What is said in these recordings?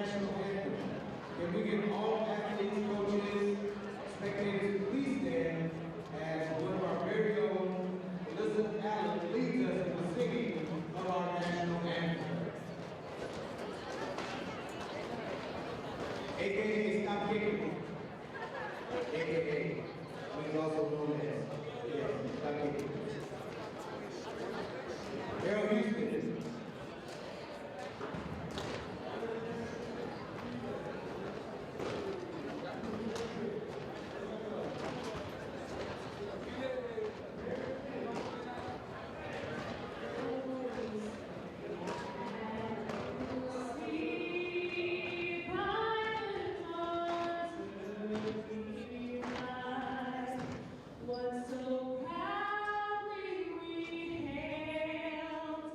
national anthem. Can we get all athletes, coaches, spectators, please stand as one of our very own, Elizabeth Allen, leads us in the singing of our national anthem. AKA Stop Kicking. AKA, which is also known as, yes, Stop Kicking. Harold Houston. So proudly we hailed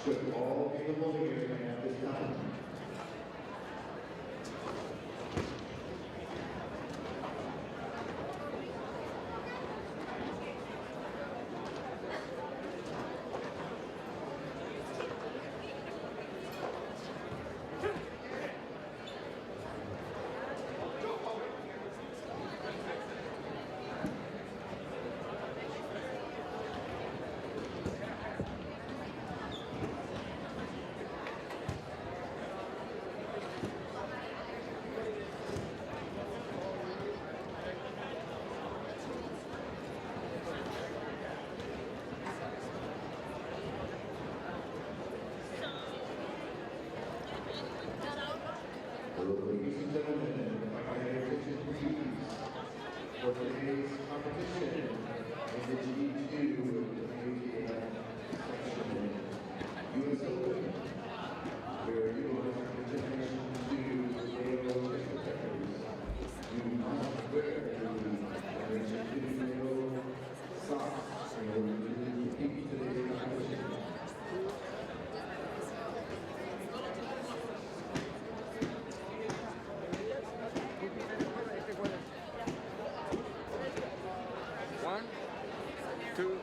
should all be available here at this time. Ladies and gentlemen, if I may have attention please, for today's competition in the G2 section, US Open, where utilizing the generation to AO secretaries, you must wear the AO socks in order to compete today's competition. One, two.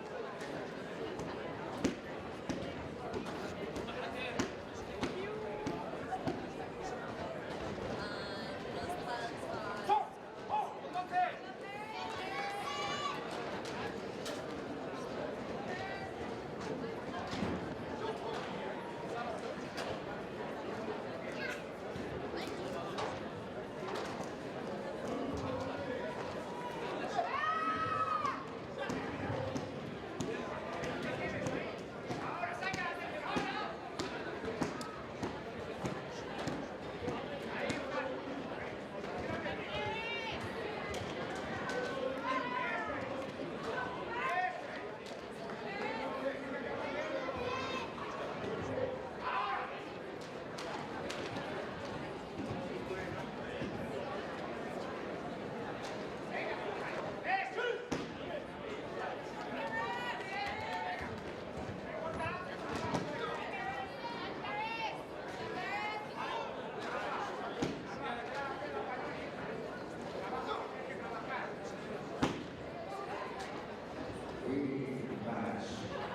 Match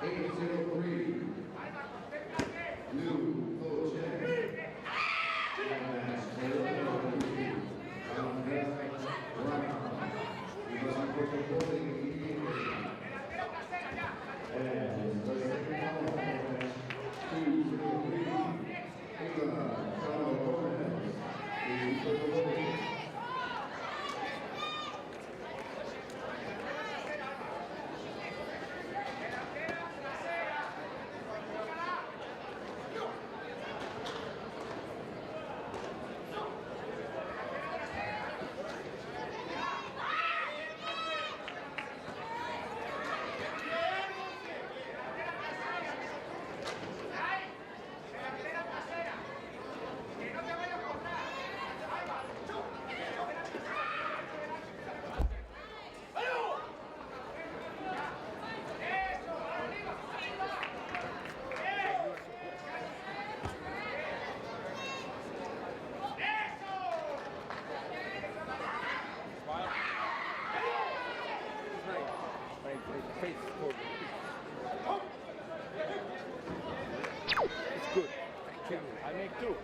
803, Blue Coach. Match 803, Brown. You must report the voting immediately. And the second round match 203, England, Gomez. Please report the voting. Face forward. It's good. Thank you. I make two.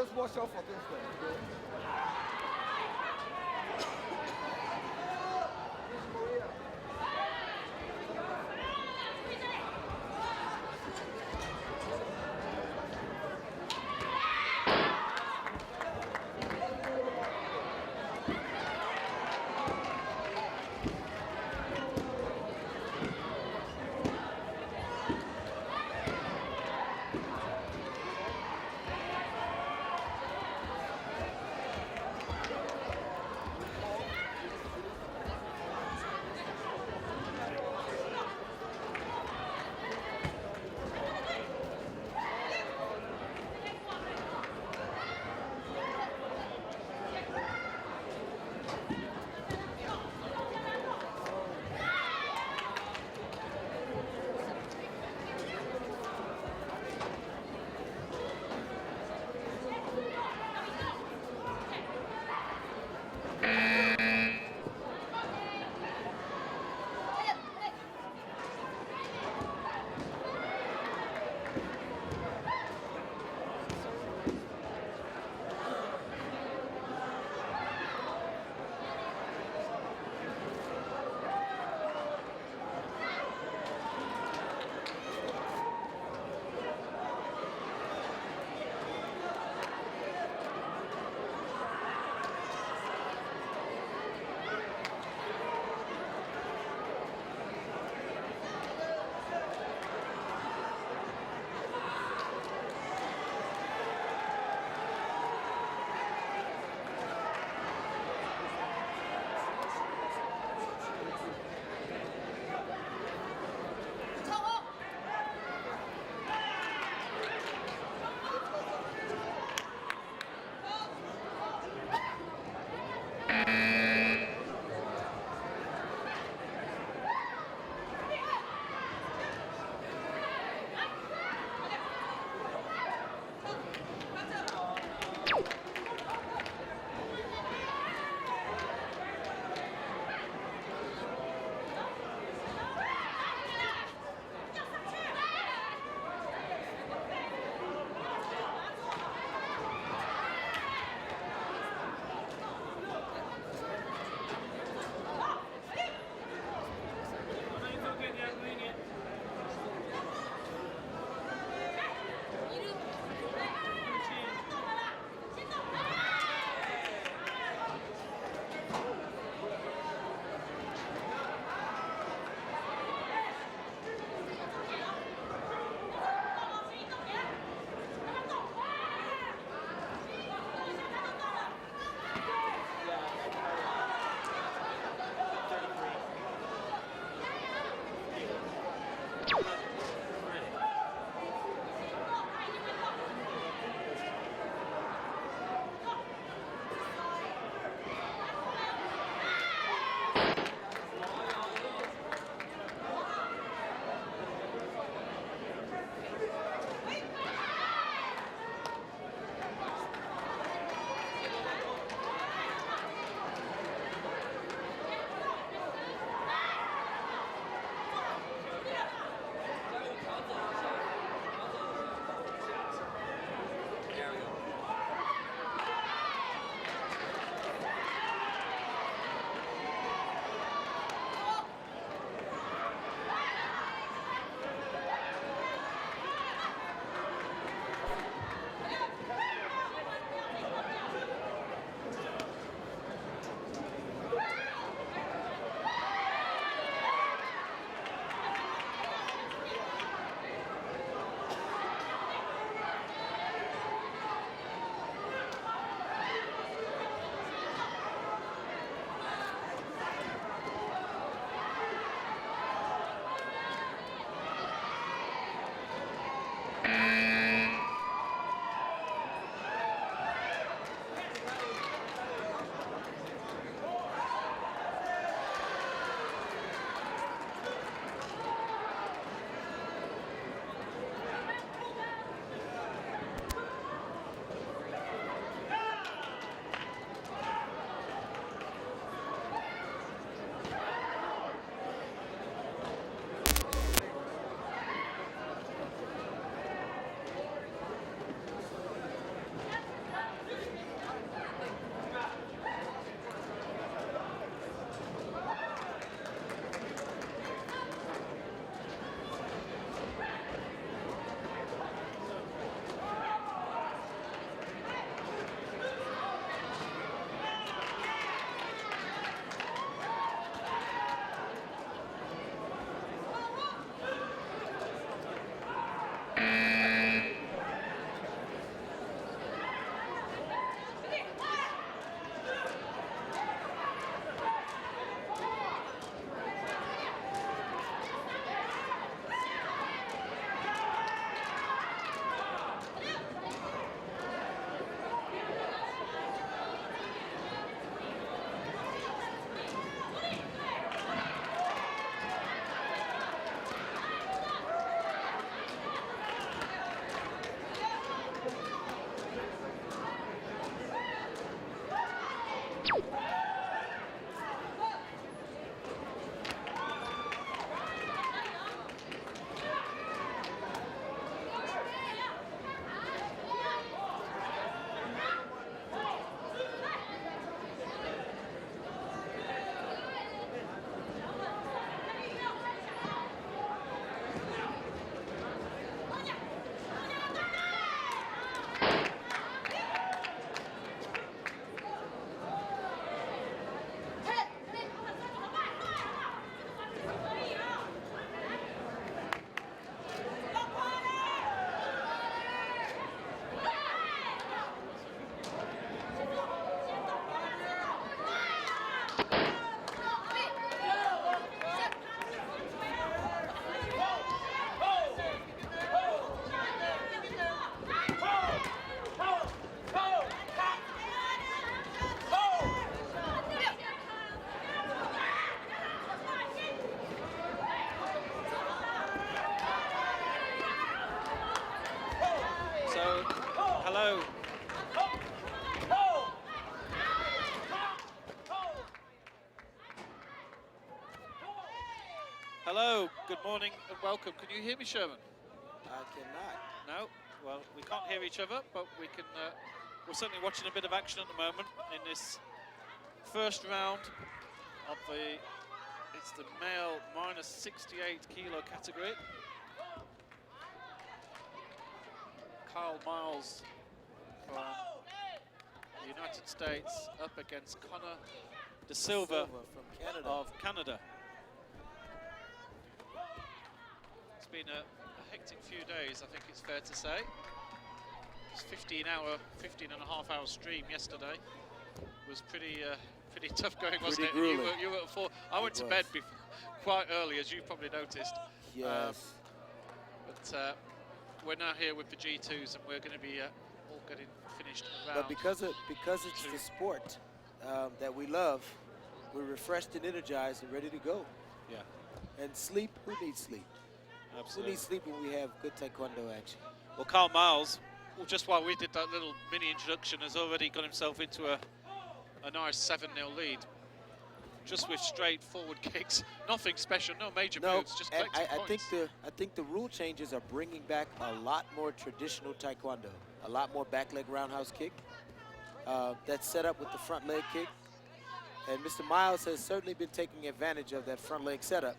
Just watch out for this thing. Okay? Hello, good morning and welcome. Can you hear me, Sherman? I cannot. No? Well, we can't hear each other, but we can. We're certainly watching a bit of action at the moment in this first round of it's the male minus 68 kilo category. Kyle Miles from the United States up against Connor De Silva from Canada. of Canada. It's been a hectic few days, I think it's fair to say. It's 15 and a half hour stream yesterday. It was pretty tough going, wasn't it? Grueling. You were at 4. I went to bed quite early, as you probably noticed. Yes. But we're now here with the G2s, and we're going to be all getting finished around. But because it's the sport that we love, we're refreshed and energized and ready to go. Yeah. And sleep, who needs sleep? Absolutely. Who needs sleep when we have good Taekwondo action? Well, Kyle Miles, just while we did that little mini introduction, has already got himself into a nice 7-0 lead. Just with straightforward kicks, nothing special, no major moves, just collecting points. I think the rule changes are bringing back a lot more traditional Taekwondo, a lot more back leg roundhouse kick that's set up with the front leg kick. And Mr. Miles has certainly been taking advantage of that front leg setup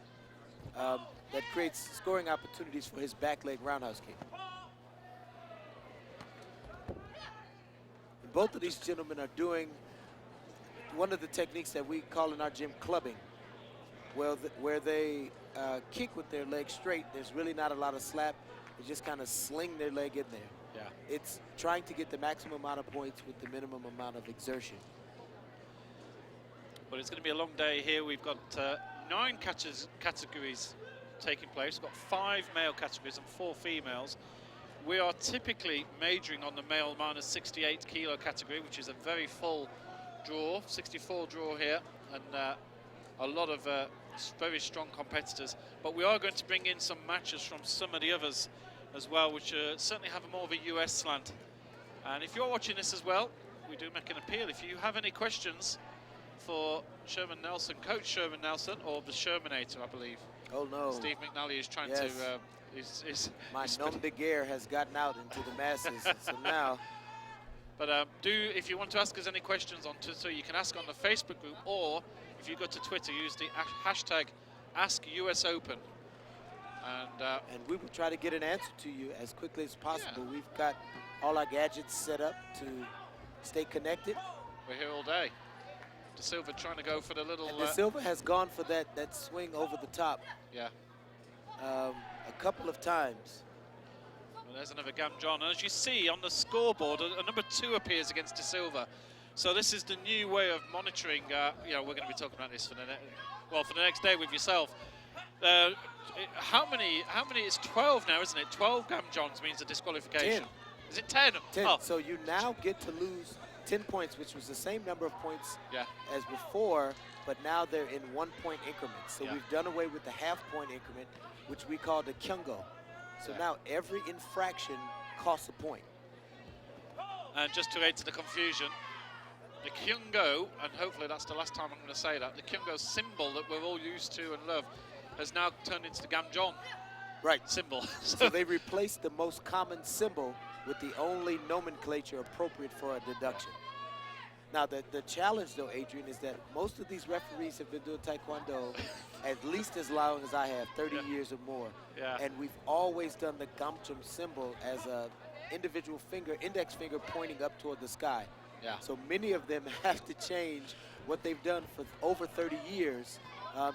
that creates scoring opportunities for his back leg roundhouse kick. And both of these gentlemen are doing one of the techniques that we call in our gym clubbing, where they kick with their leg straight. There's really not a lot of slap. They just kind of sling their leg in there. Yeah. It's trying to get the maximum amount of points with the minimum amount of exertion. But it's going to be a long day here. We've got 9 categories taking place. We've got 5 male categories and 4 females. We are typically majoring on the male minus 68 kilo category, which is a very full draw, 64 draw here, and a lot of very strong competitors. But we are going to bring in some matches from some of the others as well, which certainly have more of a US slant. And if you're watching this as well, we do make an appeal. If you have any questions for Sherman Nelson, Coach Sherman Nelson, or the Shermanator, I believe. Oh no. Steve McNally is trying Yes. to. My nom de guerre has gotten out into the masses, so now. But if you want to ask us any questions on Twitter, you can ask on the Facebook group, or if you go to Twitter, use the hashtag AskUSOpen. And we will try to get an answer to you as quickly as possible. Yeah. We've got all our gadgets set up to stay connected. We're here all day. De Silva trying to go for the little... And De Silva has gone for that swing over the top. Yeah. A couple of times. Well, there's another Gam John. And as you see on the scoreboard, a number 2 appears against De Silva. So this is the new way of monitoring. We're going to be talking about this for the next day with yourself. How many? It's 12 now, isn't it? 12 Gam Johns means a disqualification. 10. Is it 10? 10. Oh. So you now get to lose 10 points, which was the same number of points as before, but now they're in 1-point increments. So we've done away with the half-point increment, which we call the kyungo. So now every infraction costs a point. And just to add to the confusion, the kyungo, and hopefully that's the last time I'm going to say that, the kyungo symbol that we're all used to and love has now turned into the Gam John symbol. So they replaced the most common symbol with the only nomenclature appropriate for a deduction. Now, the challenge, though, Adrian, is that most of these referees have been doing Taekwondo at least as long as I have, 30 years or more. Yeah. And we've always done the gamchum symbol as a individual finger, index finger pointing up toward the sky. Yeah. So many of them have to change what they've done for over 30 years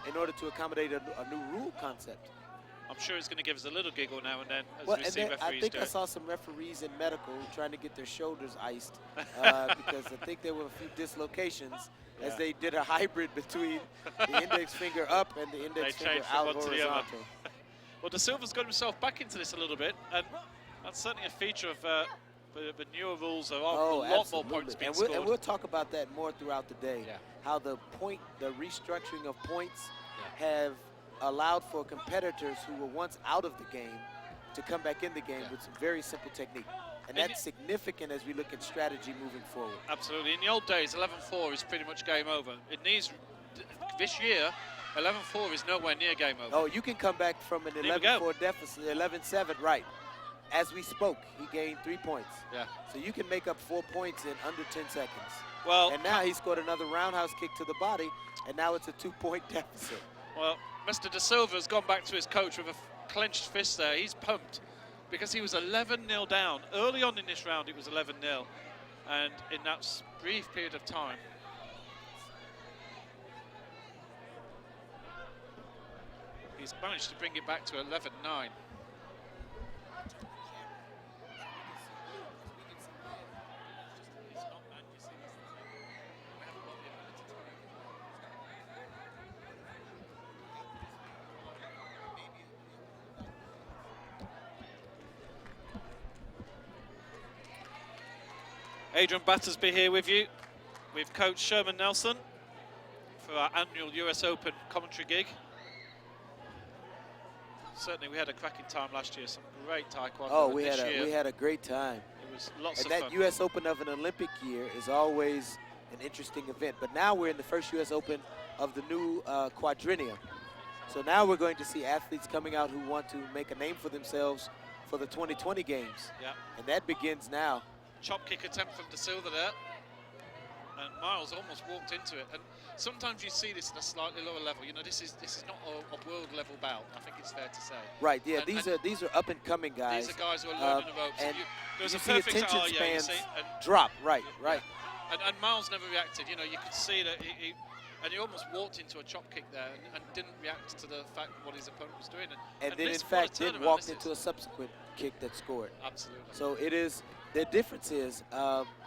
in order to accommodate a new rule concept. I'm sure it's going to give us a little giggle now and then as Well, we and see then referees I think do I it. saw some referees in medical trying to get their shoulders iced because I think there were a few dislocations as they did a hybrid between the index finger up and the index finger out horizontal. Well, De Silva's got himself back into this a little bit, and that's certainly a feature of the newer rules. There are a lot more points being scored. And we'll talk about that more throughout the day. Yeah. How the restructuring of points have allowed for competitors who were once out of the game to come back in the game with some very simple technique. And that's significant as we look at strategy moving forward. Absolutely. In the old days, 11-4 is pretty much game over. This year, 11-4 is nowhere near game over. Oh, you can come back from an There we go. 11-4 deficit, 11-7, right. As we spoke, he gained 3 points. Yeah. So you can make up 4 points in under 10 seconds. Well, And now he scored another roundhouse kick to the body, and now it's a 2-point deficit. well, Mr. De Silva's gone back to his coach with a clenched fist there. He's pumped because he was 11-0 down. Early on in this round, it was 11-0. And in that brief period of time, he's managed to bring it back to 11-9. Adrian Battersby here with you, with Coach Sherman Nelson for our annual US Open commentary gig. Certainly we had a cracking time last year, some great Taekwondo. Oh, and we this year, had a great time. it was lots And of that fun. US Open of an Olympic year is always an interesting event. But now we're in the first US Open of the new quadrennium. So now we're going to see athletes coming out who want to make a name for themselves for the 2020 games. Yeah. And that begins now. Chop kick attempt from De Silva there. And Miles almost walked into it. And sometimes you see this at a slightly lower level. You know, this is not a world level bout, I think it's fair to say. Right, yeah, And- these are up and coming guys. These are guys who are learning the ropes. And There was you a see perfect attention you spans see, and drop, right. And Miles never reacted. You know, you could see that he almost walked into a chop kick there and didn't react to the fact what his opponent was doing. And then in this- what a fact then turnaround walked this into a is. subsequent kick that scored. Absolutely. So it is, the difference is,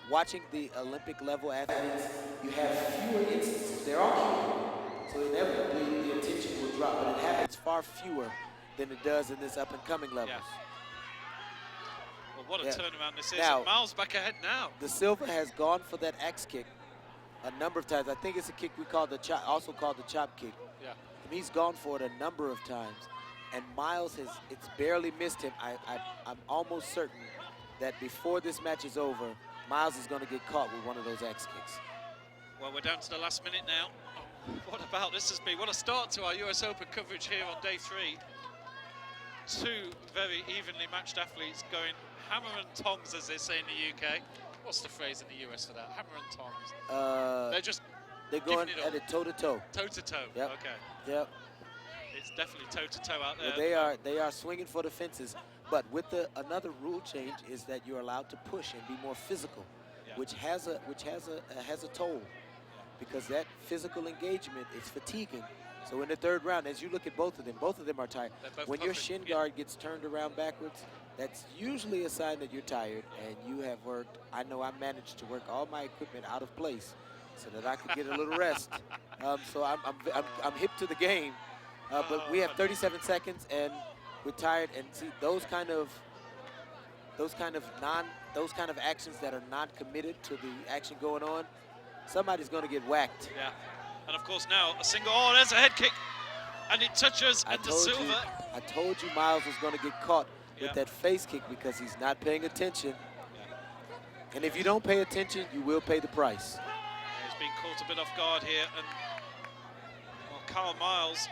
watching the Olympic level athletes, you have fewer instances. They're all human, so inevitably the attention will drop, but it happens far fewer than it does in this up and coming levels. Yeah. Well, what a Yeah. turnaround this is. Now- And Miles back ahead now. De Silva has gone for that axe kick a number of times. I think it's a kick we call the chop, also called the chop kick. Yeah. And he's gone for it a number of times. And Miles it's barely missed him. I'm almost certain that before this match is over, Miles is going to get caught with one of those axe kicks. Well, we're down to the last minute now. What about this has been? What a start to our US Open coverage here on day 3. 2 very evenly matched athletes going hammer and tongs, as they say in the UK. What's the phrase in the US for that? Hammer and tongs. They're They're going giving it all. at it toe to toe. Toe to toe. Yep. Okay. Yep. It's definitely toe to toe out there. Well, they are swinging for the fences. But with another rule change is that you're allowed to push and be more physical, Yeah. which has a toll, because that physical engagement is fatiguing. So in the 3rd round, as you look at both of them are tired. They're both When your puffing, shin yeah. guard gets turned around backwards, that's usually a sign that you're tired and you have worked. I know I managed to work all my equipment out of place so that I could get a little rest. So I'm hip to the game. But we have 37 seconds and we're tired. And see, those kind of actions that are not committed to the action going on, somebody's going to get whacked. Yeah. And of course now a single, oh, there's a head kick. And it touches, and De Silva. I told you Miles was going to get caught Yeah. with that face kick because he's not paying attention. And if you don't pay attention, you will pay the price. He's been caught a bit off guard here, and well, Carl Miles.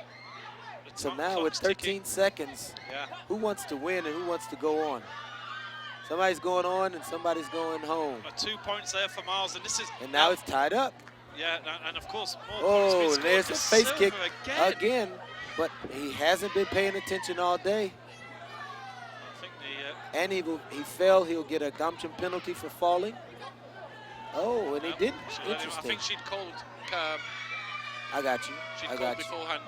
the So now with clock's 13 ticking. seconds, Yeah. who wants to win and who wants to go on? Somebody's going on and somebody's going home. 2 points there for Miles, and this is. And now it's tied up. Yeah, and of course more Oh, points being there's scored a for face kick Silva again. But he hasn't been paying attention all day. I think the And he fell. He'll get a Gamchin penalty for falling. Oh, and he didn't. I Interesting. think she'd called. I got you. She'd I called got you. beforehand,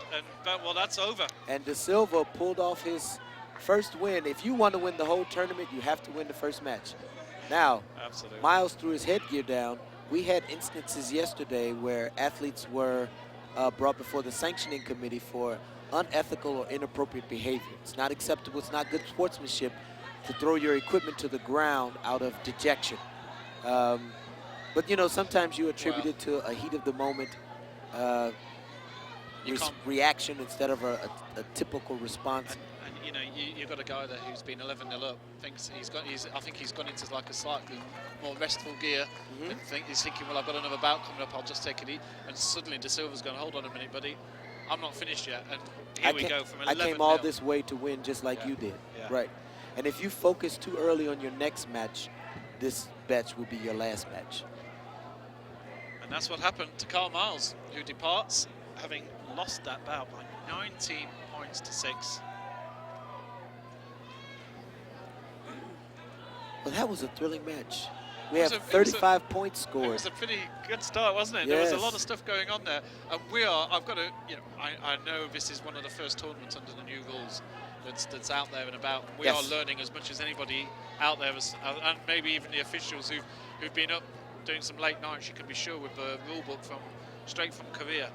well, that's over. And De Silva pulled off his first win. If you want to win the whole tournament, you have to win the first match. Now, Absolutely. Miles threw his headgear down. We had instances yesterday where athletes were brought before the sanctioning committee for unethical or inappropriate behavior. It's not acceptable. It's not good sportsmanship to throw your equipment to the ground out of dejection. But, you know, sometimes you attribute it to a heat of the moment reaction instead of a typical response. And you know, you've got a guy there who's been 11-0 up. I think he's gone into like a slightly more restful gear. And he's thinking, well, I've got another bout coming up. I'll just take it easy. And suddenly De Silva's gone, hold on a minute, buddy. I'm not finished yet. And here we go from 11 I came all this way to win just like Yeah. you did. Yeah. Right. And if you focus too early on your next match, this match will be your last match. And that's what happened to Carl Miles, who departs having lost that bout by 19 points to 6. Well, that was a thrilling match. We It have was a- 35 points It scored. was a pretty good start, wasn't it? There was a lot Yes. of stuff going on there. And I've got to, I know this is one of the first tournaments under the new rules that's out there and about. We Yes. are learning as much as anybody out there, and maybe even the officials who've been up doing some late nights, you can be sure, with the rule book straight from Korea.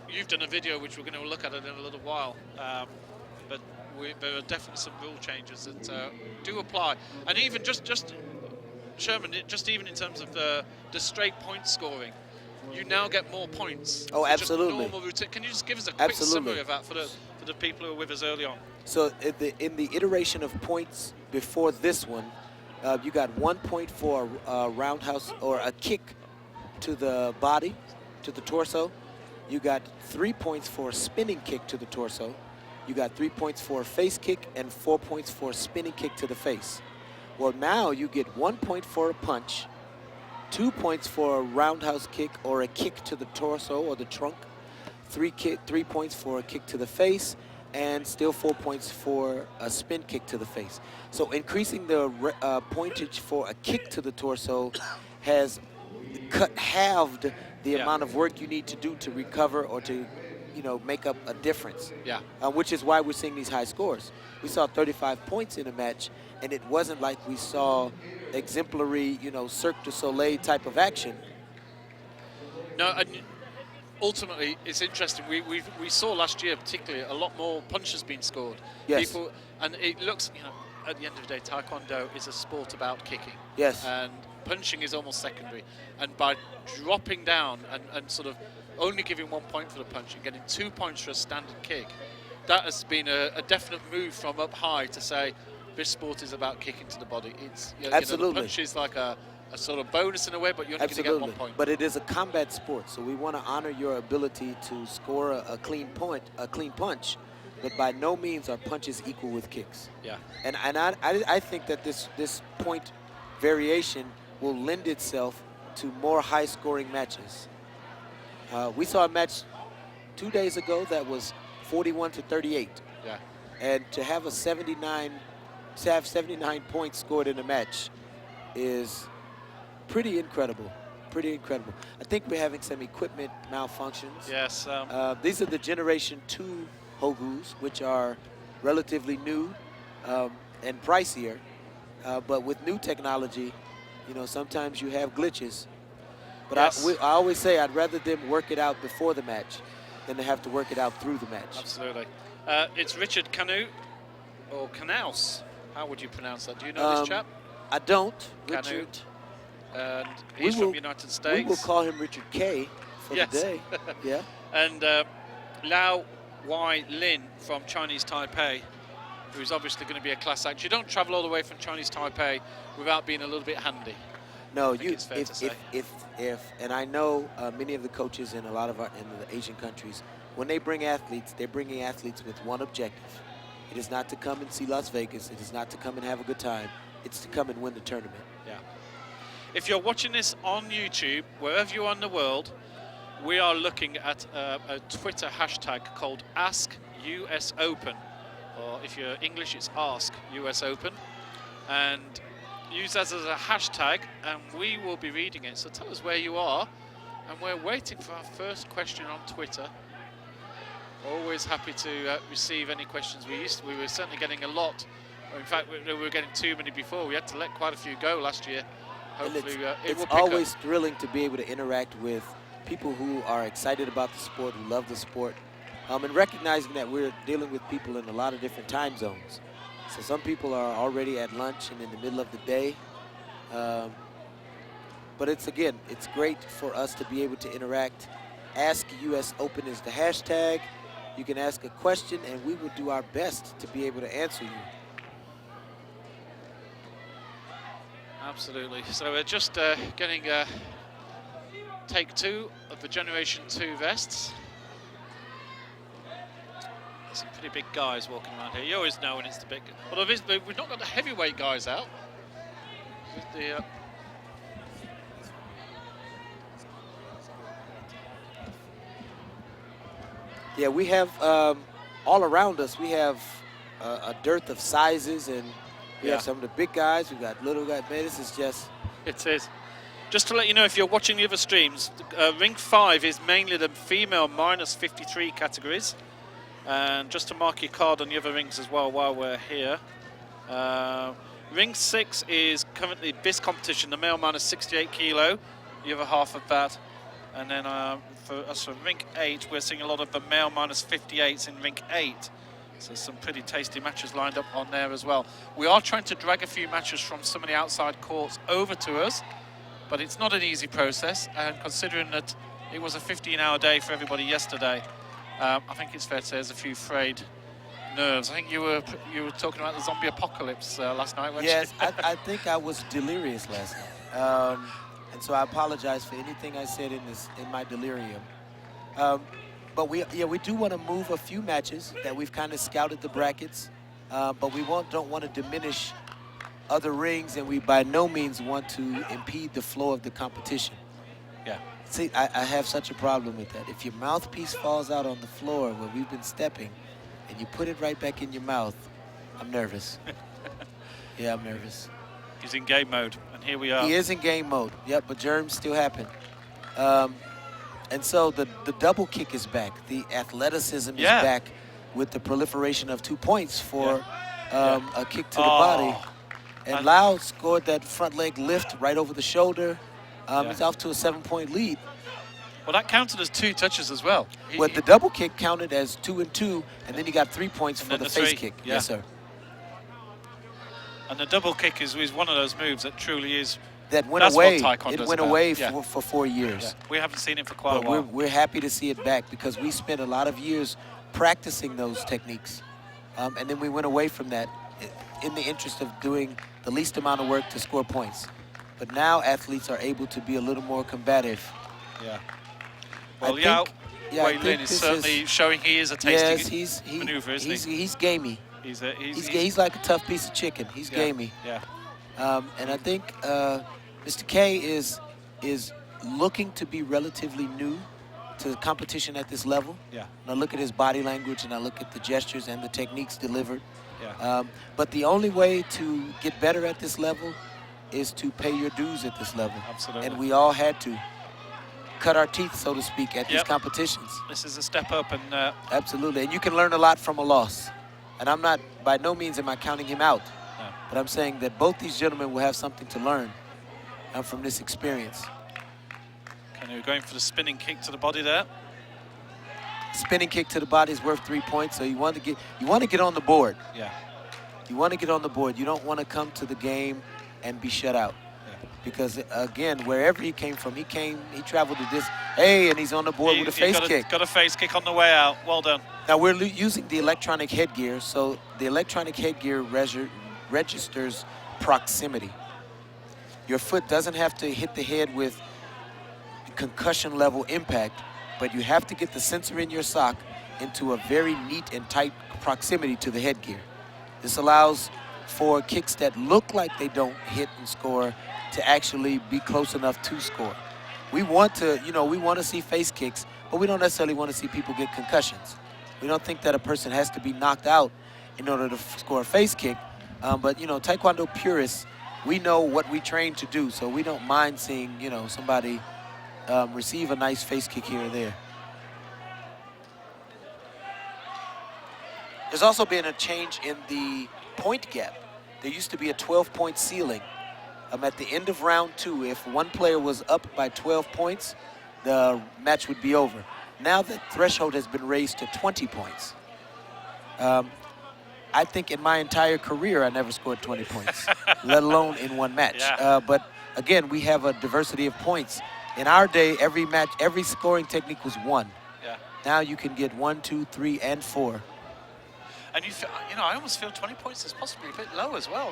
You've done a video which we're going to look at it in a little while, but there are definitely some rule changes that do apply. And even just Sherman, just even in terms of the straight point scoring, you now get more points. Oh, for just absolutely. normal routine. Can you just give us a quick Absolutely. summary of that for the people who are with us early on? So in the iteration of points before this one, you got 1 point for a roundhouse or a kick to the body, to the torso. You got 3 points for a spinning kick to the torso. You got 3 points for a face kick and 4 points for a spinning kick to the face. Well, now you get 1 point for a punch, 2 points for a roundhouse kick or a kick to the torso or the trunk, 3 points for a kick to the face, and still 4 points for a spin kick to the face. So increasing the pointage for a kick to the torso has halved the Yeah. amount of work you need to do to recover or to, make up a difference. Yeah. Which is why we're seeing these high scores. We saw 35 points in a match, and it wasn't like we saw exemplary, Cirque du Soleil type of action. No, and ultimately, it's interesting. We saw last year, particularly, a lot more punches being scored. Yes. And it looks, at the end of the day, Taekwondo is a sport about kicking. Yes. And punching is almost secondary. And by dropping down and sort of only giving 1 point for the punch and getting 2 points for a standard kick, that has been a definite move from up high to say this sport is about kicking to the body. It's Absolutely. the punch is like a sort of bonus in a way, but you're only going to get 1 point. But it is a combat sport, so we want to honor your ability to score a clean punch, but by no means are punches equal with kicks. Yeah. And I think that this point variation will lend itself to more high-scoring matches. We saw a match 2 days ago that was 41-38. Yeah. And to have 79 points scored in a match is pretty incredible. Pretty incredible. I think we're having some equipment malfunctions. Yes. These are the Generation 2 Hogus, which are relatively new and pricier. But with new technology, sometimes you have glitches. But Yes. I always say I'd rather them work it out before the match than to have to work it out through the match. Absolutely. It's Richard Canu, or Knaus. How would you pronounce that? Do you know this chap? I don't. Canu. Richard. And he's from the United States. We will call him Richard K for Yes. the day. Yeah. And Lao Wai Lin from Chinese Taipei, who's obviously going to be a class act. You don't travel all the way from Chinese Taipei without being a little bit handy. No, think it's fair to say. if and I know many of the coaches in a lot of in the Asian countries, when they bring athletes, they're bringing athletes with one objective. It is not to come and see Las Vegas. It is not to come and have a good time. It's to come and win the tournament. Yeah. If you're watching this on YouTube, wherever you are in the world, we are looking at a Twitter hashtag called AskUSOpen, or if you're English, it's AskUSOpen, and use that as a hashtag, and we will be reading it. So tell us where you are, and we're waiting for our first question on Twitter. Always happy to receive any questions. We were certainly getting a lot. In fact, we were getting too many before. We had to let quite a few go last year. Hopefully, it will it's pick always up. thrilling to be able to interact with people who are excited about the sport, who love the sport, and recognizing that we're dealing with people in a lot of different time zones. So some people are already at lunch and in the middle of the day. But it's great for us to be able to interact. Ask US Open is the hashtag. You can ask a question, and we will do our best to be able to answer you. Absolutely. So we're just getting take 2 of the Generation 2 vests. Some pretty big guys walking around here. You always know when it's the big. Although we've not got the heavyweight guys out. With the, Yeah, we have all around us. We have a dearth of sizes, and we have some of the big guys. We got little guys. Man, this is just. It is. Just to let you know, if you're watching the other streams, Ring 5 is mainly the female minus 53 categories. And just to mark your card on the other rings as well while we're here. Ring 6 is currently this competition, the male minus 68 kilo, the other half of that. And then for us for Ring 8, we're seeing a lot of the male minus 58s in Ring 8. So some pretty tasty matches lined up on there as well. We are trying to drag a few matches from some of the outside courts over to us, but it's not an easy process. And considering that it was a 15-hour day for everybody yesterday, I think it's fair to say there's a few frayed nerves. I think you were talking about the zombie apocalypse last night, weren't you? Yes, I think I was delirious last night, and so I apologize for anything I said in my delirium. But we do want to move a few matches that we've kind of scouted the brackets, but we don't want to diminish other rings, and we by no means want to impede the flow of the competition. Yeah. See, I have such a problem with that. If your mouthpiece falls out on the floor where we've been stepping, and you put it right back in your mouth, I'm nervous. Yeah, I'm nervous. He's in game mode, and here we are. He is in game mode, yep, but germs still happen. And so the double kick is back. The athleticism is back with the proliferation of 2 points for a kick to the body. And Lau scored that front leg lift right over the shoulder. He's off to a 7-point lead. Well, that counted as 2 touches as well. Well, the double kick counted as 2 and 2, and then he got 3 points for the face kick. Yeah. Yes, sir. And the double kick is one of those moves that truly is. That went That's away. what Taekwondo's It went about. away for 4 years. Yeah. We haven't seen it for quite But a while. we're happy to see it back because we spent a lot of years practicing those techniques. And then we went away from that in the interest of doing the least amount of work to score points. But now athletes are able to be a little more combative. Yeah. Well, Wei Lin is certainly showing he is a tasty maneuver, isn't he? He's gamey. He's like a tough piece of chicken. He's gamey. Yeah. And I think Mr. K is looking to be relatively new to the competition at this level. Yeah. And I look at his body language and I look at the gestures and the techniques delivered. Yeah. But the only way to get better at this level is to pay your dues at this level. Absolutely. And we all had to cut our teeth, so to speak, at these competitions. This is a step up, and absolutely. And you can learn a lot from a loss. And I'm not, by no means am I counting him out. No. But I'm saying that both these gentlemen will have something to learn from this experience. Kanu going for the spinning kick to the body there. Spinning kick to the body is worth 3 points, so you want to get on the board. Yeah. You want to get on the board. You don't want to come to the game and be shut out. Yeah. Because again, wherever he came from, he traveled to this, and he's on the board with a face kick. Got a face kick on the way out. Well done. Now we're using the electronic headgear, so the electronic headgear registers proximity. Your foot doesn't have to hit the head with concussion level impact, but you have to get the sensor in your sock into a very neat and tight proximity to the headgear. This allows for kicks that look like they don't hit and score to actually be close enough to score. We want to see face kicks, but we don't necessarily want to see people get concussions. We don't think that a person has to be knocked out in order to score a face kick. But Taekwondo purists, we know what we train to do, so we don't mind seeing, somebody receive a nice face kick here or there. There's also been a change in the point gap. There used to be a 12-point ceiling. At the end of round 2, if one player was up by 12 points, the match would be over. Now the threshold has been raised to 20 points. I think in my entire career, I never scored 20 points, let alone in one match. Yeah. But again, we have a diversity of points. In our day, every scoring technique was 1. Yeah. Now you can get 1, 2, 3, and 4. And I almost feel 20 points is possibly a bit low as well.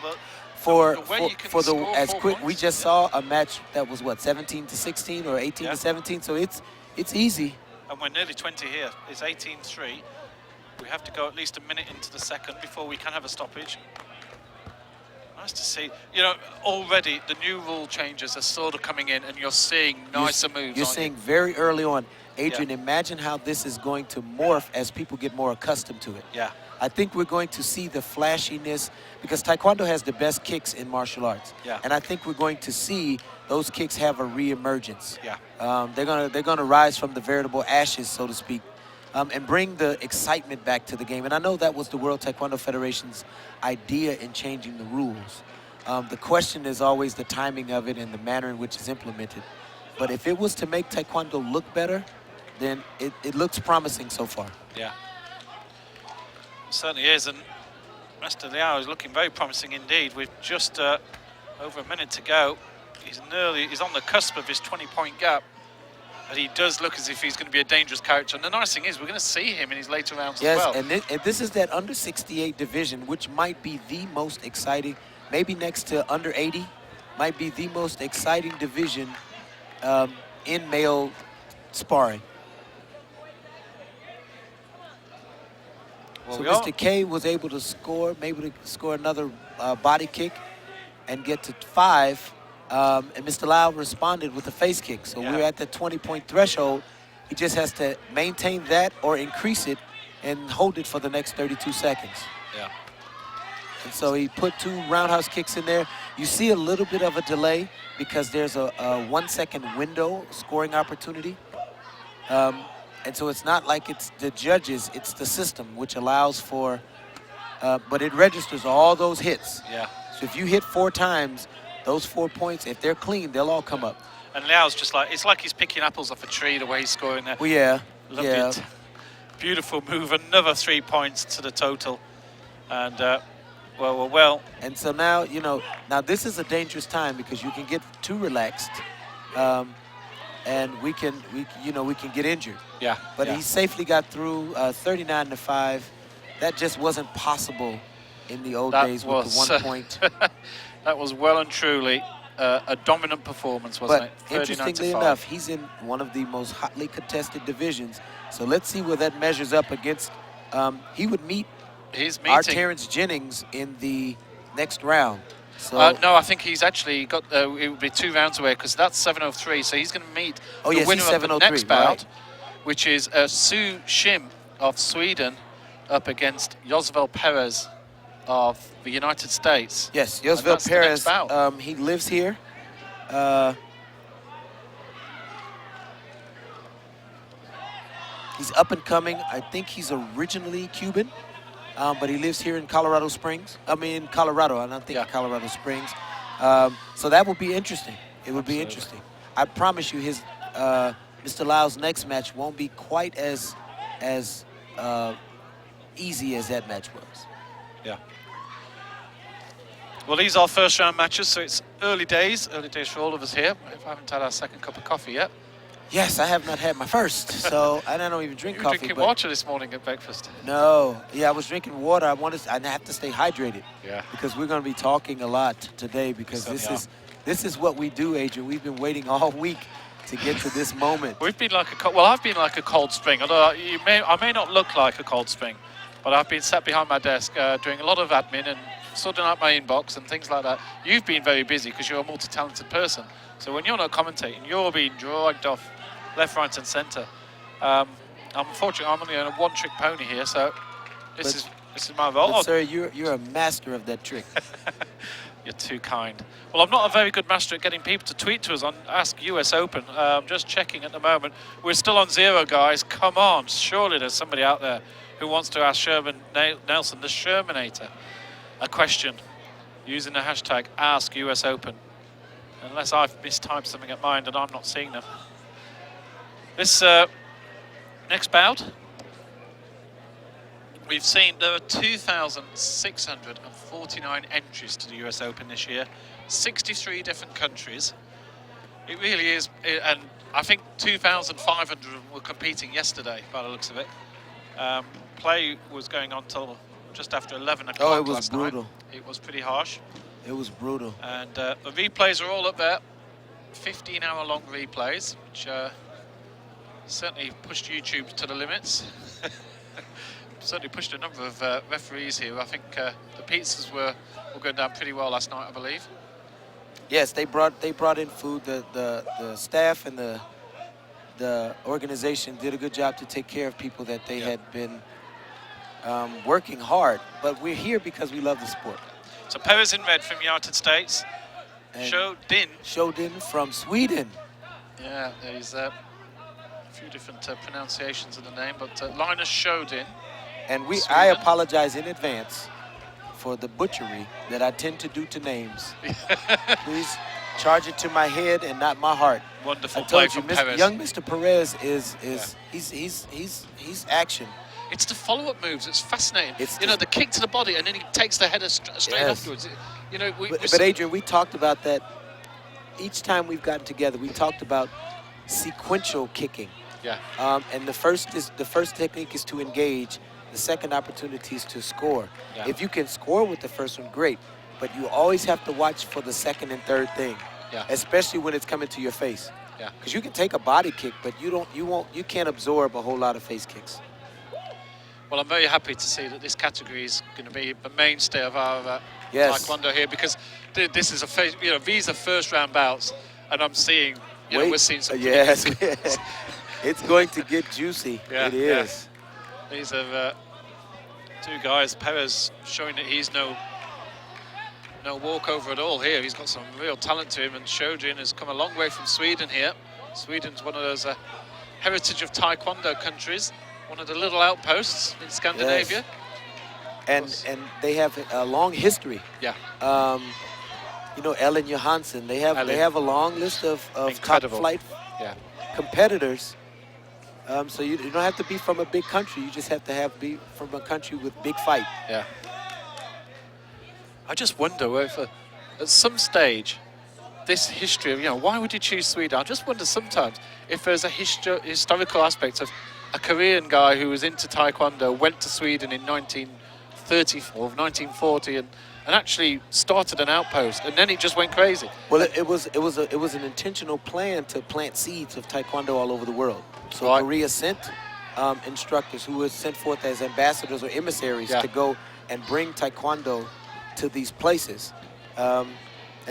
We just saw a match that was what, 17-16 or 18-17, so it's easy. And we're nearly 20 here. It's 18-3. We have to go at least a minute into the second before we can have a stoppage. Nice to see. You know, already the new rule changes are sort of coming in, and you're seeing nicer moves. You're seeing very early on. Adrian, Yeah. imagine how this is going to morph as people get more accustomed to it. Yeah. I think we're going to see the flashiness, because Taekwondo has the best kicks in martial arts. Yeah. And I think we're going to see those kicks have a reemergence. Yeah. They're gonna rise from the veritable ashes, so to speak, and bring the excitement back to the game. And I know that was the World Taekwondo Federation's idea in changing the rules. The question is always the timing of it and the manner in which it's implemented. But if it was to make Taekwondo look better, then it looks promising so far. Yeah. It certainly is, and Master Liao is looking very promising indeed. With just over a minute to go, he's on the cusp of his 20-point gap, but he does look as if he's going to be a dangerous character. And the nice thing is, we're going to see him in his later rounds as well. Yes, and this is that under 68 division, which might be the most exciting, maybe next to under 80, might be the most exciting division in male sparring. Well, so Mr. K was able to score, maybe to score another body kick and get to 5. And Mr. Lau responded with a face kick. So we're at the 20-point threshold. He just has to maintain that or increase it and hold it for the next 32 seconds. Yeah. And so he put 2 roundhouse kicks in there. You see a little bit of a delay because there's a 1-second window scoring opportunity. And so it's not like it's the judges, it's the system, which allows for, but it registers all those hits. Yeah. So if you hit 4 times, those 4 points, if they're clean, they'll all come up. And Liao's just like, it's like he's picking apples off a tree the way he's scoring there. Well, yeah. Loved it. Beautiful move, another 3 points to the total. And, well. And so now, you know, now this is a dangerous time because you can get too relaxed. And we can get injured. Yeah. But he safely got through 39-5. That just wasn't possible in the old days with the 1 point. That was well and truly a dominant performance, wasn't it? But interestingly enough, he's in one of the most hotly contested divisions. So let's see where that measures up against. He would meet our Terrence Jennings in the next round. So no, I think he's actually got, it would be 2 rounds away because that's 7:03. So he's going to meet the winner of the next bout, which is Su Shim of Sweden up against Josvel Perez of the United States. Yes, Josvel Perez, he lives here. He's up and coming. I think he's originally Cuban. But he lives here in Colorado Springs. I mean, Colorado. I don't think Colorado Springs. So that would be interesting. It would be interesting. I promise you, his Mr. Lau's next match won't be quite as easy as that match was. Yeah. Well, these are first-round matches, so it's early days for all of us here. If I haven't had our second cup of coffee yet. Yes, I have not had my first, so I don't even drink coffee. You were drinking water this morning at breakfast? No, yeah, I was drinking water. I have to stay hydrated. Yeah. Because we're going to be talking a lot today because this is what we do, Adrian. We've been waiting all week to get to this moment. We've been like I've been like a cold spring. Although I may not look like a cold spring, but I've been sat behind my desk doing a lot of admin and sorting out my inbox and things like that. You've been very busy because you're a multi-talented person. So when you're not commentating, you're being dragged off left, right, and centre. Unfortunately, I'm only on a one-trick pony here, so this is my role. But sir, you're a master of that trick. You're too kind. Well, I'm not a very good master at getting people to tweet to us on Ask US Open. I'm just checking at the moment. We're still on 0, guys. Come on. Surely there's somebody out there who wants to ask Sherman Nelson, the Shermanator, a question using the hashtag Ask US Open. Unless I've mistyped something at mine and I'm not seeing them. This next bout, we've seen there are 2,649 entries to the US Open this year, 63 different countries. It really is, and I think 2,500 were competing yesterday by the looks of it. Play was going on till just after 11 o'clock. Oh, it was brutal. It was pretty harsh. It was brutal. And the replays are all up there, 15-hour-long replays, which certainly pushed YouTube to the limits. certainly pushed a number of referees here. I think the pizzas were going down pretty well last night, I believe. Yes, they brought in food. The staff and the organization did a good job to take care of people that they had been working hard. But we're here because we love the sport. So Perez in red from United States. Shodin from Sweden. Yeah, there's a few different pronunciations of the name, but Linus Shodin. And I apologize in advance for the butchery that I tend to do to names. Please charge it to my head and not my heart. Wonderful I play told you, from Perez. young Mr. Perez he's action. It's the follow-up moves. It's fascinating. You know, the kick to the body, and then he takes the header straight afterwards. You know, but Adrian, we talked about that each time we've gotten together. We talked about sequential kicking. Yeah. And the first technique is to engage. The second opportunity is to score. Yeah. If you can score with the first one, great. But you always have to watch for the second and third thing. Yeah. Especially when it's coming to your face. Yeah. Because you can take a body kick, but you can't absorb a whole lot of face kicks. Well, I'm very happy to see that this category is going to be the mainstay of our Taekwondo here, because this is these are first round bouts, and I'm seeing, we're seeing some. Yes, it's going to get juicy. Yeah, it is. Yeah. These are two guys. Perez showing that he's no walkover at all here. He's got some real talent to him, and Shodin has come a long way from Sweden here. Sweden's one of those heritage of Taekwondo countries. One of the little outposts in Scandinavia. Yes. And they have a long history. Yeah. You know, Ellen Johansson, they have a long list of top flight competitors. So you don't have to be from a big country. You just have to be from a country with big fight. Yeah. I just wonder if at some stage this history of, why would you choose Sweden? I just wonder sometimes if there's a historical aspect of a Korean guy who was into Taekwondo, went to Sweden in 1930 or 1940 and actually started an outpost, and then it just went crazy. Well, it was an intentional plan to plant seeds of Taekwondo all over the world. So Korea sent instructors who were sent forth as ambassadors or emissaries to go and bring Taekwondo to these places. And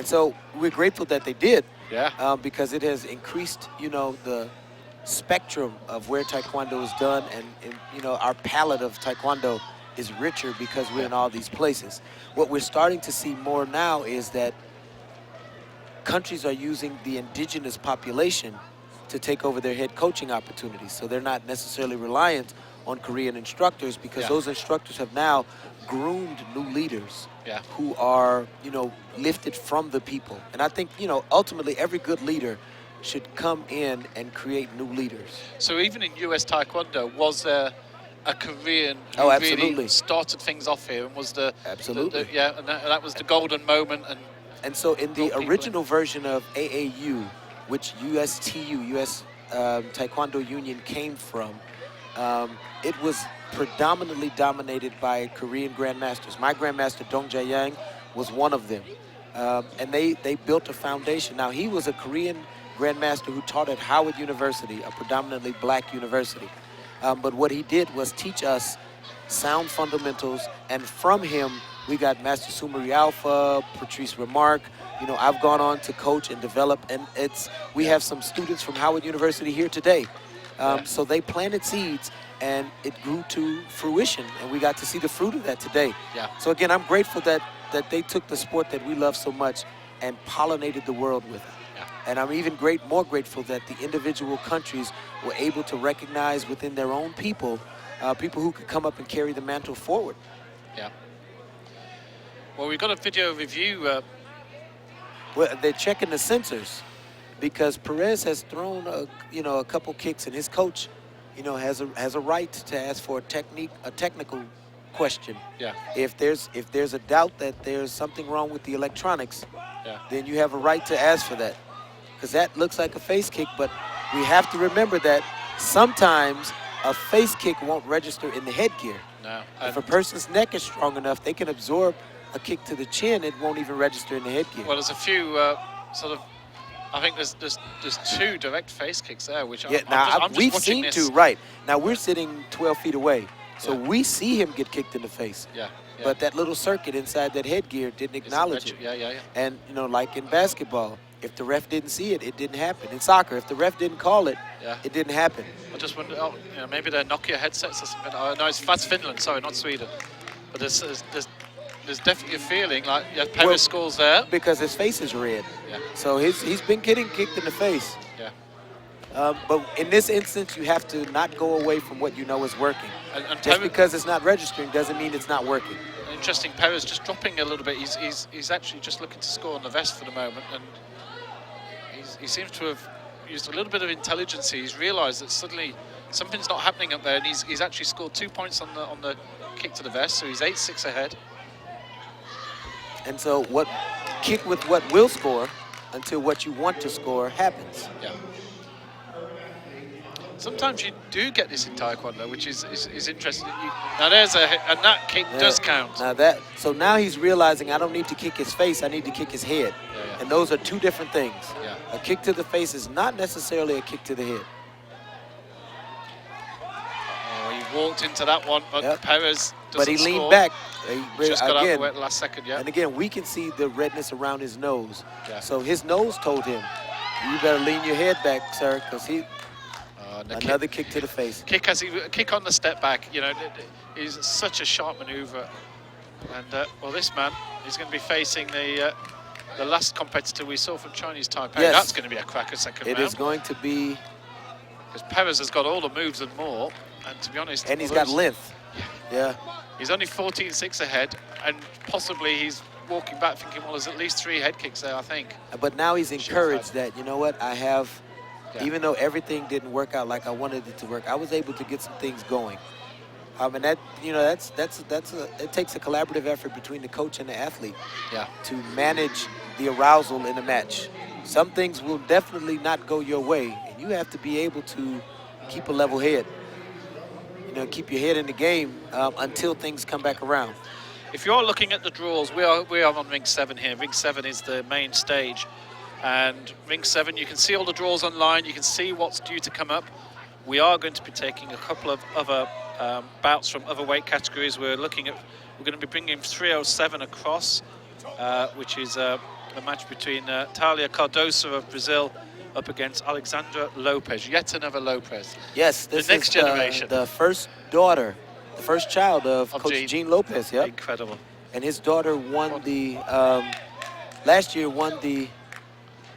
so we're grateful that they did, because it has increased, the spectrum of where Taekwondo is done, and our palette of Taekwondo is richer because we're in all these places. What we're starting to see more now is that countries are using the indigenous population to take over their head coaching opportunities. So they're not necessarily reliant on Korean instructors, because those instructors have now groomed new leaders who are, lifted from the people. And I think, ultimately every good leader should come in and create new leaders. So even in US Taekwondo, was there a Korean who really started things off here and was the... Absolutely. And that was the golden moment. And so in the original version of AAU, which USTU, US Taekwondo Union came from, it was predominantly dominated by Korean grandmasters. My grandmaster, Dong Jae-yang, was one of them. And they built a foundation. Now, he was a Korean grandmaster who taught at Howard University, a predominantly black university. But what he did was teach us sound fundamentals, and from him, we got Master Sumari Alpha, Patrice Remarque. I've gone on to coach and develop, and we have some students from Howard University here today. So they planted seeds, and it grew to fruition, and we got to see the fruit of that today. Yeah. So again, I'm grateful that they took the sport that we love so much and pollinated the world with it. And I'm even more grateful that the individual countries were able to recognize within their own people, people who could come up and carry the mantle forward. Yeah. Well, we've got a video review. Well, they're checking the sensors, because Perez has thrown a couple kicks, and his coach, has a right to ask for a technical question. Yeah. If there's a doubt that there's something wrong with the electronics, then you have a right to ask for that. Because that looks like a face kick, but we have to remember that sometimes a face kick won't register in the headgear. No. If a person's neck is strong enough, they can absorb a kick to the chin. It won't even register in the headgear. Well, there's a few I think there's two direct face kicks there, which I'm just we've seen two, right. Now we're sitting 12 feet away. So we see him get kicked in the face. Yeah. But that little circuit inside that headgear didn't acknowledge it. Yeah. And, you know, like in basketball, if the ref didn't see it, it didn't happen. In soccer, if the ref didn't call it, it didn't happen. I just wonder, you know, maybe they're Nokia headsets or something. Oh, no, that's Finland, sorry, not Sweden. But there's definitely a feeling like Perez scores there. Because his face is red. Yeah. So he's been getting kicked in the face. Yeah. But in this instance, you have to not go away from what you know is working. And Just because it's not registering doesn't mean it's not working. Interesting, Perez just dropping a little bit. He's actually just looking to score on the vest for the moment, and he seems to have used a little bit of intelligence. He's realised that suddenly something's not happening up there, and he's actually scored 2 points on the kick to the vest, so he's 8-6 ahead. And so kick with what will score until what you want to score happens. Yeah. Sometimes you do get this in Taekwondo, which is interesting. Now there's and that kick does count. So now he's realizing I don't need to kick his face, I need to kick his head. Yeah. And those are two different things. Yeah. A kick to the face is not necessarily a kick to the head. Oh, he walked into that one, but Perez doesn't But he score. leaned back. Just got out Again, of the way at the last second, yeah. And again, we can see the redness around his nose. Yeah. So his nose told him, you better lean your head back, sir, because another kick to the face. Kick on the step back, you know, is such a sharp maneuver. And well, this man is going to be facing the last competitor we saw from Chinese Taipei. Yes. That's going to be a cracker second round. It is going to be. Because Perez has got all the moves and more, and to be honest, And he's got length. Yeah. He's only 14-6 ahead, and possibly he's walking back thinking, well, there's at least 3 head kicks there, I think. But now he's encouraged that, you know what, I have. Yeah. Even though everything didn't work out like I wanted it to work, I was able to get some things going. And that, you know, it takes a collaborative effort between the coach and the athlete to manage the arousal in a match. Some things will definitely not go your way, and you have to be able to keep a level head. You know, keep your head in the game until things come back around. If you're looking at the draws, we are on ring 7 here. Ring 7 is the main stage. And ring 7, you can see all the draws online. You can see what's due to come up. We are going to be taking a couple of other bouts from other weight categories. We're going to be bringing 307 across, which is a match between Talia Cardoso of Brazil up against Alexandra Lopez, yet another Lopez. Yes, this the next is generation. The first daughter, the first child of Coach Gene Lopez. Yep. Incredible. And his daughter won last year won the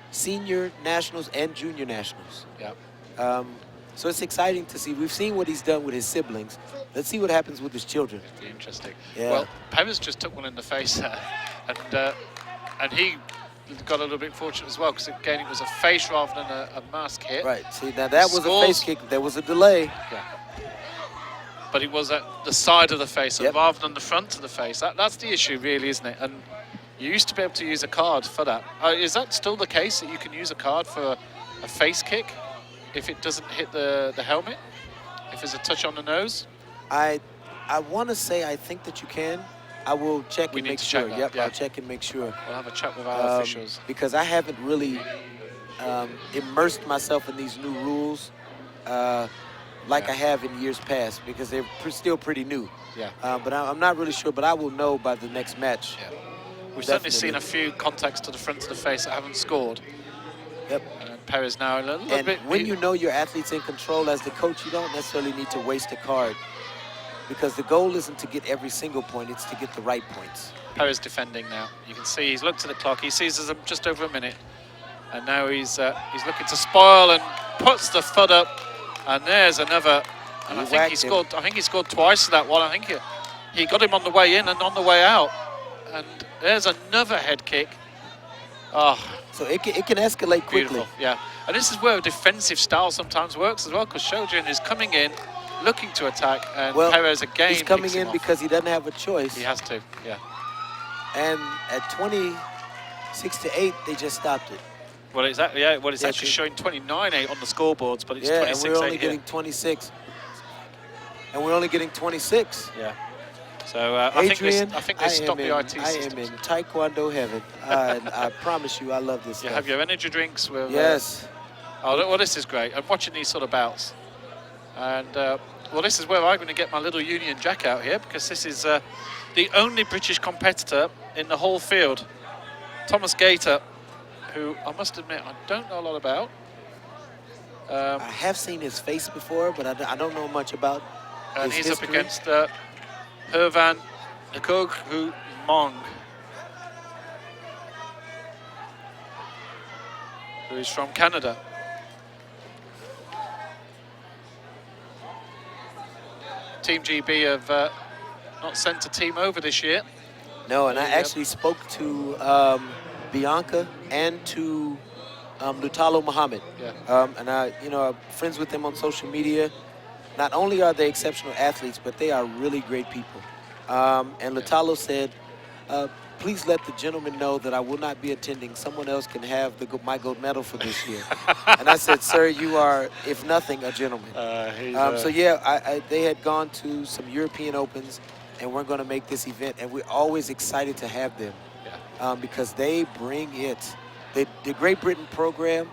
senior nationals and junior nationals. Yeah. So it's exciting to see. We've seen what he's done with his siblings. Let's see what happens with his children. Interesting. Yeah. Well, Perez just took one in the face there, and he got a little bit fortunate as well, because again it was a face rather than a mask hit. Right. See, now that was a face kick. There was a delay. Yeah. But it was at the side of the face, Yep. rather than the front of the face. That's the issue, really, isn't it? And you used to be able to use a card for that. Is that still the case, that you can use a card for a face kick if it doesn't hit the helmet? If there's a touch on the nose? I want to say I think that you can. I will check and make sure. Yep, yeah. I'll check and make sure. We'll have a chat with our officials. Because I haven't really immersed myself in these new rules like I have in years past, because they're still pretty new. Yeah. But I'm not really sure, but I will know by the next match. Yeah. We've certainly seen a few contacts to the front of the face that haven't scored. Yep. And Perez now a little And bit. when you know your athlete's in control as the coach, you don't necessarily need to waste a card, because the goal isn't to get every single point, it's to get the right points. Perez defending now. You can see he's looked at the clock. He sees there's just over a minute, and now he's looking to spoil and puts the foot up. And there's another. And I think he scored. I think he scored twice to that one. I think he got him on the way in and on the way out. And there's another head kick. Oh, so it can escalate quickly. Beautiful, yeah. And this is where a defensive style sometimes works as well, because Shojin is coming in, looking to attack, and Perez again. He's coming in because he doesn't have a choice. He has to, yeah. And at 26-8, they just stopped it. Well, it's actually showing 29-8 on the scoreboards, but it's 26-8 and we're only here. getting 26. And we're only getting 26. Yeah. So I Adrian, think they stopped the IT I am in Taekwondo heaven. I promise you, I love this stuff. You have your energy drinks with. Yes. Oh, well, this is great. I'm watching these sort of bouts. And well, this is where I'm going to get my little Union Jack out here, because this is the only British competitor in the whole field. Thomas Gator, who I must admit I don't know a lot about. I have seen his face before, but I don't know much about And his he's history. up against Hervan Nkoghu Mong, who is from Canada. Team GB have not sent a team over this year. No, and I actually spoke to Bianca and to Lutalo Muhammad. Yeah. And I'm friends with them on social media. Not only are they exceptional athletes, but they are really great people. And Lutalo said, please let the gentleman know that I will not be attending. Someone else can have my gold medal for this year. And I said, sir, you are, if nothing, a gentleman. So yeah, they had gone to some European Opens, and we're going to make this event. And we're always excited to have them because they bring it. The Great Britain program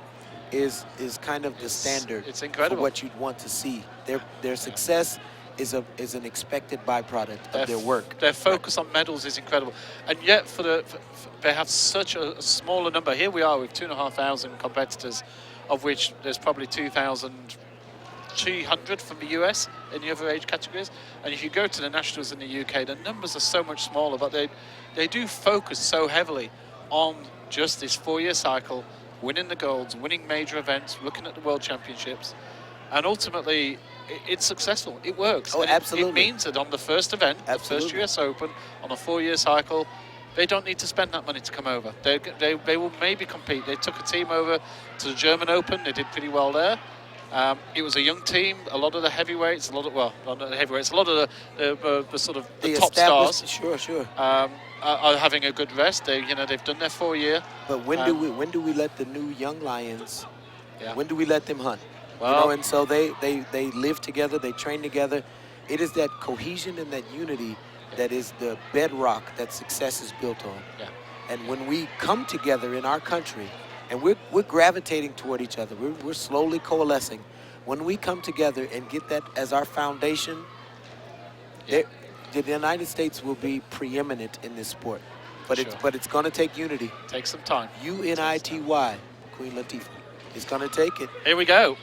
is kind of the standard. It's incredible. For what you'd want to see. Their success is an expected byproduct of their work. Their focus on medals is incredible, and yet they have such a smaller number. Here we are with 2,500 competitors, of which there's probably 2,300 from the US in the other age categories. And if you go to the nationals in the UK, the numbers are so much smaller, but they do focus so heavily on just this 4-year cycle, winning the golds, winning major events, looking at the World Championships, and ultimately it's successful. It works. Oh, and absolutely. It means that on the first event, Absolutely. the first US Open, on a 4-year cycle, they don't need to spend that money to come over. They will maybe compete. They took a team over to the German Open. They did pretty well there. It was a young team. A lot of the heavyweights, not the heavyweights, a lot of the sort of the top stars. Sure. Are having a good rest. They've done their 4-year. But when do we let the new young lions? Yeah. When do we let them hunt? Well, And so they live together, they train together. It is that cohesion and that unity that is the bedrock that success is built on. Yeah. And when we come together in our country, and we're gravitating toward each other, we're slowly coalescing. When we come together and get that as our foundation, the United States will be preeminent in this sport. But it's going to take unity. Take some time. UNITY, Queen Latifah. It's going to take it. Here we go.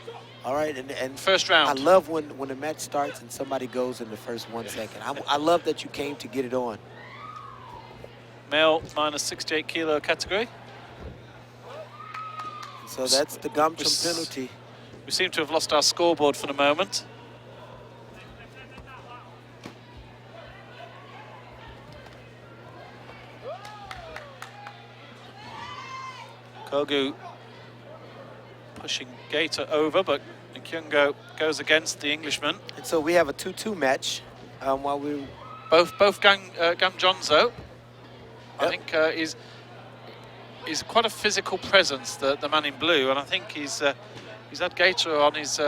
All right, and First round. I love when the match starts and somebody goes in the first 1 second. I love that you came to get it on. Male minus 68 kilo category. So that's the Gamcham penalty. We seem to have lost our scoreboard for the moment. Kogu pushing Gator over, but Nkyungo goes against the Englishman. And so we have a 2-2 match while we... Both Gam Jonzo, I Yep. think, is quite a physical presence, the man in blue, and I think he's had Gator on his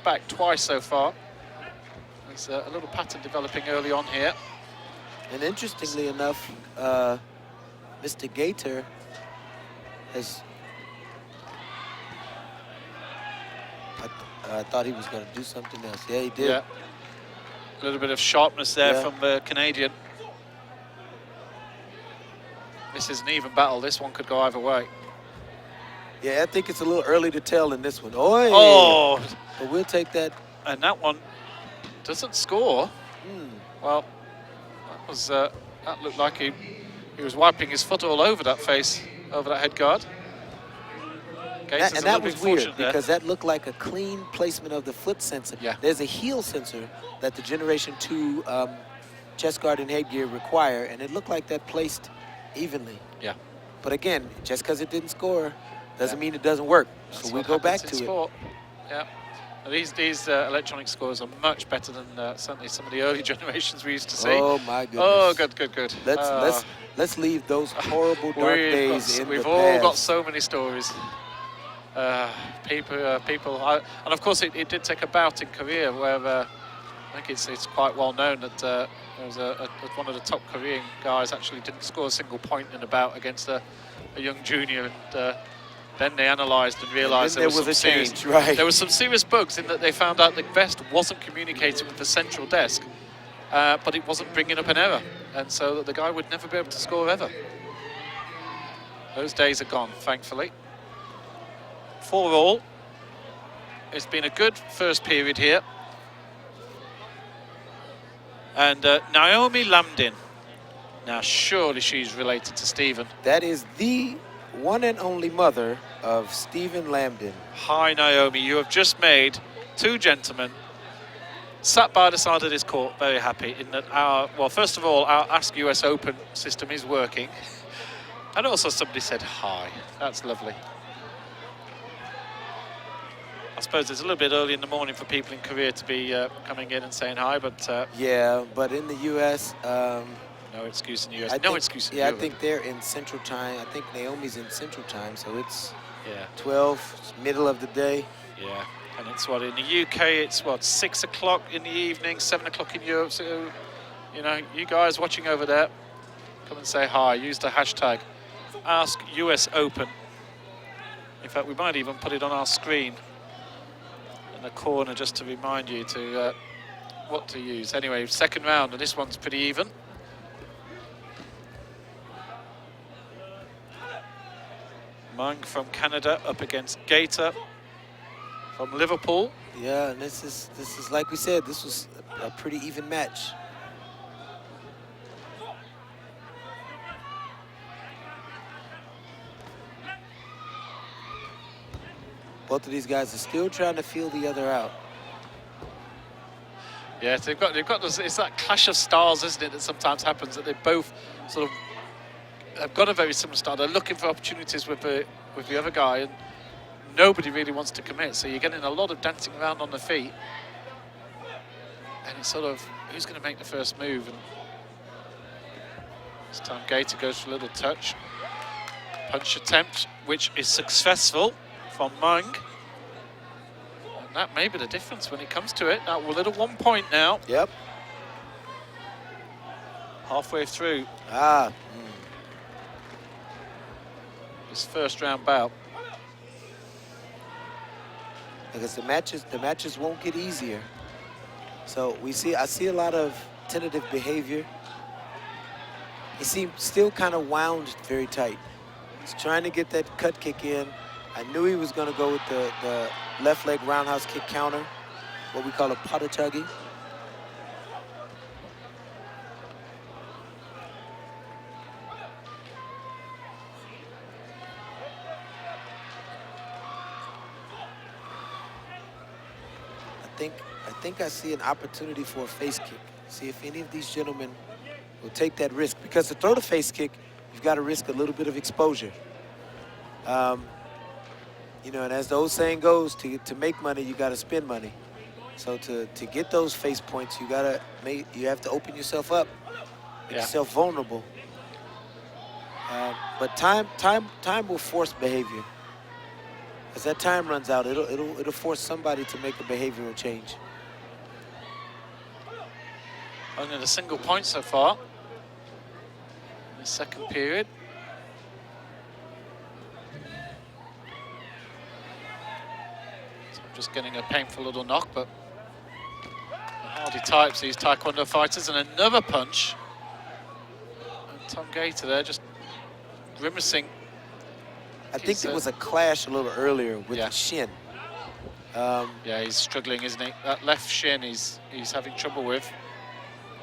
back twice so far. There's a little pattern developing early on here. And interestingly enough, Mr. Gator has... I thought he was going to do something else. Yeah, he did. Yeah. A little bit of sharpness there Yeah. from the Canadian. This is an even battle. This one could go either way. Yeah, I think it's a little early to tell in this one. Oh, Oh, but we'll take that. and that one doesn't score. Well, that looked like he was wiping his foot all over that face, over that head guard. Gator's And a that little was bit weird fortunate there. because that looked like a clean placement of the foot sensor. Yeah. There's a heel sensor that the Generation 2 chest guard and headgear require, and it looked like that placed evenly. Yeah. But again, just because it didn't score doesn't mean it doesn't work. That's So we what go back happens in to it. sport. Yeah. Now these electronic scores are much better than certainly some of the early generations we used to see. Oh my goodness. Oh, good. Let's leave those horrible dark days in the We've past. all got so many stories. People, and of course it did take a bout in Korea where I think it's quite well known that there was one of the top Korean guys actually didn't score a single point in a bout against a young junior, and Then they analysed and realised there was some a serious, change, right. there was some serious bugs in that they found out the vest wasn't communicating with the central desk, but it wasn't bringing up an error, and so the guy would never be able to score ever. Those days are gone, thankfully. 4-all. It's been a good first period here. And Naomi Lambdin. Now, surely she's related to Stephen. That is the one and only mother of Stephen Lambdin. Hi, Naomi. You have just made two gentlemen sat by the side of this court very happy in that well, first of all, our Ask US Open system is working. And also somebody said hi. That's lovely. I suppose it's a little bit early in the morning for people in Korea to be coming in and saying hi, but... yeah, but in the U.S., no excuse in the U.S. No excuse in Europe. I think they're in Central Time. I think Naomi's in Central Time, so it's 12, middle of the day. Yeah, and it's what, in the UK, it's what, 6 o'clock in the evening, 7 o'clock in Europe. So, you know, you guys watching over there, come and say hi. Use the hashtag Ask US Open. In fact, we might even put it on our screen in the corner just to remind you to what to use. Anyway, second round, and this one's pretty even. Mung from Canada up against Gator from Liverpool. Yeah, and this is like we said, this was a pretty even match. Both of these guys are still trying to feel the other out. Yeah, they've got this, it's that clash of styles, isn't it, that sometimes happens, that they both sort of have got a very similar style. They're looking for opportunities with the other guy, and nobody really wants to commit. So you're getting a lot of dancing around on the feet, and it's sort of who's going to make the first move. And this time Gator goes for a little touch, punch attempt, which is successful from Mung. And that may be the difference when it comes to it. That little 1 point now. Yep. Halfway through. His first round bout. Because the matches won't get easier. So I see a lot of tentative behavior. He seemed still kind of wound very tight. He's trying to get that cut kick in. I knew he was going to go with the left leg roundhouse kick counter, what we call a patatagi. I think I see an opportunity for a face kick. See if any of these gentlemen will take that risk. Because to throw the face kick, you've got to risk a little bit of exposure. You know, and as the old saying goes, to make money, you got to spend money. So to get those face points, you have to open yourself up, make yourself vulnerable. But time will force behavior. As that time runs out, it'll force somebody to make a behavioral change. Only a single point so far in the second period. So I'm just getting a painful little knock, but hardy types, these Taekwondo fighters, and another punch. And Tom Gator there just grimacing. I think there was a clash a little earlier with the shin. Yeah, he's struggling, isn't he? That left shin he's having trouble with.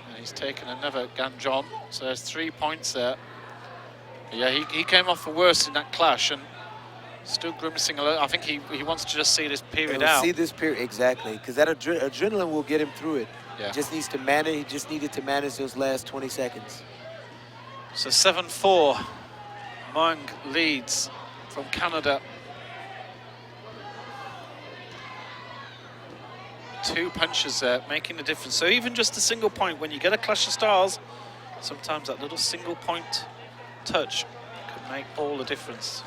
And he's taken another ganjon, so there's 3 points there. But yeah, he came off the worst in that clash and still grimacing a little. I think he wants to just see this period out. See this period, exactly, because that adrenaline will get him through it. Yeah. He just needs to manage. He just needed to manage those last 20 seconds. So 7-4, Mung leads from Canada. 2 punches there, making a difference. So even just a single point, when you get a clash of styles, sometimes that little single point touch can make all the difference.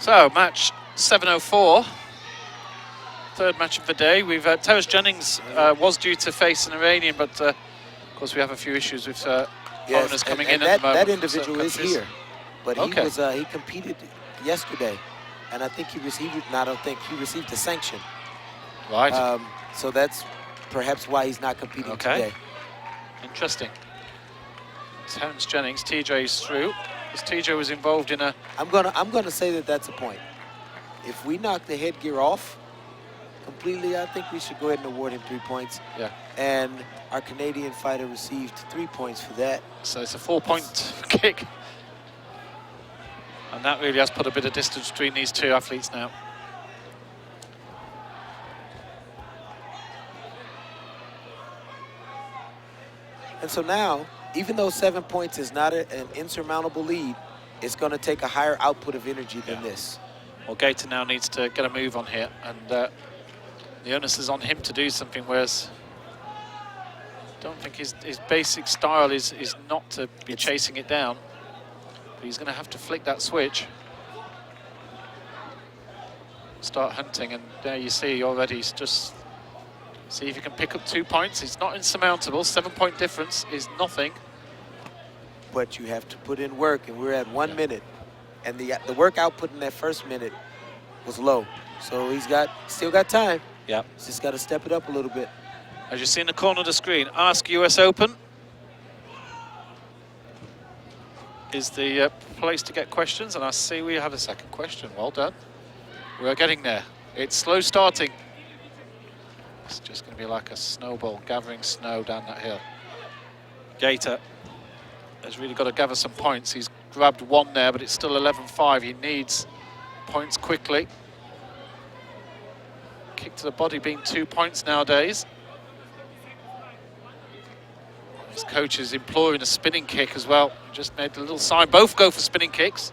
So, match 7:04. Third match of the day. We've Terrence Jennings was due to face an Iranian, but of course we have a few issues with foreigners coming in at the moment. That individual is here, but okay. he competed yesterday, and I think he received. No, I don't think he received a sanction. Right. So that's perhaps why he's not competing today. Interesting. Terrence Jennings, TJ's through. Because TJ was involved in a. I'm gonna say that that's a point. If we knock the headgear off completely, I think we should go ahead and award him 3 points. Yeah. And our Canadian fighter received 3 points for that. So it's a 4-point kick. And that really has put a bit of distance between these two athletes now. And so now, even though 7 points is not an insurmountable lead, it's going to take a higher output of energy than this. Well, Gator now needs to get a move on here, and the onus is on him to do something, whereas I don't think his basic style is not to be chasing it down. But he's going to have to flick that switch. Start hunting, and there you see already he's just... See if he can pick up 2 points. It's not insurmountable. 7-point difference is nothing. But you have to put in work, and we're at 1 minute. And the work output in that first minute was low. So he's still got time. Yeah. He's just got to step it up a little bit. As you see in the corner of the screen, Ask US Open is the place to get questions. And I see we have a second question. Well done. We're getting there. It's slow starting. It's just going to be like a snowball, gathering snow down that hill. Gator has really got to gather some points. He's grabbed 1 there, but it's still 11-5. He needs points quickly. Kick to the body being 2 points nowadays. His coach is imploring a spinning kick as well. Just made a little sign. Both go for spinning kicks.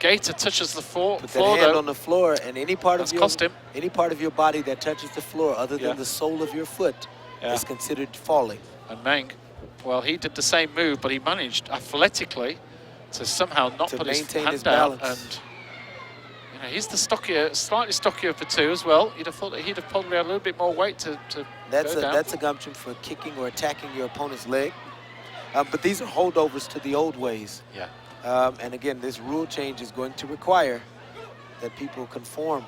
Gator touches the floor. Put that hand on the floor, and any part of your body that touches the floor, other than the sole of your foot, is considered falling. And Meng, well, he did the same move, but he managed athletically to somehow not put his hand down. And you know, he's the stockier, slightly stockier of the two as well. You'd have thought that he'd have probably had a little bit more weight to go down. That's a gumption for kicking or attacking your opponent's leg. But these are holdovers to the old ways. Yeah. And again, this rule change is going to require that people conform.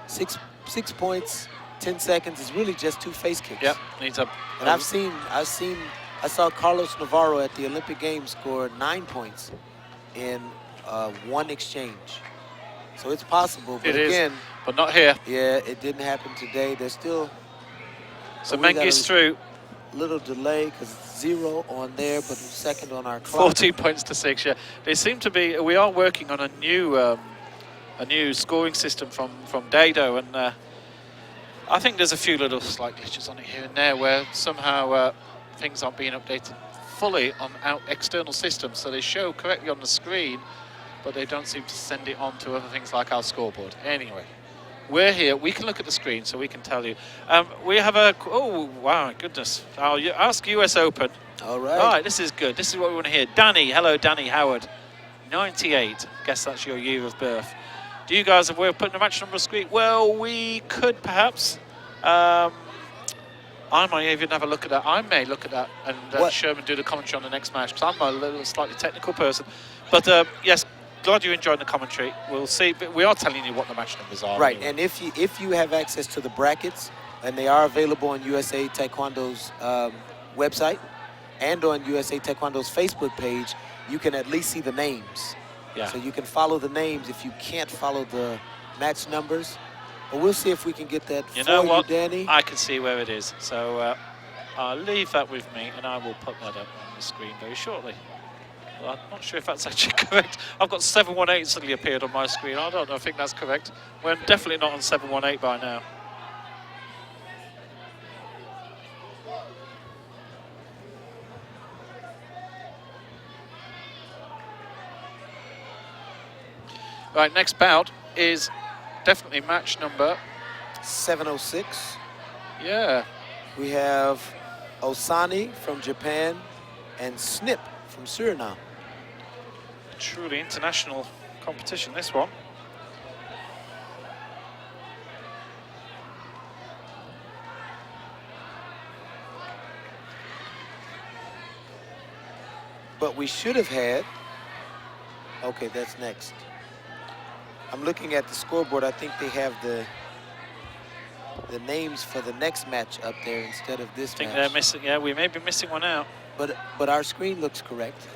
6 points, 10 seconds is really just 2 face kicks. Yep, needs a. And I saw Carlos Navarro at the Olympic Games score 9 points in 1 exchange. So it's possible, but again, but not here. Yeah, it didn't happen today. There's still. So Mengi's through. Little delay because 0 on there, but 2nd on our clock. 14 points to 6. Yeah, they seem to be. We are working on a new scoring system from Dado, and I think there's a few little slight glitches on it here and there where somehow things aren't being updated fully on external systems, so they show correctly on the screen, but they don't seem to send it on to other things like our scoreboard. Anyway. We're here. We can look at the screen, so we can tell you. We have a... Oh, wow, goodness. I'll Ask US Open. All right. All right, this is good. This is what we want to hear. Danny. Hello, Danny Howard. 98. Guess that's your year of birth. Do you guys have a way of putting a match number on the screen? Well, we could, perhaps. I might even have a look at that. I may look at that and Sherman do the commentary on the next match, because I'm a little slightly technical person. But, yes, glad you enjoyed the commentary. We'll see, but we are telling you what the match numbers are. Right, anyway. and if you have access to the brackets, and they are available on USA Taekwondo's website and on USA Taekwondo's Facebook page, you can at least see the names. Yeah. So you can follow the names if you can't follow the match numbers. But we'll see if we can get that you know for what? you, Danny. I can see where it is. So I'll leave that with me, and I will put that up on the screen very shortly. Well, I'm not sure if that's actually correct. I've got 718 suddenly appeared on my screen. I don't know. I think that's correct. We're definitely not on 718 by now. Right, next bout is definitely match number 706. Yeah. We have Osani from Japan and Snip from Suriname. Truly international competition, this one. but we should have had. Okay, that's next. I'm looking at the scoreboard. I think they have the names for the next match up there instead of this I think match. they're missing. Yeah, we may be missing one out. But our screen looks correct.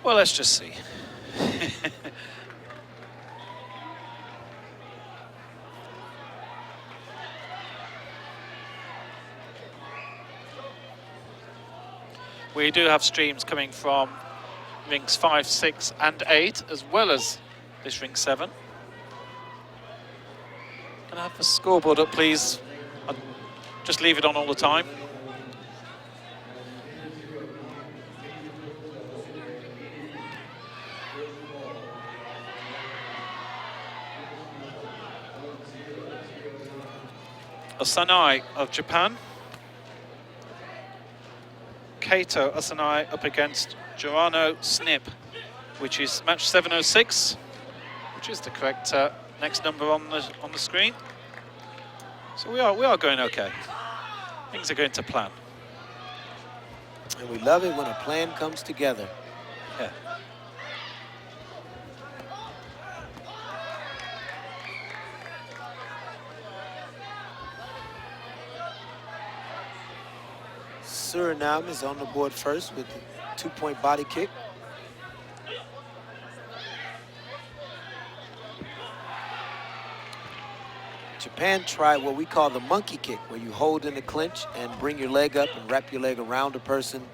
Well, let's just see. We do have streams coming from rings 5, 6, and 8, as well as this ring 7. Can I have the scoreboard up, please? I'll just leave it on all the time. Osanai of Japan. Kato Osanai up against Jorano Snip, which is match 706, which is the correct next number on the screen. So we are going okay. Things are going to plan. And we love it when a plan comes together. Yeah. Suriname is on the board first with the 2-point body kick. Japan tried what we call the monkey kick, where you hold in the clinch and bring your leg up and wrap your leg around a person.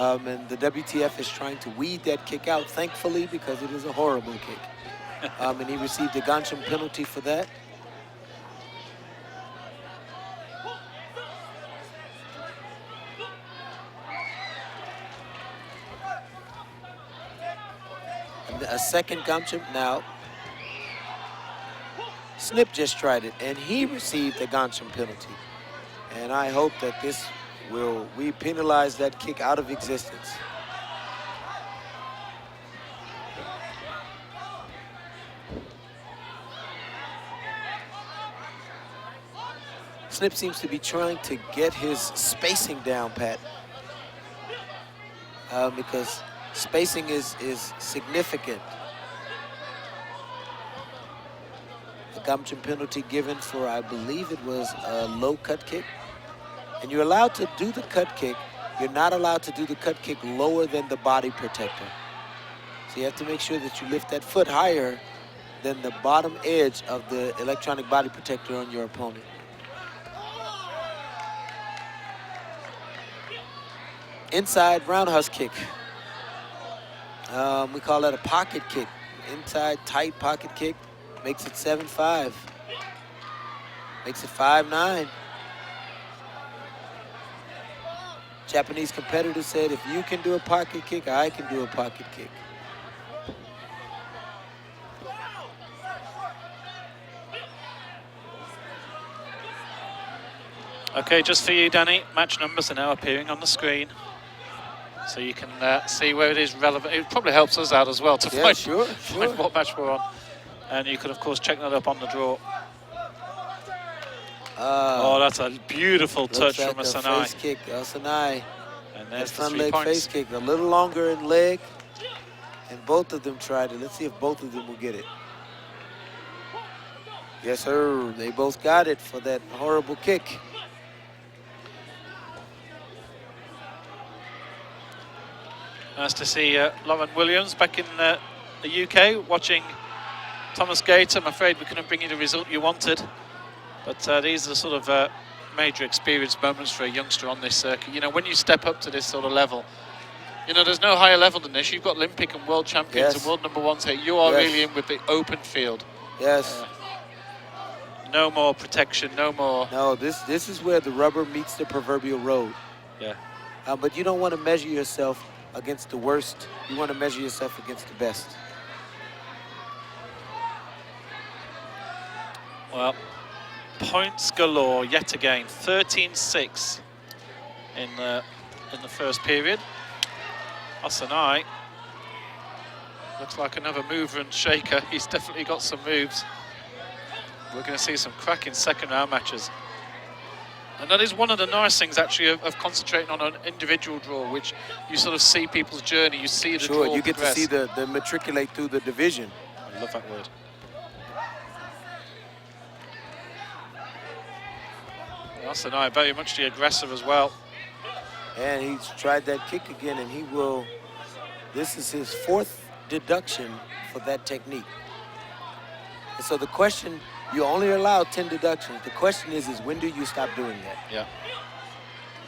And the WTF is trying to weed that kick out, thankfully, because it is a horrible kick. And he received a Gancham penalty for that. A second Gancham now. Snip just tried it, and he received a Gancham penalty. And I hope that we penalize that kick out of existence. Snip seems to be trying to get his spacing down, Pat, because spacing is significant. A Gancham penalty given for, I believe it was a low cut kick. And you're allowed to do the cut kick. You're not allowed to do the cut kick lower than the body protector. So you have to make sure that you lift that foot higher than the bottom edge of the electronic body protector on your opponent. Inside roundhouse kick. We call that a pocket kick. Inside tight pocket kick makes it 7-5. Makes it 5-9. Japanese competitor said, if you can do a pocket kick, I can do a pocket kick. Okay, just for you, Danny, match numbers are now appearing on the screen. So you can see where it is relevant. It probably helps us out as well to find what match we're on. And you can, of course, check that up on the draw. Oh, that's a beautiful touch from Osanai. Face kick, Osanai. And there's the front 3 leg points. face kick, a little longer in leg. And both of them tried it. Let's see if both of them will get it. Yes, sir. They both got it for that horrible kick. Nice to see Lauren Williams back in the UK watching Thomas Gates. I'm afraid we couldn't bring you the result you wanted. But these are the sort of major experience moments for a youngster on this circuit. You know, when you step up to this sort of level, you know, there's no higher level than this. You've got Olympic and world champions and world #1s here. You are really in with the open field. Yes. No more protection, no more. No, this is where the rubber meets the proverbial road. Yeah. But you don't want to measure yourself against the worst. You want to measure yourself against the best. Well, points galore yet again. 13-6 in the first period. Osanai looks like another mover and shaker. He's definitely got some moves. we're going to see some cracking second round matches. And that is one of the nice things, actually, of concentrating on an individual draw, which you sort of see people's journey, you see the draw Sure, you get progress. to see the matriculate through the division. I love that word. Asanai very much the aggressor as well. And he's tried that kick again, and he will, this is his 4th deduction for that technique. And so the question, you only allow 10 deductions. The question is when do you stop doing that? Yeah.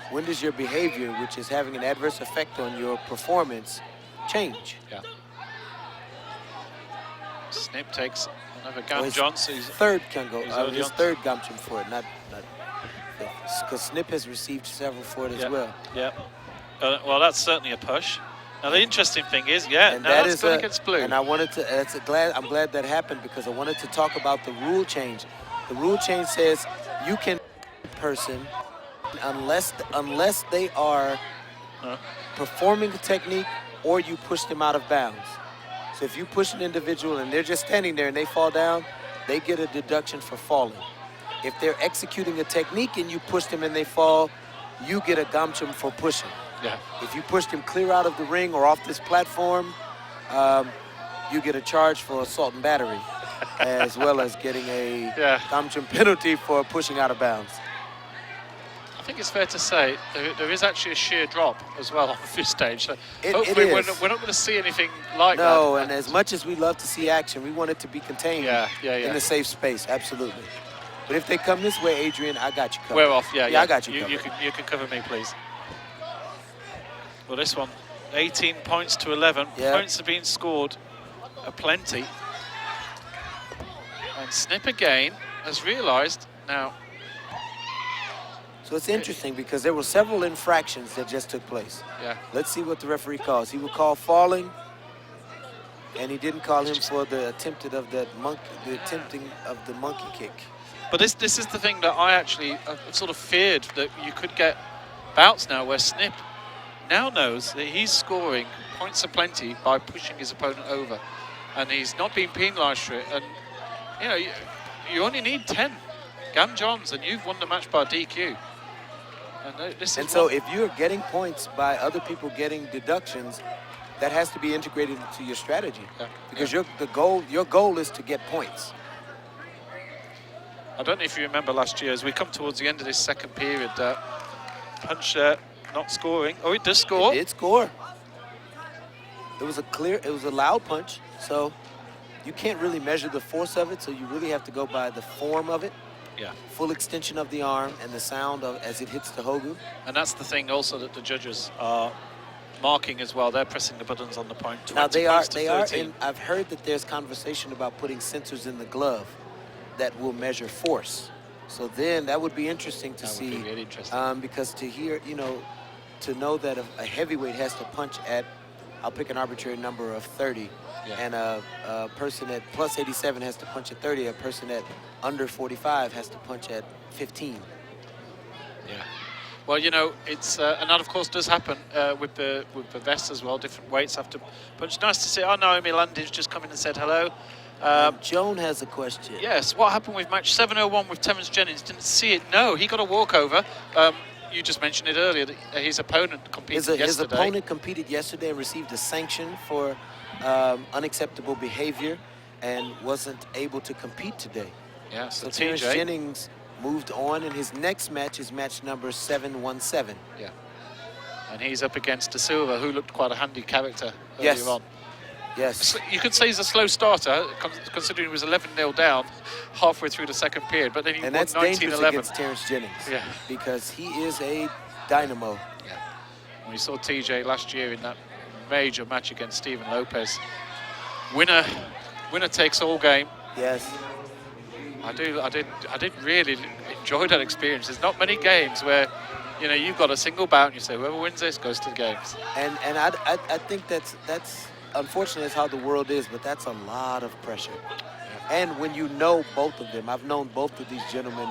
When does your behavior, which is having an adverse effect on your performance, change? Yeah. Snip takes another Gamjon, so he's third Kengo, he's already his on. third Gamjon for it, not because Snip has received several for it as well. Yeah. Well, that's certainly a push. Now the interesting thing is, yeah, And now that that's is going against blue. And I wanted to. I'm glad that happened because I wanted to talk about the rule change. The rule change says you can person unless they are performing a technique or you push them out of bounds. So if you push an individual and they're just standing there and they fall down, they get a deduction for falling. If they're executing a technique and you push them and they fall, you get a gamchum for pushing. Yeah. If you push them clear out of the ring or off this platform, you get a charge for assault and battery, as well as getting a gamchum penalty for pushing out of bounds. I think it's fair to say there is actually a sheer drop as well on this stage. So It hopefully is. we're not going to see anything like that. No, and as much as we love to see action, we want it to be contained in a safe space, absolutely. But if they come this way, Adrian, I got you covered. We're off, yeah. I got you covered. You can cover me, please. Well, this one, 18 points to 11. Yeah. Points have been scored aplenty. And Snip again has realised now. So it's interesting because there were several infractions that just took place. Yeah. Let's see what the referee calls. He will call falling, and he didn't call him for the attempting of the monkey kick. But this is the thing that I actually sort of feared, that you could get bouts now where Snip now knows that he's scoring points aplenty by pushing his opponent over, and he's not being penalised for it. And you know, you only need 10 Gamjons, and you've won the match by DQ. And so if you're getting points by other people getting deductions, that has to be integrated into your strategy, because your goal is to get points. I don't know if you remember last year, as we come towards the end of this second period, Punch not scoring. Oh, it does score. It did score. It was a loud punch, so you can't really measure the force of it, so you really have to go by the form of it. Yeah. Full extension of the arm and the sound of as it hits the hogu. And that's the thing also that the judges are marking as well. They're pressing the buttons on the point. Now they are in, I've heard that there's conversation about putting sensors in the glove that will measure force. So then that would be interesting to see. Would be really interesting. Because to hear, to know that a heavyweight has to punch at, I'll pick an arbitrary number of 30, and a person at plus 87 has to punch at 30, a person at under 45 has to punch at 15. Yeah. Well, it's and that of course does happen with the vests as well. Different weights have to punch. Nice to see. Oh, Naomi London's just come in and said hello. Joan has a question. Yes. What happened with match 701 with Terence Jennings? Didn't see it. No, he got a walkover. You just mentioned it earlier that his opponent competed yesterday. His opponent competed yesterday and received a sanction for unacceptable behavior and wasn't able to compete today. Yeah, so Terence Jennings moved on, and his next match is match number 717. Yeah. And he's up against De Silva, who looked quite a handy character Yes. earlier on. Yes. You could say he's a slow starter, considering he was 11-0 down halfway through the second period, but then he won 19-11. And that's dangerous against Terence Jennings. Yeah. Because he is a dynamo. Yeah. We saw TJ last year in that major match against Steven Lopez. Winner takes all game. Yes. I did really enjoy that experience. There's not many games where, you've got a single bout and you say whoever wins this goes to the games. And I think that's unfortunately that's how the world is, but that's a lot of pressure. Yeah. And when you know both of them, I've known both of these gentlemen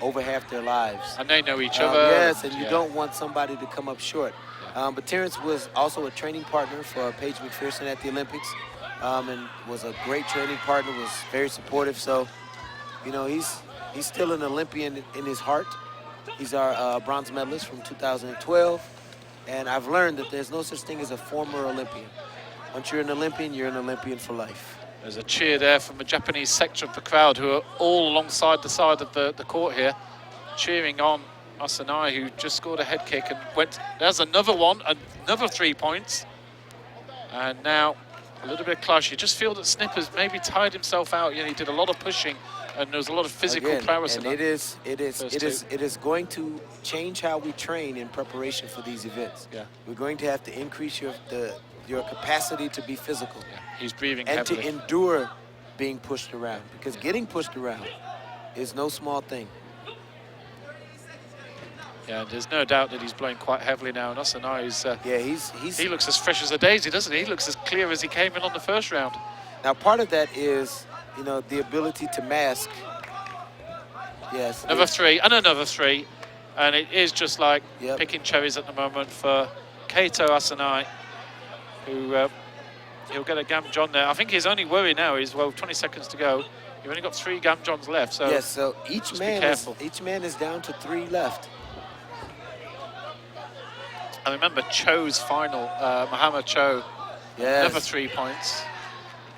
over half their lives. And they know each other. Yes, and you don't want somebody to come up short. Yeah. But Terence was also a training partner for Paige McPherson at the Olympics, and was a great training partner, was very supportive. So You know, he's still an Olympian in his heart. He's our bronze medalist from 2012. And I've learned that there's no such thing as a former Olympian. Once you're an Olympian for life. There's a cheer there from the Japanese section of the crowd who are all alongside the side of the court here, cheering on Asanai, who just scored a head kick and went. There's another one, another 3 points. And now a little bit of clash. You just feel that Snippers maybe tired himself out. You know, he did a lot of pushing, and there was a lot of physical prowess. And it is going to change how we train in preparation for these events. Yeah, we're going to have to increase your capacity to be physical. Yeah. He's breathing and heavily. to endure being pushed around, because getting pushed around is no small thing. Yeah, there's no doubt that he's blowing quite heavily now. And Asanai is, he looks as fresh as a daisy, doesn't he? He looks as clear as he came in on the first round. Now, part of that is, you know, the ability to mask. Yes. Another 3 and another 3. And it is just like picking cherries at the moment for Kato Asanai, who he'll get a Gamjon there. I think his only worry now is, well, 20 seconds to go. You've only got 3 Gamjons left. So yes, so each man is down to 3 left. I remember Cho's final, Muhammad Cho, another 3 points,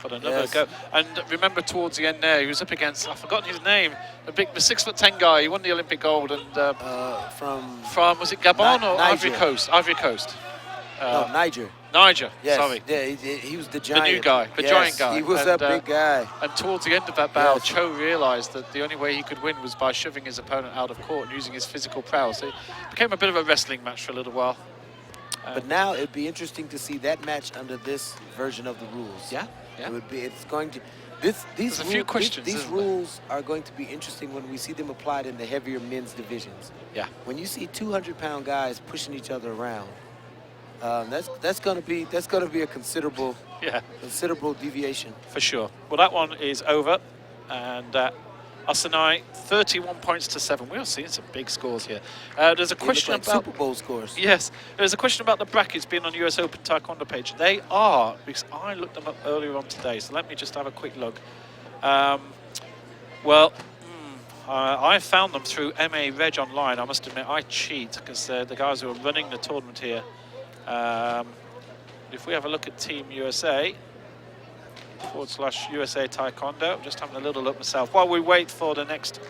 got another go. And remember towards the end there, he was up against, I've forgotten his name, the 6'10" guy. He won the Olympic gold, and from was it Gabon or Ivory Coast? Ivory Coast. No, Niger. Niger, yes. Sorry. Yeah, he was the giant. The new guy, the giant guy. He was that big guy. And towards the end of that battle, Cho realised that the only way he could win was by shoving his opponent out of court and using his physical prowess. So it became a bit of a wrestling match for a little while. But now it'd be interesting to see that match under this version of the rules. Yeah. It would be. It's going to. There's a few questions. These rules are going to be interesting when we see them applied in the heavier men's divisions. Yeah. When you see 200-pound guys pushing each other around, that's going to be a considerable deviation. For sure. Well, that one is over, and Asanai 31 points to 7. We are seeing some big scores here. There's a question about Super Bowl scores. Yes, there's a question about the brackets being on US Open Taekwondo page. They are, because I looked them up earlier on today. So let me just have a quick look. I found them through MA Reg Online. I must admit, I cheat, because the guys who are running the tournament here. If we have a look at Team USA, /USA Taekwondo, I'm just having a little look myself while we wait for the next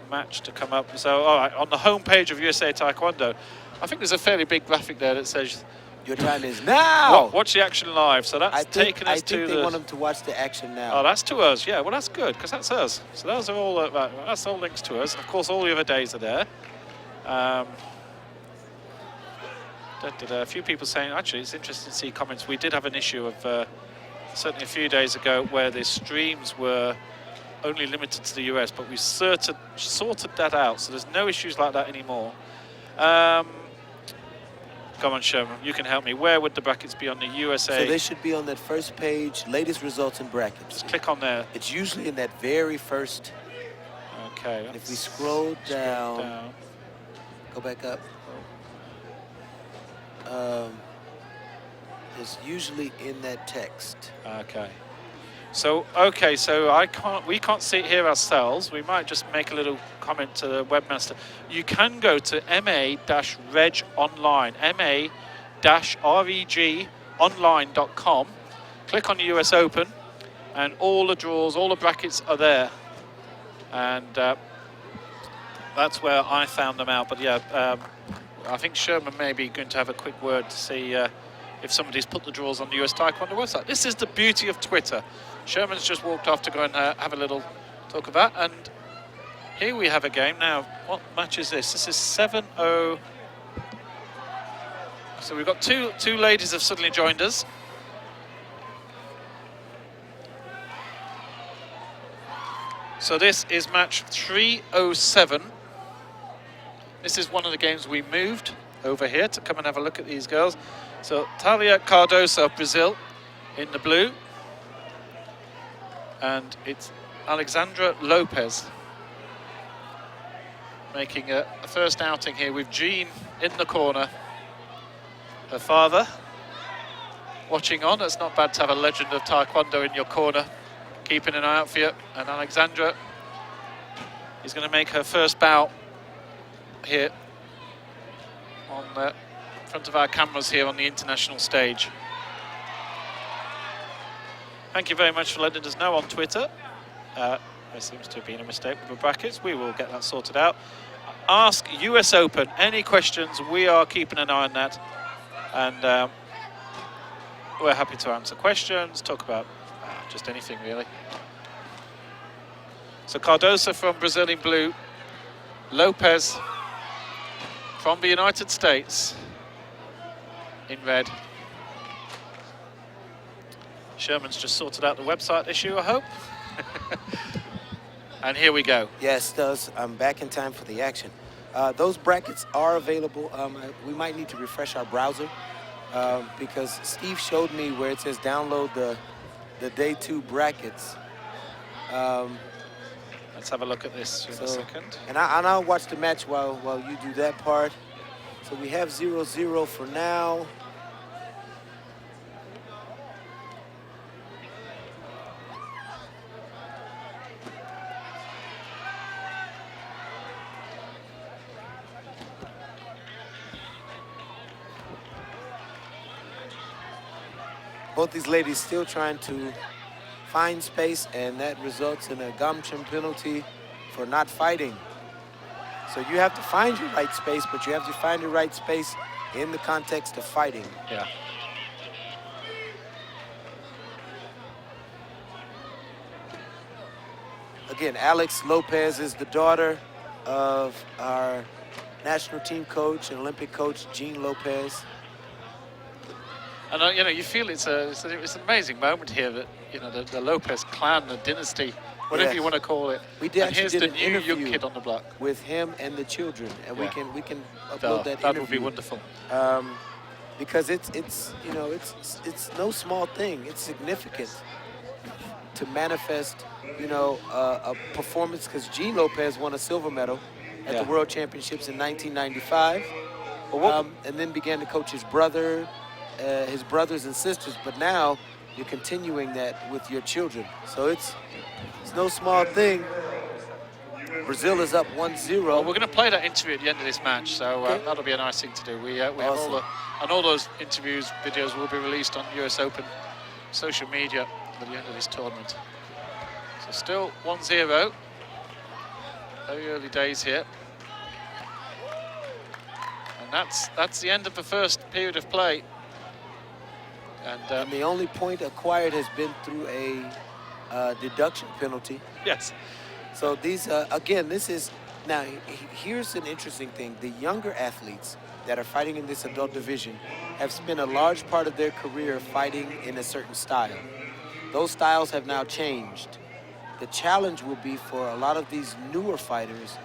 match to come up. So, all right, on the home page of USA Taekwondo, I think there's a fairly big graphic there that says your time is now. Watch the action live. So that's taking us to I think they want them to watch the action now. Oh, that's to us. Yeah, well, that's good, because that's us. So those are all that's all links to us. And of course, all the other days are there. A few people saying, actually, it's interesting to see comments. We did have an issue of certainly a few days ago where the streams were only limited to the US, but we sorted that out, so there's no issues like that anymore. Come on, Sherman, you can help me. Where would the brackets be on the USA? So they should be on that first page, latest results and brackets. Just click on there. It's usually in that very first. Okay. And if we scroll down, go back up. It's usually in that text. Okay. So we can't see it here ourselves. We might just make a little comment to the webmaster. You can go to MA-Reg Online, MA-REG-online.com. Click on the US Open, and all the draws, all the brackets are there. And that's where I found them out. But yeah, I think Sherman may be going to have a quick word to see if somebody's put the draws on the US Taekwondo website. This is the beauty of Twitter. Sherman's just walked off to go and have a little talk of that. And here we have a game. Now, what match is this? This is 7-0. So we've got two ladies have suddenly joined us. So this is match 307. This is one of the games we moved over here to come and have a look at these girls. So Thalia Cardoso of Brazil in the blue. And it's Alexandra Lopez making a first outing here with Jean in the corner. Her father watching on. It's not bad to have a legend of Taekwondo in your corner, keeping an eye out for you. And Alexandra is going to make her first bout here on the front of our cameras here on the international stage. Thank you very much for letting us know on Twitter. There seems to have been a mistake with the brackets. We will get that sorted out. Ask US Open any questions. We are keeping an eye on that, and we're happy to answer questions, talk about just anything really. So Cardoso from Brazil in blue, Lopez from the United States in red. Sherman's just sorted out the website issue, I hope. And here we go. Yes, does. I'm back in time for the action. Those brackets are available. We might need to refresh our browser because Steve showed me where it says download the day 2 brackets. Let's have a look at this in a second. And I'll watch the match while you do that part. So we have 0-0 for now. Both these ladies still trying to find space, and that results in a Bantam penalty for not fighting. So you have to find your right space, but you have to find your right space in the context of fighting. Yeah. Again, Alex Lopez is the daughter of our national team coach and Olympic coach, Jean Lopez. And you know, you feel it's an amazing moment here that, you know, the Lopez clan, the dynasty, whatever you want to call it. We did and here's the an new interview young kid on the block with him and the children, and we can upload that interview. That interview. would be wonderful. Because it's you know, it's no small thing. It's significant to manifest, you know, a performance, because Jean Lopez won a silver medal at the World Championships in 1995, and then began to coach his brother, his brothers and sisters. But now you're continuing that with your children. So it's no small thing. Brazil is up 1-0. Well, we're going to play that interview at the end of this match, so that'll be a nice thing to do. We have all those interviews, videos will be released on US Open social media at the end of this tournament. So still 1-0. Very early days here. And that's the end of the first period of play. And the only point acquired has been through a deduction penalty. Yes. So these, again, this is, now here's an interesting thing. The younger athletes that are fighting in this adult division have spent a large part of their career fighting in a certain style. Those styles have now changed. The challenge will be for a lot of these newer fighters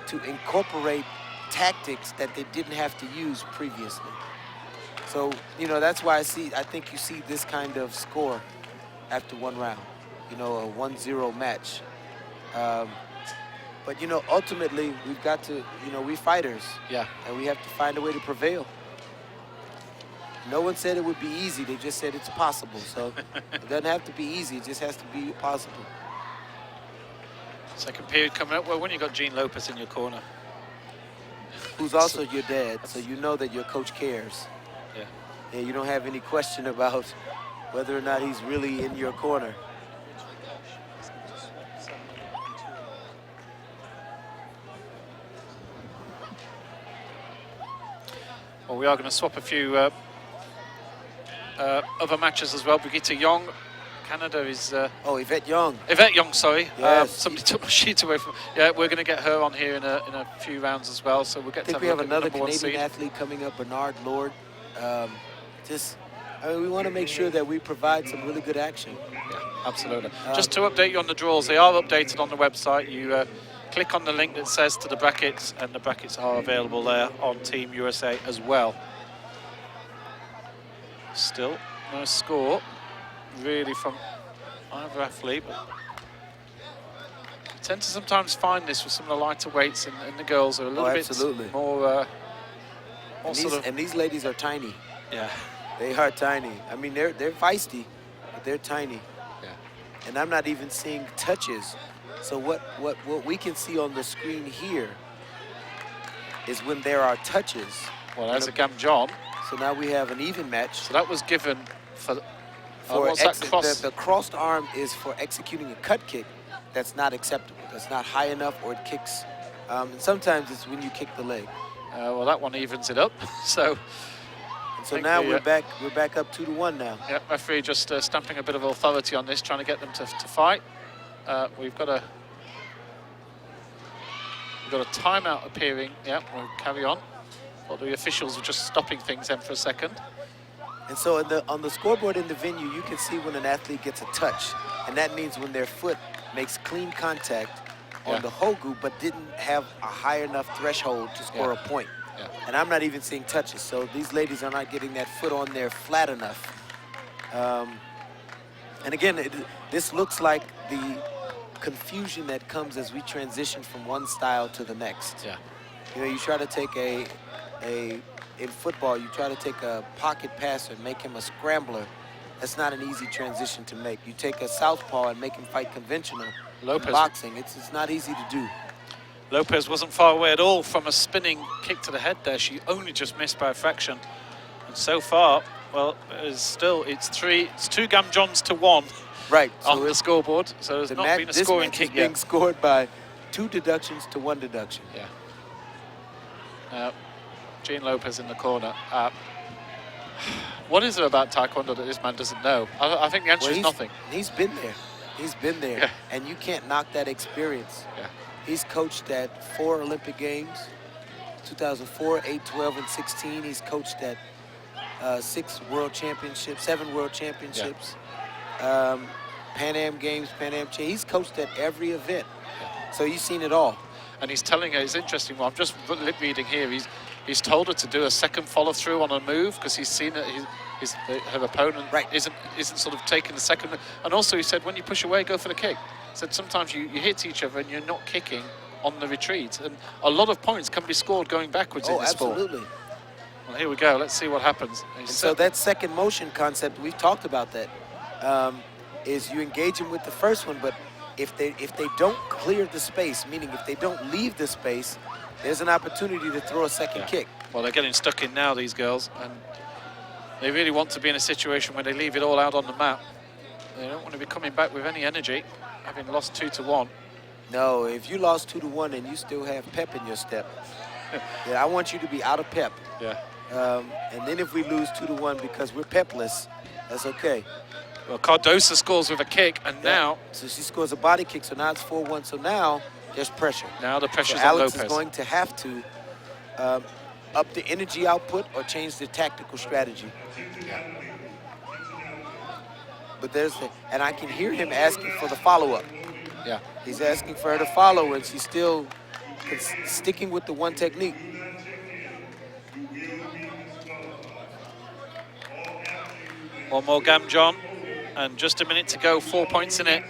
to incorporate tactics that they didn't have to use previously. So, you know, that's why I think you see this kind of score after one round, you know, a 1-0 match. But, you know, ultimately, we've got to, you know, we fighters. Yeah. And we have to find a way to prevail. No one said it would be easy. They just said it's possible. So it doesn't have to be easy. It just has to be possible. Second period coming up. Well, when you got Jean Lopez in your corner. Who's also your dad, so you know that your coach cares. Yeah. Yeah, you don't have any question about whether or not he's really in your corner. Well, we are going to swap a few other matches as well. Brigitte Young, Canada is... Yvette Young. Yvette Young, sorry. Yes. Somebody took my sheet away from... Yeah, we're going to get her on here in a few rounds as well, so we'll get to have I think we have a another number one Canadian seed. athlete coming up, Bernard Lord. I mean, we want to make sure that we provide some really good action. Yeah, absolutely. Just to update you on the draws, they are updated on the website. You click on the link that says to the brackets, and the brackets are available there on Team USA as well. Still no score really from either athlete, but you tend to sometimes find this with some of the lighter weights, and the girls are a little bit more and these ladies are tiny. Yeah. They are tiny. I mean, they're feisty, but they're tiny. Yeah. And I'm not even seeing touches So what we can see on the screen here is when there are touches. Well, there's a Gamjon. So now we have an even match. So that was given for what's that cross? The crossed arm is for executing a cut kick that's not acceptable. That's not high enough, or it kicks. And sometimes it's when you kick the leg. Well, that one evens it up. So now we're back up 2-1 now. Yeah, referee just stamping a bit of authority on this, trying to get them to fight. We've got a timeout appearing. Yeah, we'll carry on. Well, the officials are just stopping things then for a second. And so on the scoreboard in the venue, you can see when an athlete gets a touch, and that means when their foot makes clean contact on the hogu, but didn't have a high enough threshold to score a point. Yeah. And I'm not even seeing touches, so these ladies are not getting that foot on there flat enough. And again, this looks like the confusion that comes as we transition from one style to the next. Yeah. You know, you try to take in football, you try to take a pocket passer and make him a scrambler. That's not an easy transition to make. You take a southpaw and make him fight conventional. Lopez. In boxing, it's not easy to do. Lopez wasn't far away at all from a spinning kick to the head there. She only just missed by a fraction. And so far, well, it's two Gamjons to 1. Right. On the scoreboard. So there's not been a scoring kick yet. Being scored by 2 deductions to 1 deduction. Yeah. Jean Lopez in the corner. What is it about Taekwondo that this man doesn't know? I think the answer is nothing. He's been there. He's been there. Yeah. And you can't knock that experience. Yeah. He's coached at 4 Olympic Games, 2004, 8, 12, and 16. He's coached at 6 World Championships, 7 World Championships, Pan Am Games, He's coached at every event. Yeah. So he's seen it all. And he's telling her, it's interesting, well, I'm just lip reading here, he's told her to do a second follow through on a move because he's seen that her opponent isn't sort of taking the second move. And also he said, when you push away, go for the kick. He said sometimes you hit each other and you're not kicking on the retreat. And a lot of points can be scored going backwards in this sport. Absolutely. Well, here we go. Let's see what happens. So that second motion concept, we've talked about that, is you engage them with the first one, but if they don't clear the space, meaning if they don't leave the space, there's an opportunity to throw a second kick. Well, they're getting stuck in now, these girls, and they really want to be in a situation where they leave it all out on the mat. They don't want to be coming back with any energy, having lost 2-1. No, if you lost 2-1 and you still have pep in your step, I want you to be out of pep. Yeah. And then if we lose 2-1 because we're pepless, that's okay. Well, Cardosa scores with a kick, and now... So she scores a body kick, so now it's 4-1. So now there's pressure. Now the pressure's on Alex Lopez. is going to have to up the energy output or change the tactical strategy. Yeah. But and I can hear him asking for the follow-up. Yeah. He's asking for her to follow, and she's still sticking with the one technique. One more Gamjon, and just a minute to go, 4 points in it.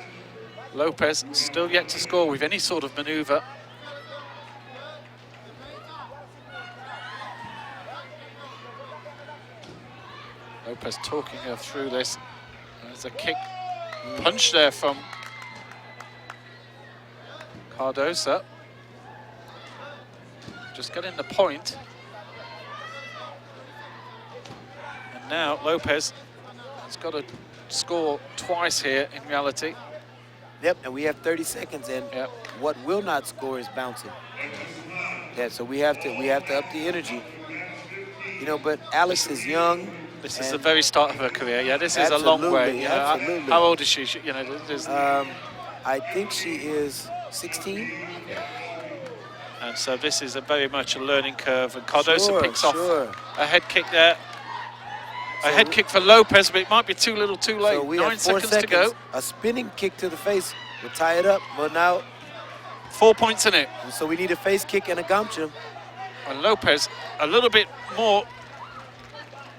Lopez still yet to score with any sort of maneuver. Lopez talking her through this. There's a kick punch there from Cardosa. Just getting the point. And now Lopez has got to score twice here in reality. Yep, and we have 30 seconds, and what will not score is bouncing. Yeah, so we have to up the energy. You know, but Alex is young. This is the very start of her career. Yeah, this is a long way. You know, Absolutely. how old is she? You know, I think she is 16. Yeah. And so this is very much a learning curve. And Cardosa picks off a head kick there. A head kick for Lopez, but it might be too little too late. So we 9 have 4 seconds to go. A spinning kick to the face will tie it up. But now 4 points in it. So we need a face kick and a gamcha. And Lopez a little bit more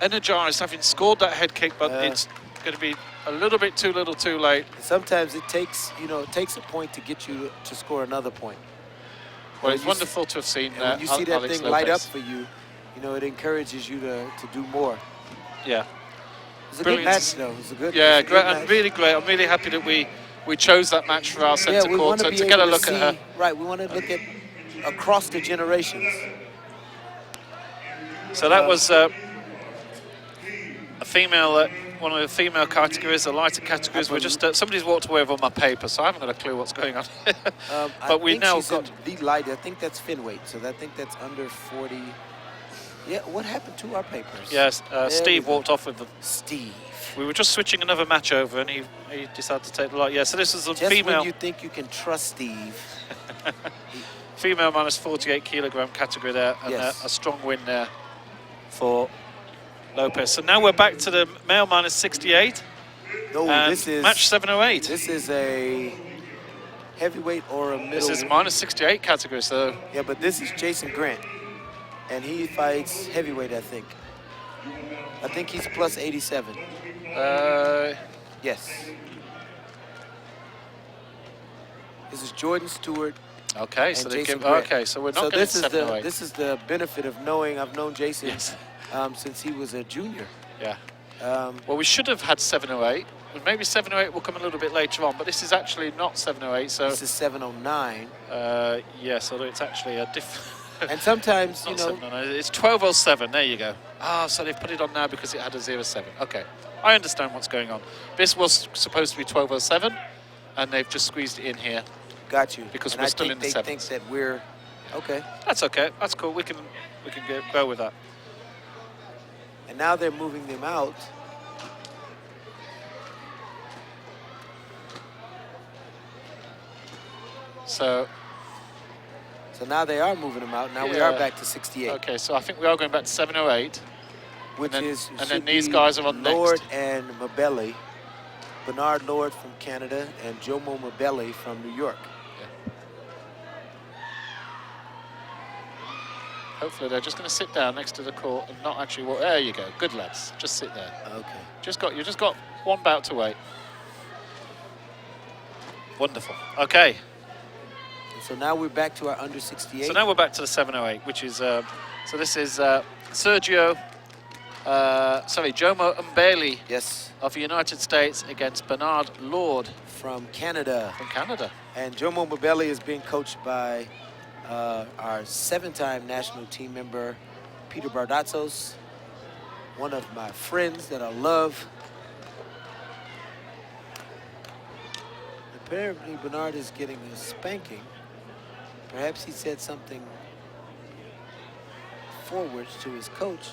energized, having scored that head kick, but it's going to be a little bit too little too late. Sometimes it takes, it takes a point to get you to score another point. Well, it's wonderful to have seen that. When you see that thing light up for you, it encourages you to do more. Yeah. It's a good match, though. It's a good great, match. and really great. I'm really happy that we we chose that match for our centre we court want to be get able a to look see, at her. Right, we want to look at across the generations. So that was a female, one of the female categories, the lighter categories. We're just somebody's walked away with all my paper, so I haven't got a clue what's going on. But we now got the lighter. I think that's fin weight, so I think that's under 40. Yeah, what happened to our papers? Yes, Steve walked off with them. Steve. We were just switching another match over, and he decided to take the light. Yeah, so this is a Just female. when you think you can trust Steve. Female minus 48 kilogram category there, and Yes. a strong win there for Lopez. So now we're back to the male minus 68. No, and this is match 708. This is a heavyweight or a middle. This is minus 68 category, so Yeah, but this is Jason Grant, and he fights heavyweight, I think. I think he's plus 87. Yes. This is Jordan Stewart. okay. So and they Jason give. Grant. Okay, so we're not So getting this is 708. this is the benefit of knowing I've known Jason Yes. since he was a junior. Yeah. Um, Well, we should have had 708. Well, maybe 708 will come a little bit later on, but this is actually not 708. So this is 709. yes, although it's actually a different. And sometimes, you Not know, 709, it's 1207. There you go. Ah, so they've put it on now because it had a 07. Okay, I understand what's going on. This was supposed to be 1207, and they've just squeezed it in here. got you. Because and we're I still think in the they sevens. think that we're okay. That's okay. That's cool. We can go with that. And now they're moving them out. So now they are moving them out. Now we are Yeah. back to 68. Okay, so I think we are going back to 708. Which and then- is and then should these be guys are on Lord next. and Mabelli, Bernard Lord from Canada and Jomo Mabelli from New York. Hopefully they're just going to sit down next to the court and not actually walk. There you go. Good lads. Just sit there. Okay. You just got one bout to wait. Wonderful. Okay. And so now we're back to our under 68. So now we're back to the 708, which is so this is Jomo Mbeli Yes, of the United States against Bernard Lord from Canada. from Canada. And Jomo Mabelli is being coached by our 7-time national team member, Peter Bardatzos, one of my friends that I love. Apparently, Bernard is getting a spanking. Perhaps he said something forwards to his coach,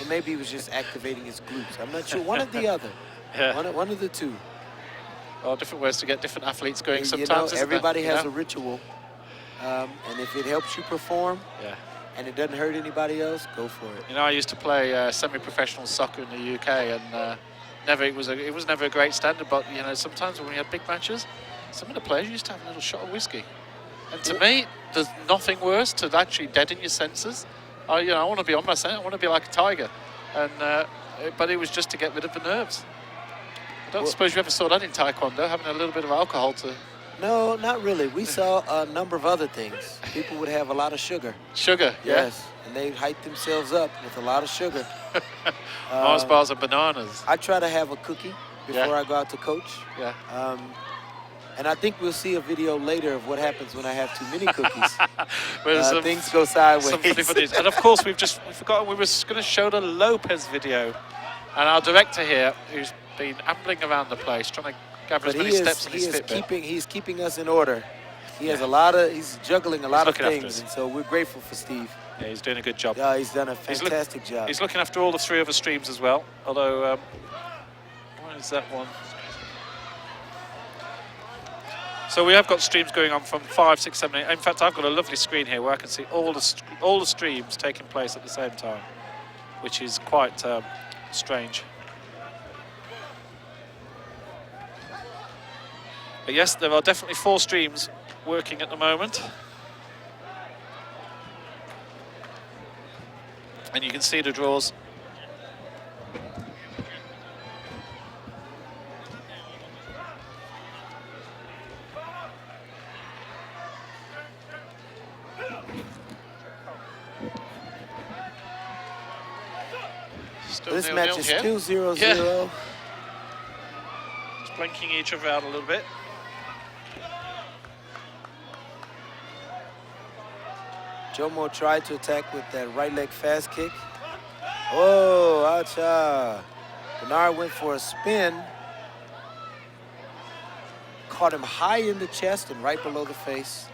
or maybe he was just activating his glutes. I'm not sure. One or the other. Yeah. One of the two. Well, different ways to get different athletes going And, sometimes. you know, everybody has a a ritual. And if it helps you perform, Yeah. and it doesn't hurt anybody else, go for it. You know, I used to play semi-professional soccer in the UK, and it was never a great standard. But you know, sometimes when we had big matches, some of the players used to have a little shot of whiskey. And to me, there's nothing worse to actually deaden your senses. I want to be on my scent. I want to be like a tiger, and but it was just to get rid of the nerves. I don't suppose you ever saw that in Taekwondo, having a little bit of alcohol to. No, not really. We saw a number of other things. People would have a lot of sugar. Sugar, Yes, and they'd hype themselves up with a lot of sugar. Mars bars and bananas. I try to have a cookie before I go out to coach. Yeah. And I think we'll see a video later of what happens when I have too many cookies. Well, Things go sideways. Some funny footage. And of course, we've forgotten we were going to show the Lopez video. And our director here, who's been ambling around the place, trying to gather as many steps in his Fitbit. He's keeping us in order. He has he's juggling a lot of things, and so we're grateful for Steve. Yeah, he's doing a good job. Yeah, he's done a fantastic job. He's looking after all the 3 other streams as well. Although, what is that one? So we have got streams going on from 5, 6, 7, 8. In fact, I've got a lovely screen here where I can see all the streams taking place at the same time, which is quite strange. But yes, there are definitely 4 streams working at the moment. And you can see the draws. Still This 0-0 match is here. still 0-0. Yeah. Just blinking each other out a little bit. Jomo tried to attack with that right leg fast kick. Oh, acha. Bernard went for a spin. Caught him high in the chest and right below the face.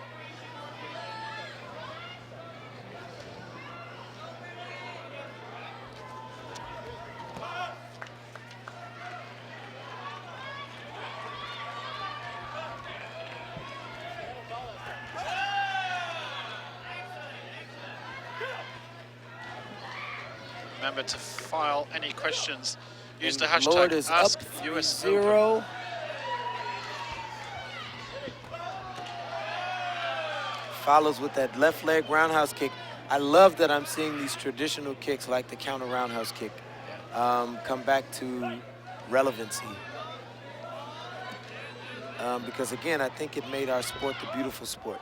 Remember to file any questions. Use the And Lord hashtag is up AskUSOpen. 3-0. Follows with that left leg roundhouse kick. I love that I'm seeing these traditional kicks like the counter roundhouse kick come back to relevancy. Because again, I think it made our sport the beautiful sport.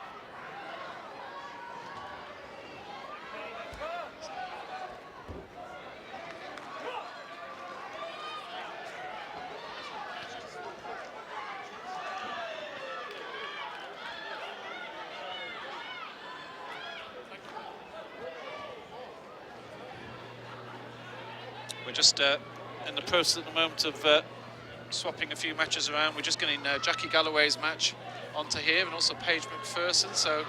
We're just in the process at the moment of swapping a few matches around. We're just getting Jackie Galloway's match onto here and also Paige McPherson. So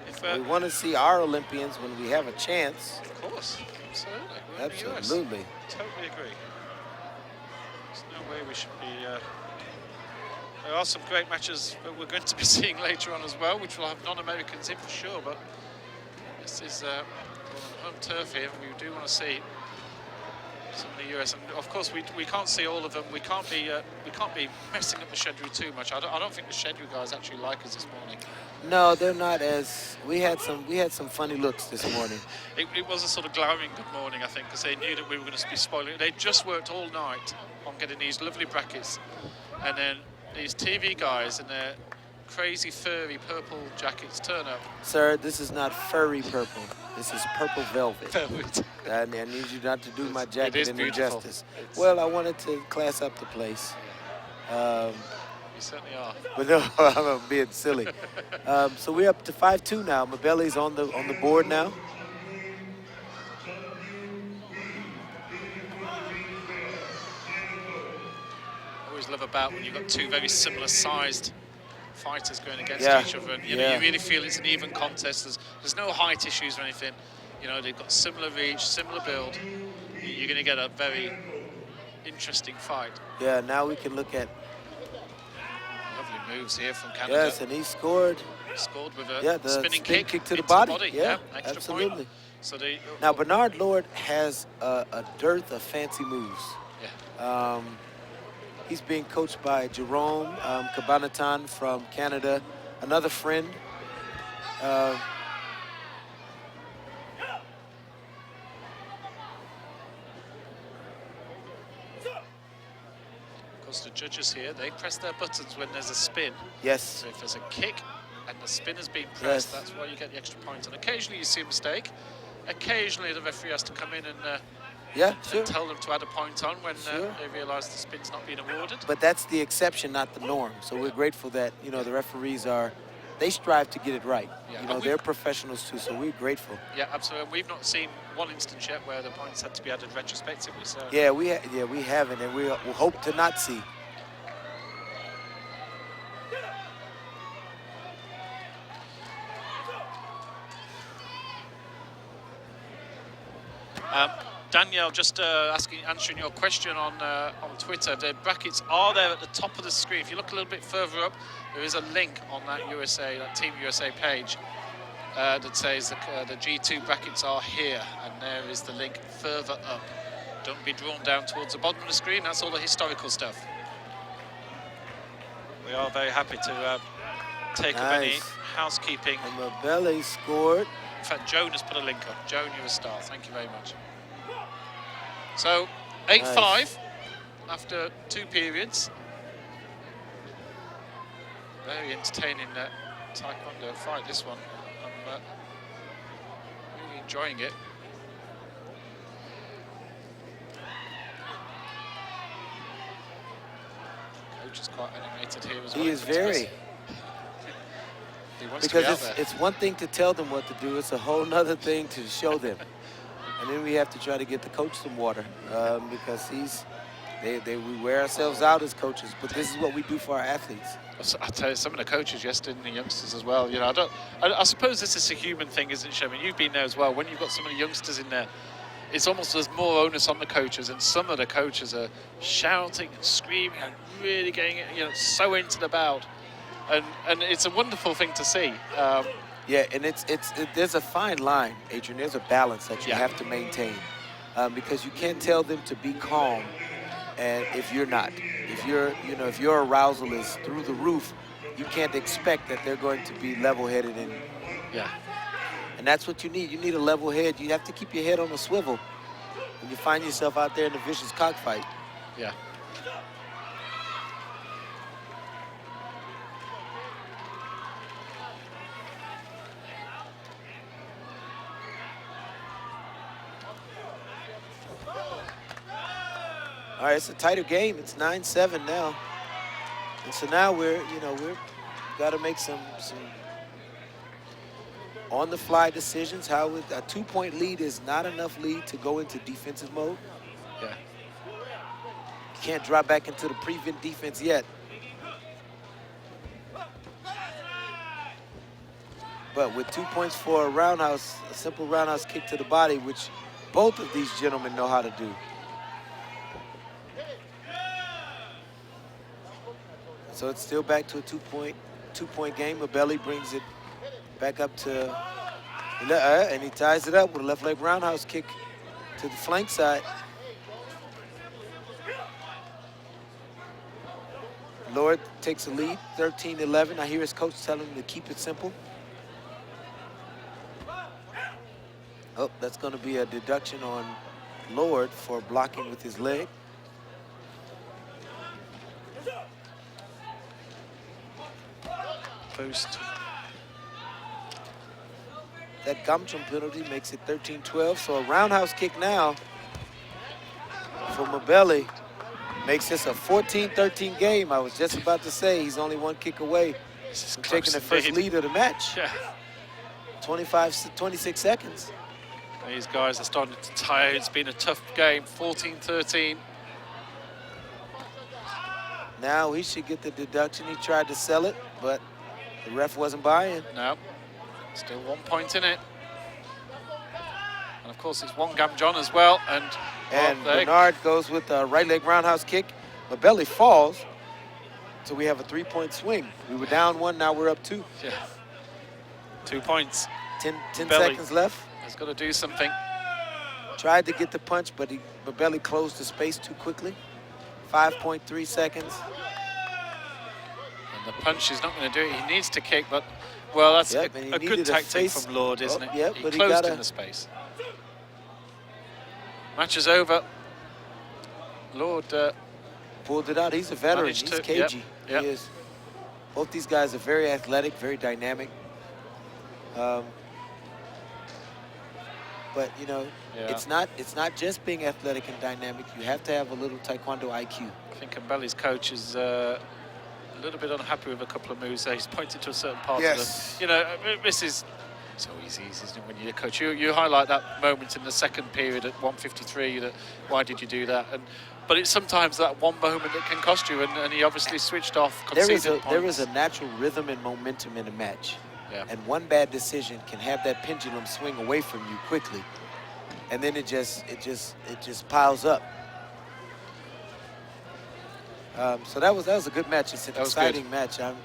if We want to see our Olympians when we have a chance. of course, absolutely. We're in the US. Absolutely. Totally agree. There's no way we should be. There are some great matches that we're going to be seeing later on as well, which will have non-Americans in for sure. But this is on home turf here, and we do want to see some of the US, and of course we can't see all of them. We can't be messing up the schedule too much. I don't think the schedule guys actually like us this morning. No, they're not as. We had some funny looks this morning. It was a sort of glowering good morning, I think, because they knew that we were going to be spoiling it. They just worked all night on getting these lovely brackets, and then these TV guys in their crazy furry purple jackets turn up. Sir, this is not furry purple. This is purple velvet. Velvet. I need you not to do my jacket is an beautiful. injustice. Well, I wanted to class up the place. You certainly are. But no, I'm being silly. So we're up to 5-2 now. Mabelli's on the board now. Always love about when you've got two very similar sized fighters going against Yeah, each other, and you know, you really feel it's an even contest. There's no height issues or anything. You know, they've got similar reach, similar build. You're going to get a very interesting fight. Yeah, now we can look at. Lovely moves here from Canada. Yes, and he scored. Scored with a the spinning spin kick to the into body. Yeah, extra absolutely. point. So they, Now Bernard Lord has a dearth of fancy moves. yeah. He's being coached by Jerome Cabanatan from Canada, another friend. Of course, the judges here, they press their buttons when there's a spin. Yes. So if there's a kick and the spin has been pressed, Yes. that's why you get the extra point. And occasionally you see a mistake. Occasionally the referee has to come in and Yeah, sure. tell them to add a point on when Sure. they realise the spin's not being awarded. But that's the exception, not the norm. So we're grateful that, you know, the referees they strive to get it right. Yeah, You know, and they're professionals too, so we're grateful. Yeah, absolutely. And we've not seen one instance yet where the points had to be added retrospectively. So Yeah, we haven't, and we'll hope to not see. Danielle, just answering your question on Twitter. The brackets are there at the top of the screen. If you look a little bit further up, there is a link on that Team USA page that says the G2 brackets are here, and there is the link further up. Don't be drawn down towards the bottom of the screen. That's all the historical stuff. We are very happy to take up any Nice. housekeeping. And Mabelli scored. In fact, Joan has put a link up. Joan, you're a star. Thank you very much. So, 8-5 Nice. after 2 periods. Very entertaining Taekwondo fight, this one. I'm really enjoying it. Coach is quite animated here as well. He is very. He wants to Because be out there. it's one thing to tell them what to do. It's a whole nother thing to show them. And then we have to try to get the coach some water because we wear ourselves out as coaches. But this is what we do for our athletes. I tell you, some of the coaches yesterday and the youngsters as well. You know, I suppose this is a human thing, isn't it, Sherman? You've been there as well. When you've got some of the youngsters in there, it's almost there's more onus on the coaches, and some of the coaches are shouting and screaming and really getting, so into the bout, and it's a wonderful thing to see. Yeah, and there's a fine line, Adrian. There's a balance that you have to maintain because you can't tell them to be calm, and if you're not, if your arousal is through the roof, you can't expect that they're going to be level-headed and that's what you need. You need a level head. You have to keep your head on a swivel when you find yourself out there in a vicious cockfight. Yeah. All right, it's a tighter game. It's 9-7 now. And so now we've got to make some on-the-fly decisions. How a 2-point lead is not enough lead to go into defensive mode. Yeah. You can't drop back into the prevent defense yet. But with 2 points for a simple roundhouse kick to the body, which both of these gentlemen know how to do. So it's still back to a two-point game. Mabelli brings it back up to, and he ties it up with a left leg roundhouse kick to the flank side. Lord takes a lead, 13-11. I hear his coach telling him to keep it simple. Oh, that's going to be a deduction on Lord for blocking with his leg. Post. That Gamcham penalty makes it 13-12. So a roundhouse kick now for Mabelli makes this a 14-13 game. I was just about to say he's only one kick away from taking the first lead of the match. Yeah. 26 seconds. These guys are starting to tire. It's been a tough game, 14-13. Now he should get the deduction. He tried to sell it, but the ref wasn't buying. No, still 1 point in it. And of course it's one Gamjon as well. And Bernard goes with a right leg roundhouse kick. Mabelli falls, so we have a 3-point swing. We were down 1, now we're up 2. Yeah. 2 points. 10 Belly seconds left. Has got to do something. Tried to get the punch, but Mabelli closed the space too quickly. 5.3 seconds. And the punch is not going to do it. He needs to kick, but, well, that's a good tactic from Lord, isn't it? Yeah, he closed in the space. Match is over. Lord pulled it out. He's a veteran. He's cagey. Yep. He is. Both these guys are very athletic, very dynamic. But it's not just being athletic and dynamic. You have to have a little Taekwondo IQ. I think Mbelli's coach is a little bit unhappy with a couple of moves there. He's pointed to a certain part of them. This is so easy, isn't it, when you're a coach? You highlight that moment in the second period at 1:53. That why did you do that? But it's sometimes that one moment that can cost you, and he obviously switched off. There is a natural rhythm and momentum in a match. Yeah. And one bad decision can have that pendulum swing away from you quickly, and then it just piles up. So that was a good match. It's an exciting match. I'm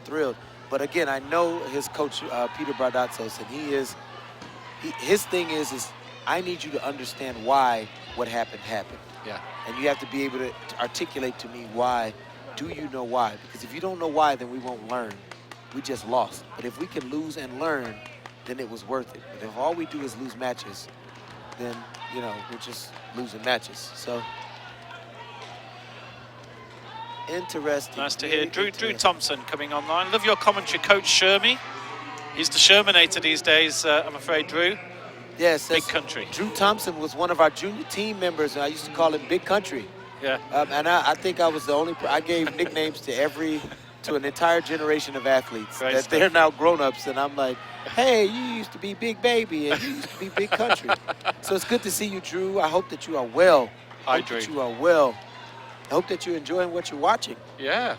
thrilled. But again, I know his coach Peter Bardazos, and his thing is I need you to understand why what happened. Yeah. And you have to be able to articulate to me why. Do you know why? Because if you don't know why, then we won't learn. We just lost. But if we can lose and learn, then it was worth it. But if all we do is lose matches, then, we're just losing matches. So, interesting. Nice to hear. Drew Thompson coming online. Love your commentary, Coach Shermy. He's the Shermanator these days, I'm afraid, Drew. Yes. Big Country. Drew Thompson was one of our junior team members, and I used to call him Big Country. Yeah. And I think I was the only, I gave nicknames to every to an entire generation of athletes Great that stuff. they're now grown-ups, and I'm like, hey, you used to be Big Baby, and you used to be Big Country. So it's good to see you, Drew. I hope that you are well. Hi, Hope Drew. that you are well. I hope that you're enjoying what you're watching. Yeah.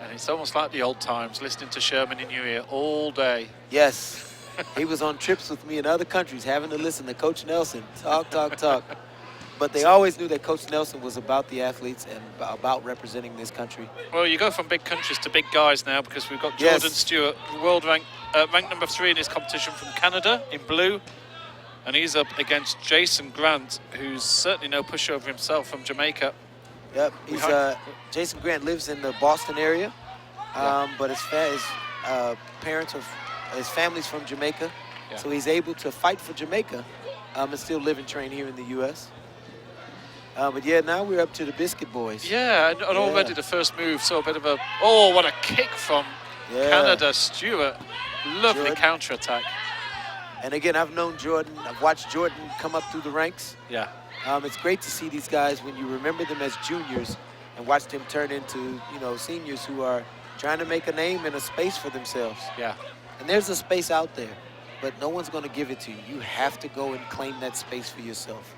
And it's almost like the old times, listening to Sherman in your ear all day. Yes. He was on trips with me in other countries, having to listen to Coach Nelson talk, talk, talk. But they always knew that Coach Nelson was about the athletes and about representing this country. Well, you go from big countries to big guys now, because we've got Yes. Jordan Stewart, world ranked number 3 in his competition from Canada in blue. And he's up against Jason Grant, who's certainly no pushover himself from Jamaica. Yep, he's Jason Grant lives in the Boston area, but his parents are, his family's from Jamaica, so he's able to fight for Jamaica and still live and train here in the U.S. But yeah, now we're up to the Biscuit Boys. Yeah, and already the first move saw a bit of a, oh, what a kick from Canada, Stewart. Lovely counter-attack. And again, I've known Jordan, I've watched Jordan come up through the ranks. Yeah. It's great to see these guys when you remember them as juniors and watch them turn into, you know, seniors who are trying to make a name and a space for themselves. Yeah. And there's a space out there, but no one's going to give it to you. You have to go and claim that space for yourself.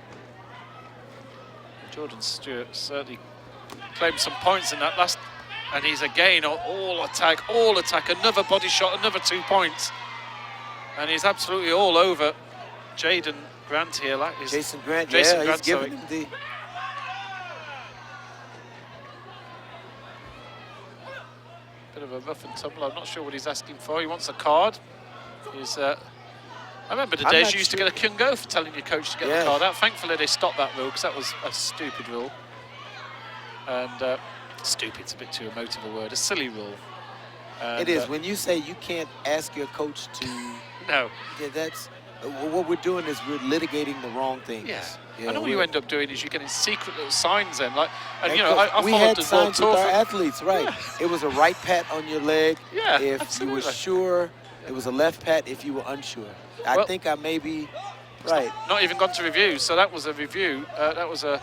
Jordan Stewart certainly claimed some points in that last, and he's again all attack, another body shot, another 2 points. And he's absolutely all over Jaden Grant here. Like Jason Grant, Jason yeah, Grant, he's giving him the... Bit of a rough and tumble. I'm not sure what he's asking for. He wants a card. He's, I remember the days you used to get a Kyungo for telling your coach to get the card out. Thankfully, they stopped that rule, because that was a stupid rule. And stupid's a bit too emotive a word. A silly rule. And, it is. When you say you can't ask your coach to... No. Yeah, that's... what we're doing is we're litigating the wrong things. Yeah. And all you end up doing is you're getting secret little signs then. Like, and you know, I we followed had the signs World with Tour. our athletes, right? It was a right pat on your leg if absolutely. you were sure. It was a left pat if you were unsure. I think I may be right. Not even gone to review, so that was a review. That was a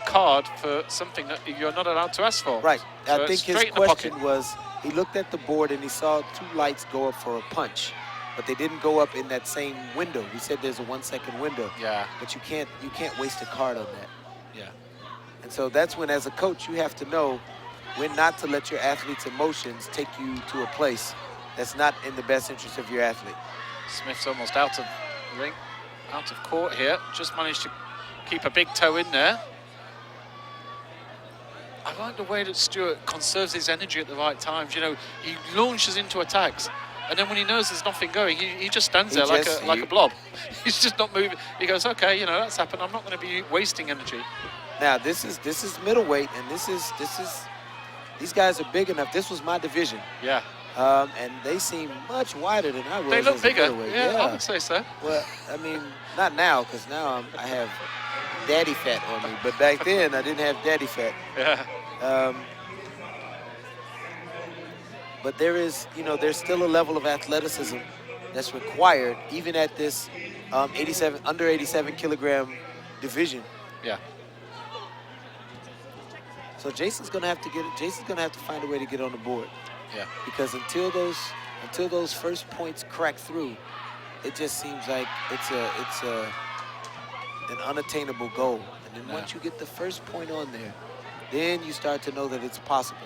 card for something that you're not allowed to ask for. Right. So I think his question was, he looked at the board and he saw 2 lights go up for a punch, but they didn't go up in that same window. He said there's a 1-second window. Yeah. But you can't waste a card on that. Yeah. And so that's when, as a coach, you have to know when not to let your athlete's emotions take you to a place that's not in the best interest of your athlete. Smith's almost out of the ring, out of court here. Just managed to keep a big toe in there. I like the way that Stewart conserves his energy at the right times. You know, he launches into attacks, and then when he knows there's nothing going, he just stands there like a blob. He's just not moving. He goes, okay, you know, that's happened. I'm not going to be wasting energy. Now this is middleweight, and this is these guys are big enough. This was my division. Yeah. And they seem much wider than I was. They look as a bigger. middleweight. Yeah, I would say so. Well, I mean, not now, because now I have daddy fat on me. But back then, I didn't have daddy fat. Yeah. But there is, you know, there's still a level of athleticism that's required, even at this under 87 kilogram division. Yeah. So Jason's gonna have to find a way to get on the board. Yeah. Because until those first points crack through, it just seems like it's an unattainable goal. And then once you get the first point on there, then you start to know that it's possible.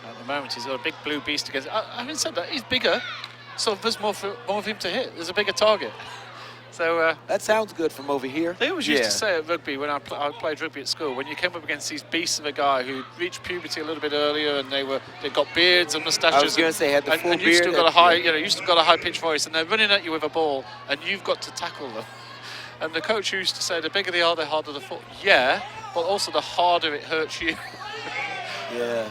At the moment, he's got a big blue beast against. Having said that, he's bigger, so there's more of him to hit. There's a bigger target. So that sounds good from over here. They always used to say at rugby, when I played rugby at school, when you came up against these beasts of a guy who reached puberty a little bit earlier, and they got beards and moustaches. I was going to say, had the full and beard. you still got a high, you know, you still got a high pitched voice, and they're running at you with a ball, and you've got to tackle them. And the coach used to say, the bigger they are, the harder the fall. Yeah, but also the harder it hurts you. Yeah.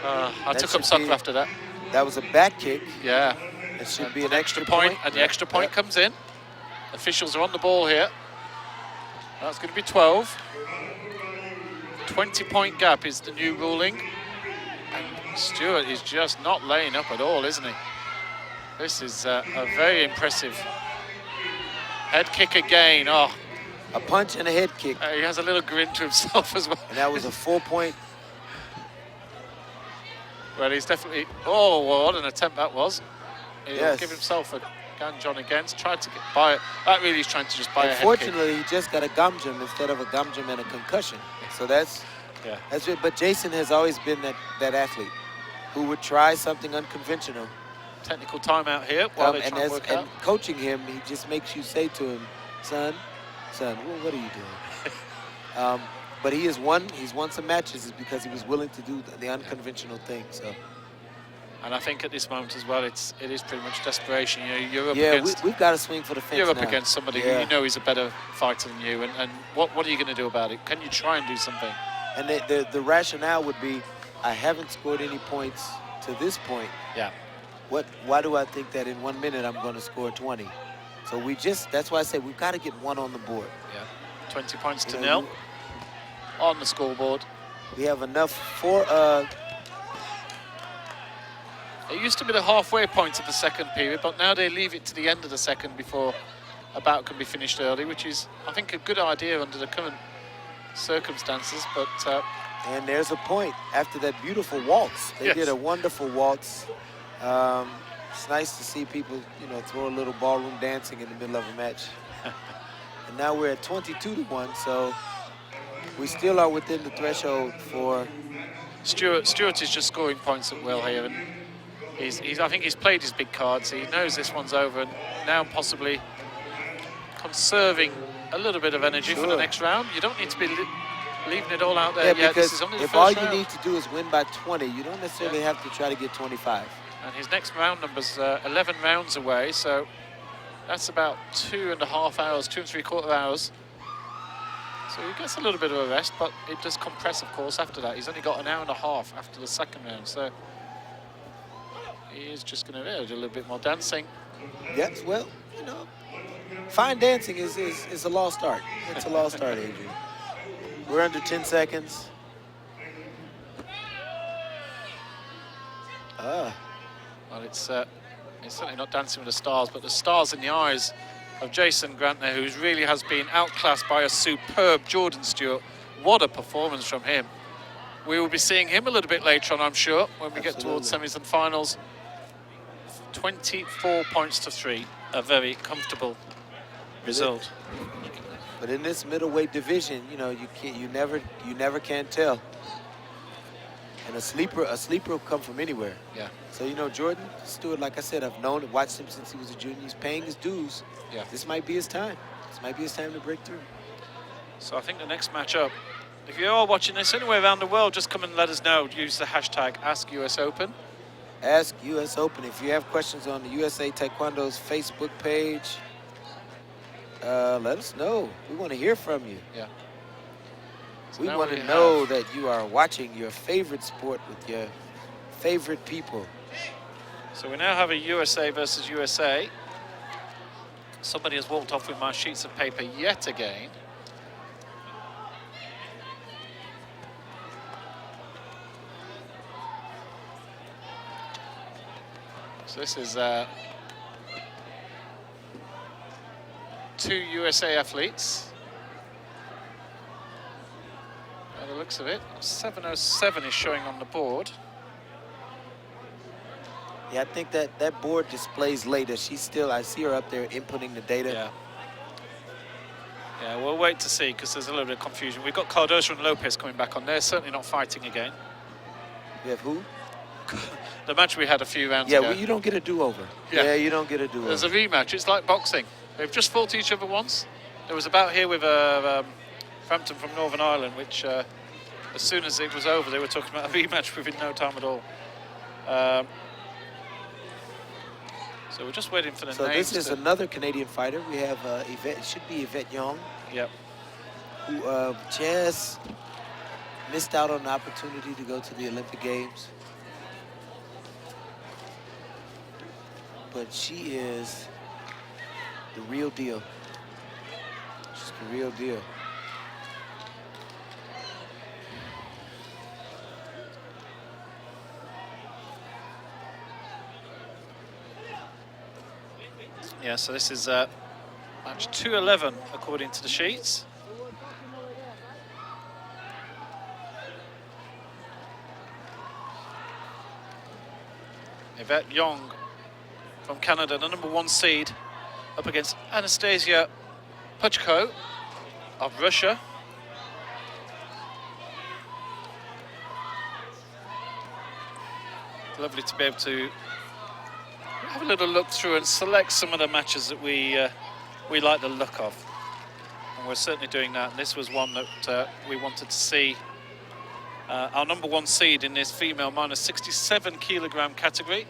I took up soccer after that. That was a back kick. Yeah. It should be an extra point. And the extra point comes in. Officials are on the ball here. That's going to be 12. 20-point gap is the new ruling. And Stewart is just not laying up at all, isn't he? This is a very impressive head kick again. Oh, a punch and a head kick. He has a little grin to himself as well. And that was a 4-point. Well, he's definitely. Oh, what an attempt that was! He'll Yes. give himself a ganjon against. Tried to get by it. That really is trying to just buy a head kick. Unfortunately, he just got a gamjam instead of a gamjam and a concussion. So that's it. But Jason has always been that athlete who would try something unconventional. Technical timeout here while they try and work out. And coaching him, he just makes you say to him, son, what are you doing? But he's won some matches is because he was willing to do the unconventional thing. So. And I think at this moment as well, it is pretty much desperation. You know, you're up against. We've got to swing for the fence. You're up now. against somebody who you know is a better fighter than you, and what are you going to do about it? Can you try and do something? And the rationale would be, I haven't scored any points to this point. Yeah. Why do I think that in 1 minute I'm going to score 20? So that's why I say we've got to get one on the board. Yeah. 20 points to nil on the scoreboard. We have enough for. It used to be the halfway point of the second period, but now they leave it to the end of the second before a bout can be finished early, which is, I think, a good idea under the current circumstances. But and there's a point after that beautiful waltz. They did a wonderful waltz. It's nice to see people, throw a little ballroom dancing in the middle of a match. And now we're at 22-1, so we still are within the threshold for. Stewart is just scoring points at will here, and I think he's played his big cards. He knows this one's over, and now possibly conserving a little bit of energy for the next round. You don't need to be leaving it all out there yet. Because this is only the if first all you round. need to do is win by 20, you don't necessarily have to try to get 25. And his next round number's 11 rounds away, so that's about 2.5 hours, 2 3/4 hours. So he gets a little bit of a rest, but it does compress, of course, after that. He's only got an hour and a half after the second round, so he is just going to do a little bit more dancing. Yes, well, fine dancing is a lost art. It's a lost art, Adrian. We're under 10 seconds. Well, it's certainly not Dancing with the Stars, but the stars in the eyes of Jason Grantner, who really has been outclassed by a superb Jordan Stewart. What a performance from him. We will be seeing him a little bit later on, I'm sure, when we get towards semis and finals. 24 points to 3, a very comfortable result. But in this middleweight division, you never can tell. And a sleeper will come from anywhere. Yeah. So Jordan Stewart, like I said, I've watched him since he was a junior. He's paying his dues. Yeah. This might be his time. This might be his time to break through. So I think the next matchup, if you are watching this anywhere around the world, just come and let us know. Use the hashtag #AskUSOpen. Ask US Open. If you have questions on the USA Taekwondo's Facebook page, let us know. We want to hear from you. Yeah. So we want to know that you are watching your favorite sport with your favorite people. So we now have a USA versus USA. Somebody has walked off with my sheets of paper yet again. So this is 2 USA athletes. By the looks of it, 7:07 is showing on the board. Yeah, I think that board displays later. I see her up there inputting the data. Yeah. Yeah, we'll wait to see because there's a little bit of confusion. We've got Cardoso and Lopez coming back on. They're certainly not fighting again. You have who? The match we had a few rounds ago. Yeah, you don't get a do-over. Yeah, you don't get a do-over. There's a rematch. It's like boxing. They've just fought each other once. There was a bout here with Bantam from Northern Ireland, which as soon as it was over, they were talking about a rematch within no time at all. So we're just waiting for the names. So this is another Canadian fighter. We have Yvette. It should be Yvette Young. Yep. Who just missed out on the opportunity to go to the Olympic Games. But she is the real deal. She's the real deal. Yeah, so this is match 211 according to the sheets. Yvette Young from Canada, the #1 seed, up against Anastasia Puchko of Russia. Lovely to be able to have a little look through and select some of the matches that we like the look of. And we're certainly doing that. And this was one that we wanted to see. Our #1 seed in this female -67 kilogram category.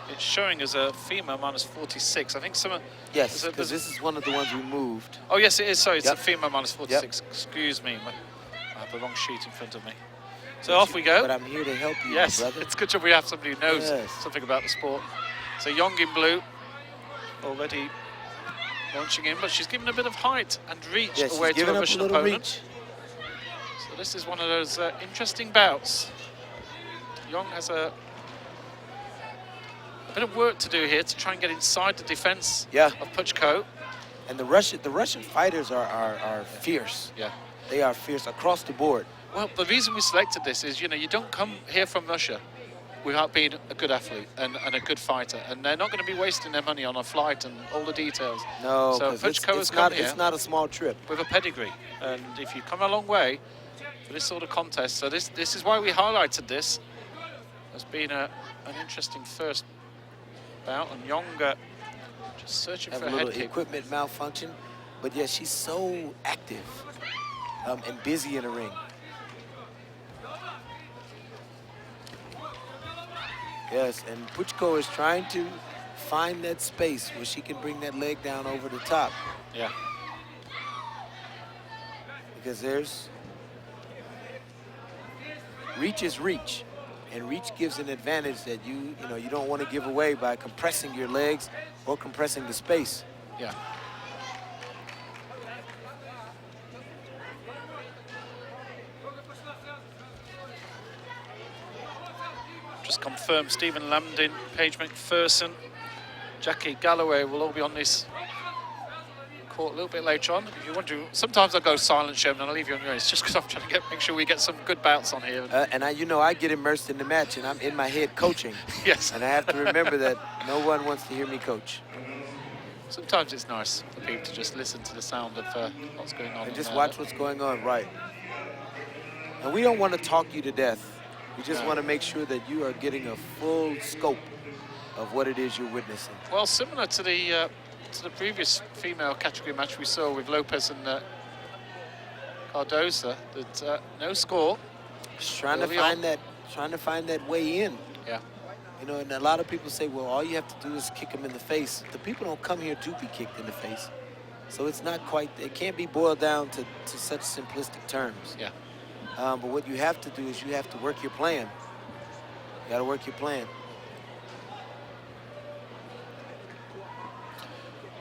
It's showing as a female -46. I think some. Yes, because this is one of the ones we moved. Oh yes, it is. Sorry, it's Yep. a female -46. Yep. Excuse me, I have the wrong sheet in front of me. So off we go. But I'm here to help you, Yes, my brother. it's good job we have somebody who knows Yes. something about the sport. So Young in blue, already launching in, but she's given a bit of height and reach Yeah, she's away to giving her up a Russian little opponent. reach. So this is one of those interesting bouts. Young has a bit of work to do here to try and get inside the defense of Puchko. And the Russian fighters are fierce. Yeah. They are fierce across the board. Well, the reason we selected this is, you know, you don't come here from Russia without being a good athlete and a good fighter, and they're not going to be wasting their money on a flight and all the details. No, so Puchko has come here it's not a small trip. with a pedigree, and if you come a long way for this sort of contest, so this is why we highlighted this as being an interesting first bout, and Young just searching Have for a a little head kick. equipment malfunction, but yeah, she's so active and busy in the ring. Yes, and Puchko is trying to find that space where she can bring that leg down over the top. Yeah. Because there's reach is reach, and reach gives an advantage that you don't want to give away by compressing your legs or compressing the space. Yeah. Just confirmed Stephen Lambdin, Paige McPherson, Jackie Galloway will all be on this court a little bit later on. If you're wondering, sometimes I go silent, Sherman, and I'll leave you on your own. It's just because I'm trying to make sure we get some good bouts on here. And I get immersed in the match, and I'm in my head coaching. Yes. And I have to remember that no one wants to hear me coach. Sometimes it's nice for people to just listen to the sound of what's going on. And just watch what's going on, right. And we don't want to talk you to death. We just want to make sure that you are getting a full scope of what it is you're witnessing. Well, similar to the previous female category match we saw with Lopez and Cardoza, that no score. Just trying to find that way in. Yeah. You know, and a lot of people say, well, all you have to do is kick them in the face. The people don't come here to be kicked in the face. So it's not quite, it can't be boiled down to such simplistic terms. Yeah. But what you have to do is you have to work your plan. You got to work your plan.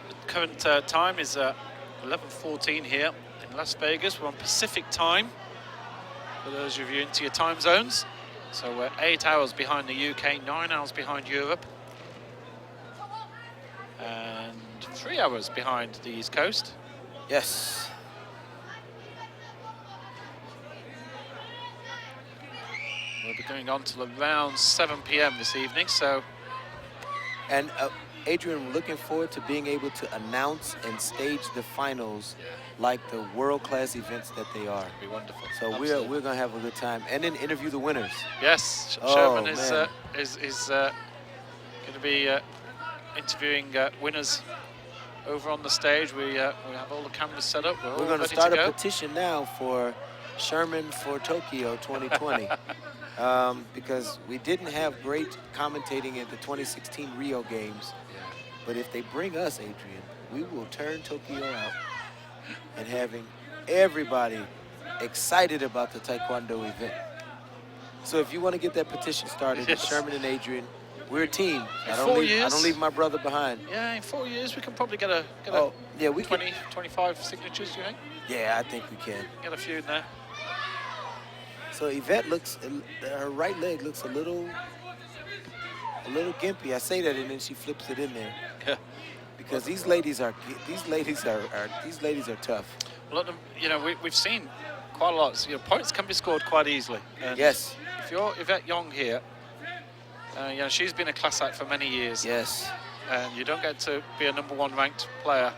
The current time is 11:14 here in Las Vegas. We're on Pacific time, for those of you into your time zones. So we're 8 hours behind the UK, 9 hours behind Europe, and 3 hours behind the East Coast. Yes. We'll be going on till around 7 p.m. this evening, so... And Adrian, we're looking forward to being able to announce and stage the finals like the world-class events that they are. It'll be wonderful. So we're going to have a good time. And then interview the winners. Yes, Sherman is going to be interviewing winners over on the stage. We have all the cameras set up. We're going to ready start to a go. petition now for Sherman for Tokyo 2020. Because we didn't have great commentating at the 2016 Rio Games. But if they bring us, Adrian, we will turn Tokyo out and having everybody excited about the Taekwondo event. So if you want to get that petition started, Yes. Sherman and Adrian, we're a team. In I 4 years, don't leave my brother behind. Yeah, in 4 years we can probably get a Yeah, we 20, can. 25 signatures, do you think? Yeah, I think we can. Get a few in there. So Yvette looks, her right leg looks a little gimpy. I say that and then she flips it in there. Yeah. Because these ladies are tough. Well, you know, we've seen quite a lot. You know, points can be scored quite easily. And Yes. if you're Yvette Young here, You know, she's been a class act for many years. Yes. And you don't get to be a #1 ranked player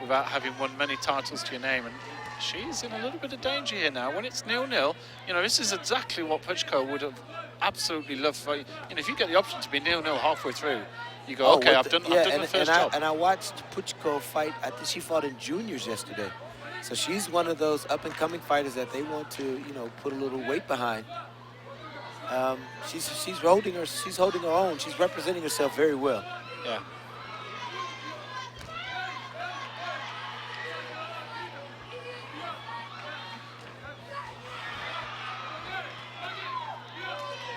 without having won many titles to your name. And she's in a little bit of danger here now. When it's 0-0, you know, this is exactly what Puchko would have absolutely loved. For, you know, if you get the option to be 0-0 halfway through, you go, okay, I've done the first job. And I watched Puchko fight. I think she fought in juniors yesterday. So she's one of those up-and-coming fighters that they want to, you know, put a little weight behind. She's holding her own. She's representing herself very well. Yeah.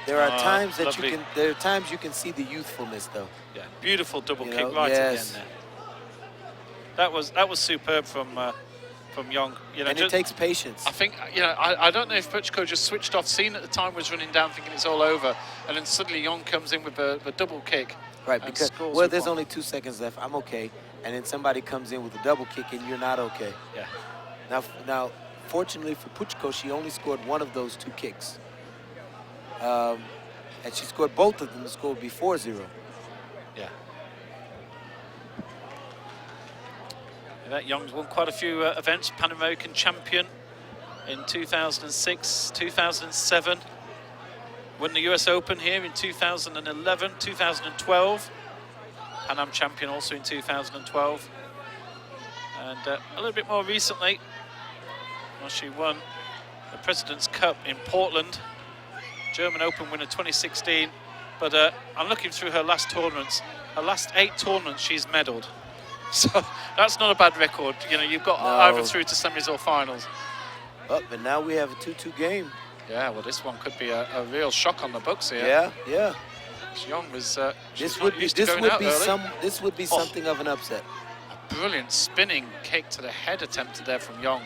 There are times that lovely. there are times you can see the youthfulness, though. Yeah, beautiful double You kick know, right at the end yes. there. That was superb from Young. You know, And it takes patience. I think, you know, I don't know if Puchko just switched off, seen at the time was running down, thinking it's all over, and then suddenly Young comes in with a double kick. Right, and because, scores well, with there's one. only 2 seconds left. I'm okay. And then somebody comes in with a double kick, and you're not okay. Yeah. Now, fortunately for Puchko, she only scored one of those 2 kicks. And she scored both of them. The score would be 4-0. Yeah. That Young's won quite a few events. Pan American champion in 2006, 2007. Won the US Open here in 2011, 2012. Pan Am champion also in 2012. And a little bit more recently, well, she won the President's Cup in Portland. German Open winner 2016. But I'm looking through her last tournaments. Her last 8 tournaments, she's medaled. So that's not a bad record. You know, you've got either through to semis or finals. Oh, but now we have a 2-2 game. Yeah, well, this one could be a real shock on the books here. Yeah. Young was This would be something of an upset. A brilliant spinning kick to the head attempted there from Young.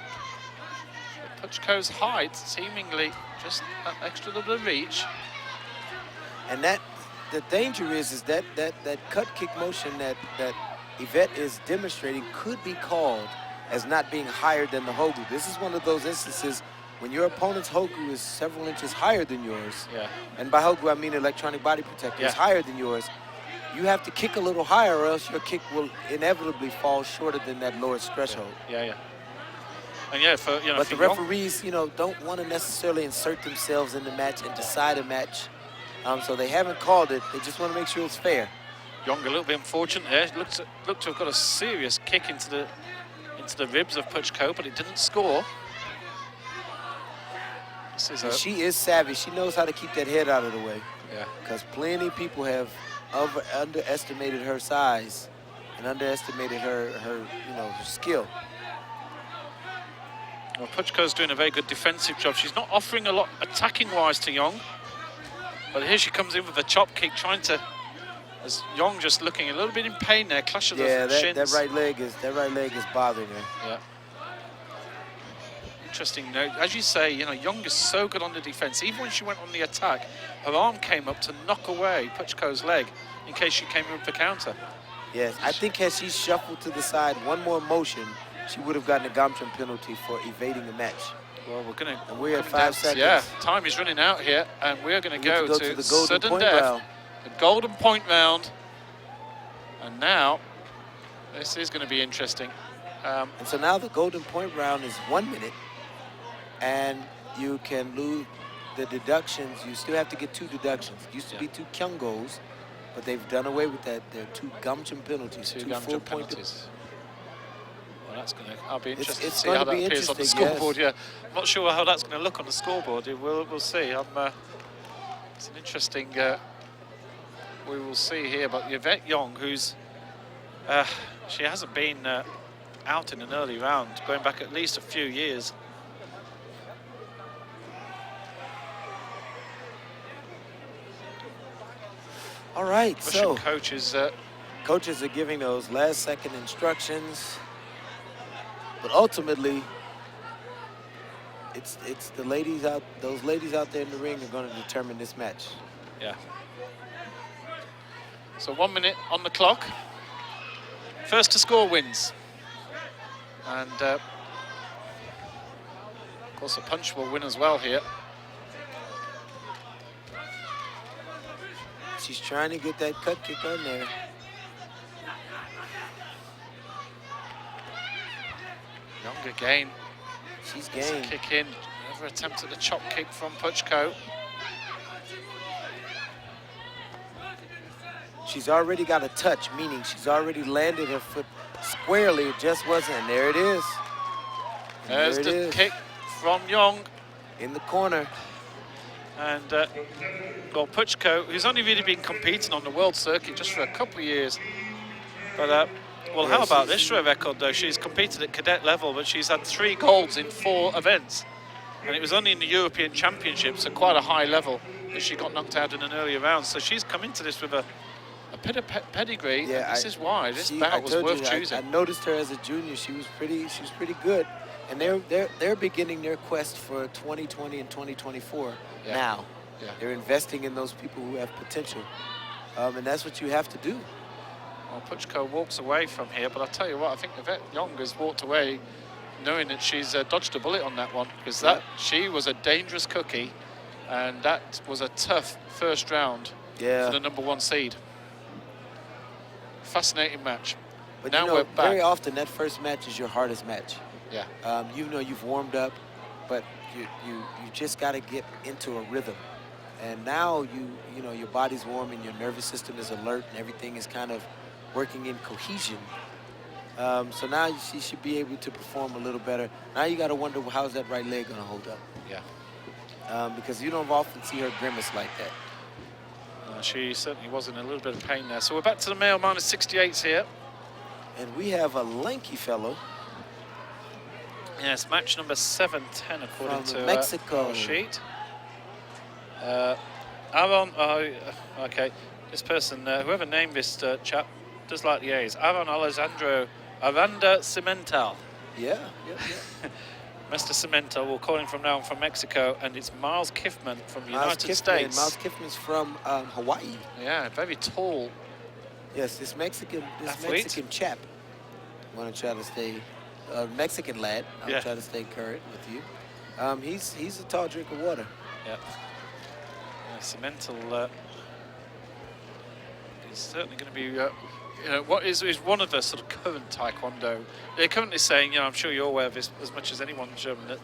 But Puchko's height seemingly just that extra little reach. And that the danger is that cut kick motion that Yvette is demonstrating could be called as not being higher than the Hogu. This is one of those instances when your opponent's Hogu is several inches higher than yours. Yeah. And by Hogu, I mean electronic body protector is Yeah. higher than yours. You have to kick a little higher or else your kick will inevitably fall shorter than that lowest threshold. Yeah. And yeah, for you know, But for the Young, referees, you know, don't want to necessarily insert themselves in the match and decide a match. So they haven't called it. They just want to make sure it's fair. Young a little bit unfortunate there. Looked to have got a serious kick into the ribs of Puchko, but it didn't score. This is She is savvy. She knows how to keep that head out of the way. Yeah. Because plenty of people have underestimated her size and underestimated her her skill. Well, Puchko's doing a very good defensive job. She's not offering a lot attacking-wise to Young, but here she comes in with a chop kick, trying to. As Young just looking a little bit in pain there, clash of the shins. that right leg is bothering her. Yeah. Interesting note. As you say, you know, Young is so good on the defense. Even when she went on the attack, her arm came up to knock away Puchko's leg in case she came in with the counter. Yes, I think had she shuffled to the side one more motion, she would have gotten a Gamcham penalty for evading the match. Well, we're at 5 seconds. Yeah, time is running out here, and we're going to go to the golden sudden point death. round. The golden point round. And now, this is going to be interesting. And so now the golden point round is 1 minute, and you can lose the deductions. You still have to get 2 deductions. It used to be 2 kyungos, but they've done away with that. There are 2 Gamcham penalties, 2 2 Gamcham full point. penalties. Well, I'll be interested It's to see how going that to be appears on the interesting, scoreboard. Yeah, I'm not sure how that's going to look on the scoreboard. We'll see. It's an interesting. We will see here, but Yvette Young, who's she hasn't been out in an early round, going back at least a few years. All right, Russian so coaches are giving those last-second instructions, but ultimately, it's the ladies out. Those ladies out there in the ring are going to determine this match. Yeah. So 1 minute on the clock. First to score wins. And of course a punch will win as well here. She's trying to get that cut kick on there. Young again. She's Gets a game. kick in. Another attempt at the chop kick from Puchko. She's already got a touch, meaning she's already landed her foot squarely. It just wasn't. And there it is. And There's there it the is. kick from Young. In the corner. And well, Puchko, who's only really been competing on the world circuit just for a couple of years. But well, how about this for a record though? She's competed at cadet level, but she's had 3 golds in 4 events. And it was only in the European Championships at quite a high level that she got knocked out in an earlier round. So she's come into this with a bit of pedigree. Yeah, and this is why this bout was worth choosing. I noticed her as a junior. She was pretty good. And they're beginning their quest for 2020 and 2024 now. Yeah. They're investing in those people who have potential. And that's what you have to do. Well, Puchko walks away from here, but I'll tell you what, I think Yvette Young has walked away knowing that she's dodged a bullet on that one, because she was a dangerous cookie, and that was a tough first round for the #1 seed. Fascinating match. But now you know, we're back. very often that first match is your hardest match. Yeah. You know you've warmed up, but you just got to get into a rhythm. And now you know your body's warm and your nervous system is alert and everything is kind of working in cohesion. So now she should be able to perform a little better. Now you got to wonder, how's that right leg going to hold up? Yeah. Because you don't often see her grimace like that. She certainly was in a little bit of pain there. So we're back to the male -68s here. And we have a lanky fellow. Yes, match number 710 according From to Mexico. our sheet. Aaron, okay, this person, whoever named this chap, does like the A's. Aaron Alessandro Aranda Cimental. Yeah. Mr. Cimental, we'll call him from now on, from Mexico, and it's Miles Kiffman from the United States. Miles Kiffman's from Hawaii. Yeah, very tall. Yes, this Mexican chap. I want to try to stay, Mexican lad. I'll try to stay current with you. He's a tall drink of water. Yeah. Cimental is certainly going to be, you know, what is one of the sort of current Taekwondo. They're currently saying, you know, I'm sure you're aware of this as much as anyone, Sherman, that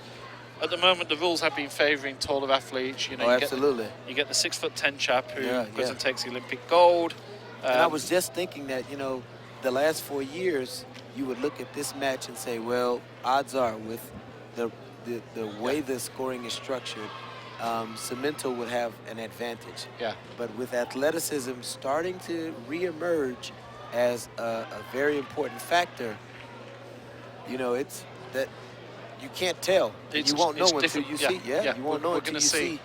at the moment the rules have been favouring taller athletes. You know, absolutely. You get the 6'10" chap who goes and takes the Olympic gold. And I was just thinking that, you know, the last 4 years, you would look at this match and say, well, odds are with the way the scoring is structured, Cemento would have an advantage. Yeah. But with athleticism starting to reemerge as a very important factor, you know, it's that you can't tell. You won't know until you see. Yeah, you won't know until you see.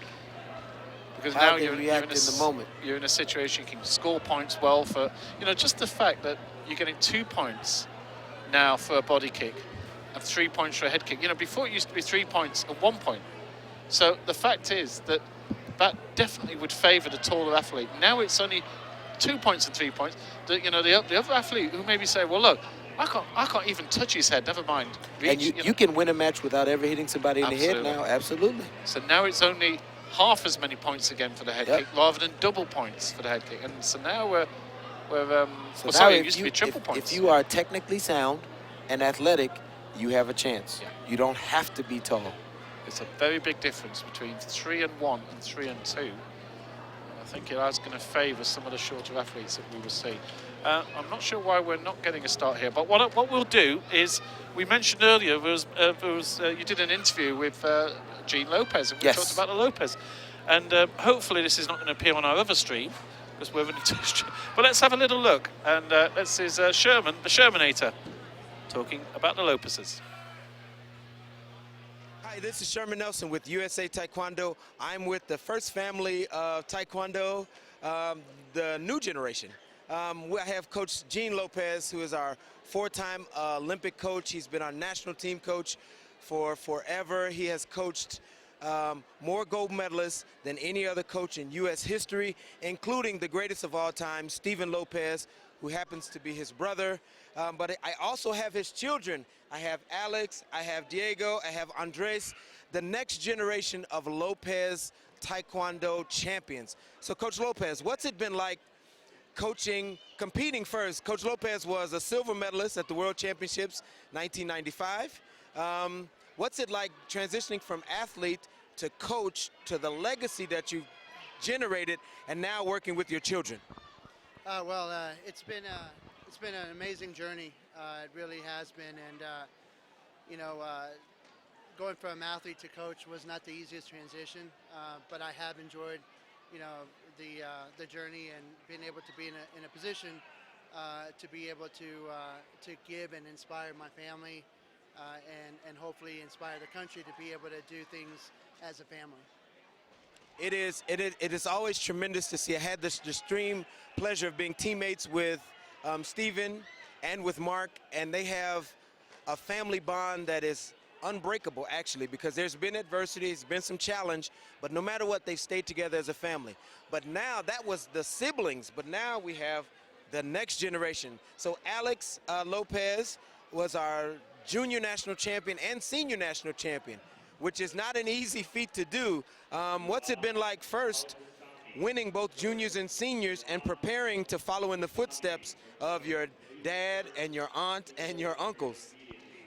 Because how now they you're react in the moment. You're in a situation you can score points well for, you know, just the fact that you're getting 2 points now for a body kick and 3 points for a head kick. You know, before it used to be 3 points and 1 point. So the fact is that that definitely would favour the taller athlete. Now it's only 2 points and 3 points. You know, the other athlete who maybe say, well, look, I can't even touch his head, never mind reach. And you can win a match without ever hitting somebody in the head now, absolutely. So now it's only half as many points again for the head kick rather than double points for the head kick. And so now it used to be triple points. If you are technically sound and athletic, you have a chance. Yeah. You don't have to be tall. It's a very big difference between 3 and 1 and 3 and 2. And I think it is going to favour some of the shorter athletes that we will see. I'm not sure why we're not getting a start here, but what we'll do is, we mentioned earlier, you did an interview with Jean Lopez, and we talked about the Lopez. And hopefully this is not going to appear on our other stream, because we're only 2 streams. But let's have a little look, and this is Sherman, the Shermanator, talking about the Lopezes. Hi, this is Sherman Nelson with USA Taekwondo. I'm with the first family of Taekwondo, the new generation. I have Coach Jean Lopez, who is our 4-time Olympic coach. He's been our national team coach for forever. He has coached more gold medalists than any other coach in U.S. history, including the greatest of all time, Steven Lopez, who happens to be his brother. But I also have his children. I have Alex, I have Diego, I have Andres. the next generation of Lopez Taekwondo champions. So Coach Lopez, what's it been like competing first? Coach Lopez was a silver medalist at the World Championships 1995. What's it like transitioning from athlete to coach to the legacy that you've generated and now working with your children? It's been an amazing journey. It really has been, and going from athlete to coach was not the easiest transition, but I have enjoyed, the journey and being able to be in a position to be able to give and inspire my family, and hopefully inspire the country to be able to do things as a family. It is always tremendous to see. I had the extreme pleasure of being teammates with Stephen and with Mark, and they have a family bond that is unbreakable, actually, because there's been adversity, there's been some challenge, but no matter what, they've stayed together as a family. But now, that was the siblings, but now we have the next generation. So Alex Lopez was our junior national champion and senior national champion, which is not an easy feat to do. What's it been like first winning both juniors and seniors and preparing to follow in the footsteps of your dad and your aunt and your uncles?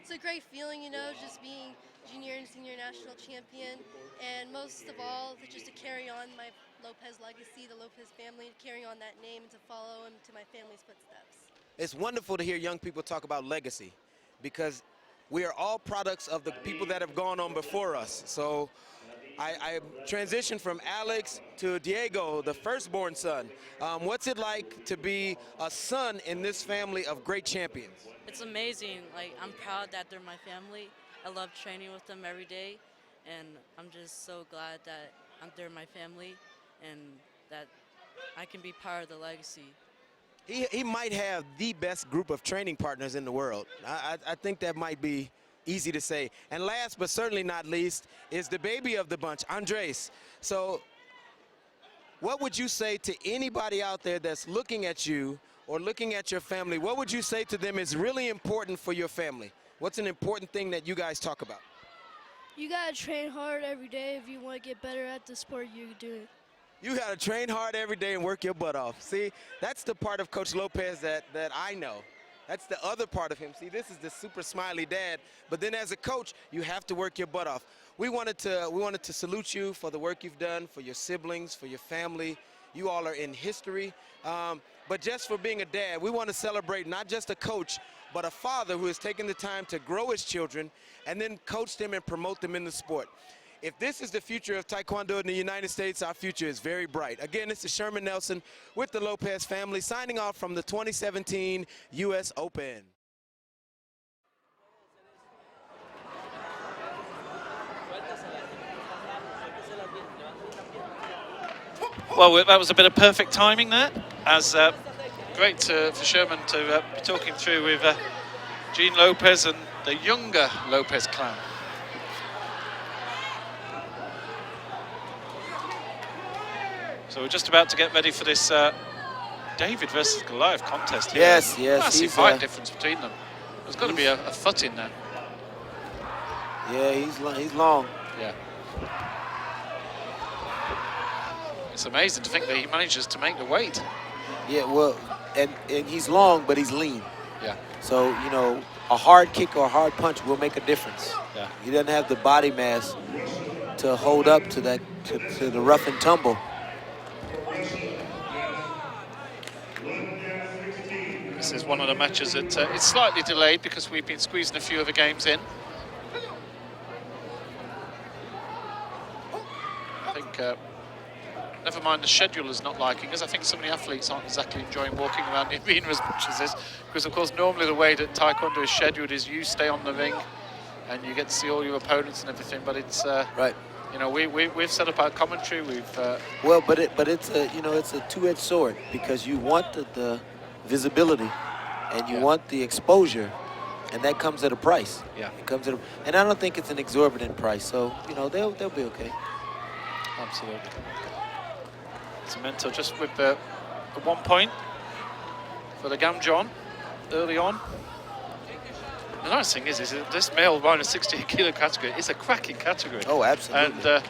It's a great feeling, just being junior and senior national champion, and most of all, just to carry on my Lopez legacy, the Lopez family, to carry on that name and to follow him to my family's footsteps. It's wonderful to hear young people talk about legacy, because we are all products of the people that have gone on before us. So I transitioned from Alex to Diego, the firstborn son. What's it like to be a son in this family of great champions? It's amazing. I'm proud that they're my family. I love training with them every day, and I'm just so glad that they're my family and that I can be part of the legacy. He might have the best group of training partners in the world. I think that might be easy to say. And last but certainly not least is the baby of the bunch, Andres. So what would you say to anybody out there that's looking at you or looking at your family? What would you say to them is really important for your family? What's an important thing that you guys talk about? You gotta train hard every day if you want to get better at the sport you're doing. You got to train hard every day and work your butt off. See, that's the part of Coach Lopez that I know. That's the other part of him. See, this is the super smiley dad, but then as a coach, you have to work your butt off. We wanted to salute you for the work you've done, for your siblings, for your family. You all are in history. But just for being a dad, we want to celebrate not just a coach, but a father who has taken the time to grow his children and then coach them and promote them in the sport. If this is the future of Taekwondo in the United States, our future is very bright. Again, this is Sherman Nelson with the Lopez family signing off from the 2017 U.S. Open. Well, that was a bit of perfect timing there, as great for Sherman to be talking through with Gene Lopez and the younger Lopez clan. So we're just about to get ready for this David versus Goliath contest here. Yes. Massive height difference between them. There's got to be a foot in there. Yeah, he's long. Yeah. It's amazing to think that he manages to make the weight. Yeah, well, and he's long, but he's lean. Yeah. So, a hard kick or a hard punch will make a difference. Yeah. He doesn't have the body mass to hold up to that, to the rough and tumble. This is one of the matches that it's slightly delayed because we've been squeezing a few of the games in. I think, never mind the schedule is not liking us. I think some of the athletes aren't exactly enjoying walking around the arena as much as this, because of course normally the way that Taekwondo is scheduled is you stay on the ring and you get to see all your opponents and everything, but it's right. We've set up our commentary. Well, but it's a it's a two-edged sword, because you want the visibility and you want the exposure, and that comes at a price. Yeah. It comes at and I don't think it's an exorbitant price, so they'll be okay. Absolutely. Cemento just with the 1 point for the Gamjon early on. The nice thing is this male minus 68 kilo category is a cracking category. Oh, absolutely. And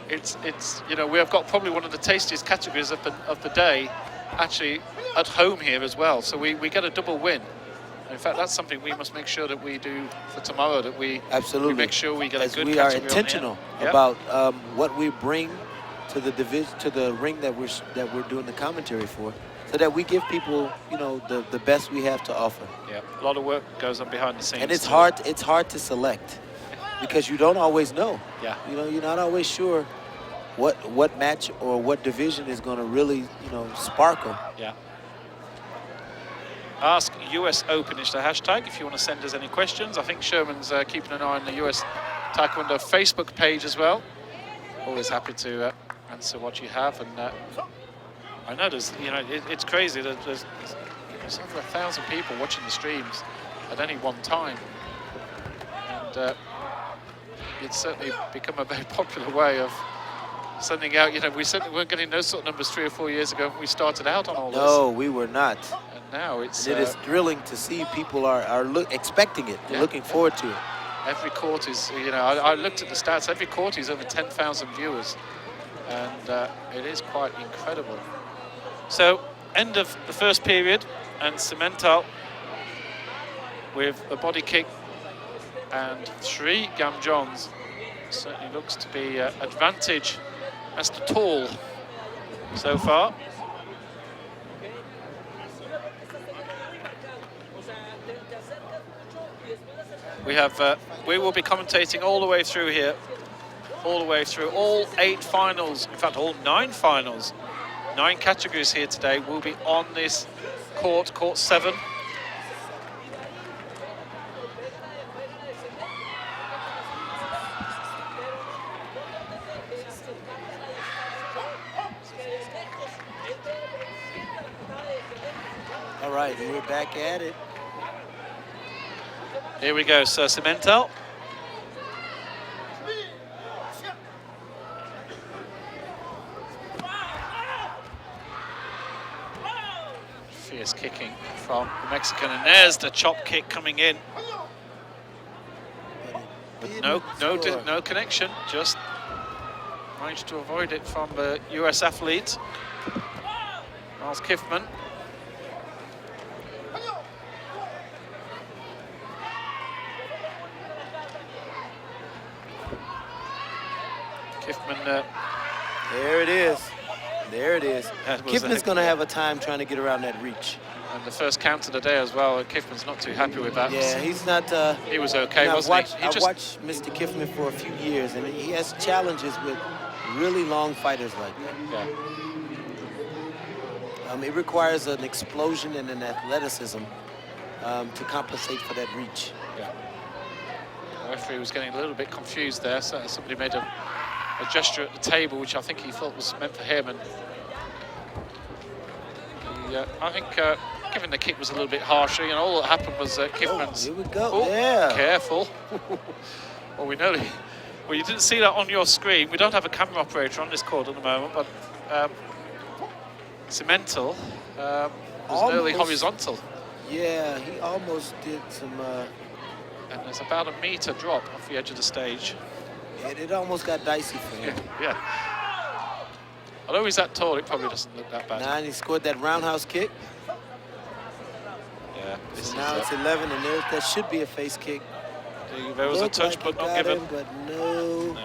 it's you know, we have got probably one of the tastiest categories of the day, actually at home here as well. So we get a double win. In fact, that's something we must make sure that we do for tomorrow. That we absolutely make sure we get as a good. We are intentional about what we bring to the division, to the ring that we're doing the commentary for, so that we give people, you know, the best we have to offer. Yeah, a lot of work goes on behind the scenes. And it's hard. It's hard to select because you don't always know. Yeah. You know, you're not always sure what match or what division is going to really, you know, sparkle. Yeah. Ask US Open is the hashtag if you want to send us any questions. I think Sherman's keeping an eye on the US Taekwondo Facebook page as well. Always happy to answer what you have. And I know there's, you know, it's crazy that there's over 1,000 people watching the streams at any one time. And it's certainly become a very popular way of sending out, you know, we certainly weren't getting those sort of numbers 3 or 4 years ago when we started out on all this. No, we were not. And now it's... And it is thrilling to see people are expecting it, yeah, looking forward to it. Every court is, you know, I looked at the stats, every court is over 10,000 viewers. And it is quite incredible. So, end of the first period, and Cimental with a body kick and 3 Gam Johns. Certainly looks to be advantage as to tall so far. We will be commentating all the way through here, all the way through all 8 finals, in fact all 9 finals. 9 categories here today will be on this court 7. All right, and we're back at it. Here we go, Sir Cimental. Fierce kicking from the Mexican, and there's the chop kick coming in. But no connection, just managed to avoid it from the US athlete, Miles Kiffman. Kiffman, there it is. There it is. Kiffman's going to have a time trying to get around that reach. And the first count of the day as well. Kiffman's not too happy with that. Yeah, he's not. He was okay, wasn't he? I've watched Mr. Kiffman for a few years, and he has challenges with really long fighters like that. Yeah. It requires an explosion and an athleticism to compensate for that reach. Yeah. The referee was getting a little bit confused there. So somebody made a gesture at the table, which I think he thought was meant for him, and I think giving the kick was a little bit harsher. You know, all that happened was Kiffman's. Here we go. Yeah. Careful. Well, we know. Well, you didn't see that on your screen. We don't have a camera operator on this court at the moment, but Cimental was nearly horizontal. Yeah, he almost did some. And there's about a meter drop off the edge of the stage. It almost got dicey for him. Yeah. Although he's that tall, it probably doesn't look that bad. Now he scored that roundhouse kick. Yeah. So now it's 11, and that should be a face kick. There was a touch, but not given. But no.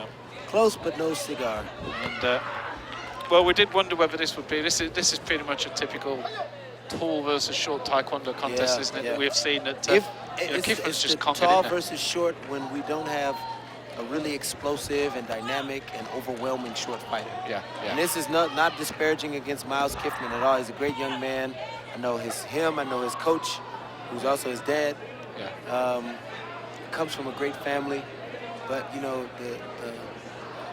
Close, but no cigar. And well, we did wonder whether this would be. This is pretty much a typical tall versus short Taekwondo contest, isn't it? Yeah. That we have seen that. Kiffman's just conquered tall versus short when we don't have a really explosive and dynamic and overwhelming short fighter. Yeah. And this is not disparaging against Miles Kiffman at all. He's a great young man. I know him. I know his coach, who's also his dad. Yeah. Comes from a great family, but you know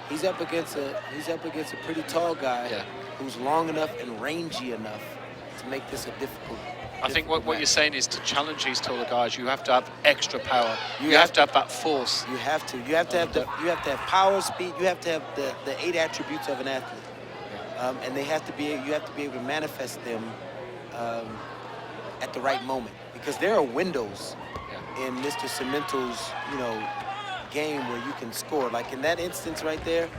he's up against a pretty tall guy who's long enough and rangy enough to make this a difficult. I think what you're saying is to challenge these taller guys, you have to have extra power. You have to have that force. You have to. You have to have power, speed. You have to have the 8 attributes of an athlete, and you have to be able to manifest them at the right moment, because there are windows in Mr. Cemento's, you know, game where you can score. Like in that instance right there,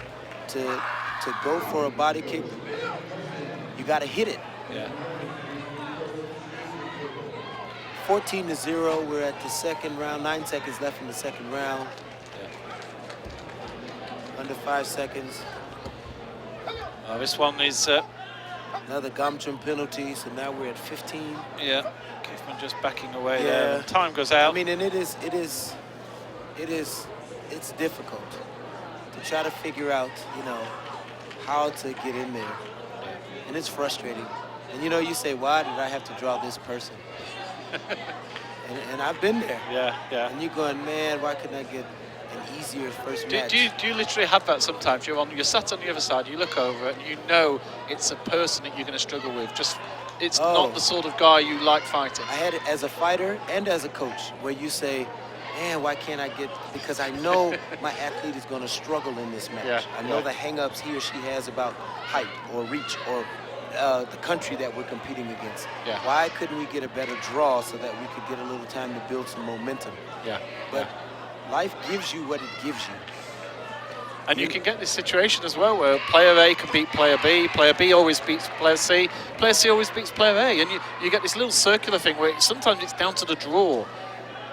to go for a body kick, you got to hit it. Yeah. 14-0, we're at the second round, 9 seconds left in the second round. Yeah. Under 5 seconds. This one is... Another Gamchum penalty, so now we're at 15. Yeah, Kiffman just backing away there. Time goes out. I mean, and it's difficult to try to figure out, you know, how to get in there. Yeah. And it's frustrating. And you know, you say, why did I have to draw this person? and I've been there. Yeah, yeah. And you're going, man, why couldn't I get an easier first match? Do you literally have that sometimes? You're sat on the other side, you look over and you know it's a person that you're going to struggle with. Just, it's not the sort of guy you like fighting. I had it as a fighter and as a coach, where you say, man, why can't I get, because I know my athlete is going to struggle in this match. Yeah, I know the hang-ups he or she has about height or reach or the country that we're competing against. Yeah. Why couldn't we get a better draw so that we could get a little time to build some momentum? Yeah. But life gives you what it gives you. And you can get this situation as well where player A can beat player B always beats player C always beats player A, and you get this little circular thing where sometimes it's down to the draw.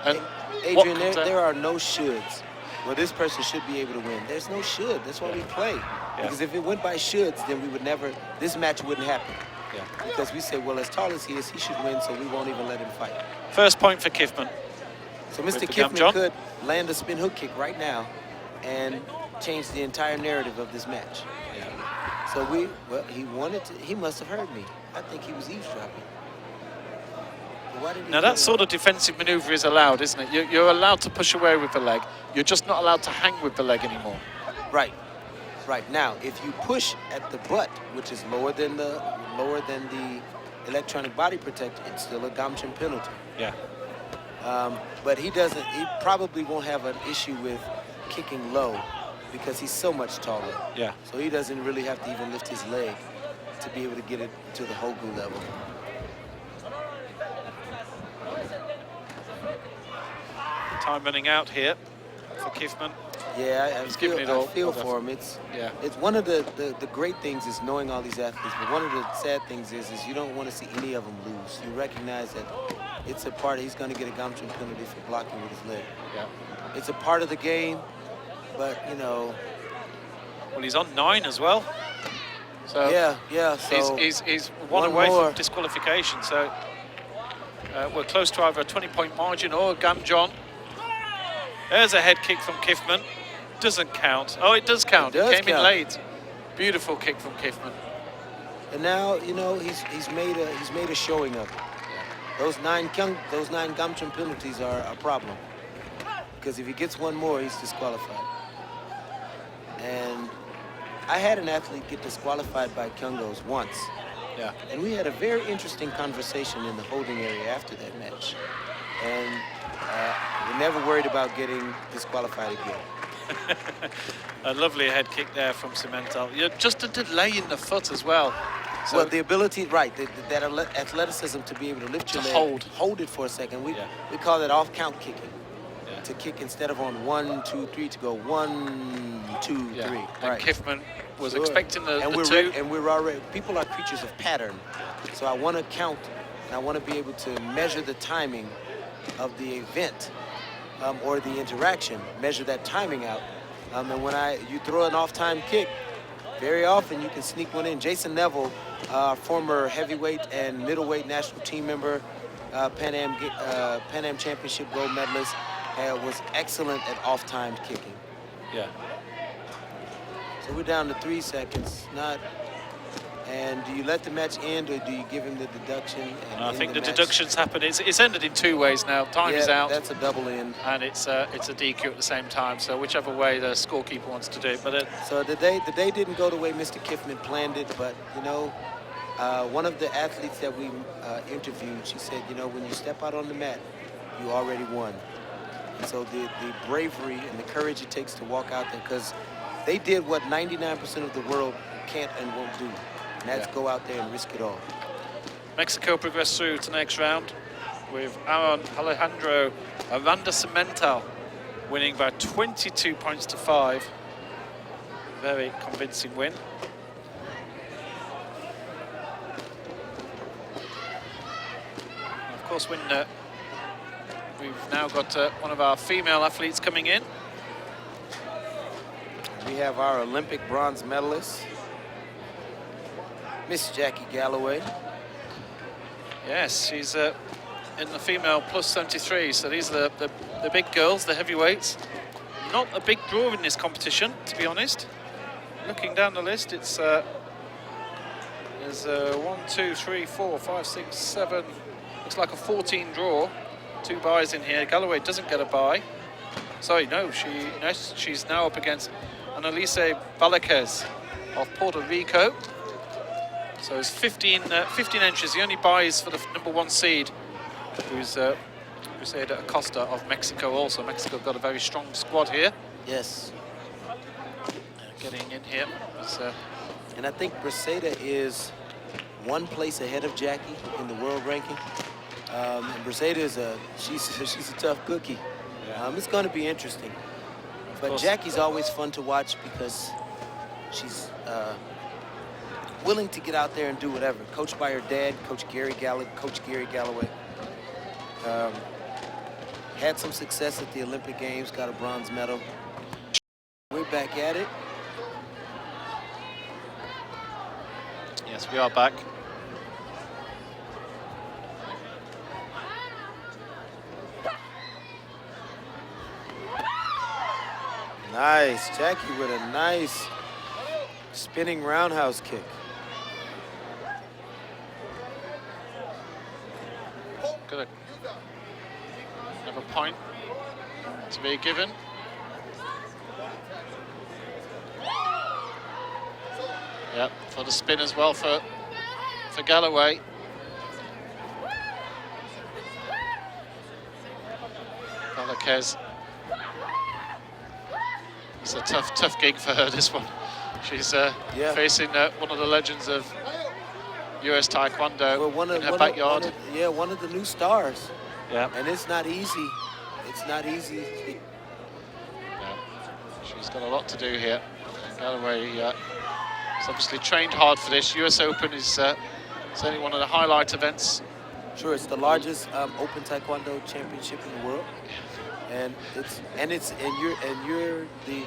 And Adrian, there are no shoulds. Well, this person should be able to win. There's no should. That's why we play. Yeah. Because if it went by shoulds, then we would never, this match wouldn't happen. Yeah. Because we say, well, as tall as he is, he should win, so we won't even let him fight. First point for Kiffman. So Mr. Kiffman could land a spin hook kick right now and change the entire narrative of this match. Yeah. So he must have heard me. I think he was eavesdropping. Now that sort of defensive maneuver is allowed, isn't it? You're allowed to push away with the leg. You're just not allowed to hang with the leg anymore. Right. Right. Now, if you push at the butt, which is lower than the electronic body protector, it's still a Gamchum penalty. Yeah. But he probably won't have an issue with kicking low because he's so much taller. Yeah. So he doesn't really have to even lift his leg to be able to get it to the Hogu level. Time running out here for Kiffman. Yeah, I feel all. for him. It's one of the great things is knowing all these athletes, but one of the sad things is you don't want to see any of them lose. You recognize that it's a part he's going to get a Gamchum penalty for blocking with his leg. Yeah. It's a part of the game, but you know. Well, he's on 9 as well. So yeah. So he's one away from disqualification. So we're close to either a 20-point margin or a Gamjon. There's a head kick from Kiffman. Doesn't count. Oh, it does count. It came in late. Beautiful kick from Kiffman. And now, you know, he's made a showing of it. Those nine Gamchum penalties are a problem. Because if he gets one more, he's disqualified. And I had an athlete get disqualified by Kyungos once. Yeah. And we had a very interesting conversation in the holding area after that match. And we never worried about getting disqualified again. A lovely head kick there from Cemental. Just a delay in the foot as well. So well, the ability, right, that athleticism to be able to lift your leg, hold it for a second. We call that off-count kicking. Yeah. To kick instead of on 1, 2, 3, to go 1, 2, 3. And right. Kiffman was expecting the two. And we're already, people are creatures of pattern. So I want to count, and I want to be able to measure the timing of the event or the interaction, measure that timing out. And when you throw an off-time kick, very often you can sneak one in. Jason Neville, former heavyweight and middleweight national team member, Pan Am Championship gold medalist, was excellent at off-timed kicking. Yeah. So we're down to 3 seconds. And do you let the match end, or do you give him the deduction? And I think the deductions happen. It's ended in 2 ways now. Time is out. That's a double end. And it's a DQ at the same time. So whichever way the scorekeeper wants to do it. But so the day didn't go the way Mr. Kiffman planned it. But you know, one of the athletes that we interviewed, she said, you know, when you step out on the mat, you already won. And so the bravery and the courage it takes to walk out there, because they did what 99% of the world can't and won't do. And that's go out there and risk it all. Mexico progress through to the next round. with Aaron Alejandro Aranda Cimental winning by 22 points to 5. Very convincing win. Of course, when we've now got one of our female athletes coming in. We have our Olympic bronze medalist, Miss Jackie Galloway. Yes, she's in the female plus 73, so these are the big girls, the heavyweights. Not a big draw in this competition, to be honest. Looking down the list, it's there's 1, 2, 3, 4, 5, 6, 7. Looks like a 14 draw. 2 buys in here. Galloway doesn't get a buy. Sorry, no, she's now up against Annalise Valaquez of Puerto Rico. So it's 15 entries. The only buys for the #1 seed, who's Briseida Acosta of Mexico also. Mexico got a very strong squad here. Yes. Getting in here. And I think Briseida is 1 place ahead of Jackie in the world ranking. And Briseida is she's a tough cookie. Yeah. It's going to be interesting. But Jackie's always fun to watch because she's willing to get out there and do whatever. Coached by her dad, Coach Gary Galloway. Had some success at the Olympic Games, got a bronze medal. We're back at it. Yes, we are back. Nice, Jackie with a nice spinning roundhouse kick. Good. Another point to be given. Yep, for the spin as well for Galloway. Valaquez. It's a tough gig for her, this one. She's facing one of the legends of US Taekwondo in her backyard. One of the new stars. Yeah. And it's not easy. It's not easy. Yeah. She's got a lot to do here. Galloway has obviously trained hard for this. US Open is certainly one of the highlight events. Sure, it's the largest open taekwondo championship in the world. And you're the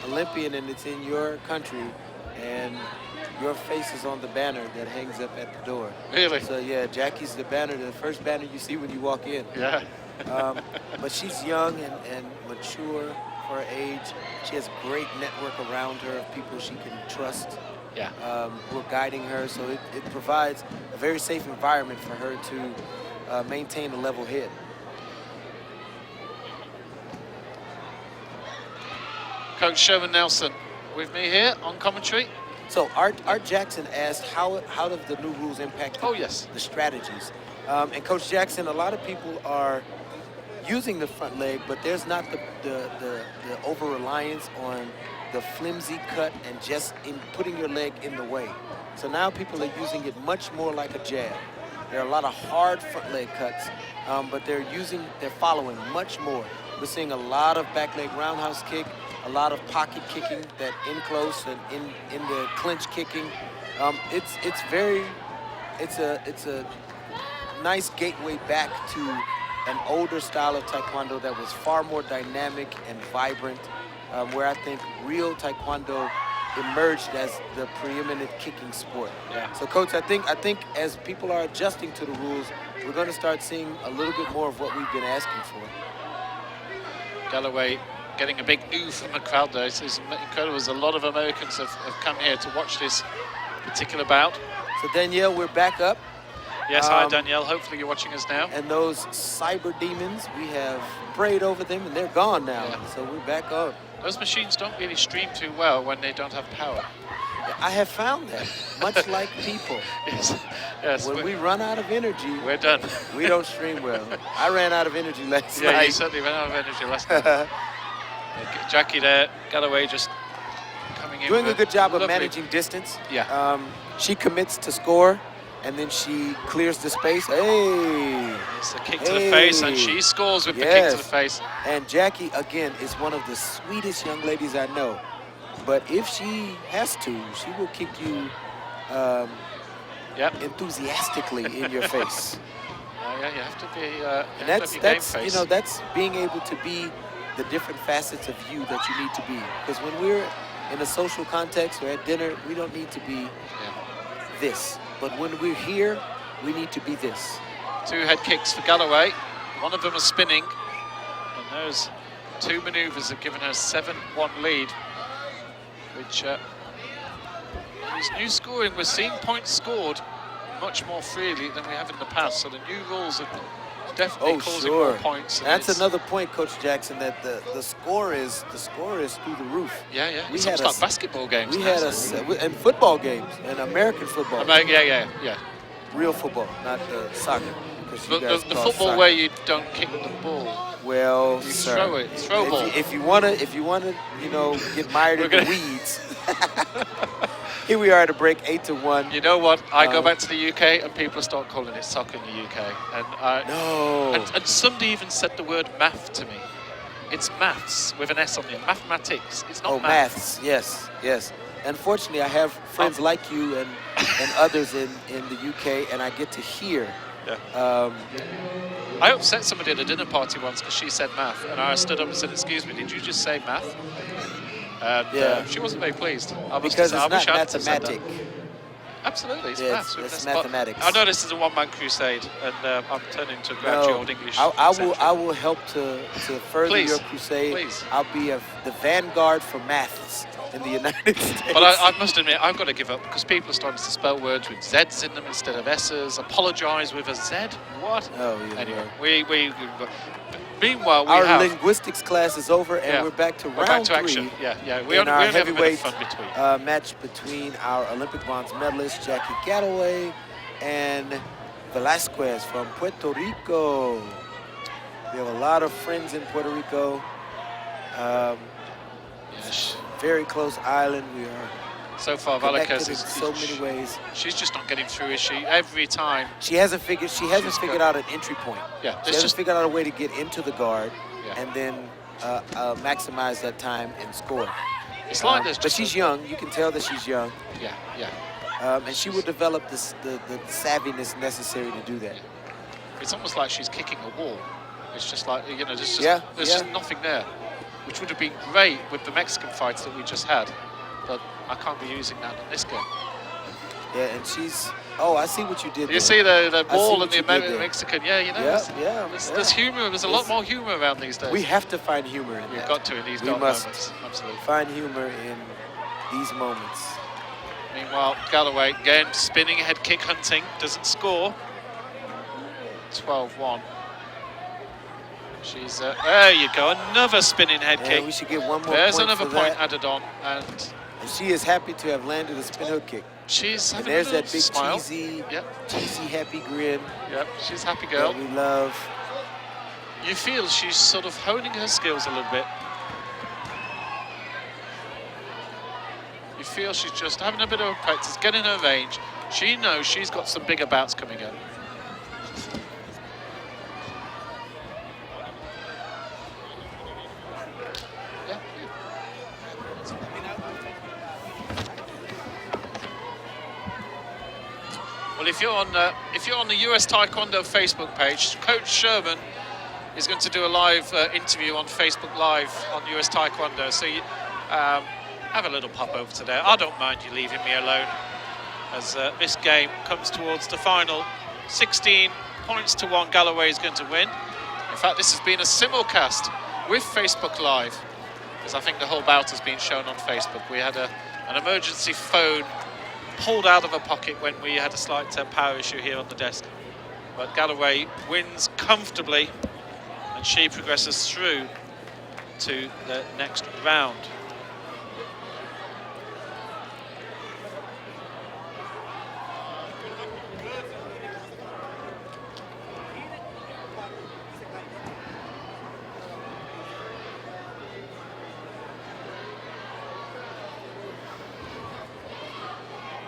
Olympian, and it's in your country, and your face is on the banner that hangs up at the door. Really? So yeah, Jackie's the banner, the first banner you see when you walk in. Yeah. But she's young and mature for her age. She has a great network around her of people she can trust. Yeah. Who are guiding her, so it provides a very safe environment for her to maintain a level head. Coach Sherman Nelson with me here on commentary. So Art Jackson asked how do the new rules impact the strategies. And Coach Jackson, a lot of people are using the front leg, but there's not the over-reliance on the flimsy cut and just in putting your leg in the way. So now people are using it much more like a jab. There are a lot of hard front leg cuts, but they're following much more. We're seeing a lot of back leg roundhouse kick, a lot of pocket kicking, that in close and in the clinch kicking. It's a nice gateway back to an older style of Taekwondo that was far more dynamic and vibrant, where I think real Taekwondo emerged as the preeminent kicking sport. Yeah. So Coach, I think as people are adjusting to the rules, we're going to start seeing a little bit more of what we've been asking for. Galloway getting a big ooh from the crowd there. It's incredible. There's a lot of Americans have come here to watch this particular bout. So Danielle, we're back up. Yes, hi Danielle. Hopefully you're watching us now. And those cyber demons, we have prayed over them and they're gone now. Yeah. So we're back up. Those machines don't really stream too well when they don't have power. I have found that, much like people. Yes. When we run out of energy, we're done. We don't stream well. I ran out of energy last night. Yeah, you certainly ran out of energy last night. Jackie there, Galloway just coming in. Doing a good job of managing distance. Yeah. She commits to score, and then she clears the space. Hey! It's a kick to the face, and she scores with the kick to the face. And Jackie, again, is one of the sweetest young ladies I know. But if she has to, she will kick you enthusiastically in your face. Yeah, you have to be. And that's being able to be the different facets of you that you need to be. Because when we're in a social context or at dinner, we don't need to be this. But when we're here, we need to be this. 2 head kicks for Galloway. One of them is spinning. And those 2 maneuvers have given her a 7-1 lead, which is new scoring. We're seeing points scored much more freely than we have in the past. So the new rules are definitely causing more points. That's another point, Coach Jackson, that the score is through the roof. Yeah. It's almost like basketball games. We had and football games and American football. Yeah. Real football, not the soccer. The football where you don't kick the ball. Well, you sir, throw it. Throw ball. If you wanna, get mired in the weeds. Here we are at a break, 8-1. You know what? I go back to the UK and people start calling it soccer in the UK. And somebody even said the word math to me. It's maths with an S on it. Mathematics. It's not maths. Yes. Unfortunately, I have friends like you and others in the UK, and I get to hear. Yeah. I upset somebody at a dinner party once because she said math, and I stood up and said, "Excuse me, did you just say math?" And she wasn't very pleased. Because it's not mathematic. Absolutely, it's maths. It's mathematics. I know this is a one-man crusade, and I'm turning to grouchy old English. I will help to further your crusade. Please. I'll be the vanguard for maths in the United States. But I must admit, I've got to give up because people are starting to spell words with Z's in them instead of S's. Apologise with a Z. What? Oh, yeah. Anyway, meanwhile, our linguistics class is over, and we're back to round 3. Action. Yeah. We in our have a bit heavyweight of fun between. match between our Olympic bronze medalist Jackie Galloway and Velasquez from Puerto Rico. We have a lot of friends in Puerto Rico. Very close island. We are so far, Velasquez in so many ways. She's just not getting through, is she? Every time. She hasn't figured out an entry point. Yeah. She hasn't figured out a way to get into the guard and then maximize that time and score. It's like this. But she's young. You can tell that she's young. Yeah. And she will develop the savviness necessary to do that. It's almost like she's kicking a wall. It's just like, there's just nothing there, which would have been great with the Mexican fights that we just had. But I can't be using that in this game. Yeah, and she's... Oh, I see what you did there. You see the ball and the Mexican. There's humour. There's a lot more humour around these days. We have to find humour in that. We've got to in these dark moments. Absolutely. Find humour in these moments. Meanwhile, Galloway, again, spinning head kick hunting. Doesn't score. 12-1. She's... there you go. Another spinning head kick. We should get one more There's point another for point that. added on. And she is happy to have landed a spin hook kick. She's having there's a that big smile. cheesy, happy grin. Yep, she's a happy girl. That we love. You feel she's sort of honing her skills a little bit. You feel she's just having a bit of a practice, getting her range. She knows she's got some bigger bouts coming up. Well, if you're on the US Taekwondo Facebook page, Coach Sherman is going to do a live interview on Facebook Live on US Taekwondo. So you have a little pop over to there. I don't mind you leaving me alone as this game comes towards the final. 16 points to 1, Galloway is going to win. In fact, this has been a simulcast with Facebook Live, because I think the whole bout has been shown on Facebook. We had an emergency phone pulled out of her pocket when we had a slight power issue here on the desk. But Galloway wins comfortably, and she progresses through to the next round.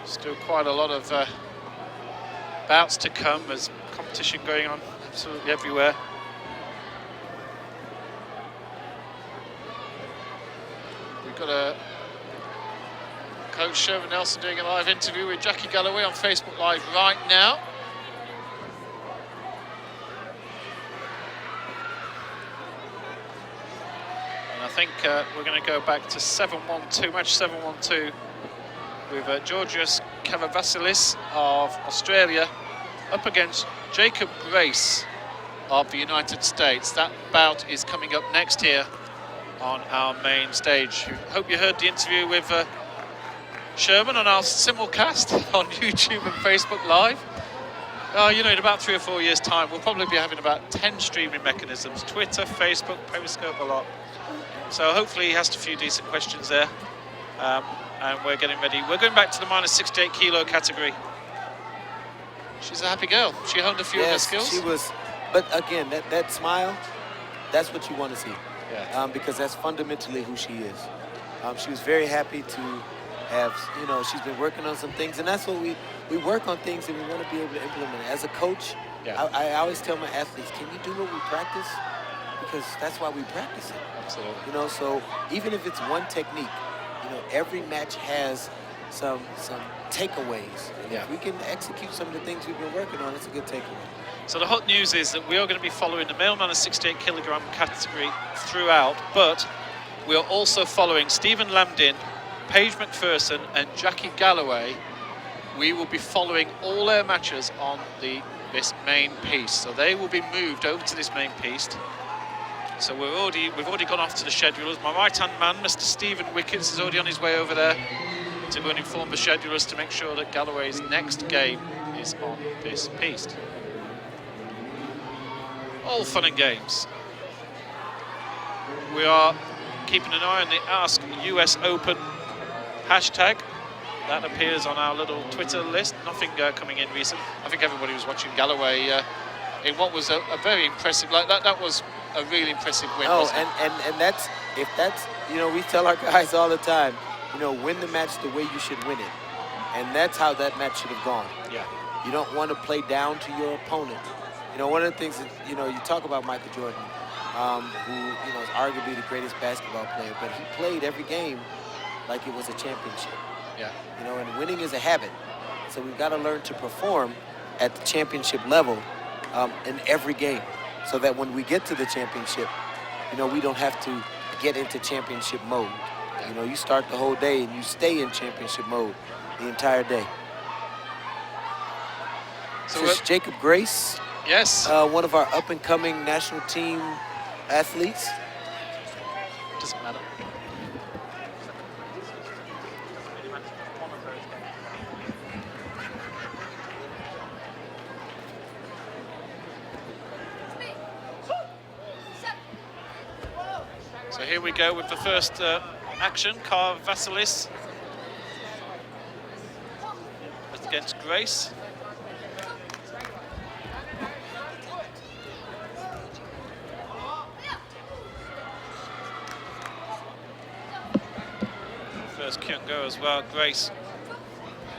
Still quite a lot of bouts to come. There's competition going on absolutely everywhere. We've got a Coach Sherman Nelson doing a live interview with Jackie Galloway on Facebook Live right now. And I think we're going to go back to 7-1-2, match 7-1-2 with Georgios Kavavasilis of Australia up against Jacob Grace of the United States. That bout is coming up next here on our main stage. Hope you heard the interview with Sherman on our simulcast on YouTube and Facebook Live. You know, in about 3 or 4 years' time, we'll probably be having about 10 streaming mechanisms: Twitter, Facebook, Periscope, a lot. So hopefully he has a few decent questions there. And we're getting ready. We're going back to the minus 68 kilo category. She's a happy girl. She honed a few of her skills. She was, but again, that smile, that's what you want to see. Yeah. Because that's fundamentally who she is. She was very happy to have, you know, she's been working on some things, and that's what we work on things, and we want to be able to implement it. As a coach, I always tell my athletes, can you do what we practice? Because that's why we practice it. Absolutely. You know, so even if it's one technique, you know, every match has some takeaways. And if we can execute some of the things we've been working on, it's a good takeaway. So the hot news is that we are going to be following the male minus 68 kilogram category throughout, but we are also following Stephen Lambdin, Paige McPherson and Jackie Galloway. We will be following all their matches on this main piece. So they will be moved over to this main piece. So we've already gone off to the schedulers. My right-hand man, Mr. Stephen Wickets, is already on his way over there to go and inform the schedulers to make sure that Galloway's next game is on this piece. All fun and games. We are keeping an eye on the Ask US Open hashtag. That appears on our little Twitter list. Nothing coming in recent. I think everybody was watching Galloway in what was a very impressive, like that was a really impressive win. Oh, wasn't it? and that's, if that's, you know, we tell our guys all the time, you know, win the match the way you should win it. And that's how that match should have gone. Yeah. You don't want to play down to your opponent. You know, one of the things that, you know, you talk about Michael Jordan, who, you know, is arguably the greatest basketball player, but he played every game like it was a championship. Yeah. You know, and winning is a habit. So we've got to learn to perform at the championship level in every game, so that when we get to the championship, you know, we don't have to get into championship mode. You know, you start the whole day and you stay in championship mode the entire day. So this is Jacob Grace. Yes. One of our up-and-coming national team athletes. Doesn't matter. So here we go with the first action. Vasilis against Grace. First count go as well. Grace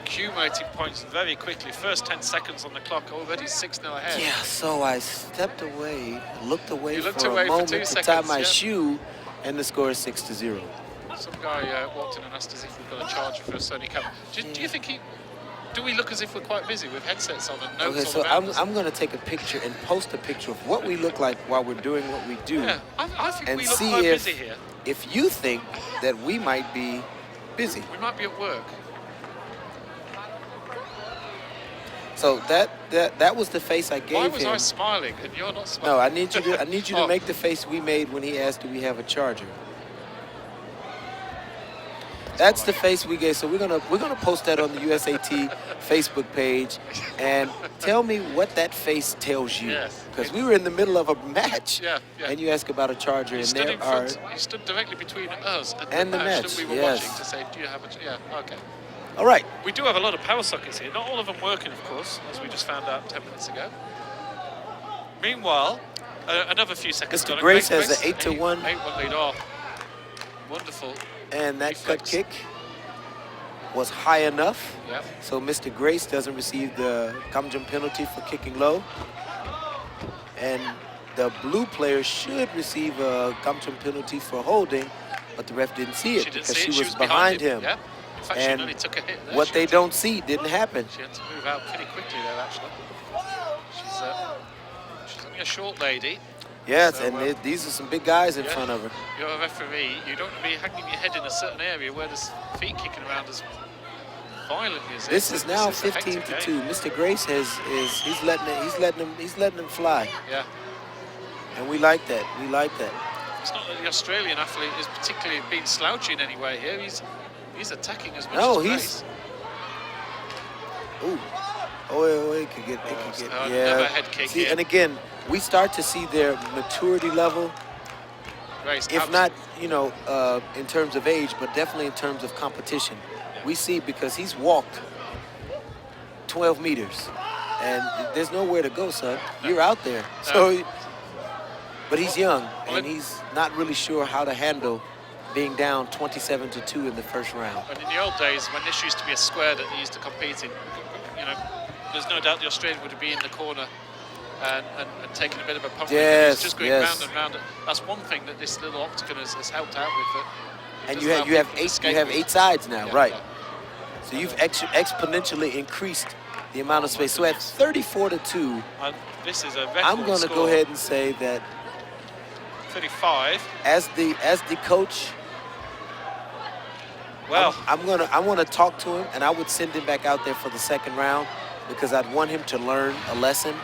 accumulating points very quickly. First 10 seconds on the clock, already 6-0 ahead. Yeah, so I stepped away, looked away You looked for away a for moment 2 to seconds, tie my yeah. shoe, and the score is 6-0. Some guy walked in and asked us if we've got a charger for a Sony camera. Do you think do we look as if we're quite busy with headsets on and notes Okay, on so I'm going to take a picture and post a picture of what we look like while we're doing what we do. Yeah, I think and we look see quite if, busy here. if you think that we might be busy. We might be at work. So that was the face I gave him. Why was I smiling and you're not smiling? No, I need you to Oh. make the face we made when he asked, do we have a charger? That's the face we gave. So we're gonna post that on the USAT Facebook page, and tell me what that face tells you. Yes. Because we were in the middle of a match, Yeah, yeah. and you ask about a charger, He and stood there in are. front. He stood directly between us And the match match, that we were yes. watching to say, do you have a? Yeah, okay. All right. We do have a lot of power sockets here. Not all of them working, of course, as we just found out 10 minutes ago. Meanwhile, another few seconds. Mr. gone. Grace has an 8-1. 8-1 lead. Oh, wonderful. And that cut Reflex. kick. was high enough. Yep. So Mr. Grace doesn't receive the Gamjum penalty for kicking low. And the blue player should receive a Gamjum penalty for holding, but the ref didn't see it because she was behind him. Yeah. In fact, And she nearly took a hit there. what they don't see didn't happen. She had to move out pretty quickly there, actually. She's only a short lady. Yes, So, and these are some big guys in yeah, front of her. You're a referee. You don't want to be hanging your head in a certain area where there's feet kicking around as violently as This is now a 15 to hectic 2. game. Mr. Grace he's letting them fly, Yeah. and we like that. We like that. It's not that the Australian athlete is particularly been slouchy in any way here. He's attacking as much No, as he's. Grace. Ooh. Oh, it could get. Another head kick See, here. and again, we start to see their maturity level. Grace, If not, in terms of age, but definitely in terms of competition. We see because he's walked 12 meters, and there's nowhere to go, son. You're out there. So, but he's young, and he's not really sure how to handle being down 27 to 2 in the first round. And in the old days, when this used to be a square that they used to compete in, there's no doubt the Australian would be in the corner and taking a bit of a pump. Yes, It's just going round and round. That's one thing that this little octagon has helped out with. And you have 8 sides now, Yeah, right? yeah. So you've exponentially increased the amount of space. So at 34 to 2, this is a record I'm going to score. go ahead and say that 35. as the coach, well, I want to talk to him, and I would send him back out there for the second round because I'd want him to learn a lesson.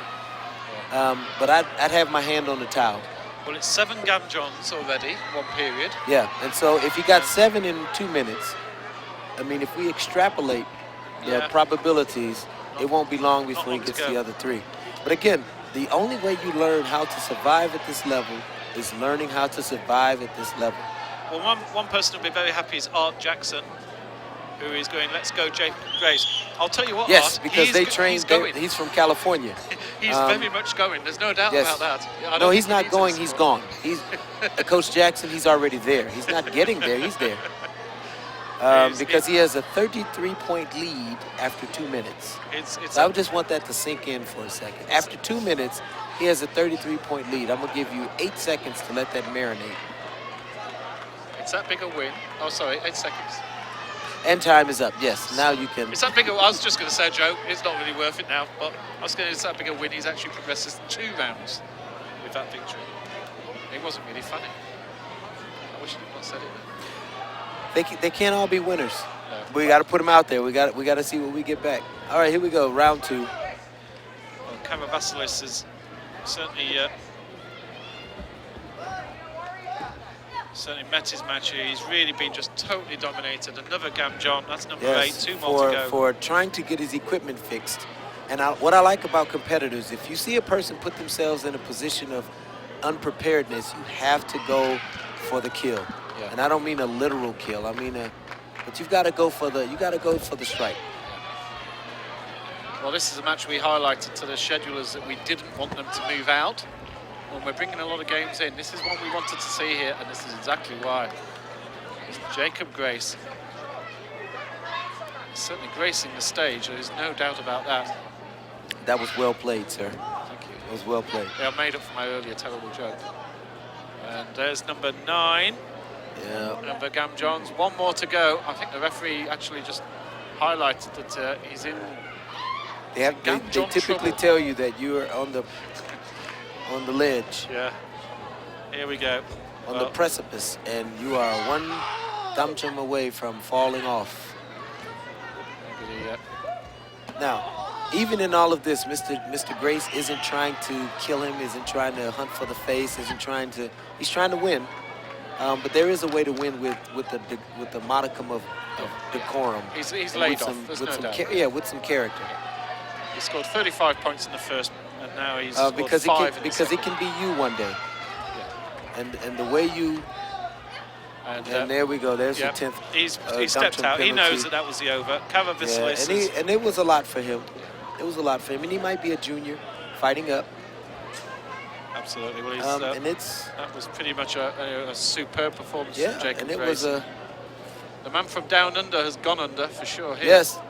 But I'd have my hand on the towel. Well, it's 7 Gamjons already, one period. Yeah, and so if you got 7 in 2 minutes, I mean, if we extrapolate the probabilities, it won't be long before he gets the other 3. But again, the only way you learn how to survive at this level is learning how to survive at this level. Well, one person who'll be very happy is Art Jackson, who is going, let's go, Jacob Grace. I'll tell you what, Yes, Art, because they train, he's going. he's from California. He's very much going, there's no doubt Yes. about that. I No, don't he's think he not needs going, us. he's gone. Coach Jackson, he's already there. He's not getting there, he's there. Because he has a 33-point lead after 2 minutes. So I would just want that to sink in for a second. After 2 minutes, he has a 33-point lead. I'm going to give you 8 seconds to let that marinate. It's that big a win. Oh, sorry, 8 seconds. And time is up, yes. Now you can. It's that big a, I was just going to say, Joe, it's not really worth it now, but I was going to say, it's that big a win. He's actually progresses 2 rounds with that victory. It wasn't really funny. I wish I'd not said it. They can't all be winners. No. We got to put them out there. We got to see what we get back. All right, here we go, round 2. Well, Kavavasilis is certainly met his match here. He's really been just totally dominated. Another Gamjon, that's number 8, 2 more to go. For trying to get his equipment fixed. And what I like about competitors, if you see a person put themselves in a position of unpreparedness, you have to go for the kill. Yeah. And I don't mean a literal kill. I mean but you've got to go for the strike. Well, this is a match we highlighted to the schedulers that we didn't want them to move out. When we're bringing a lot of games in, this is what we wanted to see here, and this is exactly why. It's Jacob Grace. He's certainly gracing the stage, there's no doubt about that. That was well played, sir. Thank you. It was well played. Yeah, I made up for my earlier terrible joke. And there's number 9. Yeah. Number Gamjons, 1 more to go. I think the referee actually just highlighted that he's in. They typically trouble. tell you that you are on the ledge. Yeah. Here we go. On the precipice, and you are 1 Gamjam away from falling off. Now, even in all of this, Mr. Grace isn't trying to kill him, isn't trying to hunt for the face, he's trying to win. But there is a way to win with the modicum of decorum. He's laid off, there's no doubt. With some character. He scored 35 points in the first, and now he's scored because 5 because it can be you one day. Yeah. And the way you. And there we go. There's the 10th. He stepped out. He knows that was the over. Kavavasilis. And it was a lot for him. It was a lot for him, and he might be a junior, fighting up. Absolutely. Well, and that was pretty much a superb performance from Jacob and it Grace. was The man from down under has gone under for sure. Here. Yes,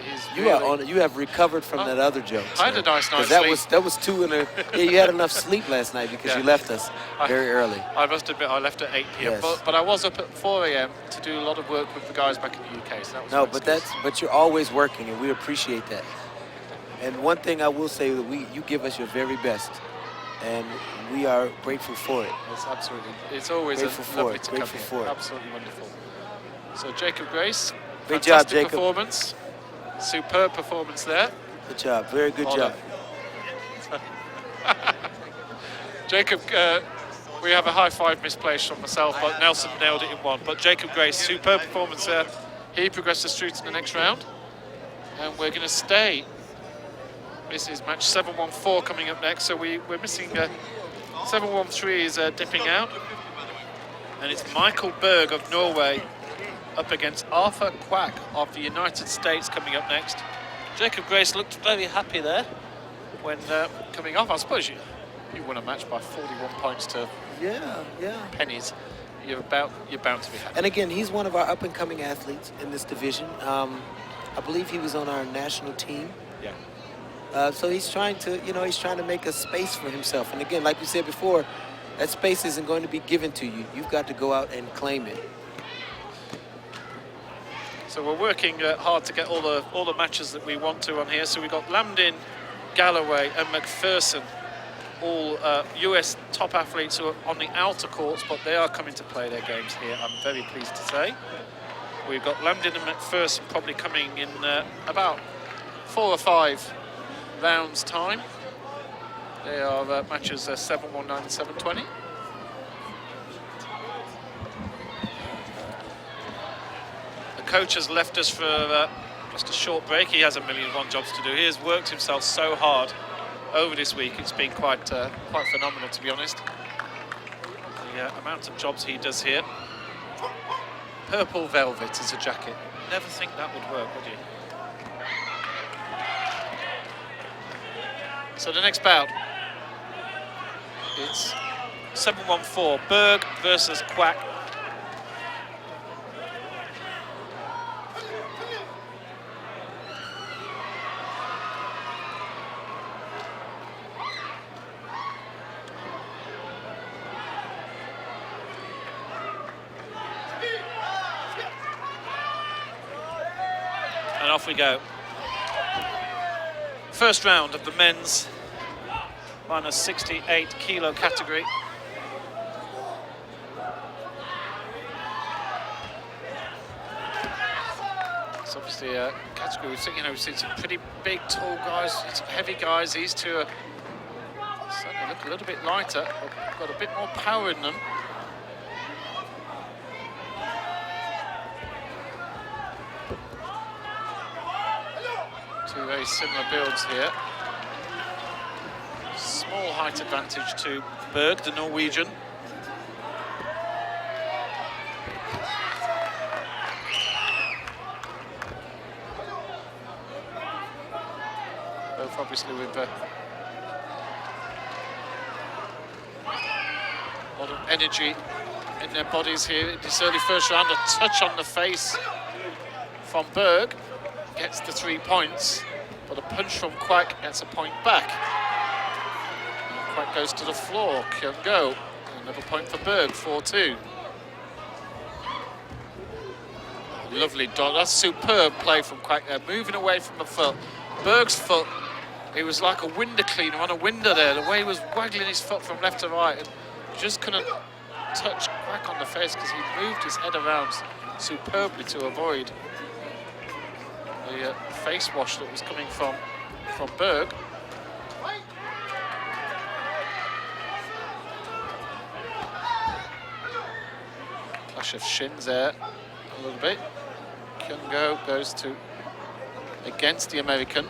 He's you really, are on. You have recovered from that other joke. I had a nice night's that sleep. was 2 in a. Yeah, you had enough sleep last night because you left us very early. I must admit, I left at 8 p.m. Yes. But I was up at 4 a.m. to do a lot of work with the guys back in the UK. So that was No, but you're always working, and we appreciate that. And one thing I will say that you give us your very best, and we are grateful for it. It's absolutely. It's always lovely to come here. Absolutely wonderful. So Jacob Grace, great job, Jacob. Performance, superb performance there. Good job, very good job. Jacob, we have a high five misplaced from myself, but Nelson nailed it in one. But Jacob Grace, superb performance there. He progresses through to the next round, and we're going to stay. This is match 7-1-4 coming up next, so we're missing 7-1-3 is dipping out, and it's Michael Berg of Norway up against Arthur Quack of the United States coming up next. Jacob Grace looked very happy there when coming off. I suppose you won a match by 41 points to pennies. You're bound to be happy. And again, he's one of our up-and-coming athletes in this division. I believe he was on our national team. Yeah. So he's trying to, he's trying to make a space for himself. And again, like we said before, that space isn't going to be given to you. You've got to go out and claim it. So we're working hard to get all the matches that we want to on here. So we've got Lambdin, Galloway and McPherson, all US top athletes who are on the outer courts, but they are coming to play their games here, I'm very pleased to say. We've got Lambdin and McPherson probably coming in about 4 or 5 rounds time. They are matches 7-1-9 and 7-20. The coach has left us for just a short break. He has a million and one jobs to do. He has worked himself so hard over this week. It's been quite phenomenal, to be honest. The amount of jobs he does here. Purple velvet is a jacket. Never think that would work, would you? So the next bout, it's 7-1-4, Berg versus Quack. And off we go. First round of the men's minus 68 kilo category. It's obviously a category we've seen some pretty big, tall guys, some heavy guys. These two are certainly look a little bit lighter, but got a bit more power in them. Two very similar builds here. Small height advantage to Berg, the Norwegian. Both obviously with a lot of energy in their bodies here in this early first round. A touch on the face from Berg. Gets the 3 points, but a punch from Quack gets a point back. And Quack goes to the floor. Kyung Go, another point for Berg, 4-2. Lovely dot. That's superb play from Quack there, moving away from the foot. Berg's foot, he was like a window cleaner on a window there. The way he was waggling his foot from left to right, and just couldn't touch Quack on the face because he moved his head around superbly to avoid the face wash that was coming from Berg. Clash of shins there a little bit. Kyung Go goes to against the American.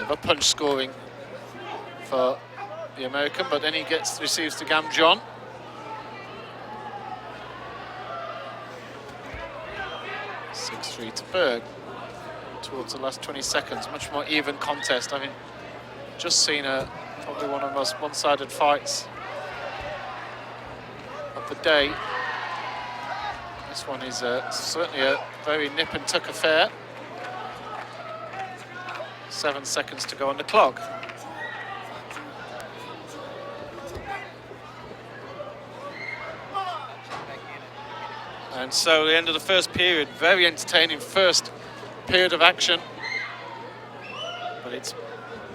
A punch scoring for the American, but then he receives the Gam John. referee to Berg towards the last 20 seconds. Much more even contest. I mean, just seen probably one of the most one-sided fights of the day. This one is certainly a very nip and tuck affair. 7 seconds to go on the clock. And so the end of the first period, very entertaining first period of action. But it's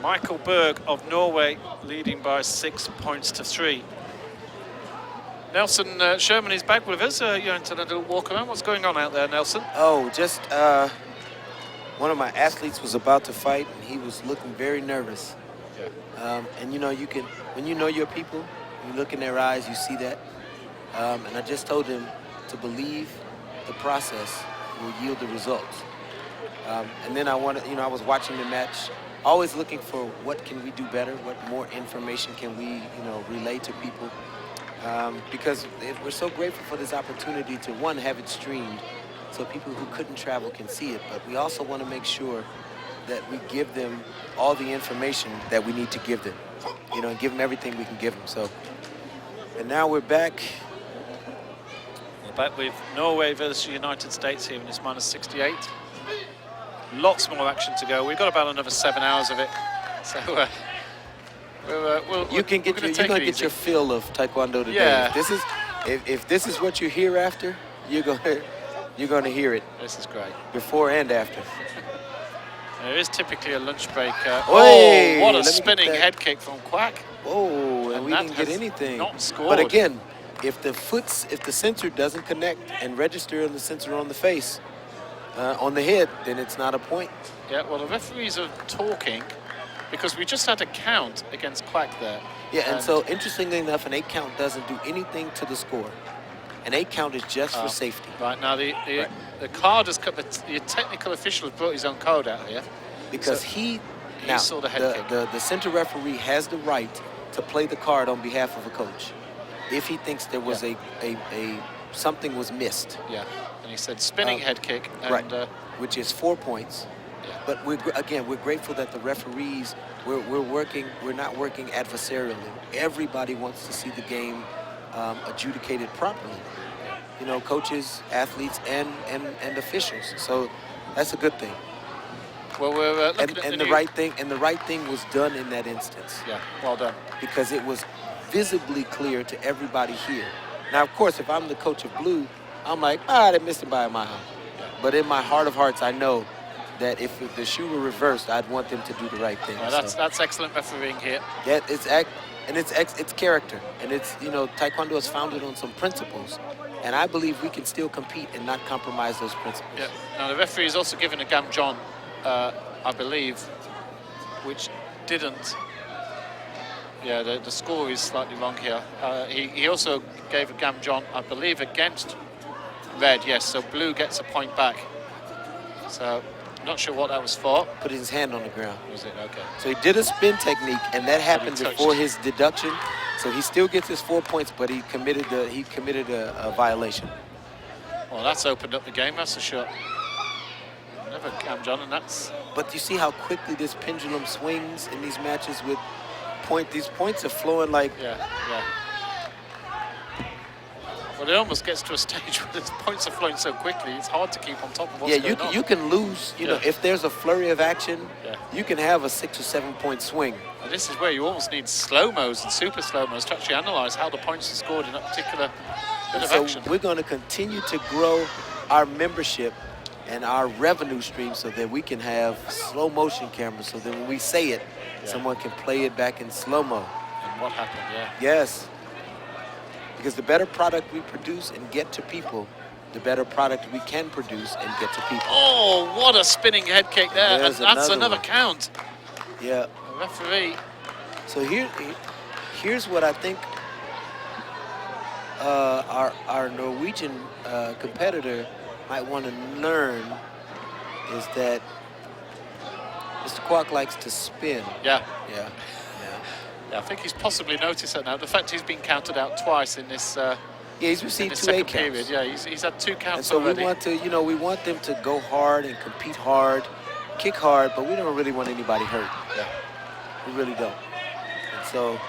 Michael Berg of Norway leading by 6 points to 3. Nelson Sherman is back with us. You're into a little walk around. What's going on out there, Nelson? Oh, just one of my athletes was about to fight, and he was looking very nervous. Yeah. And you know, when you know your people, you look in their eyes, you see that. And I just told him to believe the process will yield the results. And then I was watching the match, always looking for what can we do better, what more information can we, relay to people. Because we're so grateful for this opportunity to, one, have it streamed so people who couldn't travel can see it, but we also want to make sure that we give them all the information that we need to give them, and give them everything we can give them. So, and now we're back. We're back with Norway versus the United States here in this -68. Lots more action to go. We've got about another 7 hours of it. So you're gonna get your fill of Taekwondo today. Yeah. If this is what you're here after, you're gonna hear it. This is great. Before and after. There is typically a lunch break. Hey, what a spinning head kick from Quack. Whoa, and we didn't get anything. Not scored. But again, if the sensor doesn't connect and register on the sensor on the face, on the head, then it's not a point. Yeah, well, the referees are talking because we just had a count against Quack there. Yeah, and so interestingly enough, an 8 count doesn't do anything to the score. An 8 count is just for safety. Right, now the card has cut, the technical official has brought his own code out here. Because so he saw the head kick. The center referee has the right to play the card on behalf of a coach if he thinks there was something was missed. Yeah, and he said spinning head kick. And, right, which is 4 points. Yeah. But we're grateful that the referees, we're not working adversarially. Everybody wants to see the game adjudicated properly. Coaches, athletes, and officials. So that's a good thing. Well, we're looking at the right thing was done in that instance. Yeah, well done. Because it was visibly clear to everybody here. Now, of course, if I'm the coach of blue, I'm like, they missed it by a mile. Yeah. But in my heart of hearts, I know that if the shoe were reversed, I'd want them to do the right thing. Well, that's excellent refereeing here. Yeah, it's character, and it's Taekwondo is founded on some principles, and I believe we can still compete and not compromise those principles. Yeah. Now the referee is also given a Gam John, I believe, which didn't. Yeah, the score is slightly wrong here. He also gave a Gam John, I believe, against red. Yes, so blue gets a point back. So. Not sure what that was for. Put his hand on the ground. Was it? Okay. So he did a spin technique, and that happened before his deduction. So he still gets his 4 points, but he committed a violation. Well, that's opened up the game. That's a shot. Never Cam John, and that's. But you see how quickly this pendulum swings in these matches with point. These points are flowing like. Yeah. Well, it almost gets to a stage where the points are flowing so quickly, it's hard to keep on top of what's going on. You can lose, if there's a flurry of action, you can have a 6 or 7 point swing. And this is where you almost need slow-mos and super slow-mos to actually analyze how the points are scored in a particular bit of action. So we're going to continue to grow our membership and our revenue stream so that we can have slow motion cameras so that when we say it, someone can play it back in slow-mo. And what happened, Yes. Because the better product we produce and get to people, the better product we can produce and get to people. Oh, what a spinning head kick there. And that's another count. Yeah. The referee. So here's what I think our Norwegian competitor might want to learn is that Mr. Kwok likes to spin. Yeah, I I think he's possibly noticed that now. The fact he's been counted out twice in this Yeah, he's in received the 2 second 8 counts. period. Yeah, he's had 2 And counts so already. we want to, we want them to go hard and compete hard, kick hard, but we don't really want anybody hurt. Yeah. We really don't. And so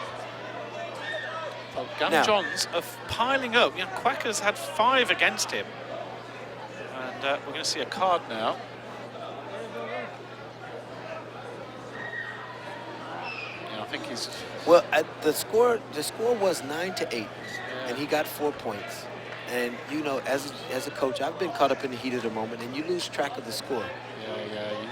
Well, now- Gamjon's are piling up. You know, Quacker's had 5 against him. And we're going to see a card now. Yeah, I think he's... well, the score was 9-8, and he got 4 points. And as a coach, I've been caught up in the heat of the moment, and you lose track of the score.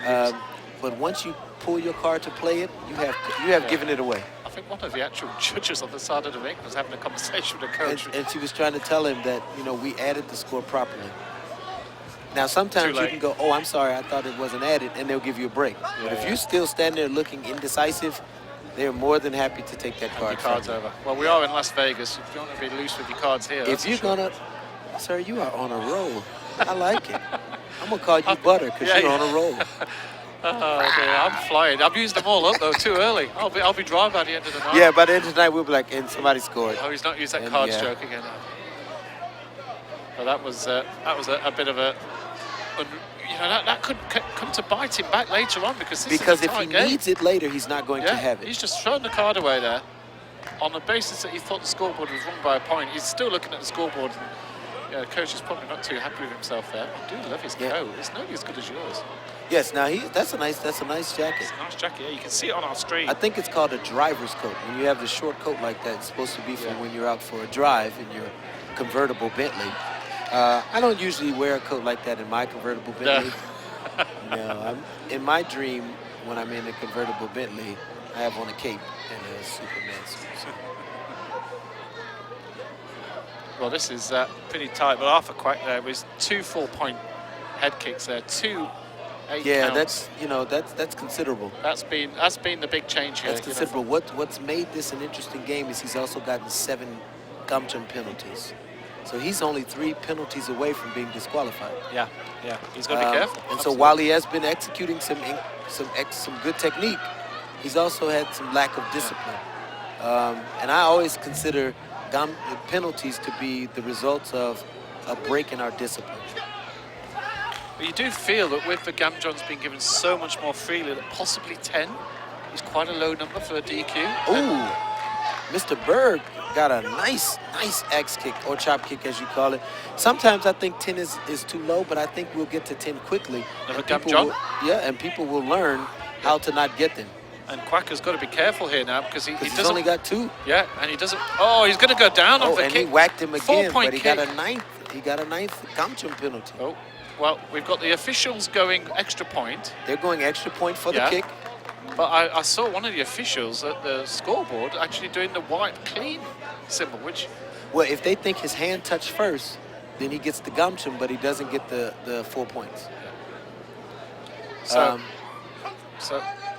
Yeah. But once you pull your card to play it, you have given it away. I think one of the actual judges on the side of the ring was having a conversation with the coach. And she was trying to tell him that we added the score properly. Now sometimes you can go, oh, I'm sorry, I thought it wasn't added, and they'll give you a break. But if you still stand there looking indecisive, they're more than happy to take that card. Your card's over. Well, we are in Las Vegas. If you want to be loose with your cards here, if you're gonna, sir, you are on a roll. I like it. I'm gonna call you Butter because you're on a roll. Oh dear, I'm flying. I've used them all up though too early. I'll be dry by the end of the night. Yeah, by the end of the night we'll be like, and somebody scored. Oh, he's not used that card stroke again. Well, that was a bit of a, that could come to bite him back later on because this is a if he tight game. needs it later, he's not going to have it. He's just thrown the card away there on the basis that he thought the scoreboard was wrong by a point. He's still looking at the scoreboard. And, the coach is probably not too happy with himself there. I do love his coat. It's nearly as good as yours. Yes, now that's a nice jacket. It's a nice jacket. Yeah, you can see it on our screen. I think it's called a driver's coat. When you have the short coat like that, it's supposed to be for when you're out for a drive in your convertible Bentley. I don't usually wear a coat like that in my convertible Bentley. No, in my dream, when I'm in a convertible Bentley, I have on a cape and a Superman suit. Well, this is pretty tight, but Arthur Quack there with 2 4-point head kicks there, 2 8 counts. that's considerable. That's been the big change here. That's considerable. What's made this an interesting game is he's also gotten 7 gum jump penalties. So he's only 3 penalties away from being disqualified. Yeah, he's got to be careful. And so while he has been executing some good technique, he's also had some lack of discipline. And I always consider penalties to be the results of a break in our discipline. But you do feel that with the Gamjons being given so much more freely, that possibly 10 is quite a low number for a DQ. Ooh, Mr. Berg got a nice axe kick or chop kick, as you call it. Sometimes I think 10 is too low, but I think we'll get to 10 quickly. And people will learn how to not get them. And Quacker's got to be careful here now because he's only got 2. Yeah, and he doesn't. Oh, he's going to go down off the and kick. He whacked him again, but he kick. got a 9th. He got a 9th gum jump penalty. Oh, well, we've got the officials going extra point. They're going extra point for the kick. But I saw one of the officials at the scoreboard actually doing the white clean symbol, which... Well, if they think his hand touched first, then he gets the gum jump, but he doesn't get the 4 points. So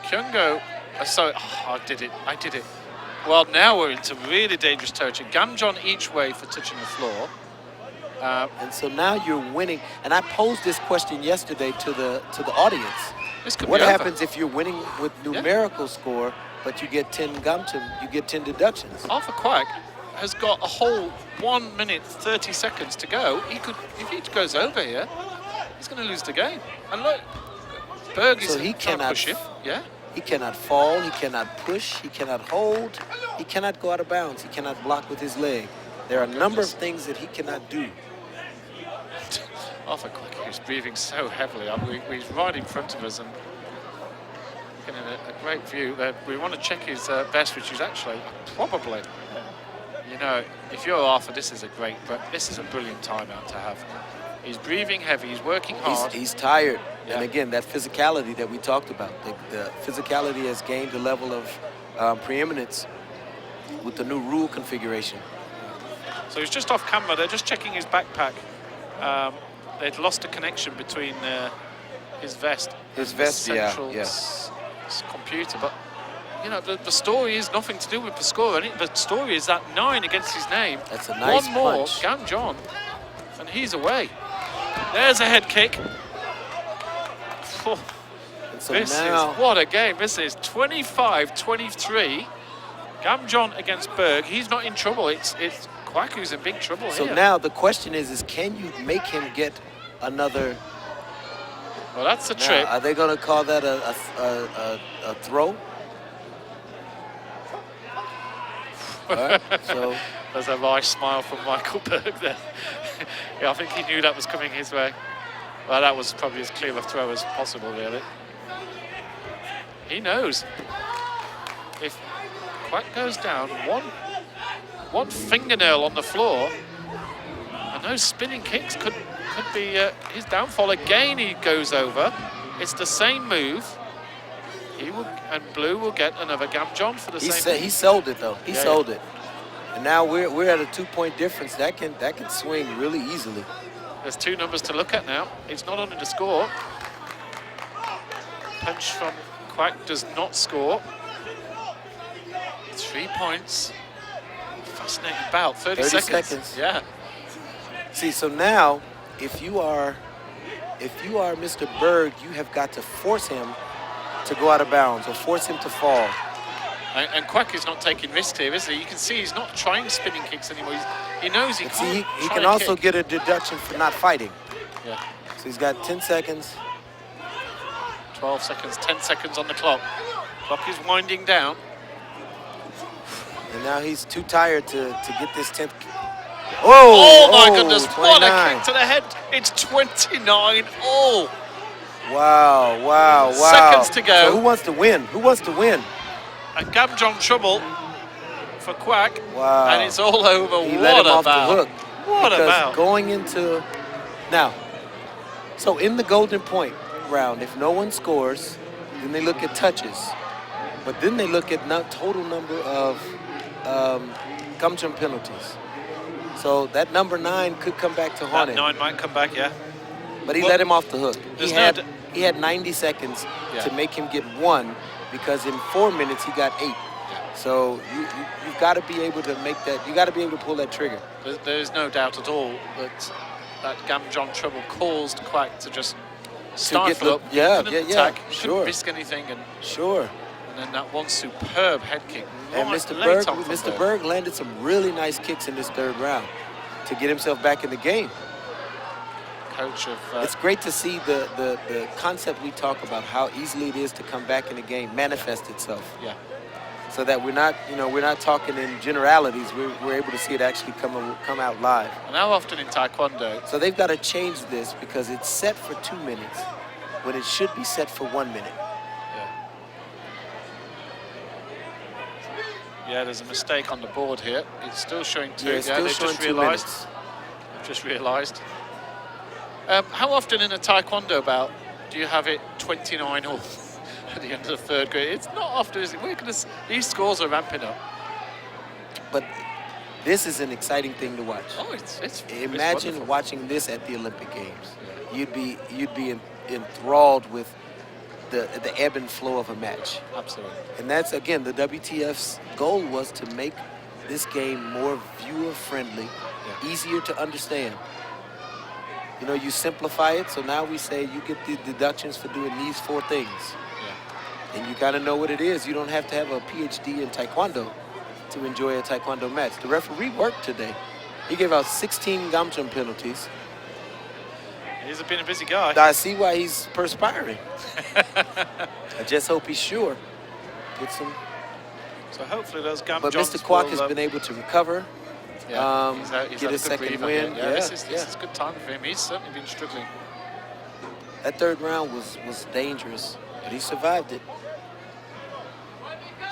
Kyungo... I did it. Well, now we're into really dangerous territory. Gamjon each way for touching the floor. And so now you're winning. And I posed this question yesterday to the audience. What happens if you're winning with numerical score, but you get 10 gum jump, you get 10 deductions? Arthur Quack has got a whole 1 minute 30 seconds to go. If he goes over here, he's going to lose the game. And look, Berg is trying to push him. Yeah. He cannot fall, he cannot push, he cannot hold, he cannot go out of bounds, he cannot block with his leg. There are a number of things that he cannot do. Arthur Quack is breathing so heavily. He's right in front of us and getting a great view. We want to check his best, which is actually probably, if you're Arthur, this is a brilliant timeout to have. He's breathing heavy, he's working hard. He's tired. Yeah. And again, that physicality that we talked about, the physicality has gained a level of preeminence with the new rule configuration. So he's just off camera, they're just checking his backpack. They'd lost a connection between his vest and the central computer. But, the story is nothing to do with the score. The story is that 9 against his name. That's a nice One more, punch. Gamjon, and he's away. There's a head kick. So what a game. This is 25-23. Gamjon against Berg. He's not in trouble. It's Kwaku's in big trouble So here. now the question is can you make him get another? Well, that's a Now, trip. are they going to call that a throw? All right, so There's a nice smile from Michael Berg there. Yeah, I think he knew that was coming his way. Well, that was probably as clear a throw as possible, really. He knows. If Quack goes down, one fingernail on the floor, and those spinning kicks could be his downfall. Again, he goes over. It's the same move. He will, and Blue will get another Gamjon for the same. He sold it though. He Yeah, sold yeah. it, and now we're at a 2-point difference. That can swing really easily. There's two numbers to look at now. It's not under the score. Punch from Quack does not score. 3 points. Fascinating bout. 30 seconds. Yeah. See, so now if you are Mr. Berg, you have got to force him to go out of bounds or force him to fall. And Quack is not taking risks here, is he? You can see he's not trying spinning kicks anymore. He knows he But can't. see, he try can to also kick. get a deduction for not fighting. Yeah. So he's got 10 seconds. 12 seconds, 10 seconds on the clock. Clock is winding down. And now he's too tired to get this 10th. Oh, my goodness, what a 29. kick to the head. It's 29 all. Wow. Seconds to go. So who wants to win? Who wants to win? And Gamjon trouble for Quack. Wow. And it's all over. He What let him a off the bout. hook. What Because about? going into now, so in the golden point round, if no one scores, then they look at touches. But then they look at total number of Gamjon penalties. So that number 9 could come back to haunt That him. 9 might come back, yeah. But he Well, let him off the hook. there's He had 90 seconds Yeah. to make him get 1 because in 4 minutes he got 8. So you've got to be able to make that. You got to be able to pull that trigger. There's no doubt at all that Gamjon trouble caused Quack to just stifle up. yeah, He couldn't yeah, attack. He sure. couldn't risk anything. And Sure. then that one superb head kick. And right Mr. late Berg, on from Mr. Berg landed some really nice kicks in this 3rd round to get himself back in the game. Coach of It's great to see the concept we talk about, how easily it is to come back in the game, manifest itself. Yeah. So that we're not talking in generalities. We're able to see it actually come out live. And how often in Taekwondo? So they've got to change this because it's set for 2 minutes when it should be set for 1 minute. Yeah, there's a mistake on the board here. It's still showing 2. Yeah, it's still they've showing just 2 realised. minutes. I've just realised. How often in a Taekwondo bout do you have it 29 all at the end of the 3rd grade? It's not often, is it? These scores are ramping up. But this is an exciting thing to watch. Oh, it's Imagine wonderful. watching this at the Olympic Games. You'd be enthralled with the ebb and flow of a match. Absolutely. And that's, again, the WTF's goal was to make this game more viewer-friendly, easier to understand. You know, you simplify it, so now we say you get the deductions for doing these 4 things. And you kind of know what it is. You don't have to have a PhD in Taekwondo to enjoy a Taekwondo match. The referee worked today. He gave out 16 Gamjon penalties. He's been a busy guy. I see why he's perspiring. I just hope he's sure. Get some. So hopefully those Gamjons But Mr. Kwok will, has been able to recover. he's get had his a good second breather win. here. This is good time for him. He's certainly been struggling. That 3rd round was dangerous, but he survived it.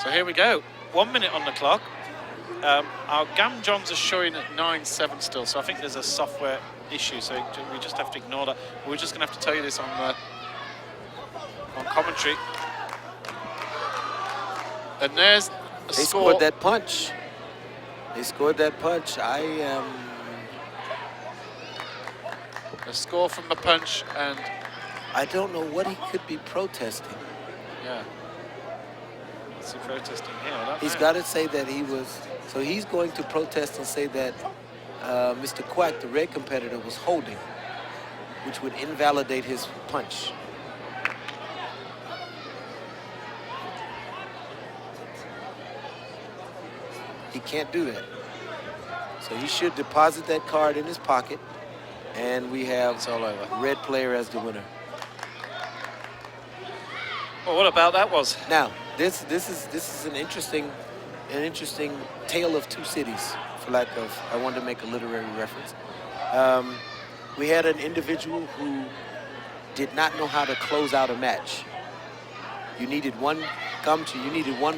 So here we go. 1 minute on the clock. Our Gamjons are showing at 9-7 still, so I think there's a software issue, so we just have to ignore that. We're just going to have to tell you this on commentary. And there's a They score. scored that punch. They scored that punch. A score from the punch, and I don't know what he could be protesting. yeah. What's he protesting here? I don't He's know. got to say that he was. So he's going to protest and say that Mr. Quack, the red competitor, was holding, which would invalidate his punch. He can't do that. So he should deposit that card in his pocket, and we have It's all over. red player as the winner. Well, what about that was? Now, this is an interesting tale of two cities, for lack of, I wanted to make a literary reference. We had an individual who did not know how to close out a match. You needed one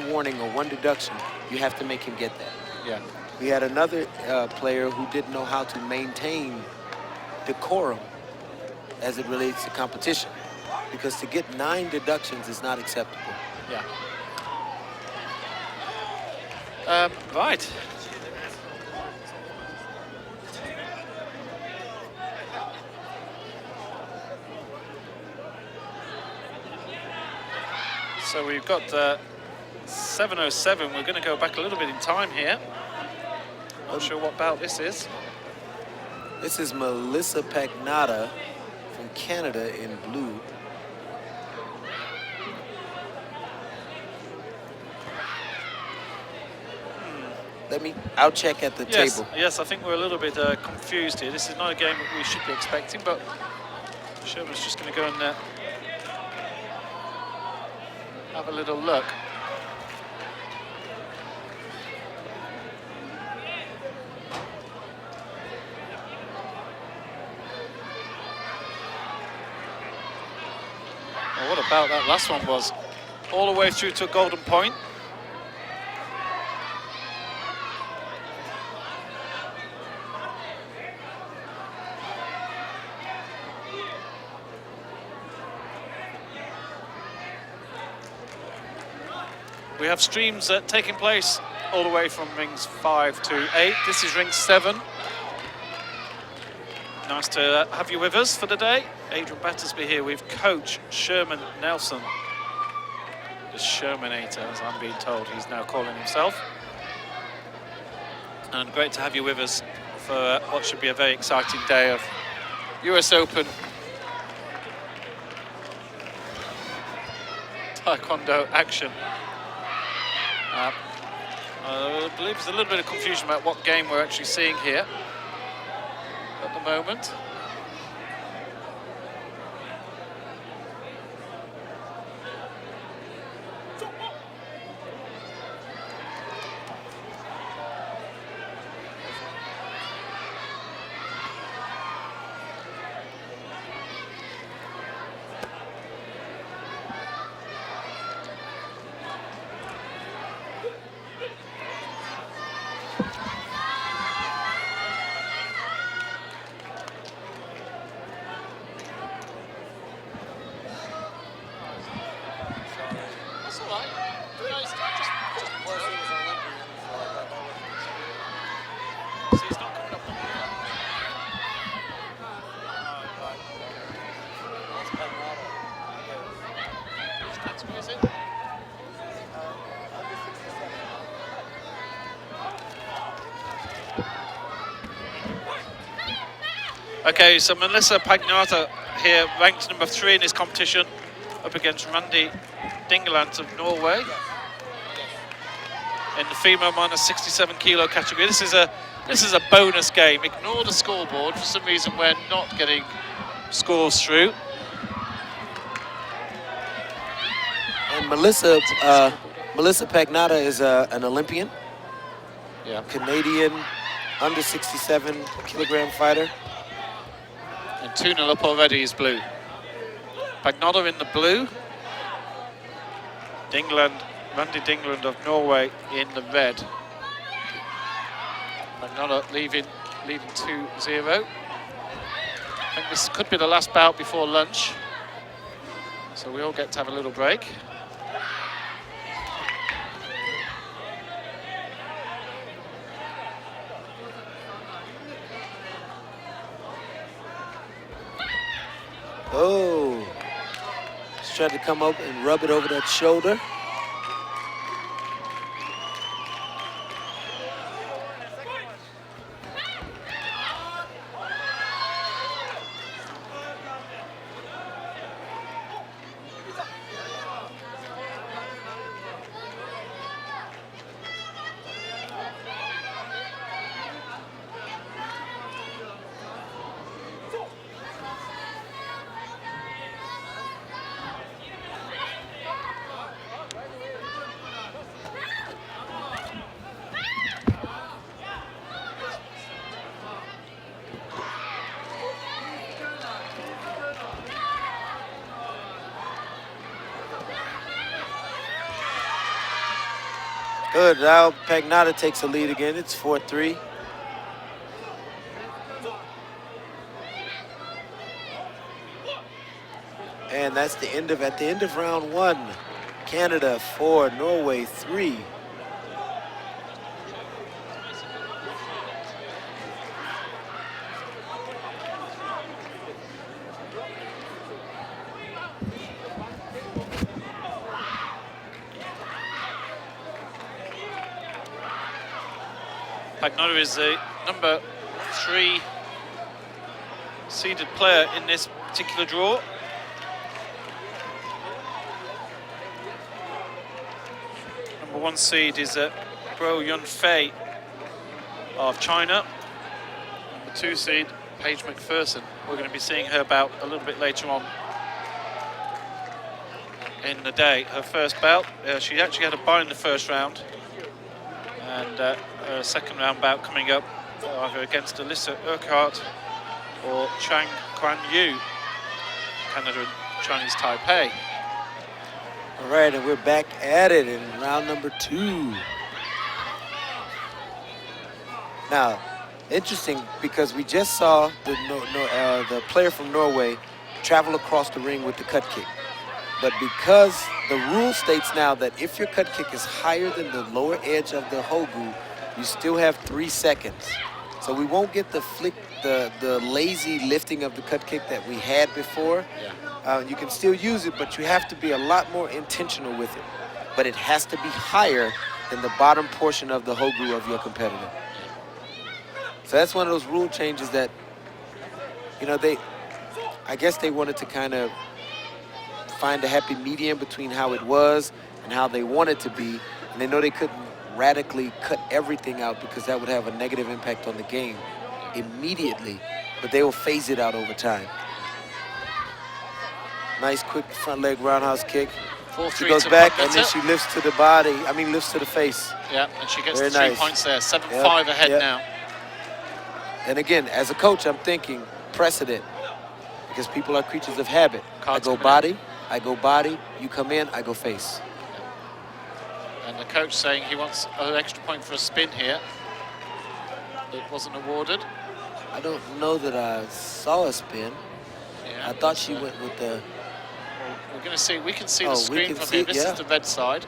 warning or one deduction. You have to make him get that. Yeah. We had another player who didn't know how to maintain decorum as it relates to competition, because to get 9 deductions is not acceptable. Yeah. Right. So we've got 7:07. We're going to go back a little bit in time here. Not sure what bout this is. This is Melissa Pagnotta from Canada in blue. I'll check at the table. Yes, I think we're a little bit confused here. This is not a game that we should be expecting, but Sherman's just going to go and have a little look. Well, what about that last one was? All the way through to a golden point. We have streams taking place all the way from rings 5 to 8. This is ring 7. Nice to have you with us for the day. Adrian Battersby here with Coach Sherman Nelson. The Shermanator, as I'm being told he's now calling himself. And great to have you with us for what should be a very exciting day of US Open Taekwondo action. I believe there's a little bit of confusion about what game we're actually seeing here at the moment. Okay, so Melissa Pagnotta here, ranked number 3 in this competition, up against Randy Dingeland of Norway in the female minus 67 kilo category. This is a bonus game. Ignore the scoreboard. For some reason, we're not getting scores through. And Melissa Pagnotta is an Olympian. Yeah. Canadian, under 67 kilogram fighter. And 2-0 up already is blue. Pagnotta in the blue. Randy Dingeland of Norway in the red. Pagnotta leaving 2-0. I think this could be the last bout before lunch. So we all get to have a little break. Oh, he's trying to come up and rub it over that shoulder. Good. Now Pagnata takes the lead again. It's 4-3. And that's the end of, at the end of round 1, Canada 4, Norway 3. Pagnata is the number 3 seeded player in this particular draw. Number 1 seed is Bro Yunfei of China. Number 2 seed, Paige McPherson. We're going to be seeing her bout a little bit later on in the day. Her first bout, she actually had a bye in the first round. And her second round bout coming up, either against Alyssa Urquhart or Chang Quan Yu, Canada and Chinese Taipei. All right, and we're back at it in round number 2. Now, interesting, because we just saw the player from Norway travel across the ring with the cut kick. But because the rule states now that if your cut kick is higher than the lower edge of the hogu, you still have 3 seconds. So we won't get the flick, the lazy lifting of the cut kick that we had before. Yeah. You can still use it, but you have to be a lot more intentional with it. But it has to be higher than the bottom portion of the hogu of your competitor. So that's one of those rule changes that, you know, I guess they wanted to kind of find a happy medium between how it was and how they want it to be. And they know they couldn't radically cut everything out because that would have a negative impact on the game immediately, but they will phase it out over time. Nice quick front leg roundhouse kick. She goes back and then she lifts to the body, lifts to the face. Yeah, and she gets Very the 3 nice. points there, 7-5 ahead now. And again, as a coach, I'm thinking precedent, because people are creatures of habit. I go body, you come in, I go face. And the coach saying he wants an extra point for a spin here. It wasn't awarded. I don't know that I saw a spin. Yeah, I thought she went with the... Well, we're going to see, we can see the screen from here. This is the red side.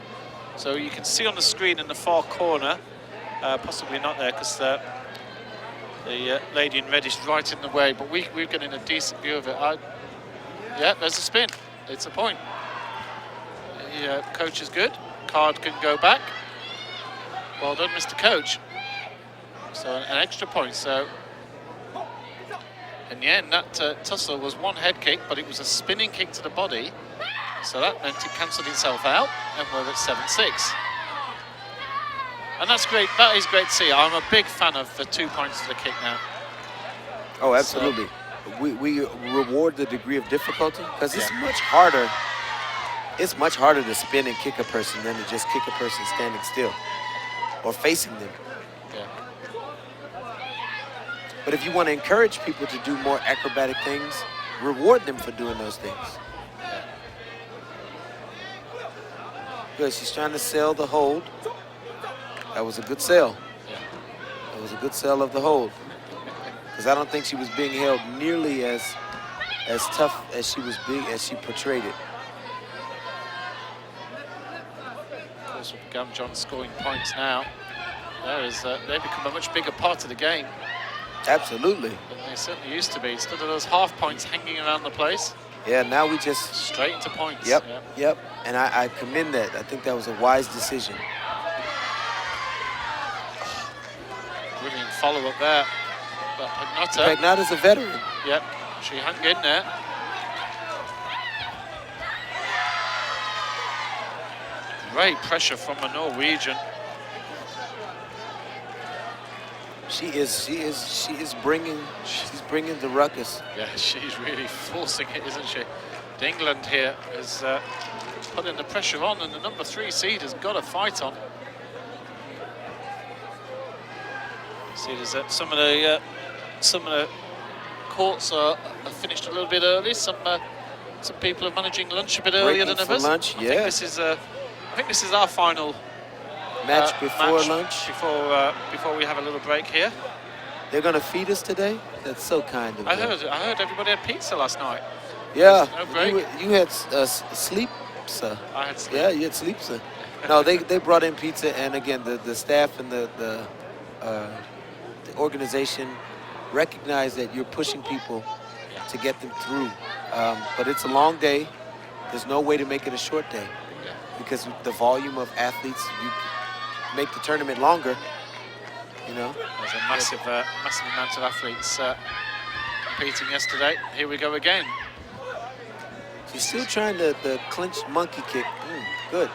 So you can see on the screen in the far corner, possibly not there because the lady in red is right in the way, but we're getting a decent view of it. Yeah, there's a spin. It's a point. The coach is good. Card can go back. Well done, Mr. Coach. So an extra point. So in the end, that tussle was 1 head kick, but it was a spinning kick to the body. So that meant it cancelled itself out, and we're at 7-6. And that's great. That is great to see. I'm a big fan of the 2 points to the kick now. Oh, absolutely. So, we reward the degree of difficulty because it's much harder. It's much harder to spin and kick a person than to just kick a person standing still or facing them. Yeah. But if you want to encourage people to do more acrobatic things, reward them for doing those things. Good. She's trying to sell the hold. That was a good sell. Yeah. That was a good sell of the hold. Because I don't think she was being held nearly as tough as she portrayed it. Of course, with Gamjon scoring points now, they become a much bigger part of the game. Absolutely. Than they certainly used to be. Instead of those half points hanging around the place. Yeah, now we just... Straight into points. Yep. And I commend that. I think that was a wise decision. Brilliant follow-up there. But Pagnata. Pagnata's a veteran. Yep, she hung in there. Great pressure from a Norwegian. She's bringing the ruckus. Yeah, she's really forcing it, isn't she? England here is putting the pressure on, and the number 3 seed has got a fight on. See, there's some of the courts are finished a little bit early. Some people are managing lunch a bit earlier than others. Lunch, I think this is our final Match before lunch. Before we have a little break here. They're gonna feed us today. That's so kind of I them. heard everybody had pizza last night. Yeah, No break. you had sleep, sir. I had sleep. Yeah, you had sleep, sir. No, they brought in pizza, and again, the staff and the organization recognize that you're pushing people to get them through. But it's a long day. There's no way to make it a short day because the volume of athletes, you make the tournament longer. You know, there's a massive amount of athletes competing yesterday. Here we go again. She's still trying the clinched monkey kick. Good,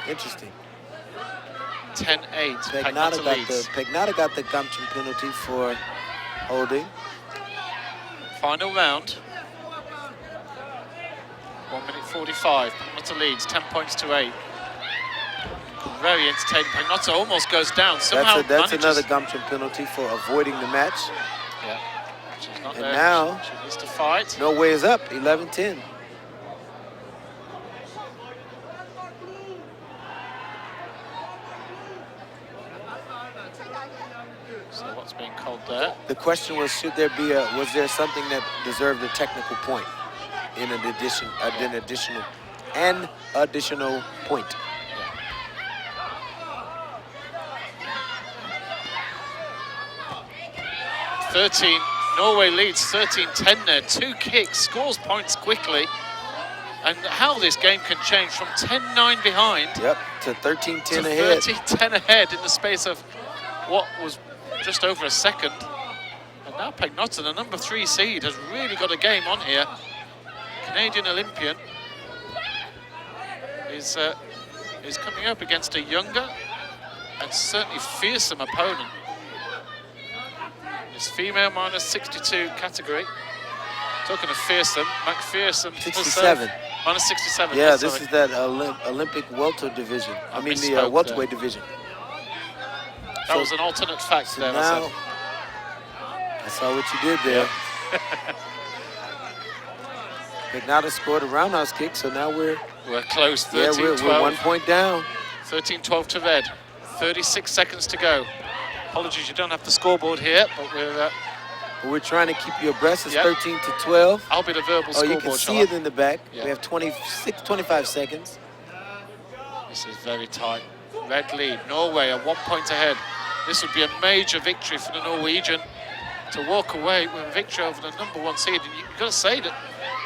interesting. 10-8. Pegnotta got the Bantam penalty for holding. Final round. 1 minute 45. Pegnotta leads 10 points to 8. Very entertaining. Pegnotta almost goes down. Somehow that's another Bantam penalty for avoiding the match. Yeah. She's not and there. now she needs to fight. No way is up. 11-10. So what's being called there? The question was, was there something that deserved a technical point in an additional point? 13, Norway leads 13-10 there. 2 kicks, scores points quickly. And how this game can change from 10-9 behind. Yep, to 13-10 ahead. 13-10 ahead in the space of what was just over a second. And now Pegnotta, the number 3 seed, has really got a game on here. Canadian Olympian is coming up against a younger and certainly fearsome opponent. This female minus 62 category. Talking of fearsome, McPherson. 67. Minus 67. Yeah, this is that Olympic welter division. I mean the welterweight division. That was an alternate fact there. Now, I saw what you did there. Pegnotta scored a roundhouse kick, so now we're close. 13-12. We're 1 point down. 13-12 to red. 36 seconds to go. Apologies, you don't have the scoreboard here, but we're trying to keep you abreast. It's 13-12. I'll be the verbal scoreboard. Oh, you can see it in the back. We have 25 seconds. This is very tight. Red lead. Norway are 1 point ahead. This would be a major victory for the Norwegian to walk away with a victory over the number 1 seed. And you've got to say that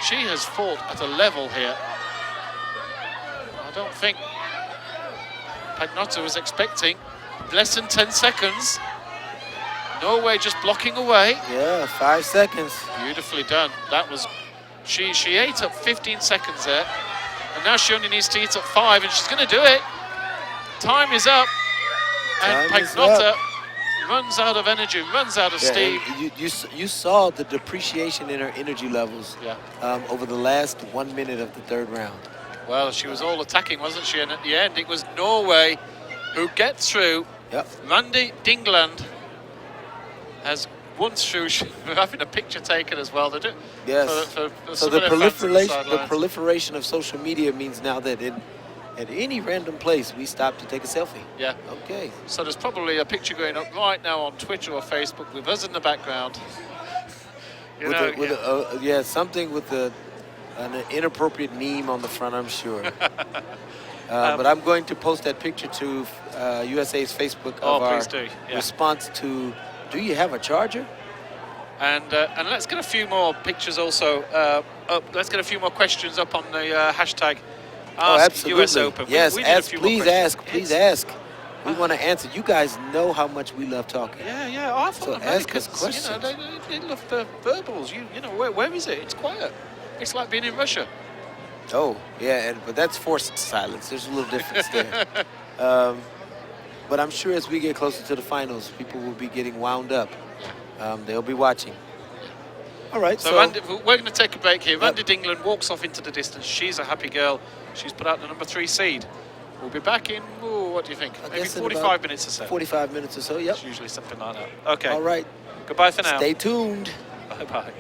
she has fought at a level here. I don't think Pegnotta was expecting less than 10 seconds. Norway just blocking away. Yeah, 5 seconds. Beautifully done. That was, she ate up 15 seconds there. And now she only needs to eat up 5, and she's going to do it. Time is up. And Pegnotta runs out of energy, runs out of steam. You saw the depreciation in her energy levels over the last 1 minute of the third round. Well, she was all attacking, wasn't she? And at the end, it was Norway who get through. Yep. Randi Dingland has won through. We're having a picture taken as well. Yes. So the proliferation of social media means now that at any random place we stop to take a selfie. Yeah. Okay. So there's probably a picture going up right now on Twitter or Facebook with us in the background. Something with an inappropriate meme on the front, I'm sure. But I'm going to post that picture to USA's Facebook of our response to, do you have a charger? And let's get a few more pictures also up. Let's get a few more questions up on the hashtag Ask US Open. Yes, please ask. We want to answer. You guys know how much we love talking. Yeah. I thought so ask us questions. They love the verbals. You know, where is it? It's quiet. It's like being in Russia. Oh, yeah, but that's forced silence. There's a little difference there. But I'm sure as we get closer to the finals, people will be getting wound up. They'll be watching. All right, so Randy, we're going to take a break here. Randi Dingland walks off into the distance. She's a happy girl. She's put out the number 3 seed. We'll be back in, what do you think? Maybe 45 minutes or so. 45 minutes or so, yep. It's usually something like that. Okay. All right. Goodbye for now. Stay tuned. Bye-bye.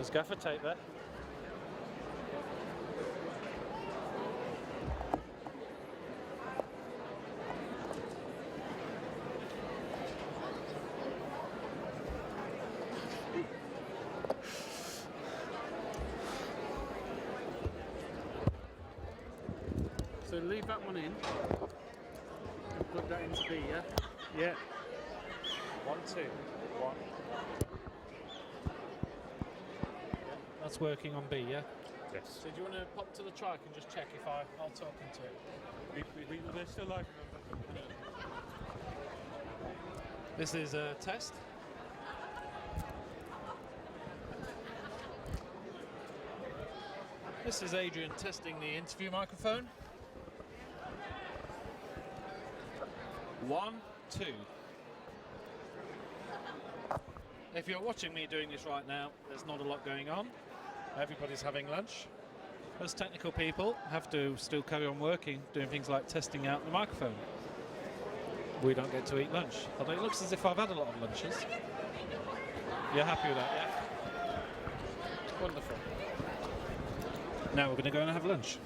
There's gaffer tape there. So leave that one in and plug that into B, yeah? Yeah. 1, 2, 1. Yeah, that's working on B, yeah? Yes. So do you want to pop to the trike and just check if I'll talk into it? They're still live, remember? This is a test. This is Adrian testing the interview microphone. 1, 2. If you're watching me doing this right now, there's not a lot going on. Everybody's having lunch. Us technical people have to still carry on working, doing things like testing out the microphone. We don't get to eat lunch. Although it looks as if I've had a lot of lunches. You're happy with that, yeah? Wonderful. Now we're going to go and have lunch.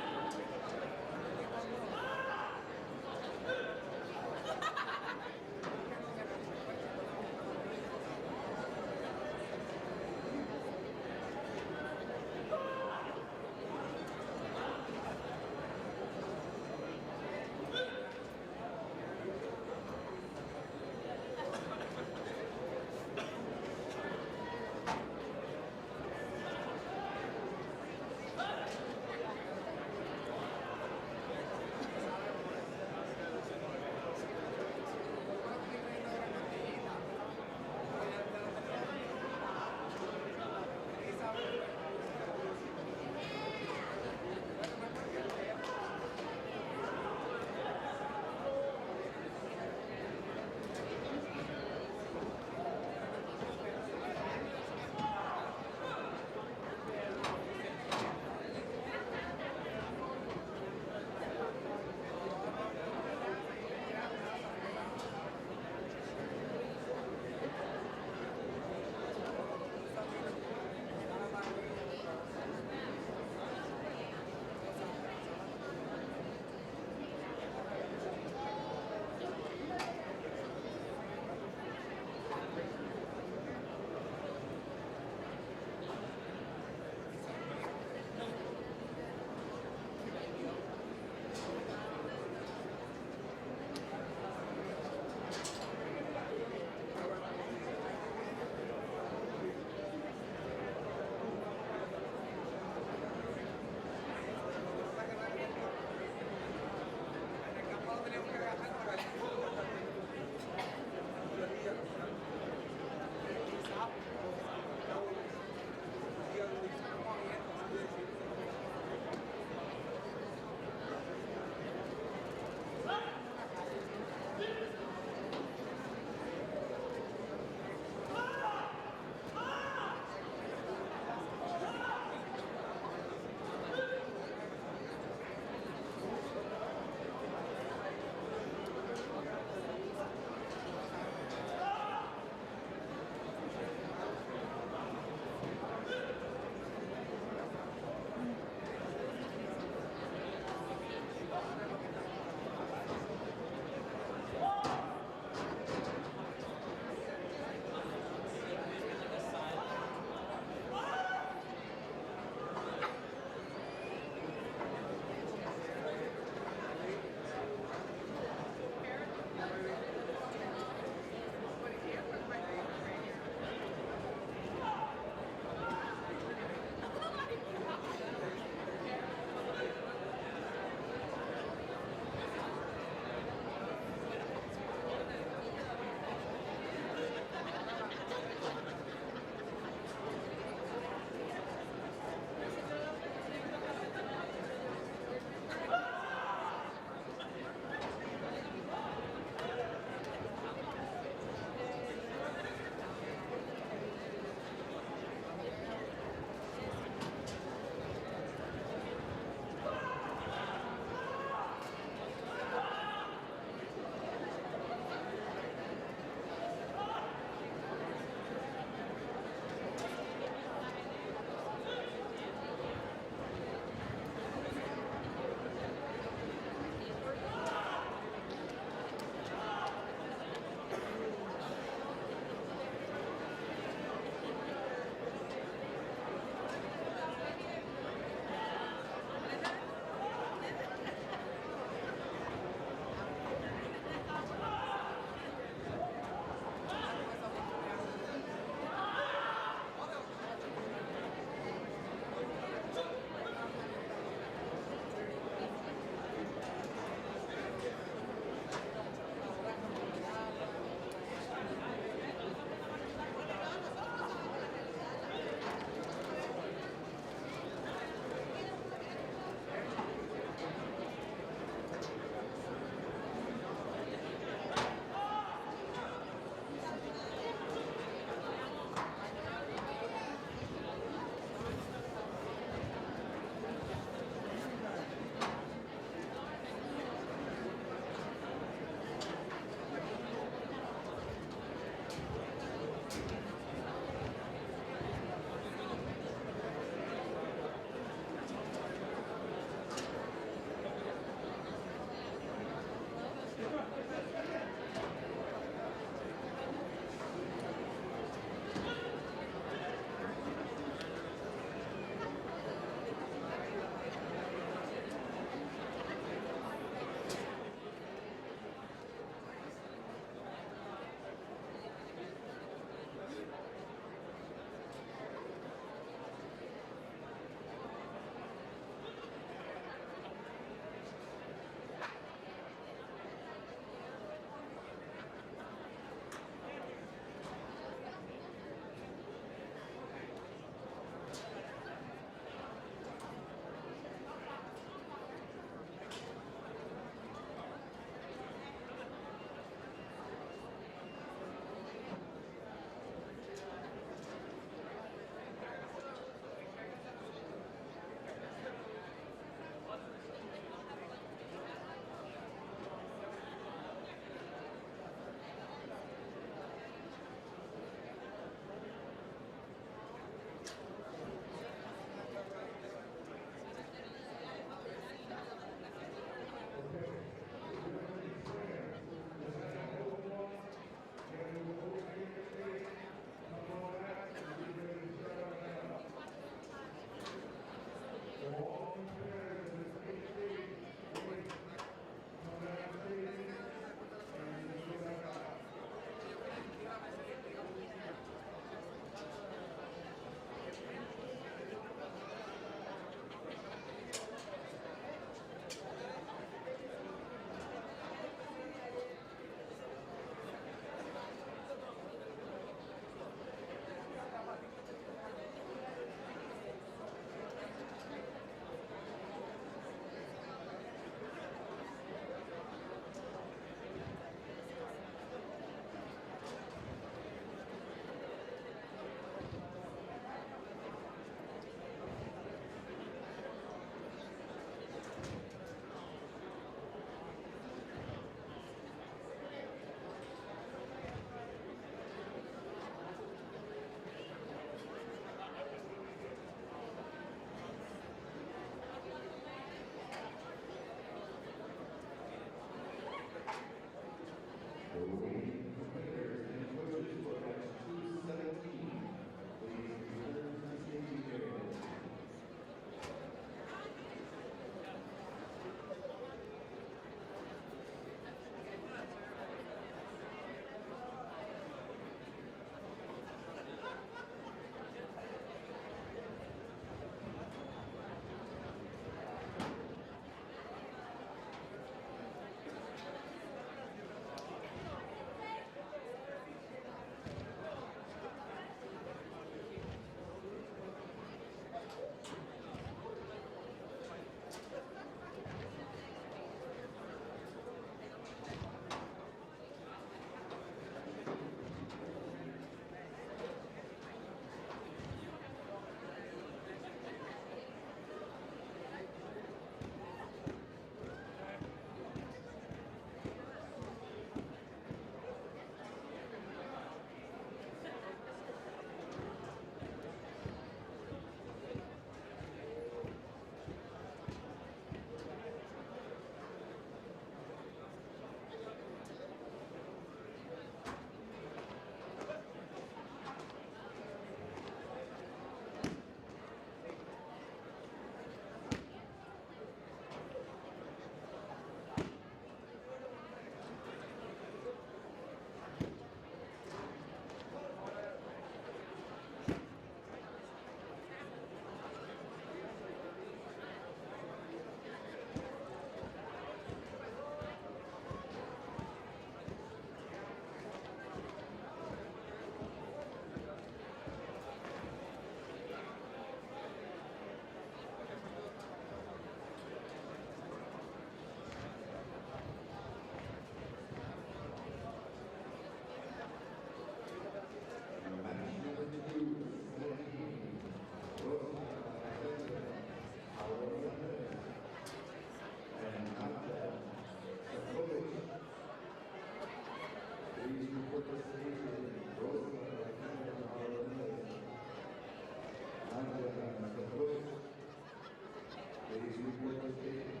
Please report to station.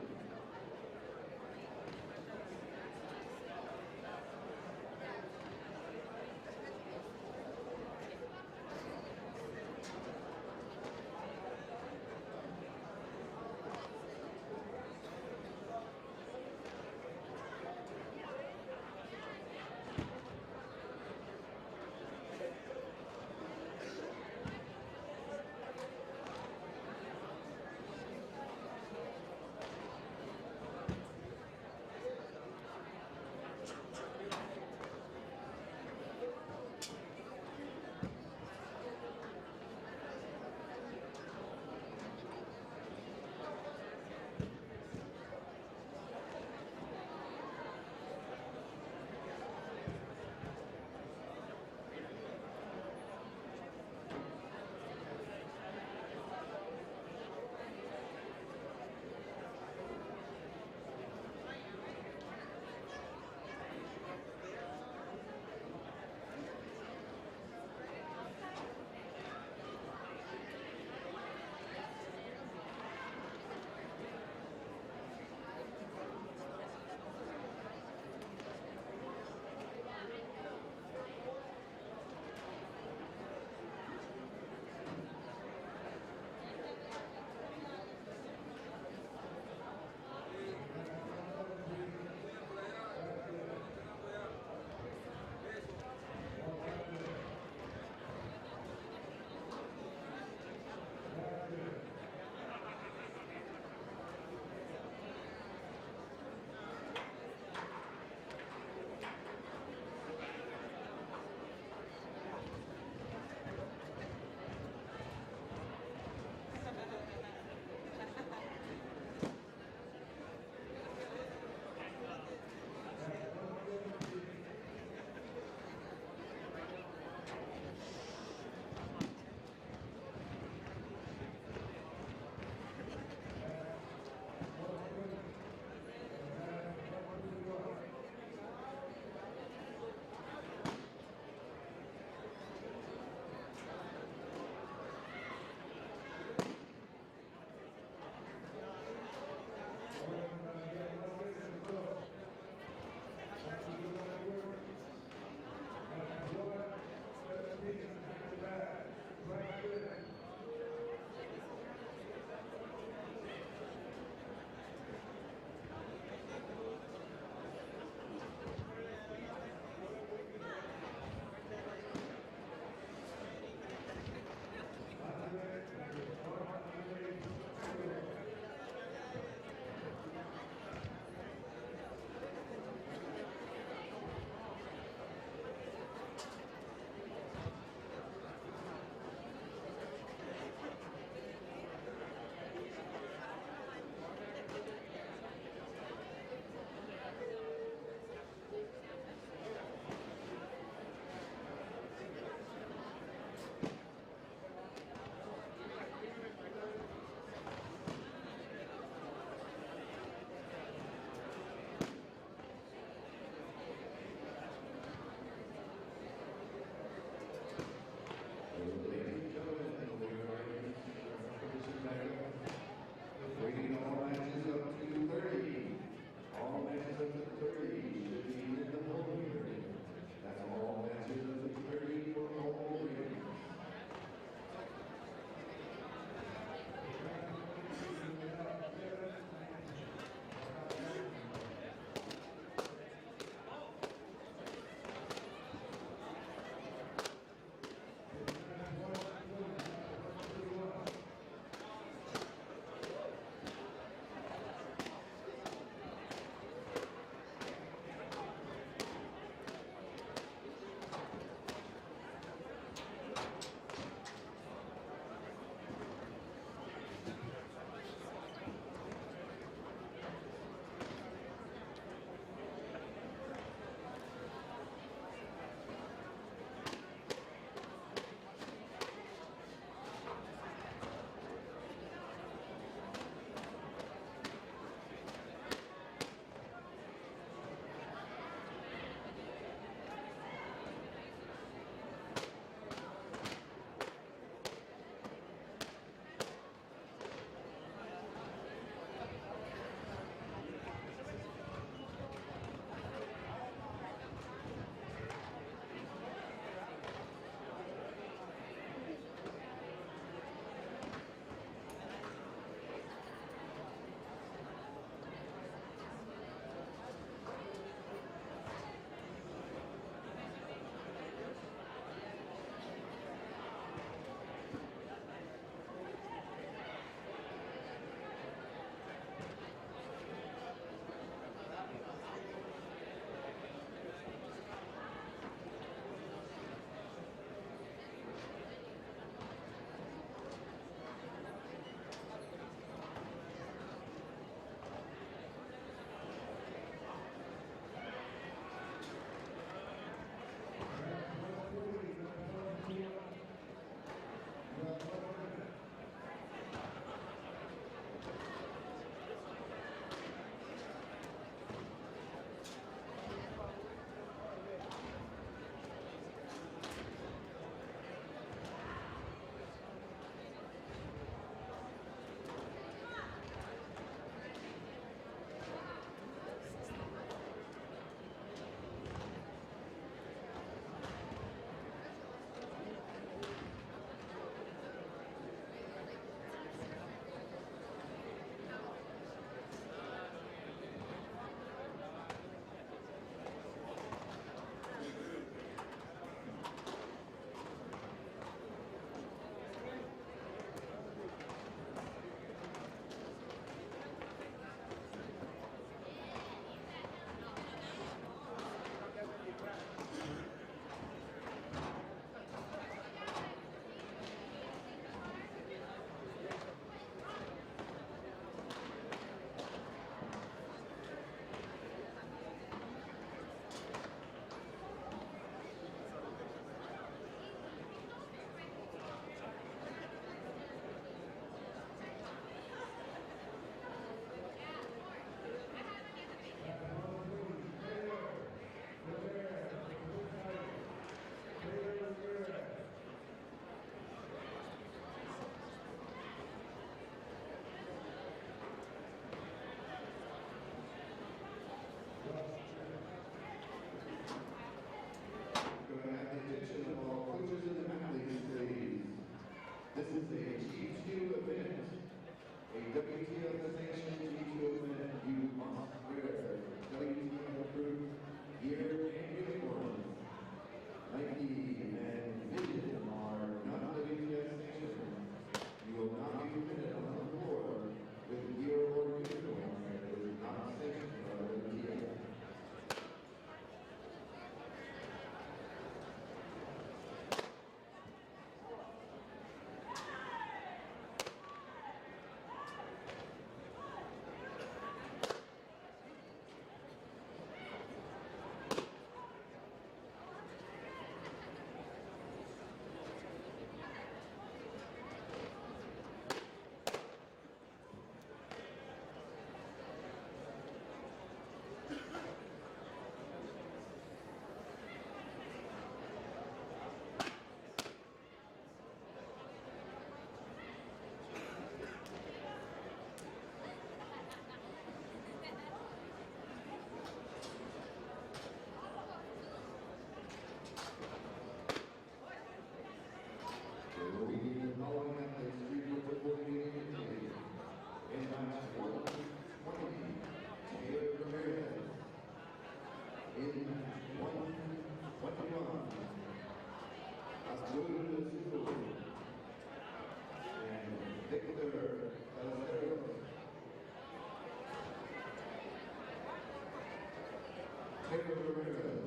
Taylor Ramirez.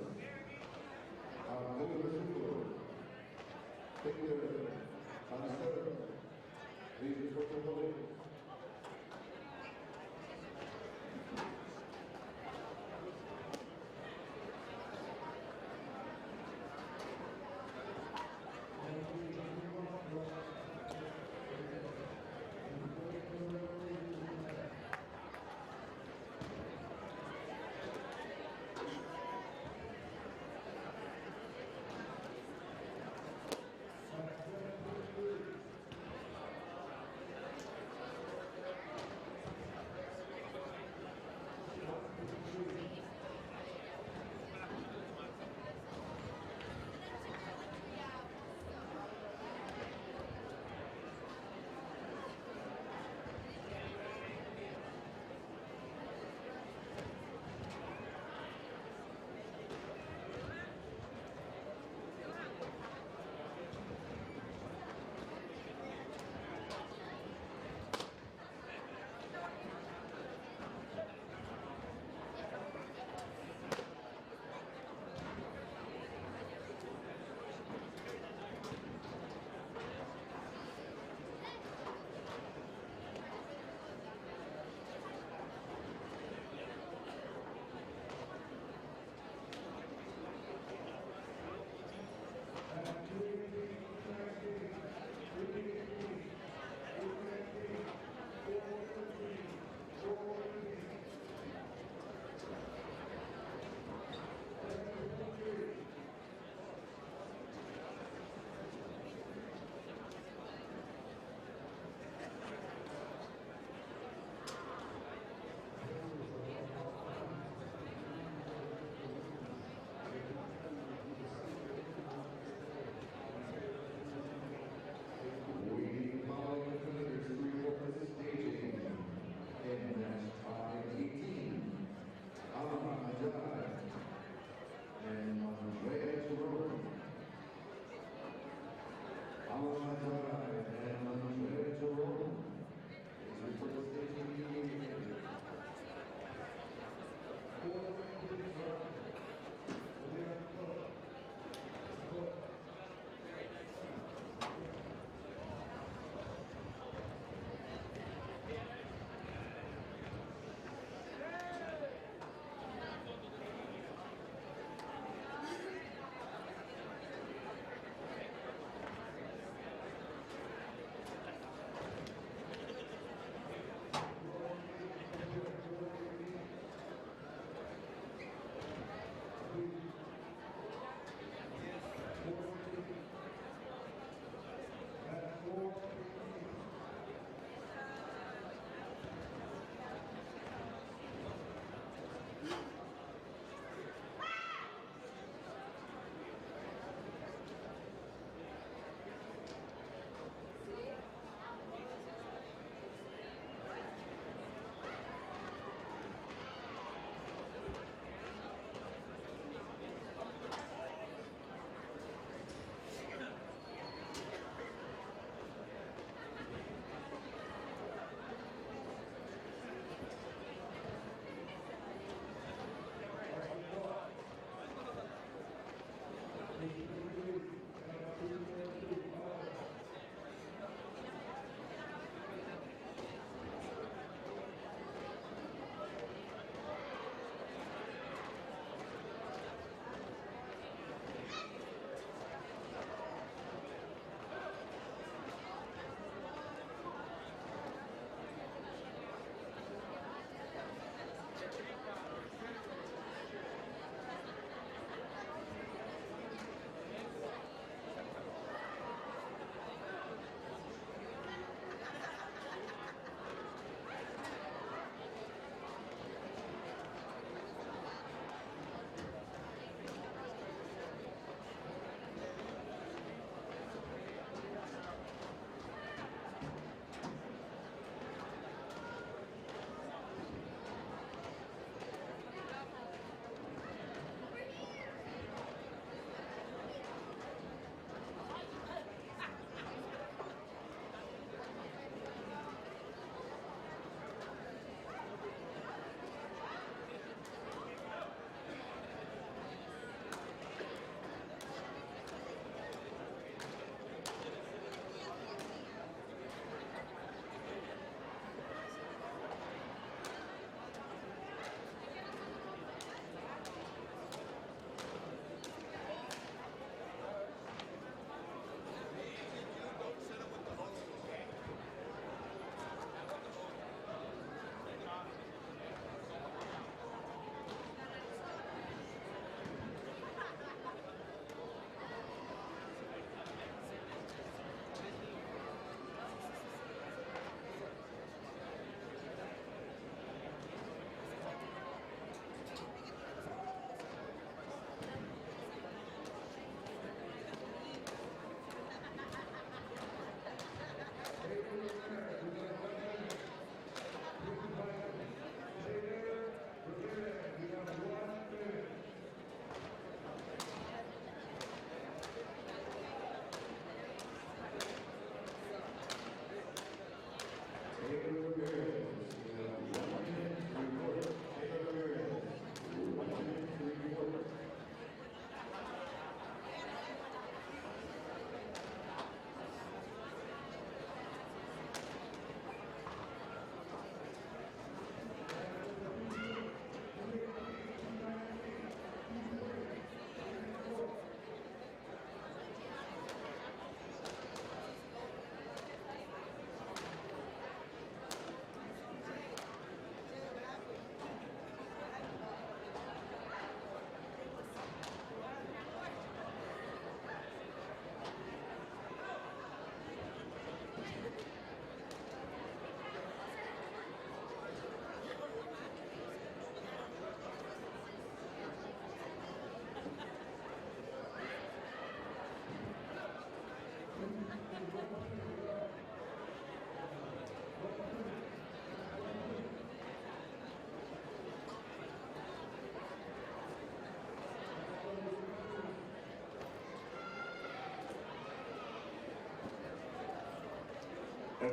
Nicholas Hoover. Victor Bantam. Please report to the podium.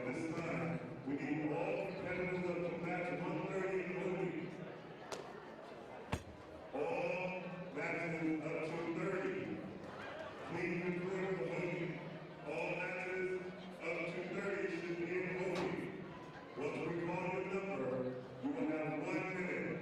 At this time, we need all competitors up to match 130 only. All matches up to 30. Please declare the voting. All matches up to 30 should be in voting. Once we call your number, you will have 1 minute.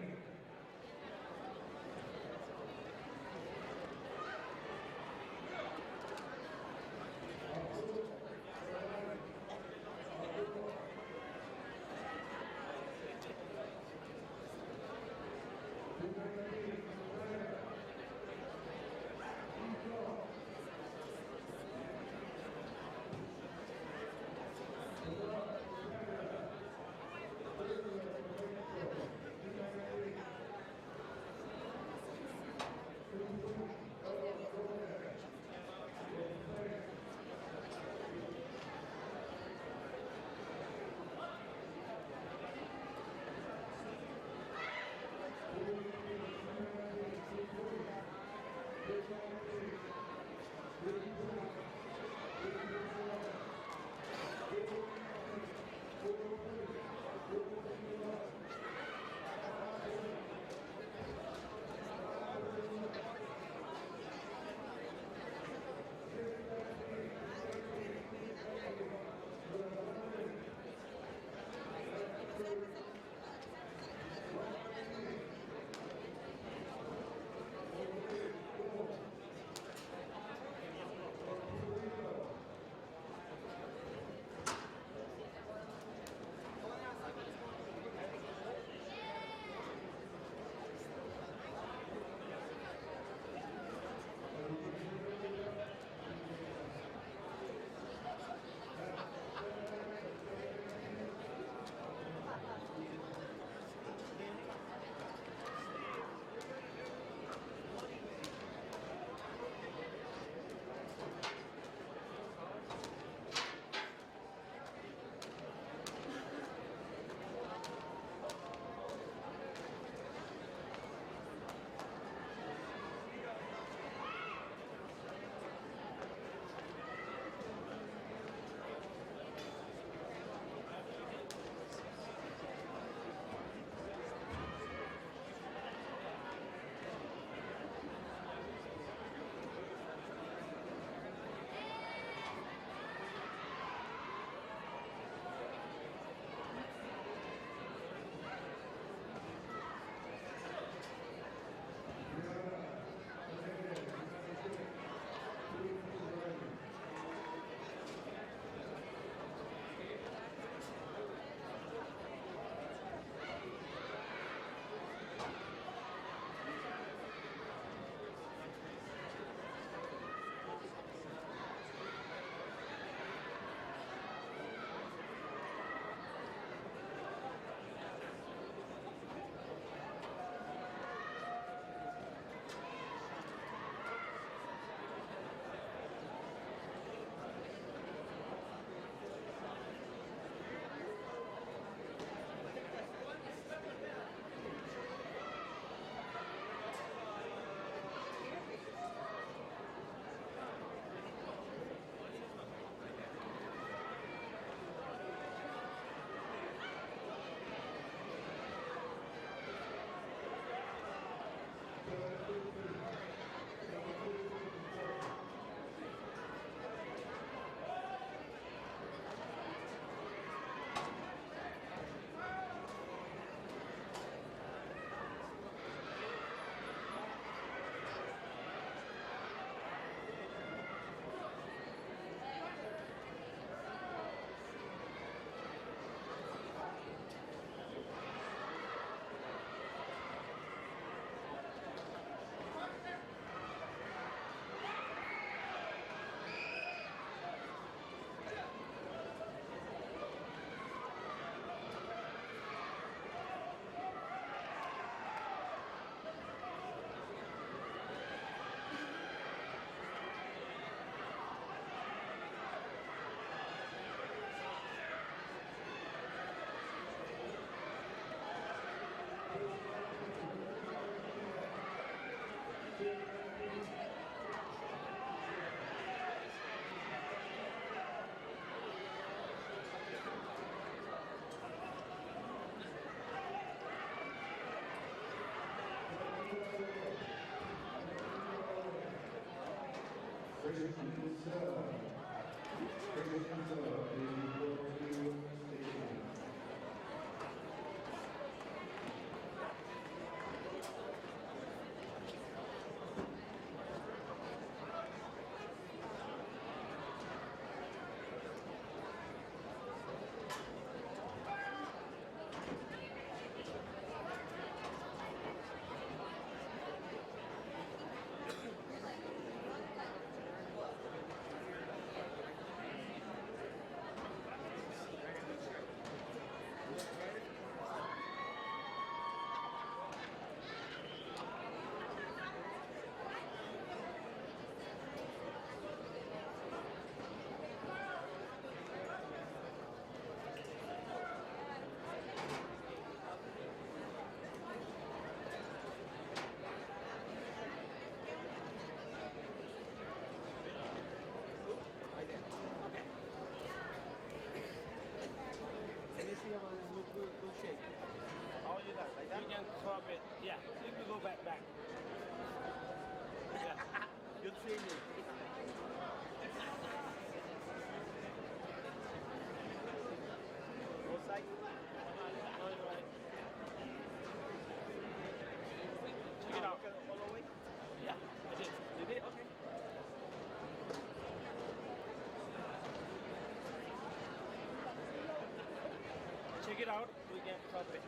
Check it out, we can copy. You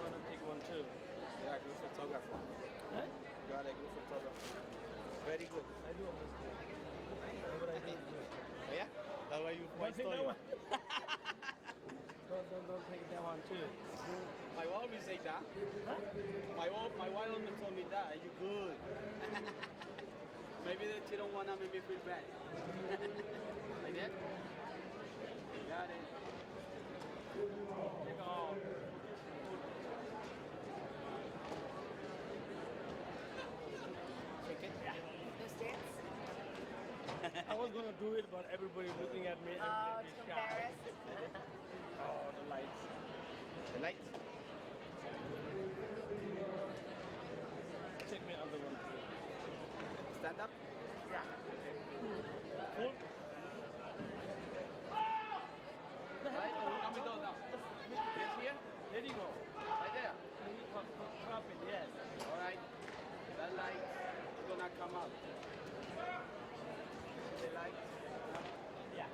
want to take one too? Yeah, good photographer. Huh? You are a good photographer. Very good. I do understand. What I do is good. Oh, yeah? That's why you don't take that one. don't take that one too. My wife always say that. Huh? My wife always told me that. You good. Maybe that she don't wanna make me feel bad. Like that? Got it. Take off. Shake it? Yeah. No stance? I was gonna do it, but everybody looking at me and it's shy. embarrassed. Oh, the lights. The lights. Take me on the one. Stand up. Yeah. Full. Right, let me go now. Yes, here? There you go. Right there. Drop it, yes. All right. That light is gonna come out. The light. Yeah.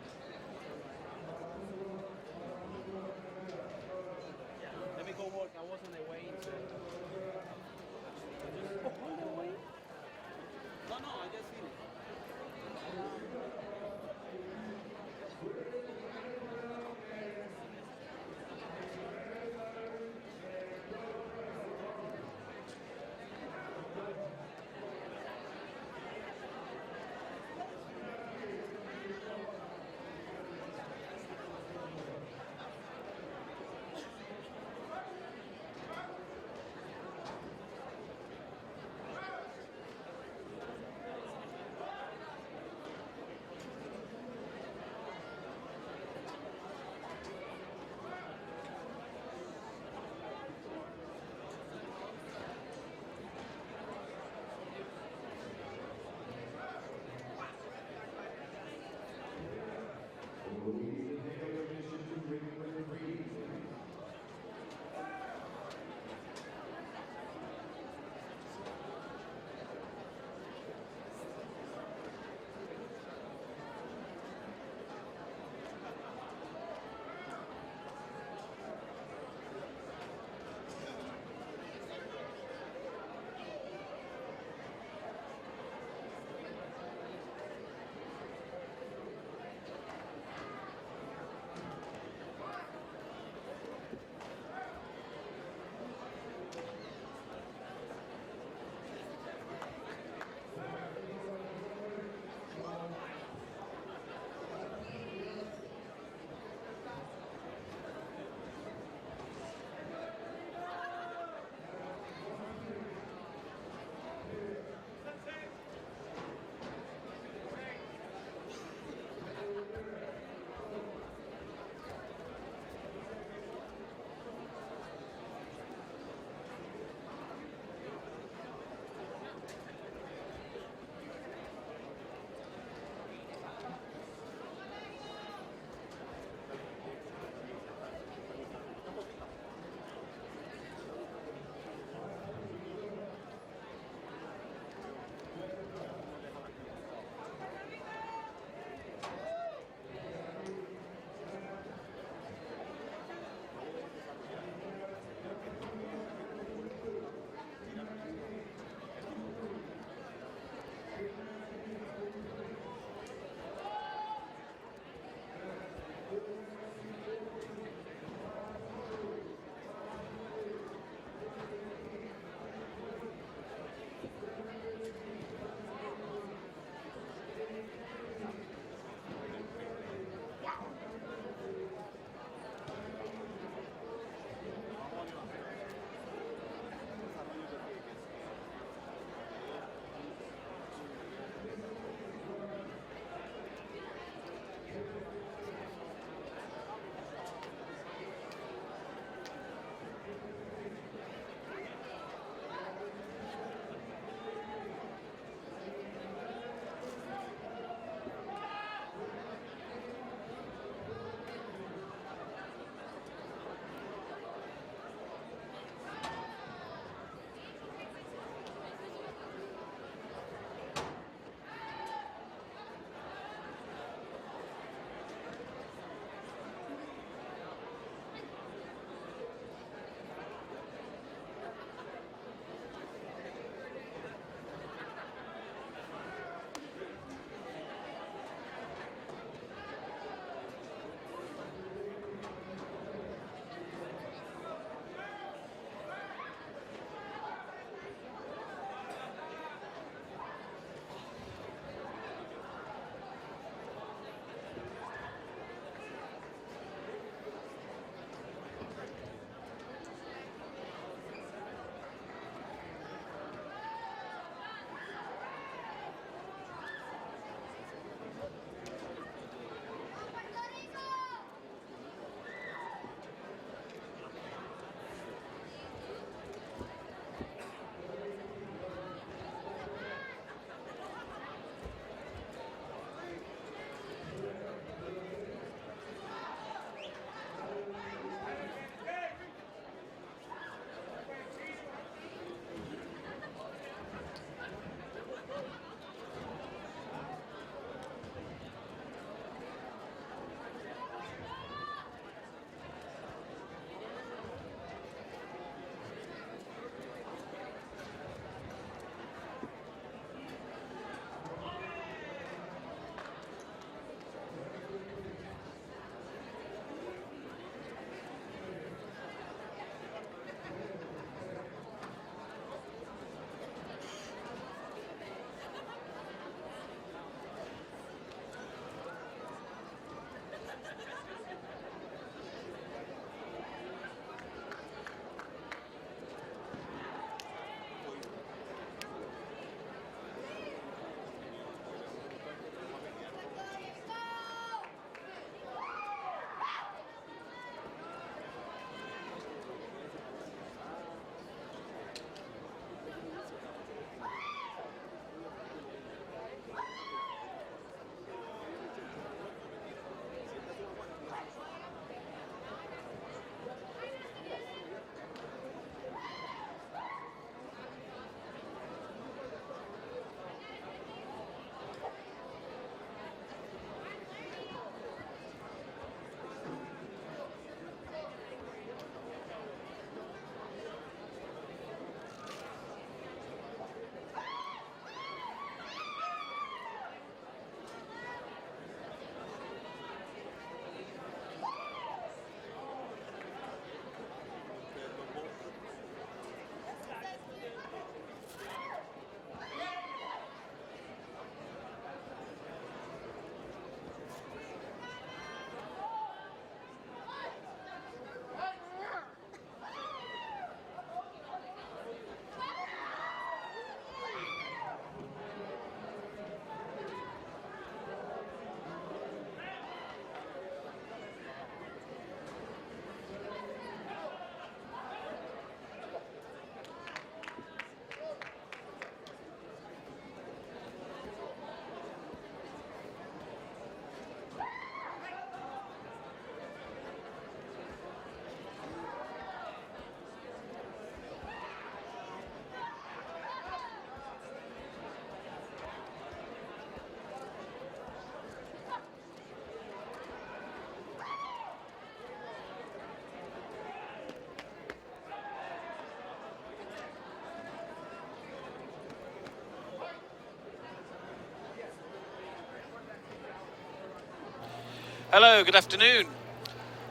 Hello, good afternoon.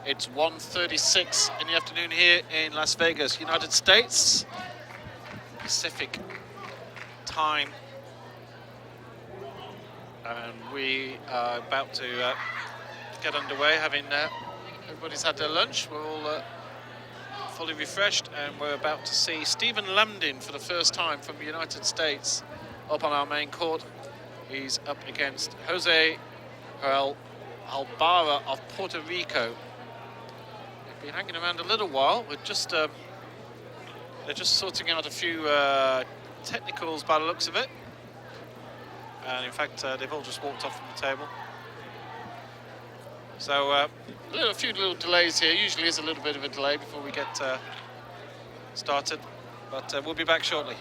It's 1:36 in the afternoon here in Las Vegas, United States. Pacific time. And we are about to get underway, having everybody's had their lunch. We're all fully refreshed, and we're about to see Stephen Lambdin for the first time from the United States up on our main court. He's up against Jose Albarra of Puerto Rico. They've been hanging around a little while. They're just sorting out a few technicals by the looks of it. And in fact, they've all just walked off from the table. So a few little delays here. Usually is a little bit of a delay before we get started, but we'll be back shortly.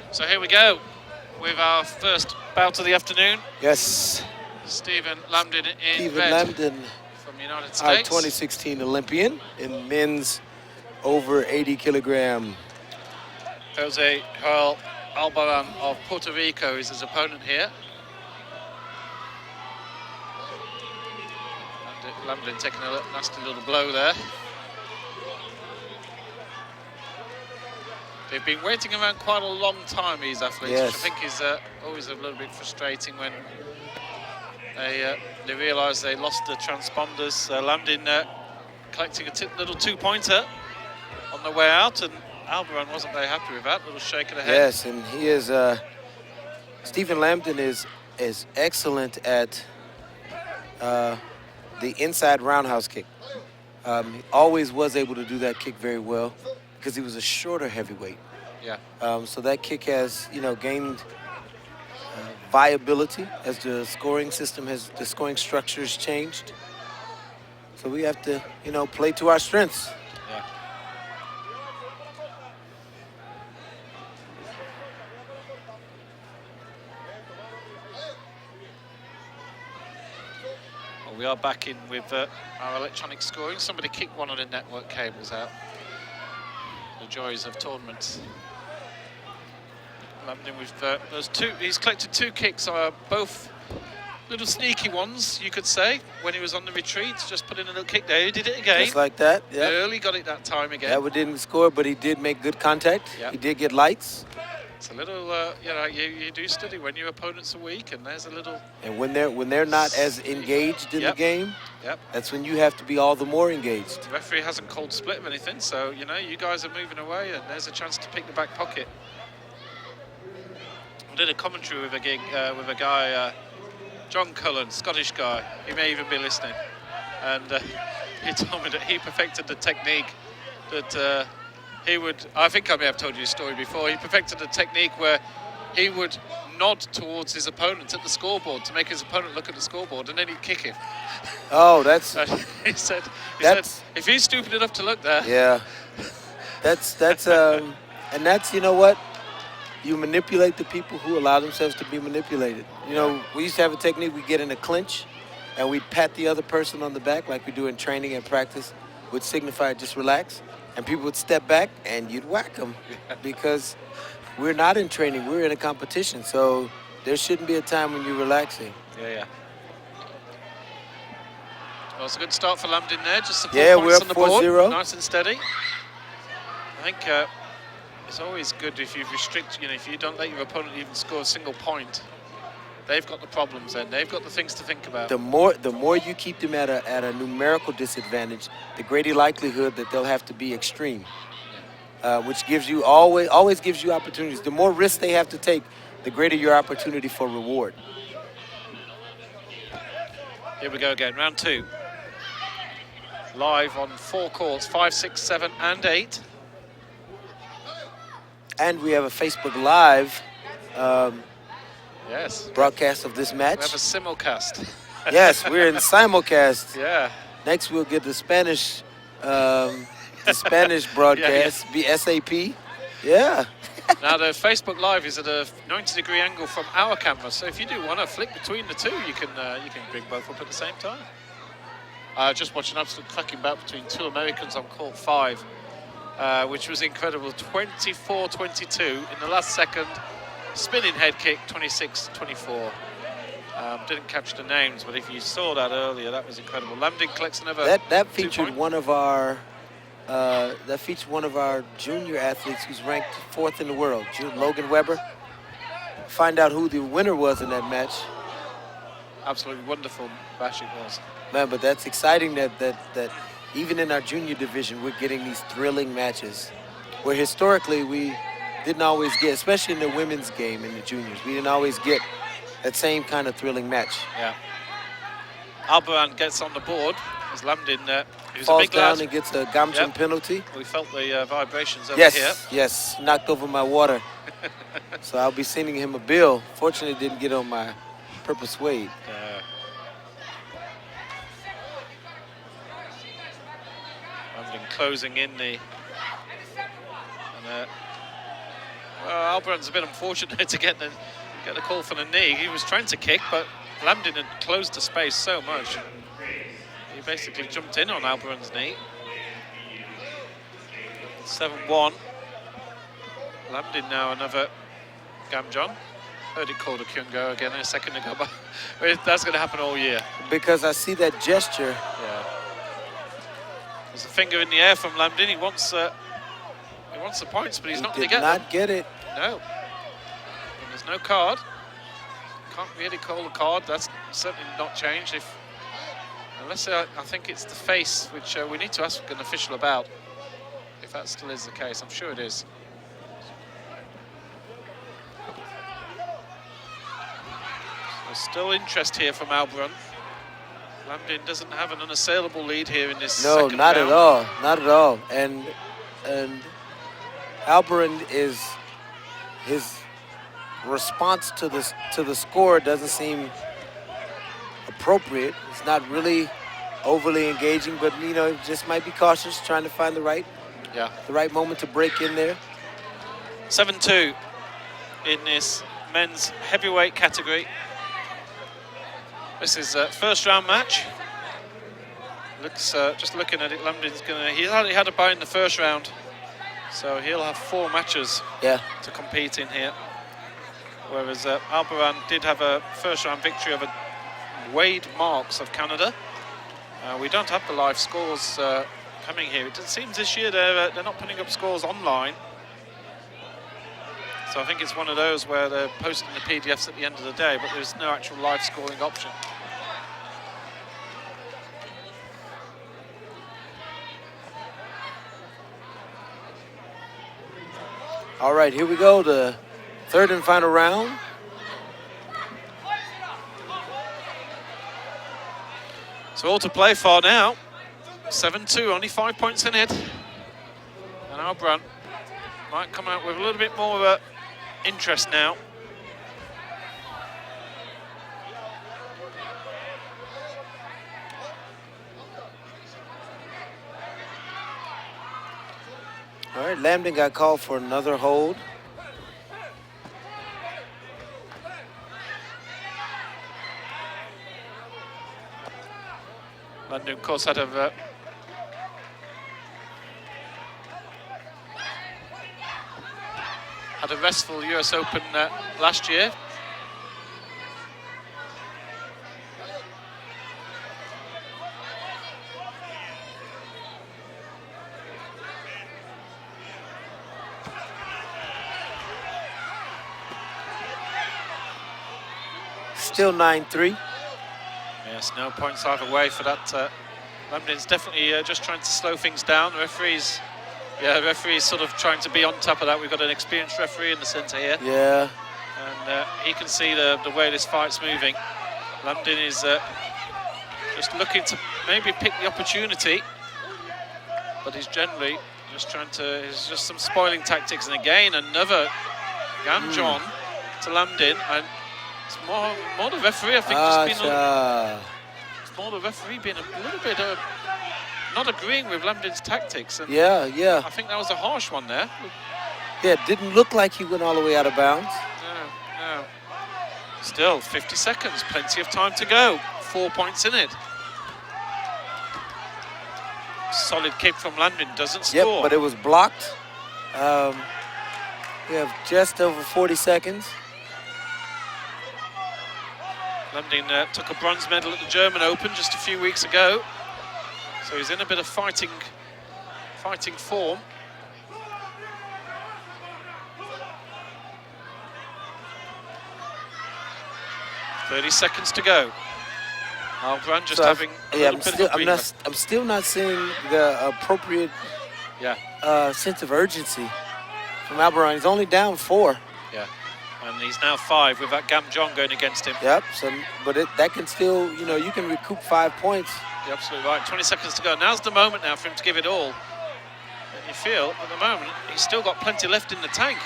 So here we go with our first bout of the afternoon. Yes. Stephen Lambden in Stephen red Lambden, from the United our States. 2016 Olympian in men's over 80 kilogram. Jose Joel Albaran of Puerto Rico is his opponent here. Lambden taking a nasty little blow there. They've been waiting around quite a long time, these athletes, Yes. which I think is always a little bit frustrating when they realise they lost the transponders. Lambden collecting a little two-pointer on the way out, and Albaran wasn't very happy with that, little shake of the head. Yes, and he is, Stephen Lambden is excellent at the inside roundhouse kick. He always was able to do that kick very well because he was a shorter heavyweight. Yeah. So that kick has, gained viability as the scoring system the scoring structure has changed. So we have to, play to our strengths. Yeah. Well, we are back in with our electronic scoring. Somebody kicked one of the network cables out. The joys of tournaments. Lambden with those two. He's collected two kicks, both little sneaky ones, you could say. When he was on the retreat, just put in a little kick there. He did it again. Just like that. Yeah. Early got it that time again. That one didn't score, but he did make good contact. Yep. He did get lights. It's a little, you do study when your opponents are weak, and there's a little. And when they're not as engaged in Yep. the game, Yep. that's when you have to be all the more engaged. The referee hasn't called split of anything, so you guys are moving away, and there's a chance to pick the back pocket. I did a commentary with a guy, John Cullen, Scottish guy. He may even be listening, and he told me that he perfected the technique that he would. I think I may have told you a story before. He perfected a technique where he would nod towards his opponent at the scoreboard to make his opponent look at the scoreboard, and then he'd kick him. Oh, that's he said, if he's stupid enough to look there. Yeah. That's and that's, you know what? You manipulate the people who allow themselves to be manipulated. We used to have a technique, we get in a clinch and we'd pat the other person on the back like we do in training and practice, would signify just relax, and people would step back and you'd whack them because we're not in training, we're in a competition, so there shouldn't be a time when you're relaxing. Yeah. Well, it's a good start for Lambden there, just the 4 Yeah, points we're up on the board, 4-0. nice and steady. I think it's always good if you restrict, if you don't let your opponent even score a single point, they've got the problems then, they've got the things to think about. The more you keep them at a numerical disadvantage, the greater likelihood that they'll have to be extreme, which gives you always gives you opportunities. The more risk they have to take, the greater your opportunity for reward. Here we go again, round 2. Live on 4 courts, 5, 6, 7, and 8. And we have a Facebook Live Yes. broadcast of this match. We have a simulcast. Yes, we're in simulcast. Yeah. Next, we'll get the Spanish broadcast, be SAP. Yeah. Now the Facebook Live is at a 90-degree angle from our camera, so if you do want to flick between the two, you can bring both up at the same time. I just watched an absolute cracking bout between two Americans on court 5, which was incredible. 24-22 in the last second. Spinning head kick, 26-24. Didn't catch the names, but if you saw that earlier, that was incredible. Lambden collects another That featured one of our that featured one of our junior athletes who's ranked 4th in the world, Logan Weber. Find out who the winner was in that match. Absolutely wonderful match it was. Man, but that's exciting that even in our junior division, we're getting these thrilling matches where historically we didn't always get, especially in the women's game in the juniors, we didn't always get that same kind of thrilling match. Yeah. Albaran gets on the board as Lamdin, who's falls a big down lad. and gets a Gamchin penalty. We felt the vibrations over Yes, here. yes, knocked over my water. So I'll be sending him a bill. Fortunately, it didn't get on my purple suede. Lamdin closing in the... Well, Albaran's a bit unfortunate to get the call for the knee. He was trying to kick, but Lamdin had closed the space so much. He basically jumped in on Albaran's knee. 7-1. Lamdin now another Gamjon. Heard it called a Kyungo again a second ago, but that's going to happen all year. Because I see that gesture. Yeah. There's a finger in the air from Lamdin. He wants the points, but he's not going to get them. Did not get it. No. And there's no card. Can't really call the card. That's certainly not changed. Unless I think it's the face, which we need to ask an official about. If that still is the case, I'm sure it is. So still interest here from Albaran. Lamdin doesn't have an unassailable lead here in this second No, not round. at all. Not at all. And Albaran is, his response to the score doesn't seem appropriate. It's not really overly engaging, but you know, just might be cautious, trying to find the right moment to break in there. 7-2 in this men's heavyweight category. This is a first round match. Looks, just looking at it, Lamdin's he had a bye in the first round, so he'll have 4 matches to compete in here. Whereas Albaran did have a first round victory over Wade Marks of Canada. We don't have the live scores coming here. It seems this year they're not putting up scores online. So I think it's one of those where they're posting the PDFs at the end of the day, but there's no actual live scoring option. All right, here we go, the third and final round. So all to play for now. 7-2, only 5 points in it. And Albaran might come out with a little bit more interest now. All right, Lamdin got called for another hold. Lamdin, of course, had a restful US Open last year. Still 9-3. Yes, no points either way for that. Lamdin's definitely just trying to slow things down. The referee's sort of trying to be on top of that. We've got an experienced referee in the centre here. Yeah. And he can see the way this fight's moving. Lamdin is just looking to maybe pick the opportunity, but he's generally just trying to, it's just some spoiling tactics. And again, another Gamjon to Lamdin. And it's more the referee, I think, just been it's more the referee being a little bit not agreeing with Lamdin's tactics. And yeah. I think that was a harsh one there. Yeah, it didn't look like he went all the way out of bounds. No. Still, 50 seconds, plenty of time to go. 4 points in it. Solid kick from Lamdin, doesn't score. Yep, but it was blocked. We have just over 40 seconds. Lamdin took a bronze medal at the German Open just a few weeks ago. So he's in a bit of fighting fighting form. 30 seconds to go. Albrand just having a little bit of a breather. I'm still not seeing the appropriate sense of urgency from Albrand. He's only down 4. Yeah, and he's now 5 with that Gam Jong going against him. Yep, so, but that can still, you know, you can recoup 5 points. You're absolutely right. 20 seconds to go. Now's the moment now for him to give it all. And you feel, at the moment, he's still got plenty left in the tank.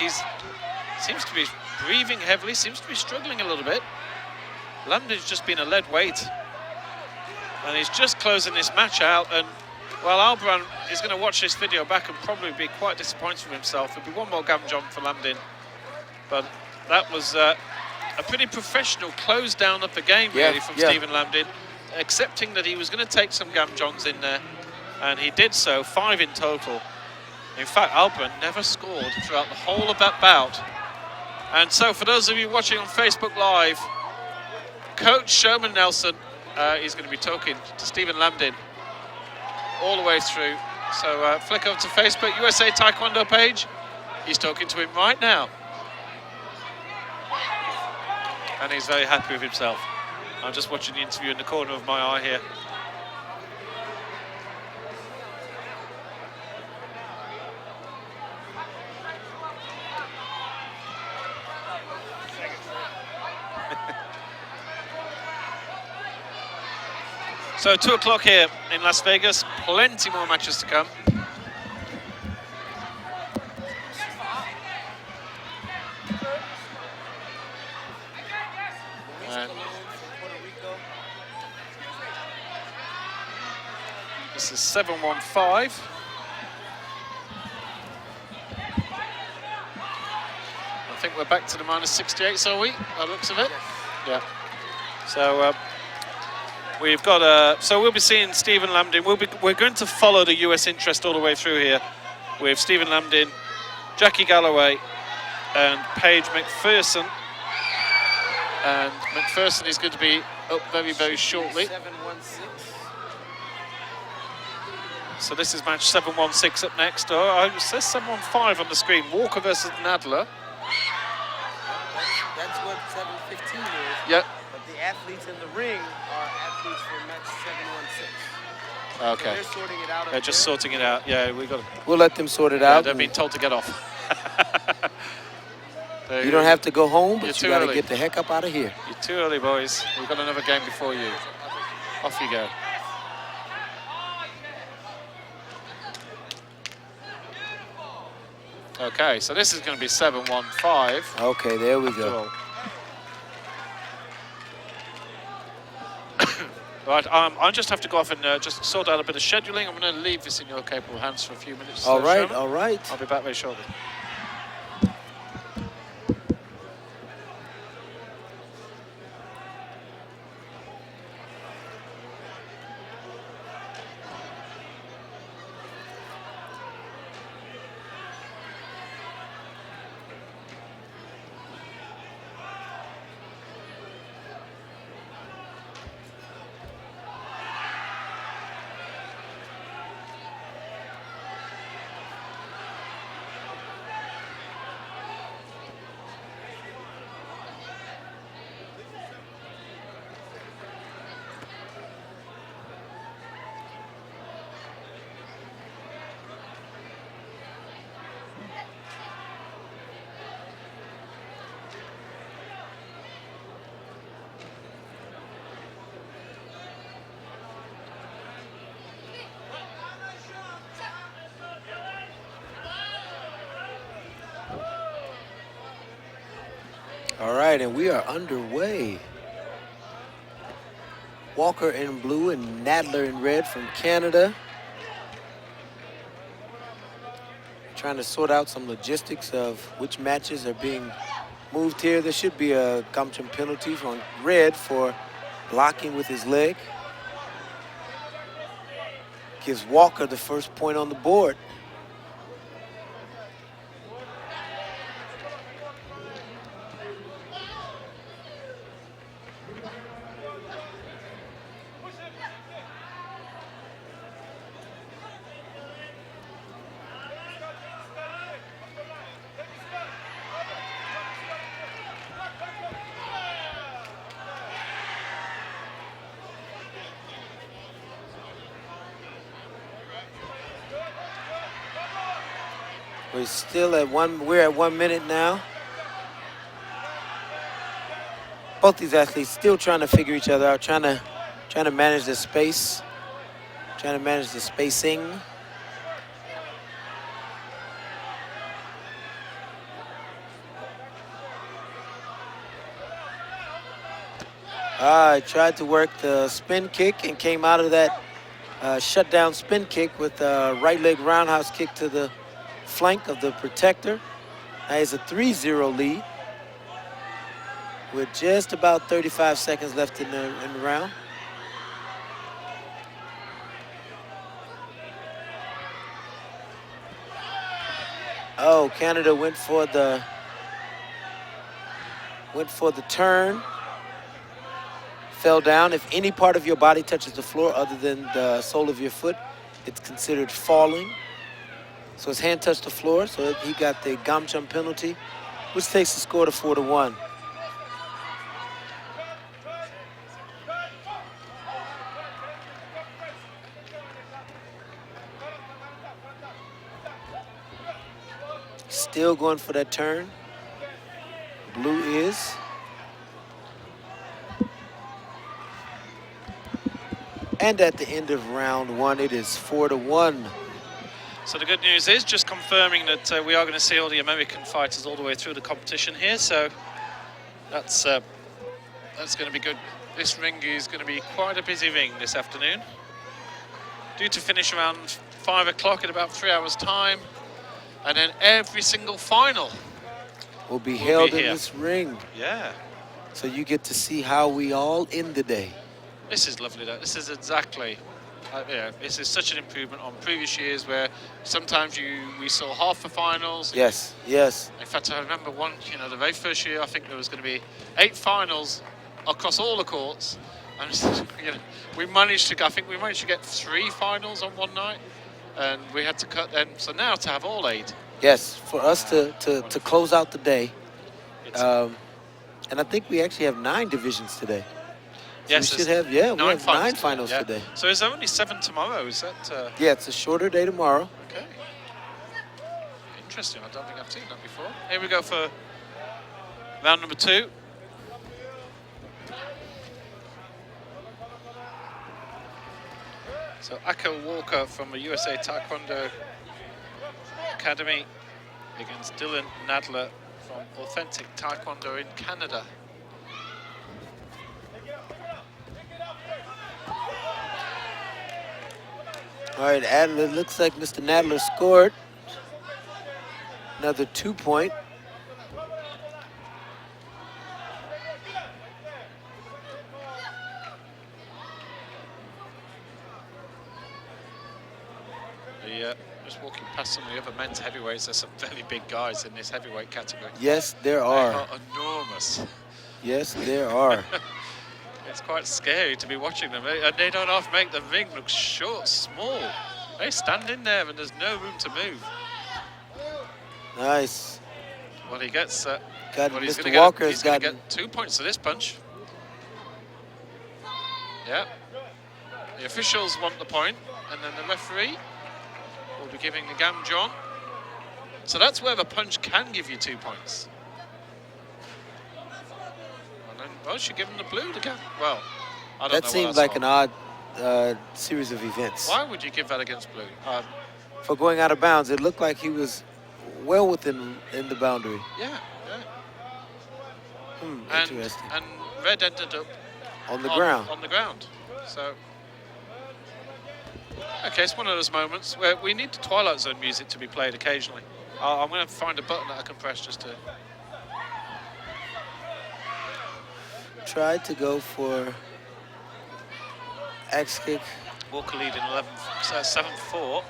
Seems to be breathing heavily, seems to be struggling a little bit. Lambdin's just been a lead weight. And he's just closing this match out. And, well, Albrand is going to watch this video back and probably be quite disappointed with himself. There'll be one more Gam Jong for Lambdin. But that was a pretty professional close down of the game, really, from Stephen Lambdin, accepting that he was going to take some Gam Jongs in there. And he did so, 5 in total. In fact, Albrand never scored throughout the whole of that bout. And so, for those of you watching on Facebook Live, Coach Sherman Nelson is going to be talking to Stephen Lambdin all the way through. So flick over to Facebook, USA Taekwondo page. He's talking to him right now. And he's very happy with himself. I'm just watching the interview in the corner of my eye here. So 2 o'clock here in Las Vegas, plenty more matches to come. And this is 7-1-5. I think we're back to the -68, are we, by the looks of it? Yeah. So we've got so we'll be seeing Stephen Lambdin. We're going to follow the US interest all the way through here with Stephen Lambdin, Jackie Galloway, and Paige McPherson. And McPherson is going to be up very, very shortly. 7-1-6. So this is match 7-1-6 up next. Oh, it says 7-1-5 on the screen. Walker versus Nadler. That's what 7-15 is. Yep. But the athletes in the ring are athletes for match 7-1-6. Okay. So they're sorting it out. They're just sorting it out. Yeah, We'll let them sort it out. They've been told to get off. You don't have to go home, but you got to early. get the heck up out of here. You're too early, boys. We've got another game before you. Off you go. Okay, so this is going to be 7-1-5. Okay, there we go. Right, I just have to go off and just sort out a bit of scheduling. I'm going to leave this in your capable hands for a few minutes. All right, Sherman. all right. I'll be back very shortly. All right, and we are underway. Walker in blue and Nadler in red from Canada. Trying to sort out some logistics of which matches are being moved here. There should be a Gamcham penalty on red for blocking with his leg. Gives Walker the first point on the board. We're at 1 minute now. Both these athletes still trying to figure each other out, trying to manage the space, trying to manage the spacing. I tried to work the spin kick and came out of that shutdown spin kick with a right leg roundhouse kick to the flank of the protector. Now he's a 3-0 lead with just about 35 seconds left in the round. Oh, Canada went for the turn. Fell down. If any part of your body touches the floor other than the sole of your foot, it's considered falling. So his hand touched the floor, so he got the Bantam penalty, which takes the score to 4-1. Still going for that turn. Blue is. And at the end of round one, it is 4-1. So the good news is just confirming that we are going to see all the American fighters all the way through the competition here. So that's going to be good. This ring is going to be quite a busy ring this afternoon. Due to finish around 5 o'clock in about 3 hours' time. And then every single final will be held in this ring. Yeah. So you get to see how we all end the day. This is lovely, though. This is exactly, this is such an improvement on previous years where sometimes we saw half the finals. Yes, yes. In fact, I remember one, the very first year, I think there was going to be 8 finals across all the courts. And, we managed to get 3 finals on one night. And we had to cut them. So now to have all 8. Yes, for us to close out the day. And I think we actually have 9 divisions today. So yes, we should have, we have 9 finals today. today. So is there only 7 tomorrow? Is that? Yeah, it's a shorter day tomorrow. Okay. Interesting. I don't think I've seen that before. Here we go for round number 2. So Akko Walker from the USA Taekwondo Academy against Dylan Nadler from Authentic Taekwondo in Canada. All right, Adler, looks like Mr. Nadler scored another 2-point. Just walking past some of the other men's heavyweights, there's some very big guys in this heavyweight category. Yes, there are. They are enormous. Yes, there are. It's quite scary to be watching them. And they don't half make the ring look short, small. They stand in there and there's no room to move. Nice. Well, he gets... Mr. Walker's got 2 points to this punch. Yeah. The officials want the point, and then the referee will be giving the Gam John. So that's where the punch can give you 2 points. And then, well, she give him the blue again. Well, I don't know. That seems like an odd series of events. Why would you give that against blue? For going out of bounds, it looked like he was well within the boundary. Yeah, yeah. Interesting. And red ended up on the ground. On the ground. So. Okay, it's one of those moments where we need the Twilight Zone music to be played occasionally. I'm going to find a button that I can press just to... Tried to go for axe kick. Walker leading 7-4.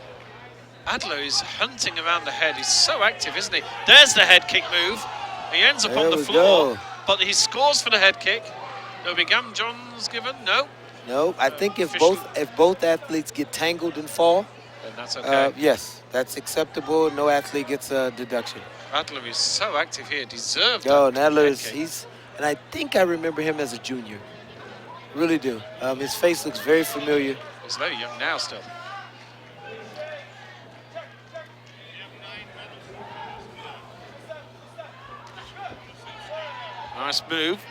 Adler is hunting around the head. He's so active, isn't he? There's the head kick move. He ends up on the floor, but he scores for the head kick. There'll be Gam John's given. No. No, I think if both athletes get tangled and fall, then that's okay. Yes, that's acceptable. No athlete gets a deduction. Adler is so active here, deserved. Nadler is, and I think I remember him as a junior. Really do. His face looks very familiar. He's very young now still. Nice move.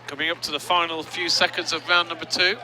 Coming up to the final few seconds of round number 2.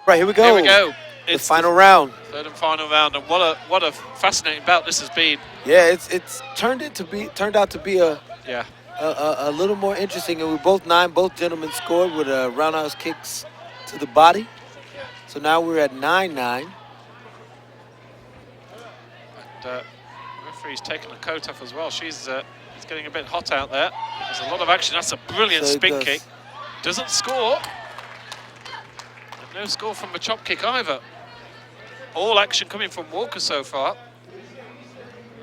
Right, here we go. Here we go. The It's final round. Third and final round, and what a fascinating bout this has been. Yeah, it's turned out to be a Yeah. a little more interesting, and we both gentlemen scored with roundhouse kicks to the body. So now we're at 9-9. And referee's taking the coat off as well. It's getting a bit hot out there. There's a lot of action. That's a brilliant spin kick. Doesn't score. And no score from the chop kick either. All action coming from Walker so far.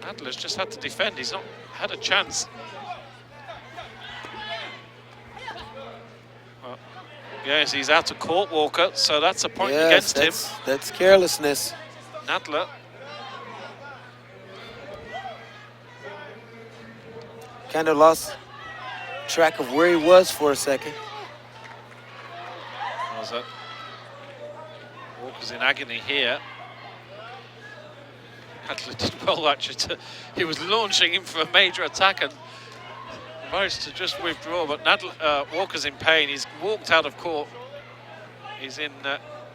Adler's just had to defend. He's not had a chance. Well, yes, he's out of court, Walker, so that's a point against him. That's carelessness. Nadler. Kind of lost track of where he was for a second. Was it? Walker's in agony here. Nadler did well actually. He was launching him for a major attack and managed to just withdraw. But Walker's in pain. He's walked out of court. He's in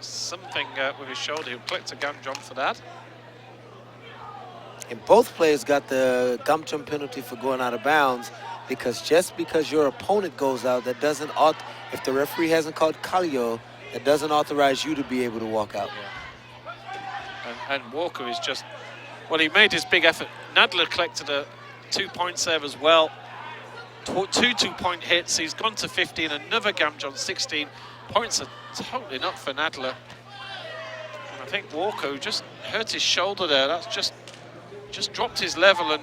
something with his shoulder. He'll collect a gum jump for that. And both players got the gum jump penalty for going out of bounds, because just because your opponent goes out, that doesn't if the referee hasn't called Kalio, that doesn't authorize you to be able to walk out. Yeah. And Walker is just, well, he made his big effort. Nadler collected a 2-point serve as well. Two 2-point hits. He's gone to 15. Another gum jump, 16 points are totally not for Nadler. And I think Walker just hurt his shoulder there. That's just dropped his level, and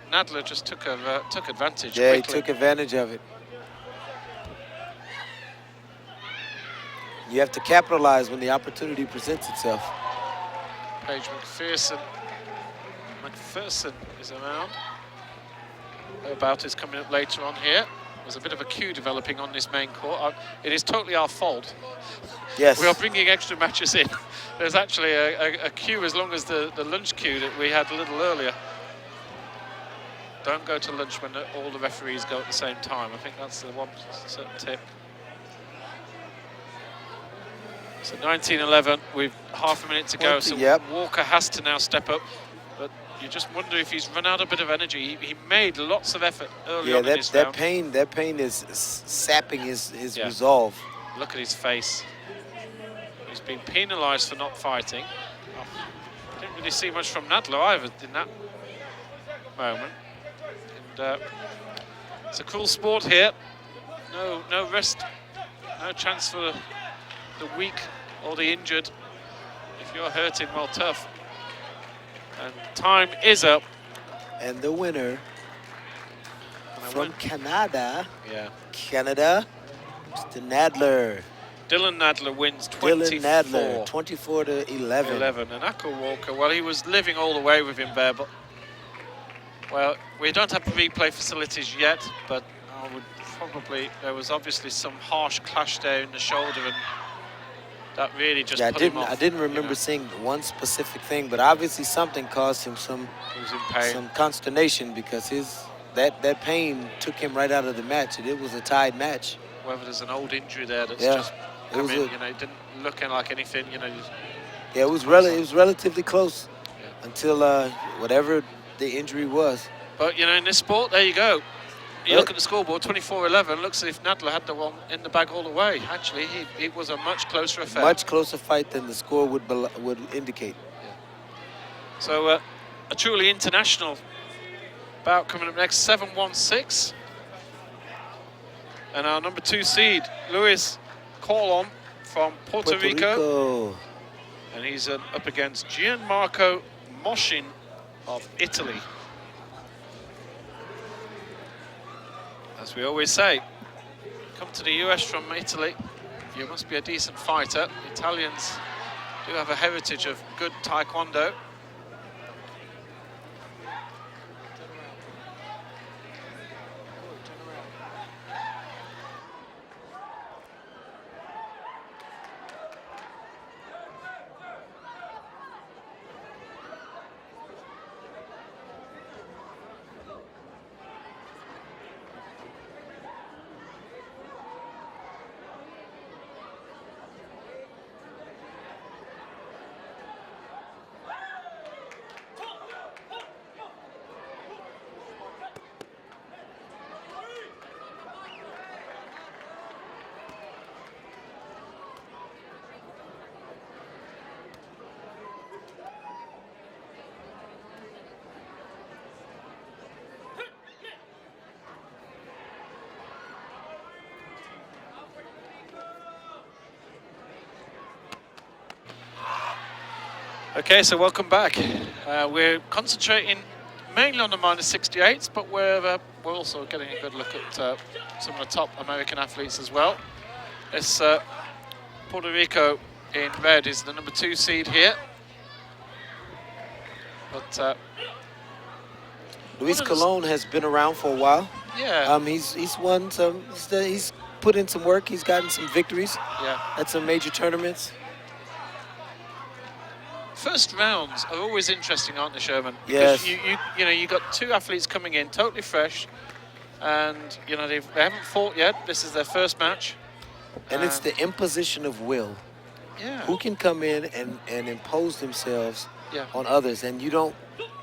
Nadler just took advantage. Yeah, quickly. he took advantage of it. You have to capitalize when the opportunity presents itself. Paige McPherson is around. Her bout is coming up later on here. There's a bit of a queue developing on this main court. It is totally our fault. Yes. We are bringing extra matches in. There's actually a queue as long as the lunch queue that we had a little earlier. Don't go to lunch when all the referees go at the same time. I think that's the one certain tip. So 19-11 with half a minute to go. So Walker has to now step up. But you just wonder if he's run out a bit of energy. He made lots of effort early on in this round. That pain is sapping his resolve. Look at his face. He's been penalised for not fighting. Didn't really see much from Nadler either in that moment. And it's a cool sport here. No rest, no chance for the weak or the injured. If you're hurting, well, tough. And time is up. And the winner from Canada. Yeah. Canada, Mr. Nadler. Dylan Nadler wins 24. Dylan Nadler, 24-11. And Akko Walker, well, he was living all the way with him there, but, well, we don't have replay facilities yet, but I would there was obviously some harsh clash there in the shoulder, and that really just put him off. I didn't remember seeing one specific thing, but obviously something caused him some consternation, because that pain took him right out of the match, and it was a tied match. Whether there's an old injury there that's just come in, it didn't look like anything, Yeah, it was relatively close until whatever the injury was. But, you know, in this sport, there you go. You look at the scoreboard, 24-11, looks as if Nadler had the one in the bag all the way. Actually, it was a much closer affair. Much closer fight than the score would indicate. Yeah. So a truly international bout coming up next, 7-1-6. And our number 2 seed, Luis Colon from Puerto Rico. And he's up against Gianmarco Moshin of Italy. As we always say, come to the US from Italy, you must be a decent fighter. Italians do have a heritage of good Taekwondo. Okay, so welcome back. We're concentrating mainly on the -68s, but we're also getting a good look at some of the top American athletes as well. This Puerto Rico in red is the number 2 seed here. But Luis Colon has been around for a while. Yeah. He's won some. He's put in some work. He's gotten some victories. Yeah. At some major tournaments. First rounds are always interesting, aren't they, Sherman? Yes. Because you know, you got 2 athletes coming in totally fresh, and you know they haven't fought yet. This is their first match. And it's the imposition of will. Yeah. Who can come in and impose themselves on others? And you don't,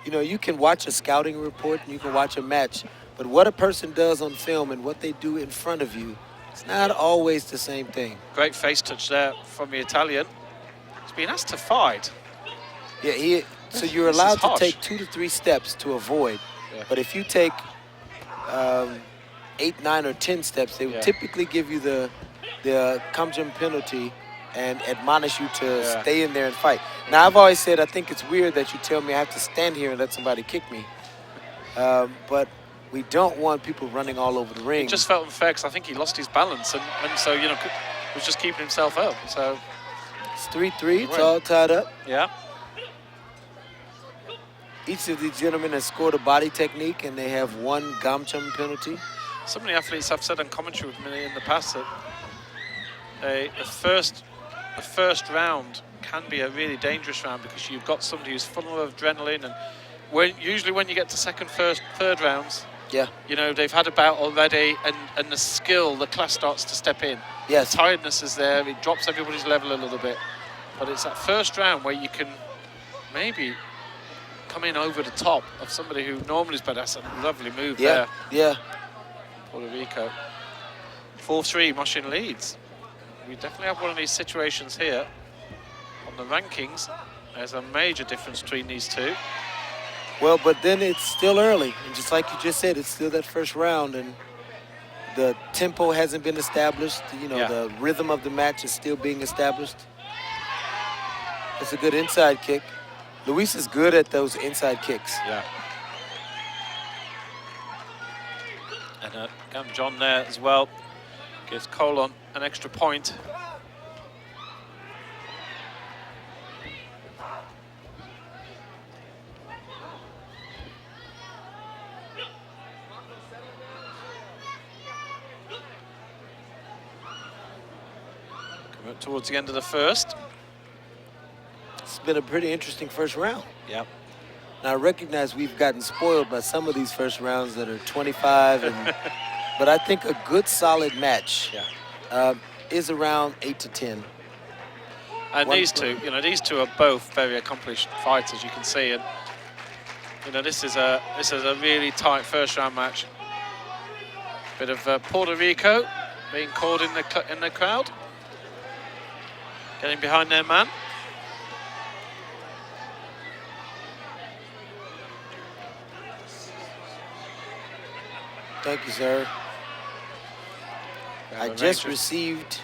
you know, you can watch a scouting report and you can watch a match, but what a person does on film and what they do in front of you, it's not always the same thing. Great face touch there from the Italian. He's been asked to fight. Yeah, so you're allowed to take 2 to 3 steps to avoid, but if you take 8, 9, or 10 steps, they would typically give you the Kamjum penalty and admonish you to stay in there and fight. Now, I've always said I think it's weird that you tell me I have to stand here and let somebody kick me, but we don't want people running all over the ring. It just felt unfair because I think he lost his balance, and so, you know, was just keeping himself up. So it's 3-3, it's all tied up. Yeah. Each of these gentlemen has scored a body technique, and they have 1 Gamcham penalty. Some of the athletes have said on commentary with me in the past that the first round can be a really dangerous round because you've got somebody who's full of adrenaline, and usually when you get to second, first, third rounds, you know, they've had a bout already, and the skill, the class starts to step in. Yes. The tiredness is there, it drops everybody's level a little bit. But it's that first round where you can maybe come in over the top of somebody who normally is better. That's a lovely move there. Yeah. Puerto Rico. 4-3, Moshin leads. We definitely have one of these situations here on the rankings. There's a major difference between these 2. Well, but then it's still early, and just like you just said, it's still that first round, and the tempo hasn't been established. You know, the rhythm of the match is still being established. It's a good inside kick. Luis is good at those inside kicks. Yeah. And John there as well gives Colon an extra point. Coming up towards the end of the first. It's been a pretty interesting first round. Yep. Now, I recognize we've gotten spoiled by some of these first rounds that are 25, but I think a good solid match is around 8 to 10. And these 2, you know, these 2 are both very accomplished fighters, you can see. And You know, this is a really tight first round match. Bit of Puerto Rico being called in the crowd, getting behind their man. Thank you, sir. I just received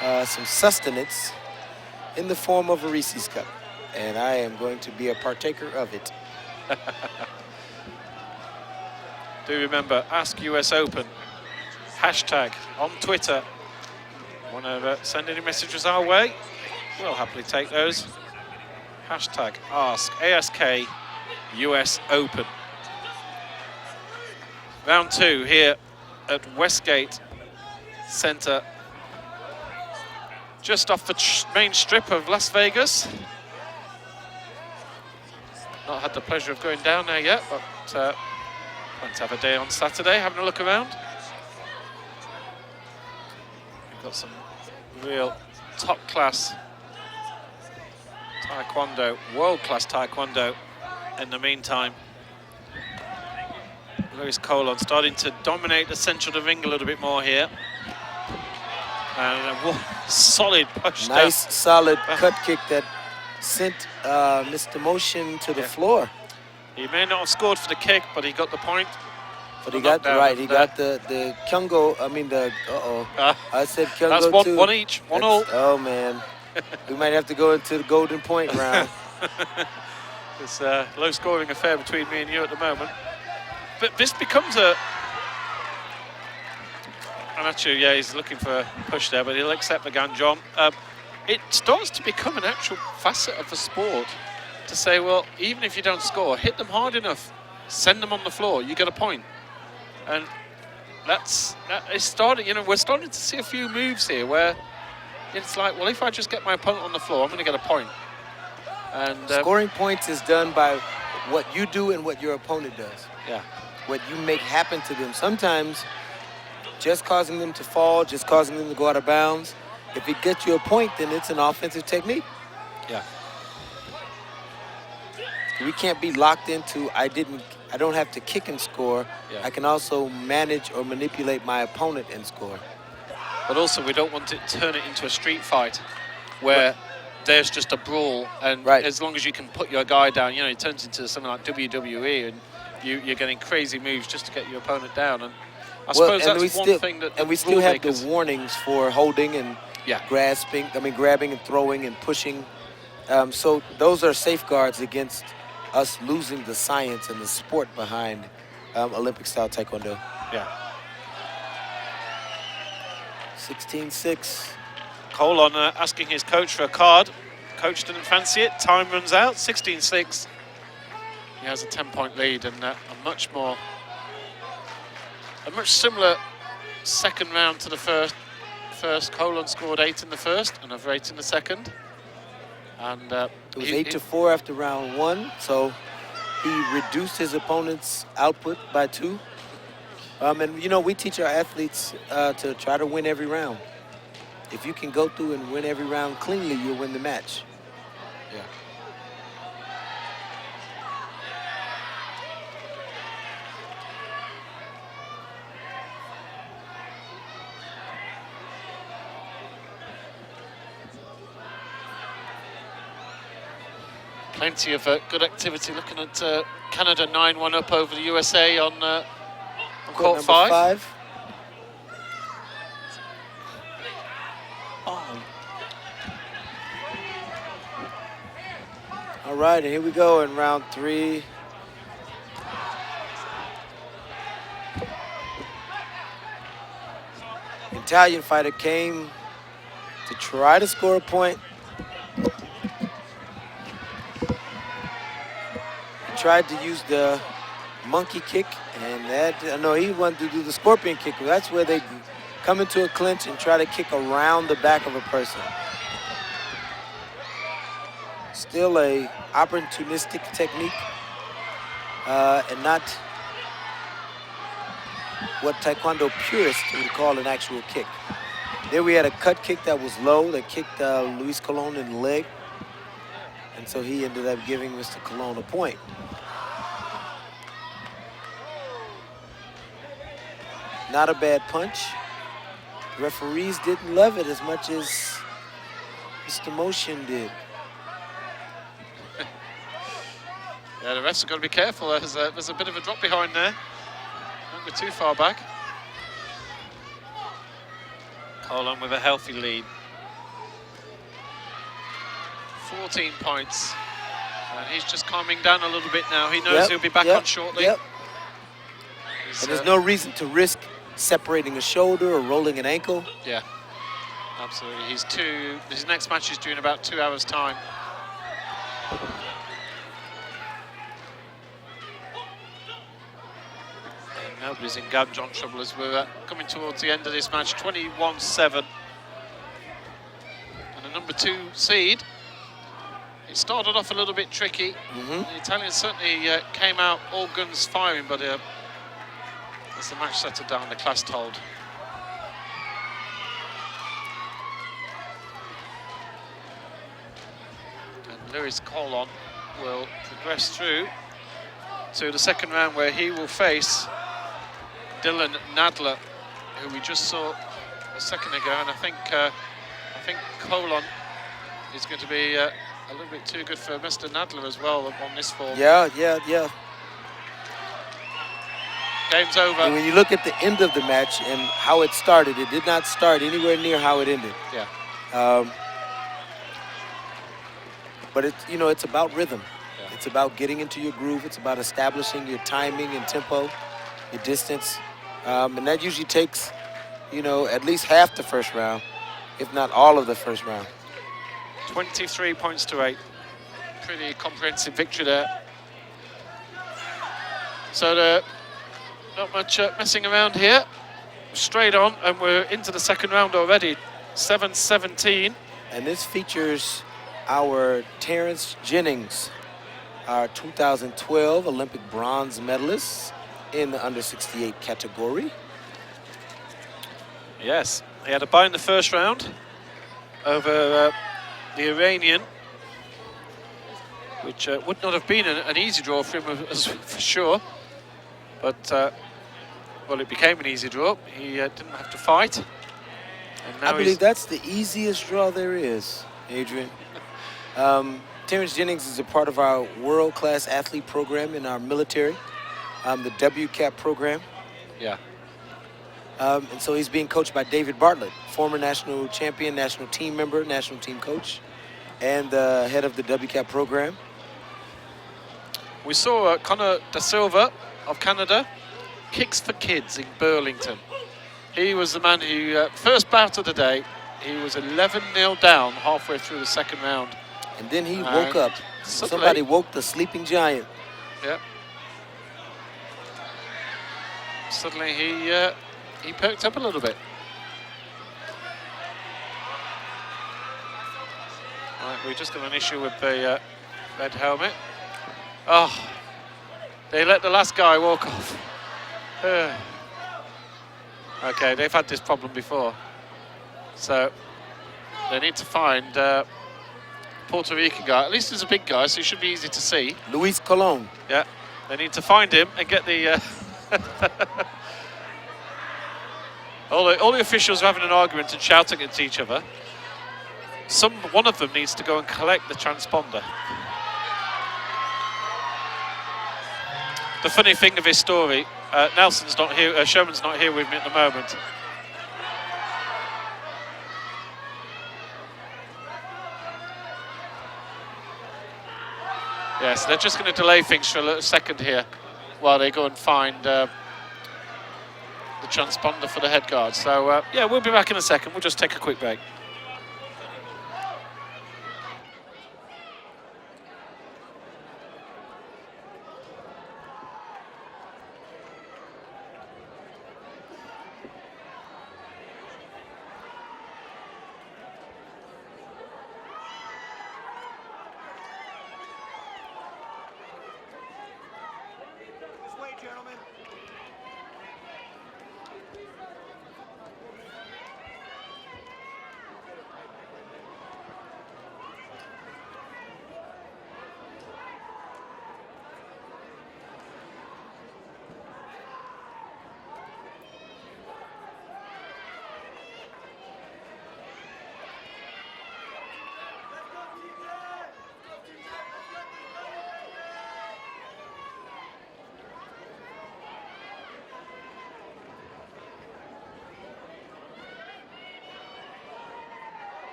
some sustenance in the form of a Reese's cup, and I am going to be a partaker of it. Do remember, Ask US Open, hashtag on Twitter. Want to send any messages our way? We'll happily take those. Hashtag Ask, ASK US Open. Round 2 here at Westgate Center, just off the main strip of Las Vegas. Not had the pleasure of going down there yet, but plan to have a day on Saturday, having a look around. We've got some real top-class Taekwondo, world-class Taekwondo in the meantime. Luis Colon starting to dominate the centre of the ring a little bit more here. And a solid push. Nice, solid cut kick that sent Mr. Motion to the floor. He may not have scored for the kick, but he got the point. But he got he got the Kyungo. I mean the I said Kyungo that's one, too. one each, one all. Oh man, we might have to go into the golden point round. It's a low-scoring affair between me and you at the moment. But this becomes a... I'm not sure, yeah, he's looking for a push there, but he'll accept the ganjon. It starts to become an actual facet of the sport to say, well, even if you don't score, hit them hard enough, send them on the floor, you get a point. And that is starting, you know, we're starting to see a few moves here where it's like, well, if I just get my opponent on the floor, I'm going to get a point. And scoring points is done by what you do and what your opponent does. Yeah. What you make happen to them. Sometimes just causing them to fall, just causing them to go out of bounds, if it gets you a point, then it's an offensive technique. Yeah. We can't be locked into, I don't have to kick and score. Yeah. I can also manage or manipulate my opponent and score. But also we don't want to turn it into a street fight where there's just a brawl, and as long as you can put your guy down, you know, it turns into something like WWE, and you're getting crazy moves just to get your opponent down. And I suppose that's one thing that... And we still have the warnings for holding and grasping, grabbing and throwing and pushing. So those are safeguards against us losing the science and the sport behind Olympic-style Taekwondo. Yeah. 16-6. Colon asking his coach for a card. Coach didn't fancy it. Time runs out. 16-6. He has a 10-point lead, and a much similar second round to the first. Colon scored 8 in the first, another 8 in the second. And it was 8-4 after round 1, so he reduced his opponent's output by 2. And you know, we teach our athletes to try to win every round. If you can go through and win every round cleanly, you'll win the match. Yeah. Plenty of good activity. Looking at Canada 9-1 up over the USA on court 5. All right, and here we go in round 3. Italian fighter came to try to score a point. He tried to use the monkey kick, and he wanted to do the scorpion kick. That's where they come into a clinch and try to kick around the back of a person. Still a opportunistic technique, and not what Taekwondo purists would call an actual kick. There we had a cut kick that was low that kicked Luis Colon in the leg, and so he ended up giving Mr. Colon a point. Not a bad punch. Referees didn't love it as much as Mr. Motion did. Yeah, the refs have got to be careful. There's a bit of a drop behind there. Don't go too far back. Colon with a healthy lead. 14 points. And he's just calming down a little bit now. He knows he'll be back on shortly. And there's no reason to risk separating a shoulder or rolling an ankle. Yeah, absolutely. His next match is due in about 2 hours' time. And nobody's in Gamjon trouble as we're coming towards the end of this match. 21-7. And the number 2 seed. It started off a little bit tricky. The Italians certainly came out all guns firing, but as the match settled down, the class told. And Lewis Colon will progress through to the second round, where he will face Dylan Nadler, who we just saw a second ago, and I think Colon is going to be a little bit too good for Mr. Nadler as well on this form. Yeah. Game's over. And when you look at the end of the match and how it started, it did not start anywhere near how it ended. Yeah. But it's about rhythm. Yeah. It's about getting into your groove. It's about establishing your timing and tempo, your distance. And that usually takes, at least half the first round, if not all of the first round. 23 points to 8. Pretty comprehensive victory there. So not much messing around here. Straight on, and we're into the second round already. 7-17. And this features our Terrence Jennings, our 2012 Olympic bronze medalist in the under 68 category. Yes, he had a bye in the first round over the Iranian, which would not have been an easy draw for him, for sure. But, well, it became an easy draw. He didn't have to fight. And now I believe that's the easiest draw there is, Adrian. Terrence Jennings is a part of our world-class athlete program in our military, the WCAP program. Yeah. And so he's being coached by David Bartlett, former national champion, national team member, national team coach, and the head of the WCAP program. We saw Connor Da Silva of Canada, Kicks for Kids in Burlington. He was the man who, first bout of the day, he was 11-0 down halfway through the second round. And then he woke up. Somebody woke the sleeping giant. Yeah. Suddenly he perked up a little bit. Right, we just got an issue with the red helmet. Oh, they let the last guy walk off. Okay, they've had this problem before. So they need to find Puerto Rican guy. At least he's a big guy, so he should be easy to see. Luis Colon. Yeah, they need to find him and get the... all the officials are having an argument and shouting at each other. One of them needs to go and collect the transponder. The funny thing of his story, Nelson's not here, Sherman's not here with me at the moment. Yes, they're just going to delay things for a little second here while they go and find the transponder for the head guard. So, yeah, we'll be back in a second. We'll just take a quick break.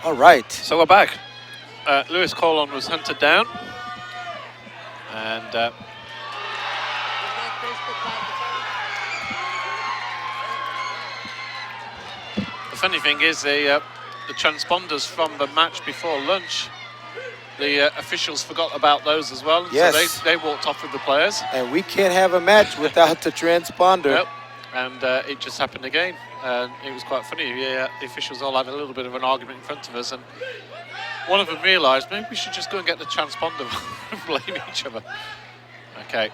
All right. So we're back. Lewis Colon was hunted down. And the funny thing is the transponders from the match before lunch, the officials forgot about those as well. Yes. So they walked off with the players. And we can't have a match without the transponder. Yep. And it just happened again. And it was quite funny. The officials all had a little bit of an argument in front of us. And one of them realised maybe we should just go and get the transponder and blame each other. Okay.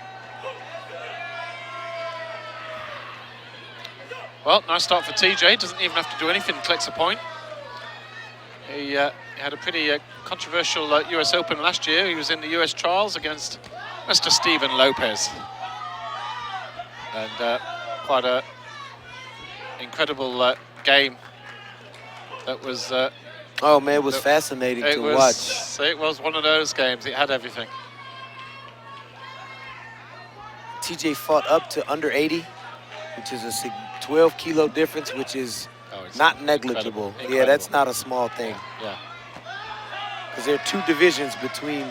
Well, nice start for TJ. Doesn't even have to do anything, collects a point. He had a pretty controversial US Open last year. He was in the US trials against Mr. Steven Lopez. And quite a incredible game. That was... oh, man, it was fascinating to watch. It was one of those games. It had everything. TJ fought up to under 80, which is a 12-kilo difference, which is not negligible. Incredible. Yeah, that's not a small thing. Yeah. Because there are 2 divisions between.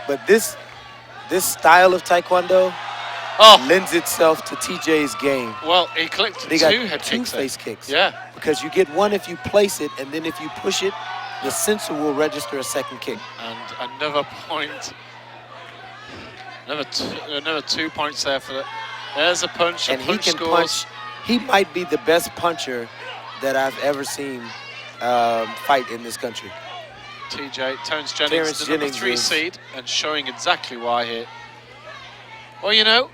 But this style of Taekwondo lends itself to TJ's game. Well, he collected They got 2 head 2 kicks. face kicks. Yeah. Because you get one if you place it, and then if you push it, the sensor will register a second kick. And another point. Another 2 points there for the... There's a punch, And he can scores. punch. He might be the best puncher that I've ever seen fight in this country. TJ, Terence Jennings, the number 3 seed, and showing exactly why here. Well, you know,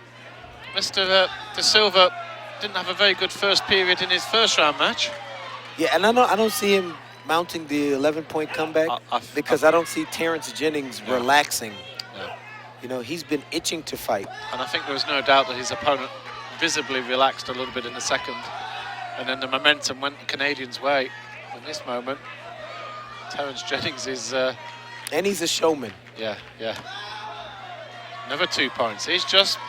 Mr. De Silva didn't have a very good first period in his first round match. Yeah, and I don't see him mounting the 11-point comeback because I don't see Terence Jennings relaxing. Yeah. You know, he's been itching to fight. And I think there was no doubt that his opponent visibly relaxed a little bit in the second. And then the momentum went the Canadians' way. In this moment, Terence Jennings is... and he's a showman. Yeah, yeah. Another 2 points. He's just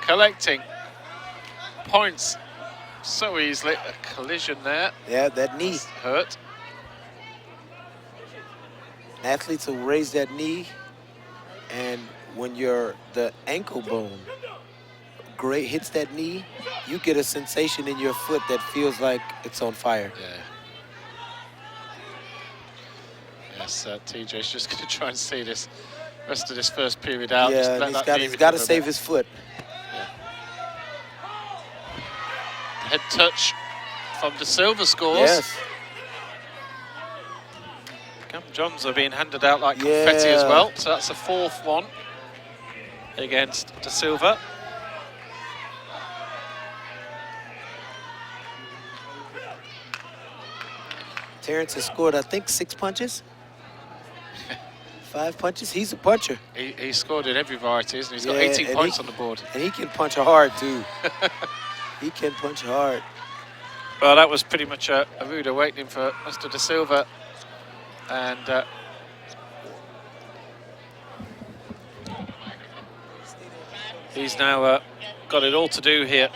collecting points so easily. A collision there. Yeah, that knee. That's hurt. Athletes will raise that knee, and when the ankle bone hits that knee, you get a sensation in your foot that feels like it's on fire. Yeah. Yes, TJ's just going to try and see this rest of this first period out. Yeah, and he's got to save his foot. Yeah. Head touch from De Silva scores. Yes. Campbell Johns are being handed out like confetti as well. So that's the 4th one against De Silva. Terence has scored, I think, 6 punches. 5 punches. He's a puncher. He scored in every variety, isn't he? He's got 18 points on the board. And he can punch hard, too. He can punch hard. Well, that was pretty much a rude awakening for Mr. De Silva. And he's now got it all to do here.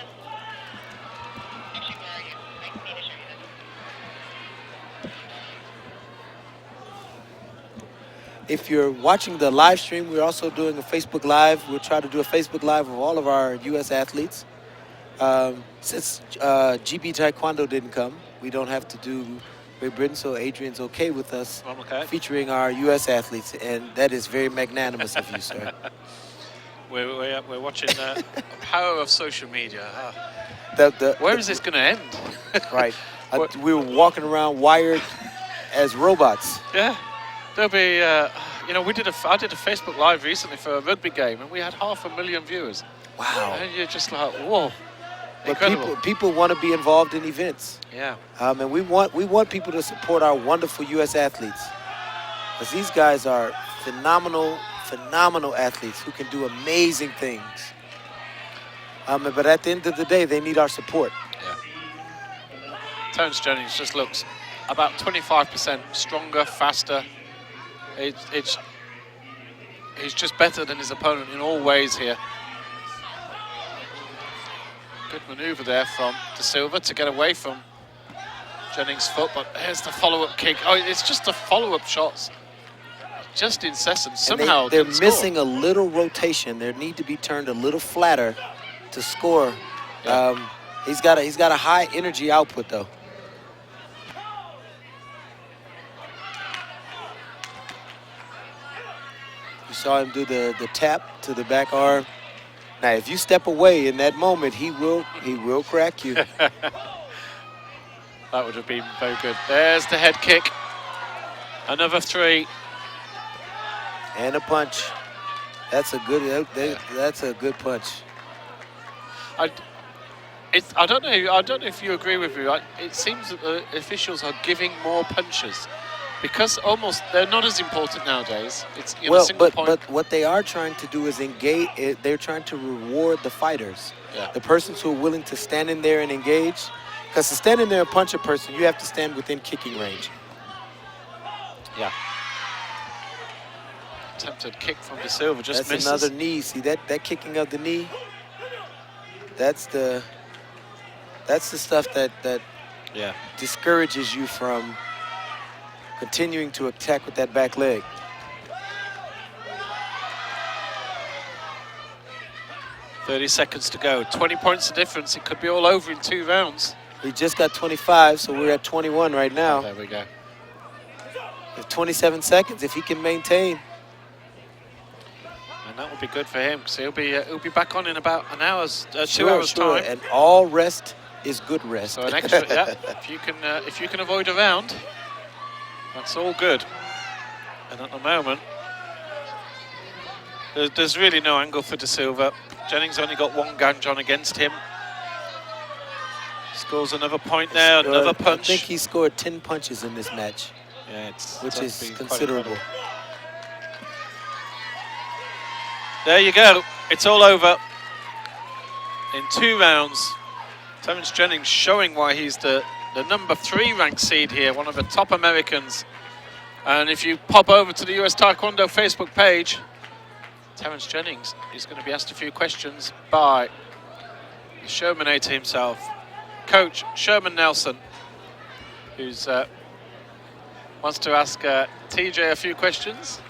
If you're watching the live stream, we're also doing a Facebook Live. We'll try to do a Facebook Live of all of our U.S. athletes. Since GB Taekwondo didn't come, we don't have to do Great Britain, so Adrian's okay with us featuring our U.S. athletes, and that is very magnanimous of you, sir. We're watching the power of social media. Where is this going to end? Right. We were walking around wired as robots. Yeah. There'll be, you know, I did a Facebook Live recently for a rugby game, and we had 500,000 viewers. Wow. And you're just like, whoa. But Incredible. people want to be involved in events. Yeah. And we want people to support our wonderful U.S. athletes. Because these guys are phenomenal athletes who can do amazing things. But at the end of the day, they need our support. Yeah. Terence Jennings just looks about 25% stronger, faster. He's just better than his opponent in all ways here. Good maneuver there from De Silva to get away from Jennings' foot, but here's the follow-up kick. Oh, it's just the follow-up shots. Just incessant. Somehow they're didn't score. missing a little rotation. They need to be turned a little flatter to score. Yeah. He's got a high energy output though. You saw him do the tap to the back arm. Now, if you step away in that moment, he will crack you. That would have been very good. There's the head kick. Another 3. And a punch. That's a good. That's a good punch. I don't know. I don't know if you agree with me. It seems that the officials are giving more punches because almost they're not as important nowadays. It's a single point. But what they are trying to do is engage. They're trying to reward the fighters, the persons who are willing to stand in there and engage. Because to stand in there and punch a person, you have to stand within kicking range. Yeah. Attempted kick from De Silva, just misses. That's another knee. See that kicking of the knee? That's the stuff that discourages you from continuing to attack with that back leg. "30 seconds to go. 20 points of difference. It could be all over in 2 rounds. We just got 25, so we're at 21 right now. There we go. With 27 seconds, if he can maintain. And that would be good for him because he'll be back on in about an hour's, 2 hours time. And all rest is good rest. So an extra, yeah. If you can avoid a round, that's all good. And at the moment, there's really no angle for De Silva. Jennings only got 1 ganjon against him. Scores another point there, another punch. I think he scored 10 punches in this match. Yeah, which is considerable. There you go. It's all over in 2 rounds. Terence Jennings showing why he's the number 3 ranked seed here, one of the top Americans. And if you pop over to the US Taekwondo Facebook page, Terence Jennings is going to be asked a few questions by the Shermanator himself, Coach Sherman Nelson, who's wants to ask TJ a few questions.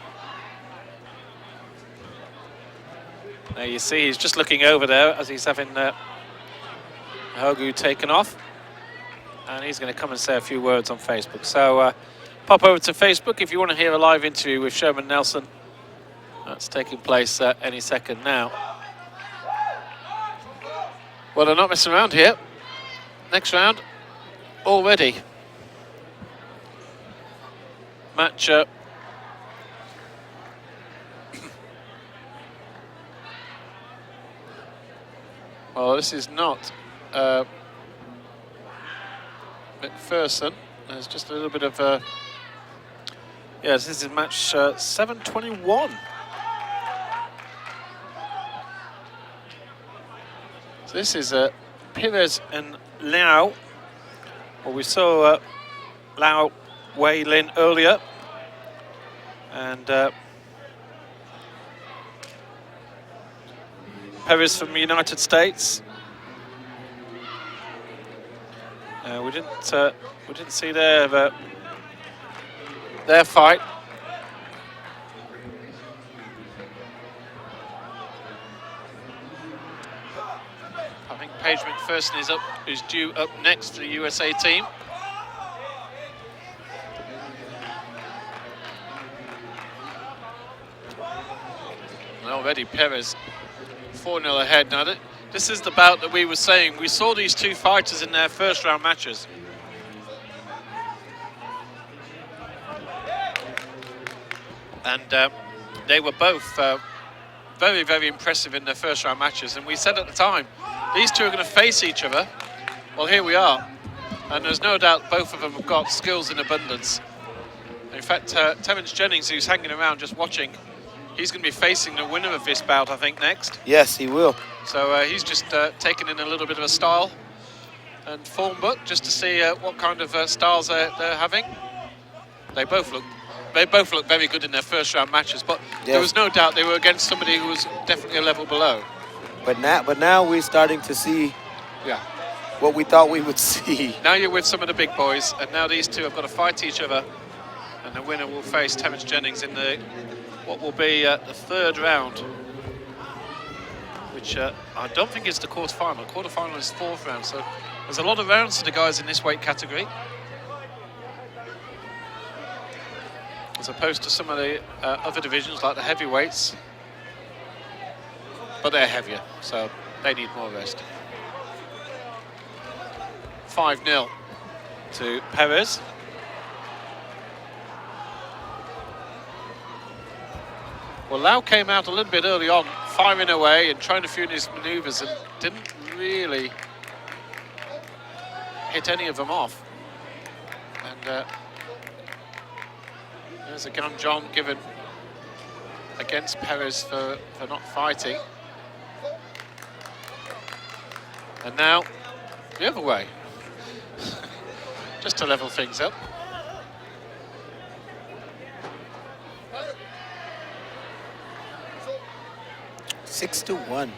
Now you see he's just looking over there as he's having Hogu taken off. And he's going to come and say a few words on Facebook. So pop over to Facebook if you want to hear a live interview with Sherman Nelson. That's taking place any second now. Well, they're not messing around here. Next round already. Match well, this is not McPherson. There's just a little bit of yes, this is match 721. So this is Pires and Liao. Well, we saw Liao Wei Lin earlier, and Pires from the United States. We didn't see their fight. I think Paige McPherson is due up next to the USA team. And already Perez 4-0 ahead. Now this is the bout that we were saying. We saw these 2 fighters in their first round matches. And they were both very, very impressive in their first round matches. And we said at the time, these 2 are going to face each other. Well, here we are. And there's no doubt both of them have got skills in abundance. In fact, Terence Jennings, who's hanging around just watching, he's going to be facing the winner of this bout, I think, next. Yes, he will. So he's just taking in a little bit of a style and form book just to see what kind of styles they're having. They both look very good in their first round matches, but there was no doubt they were against somebody who was definitely a level below. But now we're starting to see what we thought we would see. Now you're with some of the big boys, and now these two have got to fight each other, and the winner will face Terence Jennings in what will be the third round, which I don't think is the quarterfinal. Quarterfinal is fourth round, so there's a lot of rounds for the guys in this weight category, as opposed to some of the other divisions like the heavyweights, but they're heavier, so they need more rest. 5-0 to Perez. Well, Lau came out a little bit early on, firing away and trying a few of his manoeuvres, and didn't really hit any of them off. And there's a Ganjon given against Perez for not fighting. And now the other way, just to level things up. Six to 1.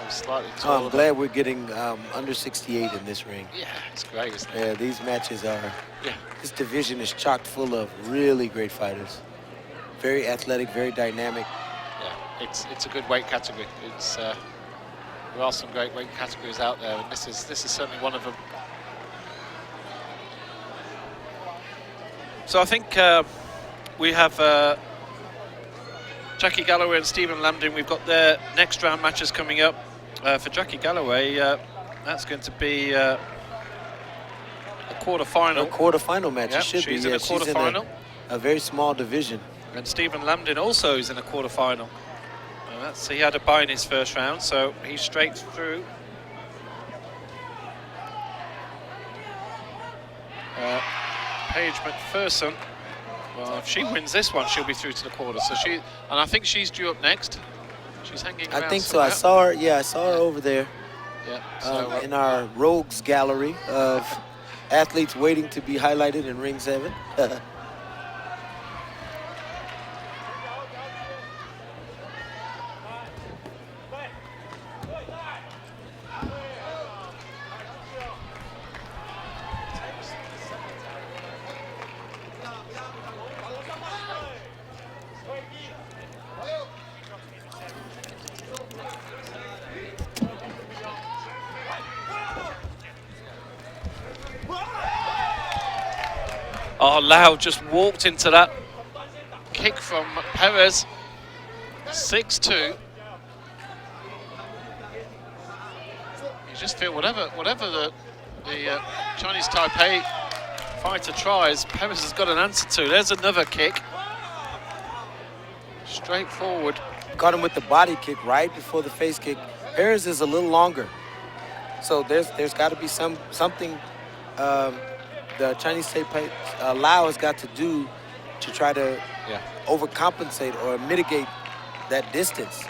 Slightly Oh, taller. I'm glad we're getting under 68 in this ring. Yeah, it's great, isn't it? Yeah, these matches are. Yeah. This division is chock full of really great fighters. Very athletic, very dynamic. Yeah, it's a good weight category. It's there are some great weight categories out there, and this is certainly one of them. So I think we have Jackie Galloway and Stephen Lambdin. We've got their next round matches coming up. For Jackie Galloway, that's going to be a quarter-final. A quarter-final match, Yep, it should she's be. in a quarter-final. She's in a very small division. And Stephen Lambdin also is in a quarter-final. He had a bye in his first round, so he's straight through. Paige McPherson, well, if she wins this one, she'll be through to the quarter. So and I think she's due up next. She's hanging around. I think so. somewhere. I saw her. Yeah, I saw her over there. Yeah. So, In our rogues gallery of athletes waiting to be highlighted in Ring 7. Oh, Lau just walked into that kick from Perez. 6-2. You just feel whatever the Chinese Taipei fighter tries, Perez has got an answer to. There's another kick. Straight forward. Caught him with the body kick right before the face kick. Perez is a little longer, so there's got to be something the Chinese Taipei Lau has got to do to try to overcompensate or mitigate that distance.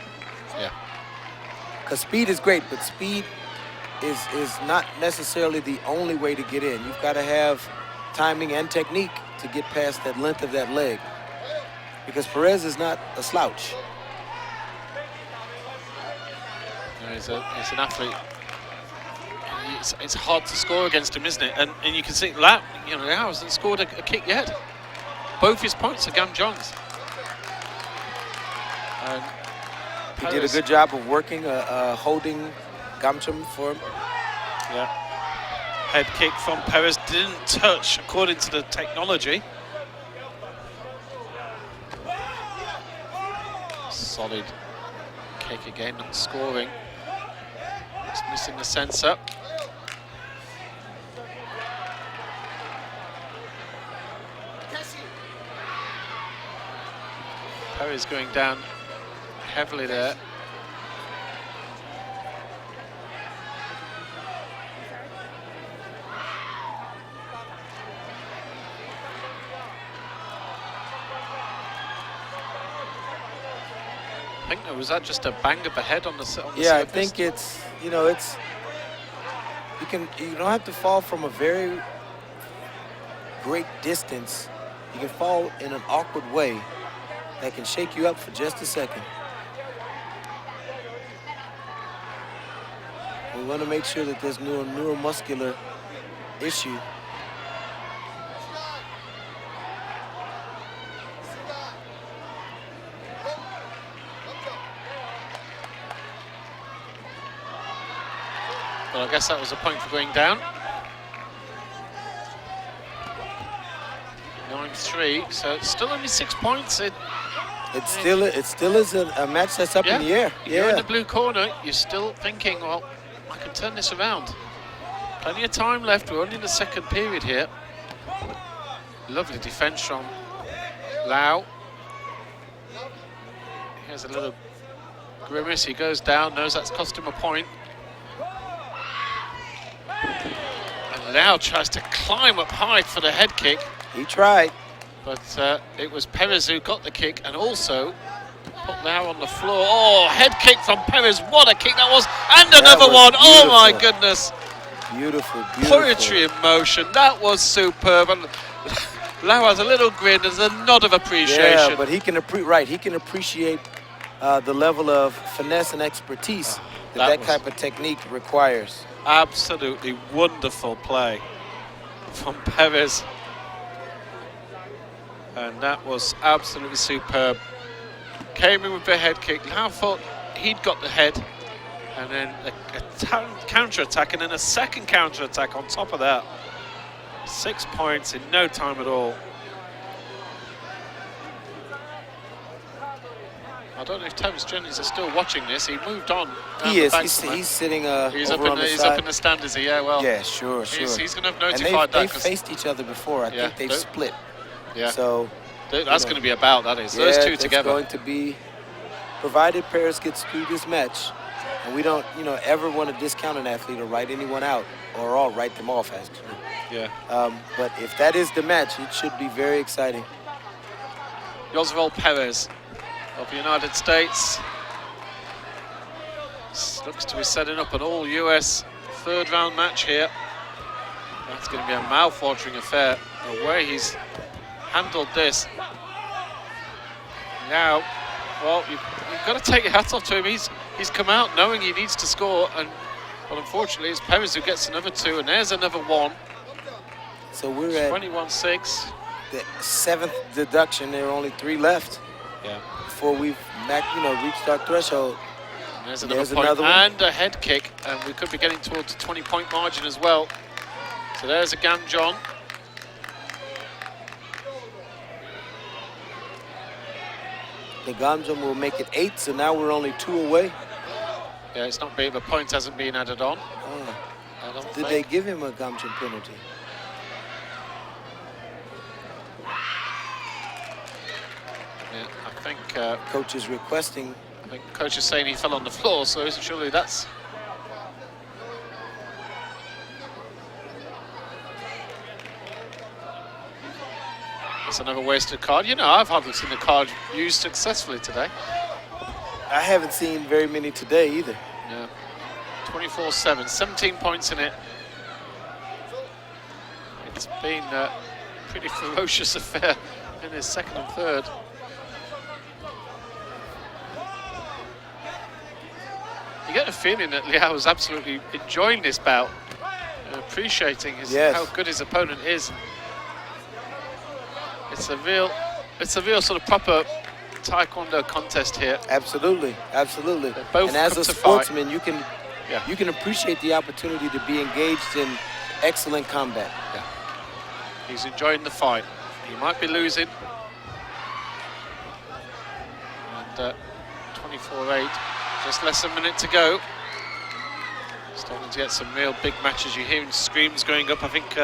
Yeah. Because speed is great, but speed is not necessarily the only way to get in. You've got to have timing and technique to get past that length of that leg. Because Perez is not a slouch. No, he's an athlete. It's hard to score against him, isn't it? And you can see Lau hasn't scored a kick yet. Both his points are Ganjon's. And He did a good job of working, holding Gamcham for him. Yeah. Head kick from Perez didn't touch, according to the technology. Solid kick again, not scoring. Just missing the sensor. Perez going down heavily there. I think was that just a bang of the head on the surface? Yeah, I think it's you don't have to fall from a very great distance. You can fall in an awkward way that can shake you up for just a second. We want to make sure that there's no neuromuscular issue. Well, I guess that was a point for going down. 9-3, so it's still only 6 points. It still is a match that's up in the air. You're in the blue corner. You're still thinking, well, I can turn this around. Plenty of time left. We're only in the second period here. Lovely defense from Lau. Here's a little grimace. He goes down, knows that's cost him a point. And Lau tries to climb up high for the head kick. He tried. But it was Perez who got the kick and also put Lau on the floor. Oh, head kick from Perez. What a kick that was. And another one. Beautiful. Oh, my goodness. Beautiful. Poetry in motion. That was superb. And Lau has a little grin. There's a nod of appreciation. Yeah, but he can appreciate the level of finesse and expertise that type of technique requires. Absolutely wonderful play from Perez. And that was absolutely superb. Came in with the head kick. Lau thought he'd got the head. And then a counter-attack and then a second counter-attack on top of that. 6 points in no time at all. I don't know if Thomas Jennings is still watching this. He moved on. He is. He's sitting he's over on the side. up in the stand, is he? Yeah, well. Yeah, sure. He's going to have notified and that. They've faced each other before. I think they've split. Yeah. So that's going to be about, that is. Those two together. Going to be, provided Paris gets through this match, and we don't, ever want to discount an athlete or write anyone out, or all write them off, actually. Yeah. But if that is the match, it should be very exciting. Josval Perez of the United States looks to be setting up an all-US third-round match here. That's going to be a mouth-watering affair. The way he's handled this. Now, well, you've got to take your hat off to him. He's come out knowing he needs to score, and well, unfortunately, it's Perez who gets another two, and there's another one. So we're at 21-6. The 7th deduction. There are only 3 left. Yeah. Before we've reached our threshold. And there's another point and a head kick, and we could be getting towards a 20-point margin as well. So there's a Gamjon. The Gamjon will make it 8, so now we're only 2 away. Yeah, it's not big. The point hasn't been added on. Did they give him a Gamjon penalty? Yeah, I think coach is requesting. I think coach is saying he fell on the floor, so surely that's. That's another wasted card. I've hardly seen the card used successfully today. I haven't seen very many today either. Yeah. 24-7, 17 points in it. It's been a pretty ferocious affair in his second and third. You get a feeling that Liao is absolutely enjoying this bout, appreciating how good his opponent is. It's a real sort of proper Taekwondo contest here. Absolutely. Both and as a sportsman, you can Yeah. you can appreciate the opportunity to be engaged in excellent combat. Yeah. He's enjoying the fight. He might be losing. And 24-8, just less than a minute to go. Starting to get some real big matches. You're hearing screams going up. I think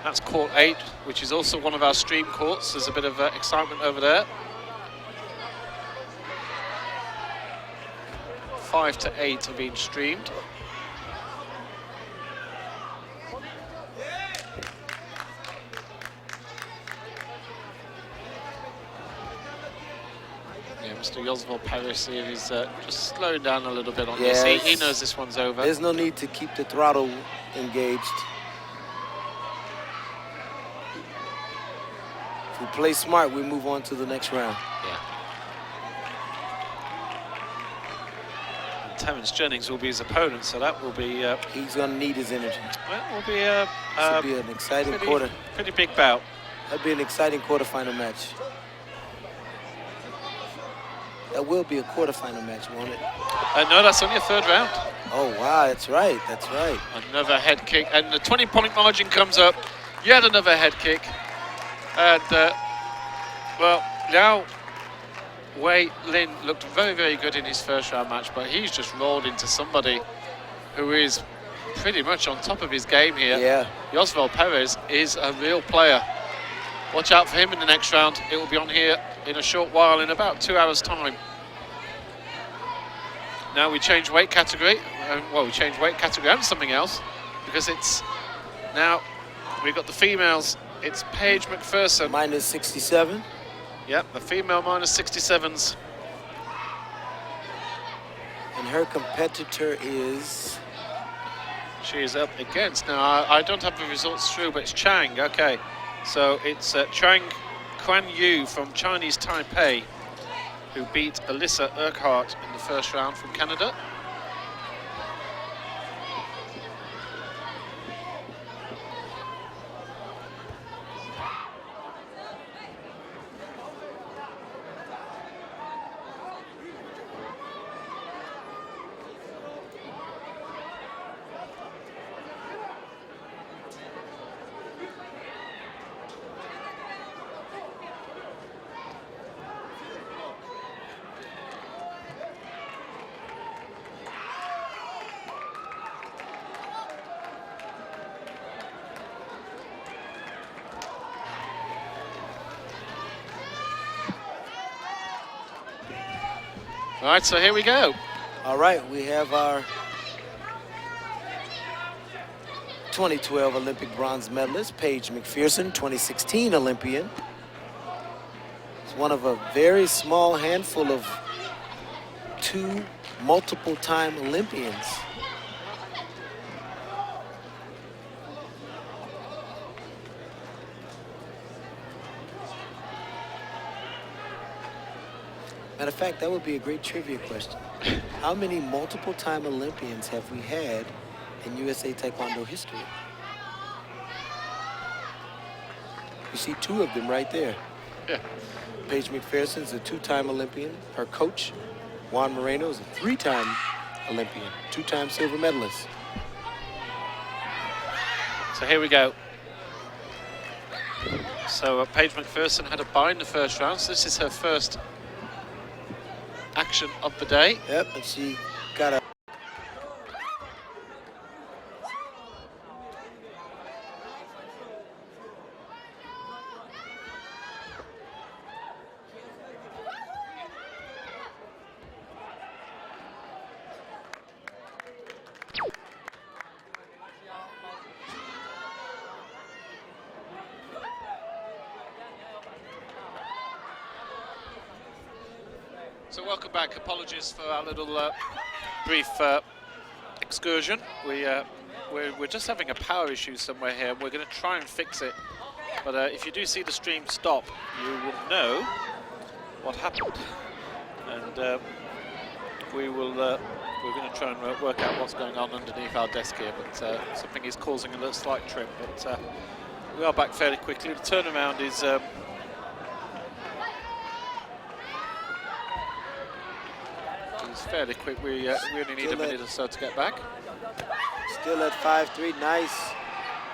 that's court 8, which is also one of our stream courts. There's a bit of excitement over there. 5 to 8 are being streamed. Yeah, Mr. Josval Paris here is just slowing down a little bit on this. He knows this one's over. There's no need to keep the throttle engaged. If we play smart, we move on to the next round. Yeah. Terence Jennings will be his opponent, so that will be... He's going to need his energy. well, will be This will be an exciting pretty big bout. That'll be an exciting quarterfinal match. That will be a quarterfinal match, won't it? No, that's only a third round. Oh, wow, that's right, that's right. Another head kick, and the 20-point margin comes up. Yet another head kick. And, well, Liao Wei Lin looked very, very good in his first round match, but he's just rolled into somebody who is pretty much on top of his game here. Yeah. Yosvel Perez is a real player. Watch out for him in the next round. It will be on here in a short while, in about 2 hours' time. Now we change weight category. Well, we change weight category and something else, because it's now we've got the females. It's Paige McPherson. Minus 67. Yep, the female minus 67s. And her competitor is... She is up against, now I don't have the results through, but it's Chang, okay. So it's Chang Quan Yu from Chinese Taipei, who beat Alyssa Urquhart in the first round from Canada. All right, so here we go. All right, we have our 2012 Olympic bronze medalist, Paige McPherson, 2016 Olympian. It's one of a very small handful of 2 multiple-time Olympians. Matter of fact, that would be a great trivia question. How many multiple-time Olympians have we had in USA Taekwondo history? You see 2 of them right there. Yeah. Paige McPherson is a 2-time Olympian. Her coach, Juan Moreno, is a 3-time Olympian, 2-time silver medalist. So here we go. So Paige McPherson had a bye in the first round, so this is her first action of the day. Yep, and she got a... So welcome back. Apologies for our little brief excursion. We're just having a power issue somewhere here. We're going to try and fix it. But if you do see the stream stop, you will know what happened. And we're going to try and work out what's going on underneath our desk here. But something is causing a little slight trip. But we are back fairly quickly. The turnaround is... fairly quick. We only need a minute or so to get back. Still at 5-3, nice.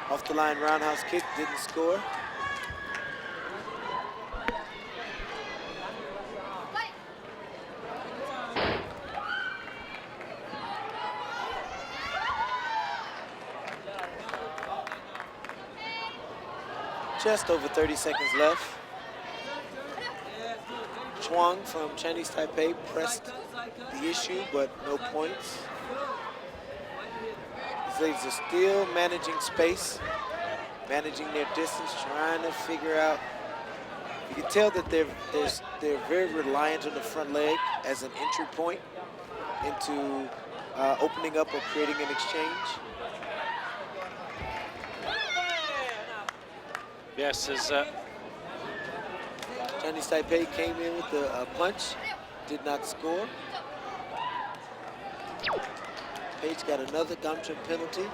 Off the line roundhouse kick, didn't score. Just over 30 seconds left. Chuang from Chinese Taipei pressed the issue, but no points. These ladies are still managing space, managing their distance, trying to figure out. You can tell that they're very reliant on the front leg as an entry point into opening up or creating an exchange. Yes, as Chinese Taipei came in with a punch, did not score. Paige got another gumdrum penalty.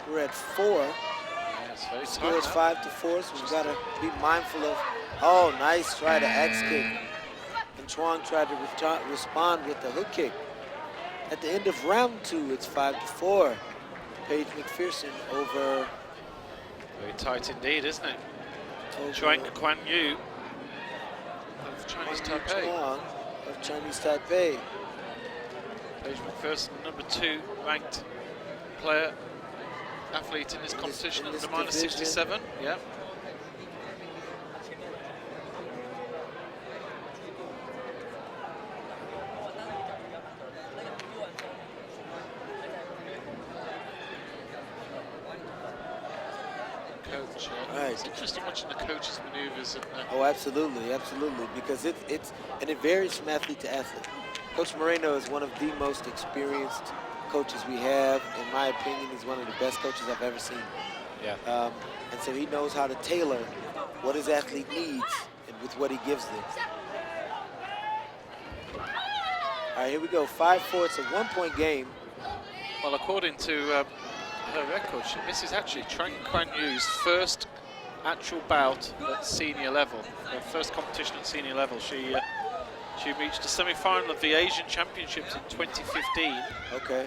We're at 4. Yeah, it's very Score is tight 5-4, so we've got to be mindful of. Oh, nice try to axe kick. And Chuang tried to respond with the hook kick. At the end of round 2, it's 5-4. Paige McPherson over. Very tight indeed, isn't it? over Chuang Kwan Yu of Chinese Taipei. Chuang of Chinese Taipei. Paige McPherson, number 2 ranked player, athlete in this competition in at this the minus division. 67. Yeah. Coach, Right. it's interesting watching the coaches' maneuvers. Oh, absolutely, absolutely, because it varies from athlete to athlete. Coach Moreno is one of the most experienced coaches we have. In my opinion, he's one of the best coaches I've ever seen. Yeah. And so he knows how to tailor what his athlete needs and with what he gives them. All right, here we go, 5-4, it's a 1-point game. Well, according to her record, this is actually Chuang Kwan Yu's first actual bout at senior level, her first competition at senior level. She reached the semi-final of the Asian Championships in 2015. Okay.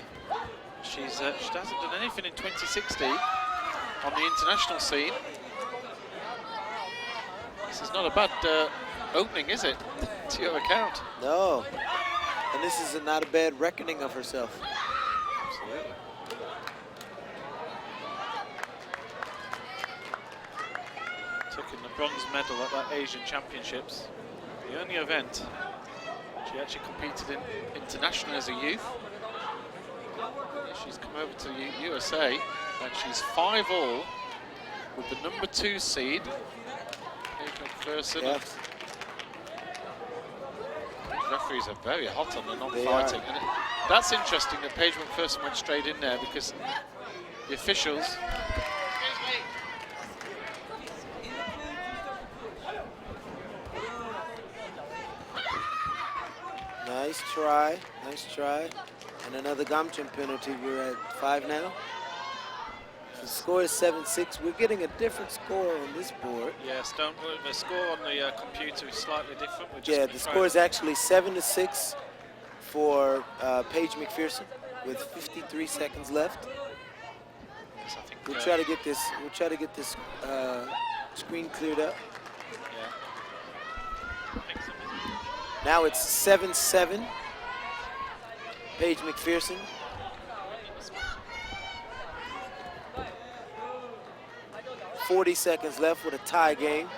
She hasn't done anything in 2016 on the international scene. This is not a bad opening, is it, to your account? No, and this is not a bad reckoning of herself. Absolutely. Taking the bronze medal at that Asian Championships, the only event she actually competed in internationally as a youth. She's come over to the USA and she's 5-all with the number 2 seed, Paige McPherson. Yes. These referees are very hot on the non-fighting. And that's interesting that Paige McPherson went straight in there because the officials. Nice try, nice try. And another gumdrum penalty. We're at 5 now. The score is 7-6. We're getting a different score on this board. Yes, don't worry, the score on the computer is slightly different. Yeah, the score is actually 7-6 for Paige McPherson with 53 seconds left. Yes, I think, We'll try to get this. We'll try to get this screen cleared up. Yeah. I think so. Now it's 7-7. Paige McPherson. 40 seconds left with a tie game.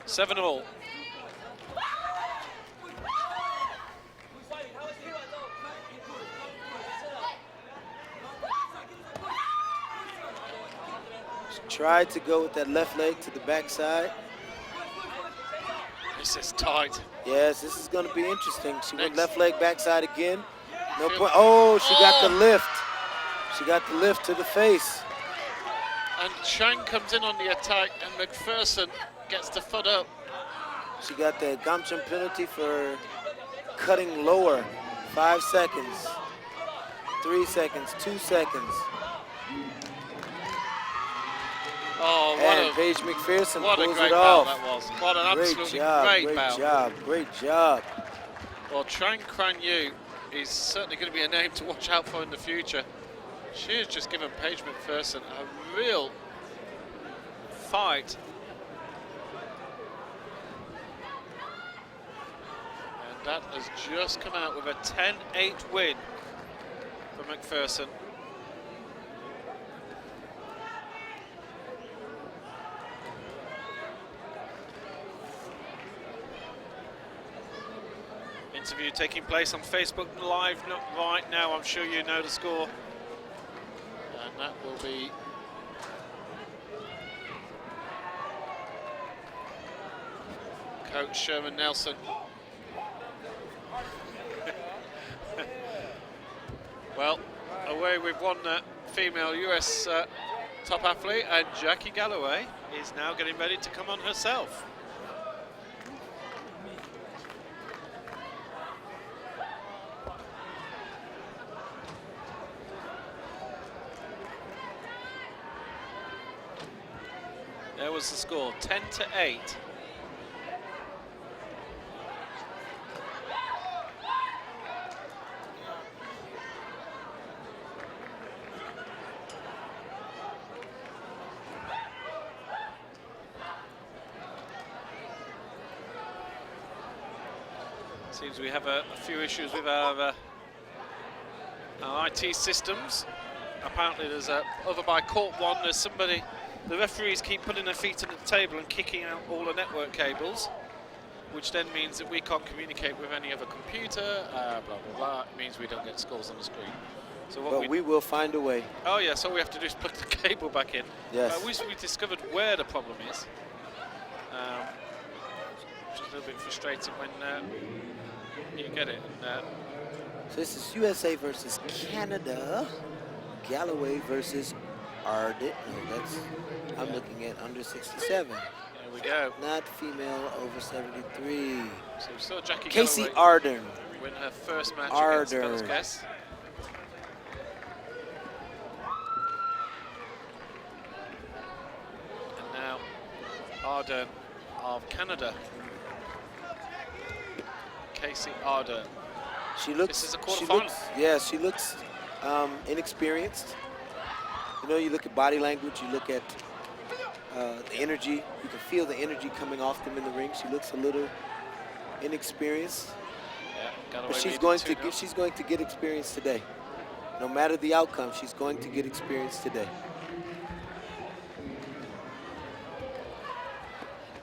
7-all. Tried to go with that left leg to the backside. This is tight. Yes, this is going to be interesting. She went left leg backside again. No point. Oh, she got the lift. She got the lift to the face. And Chang comes in on the attack, and McPherson gets the foot up. She got the gumdrum penalty for cutting lower. 5 seconds. 3 seconds. 2 seconds. Oh, and Paige McPherson what pulls a great it off. bout that was. What an absolutely great bout. job, great job. Well, Chuang Kwan Yu is certainly going to be a name to watch out for in the future. She has just given Paige McPherson a real fight. And that has just come out with a 10-8 win for McPherson. Interview taking place on Facebook Live right now. I'm sure you know the score. And that will be Coach Sherman Nelson. Well, away with one female US top athlete, and Jackie Galloway is now getting ready to come on herself. There was the score, 10-8. Seems we have a few issues with our IT systems. Apparently there's over by court 1, there's somebody, the referees keep putting their feet under the table and kicking out all the network cables, which then means that we can't communicate with any other computer, blah, blah, blah. It means we don't get scores on the screen. So what we will find a way. Oh yeah, so all we have to do is plug the cable back in. Yes. I wish we discovered where the problem is. Which is a little bit frustrating when you get it. So this is USA versus Canada. Galloway versus Arden. No, that's, I'm looking at under 67. There we go. Not female over 73. So we saw Jackie Casey Galloway Arden. win her first match against Bella's Guest. And now Arden of Canada. Casey Arden. She looks. This is a quarterfinal. Yeah, she looks inexperienced. You know, you look at body language, you look at the energy. You can feel the energy coming off them in the ring. She looks a little inexperienced. Yeah, but she's going to get experience today. No matter the outcome, she's going to get experience today.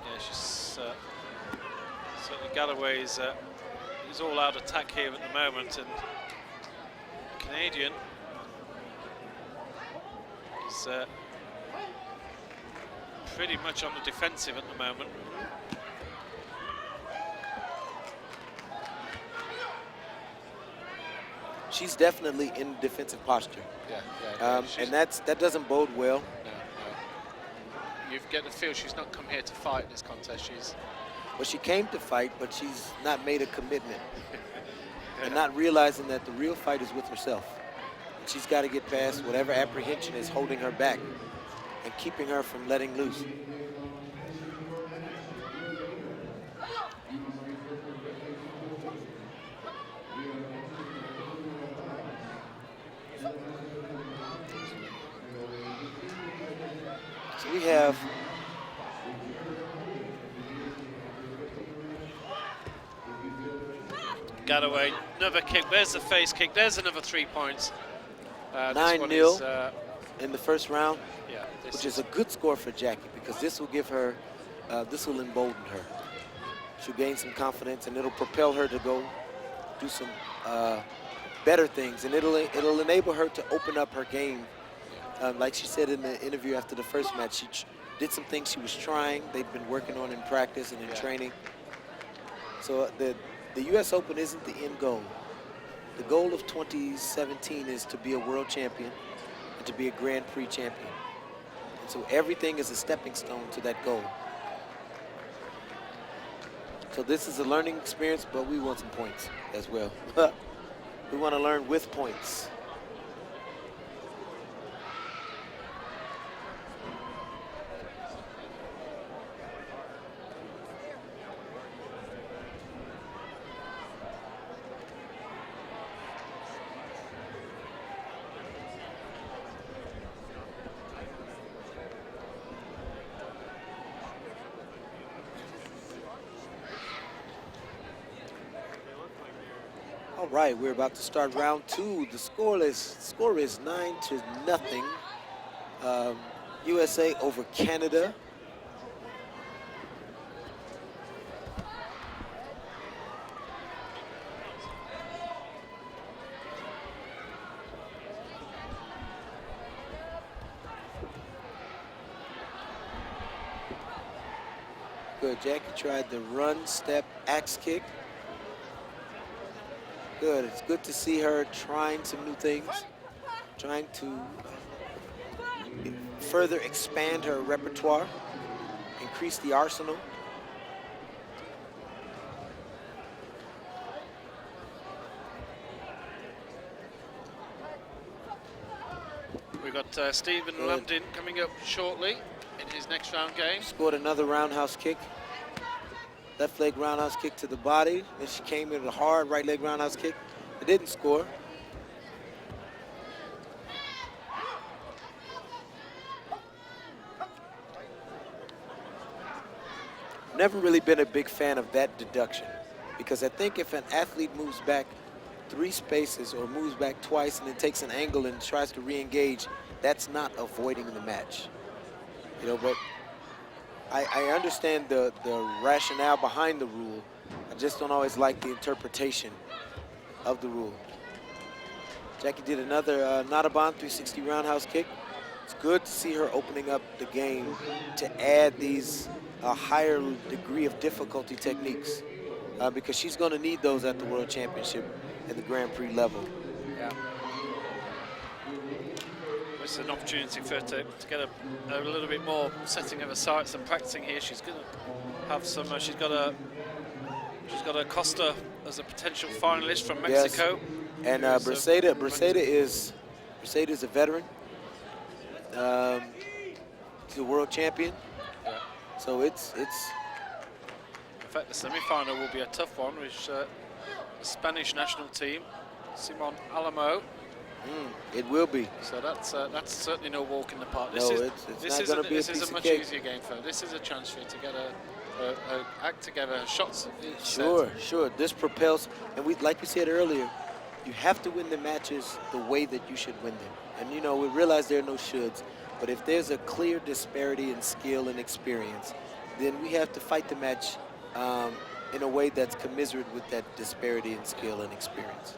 Yeah, she's certainly Galloway's is all out attack here at the moment, and Canadian is pretty much on the defensive at the moment. She's definitely in defensive posture. Yeah. And that doesn't bode well. No. You get the feel she's not come here to fight in this contest. Well, she came to fight, but she's not made a commitment. And not realizing that the real fight is with herself. She's got to get past whatever apprehension is holding her back and keeping her from letting loose. So we have Galloway, another kick. There's the face kick. There's another 3 points. 9-0 in the first round, yeah, which is a good score for Jackie because this will give her, this will embolden her. She'll gain some confidence and it'll propel her to go do some better things, and it'll enable her to open up her game. Like she said in the interview after the first match, she did some things she was trying. They've been working on in practice and in training. So the U.S. Open isn't the end goal. The goal of 2017 is to be a world champion and to be a Grand Prix champion. And so everything is a stepping stone to that goal. So this is a learning experience, but we want some points as well. We want to learn with points. All right, we're about to start round 2. The score is 9-0. USA over Canada. Good, Jackie tried the run, step, axe kick. Good, it's good to see her trying some new things, trying to further expand her repertoire, increase the arsenal. We've got Stephen Lambdin coming up shortly. in his next round game. Scored another roundhouse kick. Left leg roundhouse kick to the body. Then she came in with a hard right leg roundhouse kick. It didn't score. Never really been a big fan of that deduction, because I think if an athlete moves back 3 spaces or moves back twice and then takes an angle and tries to re-engage, that's not avoiding the match. You know, but I understand the rationale behind the rule. I just don't always like the interpretation of the rule. Jackie did another Naraban 360 roundhouse kick. It's good to see her opening up the game to add these higher degree of difficulty techniques, because she's going to need those at the World Championship and the Grand Prix level. Yeah. It's an opportunity for her to get a little bit more setting of her sights and practicing here. She's going to have some. She's got a Costa as a potential finalist from Mexico. Yes. And Braceda is a veteran. He's a world champion. Yeah. So it's. In fact, the semi-final will be a tough one, which the Spanish national team, Simon Alamo. It will be. So that's certainly no walk in the park. This is This is a much easier game for her. This is a chance for her to get a act together, shots. Sure. This propels, and like we said earlier, you have to win the matches the way that you should win them. And you know, we realize there are no shoulds, but if there's a clear disparity in skill and experience, then we have to fight the match in a way that's commiserate with that disparity in skill and experience.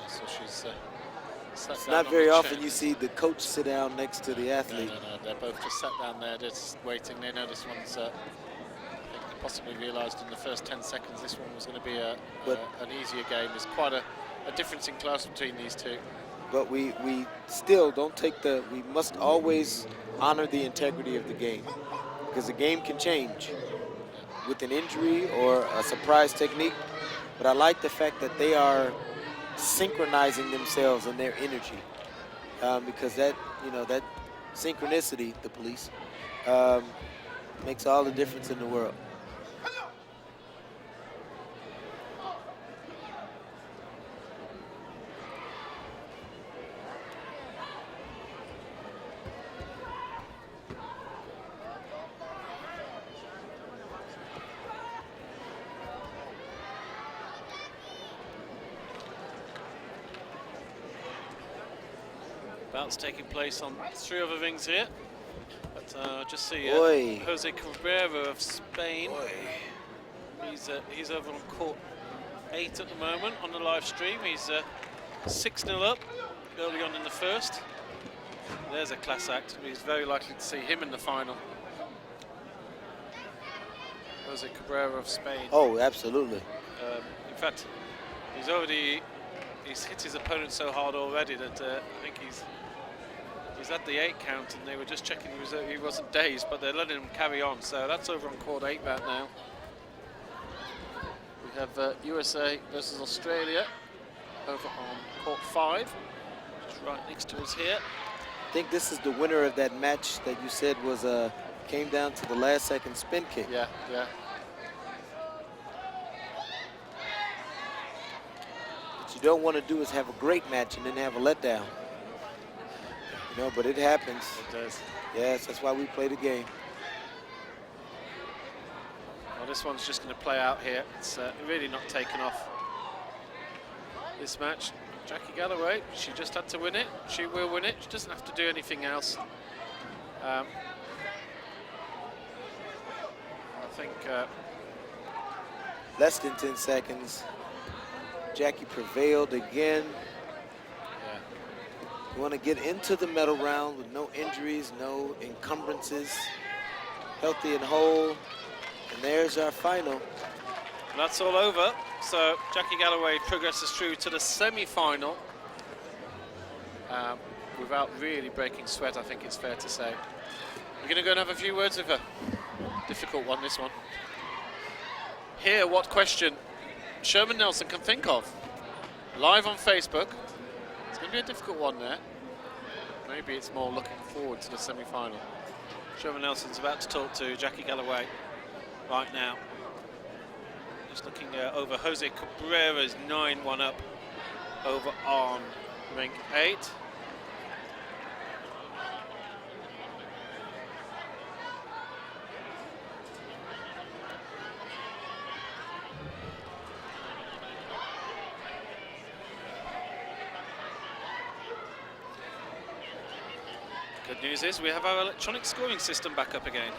So she's it's not very often you see the coach sit down next to the athlete. No, they're both just sat down there, just waiting. They know this one's, I think they possibly realised in the first 10 seconds this one was going to be an easier game. There's quite a difference in class between these two. But we still don't take we must always honor the integrity of the game, because the game can change with an injury or a surprise technique. But I like the fact that they are synchronizing themselves and their energy, because that synchronicity, the police, makes all the difference in the world. Bouts taking place on 3 other rings here. But just see Jose Cabrera of Spain. He's over on court 8 at the moment on the live stream. He's 6-0 up early on in the first. There's a class act. He's very likely to see him in the final. Jose Cabrera of Spain. Oh, absolutely. In fact, he's hit his opponent so hard already that I think he's at the 8 count, and they were just checking he wasn't dazed, but they're letting him carry on. So that's over on court 8 back now. We have USA versus Australia over on court 5, which is right next to us here. I think this is the winner of that match that you said was came down to the last second spin kick. Yeah. What you don't want to do is have a great match and then have a letdown. You know, but it happens. It does. Yes, that's why we play the game. Well, this one's just going to play out here. It's really not taken off this match. Jackie Galloway, she just had to win it. She will win it. She doesn't have to do anything else. I think... less than 10 seconds. Jackie prevailed again. We want to get into the medal round with no injuries, no encumbrances, healthy and whole. And there's our final. That's all over. So Jackie Galloway progresses through to the semi-final without really breaking sweat, I think it's fair to say. We're going to go and have a few words with her. Difficult one, this one. Hear what question Sherman Nelson can think of. Live on Facebook. It's going to be a difficult one there. Maybe it's more looking forward to the semi-final. Trevor Nelson's about to talk to Jackie Galloway right now. Just looking over Jose Cabrera's 9-1 up over on rink 8. Good news is we have our electronic scoring system back up again.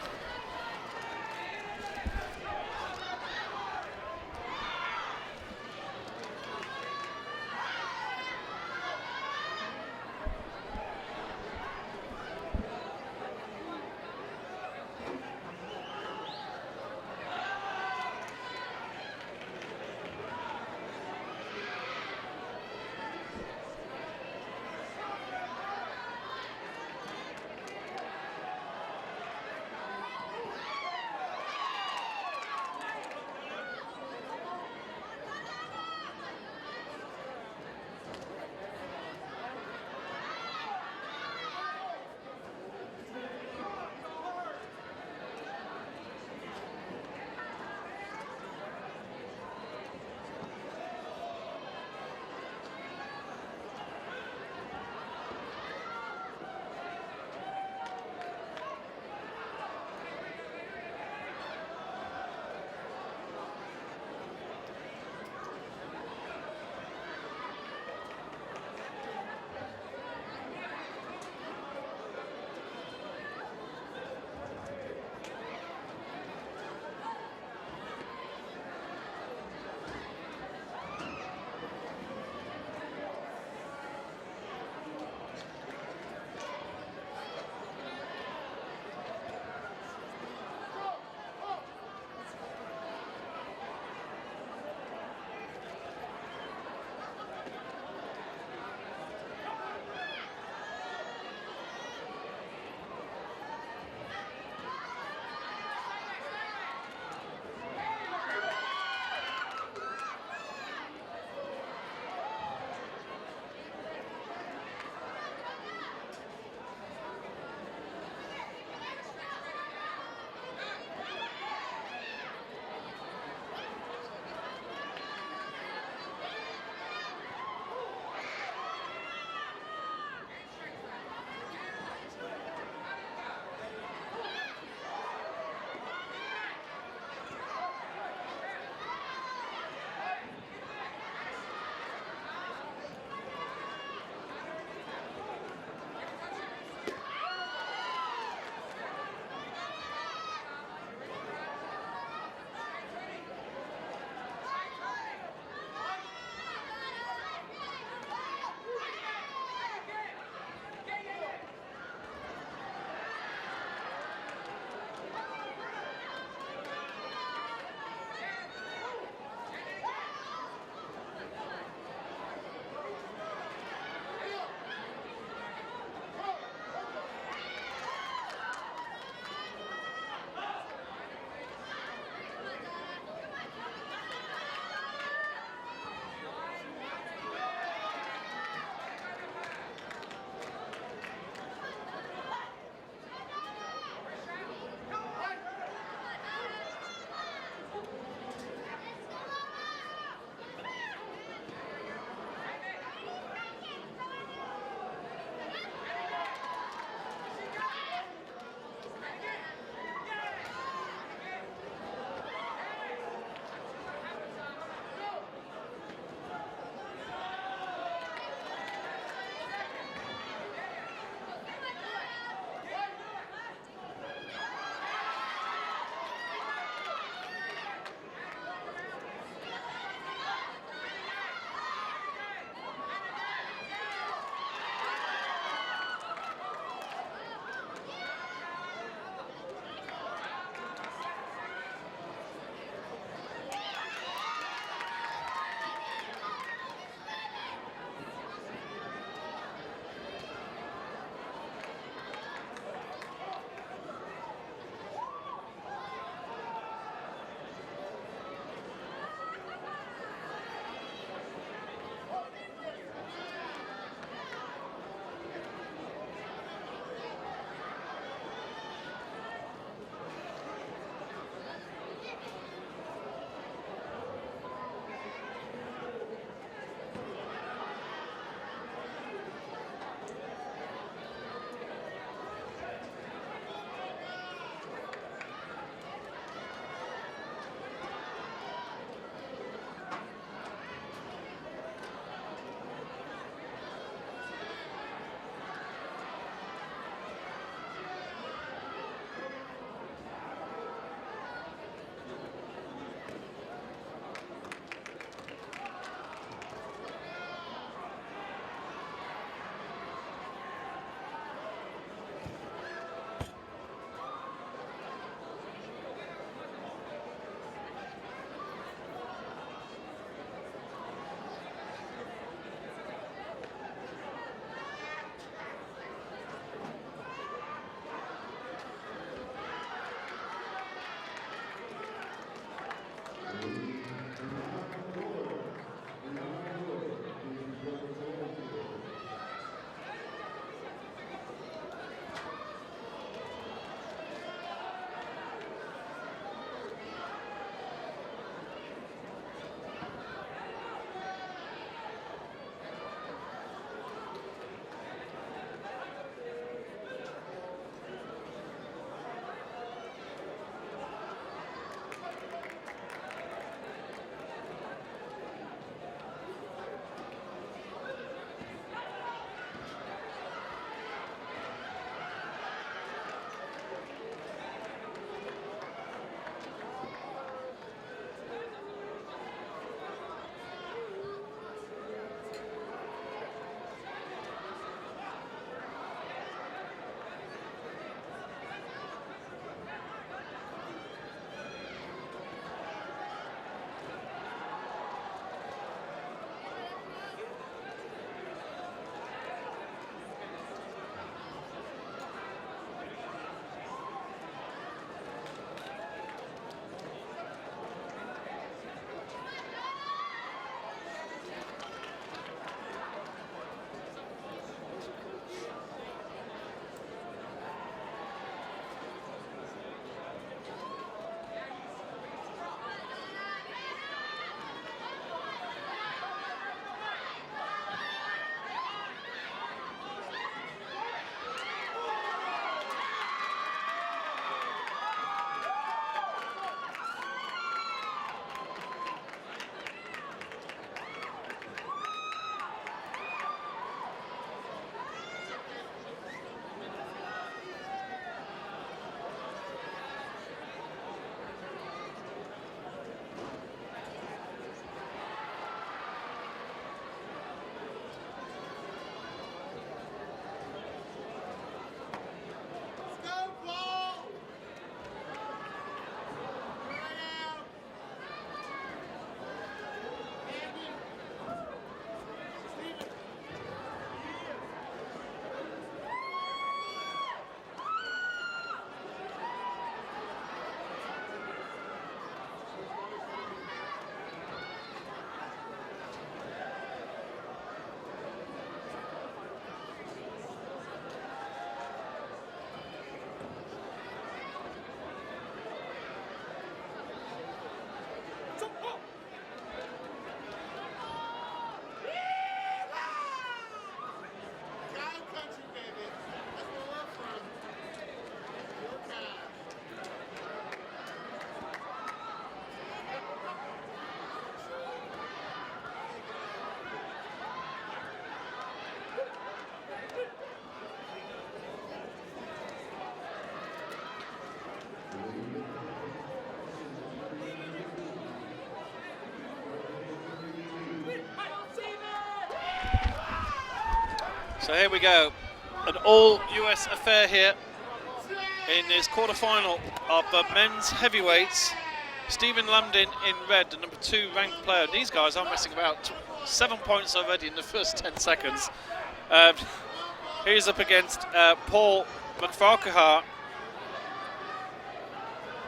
So here we go, an all-US affair here in his quarter-final of the men's heavyweights. Stephen Lambdin in red, the number 2 ranked player. These guys aren't messing about. 7 points already in the first 10 seconds. He's up against Paul McFarquhar,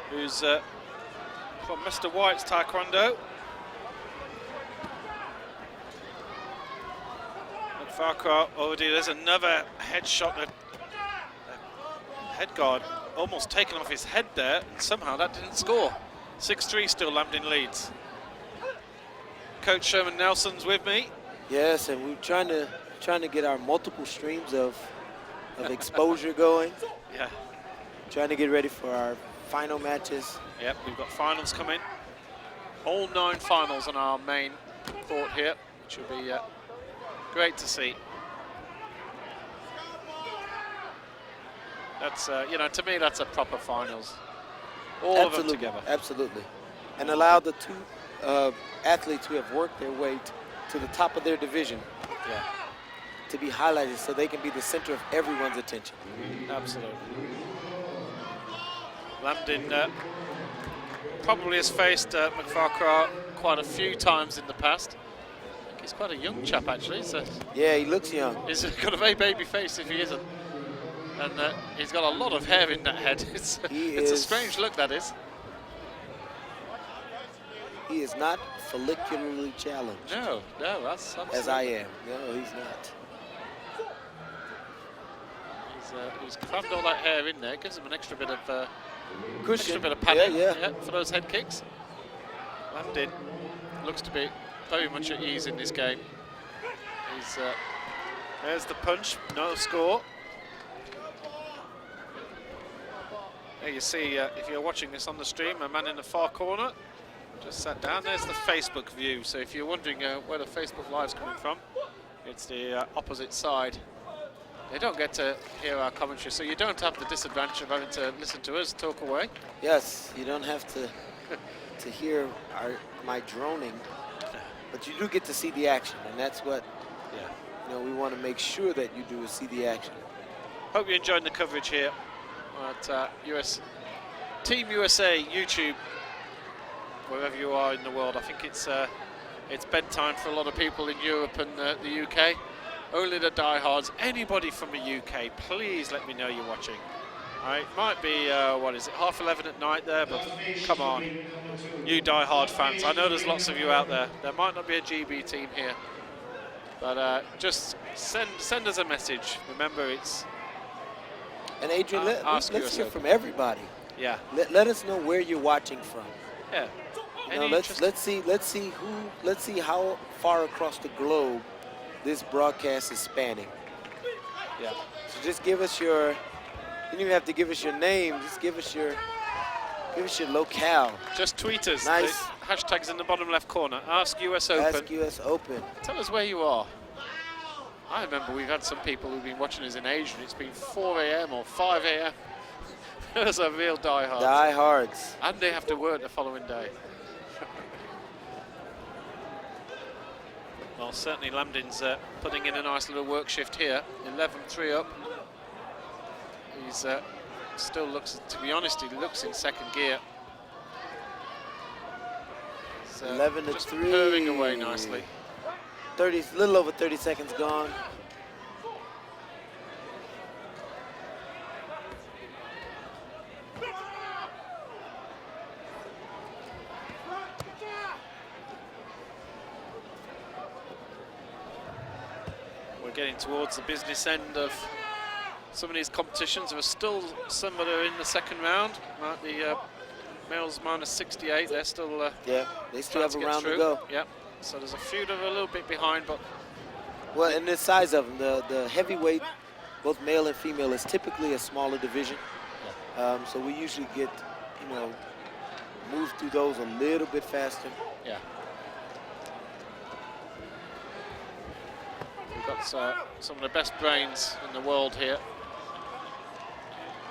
who's from Mr. White's Taekwondo. McFarquhar already, there's another headshot, head guard almost taken off his head there, and somehow that didn't score. 6-3 still, Lambdin leads. Coach Sherman Nelson's with me. Yes, and we're trying to get our multiple streams of exposure going. Yeah. Trying to get ready for our final matches. Yep, we've got finals coming. All 9 finals on our main court here, which will be great to see. That's, you know, to me, that's a proper finals. All of them together. Absolutely. And allow the 2 athletes who have worked their way to the top of their division to be highlighted so they can be the center of everyone's attention. Absolutely. Lambdin probably has faced McFarquhar quite a few times in the past. I think he's quite a young chap, actually. So yeah, he looks young. He's got a very baby face if he isn't. And he's got a lot of hair in that head. It's a strange look, that is. He is not follicularly challenged. No, that's absolutely. As I am. No, he's not. He's crammed all that hair in there. Gives him an extra bit of cushion. Extra bit of padding, yeah, for those head kicks. Lambdin looks to be very much at ease in this game. He's there's the punch, no score. There you see, if you're watching this on the stream, a man in the far corner just sat down. There's the Facebook view. So if you're wondering where the Facebook Live's coming from, it's the opposite side. They don't get to hear our commentary, so you don't have the disadvantage of having to listen to us talk away. Yes, you don't have to hear my droning, but you do get to see the action, and that's what you know, we want to make sure that you do is see the action. Hope you're enjoying the coverage here at Team USA YouTube, wherever you are in the world. I think it's bedtime for a lot of people in Europe and the UK. Only the diehards. Anybody from the UK, please let me know you're watching. It might be, what is it, 11:30 at night there, but come on, you diehard fans. I know there's lots of you out there. There might not be a GB team here, but just send us a message. Remember, it's and Adrian, let's hear from everybody. Yeah. Let us know where you're watching from. Yeah. You know, let's see how far across the globe this broadcast is spanning. Yeah. So just give us your. You don't even have to give us your name. Just give us your locale. Just tweet us. Nice. The hashtag's in the bottom left corner. Ask US Open. Ask US Open. Tell us where you are. I remember we've had some people who've been watching us in Asia, and it's been 4 a.m. or 5 a.m. Those are real diehards. Diehards. And they have to work the following day. Well, certainly Lambdin's putting in a nice little work shift here. 11-3 up. He's still looks, to be honest, he looks in second gear. 11-3. Purring away nicely. 30, little over 30 seconds gone. We're getting towards the business end of some of these competitions. There are still some that are in the second round. Like the males minus 68, they're still yeah, they still have a round through. to go. Yep. So there's a few that are a little bit behind, but well, and the size of them, the heavyweight, both male and female, is typically a smaller division. Yeah. So we usually get, you know, move through those a little bit faster. Yeah. We've got some of the best brains in the world here.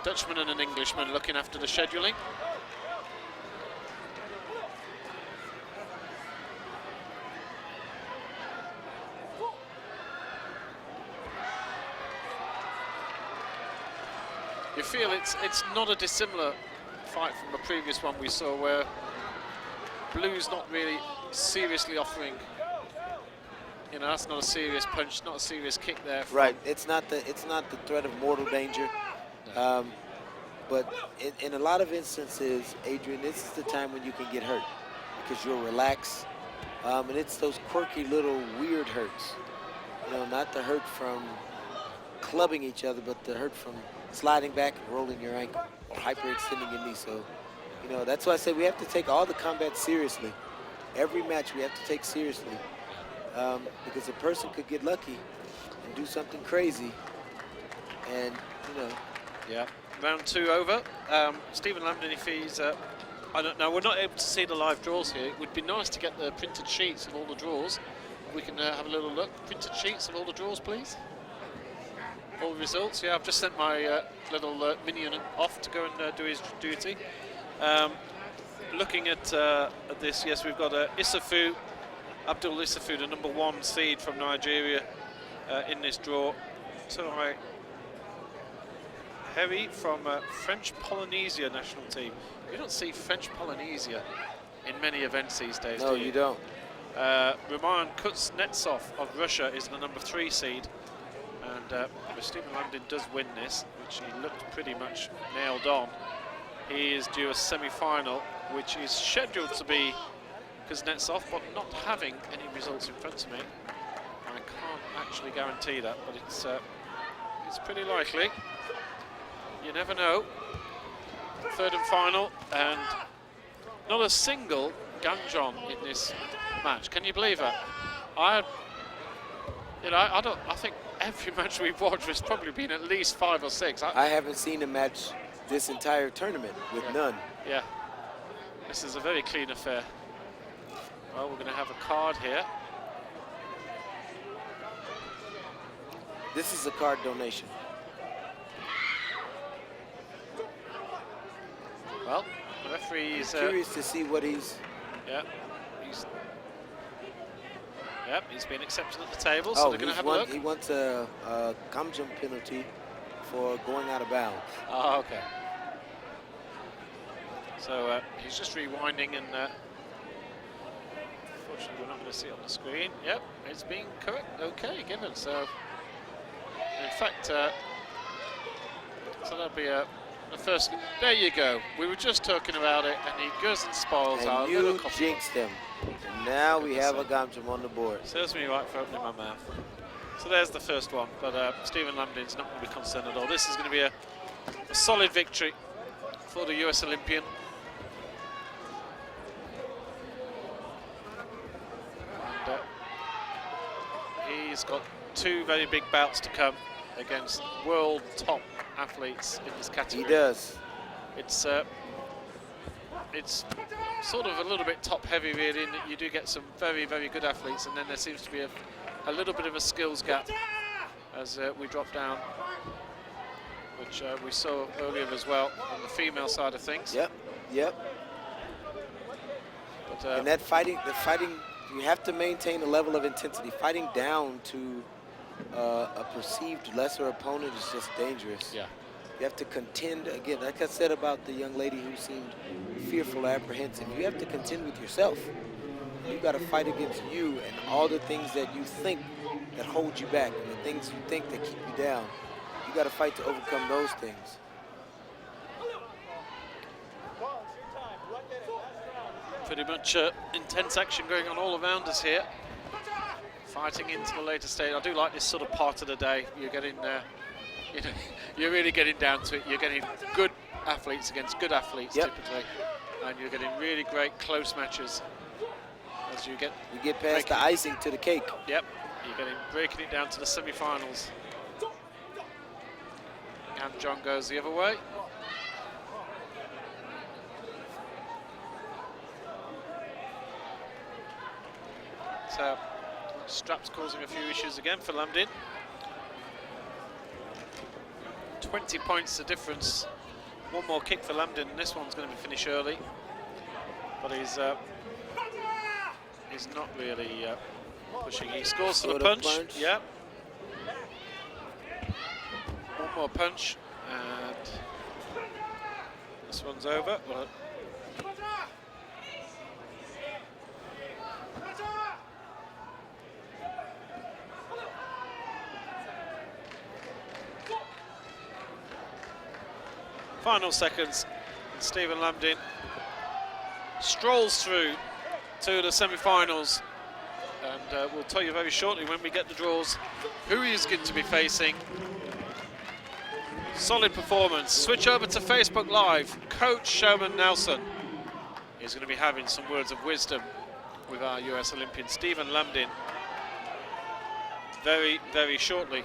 Dutchman and an Englishman looking after the scheduling. you feel it's not a dissimilar fight from the previous one we saw, where Blue's not really seriously offering. You know, that's not a serious punch, not a serious kick there. Right. It's not the threat of mortal danger. But in a lot of instances, Adrian, this is the time when you can get hurt because you'll relax. And it's those quirky little weird hurts. You know, not the hurt from clubbing each other, but the hurt from sliding back and rolling your ankle or hyperextending your knee. So, you know, that's why I say we have to take all the combat seriously. Every match we have to take seriously because a person could get lucky and do something crazy and, you know. Yeah. Round 2 over. Stephen Lambden, if he's, I don't know, we're not able to see the live draws here. It would be nice to get the printed sheets of all the draws. We can have a little look. Printed sheets of all the draws, please. All the results. Yeah, I've just sent my little minion off to go and do his duty. Looking at this, yes, we've got Issafu, Abdul Issafu, the #1 seed from Nigeria in this draw. Turai Heavy from French Polynesia national team. You don't see French Polynesia in many events these days, no, do you? you don't. Roman Kuznetsov of Russia is the #3 seed. And if Stephen Lambden does win this, which he looked pretty much nailed on, he is due a semi-final, which is scheduled to be Kuznetsov, but not having any results in front of me. I can't actually guarantee that, but it's pretty likely. You never know. Third and final, and not a single Ganjon in this match. Can you believe that? I think every match we've watched has probably been at least 5 or 6. I haven't seen a match this entire tournament with none. Yeah. This is a very clean affair. Well, we're going to have a card here. This is a card donation. Well, the referee is curious to see what he's. Yeah, he's been accepted at the table, so they're going to have a look. He wants a Gamjum penalty for going out of bounds. Oh, okay. So he's just rewinding, and unfortunately we're not going to see it on the screen. Yep, it's being correct. Okay, given. So in fact, so that'll be a. The first, there you go. We were just talking about it, and he goes and spoils and our you little coffee. jinxed him. And now we have a Gamjum on the board. Serves me right for opening my mouth. So there's the first one, but Stephen Lambden's not going to be concerned at all. This is going to be a solid victory for the US Olympian. And, he's got 2 very big bouts to come against world top athletes in this category. He does. It's sort of a little bit top heavy really, in that you do get some very, very good athletes, and then there seems to be a little bit of a skills gap as we drop down, which we saw earlier as well on the female side of things. Yep. But, and the fighting, you have to maintain a level of intensity. Fighting down to a perceived lesser opponent is just dangerous. Yeah. You have to contend, again, like I said about the young lady who seemed fearful, apprehensive, you have to contend with yourself. You got to fight against you and all the things that you think that hold you back and the things you think that keep you down. You got to fight to overcome those things. Pretty much intense action going on all around us here. Fighting into the later stage. I do like this sort of part of the day. You're getting, you know, you're really getting down to it. You're getting good athletes against good athletes typically, and you're getting really great close matches as you get past the icing to the cake. Yep, you're breaking it down to the semi-finals. And John goes the other way. So straps causing a few issues again for Lambden. 20 points the difference. One more kick for Lambden, and this one's going to be finished early. But he's not really pushing. He scores for the punch. Yeah. One more punch, And this one's over. Well, final seconds, and Stephen Lambdin strolls through to the semi-finals, and we'll tell you very shortly when we get the draws who he is going to be facing. Solid performance. Switch over to Facebook Live. Coach Sherman Nelson is going to be having some words of wisdom with our US Olympian Stephen Lambdin very, very shortly.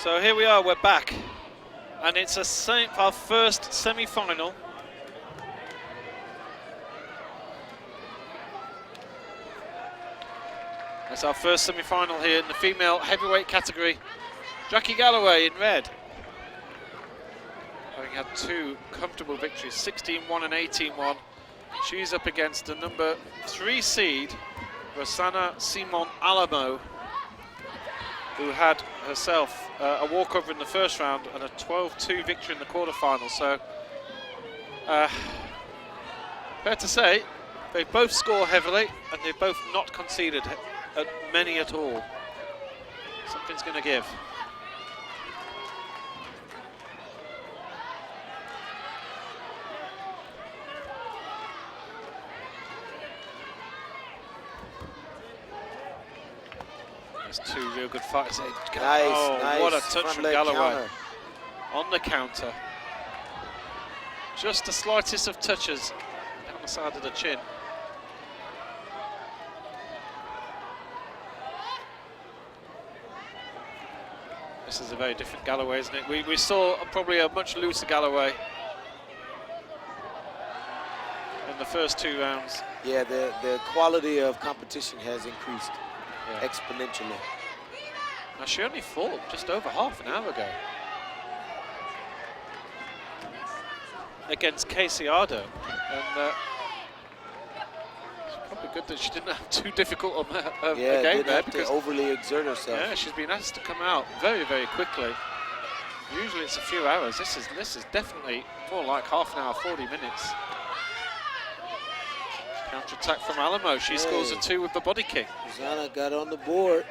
So here we are, we're back. And it's our first semi-final. It's our first semi-final here in the female heavyweight category. Jackie Galloway in red, having had 2 comfortable victories, 16-1 and 18-1. She's up against the number 3 seed, Rosanna Simon Alamo, who had herself a walkover in the first round and a 12-2 victory in the quarterfinal. So, fair to say, they both score heavily and they've both not conceded many at all. Something's going to give. There's 2 real good fights. Nice, what a nice touch front from leg Galloway. counter. On the counter. Just the slightest of touches down the side of the chin. This is a very different Galloway, isn't it? We saw probably a much looser Galloway in the first 2 rounds. Yeah, the quality of competition has increased exponentially. Now she only fought just over half an hour ago against Casey Ardo, and it's probably good that she didn't have too difficult a game didn't there, have because to overly exert herself. yeah, she's been asked to come out very, very quickly. Usually it's a few hours. This is definitely more like half an hour, 40 minutes. Counter attack from Alamo. She scores a 2 with the body kick. Rosanna got on the board.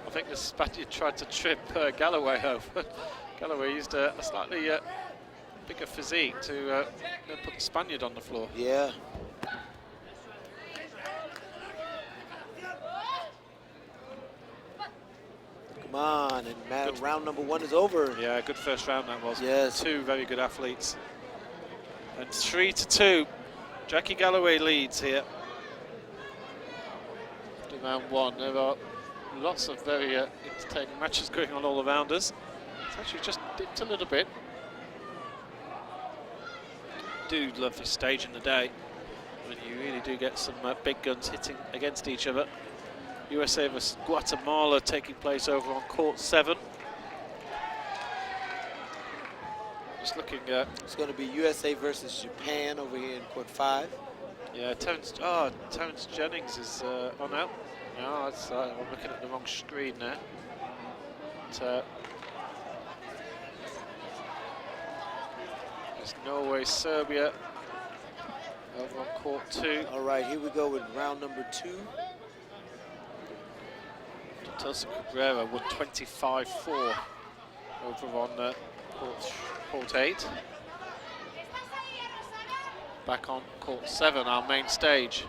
I think the Spaniard tried to trip Galloway over. Galloway used a slightly bigger physique to put the Spaniard on the floor. Yeah. Come on, and round number 1 is over. Yeah, good first round that was. Yes. 2 very good athletes. And 3-2. Jackie Galloway leads here. After round 1, there are lots of very entertaining matches going on all around us. It's actually just dipped a little bit. Do love this stage in the day when you really do get some big guns hitting against each other. USA vs Guatemala taking place over on court 7. Just looking at... It's going to be USA versus Japan over here in court 5. Yeah, Terrence Jennings is on out. No, that's, I'm looking at the wrong screen there. But, it's Norway, Serbia over on court 2. All right, here we go with round number 2. Tulsa Cabrera won 25-4 over on court 8. Back on court 7, our main stage.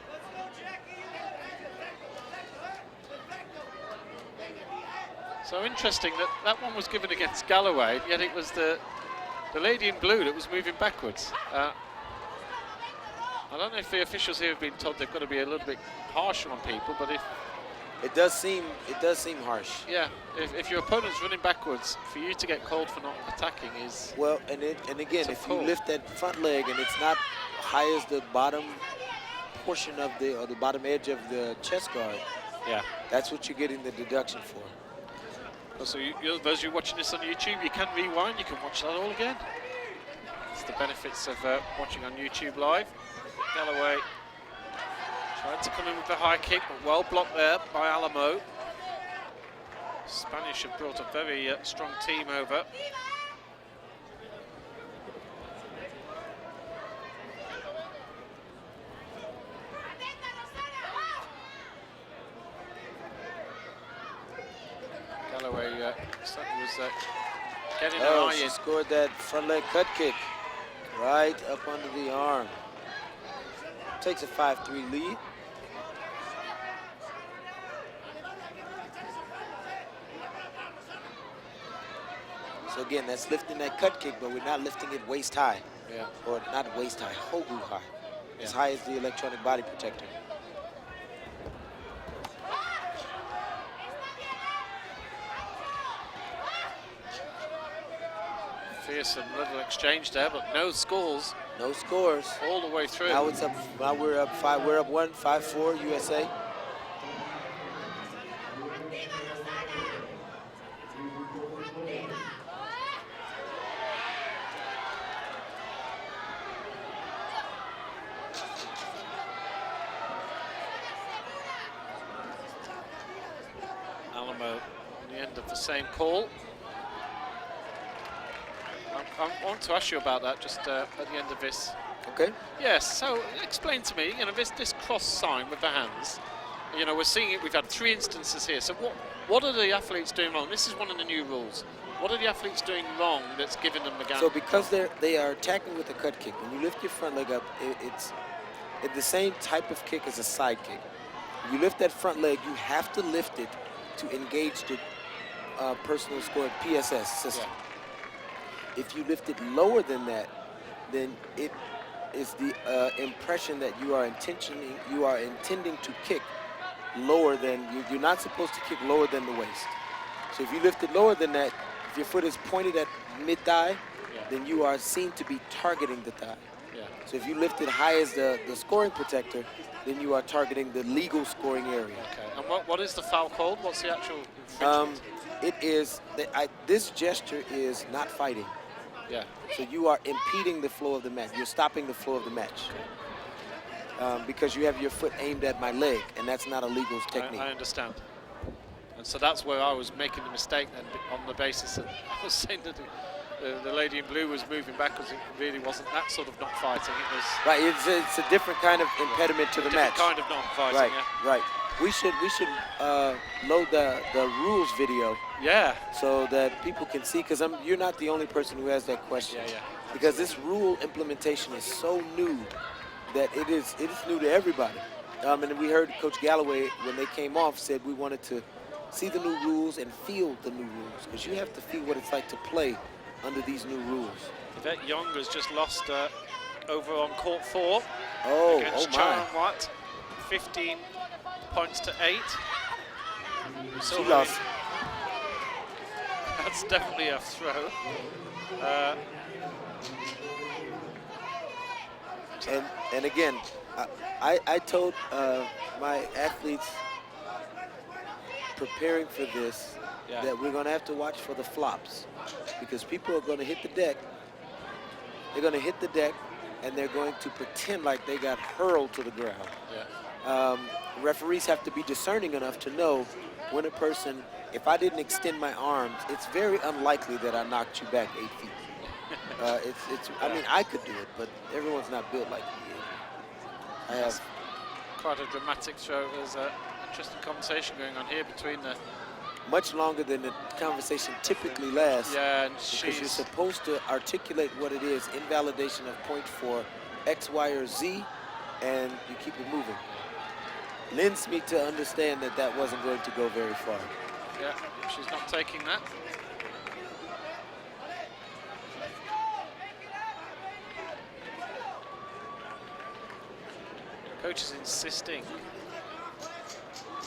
So interesting that one was given against Galloway, yet it was the lady in blue that was moving backwards. I don't know if the officials here have been told they've got to be a little bit harsher on people, but if it does seem harsh. Yeah, if your opponent's running backwards, for you to get called for not attacking is well. And again, if you lift that front leg and it's not high as the bottom portion of the bottom edge of the chest guard, yeah, that's what you're getting the deduction for. So those of you watching this on YouTube, you can rewind. You can watch that all again. It's the benefits of watching on YouTube live. Galloway tried to come in with the high kick, but well blocked there by Alamo. Spanish have brought a very strong team over. Galloway was getting an eye she in. scored that front leg cut kick right up under the arm. Takes a 5-3 lead. So again, that's lifting that cut kick, but we're not lifting it waist high. Yeah. Or not waist high, hogu high. As Yeah. high as the electronic body protector. Fearsome little exchange there, but no scores. No scores. All the way through. Now it's up. Now we're up 5. We're up 1, 5-4 USA. Alamo on the end of the same call. I want to ask you about that just at the end of this. Okay. Yes, so explain to me, this cross sign with the hands, we're seeing it, we've had 3 instances here. So what are the athletes doing wrong? This is one of the new rules. What are the athletes doing wrong that's giving them the gap? So because they are attacking with a cut kick, when you lift your front leg up, it's the same type of kick as a side kick. You lift that front leg, you have to lift it to engage the personal scoring PSS system. Yeah. If you lift it lower than that, then it is the impression that you are intending to kick lower than you're not supposed to kick lower than the waist. So if you lift it lower than that, if your foot is pointed at mid-thigh, then you are seen to be targeting the thigh. Yeah. So if you lift it high as the scoring protector, then you are targeting the legal scoring area. Okay. And what is the foul called? What's the actual infringement? It is this gesture is not fighting. Yeah. So you are impeding the flow of the match. You're stopping the flow of the match. Because you have your foot aimed at my leg, and that's not a legal technique. I understand. And so that's where I was making the mistake then, on the basis that I was saying that the lady in blue was moving back because it really wasn't that sort of not fighting. It was right. It's a different kind of impediment to the match. Different kind of not fighting. Right. Yeah. Right. We should load the rules video. Yeah. So that people can see, because you're not the only person who has that question. Yeah. Because this rule implementation is so new that it is new to everybody. And we heard Coach Galloway, when they came off, said we wanted to see the new rules and feel the new rules, because you have to feel what it's like to play under these new rules. Yvette Young has just lost over on court 4 against my. Sharon Watt, 15 points to 8. She lost. That's definitely a throw. And again, I told my athletes preparing for this that we're going to have to watch for the flops, because people are going to hit the deck. They're going to hit the deck, and they're going to pretend like they got hurled to the ground. Yeah. Referees have to be discerning enough to know when a person, if I didn't extend my arms, it's very unlikely that I knocked you back 8 feet. I mean, I could do it, but everyone's not built like me. I have quite a dramatic throw. There's an interesting conversation going on here between the... Much longer than the conversation typically lasts. Yeah, and because you're supposed to articulate what it is, invalidation of point for X, Y, or Z, and you keep it moving. Lends me to understand that that wasn't going to go very far. Yeah, she's not taking that. Coach is insisting.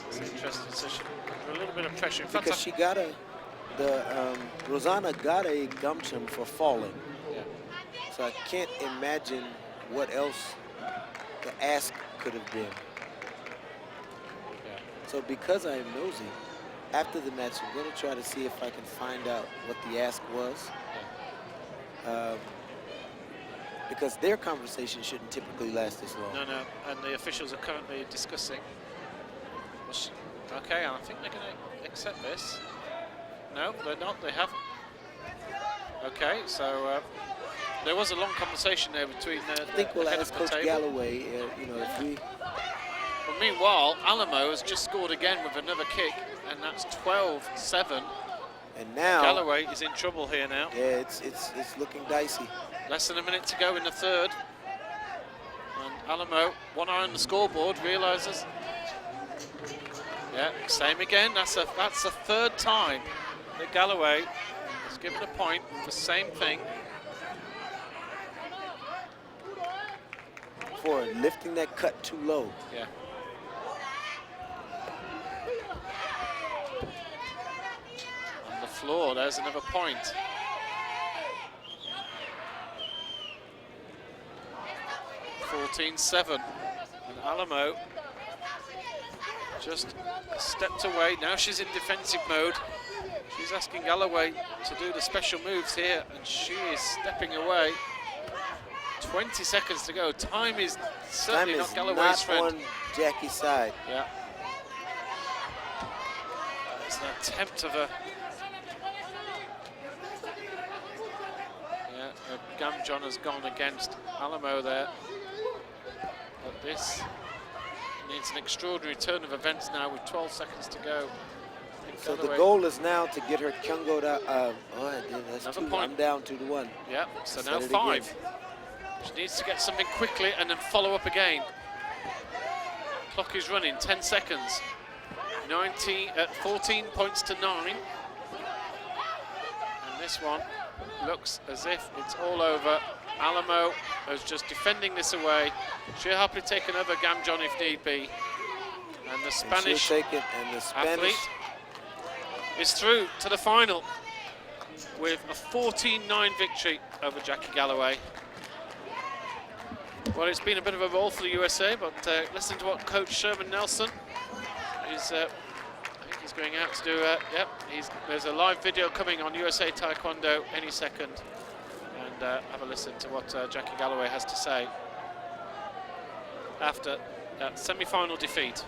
It's an interesting decision. A little bit of pressure. In fact, because she got Rosanna got a gumption for falling. Yeah. So I can't imagine what else the ask could have been. Yeah. So because I am nosy, after the match, I'm going to try to see if I can find out what the ask was. Yeah. Because their conversation shouldn't typically last this long. No, and the officials are currently discussing. Okay, I think they're going to accept this. No, they're not. They haven't. Okay, so there was a long conversation there between the I think we'll head ask of the Coach table. Galloway, if we... But meanwhile, Alamo has just scored again with another kick, and that's 12-7. And now... Galloway is in trouble here now. Yeah, it's looking dicey. Less than a minute to go in the third. And Alamo, one eye on the scoreboard, realizes. Yeah, same again. That's the third time that Galloway has given a point for same thing. For lifting that cut too low. Yeah. On the floor, there's another point. (14-7). And Alamo just stepped away. Now she's in defensive mode. She's asking Galloway to do the special moves here, and she is stepping away. 20 seconds to go. Time is certainly not Galloway's friend. On Jackie's side. Yeah. It's an attempt of a... Yeah, a Gamjon has gone against Alamo there. But this needs an extraordinary turn of events now with 12 seconds to go. So the goal is now to get her Kyungo to, that's another two. point. I'm down 2-1. Yeah, so Set now it 5. again. She needs to get something quickly and then follow up again. Clock is running, 10 seconds. 14 points to 9. And this one looks as if it's all over. Alamo is just defending this away. She'll happily take another Gamjon if need be. And the Spanish athlete is through to the final with a 14-9 victory over Jackie Galloway. Well, it's been a bit of a roll for the USA, but listen to what Coach Sherman Nelson is. I think he's going out to do. Yep, there's a live video coming on USA Taekwondo any second, and have a listen to what Jackie Galloway has to say after that semi-final defeat.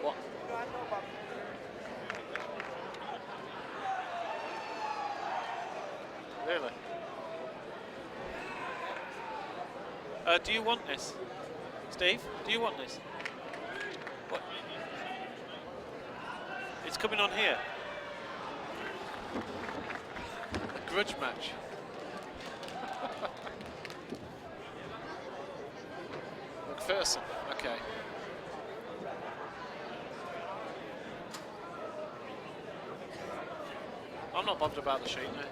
What? Really? Do you want this? Steve, do you want this? What? It's coming on here. A grudge match. McPherson, okay. I'm not bothered about the sheet, no.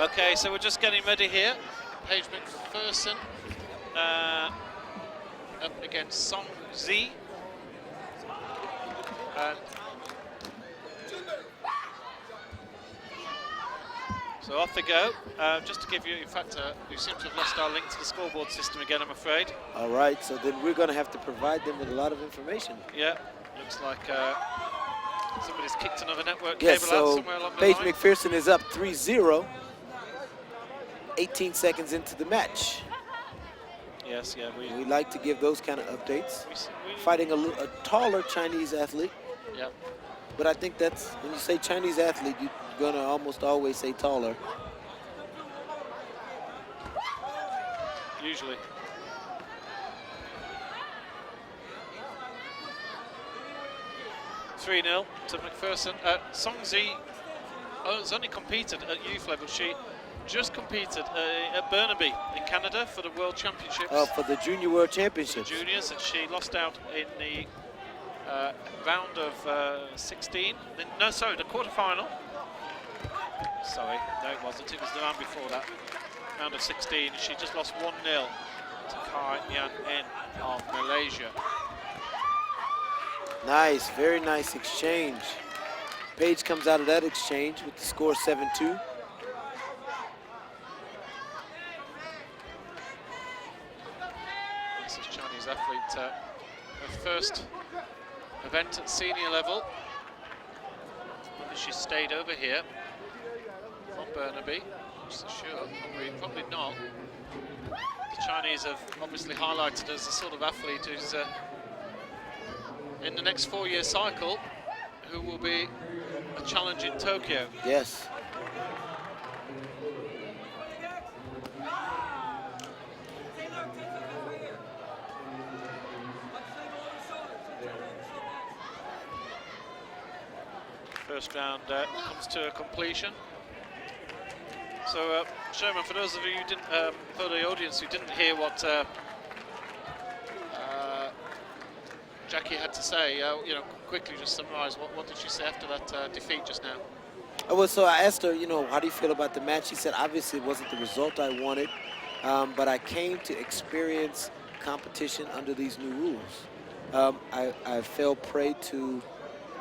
Okay, so we're just getting ready here. Paige McPherson up against Song Zi. And so off they go. Just to give you, in fact, we seem to have lost our link to the scoreboard system again, I'm afraid. All right, so then we're going to have to provide them with a lot of information. Yeah, looks like somebody's kicked another network Yes, cable out so somewhere along the Paige line. McPherson is up 3-0, 18 seconds into the match. Yes, yeah, We like to give those kind of updates. we Fighting a taller Chinese athlete. yeah. But I think that's, when you say Chinese athlete, you're going to almost always say taller. Usually. (3-0) to McPherson. Song Zi has only competed at youth level. She just competed at Burnaby in Canada for the World Championships. For the Junior World Championships. Juniors, and she lost out in the round of 16. No, sorry, the quarterfinal. Sorry, no, it wasn't. It was the round before that. Round of 16. She just lost 1-0 to Kai Nyan En of Malaysia. Nice, very nice exchange. Paige comes out of that exchange with the score 7-2. This is Chinese athlete, her first event at senior level. She stayed over here from Burnaby. Just sure, probably not. The Chinese have obviously highlighted as the sort of athlete who's in the next 4-year cycle who will be a challenge in Tokyo. Yes. First round comes to a completion. So, Sherman, for those of you who didn't, for the audience who didn't hear what Jackie had to say, you know, quickly just summarise, what did she say after that defeat just now? Well, so I asked her, you know, how do you feel about the match? She said, obviously it wasn't the result I wanted, but I came to experience competition under these new rules. I fell prey to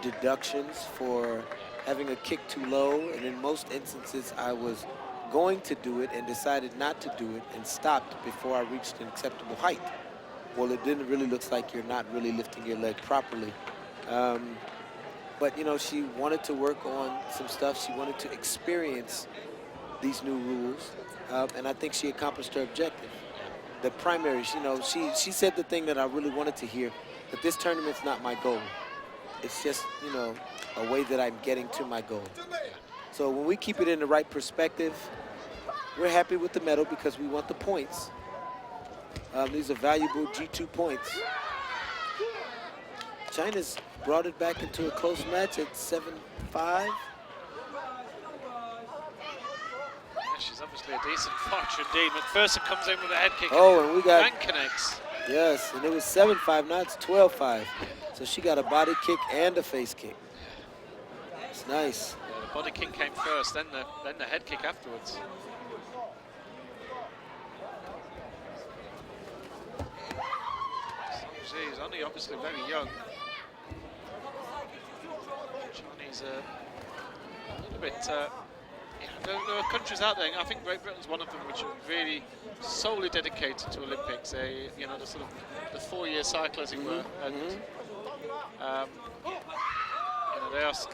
deductions for having a kick too low, and in most instances I was going to do it and decided not to do it and stopped before I reached an acceptable height. Well, it didn't really look like you're not really lifting your leg properly. But, you know, she wanted to work on some stuff. She wanted to experience these new rules, and I think she accomplished her objective. The primary, you know, she said the thing that I really wanted to hear, that this tournament's not my goal. It's just, you know, a way that I'm getting to my goal. So when we keep it in the right perspective, we're happy with the medal because we want the points. These are valuable G2 points. China's brought it back into a close match at 7-5. Yeah, she's obviously a decent fighter indeed. McPherson comes in with a head kick. Oh, and we got... And connects. Yes, and it was 7-5, now it's 12-5. So she got a body kick and a face kick. It's nice. Yeah, the body kick came first, then the head kick afterwards. He's only obviously very young. Chinese a little bit. There are countries out there. I think Great Britain's one of them, which are really solely dedicated to Olympics. You know, the sort of the 4-year cycle, as it were. And you know,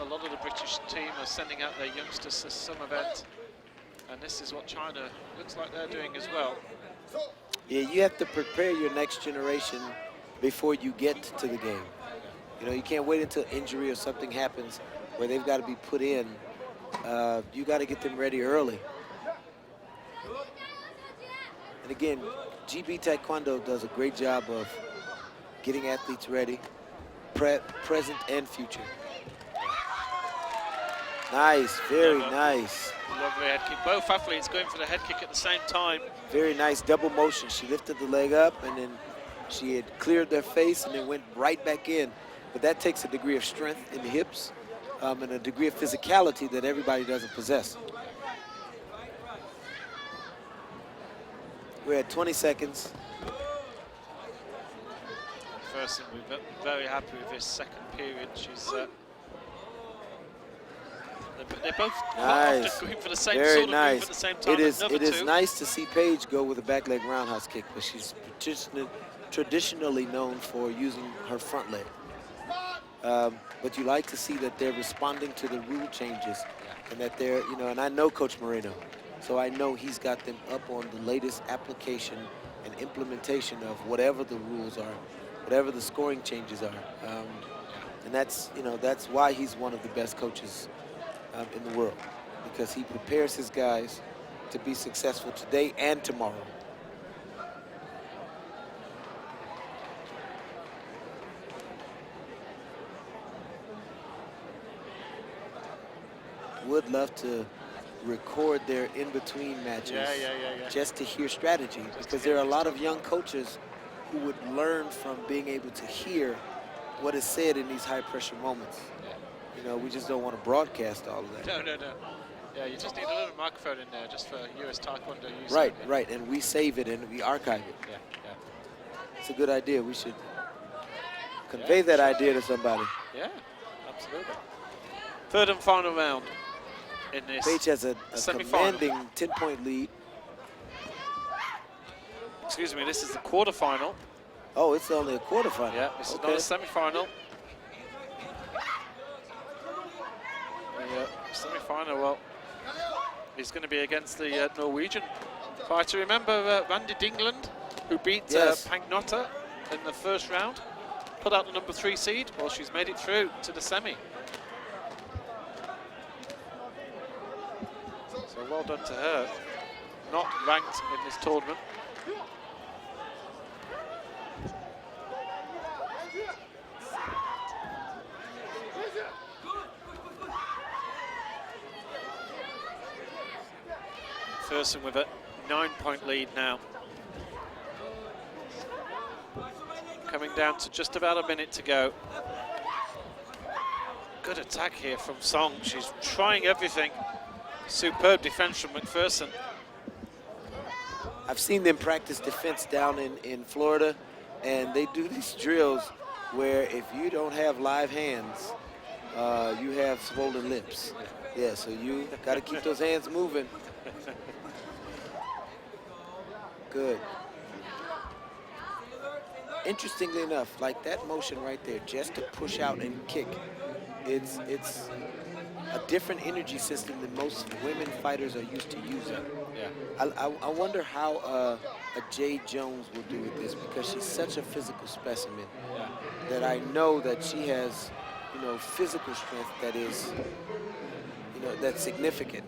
a lot of the British team are sending out their youngsters to some event, and this is what China looks like they're doing as well. Yeah, you have to prepare your next generation before you get to the game. You know, you can't wait until injury or something happens where they've got to be put in. You got to get them ready early. And again, GB Taekwondo does a great job of getting athletes ready, present and future. Nice, very nice. Lovely head kick. Both athletes going for the head kick at the same time. Very nice double motion. She lifted the leg up and then she had cleared their face and then went right back in. But that takes a degree of strength in the hips and a degree of physicality that everybody doesn't possess. We're at 20 seconds. First, we're very happy with this second period. She's they're both quite Nice. often going for the same Very sort of move nice. at the same time. It is Another two. nice to see Paige go with a back leg roundhouse kick, but she's traditionally known for using her front leg. But you like to see that they're responding to the rule changes, and that they're, you know, and I know Coach Moreno, so I know he's got them up on the latest application and implementation of whatever the rules are, whatever the scoring changes are. And that's, you know, that's why he's one of the best coaches in the world, because he prepares his guys to be successful today and tomorrow. Would love to record their in-between matches just to hear strategy, because there are a lot of young coaches who would learn from being able to hear what is said in these high-pressure moments. You know, we just don't want to broadcast all of that. No. Yeah, you just need a little microphone in there just for US Taekwondo use. Right, right, and we save it and we archive it. Yeah. It's a good idea. We should convey that idea to somebody. Yeah, absolutely. Third and final round in this Paige has a semi-final. commanding 10-point lead. Excuse me, this is the quarterfinal. Oh, it's only a quarterfinal. Yeah, this is not a semi-final. The semi-final, well, is going to be against the Norwegian fighter. Remember Randy Dingland, who beat Pagnotta in the first round? Put out the number 3 seed. Well, she's made it through to the semi. So well done to her. Not ranked in this tournament. Ferguson with a 9-point lead now. Coming down to just about a minute to go. Good attack here from Song. She's trying everything. Superb defense from McPherson. I've seen them practice defense down in Florida, and they do these drills where if you don't have live hands, you have swollen lips. Yeah, so you got to keep those hands moving. Good. Interestingly enough, like that motion right there, just to push out and kick, it's a different energy system than most women fighters are used to using. Yeah. I wonder how a Jade Jones will do with this, because she's such a physical specimen that I know that she has, you know, physical strength that is, you know, that's significant.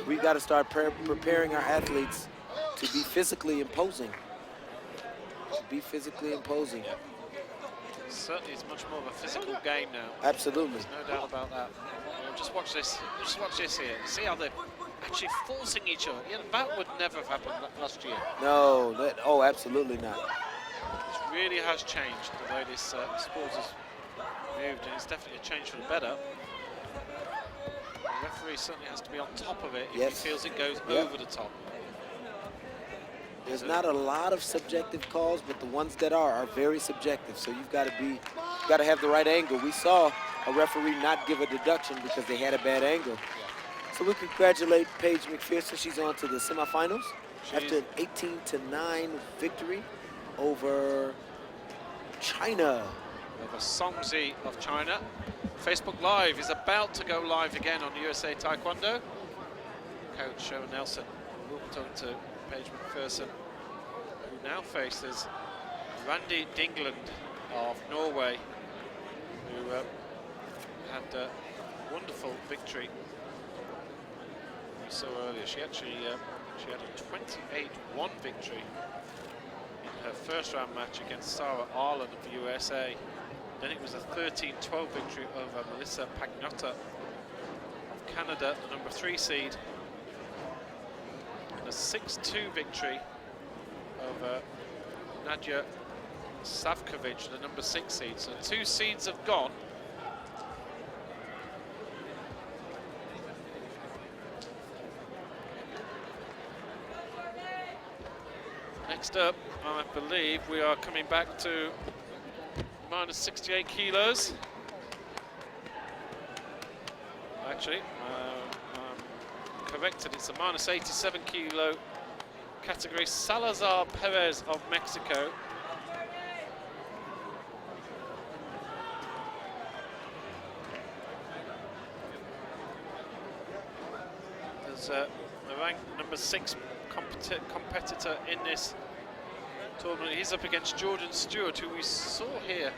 We got to start preparing our athletes to be physically imposing. To be physically imposing. Yeah. Certainly, it's much more of a physical game now. Absolutely. There's no doubt about that. You know, just watch this. Just watch this here. See how they're actually forcing each other. Yeah, that would never have happened last year. No, oh, absolutely not. It really has changed the way this sport has moved, and it's definitely a change for the better. The referee certainly has to be on top of it if he feels it goes over the top. There's not a lot of subjective calls, but the ones that are very subjective. So you've got to have the right angle. We saw a referee not give a deduction because they had a bad angle. So we congratulate Paige McPherson. She's on to the semifinals after an 18-9 victory over China. Over Song Zi of China. Facebook Live is about to go live again on USA Taekwondo. Coach Sherman Nelson will be talking to Paige McPherson, who now faces Randy Dingland of Norway, who had a wonderful victory we saw earlier. She actually she had a 28-1 victory in her first round match against Sarah Arlen of the USA. Then it was a 13-12 victory over Melissa Pagnotta of Canada, the number 3 seed. And a 6-2 victory over Nadia Savkovic, the number 6 seed. So 2 seeds have gone. Next up, I believe we are coming back to minus 68 kilos. Actually, corrected, it's a minus 87 kilo category. Salazar Perez of Mexico. There's the ranked number 6 competitor in this tournament. He's up against Jordan Stewart, who we saw here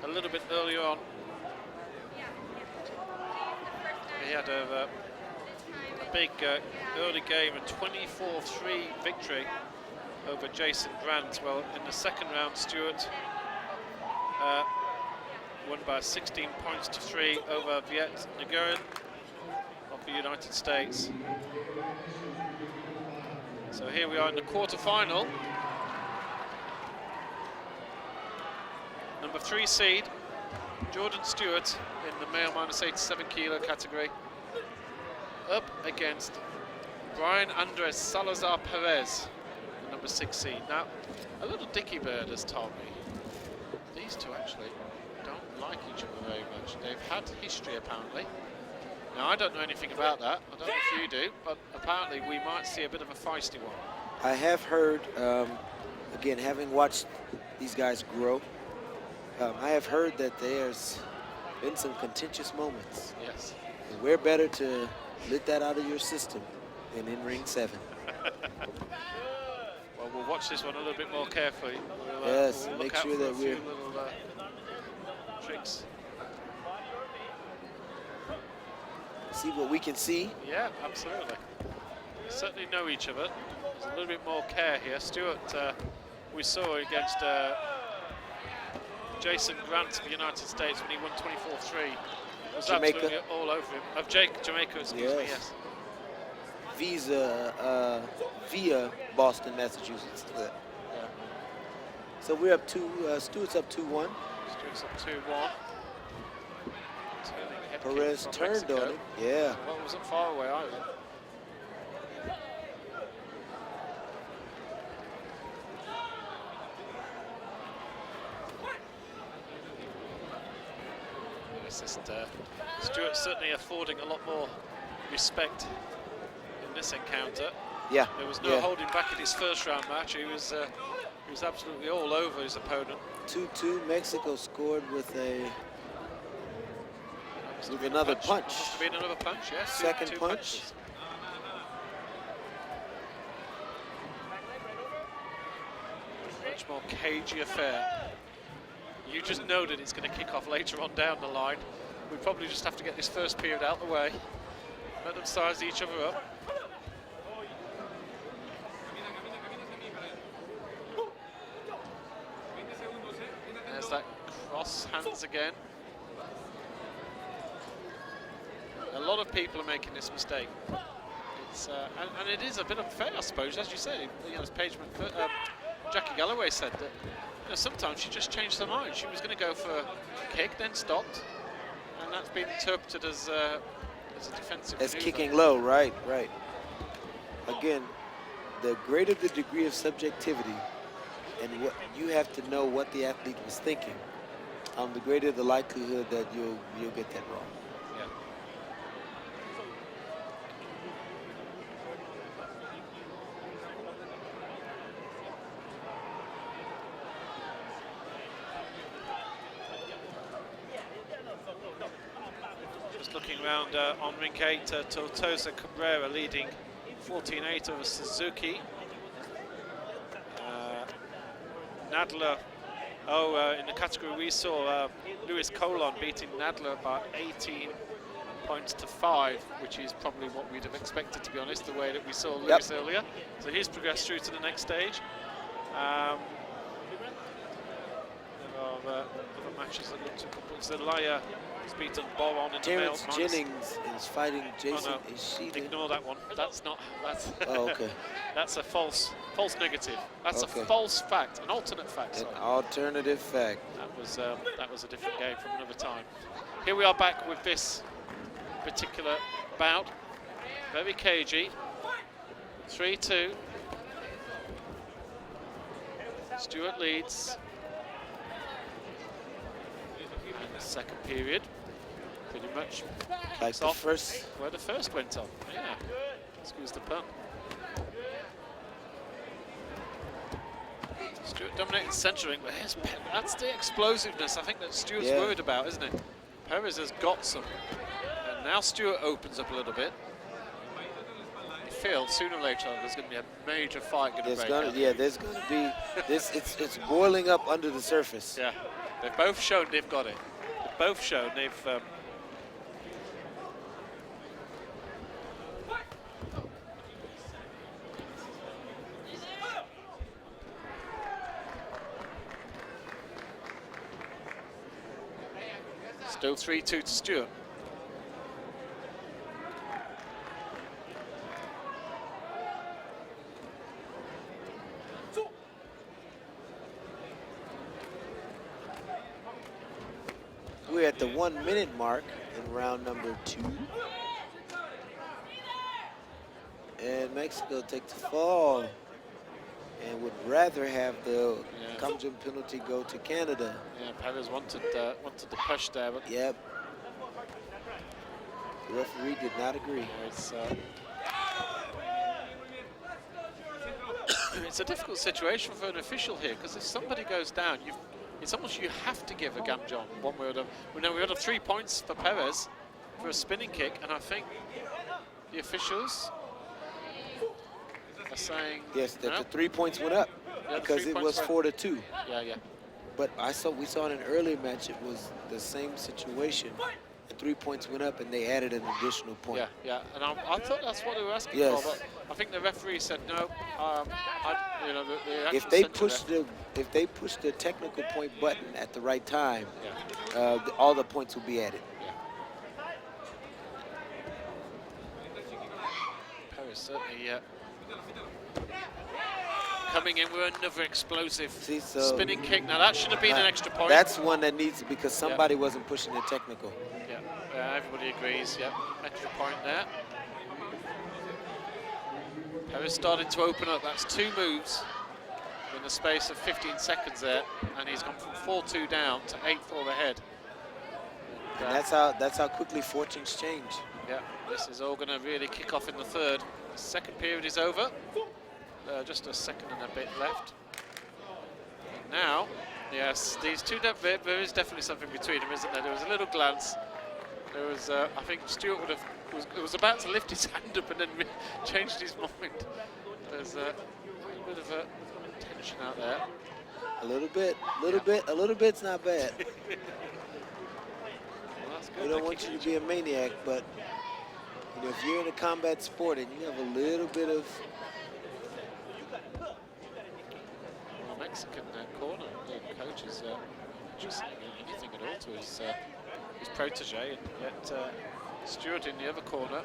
a little bit earlier on. He had a big early game, a 24-3 victory over Jason Grant. Well, in the second round, Stewart won by 16 points to 3 over Viet Nguyen of the United States. So here we are in the quarter-final. Number 3 seed, Jordan Stewart, in the male minus 87 kilo category, up against Brian Andres Salazar Perez, the number 6 seed. Now, a little dicky bird has told me these two actually don't like each other very much. They've had history apparently. Now, I don't know anything about that. I don't know if you do, but apparently we might see a bit of a feisty one. I have heard, again, having watched these guys grow, I have heard that there's been some contentious moments. Yes. And we're better to let that out of your system than in ring 7. Well, we'll watch this one a little bit more carefully. Yes, we'll make sure that we're... little tricks. See what we can see. Yeah, absolutely. They certainly know each other. There's a little bit more care here. Stewart, we saw against Jason Grant of the United States when he won 24-3. Was Jamaica. absolutely all over him. Of Jamaica, excuse me, yes. Via Boston, Massachusetts. Yeah. So we're up 2, Stewart's up 2-1. Stewart's up 2-1. Perez turned on him. Yeah. Well, it wasn't far away either. It's just Stewart certainly affording a lot more respect in this encounter. Yeah. There was no holding back in his first round match. He was absolutely all over his opponent. 2-2. Mexico scored with another punch. Must have been another punch, yes. Second two punch. punches. Much more cagey affair. You just know that it's going to kick off later on down the line. We probably just have to get this first period out of the way. Let them size each other up. There's that cross hands again. A lot of people are making this mistake. It's and it is a bit unfair, I suppose, as you say. You know, as Jackie Galloway said that, you know, sometimes she just changed her mind. She was going to go for a kick, then stopped, and that's been interpreted as a defensive As maneuver. kicking low, right. Again, the greater the degree of subjectivity, and what you have to know what the athlete was thinking, the greater the likelihood that you'll get that wrong. Yeah. Just looking around on ring 8, Tortosa Cabrera leading 14-8 over Suzuki. Nadler, in the category we saw, Luis Colon beating Nadler by 18 points to 5, which is probably what we'd have expected, to be honest, the way that we saw Luis earlier. So he's progressed through to the next stage. There are other matches that look to complete. Zelaya has beaten Boron in the male. Terrence Jennings is fighting Jason Ishida. Ignore that one. That's not. That's. Oh, okay. That's a false negative. That's Okay. a false fact, an alternate fact. An Sorry. alternative fact. That was a different game from another time. Here we are back with this particular bout. Very cagey. 3-2. Stewart leads. And the second period, pretty much Like the off first. where the first went on. Yeah, excuse the pun. Stewart dominating centering, but that's the explosiveness I think that Stewart's worried about, isn't it? Perez has got some, and now Stewart opens up a little bit. You feel sooner or later there's going to be a major fight going to break out. Yeah, there's going to be this. It's boiling up under the surface. Yeah, they've both shown they've got it. They've both shown they've. Still 3-2 to Stewart. We're at the 1 minute mark in round number 2. And Mexico takes the fall and would rather have the come jump penalty go to Canada. Yeah, Perez wanted the push there, but yep. The referee did not agree. It's a difficult situation for an official here, because if somebody goes down, it's almost you have to give a gam jump one way or another. We would have 3 points for Perez for a spinning kick, and I think the officials are saying yes, that the 3 points went up because it was 4-2. Yeah. But we saw in an earlier match it was the same situation. The 3 points went up and they added an additional point. Yeah, and I thought that's what they were asking for, but I think the referee said no. If they push the technical point button at the right time, all the points will be added. Perez certainly coming in with another explosive spinning kick. Now that should have been an extra point. That's one that needs to, because somebody wasn't pushing the technical. Yeah, everybody agrees. Yeah, extra point there. Perez starting to open up. That's 2 moves in the space of 15 seconds there, and he's gone from 4-2 down to 8-4 ahead. And that's how quickly fortunes change. Yeah, this is all going to really kick off in the third. The second period is over. Just a second and a bit left. And now, yes, these two, there is definitely something between them, isn't there? There was a little glance. There was, I think Stewart was about to lift his hand up and then changed his mind. There's a bit of a tension out there. A little bit's not bad. Well, that's good. We don't want you to be a maniac, but if you're in a combat sport and you have a little bit of Mexican corner coach is just saying anything at all to his protege, and yet Stewart in the other corner,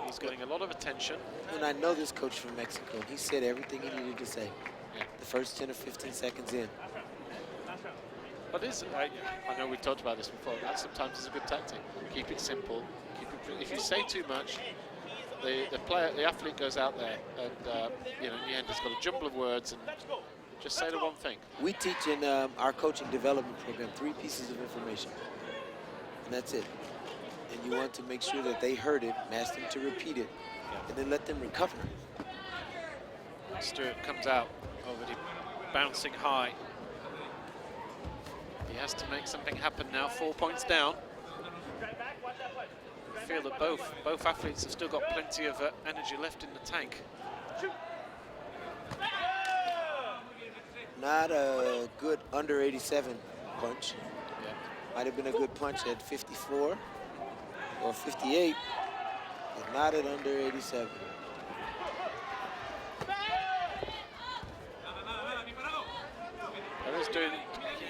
he's getting a lot of attention. And I know this coach from Mexico. He said everything he needed to say. The first 10 or 15 seconds in. But I know we talked about this before. That sometimes is a good tactic. Keep it simple. If you say too much, the athlete goes out there, and in the end, it's got a jumble of words, and just say the one thing. We teach in our coaching development program 3 pieces of information, and that's it. And you want to make sure that they heard it, and ask them to repeat it, and then let them recover. Stewart comes out, already bouncing high. He has to make something happen now. 4 points down. I feel that both athletes have still got plenty of energy left in the tank. Not a good under 87 punch. Might have been a good punch at 54 or 58, but not at under 87.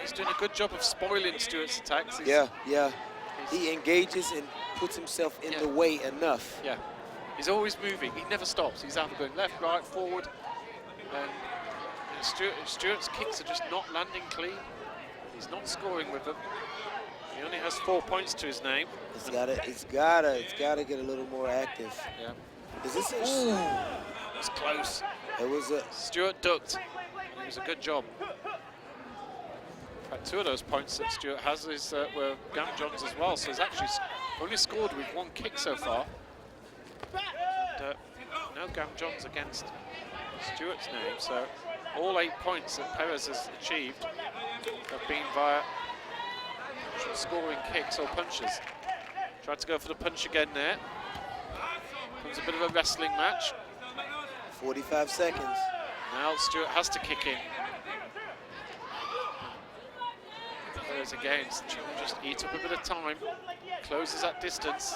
He's doing a good job of spoiling Stewart's attacks. He engages and puts himself in the way enough. Yeah, he's always moving. He never stops. He's either going left, right, forward. And Stewart's kicks are just not landing clean. He's not scoring with them. He only has 4 points to his name. It's gotta get a little more active. Yeah. Is this it was close. It was a Stewart ducked. was a good job. In fact, 2 of those points that Stewart has were Gam Johns as well, so he's actually only scored with 1 kick so far. And, no Gam Johns against Stewart's name, so all 8 points that Perez has achieved have been via scoring kicks or punches. Tried to go for the punch again there. Comes a bit of a wrestling match. 45 seconds. Now Stewart has to kick in. Perez again, just eat up a bit of time. Closes that distance.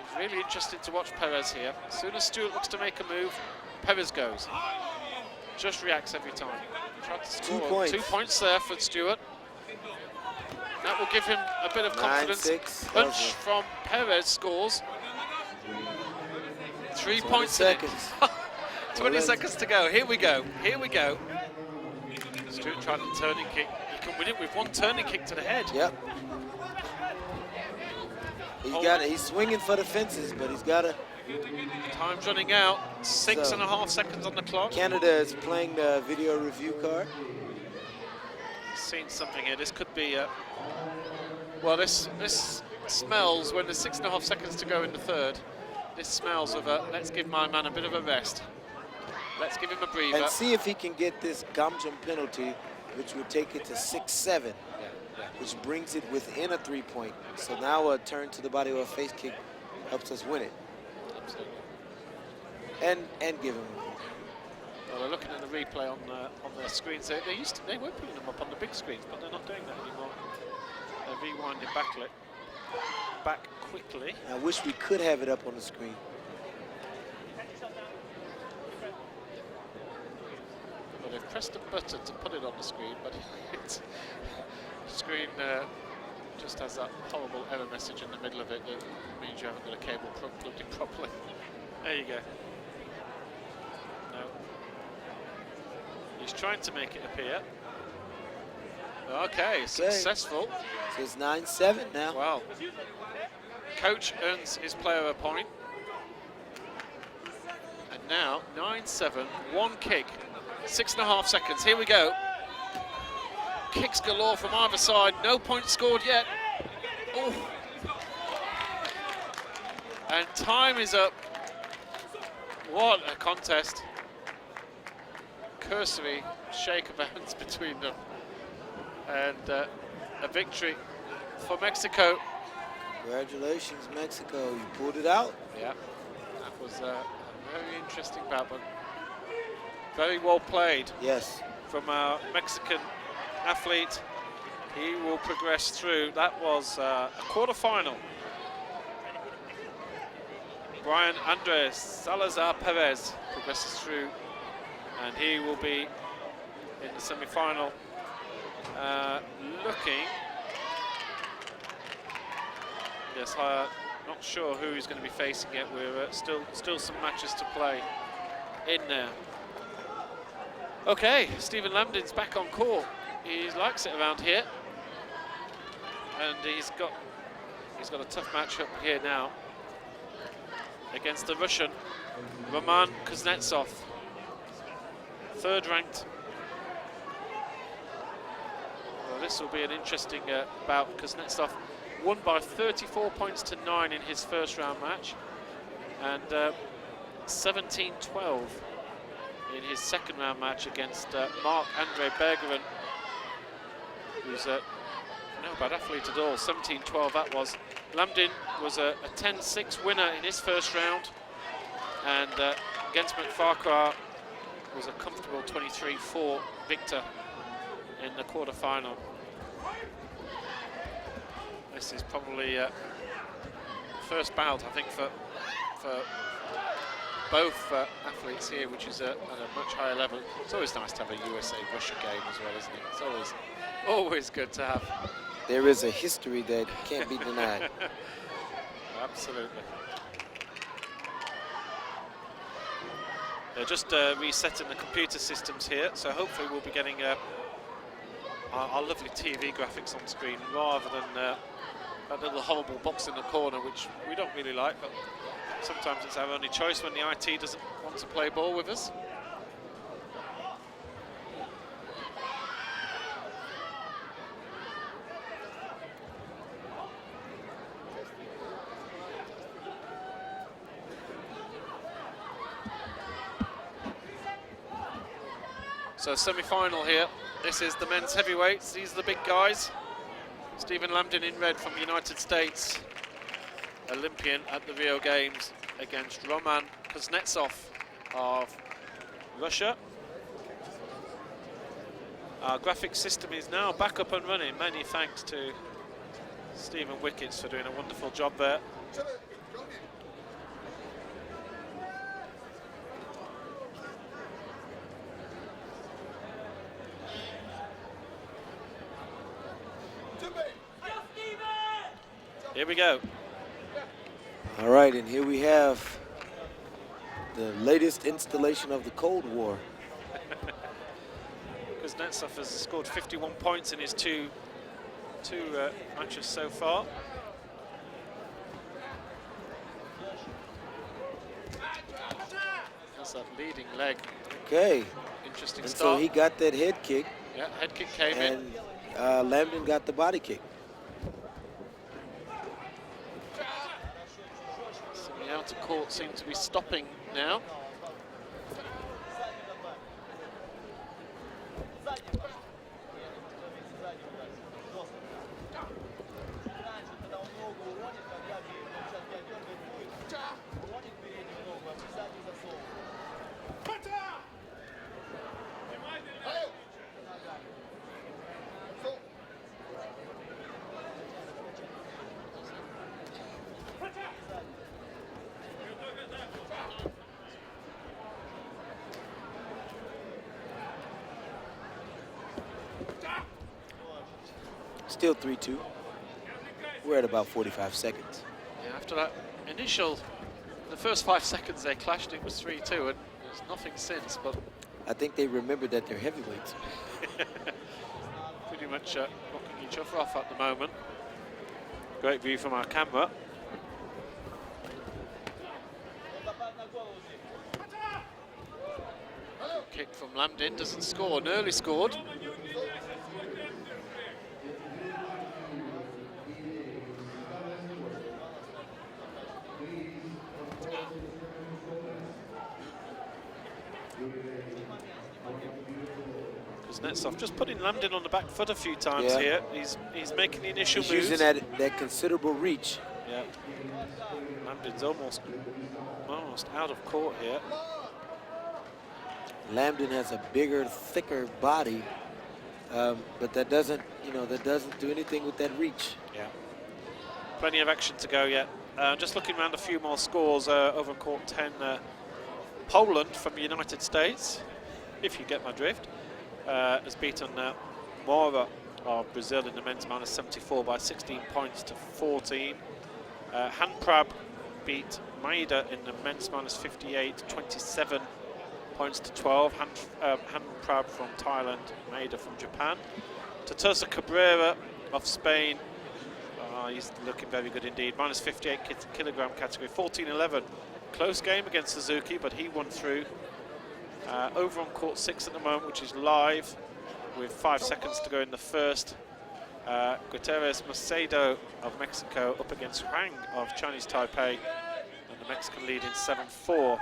It's really interesting to watch Perez here. As soon as Stewart looks to make a move, Perez goes. Just reacts every time. Tried to score 2 points. 2 points there for Stewart. That will give him a bit of confidence. 9-6. Punch from Perez scores. 3 points seconds. 20 seconds to go. Here we go. Here we go. Stewart trying to turning kick. He can win it with 1 turning kick to the head. Yep. He's swinging for the fences, but he's got to. Time's running out. 6.5 seconds on the clock. Canada is playing the video review card. Seen something here. This could be well, this smells, when there's 6.5 seconds to go in the third, this smells of let's give my man a bit of a rest. Let's give him a breather. And see if he can get this Gamjum penalty, which would take it to 6-7, which brings it within a 3-point. So now a turn to the body or a face kick helps us win it. Absolutely. And give him. Well, they're looking at the replay on their screens. They were putting them up on the big screens, but they're not doing that anymore. They're rewinding back quickly. I wish we could have it up on the screen. Well, they've pressed a button to put it on the screen, but the screen just has that horrible error message in the middle of it that means you haven't got a cable plugged in properly. There you go. No. He's trying to make it appear. Okay, successful. So it's 9-7 now. Wow. Coach earns his player a point. And now 9-7, 1 kick, 6.5 seconds. Here we go. Kicks galore from either side. No points scored yet. Oh. And time is up. What a contest. Cursory shake of hands between them. And a victory for Mexico. Congratulations, Mexico. You pulled it out. Yeah, that was a very interesting bout, but very well played. Yes. From our Mexican athlete. He will progress through. That was a quarter-final. Brian Andres Salazar Perez progresses through, and he will be in the semi-final. Looking, yes, not sure who he's going to be facing yet. We're still some matches to play in there. Okay, Stephen Lambdin's back on court. He likes it around here, and he's got a tough matchup here now against the Russian Roman Kuznetsov, 3rd ranked. Well, this will be an interesting bout. Kuznetsov won by 34 points to 9 in his first round match, and 17-12 in his second round match against Marc-Andre Bergeron, who's no bad athlete at all. 17-12 that was. Lambdin was a 10-6 winner in his first round, and against McFarquhar was a comfortable 23-4 victor in the quarter-final. This is probably first bout, I think, for both athletes here, which is at a much higher level. It's always nice to have a USA-Russia game as well, isn't it? It's always good to have. There is a history that can't be denied. Absolutely. They're just resetting the computer systems here, so hopefully we'll be getting our lovely TV graphics on screen rather than that little horrible box in the corner, which we don't really like, but sometimes it's our only choice when the IT doesn't want to play ball with us. So semi-final here. This is the men's heavyweights. These are the big guys. Stephen Lambdin in red from the United States, Olympian at the Rio Games, against Roman Kuznetsov of Russia. Our graphic system is now back up and running. Many thanks to Stephen Wickets for doing a wonderful job there. Here we go. All right, and here we have the latest installation of the Cold War. Kuznetsov has scored 51 points in his two matches so far. That's that leading leg. Okay. Interesting and start. So he got that head kick. Yeah, head kick came in. And Lambdin got the body kick. So the outer court seems to be stopping now. Still 3-2. We're at about 45 seconds. Yeah, after that initial, the first 5 seconds they clashed, it was 3-2, and there's nothing since, but... I think they remembered that they're heavyweights. Pretty much knocking each other off at the moment. Great view from our camera. Kick from Lambdin, doesn't score, nearly scored. Kuznetsov just putting Lambdin on the back foot a few times here. He's making the initial moves. Using that considerable reach. Yeah. Lambdin's almost out of court here. Lambdin has a bigger, thicker body, but that doesn't do anything with that reach. Yeah. Plenty of action to go yet. Just looking around a few more scores over court 10. Poland from the United States, if you get my drift, has beaten Mora of Brazil in the men's minus 74 by 16 points to 14. Hanprab beat Maeda in the men's minus 58, 27 points to 12. Hanprab from Thailand, Maeda from Japan. Tatosa Cabrera of Spain, he's looking very good indeed. Minus 58 kilogram category, 14-11. Close game against Suzuki, but he won through. Over on court 6 at the moment, which is live, with 5 seconds to go in the first. Gutierrez Macedo of Mexico up against Huang of Chinese Taipei, and the Mexican lead in 7-4.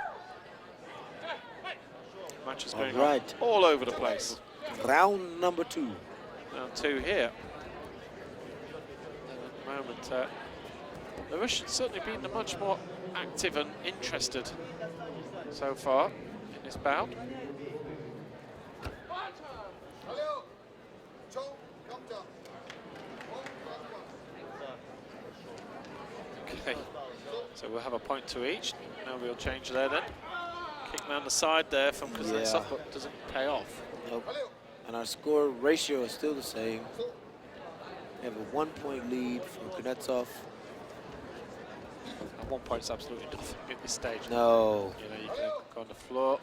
Match is going on all over the place. Round number 2. Round 2 here. At the moment, the Russians certainly been much more active and interested so far in this bout. Okay, so we'll have a point to each. No real change there then. Kick down the side there from Kuznetsov, but doesn't pay off. Nope. And our score ratio is still the same. We have a 1-point lead for Kuznetsov. 1 point's absolutely nothing at this stage. No. You know, you can go on the floor.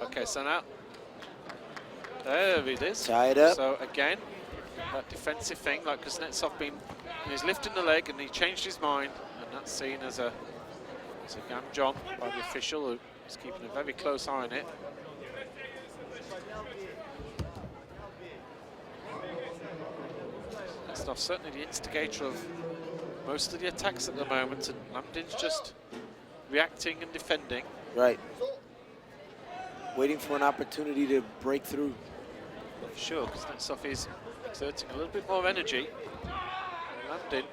Okay, so now, there it is. Tied up. So again, that defensive thing, like Kuznetsov he's lifting the leg and he changed his mind, and that's seen as a gamjon by the official, who's keeping a very close eye on it. Kuznetsov certainly the instigator of most of the attacks at the moment, and Lambdin's just reacting and defending. Right. waiting for an opportunity to break through. For sure, because Kuznetsov is exerting a little bit more energy. Landin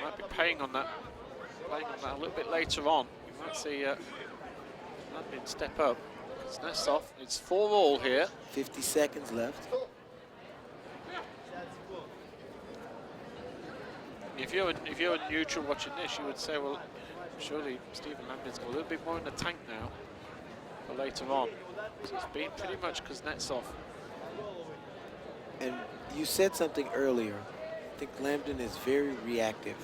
might be playing on that a little bit later on. You might see Landin step up. Kuznetsov, it's 4-all here. 50 seconds left. If you're a neutral watching this, you would say, well, surely Stephen Landin's got a little bit more in the tank now for later on. So it's been pretty much Kuznetsov. And you said something earlier. I think Lambden is very reactive,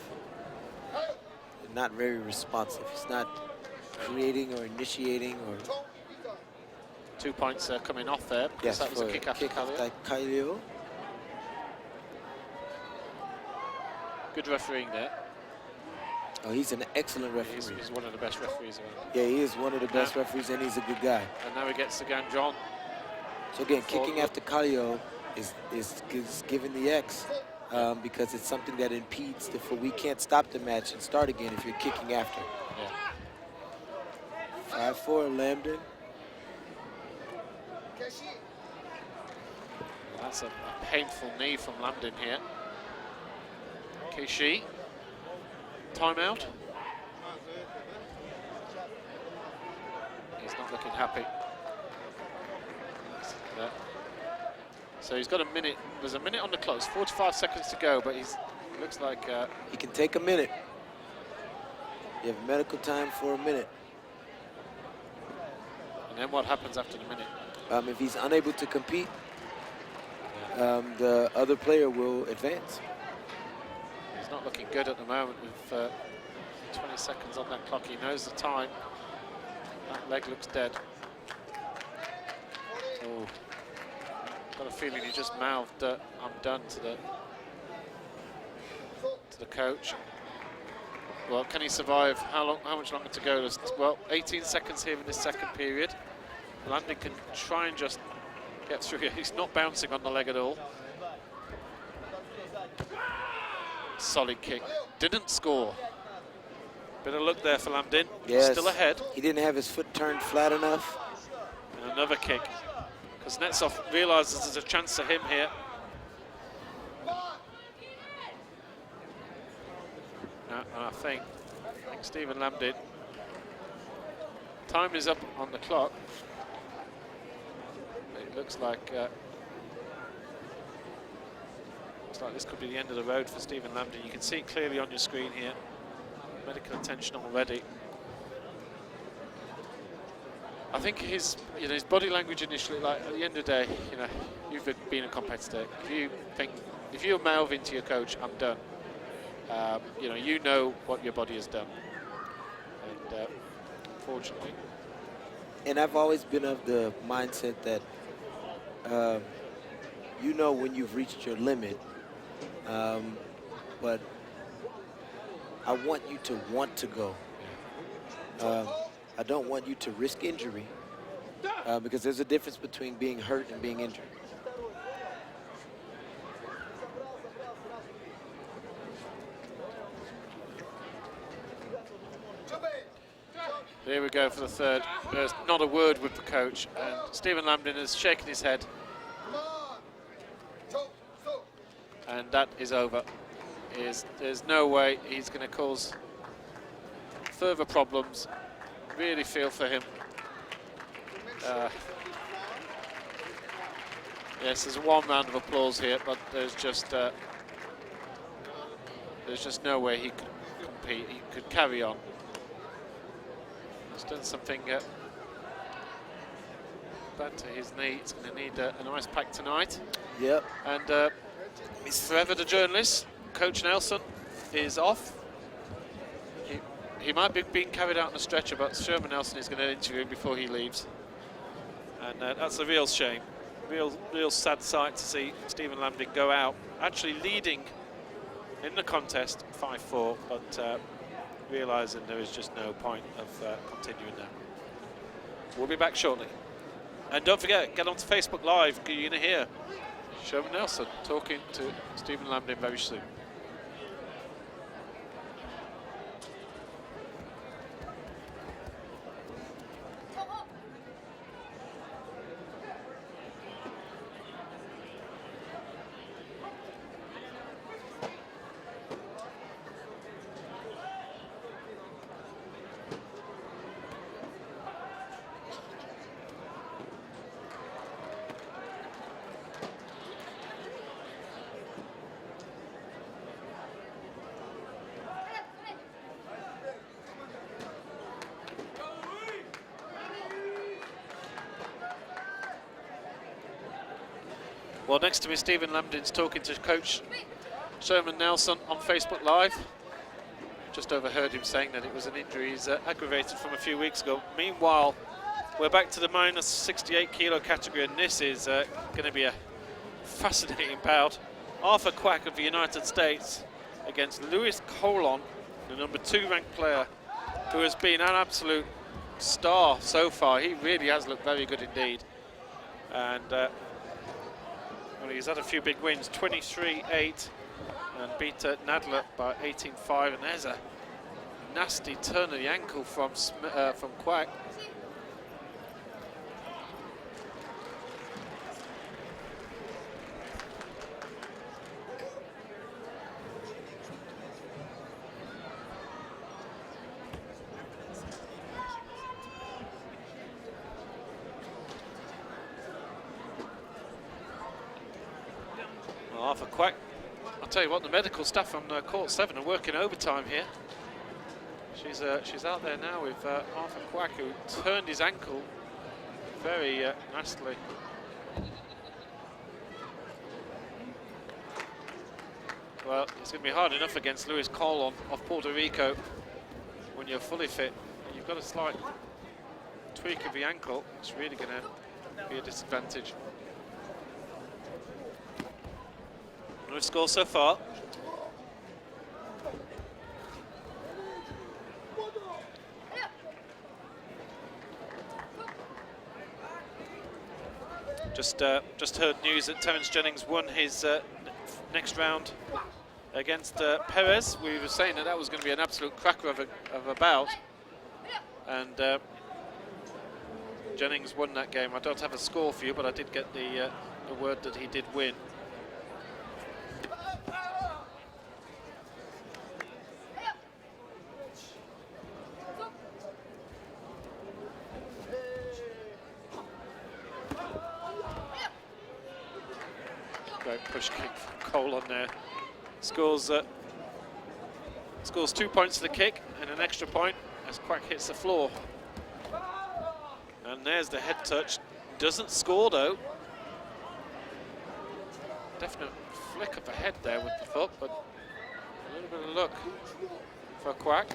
and not very responsive. He's not creating or initiating or. 2 points coming off there. Yes, that was a kick after Kallio. Good refereeing there. Oh, he's an excellent referee. He's one of the best referees around. Yeah, he is one of the best referees, and he's a good guy. And now he gets again, John. So again, kicking after Kallio is given the X because it's something that impedes we can't stop the match and start again if you're kicking after. Yeah. 5-4, Lambden. That's a painful knee from Lambden here. Kishi, timeout. He's not looking happy. So he's got a minute. There's a minute on the clock. It's 45 seconds to go, but looks like he can take a minute. You have medical time for a minute. And then what happens after the minute? If he's unable to compete, the other player will advance. He's not looking good at the moment with 20 seconds on that clock. He knows the time. That leg looks dead. Oh, got a feeling he just mouthed "I'm done" to the coach. Well, can he survive? How much longer to go? Well, 18 seconds here in this second period. Landon can try and just get through here. He's not bouncing on the leg at all. Solid kick. Didn't score. Bit of luck there for Landin. Yes. Still ahead. He didn't have his foot turned flat enough. And another kick. Kuznetsov realizes there's a chance for him here. And I think Stephen Landin. Time is up on the clock. It looks like this could be the end of the road for Stephen Landin. You can see it clearly on your screen here. Medical attention already. I think his body language initially, like at the end of the day, you've been a competitor. If you mouth into your coach, "I'm done," you know what your body has done. And unfortunately. And I've always been of the mindset that when you've reached your limit, but I want you to want to go. I don't want you to risk injury because there's a difference between being hurt and being injured. Here we go for the third. There's not a word with the coach, and Stephen Landin has shaken his head. And that is over. There's no way he's going to cause further problems. Really feel for him. Yes, there's one round of applause here, but there's just no way he could compete. He could carry on. He's done something bad to his knee. He's going to need an ice pack tonight. Yep. And forever the journalist, Coach Nelson, is off. He might be being carried out on a stretcher, but Sherman Nelson is going to interview him before he leaves. And that's a real shame. Real sad sight to see Stephen Landin go out, actually leading in the contest 5-4, but realising there is just no point of continuing now. We'll be back shortly. And don't forget, get onto Facebook Live, because you're going to hear Sherman Nelson talking to Stephen Landin very soon. Well, next to me, Stephen Lambdin's talking to Coach Sherman Nelson on Facebook Live. Just overheard him saying that it was an injury he's aggravated from a few weeks ago. Meanwhile, we're back to the minus 68 kilo category, and this is going to be a fascinating bout. Arthur Quack of the United States against Louis Colon, the number 2 ranked player, who has been an absolute star so far. He really has looked very good indeed. And well, he's had a few big wins, 23-8, and beat Nadler by 18-5. And there's a nasty turn of the ankle from Quack. Arthur Quack, I'll tell you what, the medical staff on court 7 are working overtime here. She's out there now with Arthur Quack, who turned his ankle very nastily. Well, it's going to be hard enough against Luis Colon of Puerto Rico when you're fully fit. You've got a slight tweak of the ankle. It's really going to be a disadvantage. No score so far. Just heard news that Terence Jennings won his next round against Perez. We were saying that was going to be an absolute cracker of a bout, and Jennings won that game. I don't have a score for you, but I did get the word that he did win. Great push kick from Colon there. Scores 2 points to the kick and an extra point as Quack hits the floor. And there's the head touch. Doesn't score though. Definite flick of the head there with the foot, but a little bit of luck for Quack.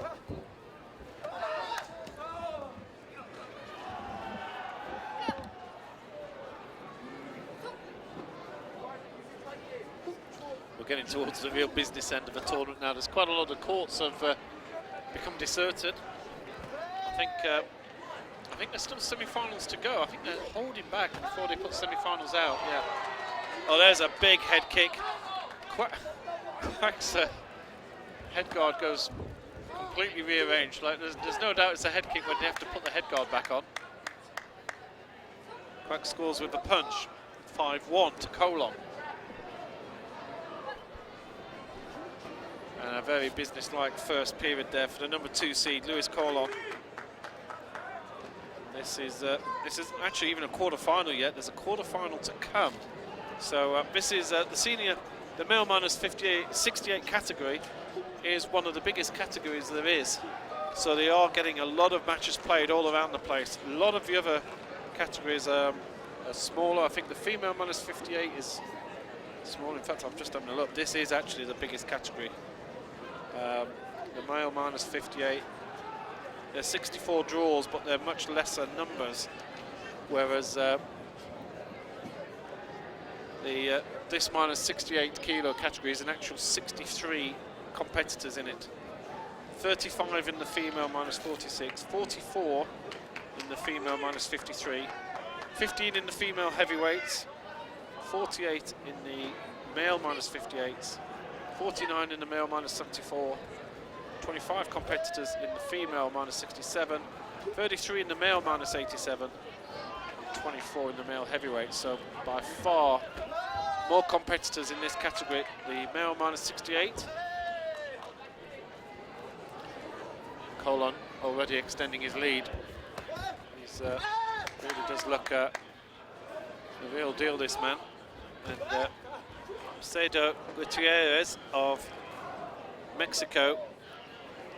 We're getting towards the real business end of the tournament now. There's quite a lot of courts have become deserted. I think there's still semi-finals to go. I think they're holding back before they put semi-finals out. Yeah. Oh, there's a big head kick. Quack's head guard goes completely rearranged. Like there's no doubt it's a head kick when they have to put the head guard back on. Quack scores with a punch. 5-1 to Colon. And a very business-like first period there for the number 2 seed, Louis Colon. This isn't actually even a quarter-final yet. There's a quarter-final to come. So this is the male minus 68 category is one of the biggest categories there is. So they are getting a lot of matches played all around the place. A lot of the other categories are smaller. I think the female minus 58 is small. In fact, I'm just having a look. This is actually the biggest category. The male minus 58. There's 64 draws, but they're much lesser numbers. Whereas this minus 68 kilo category is an actual 63 competitors in it. 35 in the female minus 46, 44 in the female minus 53, 15 in the female heavyweights, 48 in the male minus 58s, 49 in the male minus 74, 25 competitors in the female minus 67, 33 in the male minus 87, and 24 in the male heavyweight. So by far more competitors in this category. The male minus 68. Colon already extending his lead. He's really does look the real deal, this man. And Cedro Gutierrez of Mexico,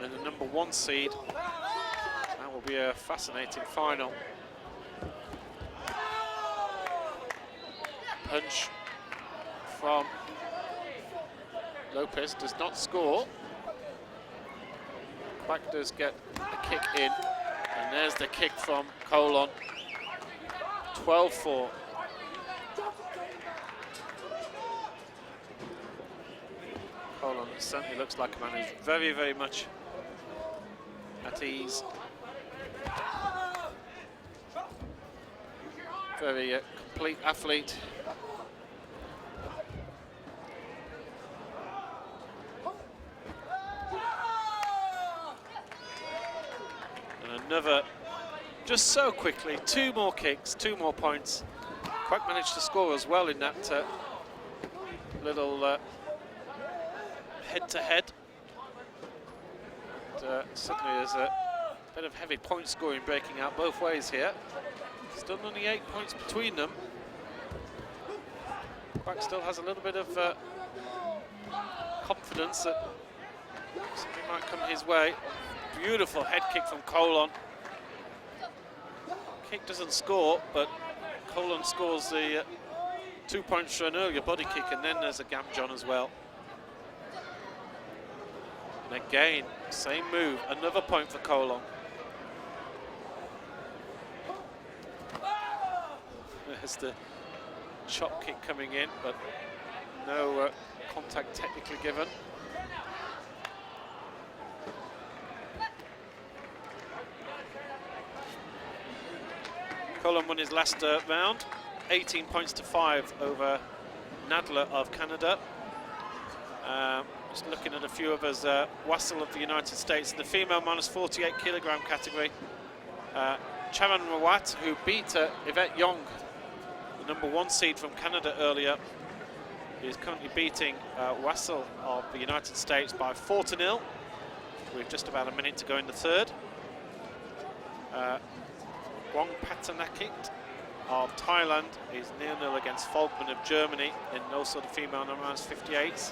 and the number 1 seed. That will be a fascinating final. Punch from Lopez, does not score. Quack does get a kick in, and there's the kick from Colon. 12-4. Colon certainly looks like a man who's very, very much at ease. Very complete athlete. And another, just so quickly, 2 more kicks, 2 more points. Quack managed to score as well in that little head-to-head. Certainly there's a bit of heavy point scoring breaking out both ways here. Still only 8 points between them. Quack still has a little bit of confidence that something might come his way. Beautiful head kick from Colon. Kick doesn't score, but Colon scores the 2 points for an earlier body kick, and then there's a Gamjon as well. And again, same move, another point for Colon. There's the chop kick coming in, but no contact technically given. Colon won his last round, 18 points to 5 over Nadler of Canada. Just looking at a few of us, Wassel of the United States in the female minus 48 kilogram category. Charan Rawat, who beat Yvette Young, the #1 seed from Canada earlier, is currently beating Wassel of the United States by 4-0. With just about a minute to go in the third. Wong Patanakit of Thailand is 0-0 against Volkmann of Germany in also the female minus 58s.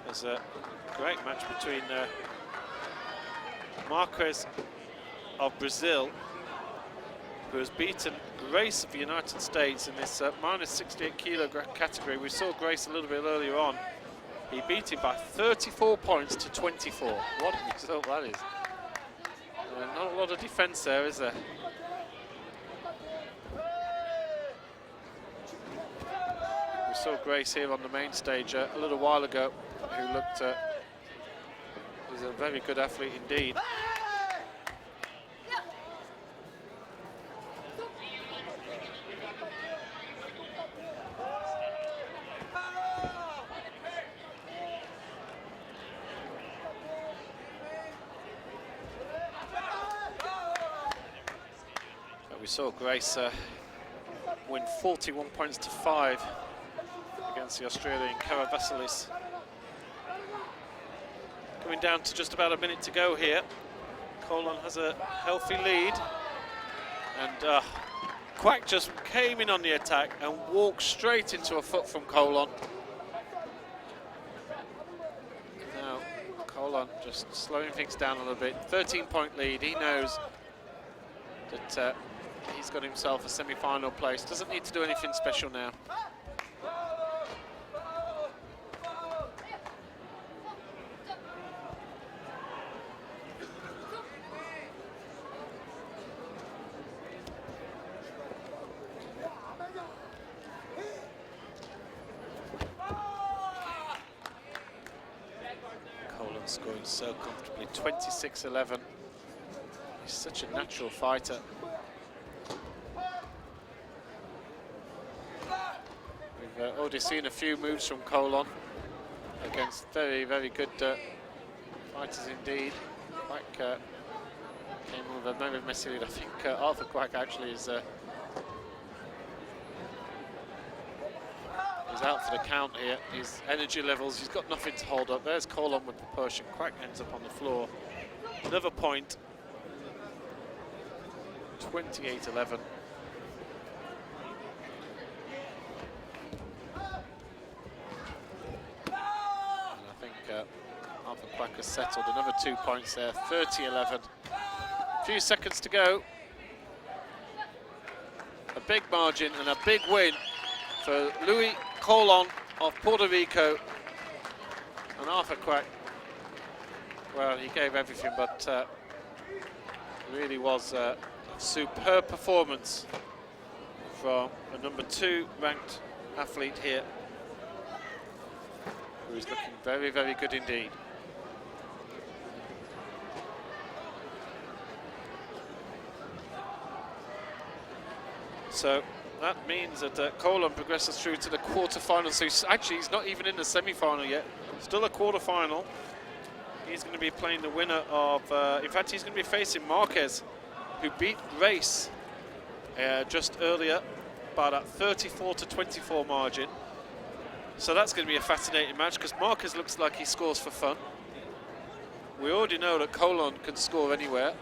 There's a great match between Marquez of Brazil, who has beaten Grace of the United States in this minus 68 kilogram category. We saw Grace a little bit earlier on. He beat him by 34 points to 24. What a result that is. Not a lot of defence there, is there? We saw Grace here on the main stage a little while ago, who looked, he's a very good athlete indeed. We saw Grace win 41 points to 5 against the Australian Cara Vasilis. Coming down to just about a minute to go here. Colon has a healthy lead, and Quack just came in on the attack and walked straight into a foot from Colon. Now Colon just slowing things down a little bit. 13-point lead. He knows that he's got himself a semi-final place. Doesn't need to do anything special now. Colon scoring so comfortably, 26-11. He's such a natural fighter. We've already seen a few moves from Colon against very, very good fighters indeed. Quack came with a very messy lead. I think Arthur Quack actually is out for the count here. His energy levels, he's got nothing to hold up. There's Colon with the push, and Quack ends up on the floor. Another point. 28-11. I think Arthur Quack has settled another 2 points there, 30-11. A few seconds to go. A big margin and a big win for Luis Colon of Puerto Rico. And Arthur Quack, well, he gave everything, but really was a superb performance from a number 2 ranked athlete here, who is looking very, very good indeed. So that means that Colon progresses through to the quarterfinal. So he's not even in the semi-final yet. Still a quarterfinal. He's going to be playing the winner of, in fact, he's going to be facing Marquez, who beat Race just earlier by that 34-24 margin. So that's going to be a fascinating match because Marquez looks like he scores for fun. We already know that Colon can score anywhere.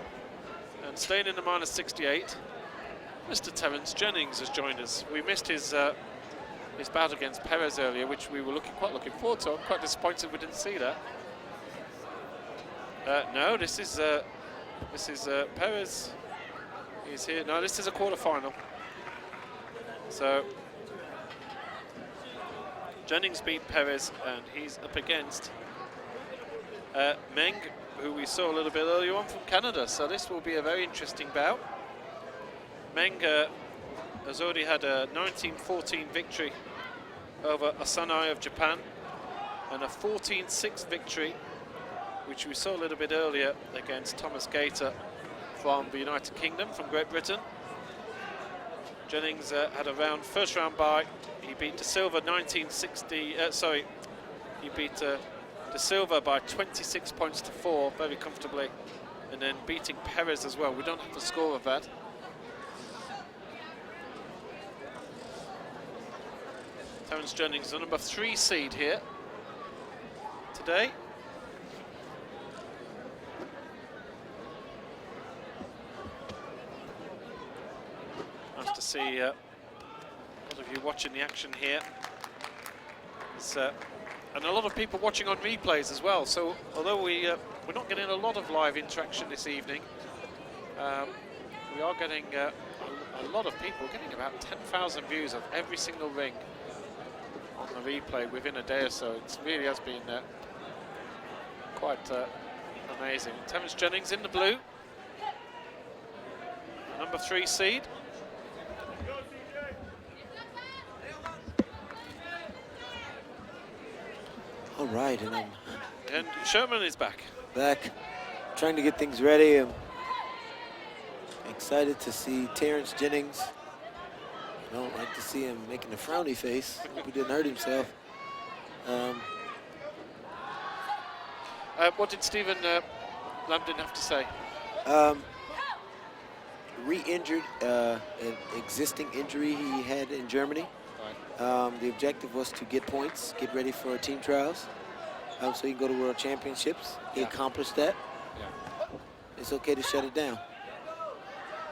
And staying in the minus 68, Mr. Terence Jennings has joined us. We missed his bout against Perez earlier, which we were quite looking forward to. I'm quite disappointed we didn't see that. No, this is Perez. He's here. No, this is a quarterfinal. So Jennings beat Perez, and he's up against Meng, who we saw a little bit earlier on from Canada. So this will be a very interesting bout. Meng has already had a 19-14 victory over Asanai of Japan, and a 14-6 victory, which we saw a little bit earlier against Thomas Gator from the United Kingdom, from Great Britain. Jennings had a first round bye. He beat De Silva 1960. He beat De Silva by 26 points to 4 very comfortably, and then beating Perez as well. We don't have the score of that. Terence Jennings, the number 3 seed here today. Nice to see a lot of you watching the action here. And a lot of people watching on replays as well. So although we're not getting a lot of live interaction this evening, we are getting a lot of people, getting about 10,000 views of every single ring on the replay within a day or so. It really has been quite amazing. Terence Jennings in the blue, number 3 seed. All right, and Sherman is back. Trying to get things ready. I'm excited to see Terence Jennings. I don't like to see him making a frowny face. Hope he didn't hurt himself. What did Stephen Lambden have to say? Re-injured an existing injury he had in Germany. Right. The objective was to get points, get ready for team trials, so he can go to World Championships. He accomplished that. Yeah. It's okay to shut it down.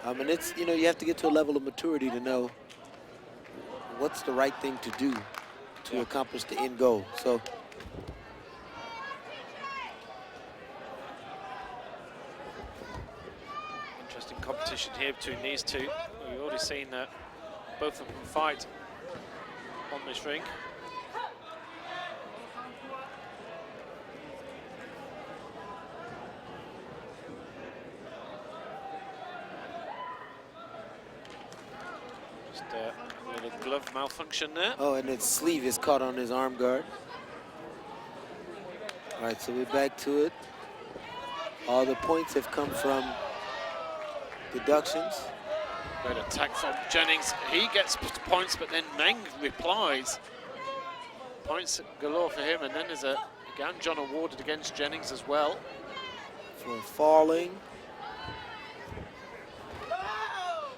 And it's, you have to get to a level of maturity to know what's the right thing to do to accomplish the end goal. So interesting competition here between these two. We've already seen both of them fight on this ring. Just a little glove malfunction there. Oh, and its sleeve is caught on his arm guard. All right, so we're back to it. All the points have come from deductions. Great attack from Jennings. He gets points, but then Meng replies. Points galore for him, and then there's a Ganjon awarded against Jennings as well. For falling.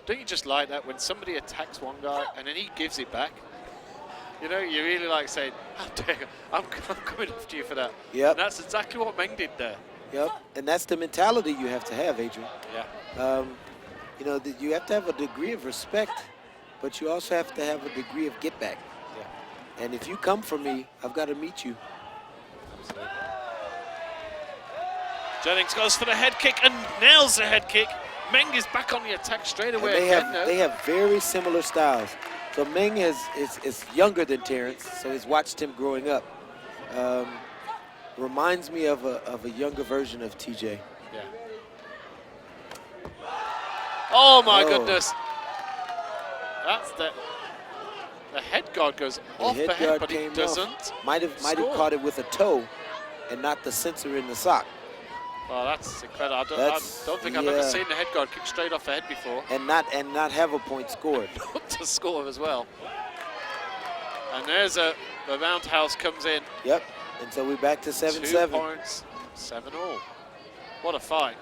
Don't you just like that when somebody attacks one guy and then he gives it back? You know, you really like saying, "How dare you, I'm coming after you for that." Yep. And that's exactly what Meng did there. Yep, and that's the mentality you have to have, Adrian. Yeah. You know, you have to have a degree of respect, but you also have to have a degree of get back. Yeah. And if you come for me, I've got to meet you. Absolutely. Jennings goes for the head kick and nails the head kick. Meng is back on the attack straight away. They have very similar styles. So Meng is younger than Terrence, so he's watched him growing up. Reminds me of a younger version of TJ. Yeah. Oh my goodness. That's the head guard goes off the head, but he doesn't. Might have caught it with a toe and not the sensor in the sock. Well, that's incredible. I don't think I've ever seen the head guard kick straight off the head before. And not have a point scored. To score as well. And there's the roundhouse comes in. Yep. And so we're back to 7-7. 2 points, 7-all. What a fight.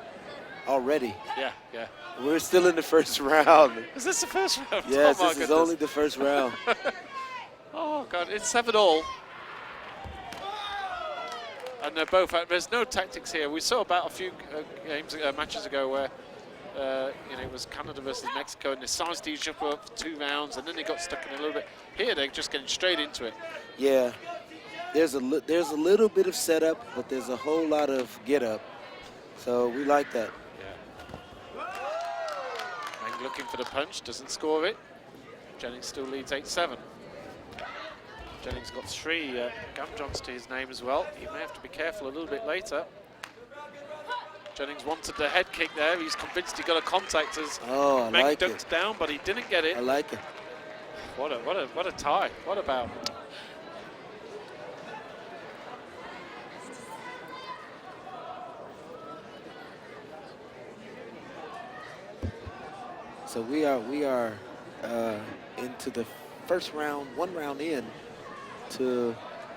Already. Yeah. We're still in the first round. Is this the first round? Yes, oh, this is only the first round. Oh, God, it's 7-all. And they're both out. There's no tactics here. We saw about a few matches ago where it was Canada versus Mexico, and they sized each other up for 2 rounds, and then they got stuck in a little bit. Here, they're just getting straight into it. Yeah. There's a little bit of setup, but there's a whole lot of get up. So we like that. Yeah. Meng looking for the punch, doesn't score it. Jennings still leads 8-7. Jennings got 3 Gamjons to his name as well. He may have to be careful a little bit later. Jennings wanted the head kick there. He's convinced he got a contact as Meng ducked down, but he didn't get it. I like it. What a tie. What about? So we are into the first round, 1 round in to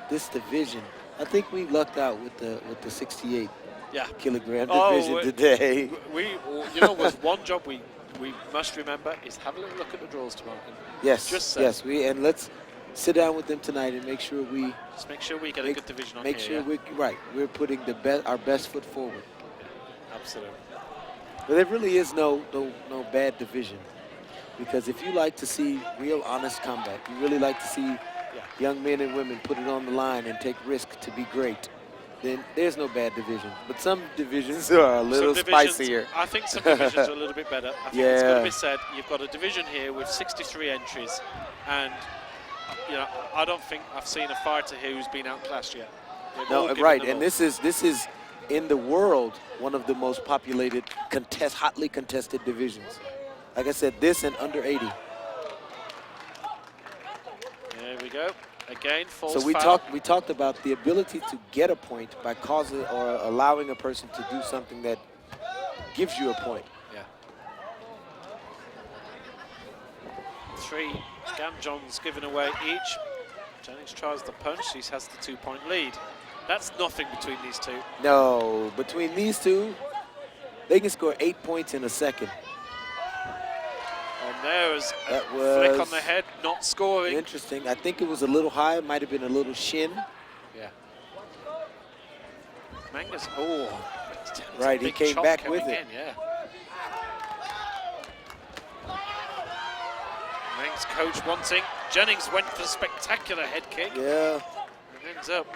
this division. I think we lucked out with the 68 kilogram division today. Was one job we must remember is have a little look at the draws tomorrow. Yes, and let's sit down with them tonight and make sure we get a good division on here. Make sure we're putting our best foot forward. Yeah, absolutely. But there really is no bad division, because if you like to see real honest combat, you really like to see young men and women put it on the line and take risk to be great, then there's no bad division. But some divisions are a little spicier. I think some divisions are a little bit better. I think it's got to be said, you've got a division here with 63 entries, and I don't think I've seen a fighter here who's been outclassed yet. No, right, and this is in the world one of the most populated, hotly contested divisions. Like I said, this and under 80. There we go. Again, false So we talked about the ability to get a point by causing or allowing a person to do something that gives you a point. Yeah. 3 Gamjons given away each. Jennings tries the punch. He has the 2-point lead. That's nothing between these two. No, between these two, they can score 8 points in a second. And there was a flick on the head, not scoring. Interesting. I think it was a little high. It might have been a little shin. Yeah. Mangus, right, he came back with it. Meng's coach wanting. Jennings went for a spectacular head kick. Yeah. And ends up.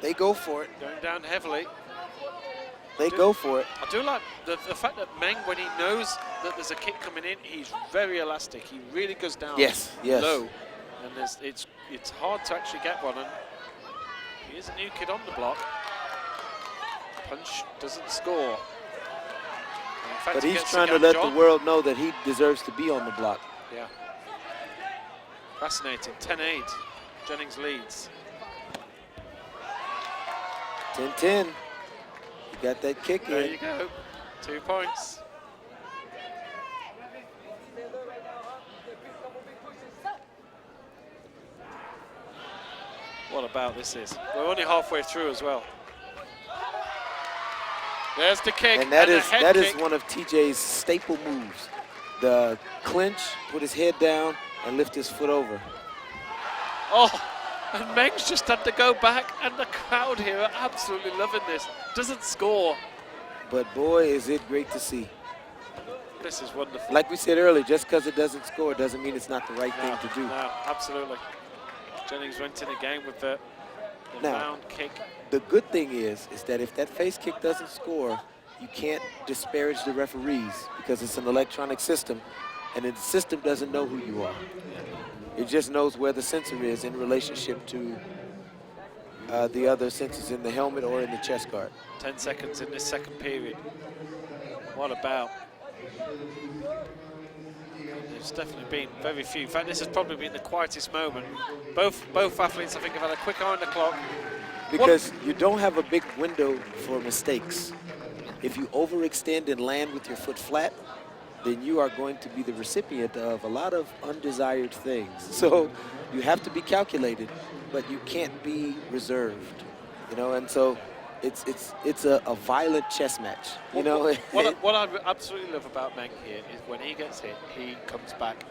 They go for it. Going down heavily. They go for it. I do like the fact that Meng, when he knows that there's a kick coming in, he's very elastic. He really goes down low. And it's hard to actually get one. And he is a new kid on the block. Punch doesn't score. In fact, but he's trying to let the world know that he deserves to be on the block. Yeah. Fascinating. 10-8. Jennings leads. 10-10. You got that kick in. There you go. 2 points. What about this is? We're only halfway through as well. There's the kick. And that is one of TJ's staple moves. The clinch, put his head down, and lift his foot over. Oh, and Meng's just had to go back, and the crowd here are absolutely loving this. Doesn't score. But boy, is it great to see. This is wonderful. Like we said earlier, just because it doesn't score doesn't mean it's not the right thing to do. No, absolutely. Jennings went in again with the The Now, round kick. the good thing is that if that face kick doesn't score, you can't disparage the referees because it's an electronic system, and the system doesn't know who you are. It just knows where the sensor is in relationship to the other sensors in the helmet or in the chest guard. 10 seconds in this second period. What about? There's definitely been very few. In fact, this has probably been the quietest moment. Both athletes, I think, have had a quick eye on the clock. Because you don't have a big window for mistakes. If you overextend and land with your foot flat, then you are going to be the recipient of a lot of undesired things. So you have to be calculated, but you can't be reserved, you know. And so it's a violent chess match, you know. What I absolutely love about Meng here is when he gets hit, he comes back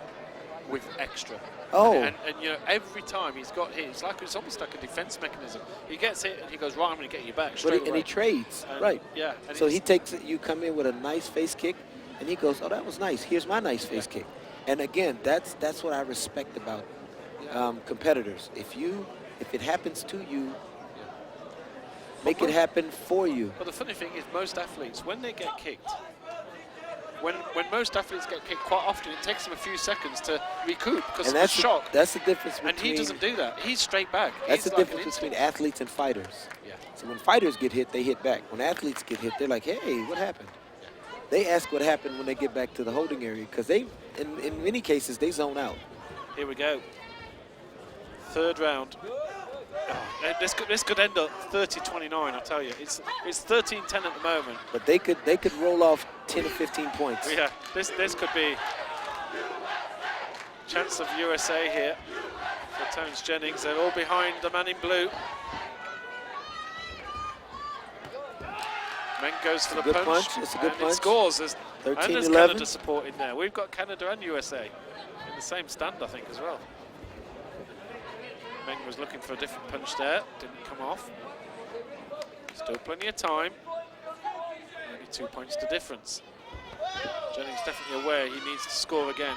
with extra. Oh. And you know, every time he's got hit, it's almost like a defense mechanism. He gets hit and he goes, right, I'm going to get you back straight away. And he trades, right. Yeah. So he takes it, you come in with a nice face kick, and he goes, oh, that was nice. Here's my nice face kick. And again, that's what I respect about competitors. If it happens to you, make it happen for you. But the funny thing is, most athletes, when they get kicked, when most athletes get kicked, quite often it takes them a few seconds to recoup because of the shock. That's the difference between... And he doesn't do that. He's straight back. That's the difference between athletes and fighters. Yeah. So when fighters get hit, they hit back. When athletes get hit, they're like, hey, what happened? They ask what happened when they get back to the holding area because they, in many cases, they zone out. Here we go. Third round. Oh, this could end up 30-29. I tell you, it's 13-10 at the moment. But they could roll off 10 or 15 points. Yeah, this could be chance of USA here for Terence Jennings. They're all behind the man in blue. Meng goes for the punch. It's a good punch. It scores. There's 13-11. Canada support in there. We've got Canada and USA in the same stand, I think, as well. Meng was looking for a different punch there. Didn't come off. Still plenty of time. Only 2 points to difference. Jennings definitely aware he needs to score again.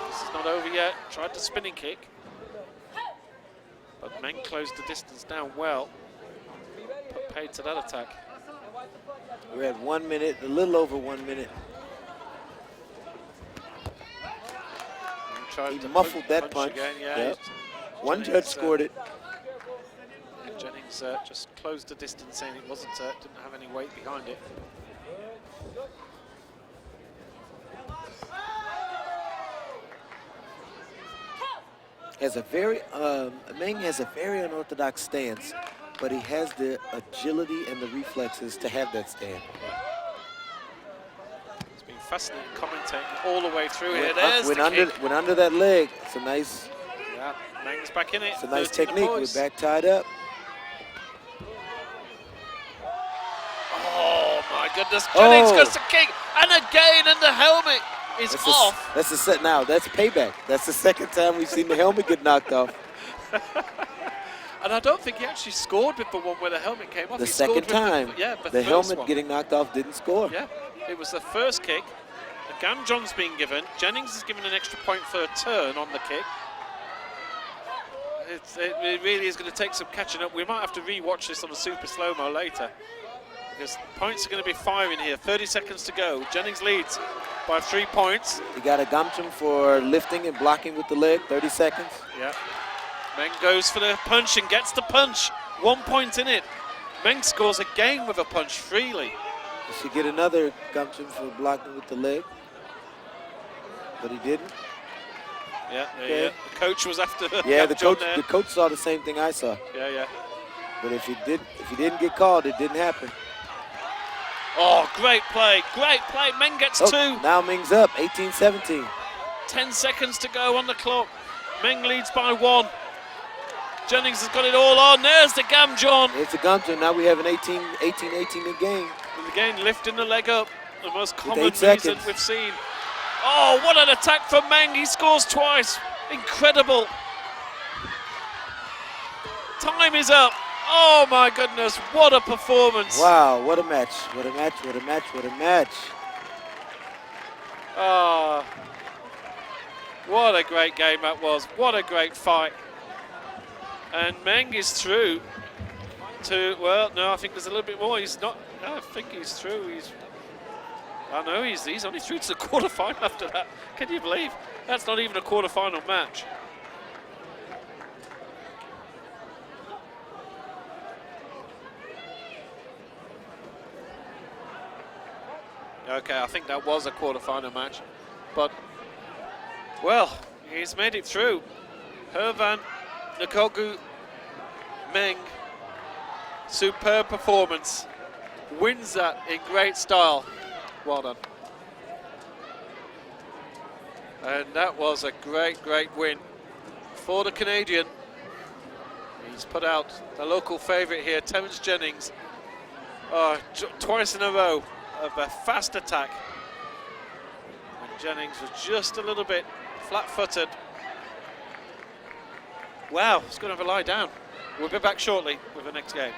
This is not over yet. Tried the spinning kick. But Meng closed the distance down well. Put paid to that attack. We're at 1 minute, a little over 1 minute. He muffled that punch. Again, yeah. Yep. One judge scored it. Jennings just closed the distance, saying it wasn't, didn't have any weight behind it. Meng has a very unorthodox stance, but he has the agility and the reflexes to have that stand. It's been fascinating commentating all the way through here. There's the kick. Went under that leg. It's a nice... Yeah, Meng's back in it. It's a nice technique. We're back tied up. Oh my goodness! Jennings goes to kick, and again, and the helmet is off. That's the set now. That's payback. That's the second time we've seen the helmet get knocked off. And I don't think he actually scored with the one where the helmet came off. The second time, the helmet one. getting knocked off didn't score. Yeah, it was the first kick. The Gamjon's been given. Jennings is given an extra point for a turn on the kick. It really is going to take some catching up. We might have to re-watch this on a super slow-mo later, because points are going to be firing here. 30 seconds to go. Jennings leads by 3 points. He got a Gamjon for lifting and blocking with the leg. 30 seconds. Yeah. Meng goes for the punch and gets the punch. 1 point in it. Meng scores again with a punch freely. He should get another Gamjon for blocking with the leg, but he didn't. Yeah, okay. The coach was after. Yeah, the coach saw the same thing I saw. Yeah. But if he didn't get called, it didn't happen. Oh, great play, great play. Meng gets two. Now Meng's up, 18-17. 10 seconds to go on the clock. Meng leads by 1. Jennings has got it all on. There's the Gamjon. It's a Gamjon. Now we have an 18-18 game. And again, lifting the leg up. The most common 8 seconds. reason we've seen. Oh, what an attack from Meng. He scores twice. Incredible. Time is up. Oh, my goodness. What a performance. Wow, what a match. What a match, what a match, what a match. Oh, what a great game that was. What a great fight. And Meng is through to, well, no, I think there's a little bit more. He's not, I think he's through. I know he's only through to the quarterfinal after that. Can you believe? That's not even a quarterfinal match. Okay, I think that was a quarterfinal match. But, well, he's made it through. Hervan Nkogu Meng, superb performance. Wins that in great style. Well done. And that was a great, great win for the Canadian. He's put out the local favourite here, Terence Jennings, twice in a row of a fast attack. And Jennings was just a little bit flat-footed. Wow, he's going to have a lie down. We'll be back shortly with the next game.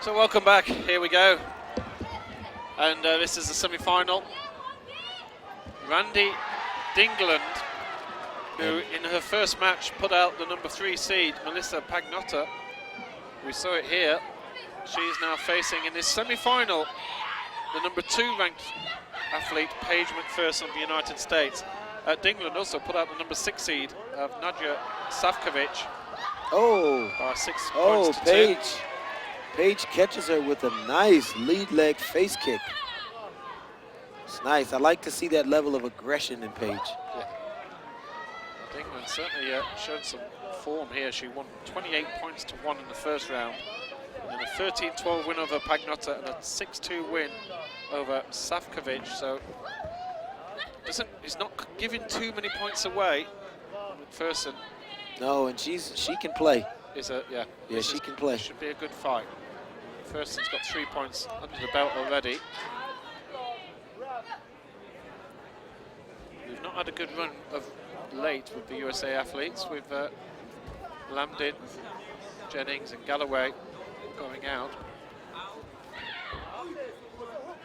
So welcome back, here we go. And this is the semi-final. Randy Dingland, who in her first match put out the number 3 seed, Melissa Pagnotta. We saw it here. She's now facing in this semi-final the number 2 ranked athlete, Paige McPherson of the United States. Dingland also put out the number 6 seed of Nadia Savkovic. Oh, by 6 points to Paige. 2. Paige catches her with a nice lead leg face kick. It's nice. I like to see that level of aggression in Paige. Yeah. Dingland certainly showed some form here. She won 28 points to 1 in the first round. And a 13-12 win over Pagnotta and a 6-2 win over Savkovic. So he's not giving too many points away. McPherson. No, and she can play. Yeah, she can play. Should be a good fight. McPherson's got 3 points under the belt already. We've not had a good run of late with the USA athletes, with Lambdin, Jennings and Galloway going out.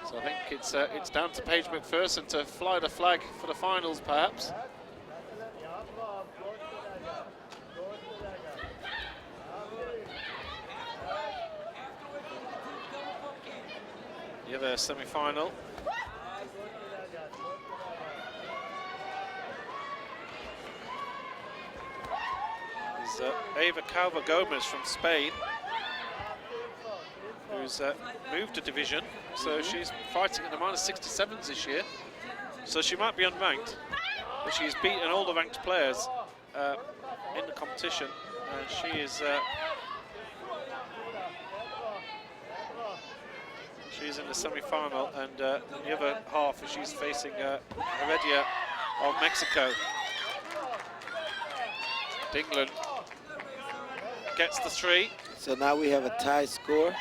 So I think it's down to Paige McPherson to fly the flag for the finals, perhaps. The other semi-final. Is Eva Calva Gomez from Spain, who's moved a division, so she's fighting in the -67s this year. So she might be unranked, but she's beaten all the ranked players in the competition. She is. She's in the semi-final, and in the other half, she's facing Heredia of Mexico. Dingland gets the 3. So now we have a tie score.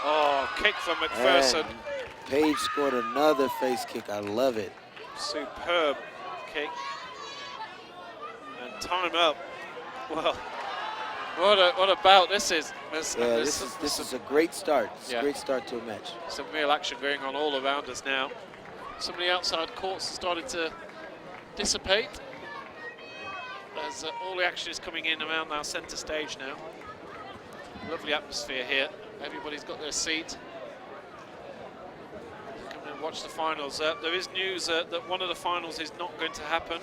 Oh, kick from McPherson. And Paige scored another face kick. I love it. Superb kick. And time up. Well, what a bout this is. This is a great start. It's a great start to a match. Some real action going on all around us now. Some of the outside courts have started to dissipate as all the action is coming in around our centre stage now. Lovely atmosphere here. Everybody's got their seat. Come and watch the finals. There is news that one of the finals is not going to happen,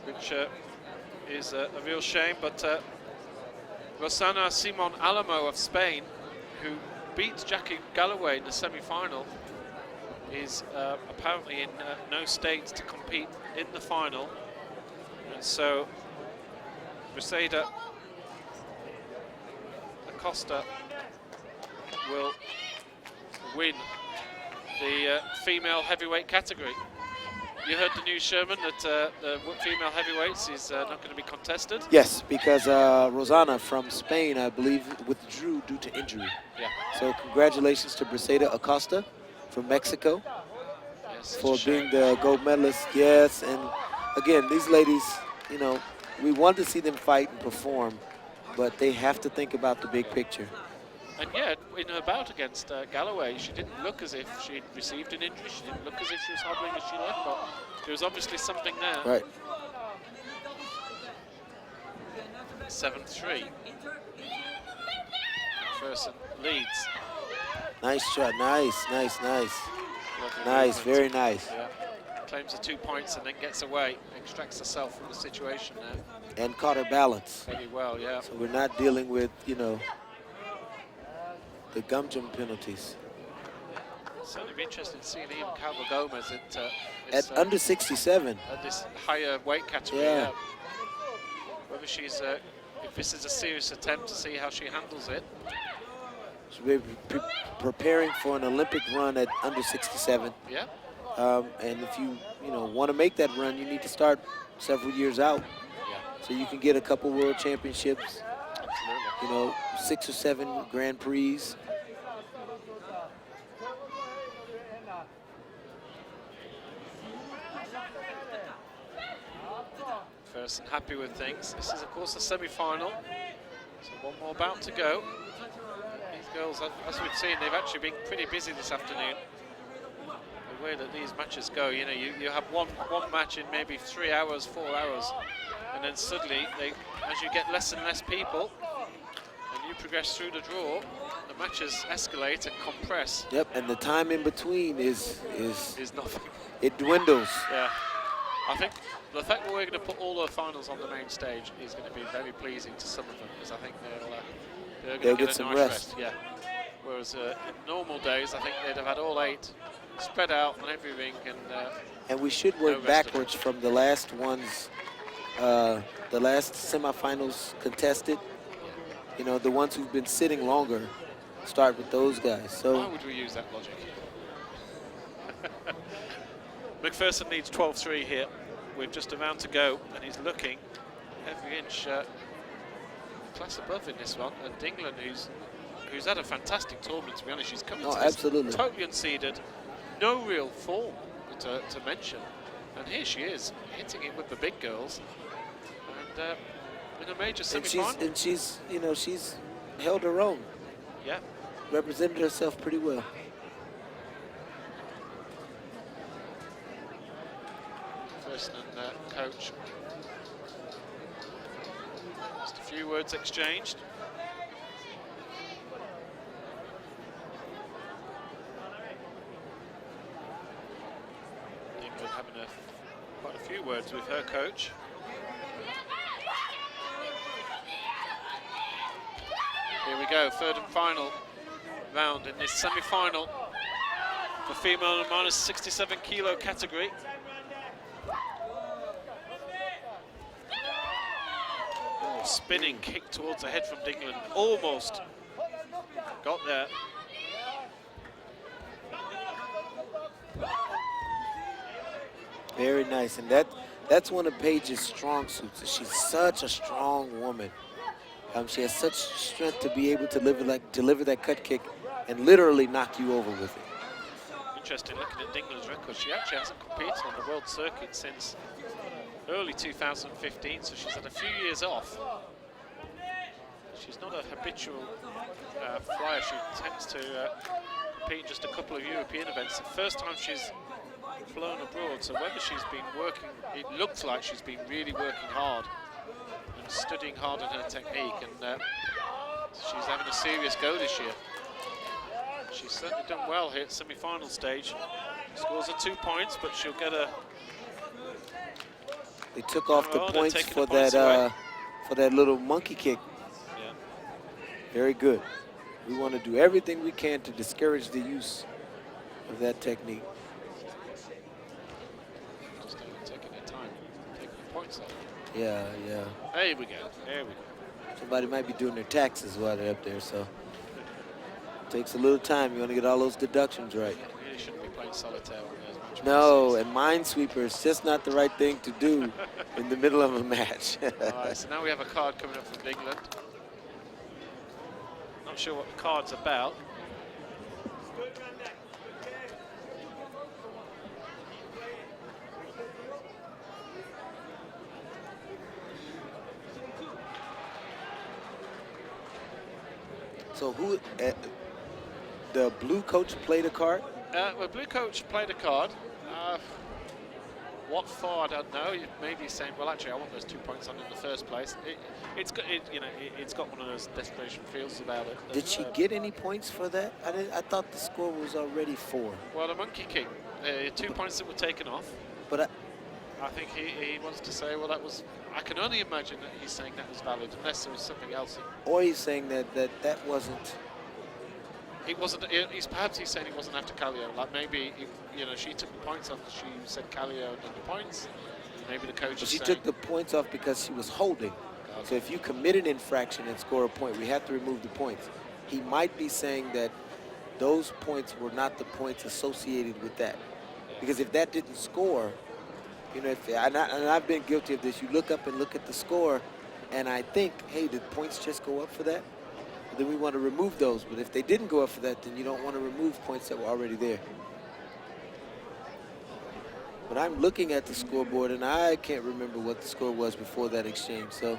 which is a real shame, but Rosana Simon Alamo of Spain, who beat Jackie Galloway in the semi-final, is apparently in no state to compete in the final, and so Braseda Acosta will win the female heavyweight category. You heard the news, Sherman, that the female heavyweights is not going to be contested? Yes, because Rosana from Spain, I believe, withdrew due to injury. Yeah. So congratulations to Braseda Acosta from Mexico for being the gold medalist. Yes, and again, these ladies, you know, we want to see them fight and perform, but they have to think about the big picture. And yeah, in her bout against Galloway, she didn't look as if she'd received an injury. She didn't look as if she was hobbling as she left, but there was obviously something there. Right. 7-3. McPherson leads. Nice shot. Nice, nice, nice. Lovely Nice, movement. very nice. Yeah. Claims the 2 points and then gets away, extracts herself from the situation now. And caught her balance. Very well, yeah. So we're not dealing with, you know, the gum jump penalties. Certainly be interested in seeing Ian Calvo-Gomez at Under 67. At this higher weight category. Yeah. Whether she's, if this is a serious attempt to see how she handles it. She'll be preparing for an Olympic run at under 67. Yeah. And if you want to make that run, you need to start several years out. Yeah. So you can get a couple world championships. Absolutely. 6 or 7 Grand Prix. First and happy with things. This is, of course, a semi-final. So one more bout to go. These girls, as we've seen, they've actually been pretty busy this afternoon. The way that these matches go, you have one match in maybe 3 hours, 4 hours, and then suddenly, as you get less and less people, and you progress through the draw, the matches escalate and compress. Yep, and the time in between is nothing. It dwindles. Yeah, I think the fact that we're going to put all the finals on the main stage is going to be very pleasing to some of them, because I think they're going to get a some nice rest. Yeah. Whereas in normal days, I think they'd have had all 8 spread out on every ring, and we should work backwards from the last ones, the last semifinals contested. The ones who've been sitting longer, start with those guys. So why would we use that logic? McPherson needs 12-3 here. We've just a round to go, and he's looking every inch class above in this one. And England, who's had a fantastic tournament, to be honest. She's come into this absolutely totally unseeded, no real form to mention. And here she is, hitting it with the big girls. And in a major semi-final. And she's held her own. Yeah. Represented herself pretty well. First and coach. Just a few words exchanged. England having quite a few words with her coach. Here we go, third and final round in this semi-final for female and minus 67 kilo category. Spinning kick towards the head from England, almost got there. Very nice, and that's one of Paige's strong suits. She's such a strong woman. She has such strength to be able to deliver that cut kick and literally knock you over with it. Interesting looking at England's record. She actually hasn't competed on the world circuit since early 2015, so she's had a few years off. She's not a habitual flyer. She tends to compete in just a couple of European events. The first time she's flown abroad, so whether she's been working, it looks like she's been really working hard and studying hard on her technique, and she's having a serious go this year. She's certainly done well here at semi-final stage. Scores her 2 points, but she'll get a... They took off the points for that little monkey kick. Yeah. Very good. We want to do everything we can to discourage the use of that technique. Just taking their time, taking the points off. Yeah. There we go. Somebody might be doing their taxes while they're up there, so it takes a little time. You want to get all those deductions right. You really shouldn't be playing solitaire on those matches. No, and Minesweeper is just not the right thing to do in the middle of a match. All right, so now we have a card coming up from England. Not sure what the card's about. So who, the blue coach played a card? Well, blue coach played a card. What for, I don't know. Maybe he's saying, well, actually, I want those 2 points on in the first place. It's got one of those desperation feels about it. Did she get any points for that? I thought the score was already 4. Well, the monkey kick, 2 points that were taken off. But I think he wants to say, well, that was. I can only imagine that he's saying that was valid, unless there was something else. Or he's saying that wasn't. It wasn't. Perhaps he's saying it wasn't after Callio. Like maybe she took the points off. She said Callio and the points. Maybe the coach. But she took the points off because she was holding. Okay. So if you commit an infraction and score a point, we have to remove the points. He might be saying that those points were not the points associated with that, because if that didn't score, and I've been guilty of this. You look up and look at the score, and I think, hey, did points just go up for that? Then we want to remove those. But if they didn't go up for that, then you don't want to remove points that were already there. But I'm looking at the scoreboard, and I can't remember what the score was before that exchange. So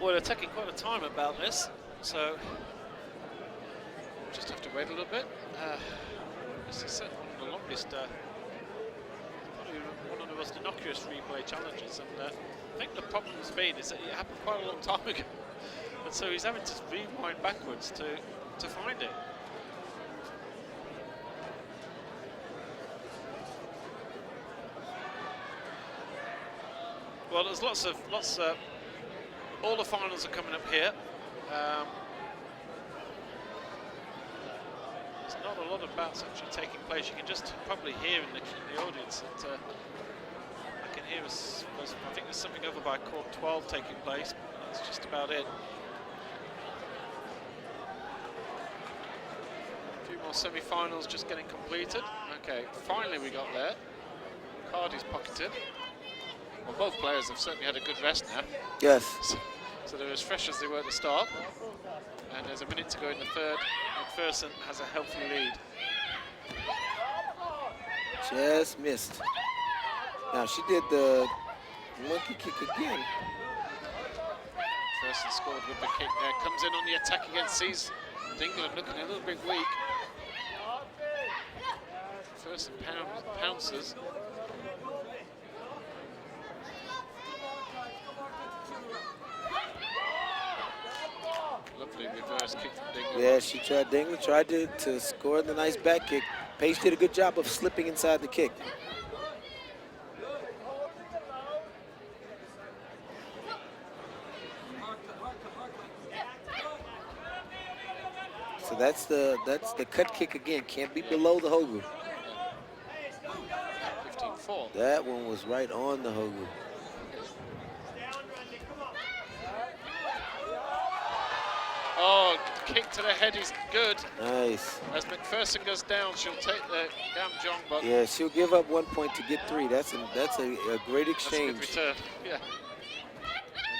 well, they're taking quite a time about this, so we'll just have to wait a little bit. This is certainly one of the longest, probably one of the most innocuous replay challenges, and I think the problem has been is that it happened quite a long time ago, and so he's having to rewind backwards to find it. Well, there's lots of all the finals are coming up here. There's not a lot of bouts actually taking place. You can just probably hear in the audience that I can hear us. I think there's something over by court 12 taking place. That's just about it. A few more semi-finals just getting completed. Okay, finally we got there. Card is pocketed. Well, both players have certainly had a good rest now. Yes. So they're as fresh as they were at the start. And there's a minute to go in the third. McPherson has a healthy lead. Just missed. Now she did the monkey kick again. McPherson scored with the kick there. Comes in on the attack again. Sees England looking a little bit weak. McPherson pounces. Lovely reverse kick from Dingle. Yeah, she tried. Dingle tried to score the nice back kick. Paige did a good job of slipping inside the kick. So that's the cut kick again. Can't be below the Hogu. 15-4. That one was right on the Hogu. Oh, kick to the head is good. Nice. As McPherson goes down, she'll take the down Jong, but yeah, she'll give up 1 point to get 3. That's a great exchange. That's a good return. Yeah.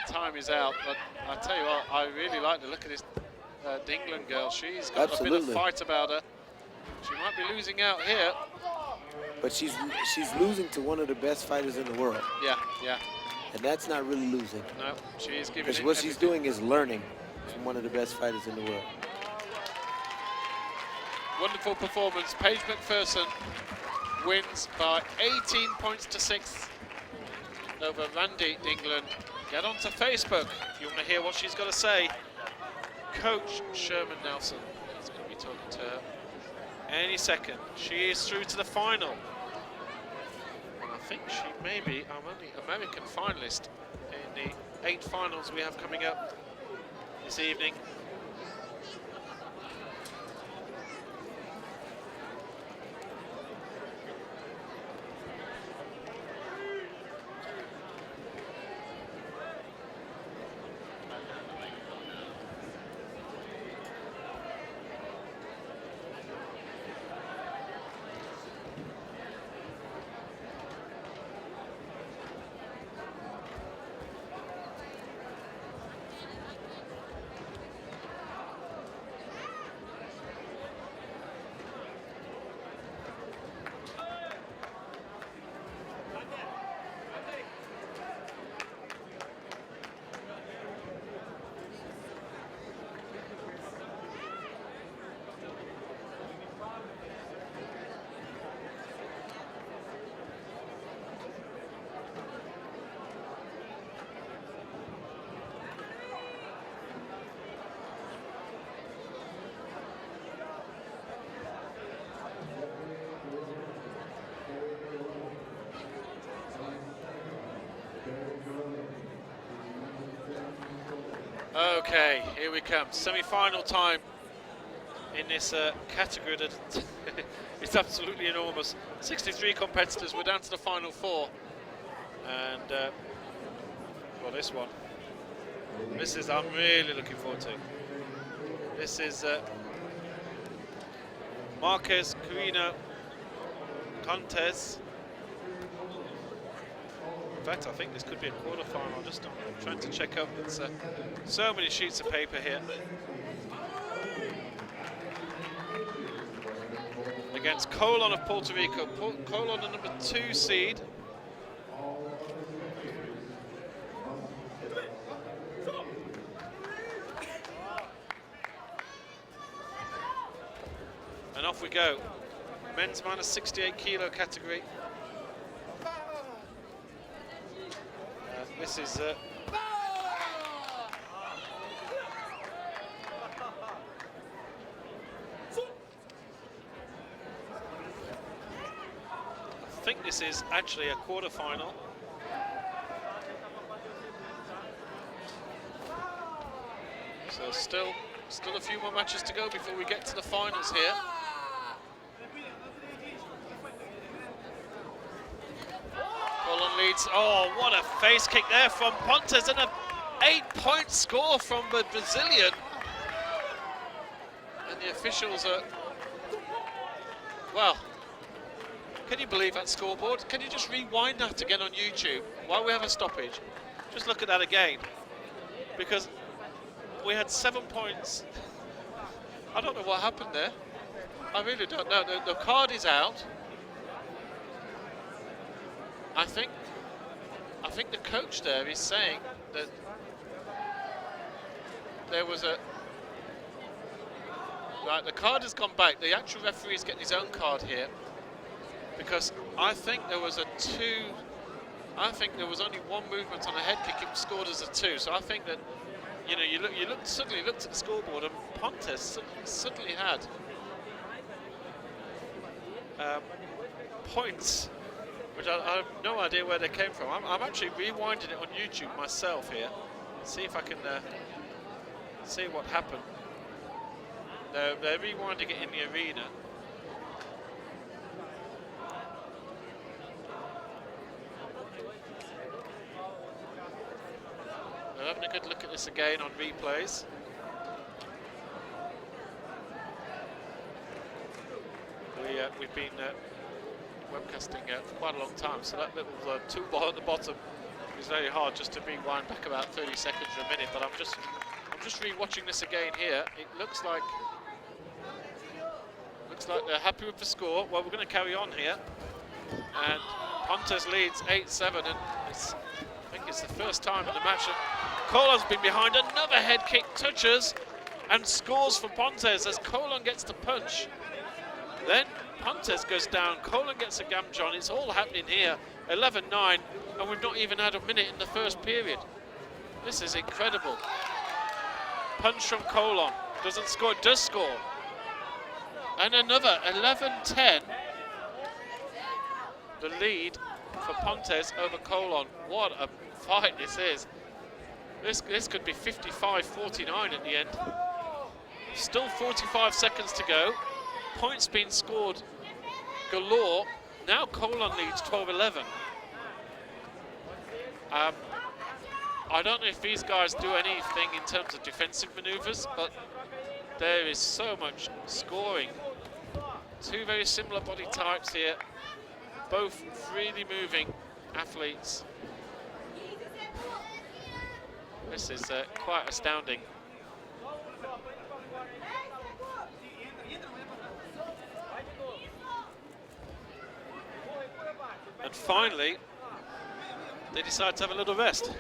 And time is out, but I tell you what, I really like the look of this England girl. She's got a bit of fight about her. She might be losing out here. But she's losing to one of the best fighters in the world. Yeah, yeah. And that's not really losing. No, she is giving it because what she's doing is learning from one of the best fighters in the world. Wonderful performance. Paige McPherson wins by 18 points to 6 over Randy England. Get onto Facebook if you want to hear what she's got to say. Coach Sherman Nelson is going to be talking to her any second. She is through to the final. And I think she may be our only American finalist in the 8 finals we have coming up this evening. Okay, here we come. Semi-final time in this category that it's absolutely enormous. 63 competitors. We're down to the final 4, and well, this one. This is I'm really looking forward to. This is Marquez Carino Contes. In fact, I think this could be a quarterfinal. I'm just trying to check up. It's so many sheets of paper here. Against Colon of Puerto Rico. Colon, the number 2 seed. And off we go. Men's minus 68 kilo category. This is I think this is actually a quarter-final. So still a few more matches to go before we get to the finals here. Colon leads. Oh, what a face kick there from Pontes, and an 8-point score from the Brazilian. And the officials are, well, can you believe that scoreboard? Can you just rewind that again on YouTube while we have a stoppage? Just look at that again, because we had 7 points. I don't know what happened there. I really don't know. The card is out. I think the coach there is saying that there was a... Right, the card has gone back. The actual referee is getting his own card here, because I think there was I think there was only one movement on a head kick. It was scored as a 2. So I think that, you know, suddenly looked at the scoreboard, and Pontes suddenly had points, which I have no idea where they came from. I'm actually rewinding it on YouTube myself here, see if I can see what happened. They're rewinding it in the arena. We're having a good look at this again on replays. We've been webcasting for quite a long time, so that little toolbar at the bottom is very hard just to rewind back about 30 seconds or a minute. But I'm just re-watching this again here. It looks like they're happy with the score. Well, we're going to carry on here, and Pontes leads 8-7, and I think it's the first time in the match that Colon's been behind. Another head kick touches and scores for Pontes as Colon gets the punch. Then Pontes goes down, Colon gets a gamjon. It's all happening here. 11-9, and we've not even had a minute in the first period. This is incredible. Punch from Colon, doesn't score, does score. And another 11-10. The lead for Pontes over Colon. What a fight this is. This could be 55-49 at the end. Still 45 seconds to go. Points being scored galore. Now Colon leads 12-11. I don't know if these guys do anything in terms of defensive maneuvers, but there is so much scoring. Two very similar body types here, both freely moving athletes. This is quite astounding. And finally, they decide to have a little rest.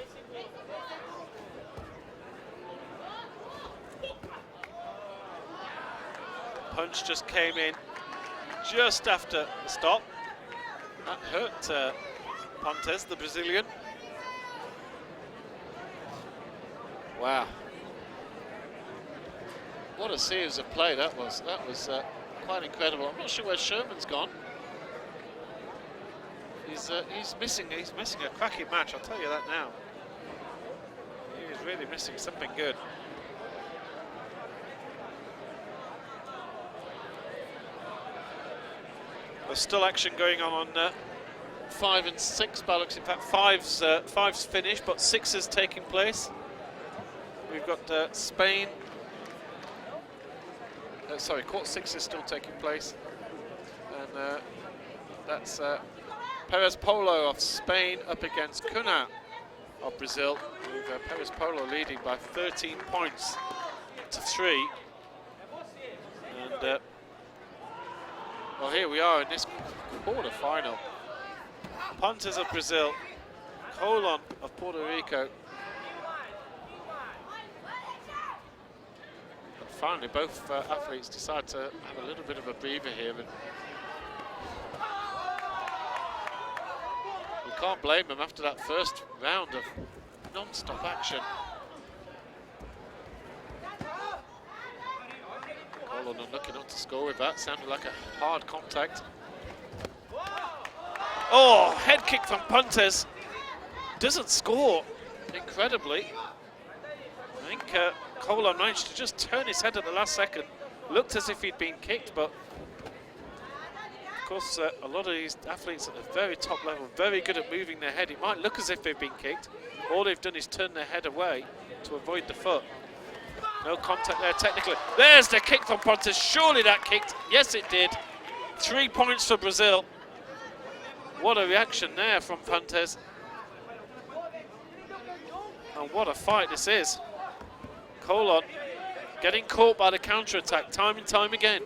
Punch just came in just after the stop. That hurt Pontes, the Brazilian. Wow. What a series of play that was. That was quite incredible. I'm not sure where Sherman's gone. He's missing a cracking match, I'll tell you that now. He is really missing something good. There's still action going on 5 and 6 ballocks. In fact, five's finished, but 6 is taking place. We've got Spain. Sorry, court 6 is still taking place, and that's Perez Polo of Spain up against Cunha of Brazil, with Perez Polo leading by 13 points to 3. And well, here we are in this quarter-final. Pontes of Brazil, Colon of Puerto Rico. And finally, both athletes decide to have a little bit of a breather here. And you can't blame them after that first round of non-stop action. Colon unlucky not to score with that. Sounded like a hard contact. Oh, head kick from Pontes. Doesn't score, incredibly. I think Colon managed to just turn his head at the last second. Looked as if he'd been kicked, but of course a lot of these athletes at the very top level, very good at moving their head. It might look as if they've been kicked. All they've done is turn their head away to avoid the foot. No contact there technically. There's the kick from Pontes. Surely that kicked. Yes, it did. 3 points for Brazil. What a reaction there from Pontes. And what a fight this is. Colon getting caught by the counter-attack time and time again.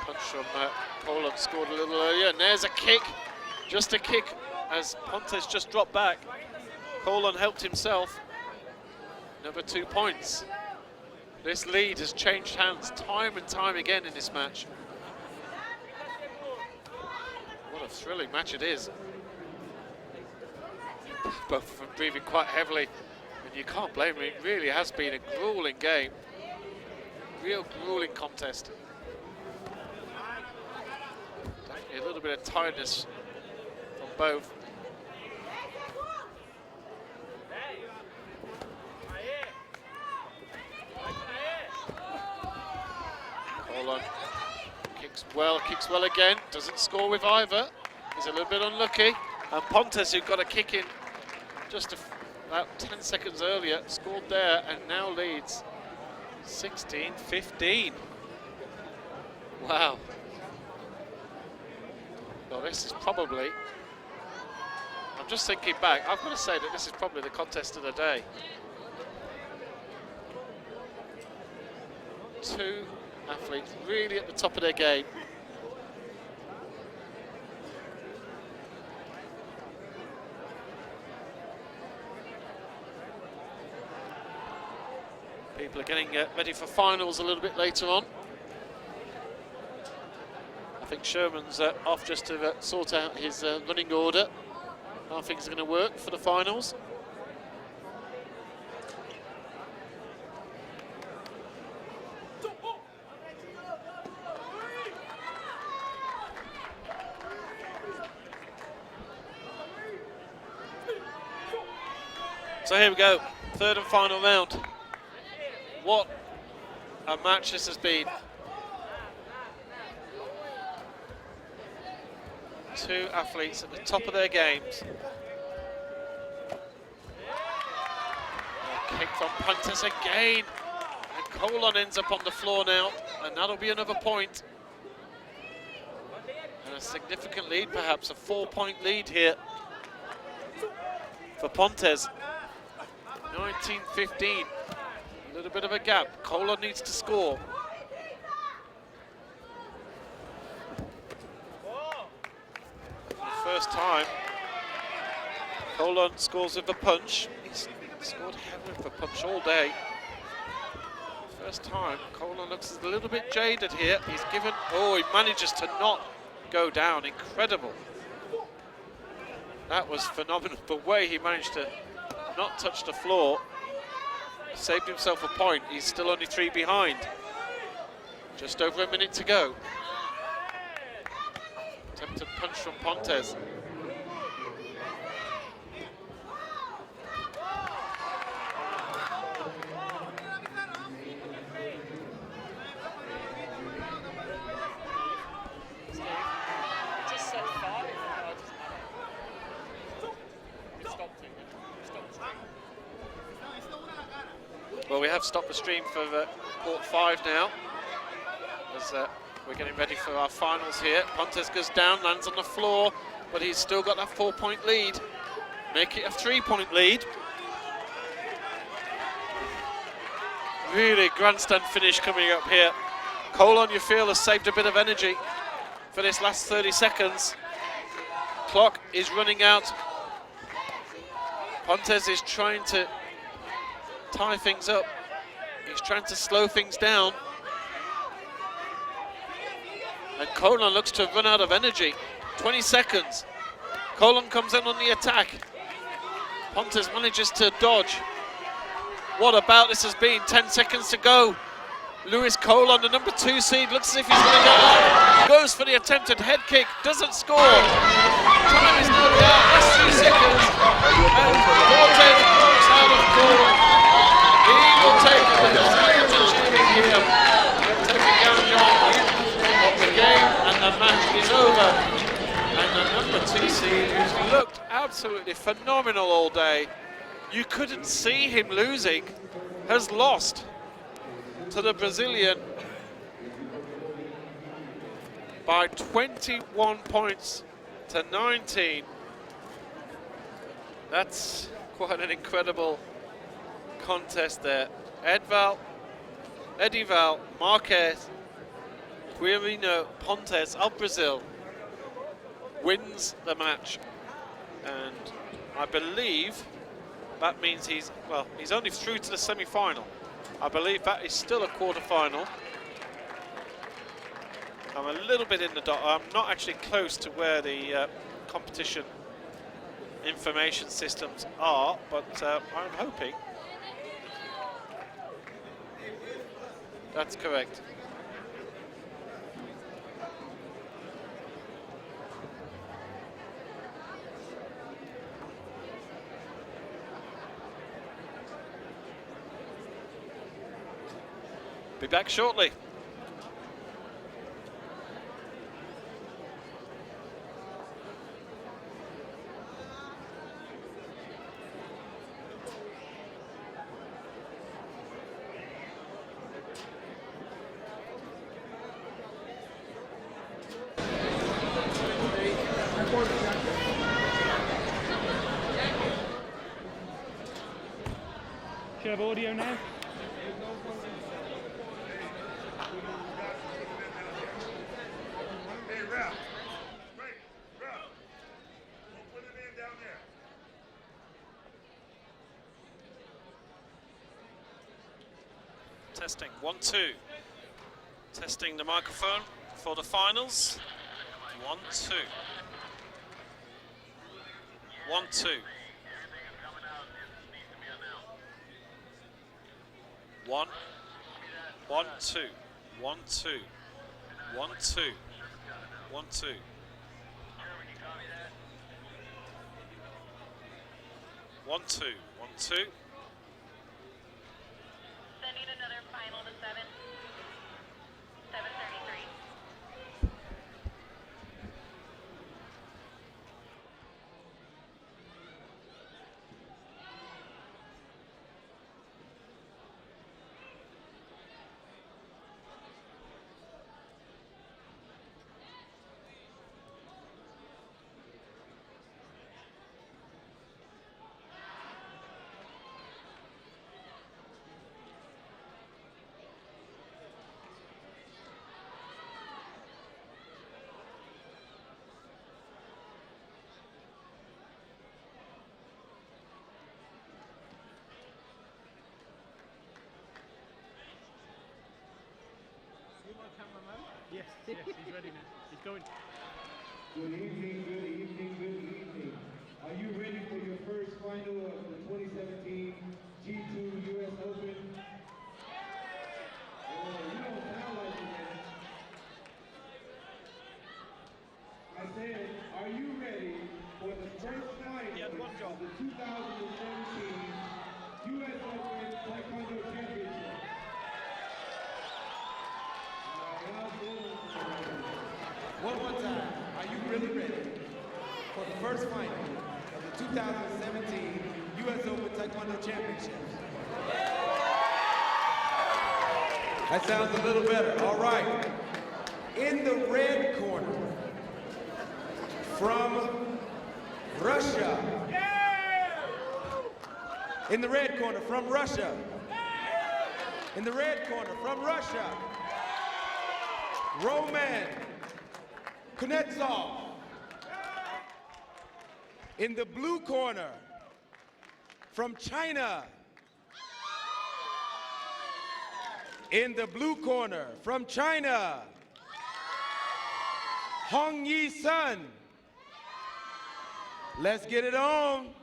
Punch from Colon scored a little earlier, and there's a kick. Just a kick as Pontes just dropped back. Colon helped himself. Another 2 points. This lead has changed hands time and time again in this match. What a thrilling match it is. Both of them breathing quite heavily, and you can't blame them. It really has been a grueling game. Real grueling contest. Definitely a little bit of tiredness from both. Colon kicks well again, doesn't score with either. He's a little bit unlucky. And Pontes, who got a kick in just about 10 seconds earlier, scored there and now leads 16-15. Wow. Well, this is probably, I'm just thinking back, I've got to say that this is probably the contest of the day. 2 athletes really at the top of their game. People are getting ready for finals a little bit later on. I think Sherman's off just to sort out his running order. How things are going to work for the finals. So here we go, third and final round. What a match this has been. 2 athletes at the top of their games. A kick from Pontes again. And Colon ends up on the floor now, and that'll be another point. And a significant lead, perhaps a 4-point lead here for Pontes. 19-15. A little bit of a gap. Colon needs to score. For the first time, Colon scores with a punch. He's scored heavily with a punch all day. First time, Colon looks a little bit jaded here. He's given, oh, he manages to not go down. Incredible. That was phenomenal. The way he managed to not touch the floor. Saved himself a point. He's still only 3 behind. Just over a minute to go. Attempted punch from Pontes. Well, we have stopped the stream for Court 5 now, as we're getting ready for our finals here. Pontes goes down, lands on the floor, but he's still got that 4-point lead. Make it a 3-point lead. Really grandstand finish coming up here. Colon, you feel, has saved a bit of energy for this last 30 seconds. Clock is running out. Pontes is trying to tie things up. He's trying to slow things down. And Colon looks to have run out of energy. 20 seconds. Colon comes in on the attack. Pontes manages to dodge. What about this has been? 10 seconds to go. Luis Colon, the number 2 seed, looks as if he's going to go out. Goes for the attempted head kick, doesn't score. Time is nearly out, last 2 seconds. And Pontes walks out of court. He will take the Brazilian achievement here. Taking down John of the game, and the match is over. And the number 2 seed, who's looked absolutely phenomenal all day, you couldn't see him losing, has lost to the Brazilian by 21 points to 19. That's quite an incredible contest there. Edival Marques Quirino Pontes of Brazil wins the match, and I believe that means he's only through to the semi-final. I believe that is still a quarter-final. I'm a little bit in the dark. I'm not actually close to where the competition information systems are, but I'm hoping that's correct. Be back shortly. Do you have audio now? Hey, Ralph. Wait, Ralph. Put it in down there. Testing, 1, 2. Testing the microphone for the finals. 1, 2. 1, 2. 1, 1, 2, 1, 2, 1, 2, 1, 2. 1, 2, 1, 2. Sending another final to 7. 7:33. Yes, yes, he's ready now. He's going. Good evening, good evening, good evening. Are you ready for your first final of the 2017 G2 US Open? Oh, you don't sound like it, man. had one job. The 2017 U.S. Open Taekwondo Championship. One more time. Are you really ready for the first final of the 2017 U.S. Open Taekwondo Championship? That sounds a little better. All right. In the red corner, from Russia. In the red corner, from Russia. In the red corner, from Russia, Roman Kuznetsov. In the blue corner, from China. In the blue corner, from China, Hong Yi-sun. Let's get it on.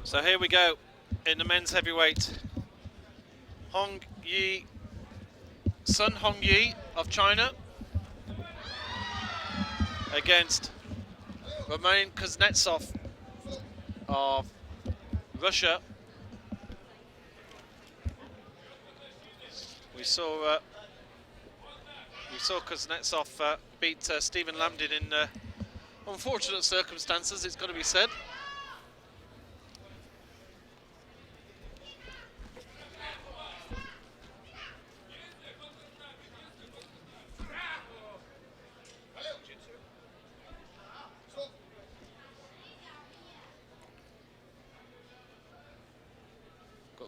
So here we go in the men's heavyweight. Sun Hongyi of China against Roman Kuznetsov of Russia. We saw Kuznetsov beat Stephen Lambdin in unfortunate circumstances, it's got to be said.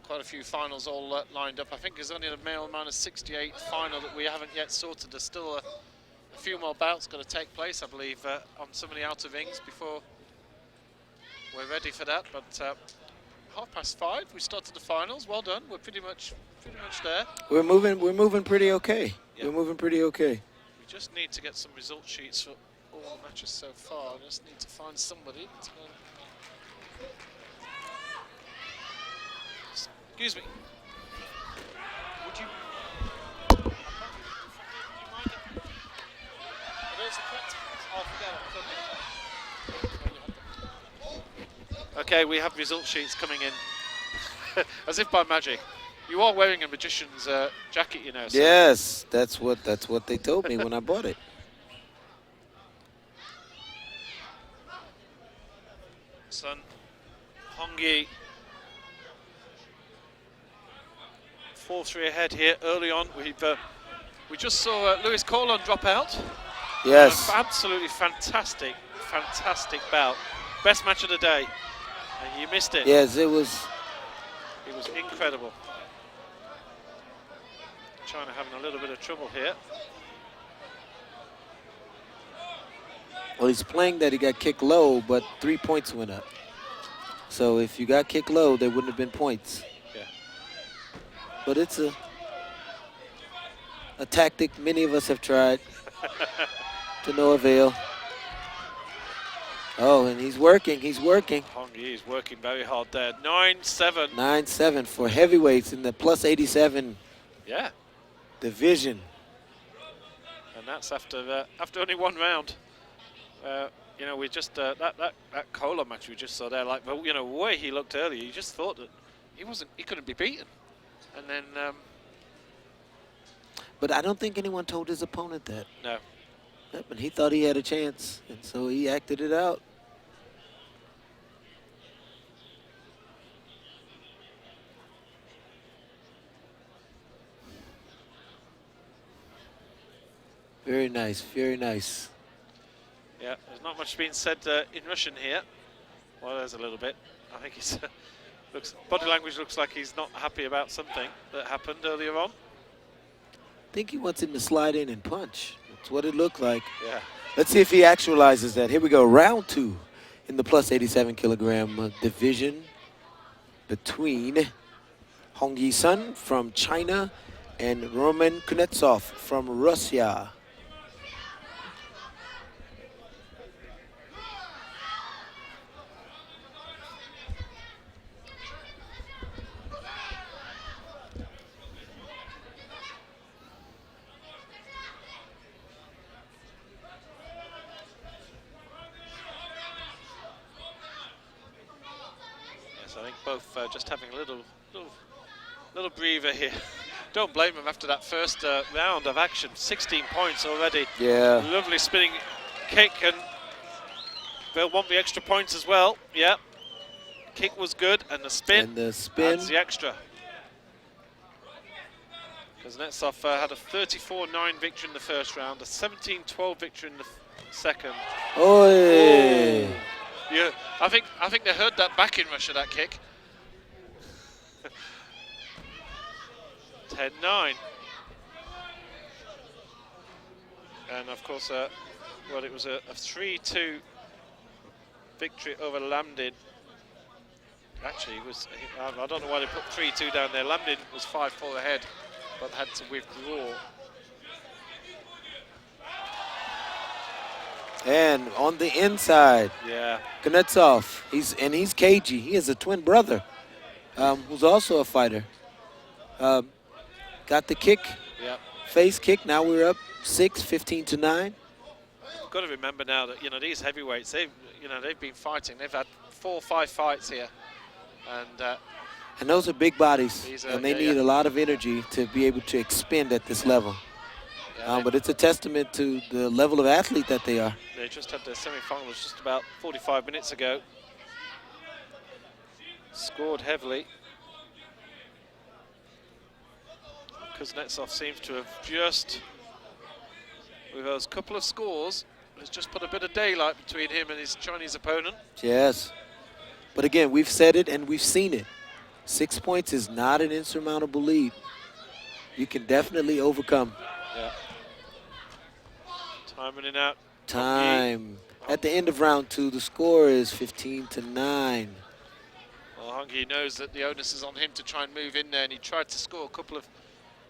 Quite a few finals all lined up. I think there's only the male -68 final that we haven't yet sorted. There's still a few more bouts got to take place, I believe, on some of the outer rings before we're ready for that. But 5:30, we started the finals. Well done. We're pretty much there. We're moving pretty okay. Yeah. We're moving pretty okay. We just need to get some result sheets for all the matches so far. I just need to find somebody to excuse me. Would you? Okay, we have result sheets coming in, as if by magic. You are wearing a magician's jacket, you know. So. Yes, that's what they told me when I bought it. Sun Hongyi. 4-3 ahead here early on. We just saw Lewis Corlon drop out. Yes. Absolutely fantastic bout. Best match of the day. And you missed it. Yes, it was. It was incredible. China having a little bit of trouble here. Well, he's playing that he got kicked low, but 3 points went up. So if you got kicked low, there wouldn't have been points. Yeah. But it's a tactic many of us have tried to no avail. Oh, and he's working. Hongyi is working very hard there. 9-7. 9-7 for heavyweights in the plus 87 division. And that's after only one round. You know, we just that Kohler match we just saw there, like, you know, the way he looked earlier, you just thought that he couldn't be beaten. And then but I don't think anyone told his opponent that. No. Yep, and he thought he had a chance, and so he acted it out. Very nice, very nice. Yeah, there's not much being said in Russian here. Well, there's a little bit. I think he's body language looks like he's not happy about something that happened earlier on. I think he wants him to slide in and punch. That's what it looked like. Yeah. Let's see if he actualizes that. Here we go, round 2 in the plus 87 kilogram division between Hong Yi-sun from China and Roman Kunetsov from Russia. I think both just having a little breather here. Don't blame them after that first round of action. 16 points already. Yeah. Lovely spinning kick, and they'll want the extra points as well. Yeah. Kick was good, and the spin. And the spin. Adds the extra. Kuznetsov had a 34-9 victory in the first round, a 17-12 victory in the second. Oi. Oh. Yeah, I think they heard that back in Russia, that kick. 10-9. And of course, well, it was a 3-2 victory over Lamdin. Actually, it was, I don't know why they put 3-2 down there. Lamdin was 5-4 ahead, but had to withdraw. And on the inside, yeah, Kunetsov, he's cagey. He has a twin brother who's also a fighter. Got the kick, yeah. face kick. Now we're up 6, 15-9. Got to remember now that these heavyweights, they've been fighting. They've had 4 or 5 fights here, and those are big bodies, and they need a lot of energy to be able to expend at this level. But it's a testament to the level of athlete that they are. They just had their semi-finals just about 45 minutes ago. Scored heavily. Kuznetsov seems to have just, with those couple of scores, has just put a bit of daylight between him and his Chinese opponent. Yes. But again, we've said it and we've seen it. 6 points is not an insurmountable lead. You can definitely overcome. Yeah. Time running out. Time. At the end of round 2, the score is 15-9. Well, Hongi knows that the onus is on him to try and move in there, and he tried to score a couple of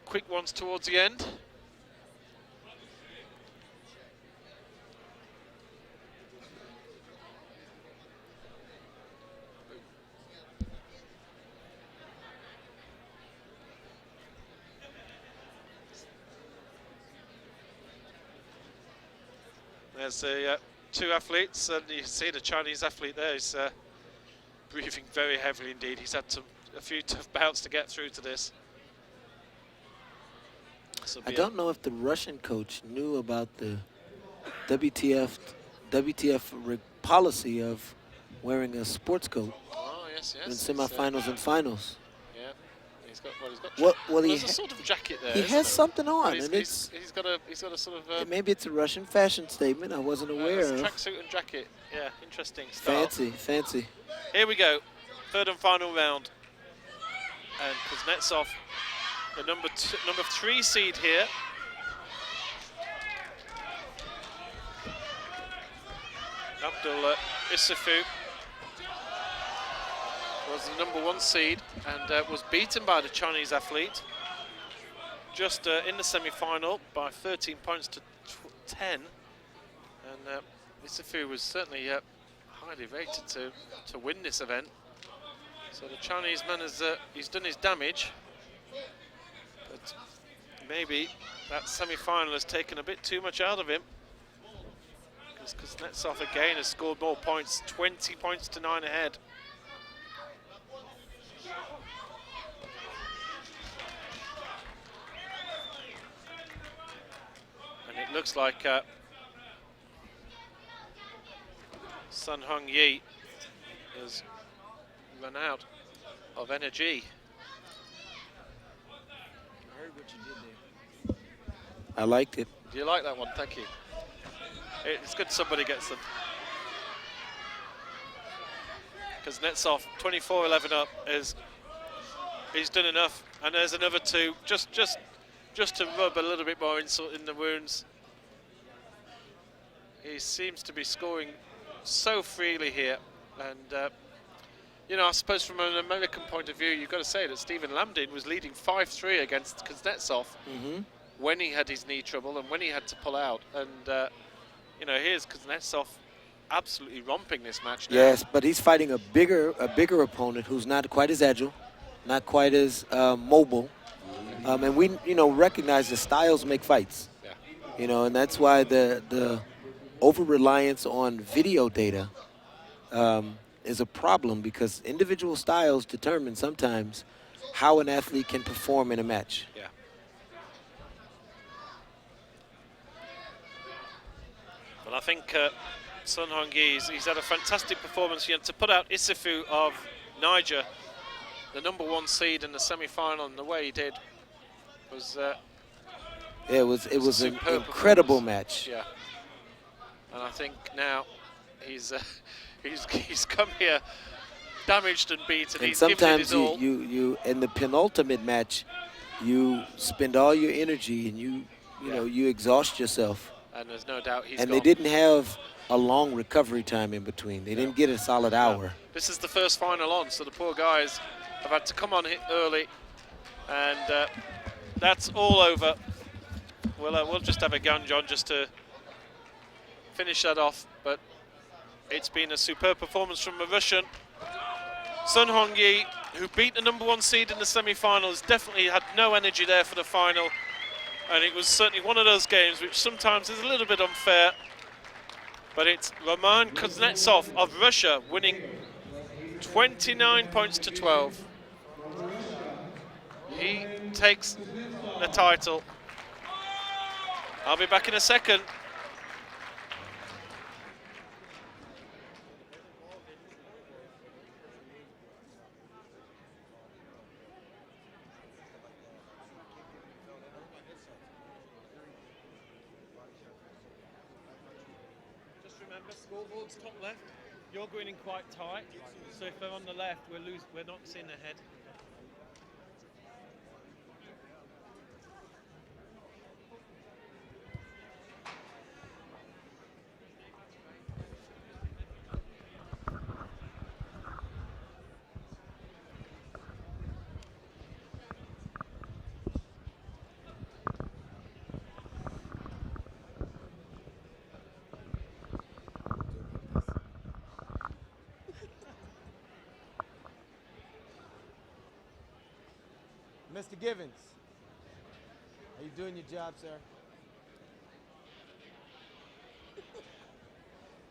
quick ones towards the end. There's the 2 athletes, and you see the Chinese athlete there is breathing very heavily indeed. He's had a few tough bouts to get through to this. I don't know if the Russian coach knew about the WTF policy of wearing a sports coat in semifinals and finals. Yeah, he's got He a sort of jacket there. He has something on, and he's got a sort of. Maybe it's a Russian fashion statement I wasn't aware of. Tracksuit and jacket. Yeah, interesting style. Fancy, fancy. Here we go, 3rd and final round, and Kuznetsov, the number 3 seed here. Abdul Isifu was the number 1 seed and was beaten by the Chinese athlete just in the semi-final by 13 points to 10. And Isifu was certainly highly rated to win this event. So the Chinese man has he's done his damage, but maybe that semi-final has taken a bit too much out of him. Because Kuznetsov again has scored more points, 20 points to 9 ahead. And it looks like Sun Hung Yi has run out of energy. I liked it. Do you like that one? Thank you. It's good somebody gets them. Because Kuznetsov, 24-11 up, he's done enough. And there's another two, just to rub a little bit more insult in the wounds. He seems to be scoring so freely here. And, you know, I suppose from an American point of view, you've got to say that Stephen Lambdin was leading 5-3 against Kuznetsov when he had his knee trouble and when he had to pull out. And, you know, here's Kuznetsov absolutely romping this match now. Yes, but he's fighting a bigger opponent who's not quite as agile, not quite as mobile. And we, you know, recognize that styles make fights. Yeah. You know, and that's why the over-reliance on video data is a problem, because individual styles determine sometimes how an athlete can perform in a match. Yeah. Well, I think Sun Hong-yi, he's had a fantastic performance. He had to put out Isifu of Niger, the #1 seed in the semi-final, and the way he did was it was an incredible match. Yeah, and I think now he's come here damaged and beaten. And he's given it sometimes his all. you in the penultimate match, you spend all your energy and you know, you exhaust yourself. And there's no doubt he's And gone. they didn't have a long recovery time in between. They didn't get a solid hour. This is the first final on, so the poor guys have had to come on hit early, and that's all over. We'll just have a Ganjon just to finish that off, but it's been a superb performance from the Russian. Sun Hong-yi, who beat the #1 seed in the semi-finals, definitely had no energy there for the final, and it was certainly one of those games which sometimes is a little bit unfair, but it's Roman Kuznetsov of Russia winning 29 points to 12. He takes the title. I'll be back in a second. Just remember, scoreboard's top left. You're going in quite tight, so if they're on the left, we're not seeing ahead. Mr. Givens, are you doing your job, sir?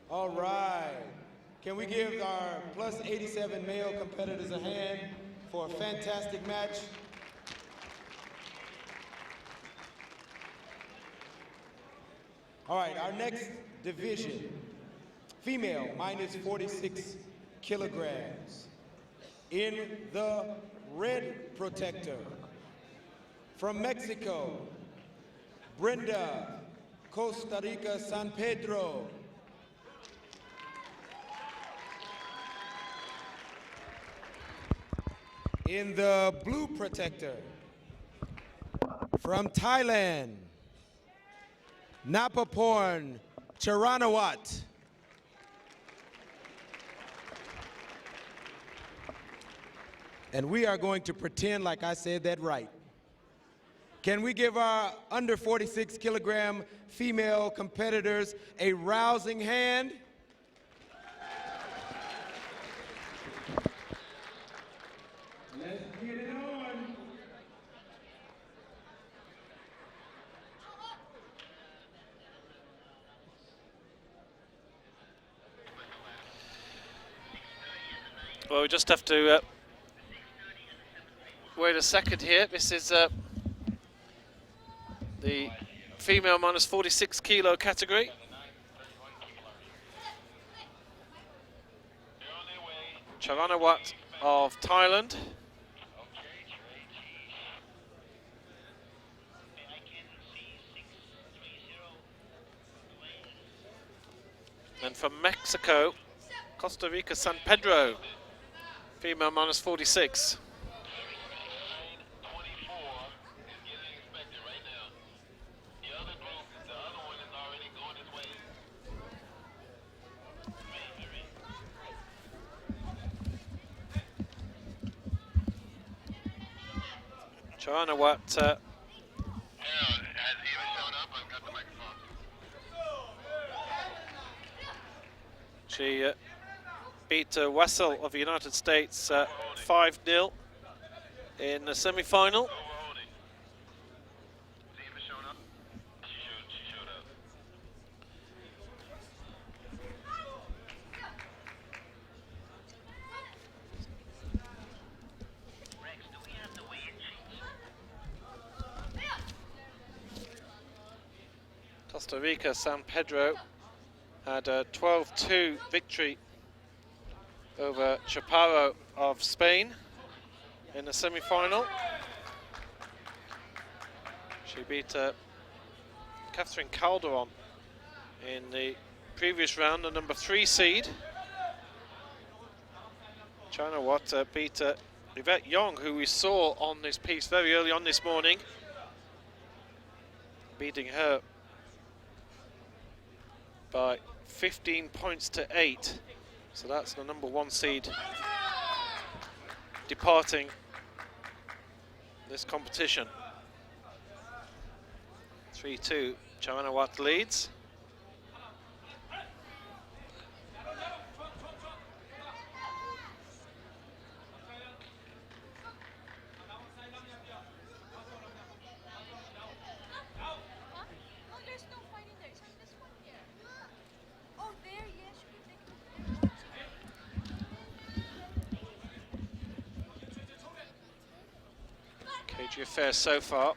All right. Can we give our plus 87 male competitors a hand for a fantastic match? All right, our next division, female, minus 46 kilograms. In the red protector, from Mexico, Brenda Costa Rica San Pedro. In the blue protector, from Thailand, Napaporn Charanawat. And we are going to pretend like I said that right. Can we give our under 46 kilogram female competitors a rousing hand? Let's get it on. Well, we just have to wait a second here. This is the female minus 46 kilo category. Charanawat of Thailand. And from Mexico, Costa Rica, San Pedro, female minus 46. Joanna Watt. She beat Wessel of the United States 5-0 in the semi-final. Costa Rica, San Pedro had a 12-2 victory over Chaparro of Spain in the semi-final. She beat Catherine Calderon in the previous round, the number 3 seed. China Watt beat Yvette Young, who we saw on this piece very early on this morning, beating her by 15 points to 8. So that's the number 1 seed departing this competition. 3-2, Joanna Watt leads. Cagey affair so far.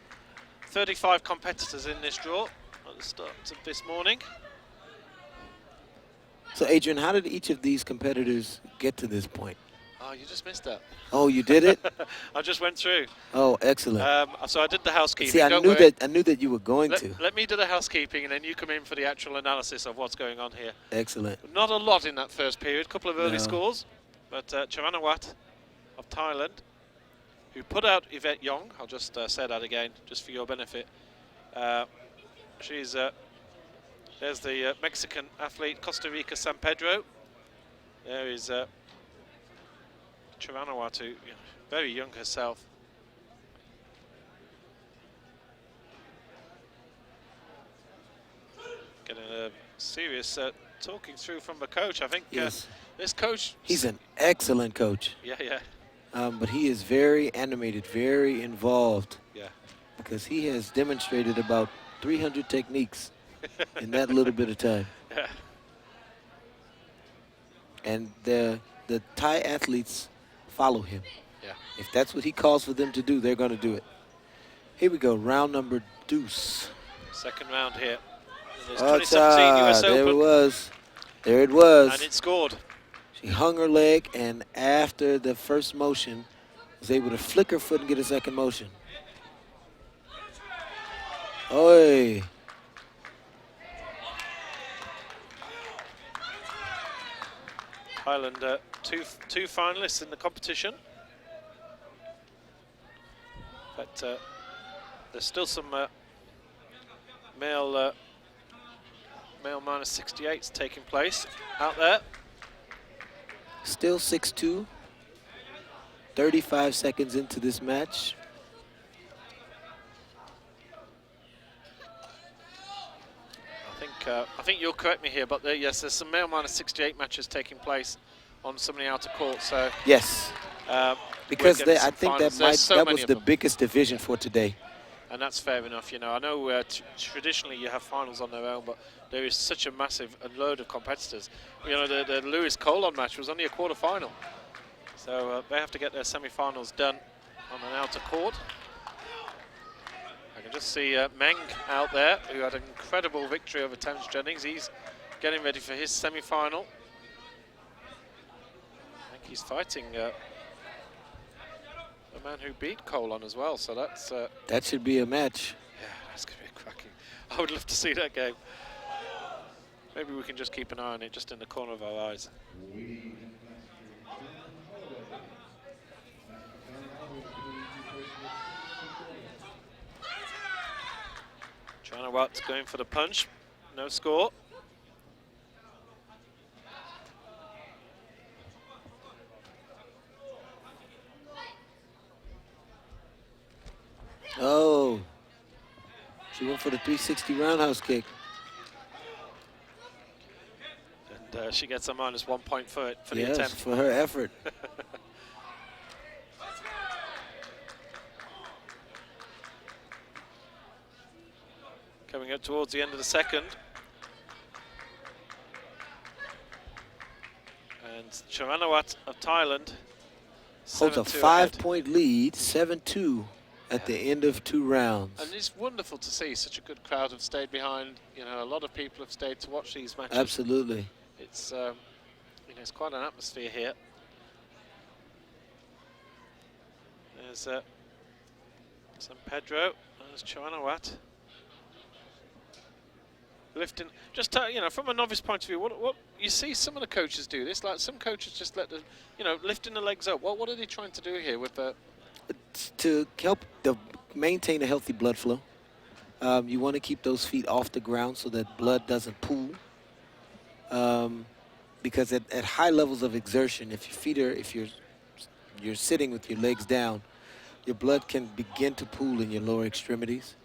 35 competitors in this draw at the start of this morning. So Adrian, how did each of these competitors get to this point? Oh, you just missed that. Oh, you did it? I just went through. Oh, excellent. So I did the housekeeping. See, I knew that you were going to. Let me do the housekeeping, and then you come in for the actual analysis of what's going on here. Excellent. Not a lot in that first period, a couple of early scores, but Joanna Watt of Thailand, who put out Yvette Young, I'll just say that again, just for your benefit. There's the Mexican athlete, Costa Rica, San Pedro. There is Joanna Watt, who, very young herself. Getting a serious talking through from the coach. I think this coach... He's an excellent coach. Yeah. But he is very animated, very involved. Yeah. Because he has demonstrated about 300 techniques in that little bit of time. Yeah. And the Thai athletes follow him. Yeah. If that's what he calls for them to do, they're going to do it. Here we go, round number deuce. Second round here. There's 2017 US Open. There it was. There it was. And it scored. She hung her leg, and after the first motion, was able to flick her foot and get a second motion. Oi. Thailand, two finalists in the competition. But there's still some male minus 68s taking place out there. Still 6-2, 35 seconds into this match. I think you'll correct me here, but yes, there's some male minus 68 matches taking place on some of the outer courts. So yes, because I think that was the biggest division for today. And that's fair enough. You know, I know traditionally you have finals on their own, but there is such a massive load of competitors. You know, the Lewis Colon match was only a quarter-final, so they have to get their semi-finals done on an outer court. I can just see Meng out there, who had an incredible victory over Terence Jennings. He's getting ready for his semi-final. I think he's fighting the man who beat Colon as well, so that's... that should be a match. Yeah, that's going to be cracking. I would love to see that game. Maybe we can just keep an eye on it just in the corner of our eyes. Joanna Watt going for the punch. No score. Oh, she went for the 360 roundhouse kick. And she gets a -1 point for it, for the Yes, attempt. for her effort. Coming up towards the end of the second. And Charanawat of Thailand Holds a 7-2 5-point lead, 7-2 at the end of 2 rounds. And it's wonderful to see such a good crowd have stayed behind. You know, a lot of people have stayed to watch these matches. Absolutely. It's you know, it's quite an atmosphere here. There's San Pedro. There's Charanawat. Lifting, just you know, from a novice point of view, what you see some of the coaches do this. Like some coaches just let the, you know, lifting the legs up. What are they trying to do here with the? To help maintain a healthy blood flow. You want to keep those feet off the ground so that blood doesn't pool. Because at high levels of exertion, if you're sitting with your legs down, your blood can begin to pool in your lower extremities.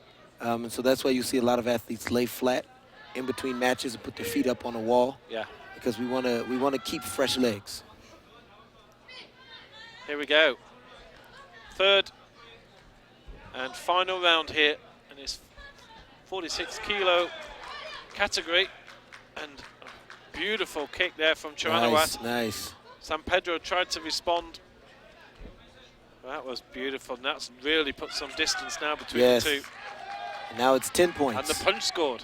And so that's why you see a lot of athletes lay flat in between matches and put their feet up on a wall. Yeah. Because we want to keep fresh legs. Here we go. Third and final round here in this 46-kilo category, and a beautiful kick there from Charanawat. Nice, nice. San Pedro tried to respond. That was beautiful, and that's really put some distance now between the two. Now it's 10 points. And the punch scored.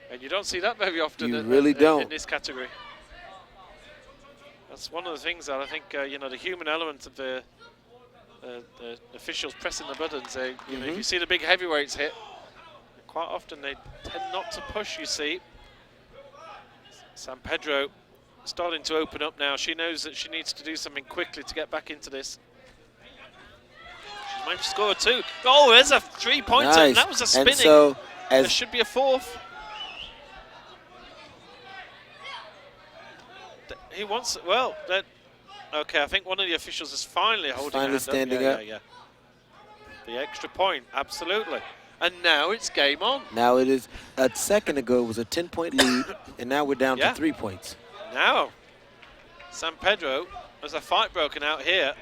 And you don't see that very often in this category. That's one of the things that I think, you know, the human element of the officials pressing the buttons. You know, if you see the big heavyweights hit, quite often they tend not to push, you see. San Pedro starting to open up now. She knows that she needs to do something quickly to get back into this. She's managed to score 2. Oh, there's a 3-pointer. Nice. That was a spinning. And so there should be a 4th. He wants, well, that. Okay, I think one of the officials is finally holding finally standing up. Yeah. The extra point, absolutely. And now it's game on. Now it is. A second ago it was a 10-point lead, and now we're down to 3 points. Now, San Pedro, there's a fight broken out here,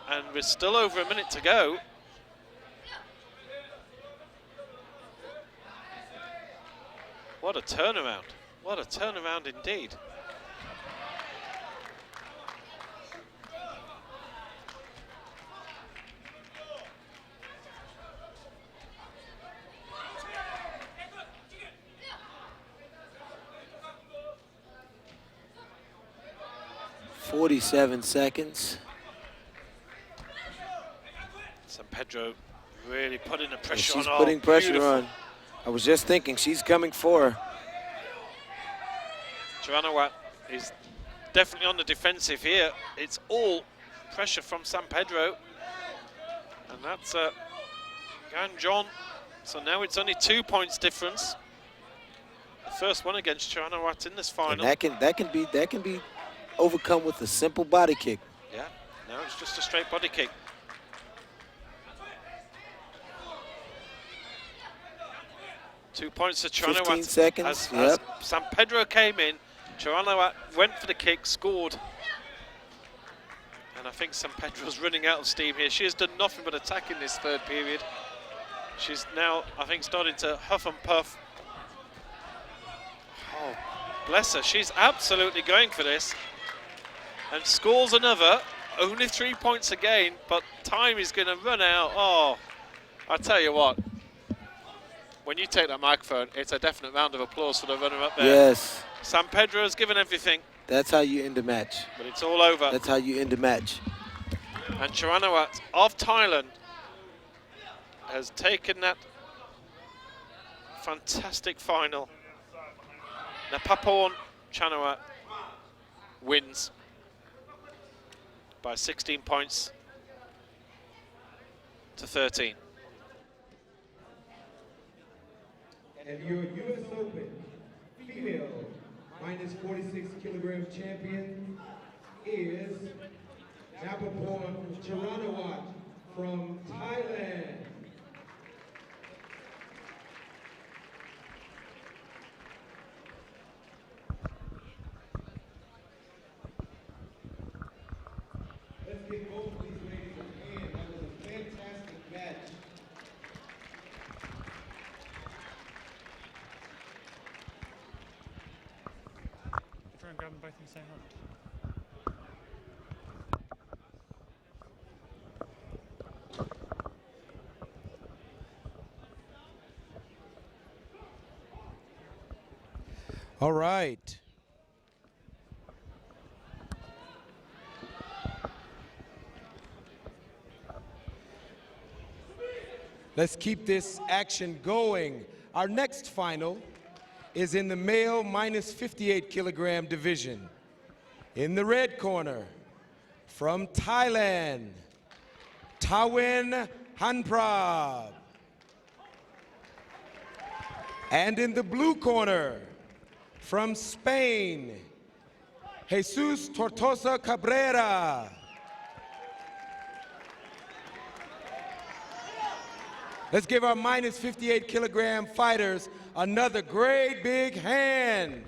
and we're still over a minute to go. What a turnaround. What a turnaround indeed. .47 seconds. San Pedro really putting the pressure She's on. putting pressure beautiful. on. I was just thinking, she's coming for her. Charanawat is definitely on the defensive here. It's all pressure from San Pedro. And that's Ganjon. So now it's only 2 points difference. The first one against Charanawat in this final. And that can be overcome with a simple body kick. Yeah, now it's just a straight body kick. Two points to Charanawat. 15 seconds, As San Pedro came in, Charanawat went for the kick, scored. And I think San Pedro's running out of steam here. She has done nothing but attack in this third period. She's now, I think, starting to huff and puff. Oh, bless her. She's absolutely going for this. And scores another. Only 3 points again, but time is going to run out. Oh, I tell you what. When you take that microphone, it's a definite round of applause for the runner-up there. Yes. San Pedro has given everything. That's how you end a match. But it's all over. That's how you end a match. And Charanawat of Thailand has taken that fantastic final Napapon Chanoa wins by 16 points to 13. And your U.S. Open female minus 46 kilogram champion is Napapon Charanawat from Thailand. Let's give both of these ladies a hand. That was a fantastic match. Try and grab them both in the same hand. All right. Let's keep this action going. Our next final is in the male minus 58 kilogram division. In the red corner, from Thailand, Tawin Hanprab. And in the blue corner, from Spain, Jesus Tortosa Cabrera. Let's give our minus 58 kilogram fighters another great big hand.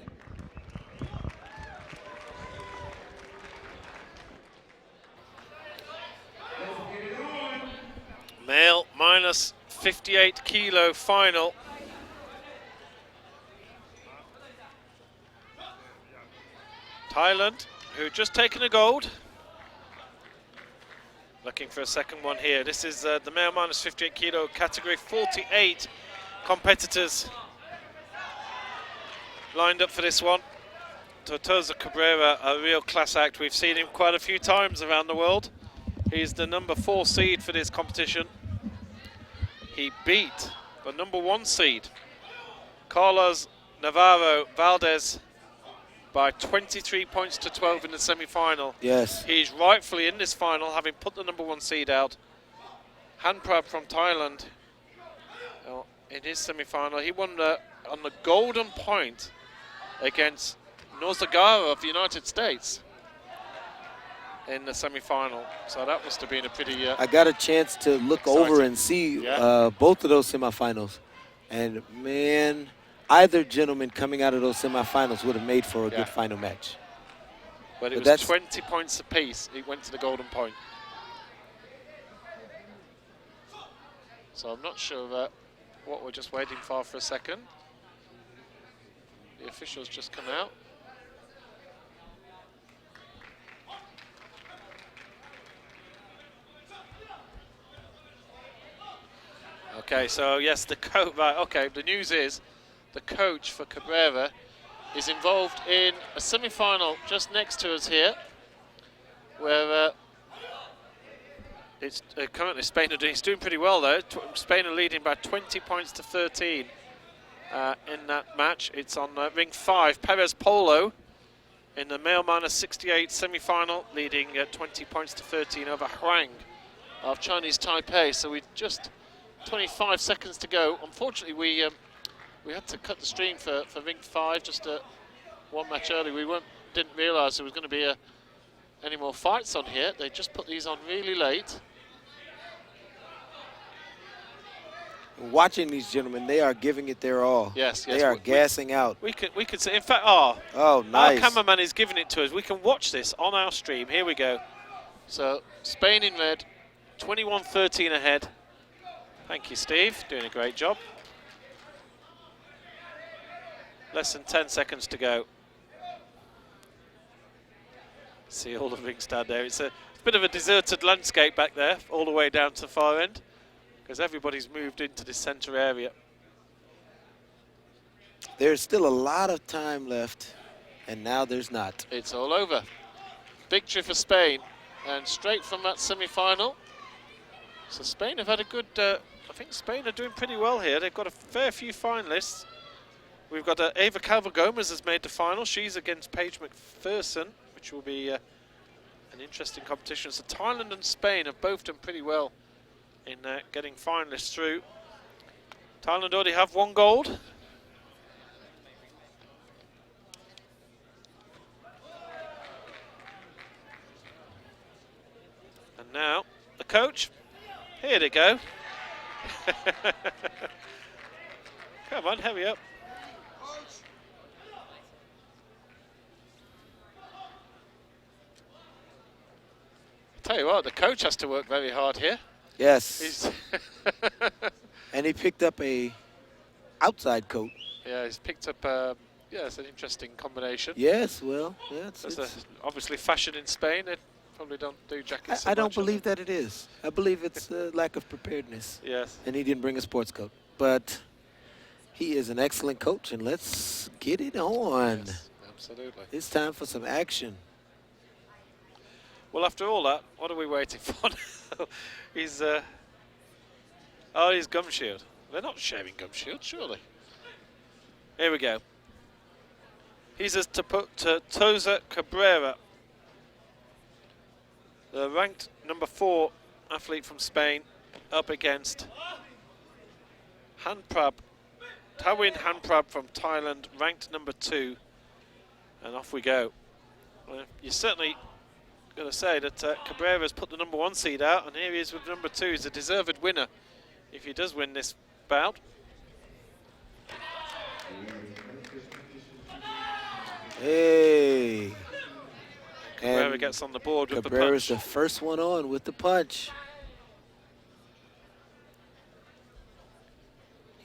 Male minus 58 kilo final. Thailand, who just taken a gold. Looking for a second one here. This is the male minus 58 kilo category. 48 competitors lined up for this one. Tortosa Cabrera, a real class act. We've seen him quite a few times around the world. He's the number 4 seed for this competition. He beat the number 1 seed, Carlos Navarro Valdez, by 23 points to 12 in the semi-final. Yes. He's rightfully in this final, having put the number 1 seed out. Hanprab from Thailand in his semi-final. He won on the golden point against Nozagara of the United States in the semi-final. So that must have been a pretty I got a chance to look exciting. over and see both of those semifinals. And man, either gentleman coming out of those semifinals would have made for a good final match. But it was 20 points apiece. It went to the golden point. So I'm not sure what we're just waiting for a second. The officials just come out. Okay, so yes, the coach. Right, okay. The news is the coach for Cabrera is involved in a semi-final just next to us here, where it's currently Spain are doing. He's doing pretty well though. Spain are leading by 20 points to 13 in that match. It's on ring 5. Perez Polo in the male minus 68 semi-final, leading 20 points to 13 over Huang of Chinese Taipei. So we just 25 seconds to go. Unfortunately, we had to cut the stream for ring 5 just one match early. We didn't realise there was going to be any more fights on here. They just put these on really late. Watching these gentlemen, they are giving it their all. Yes, yes. They are gassing out. We could say, in fact, oh, nice. Our cameraman is giving it to us. We can watch this on our stream. Here we go. So Spain in red, 21-13 ahead. Thank you, Steve. Doing a great job. Less than 10 seconds to go. See all the rings down there. It's a bit of a deserted landscape back there, all the way down to the far end, because everybody's moved into the centre area. There's still a lot of time left, and now there's not. It's all over. Victory for Spain, and straight from that semi-final. So Spain have had a good, I think Spain are doing pretty well here. They've got a fair few finalists. We've got Ava Calvo-Gomez has made the final. She's against Paige McPherson, which will be an interesting competition. So Thailand and Spain have both done pretty well in getting finalists through. Thailand already have 1 gold. And now the coach. Here they go. Come on, hurry up. Tell you what, the coach has to work very hard here. Yes. And he picked up a outside coat. Yeah, he's picked up, yeah, it's an interesting combination. Yes, well, yeah, it's obviously fashion in Spain. They probably don't do jackets so I don't much, believe that it is. I believe it's a lack of preparedness. Yes. And he didn't bring a sports coat. But he is an excellent coach, and let's get it on. Yes, absolutely. It's time for some action. Well, after all that, what are we waiting for now? He's, oh, he's gum shield. They're not sharing gum shield, surely. Here we go. He's to put Toza Cabrera, the ranked number 4 athlete from Spain, up against Hanprab, Tawin Hanprab from Thailand, ranked number 2. And off we go. Well, you certainly got to say that Cabrera's put the number 1 seed out, and here he is with number 2. He's a deserved winner if he does win this bout. Hey. Cabrera gets on the board with Cabrera's the punch. the first one on with the punch.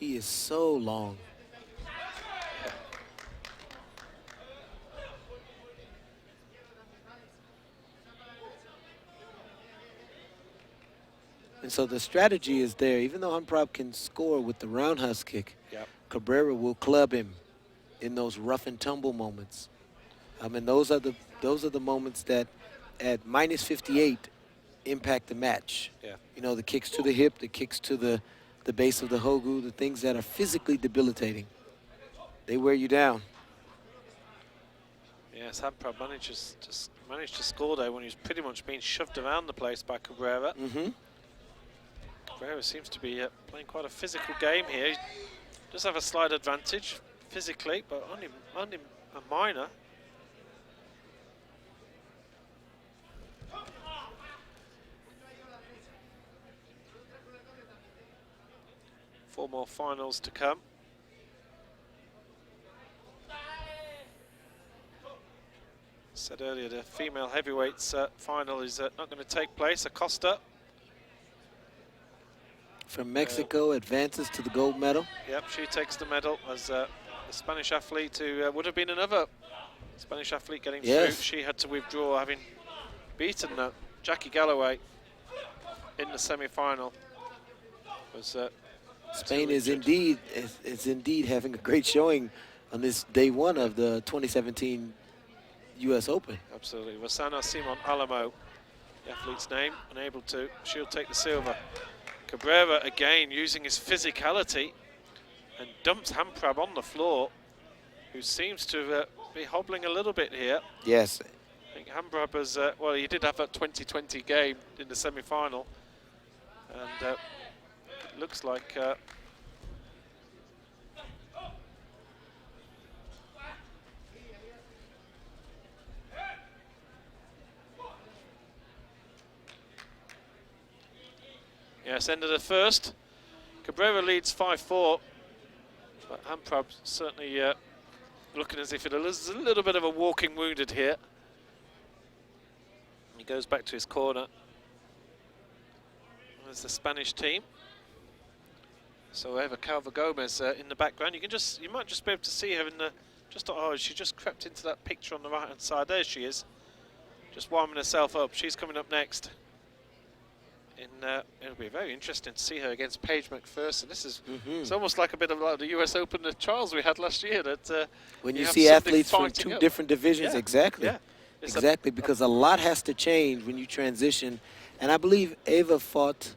He is so long. And so the strategy is there. Even though Hanprab can score with the roundhouse kick, Cabrera will club him in those rough and tumble moments. I mean, those are the moments that at minus 58 impact the match. Yeah. You know, the kicks to the hip, the kicks to the base of the hogu, the things that are physically debilitating. They wear you down. Yes, Hanprab managed to score there when he was pretty much being shoved around the place by Cabrera. Cabrera seems to be playing quite a physical game here. He does have a slight advantage physically, but only a minor. Four more finals to come. Said earlier, the female heavyweights final is not going to take place. Acosta from Mexico advances to the gold medal. Yep, she takes the medal as the Spanish athlete who would have been another Spanish athlete getting through. She had to withdraw, having beaten Jackie Galloway in the semi-final. Spain is indeed having a great showing on this day 1 of the 2017 U.S. Open. Absolutely. Rosana Simon Alamo, the athlete's name, unable to. She'll take the silver. Cabrera again using his physicality and dumps Hanprab on the floor, who seems to be hobbling a little bit here. Yes. I think Hanprab has, well, he did have that 2020 game in the semi-final, and it looks like yes, end of the first. Cabrera leads 5-4, but Hanprab certainly looking as if it is a little bit of a walking wounded here. He goes back to his corner. There's the Spanish team. So Eva Calvo-Gomez in the background. You might just be able to see her in the she just crept into that picture on the right hand side. There she is, just warming herself up. She's coming up next. It'll be very interesting to see her against Paige McPherson. This is it's almost like a bit of like the U.S. Open trials we had last year. That when you see athletes from 2 different divisions, exactly, exactly, because a lot has to change when you transition. And I believe Ava fought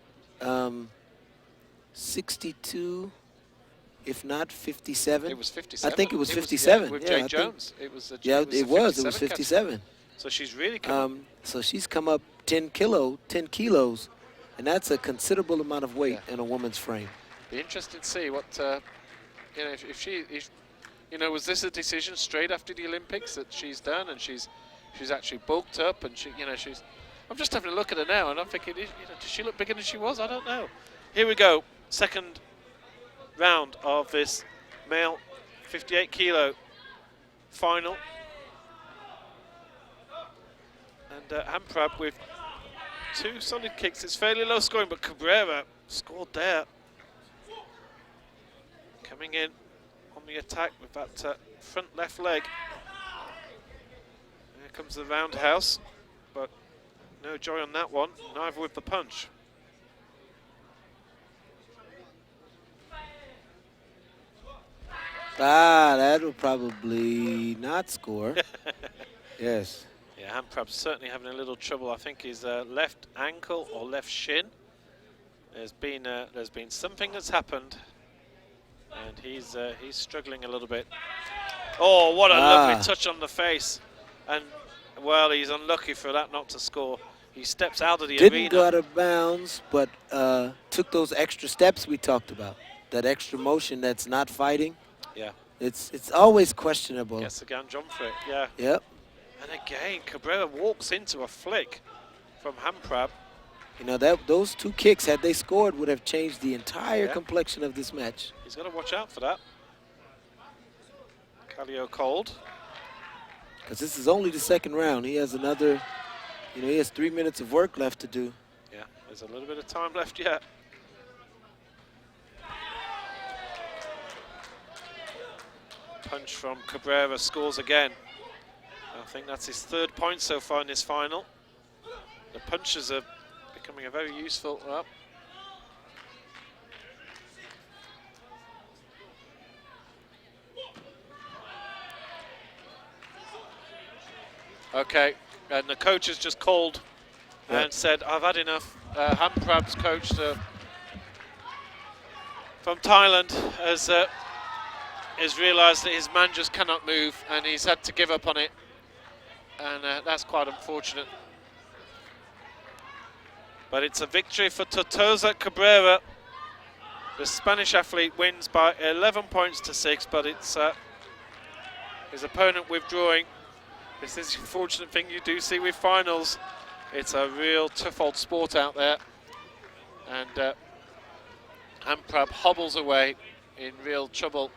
62 if not 57. It was 57. I think it was 57. With yeah, Jay I think- Jones. It was. Yeah, it was. It was 57 category. 57. So she's really come up. So she's come up 10 kilos, and that's a considerable amount of weight in a woman's frame. Be interesting to see what you know if you know, was this a decision straight after the Olympics that she's done, and she's actually bulked up, and she's. I'm just having a look at her now, and I'm thinking, you know, does she look bigger than she was? I don't know. Here we go, second round of this male 58 kilo final, and Hamprab with 2 solid kicks. It's fairly low scoring, but Cabrera scored there. Coming in on the attack with that front left leg. Here comes the roundhouse, but no joy on that one, neither with the punch. That'll probably not score. Yes. Yeah, Hamprab's certainly having a little trouble. I think his left ankle or left shin. There's been something that's happened, and he's struggling a little bit. Oh, what a lovely touch on the face, and well, he's unlucky for that not to score. He steps out of the arena. Didn't go out of bounds, but took those extra steps we talked about. That extra motion that's not fighting. Yeah. It's always questionable. Gets again, jump for it. Yeah. Yep. And again, Cabrera walks into a flick from Hamprab. You know, those 2 kicks, had they scored, would have changed the entire complexion of this match. He's got to watch out for that. Kallio cold. Because this is only the second round. He has another, you know, he has 3 minutes of work left to do. Yeah, there's a little bit of time left yet. Punch from Cabrera, scores again. I think that's his 3rd point so far in this final. The punches are becoming a very useful. Okay, and the coach has just called and said, I've had enough. Hamprab's coach from Thailand has realised that his man just cannot move, and he's had to give up on it, and that's quite unfortunate. But it's a victory for Tortosa Cabrera. The Spanish athlete wins by 11 points to 6, but it's his opponent withdrawing. This is the unfortunate thing you do see with finals. It's a real tough old sport out there, and Hamprab hobbles away in real trouble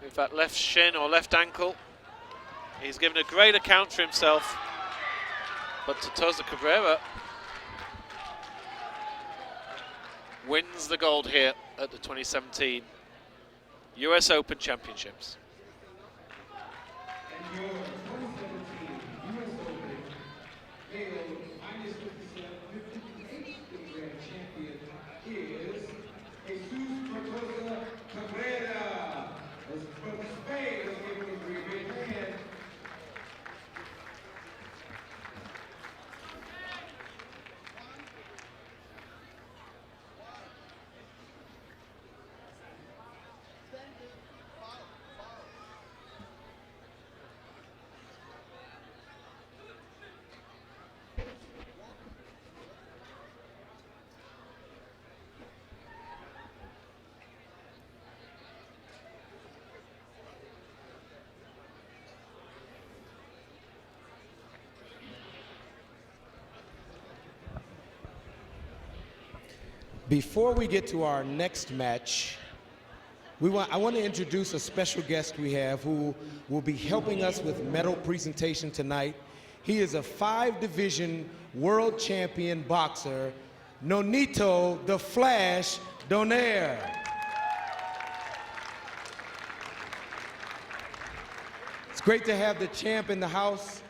with that left shin or left ankle. He's given a great account for himself, but Tortosa Cabrera wins the gold here at the 2017 US Open Championships. And your 2017 US Open male -57 kilogram champion is Jesus Tortosa Cabrera. From Spain, let's give him a great big hand. Before we get to our next match, I want to introduce a special guest we have who will be helping us with medal presentation tonight. He is a 5-division world champion boxer, Nonito the Flash Donaire. It's great to have the champ in the house.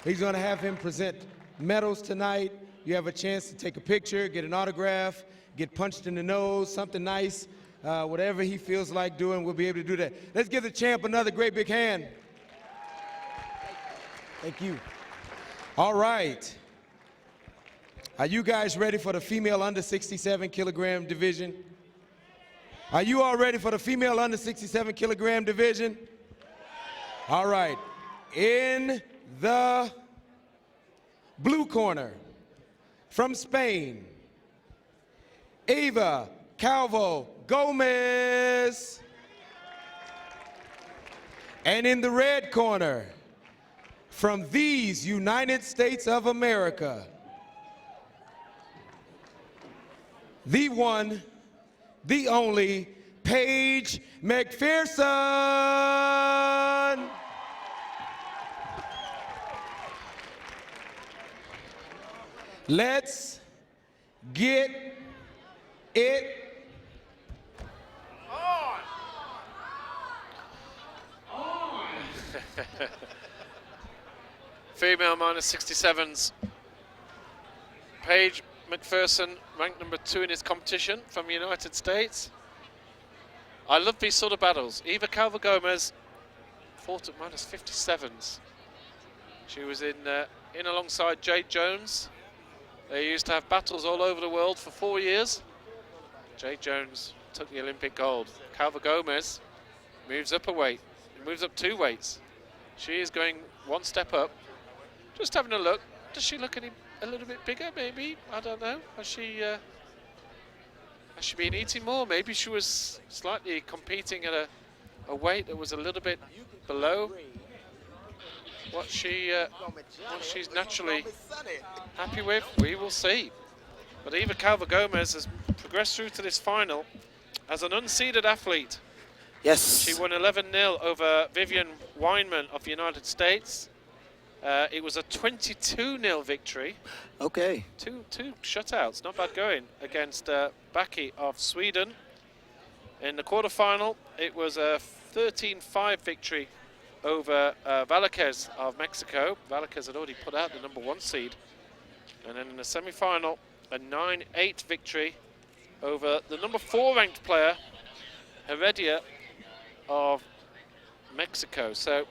He's going to have him present medals tonight. You have a chance to take a picture, get an autograph, get punched in the nose, something nice. Whatever he feels like doing, we'll be able to do that. Let's give the champ another great big hand. Thank you. All right. Are you guys ready for the female under 67 kilogram division? Are you all ready for the female under 67 kilogram division? All right. In the blue corner, from Spain, Eva Calvo Gomez. And in the red corner, from these United States of America, the one, the only, Paige McPherson. Let's get it on. Female minus 67s. Paige McPherson, ranked number 2 in his competition from the United States. I love these sort of battles. Eva Calvo Gomez fought at minus 57s. She was in alongside Jade Jones. They used to have battles all over the world for 4 years. Jade Jones took the Olympic gold. Calvo Gomez moves up a weight. Moves up 2 weights. She is going 1 step up. Just having a look. Does she look a little bit bigger? Maybe, I don't know. Has she been eating more? Maybe she was slightly competing at a weight that was a little bit below what she's naturally happy with. We will see. But Eva Calvo Gomez has progressed through to this final as an unseeded athlete. Yes. She won 11-0 over Vivian Weinman of the United States. It was a 22-0 victory. Okay. Two shutouts, not bad going, against Baki of Sweden. In the quarterfinal, it was a 13-5 victory over Valquez of Mexico. Valquez had already put out the number 1 seed. And then in the semi-final, a 9-8 victory over the number 4 ranked player, Heredia of Mexico. So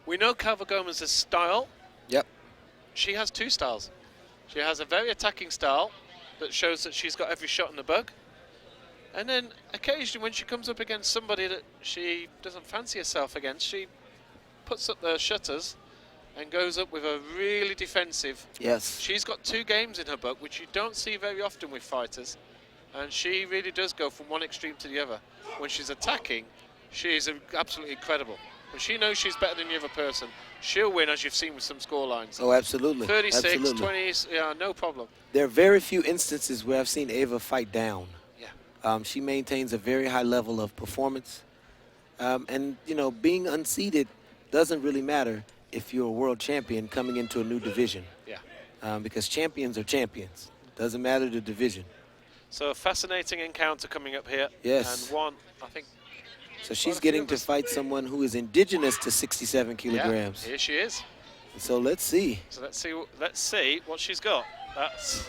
we know Calvo Gomez's style. Yep. She has 2 styles. She has a very attacking style that shows that she's got every shot in the bug. And then occasionally when she comes up against somebody that she doesn't fancy herself against, she puts up the shutters and goes up with a really defensive. Yes. She's got 2 games in her book, which you don't see very often with fighters. And she really does go from one extreme to the other. When she's attacking, she is absolutely incredible. When she knows she's better than the other person, she'll win, as you've seen with some score lines. Oh, absolutely. 36, absolutely. 20s, yeah, no problem. There are very few instances where I've seen Eva fight down. Yeah. She maintains a very high level of performance. And, you know, being unseeded doesn't really matter if you're a world champion coming into a new division. Yeah. Because champions are champions. Doesn't matter the division. So a fascinating encounter coming up here. Yes. And one, I think. So she's getting to fight someone who is indigenous to 67 kilograms. Yeah, here she is. So let's see. So let's see what she's got. That's,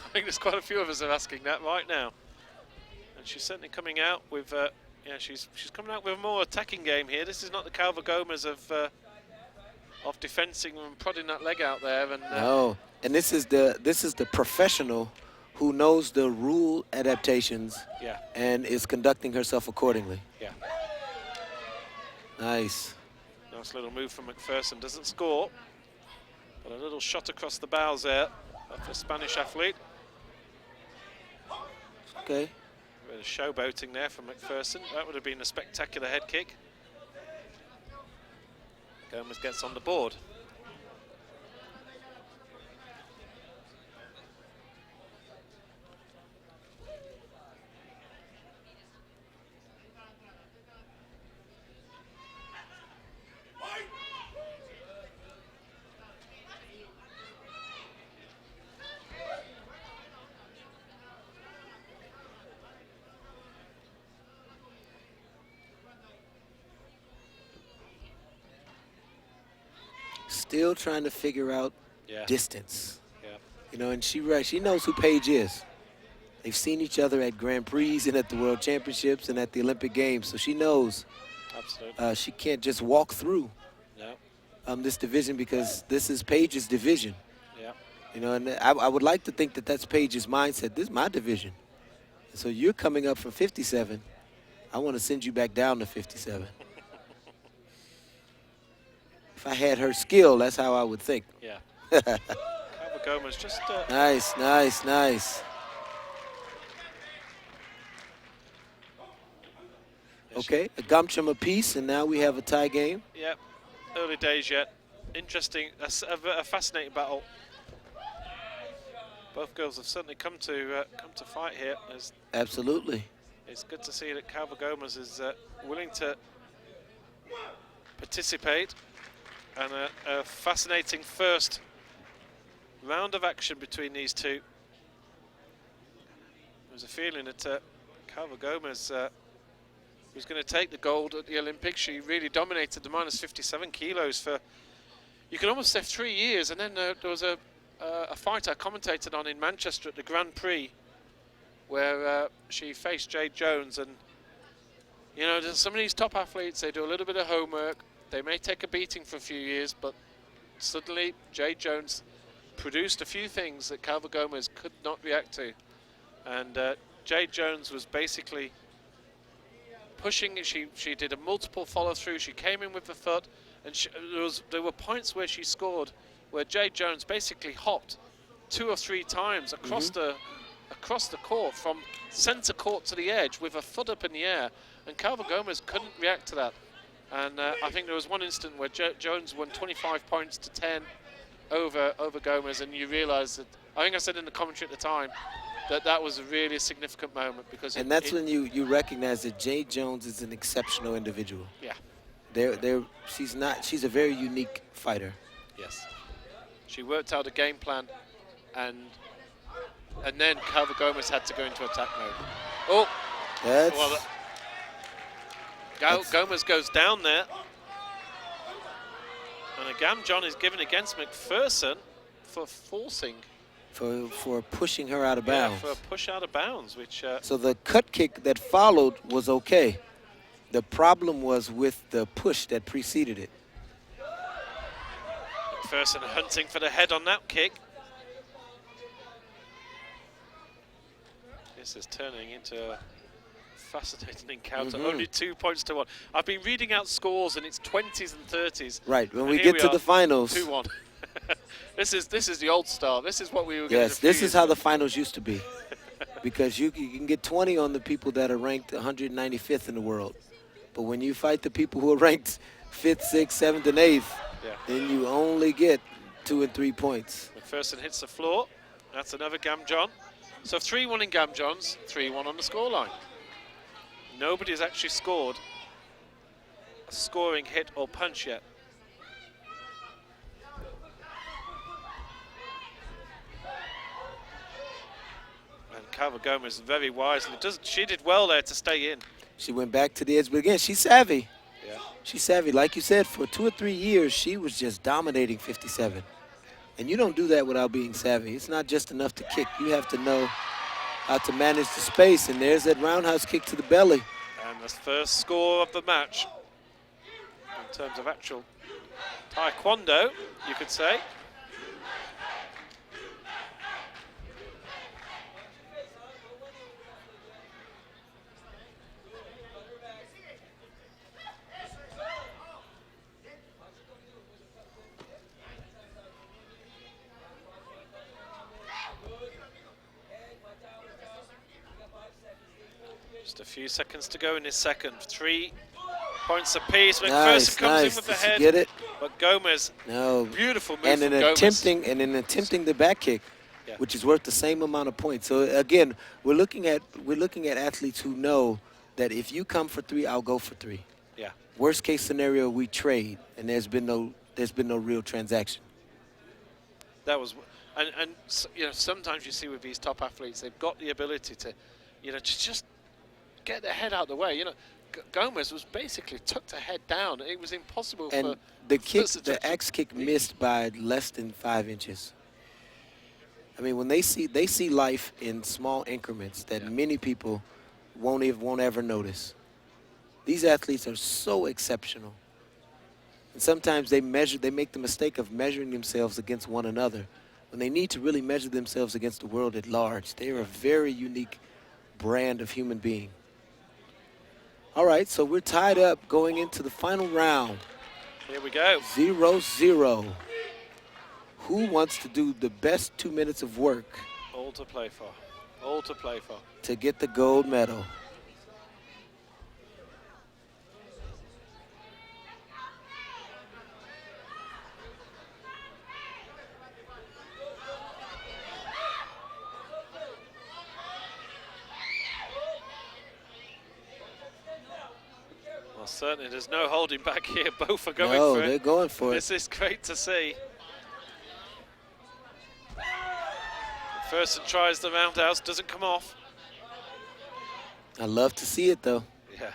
I think there's quite a few of us are asking that right now. And she's certainly coming out with, yeah, she's coming out with a more attacking game here. This is not the Calvo Gomez of defensing and prodding that leg out there. And no, and this is the professional who knows the rule adaptations. Yeah. And is conducting herself accordingly. Yeah. Nice. Nice little move from McPherson. Doesn't score, but a little shot across the bows there of the Spanish athlete. Okay. A bit of showboating there from McPherson. That would have been a spectacular head kick. Gomez gets on the board. Still trying to figure out distance. Yeah. You know, and she knows who Paige is. They've seen each other at Grand Prix and at the World Championships and at the Olympic Games, so she knows. Absolutely. She can't just walk through this division because this is Paige's division. Yeah. You know, and I would like to think that that's Paige's mindset. This is my division. So you're coming up from 57. I want to send you back down to 57. If I had her skill, that's how I would think. Yeah. Calva Gomez just... Nice, nice, nice. Okay, a gumchum apiece, and now we have a tie game. Yeah, early days yet. Interesting, a fascinating battle. Both girls have certainly come to fight here. Absolutely. It's good to see that Calva Gomez is willing to participate, and a fascinating first round of action between these two. There's a feeling that Calva Gomez was going to take the gold at the Olympics. She really dominated the minus 57 kilos for, you can almost say, 3 years. And then there was a fight I commentated on in Manchester at the Grand Prix, where she faced Jade Jones. And, you know, some of these top athletes, they do a little bit of homework. They may take a beating for a few years, but suddenly Jade Jones produced a few things that Calva Gomez could not react to. And Jade Jones was basically pushing. She did a multiple follow through. She came in with the foot, and there were points where she scored where Jade Jones basically hopped 2 or 3 times across the court, from center court to the edge with her foot up in the air, and Calva Gomez couldn't react to that. And I think there was one instant where Jones won 25 points to 10 over Gomez, and you realize that, I think I said in the commentary at the time, that was a really significant moment, because that's when you recognize that Jade Jones is an exceptional individual. Yeah. She's a very unique fighter. Yes. She worked out a game plan, and then Calva Gomez had to go into attack mode. Oh, Gomez goes down there, and a Gamjon is given against McPherson for forcing. For pushing her out of bounds. Yeah, for a push out of bounds, which... So the cut kick that followed was okay. The problem was with the push that preceded it. McPherson hunting for the head on that kick. This is turning into a fascinating encounter. Only 2 points to 1. I've been reading out scores, and it's 20s and 30s. Right, when we get to the finals. 2-1. This is the old style. This is what we were going to do. Yes, this is how the finals used to be. Because you can get 20 on the people that are ranked 195th in the world. But when you fight the people who are ranked 5th, 6th, 7th, and 8th, then you only get 2 and 3 points. McPherson hits the floor. That's another Gamjon. So 3-1 in Gamjons, 3-1 on the scoreline. Nobody's actually scored a scoring hit or punch yet. Calva Gomez very wisely. She did well there to stay in. She went back to the edge, but again, she's savvy. Yeah. She's savvy. Like you said, for 2 or 3 years, she was just dominating 57. And you don't do that without being savvy. It's not just enough to kick. You have to know how to manage the space, and there's that roundhouse kick to the belly. And the first score of the match, in terms of actual Taekwondo, you could say. Just a few seconds to go in this second. 3 points apiece. McPherson comes in with the head. Get it? But Gomez, beautiful move and from Gomez. Gomez. And in attempting the back kick, which is worth the same amount of points. So again, we're looking at athletes who know that if you come for 3, I'll go for 3. Yeah. Worst case scenario, we trade, and there's been no real transaction. That was, and you know, sometimes you see with these top athletes, they've got the ability to, you know, to just get their head out of the way. You know, Gomez was basically tucked her head down. It was impossible and for the axe kick missed by less than 5 inches. I mean, when they see life in small increments that many people won't ever notice. These athletes are so exceptional. And sometimes they make the mistake of measuring themselves against one another when they need to really measure themselves against the world at large. They are a very unique brand of human being. All right, so we're tied up going into the final round. Here we go. 0-0. Who wants to do the best 2 minutes of work All to play for. All to play for. to get the gold medal? Well, certainly there's no holding back here. Both are going No, for it. they're going for it. This is great to see. McPherson tries the roundhouse, doesn't come off. I love to see it, though. Yeah.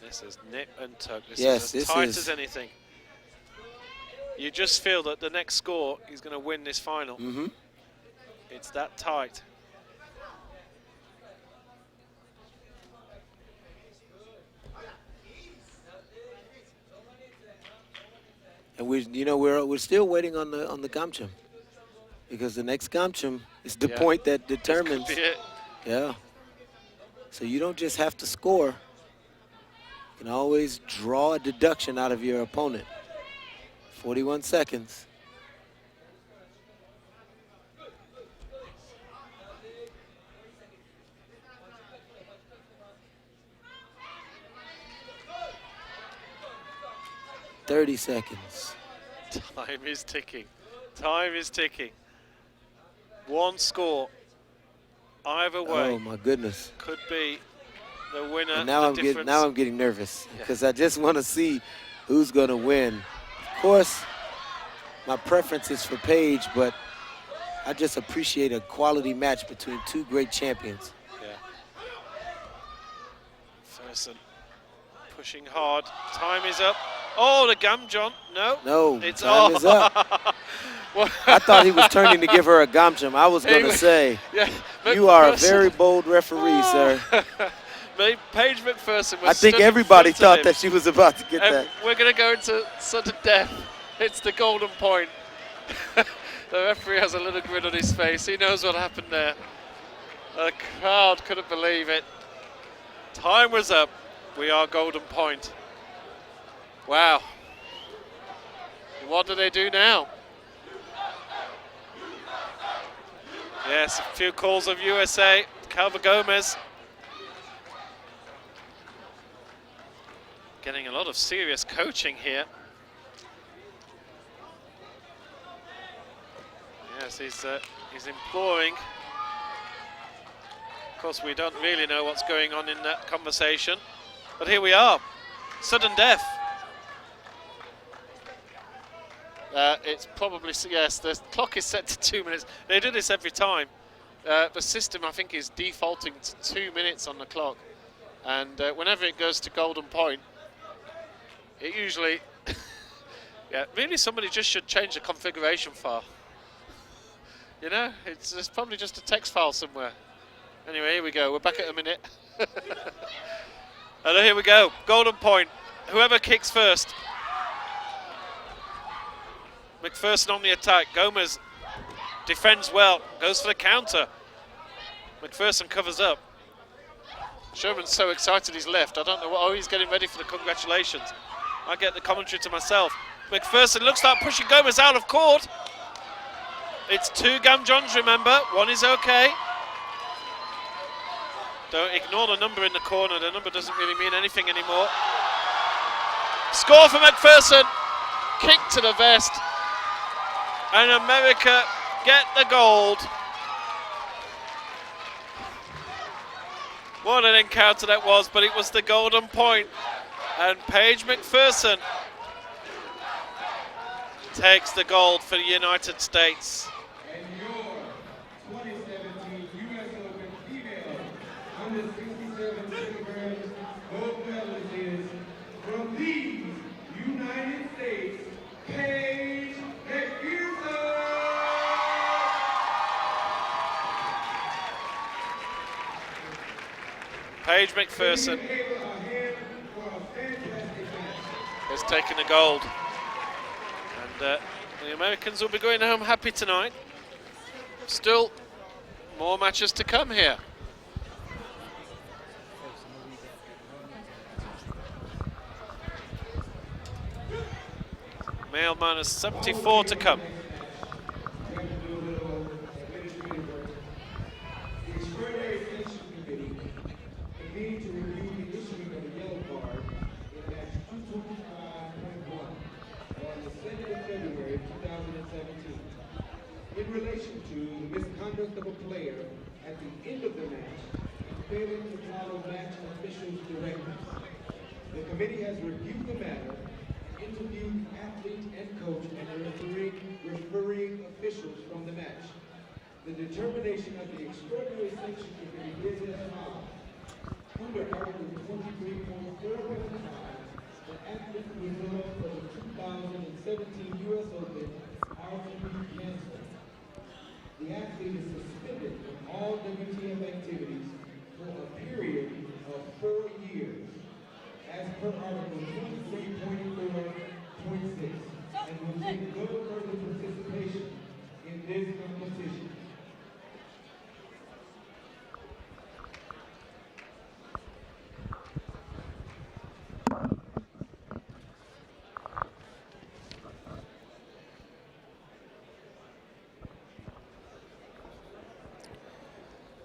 This is nip and tuck. This Yes, is as this tight is- as anything. You just feel that the next score, he's going to win this final. Mm-hmm. It's that tight. And we're still waiting on the gamcham, because the next gamcham is the Yeah. point that This determines. could be it. Yeah. So you don't just have to score. You can always draw a deduction out of your opponent. 41 seconds. "30 seconds. Time is ticking. Time is ticking. One score, either way, Oh my goodness. could be the winner. And now the I'm difference. getting nervous, because I just want to see who's going to win. Of course, my preference is for Paige, but I just appreciate a quality match between two great champions. Yeah. Ferguson pushing hard. Time is up. Oh, the gam, John. No. No, It's time is up. Well, I thought he was turning to give her a gamcham. I was going to say, yeah, you are a McPherson- very bold referee, sir. Paige McPherson was I think stood in everybody front of thought him. that she was about to get And that. we're going to go into sudden death. It's the golden point. The referee has a little grin on his face. He knows what happened there. The crowd couldn't believe it. Time was up. We are golden point. Wow. What do they do now? Yes, a few calls of USA. Calva Gomez getting a lot of serious coaching here. Yes, he's imploring. Of course, we don't really know what's going on in that conversation, but here we are. Sudden death. It's probably, yes, the clock is set to 2 minutes. They do this every time. The system, I think, is defaulting to 2 minutes on the clock. And whenever it goes to golden point, it usually, yeah, really somebody just should change the configuration file. You know, it's probably just a text file somewhere. Anyway, here we go. We're back at a minute. And here we go. Golden point. Whoever kicks first. McPherson on the attack. Gomez defends well. Goes for the counter. McPherson covers up. Sherman's so excited he's left. I don't know what. Oh, he's getting ready for the congratulations. I get the commentary to myself. McPherson looks like pushing Gomez out of court. It's 2 Gam Johns, remember. 1 is okay. Don't ignore the number in the corner. The number doesn't really mean anything anymore. Score for McPherson. Kick to the vest. And America get the gold. What an encounter that was, but it was the golden point. And Paige McPherson takes the gold for the United States. And your 2017 U.S. Open female under 67 kilograms gold medalist is from the United States, Paige McPherson. Paige McPherson has taken the gold. And the Americans will be going home happy tonight. Still more matches to come here. Male minus 74 to come. In relation to the misconduct of a player at the end of the match and failing to follow match officials' directives. The committee has reviewed the matter, interviewed athlete and coach and refereeing officials from the match. The determination of the extraordinary sanction committee is as follows. Under Article 23.4.5, the athlete results for the 2017 U.S. Open are to be canceled. The athlete is suspended from all WTF activities for a period of 4 years, as per Article 23.4.6, and will take no further participation in this competition.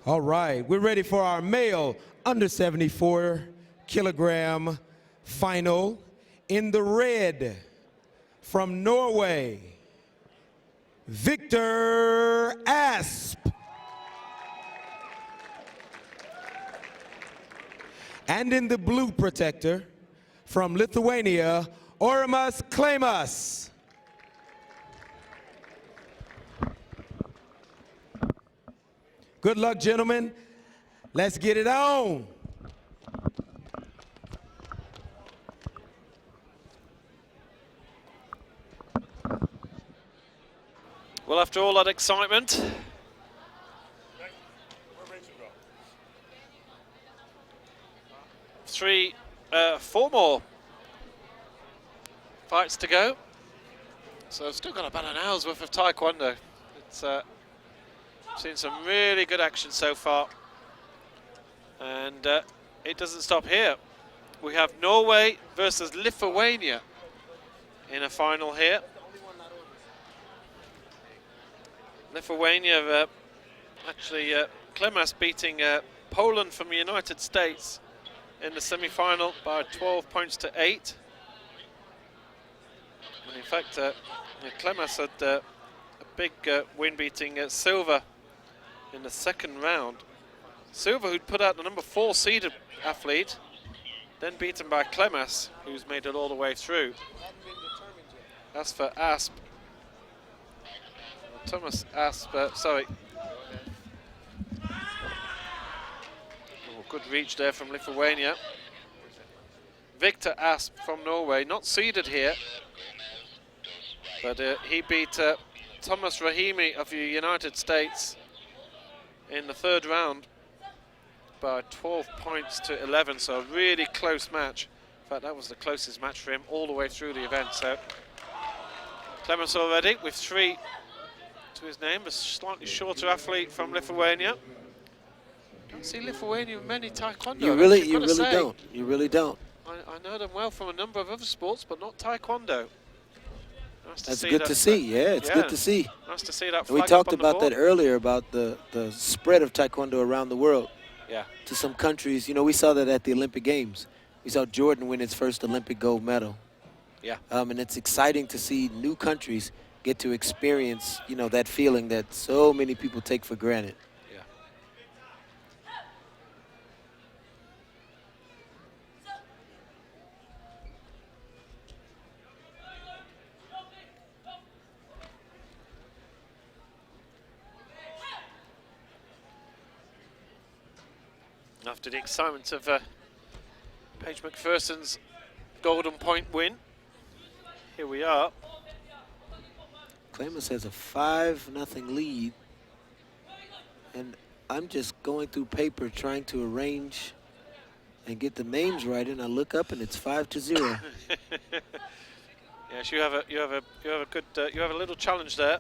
All right, we're ready for our male under 74 kilogram final. In the red, from Norway, Victor Asp. And in the blue protector, from Lithuania, Aurimas Klemas. Good luck, gentlemen. Let's get it on. Well, after all that excitement, four more fights to go. So still got about an hour's worth of Taekwondo. It's seen some really good action so far, and it doesn't stop here. We have Norway versus Lithuania in a final here. Lithuania actually Klemas beating Poland from the United States in the semi-final by 12 points to 8. And in fact, Klemas had a big win beating Silva in the second round. Silva, who'd put out the number 4 seeded athlete, then beaten by Klemas, who's made it all the way through. As for Asp, Thomas Asp, sorry. Oh, good reach there from Lithuania. Victor Asp from Norway, not seeded here, but he beat Thomas Rahimi of the United States in the third round by 12 points to 11, so a really close match. In fact, that was the closest match for him all the way through the event. So Klemas already with 3 to his name, a slightly shorter athlete from Lithuania. Don't see Lithuania with many Taekwondo. You really don't. You really don't. I know them well from a number of other sports, but not Taekwondo. That's good to see. Yeah, it's good to see. Nice to see that. And we talked about that earlier, about the spread of Taekwondo around the world. Yeah. To some countries. You know, we saw that at the Olympic Games. We saw Jordan win his first Olympic gold medal. Yeah. And it's exciting to see new countries get to experience, you know, that feeling that so many people take for granted. Yeah. After the excitement of Paige McPherson's Golden Point win, here we are. Klemas has a 5-0 lead, and I'm just going through paper trying to arrange and get the names right, and I look up and it's 5-0. Yes, you have a good you have a little challenge there.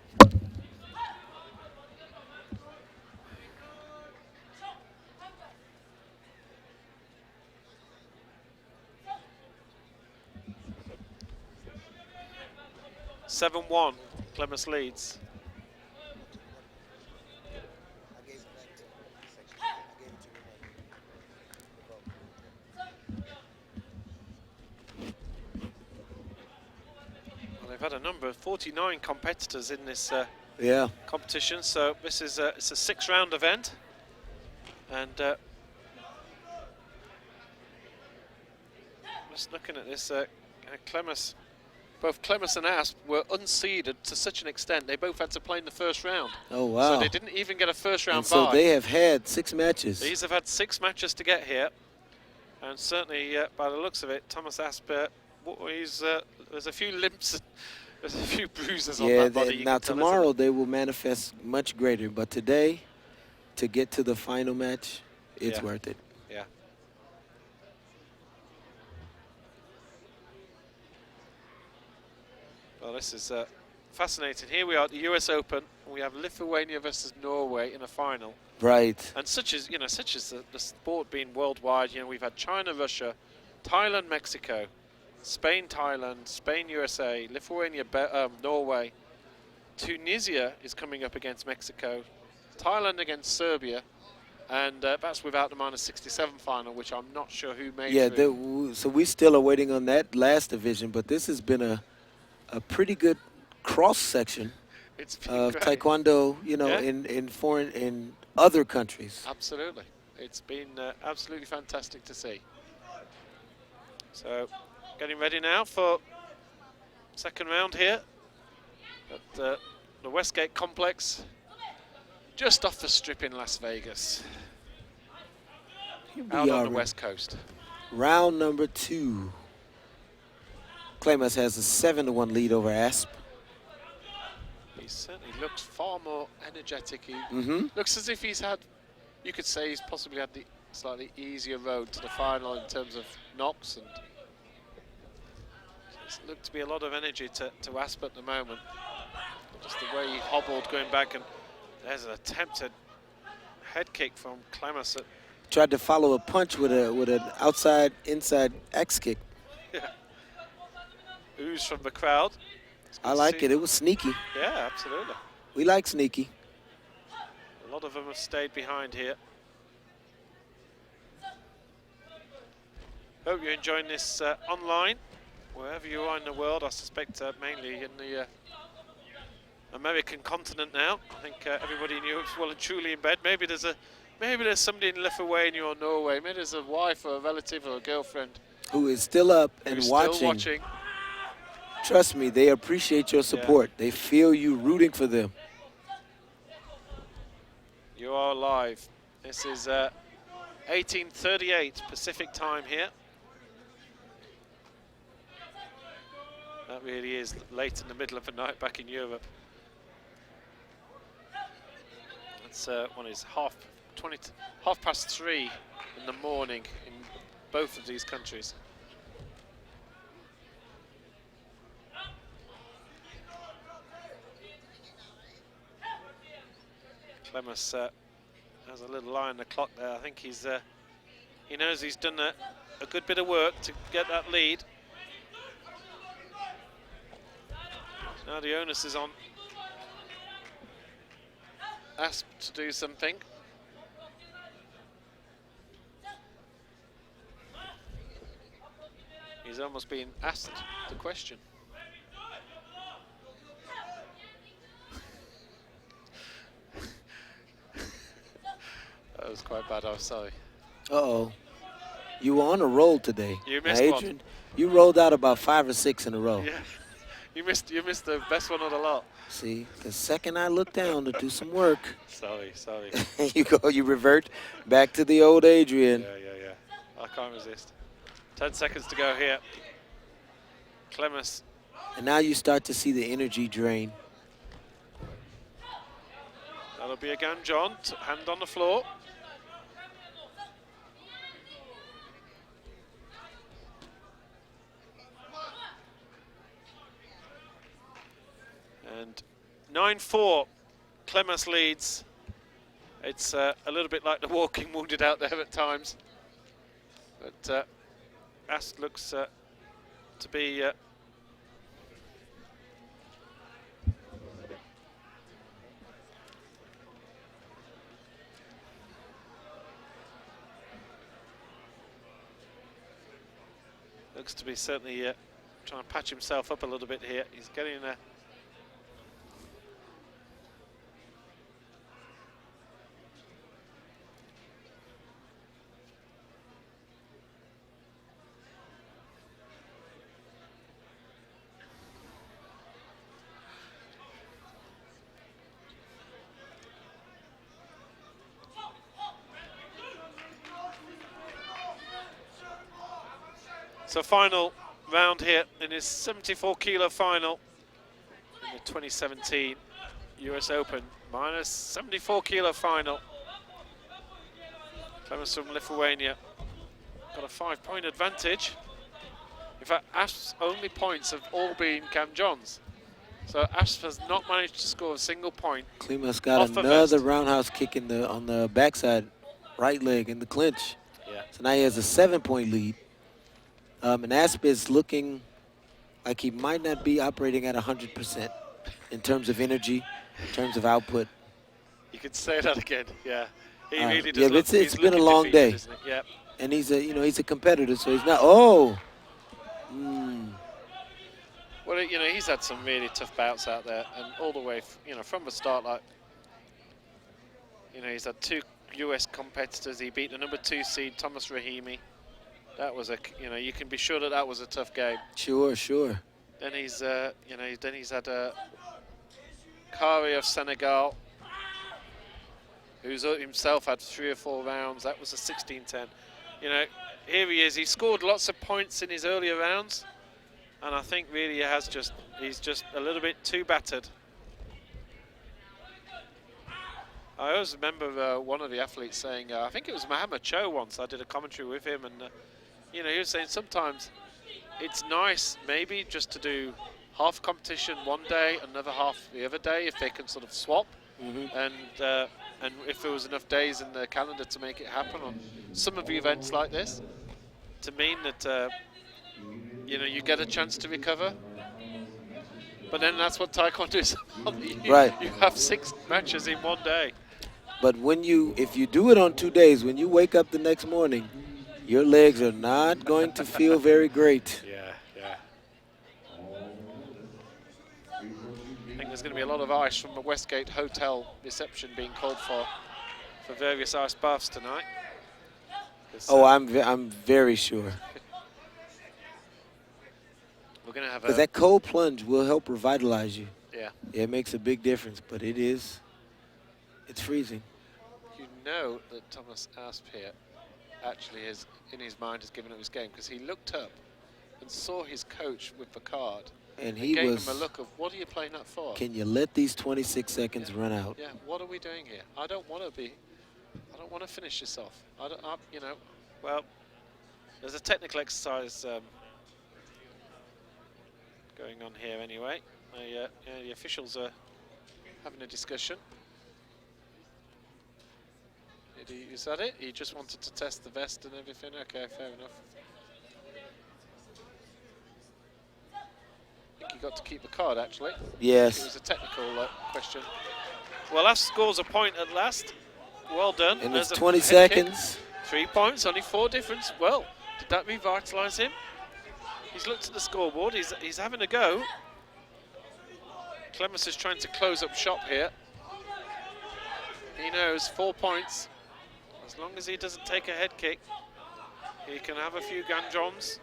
(7-1), Clemens leads. Well, they've had a number of 49 competitors in this competition, so this is it's a 6-round event, and just looking at this, both Clemens and Asp were unseeded to such an extent they both had to play in the first round. Oh wow! So they didn't even get a first round and bye. So they have had 6 matches. These have had 6 matches to get here, and certainly by the looks of it, Thomas Asp, there's a few limps, there's a few bruises on that body. Now tomorrow they will manifest much greater, but today, to get to the final match, it's worth it. Yeah. Well, this is fascinating. Here we are at the US Open. We have Lithuania versus Norway in a final. Right. And such as the sport being worldwide, we've had China, Russia, Thailand, Mexico, Spain, Thailand, Spain, USA, Lithuania, Norway. Tunisia is coming up against Mexico, Thailand against Serbia, and that's without the -67 final, which I'm not sure who made. Yeah, so we still are waiting on that last division, but this has been a pretty good cross section of great. Taekwondo, in other countries. Absolutely, it's been absolutely fantastic to see. So, getting ready now for second round here at the Westgate Complex, just off the Strip in Las Vegas, out on the West Coast. Round number 2. Clemens has a 7-1 lead over Asp. He certainly looks far more energetic. He looks as if he's had, you could say he's possibly had the slightly easier road to the final in terms of knocks, and it's looked to be a lot of energy to Asp at the moment. Just the way he hobbled going back, and there's an attempted head kick from Clemens. Tried to follow a punch with an inside X kick. Yeah. Ooze from the crowd. I like it. It was sneaky. Yeah, absolutely. We like sneaky. A lot of them have stayed behind here. Hope you're enjoying this online, wherever you are in the world. I suspect mainly in the American continent now. I think everybody in Europe's well and truly in bed. Maybe there's somebody in Lithuania or Norway. Maybe there's a wife or a relative or a girlfriend who is still up and watching. Still watching. Trust me, they appreciate your support. Yeah. They feel you rooting for them. You are live. This is 18:38 Pacific time here. That really is late in the middle of the night back in Europe. That's one is half past 3 in the morning in both of these countries. Clemens has a little eye on the clock there. I think he knows he's done a good bit of work to get that lead. Now the onus is on Asp to do something. He's almost being asked the question. That was quite bad, I'm sorry. Uh-oh. You were on a roll today. You missed Adrian, one. You rolled out about 5 or 6 in a row. Yeah. You missed the best one of the lot. See, the second I look down to do some work. Sorry. you revert back to the old Adrian. Yeah. I can't resist. 10 seconds to go here. Clemens. And now you start to see the energy drain. That'll be again John, hand on the floor. 9-4. Clemens leads. It's a little bit like the walking wounded out there at times. But Asp looks to be certainly trying to patch himself up a little bit here. He's getting a So final round here in his 74-kilo final in the 2017 US Open, minus 74-kilo final. Clemens from Lithuania got a 5-point advantage. In fact, Asp's only points have all been Cam John's. So Asp has not managed to score a single point. Klimas got another roundhouse kick in the on the backside right leg in the clinch. Yeah. So now he has a 7-point lead. And Asp is looking like he might not be operating at 100% in terms of energy, in terms of output. You could say that again, yeah. He really does. Yeah, but it's been a long day. Isn't it? Yep. And he's a competitor, so he's not. Oh. Well, he's had some really tough bouts out there, and all the way, from the start, like, he's had 2 US competitors. He beat the number 2 seed, Thomas Rahimi. That was you can be sure that was a tough game. Sure. Then he's, had Kari of Senegal, who's himself had 3 or 4 rounds. That was a 16-10. Here he is. He scored lots of points in his earlier rounds, and I think really he's just a little bit too battered. I always remember one of the athletes saying, I think it was Mohammed Cho once. I did a commentary with him, and he was saying sometimes it's nice maybe just to do half competition one day, another half the other day, if they can sort of swap. And if there was enough days in the calendar to make it happen on some of the events like this, to mean that you get a chance to recover. But then that's what Taekwondo is. Right. You have 6 matches in one day. But if you do it on 2 days, when you wake up the next morning, your legs are not going to feel very great. Yeah. I think there's going to be a lot of ice from the Westgate Hotel reception being called for various ice baths tonight. Oh, I'm very sure. We're going to have because that cold plunge will help revitalize you. Yeah. It makes a big difference, but it's freezing. You know that Thomas Asp here actually in his mind has given up his game, because he looked up and saw his coach with the card and he gave him a look of, what are you playing that for? Can you let these 26 seconds run out? Yeah, what are we doing here? I don't want to finish this off. Well, there's a technical exercise going on here anyway. The officials are having a discussion. Is that it? He just wanted to test the vest and everything? Okay, fair enough. I think he got to keep the card, actually. Yes. It was a technical question. Well, that scores a point at last. Well done. And it's 20 seconds. 3 points, only 4 difference. Well, did that revitalise him? He's looked at the scoreboard. He's having a go. Clemens is trying to close up shop here. He knows 4 points. As long as he doesn't take a head kick, he can have a few ganjons.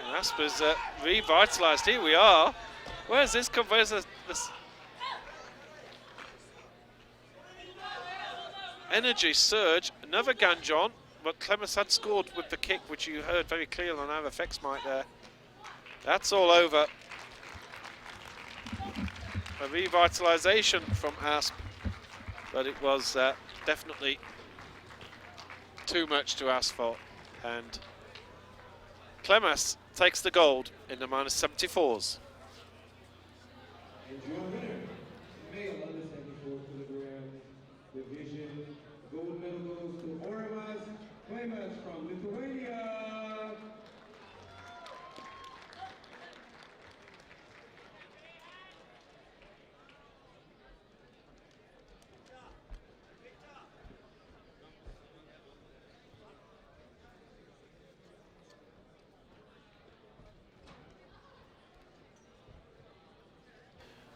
And Asper's revitalised. Here we are. Where's this come? Where's this energy surge? Another ganjon, but Clemens had scored with the kick, which you heard very clearly on our effects mic there. That's all over. A revitalisation from Asp, but it was definitely too much to ask for, and Clemas takes the gold in the -74s. And your winner, male under 74 kilograms division. Gold medal goes to Orimas Klemas from Lithuania.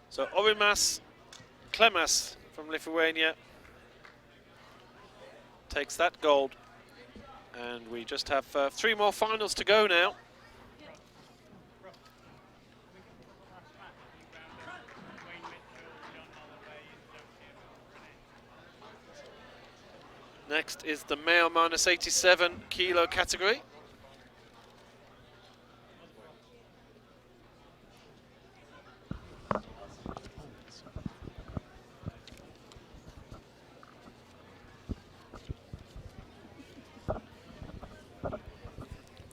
So Orimas Klemas from Lithuania takes that gold. And we just have 3 more finals to go now. Next is the male -87 kilo category.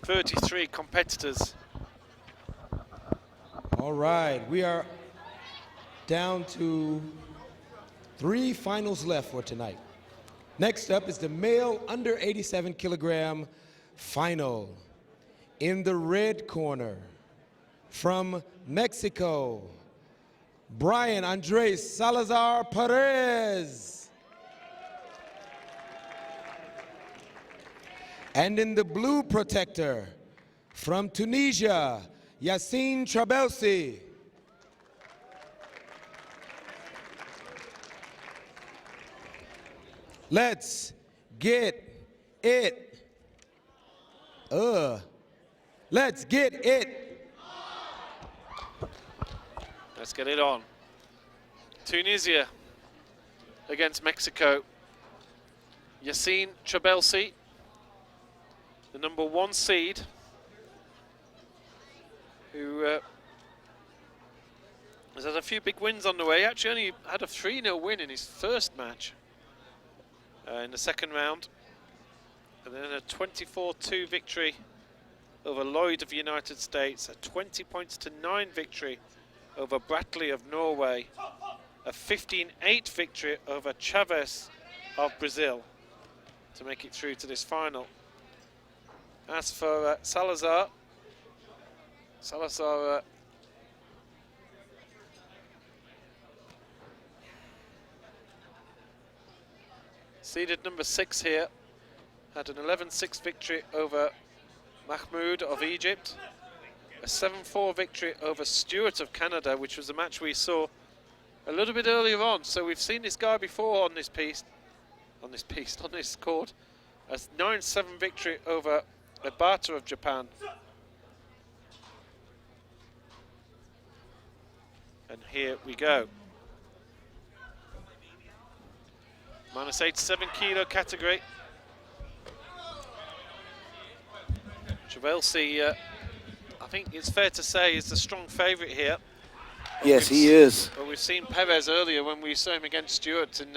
.33 competitors. All right, we are down to 3 finals left for tonight. Next up is the male under 87 kilogram final. In the red corner, from Mexico, Brian Andres Salazar Perez. And in the blue protector, from Tunisia, Yassine Trabelsi. Let's get it. Let's get it. Let's get it on. Tunisia against Mexico. Yassine Trabelsi, the #1 seed, who has had a few big wins on the way. Actually only had a 3-0 win in his first match in the second round. And then a 24-2 victory over Lloyd of the United States, a 20-9 victory over Bratley of Norway, a 15-8 victory over Chavez of Brazil to make it through to this final. As for Salazar seeded #6 here, had an 11-6 victory over Mahmoud of Egypt, a 7-4 victory over Stewart of Canada, which was a match we saw a little bit earlier on. So we've seen this guy before on this court. A 9-7 victory over Ibata of Japan. And here we go. -87 kilo category. Trabelsi, I think it's fair to say, is the strong favourite here. Yes, he is. Well, we've seen Perez earlier when we saw him against Stewart, and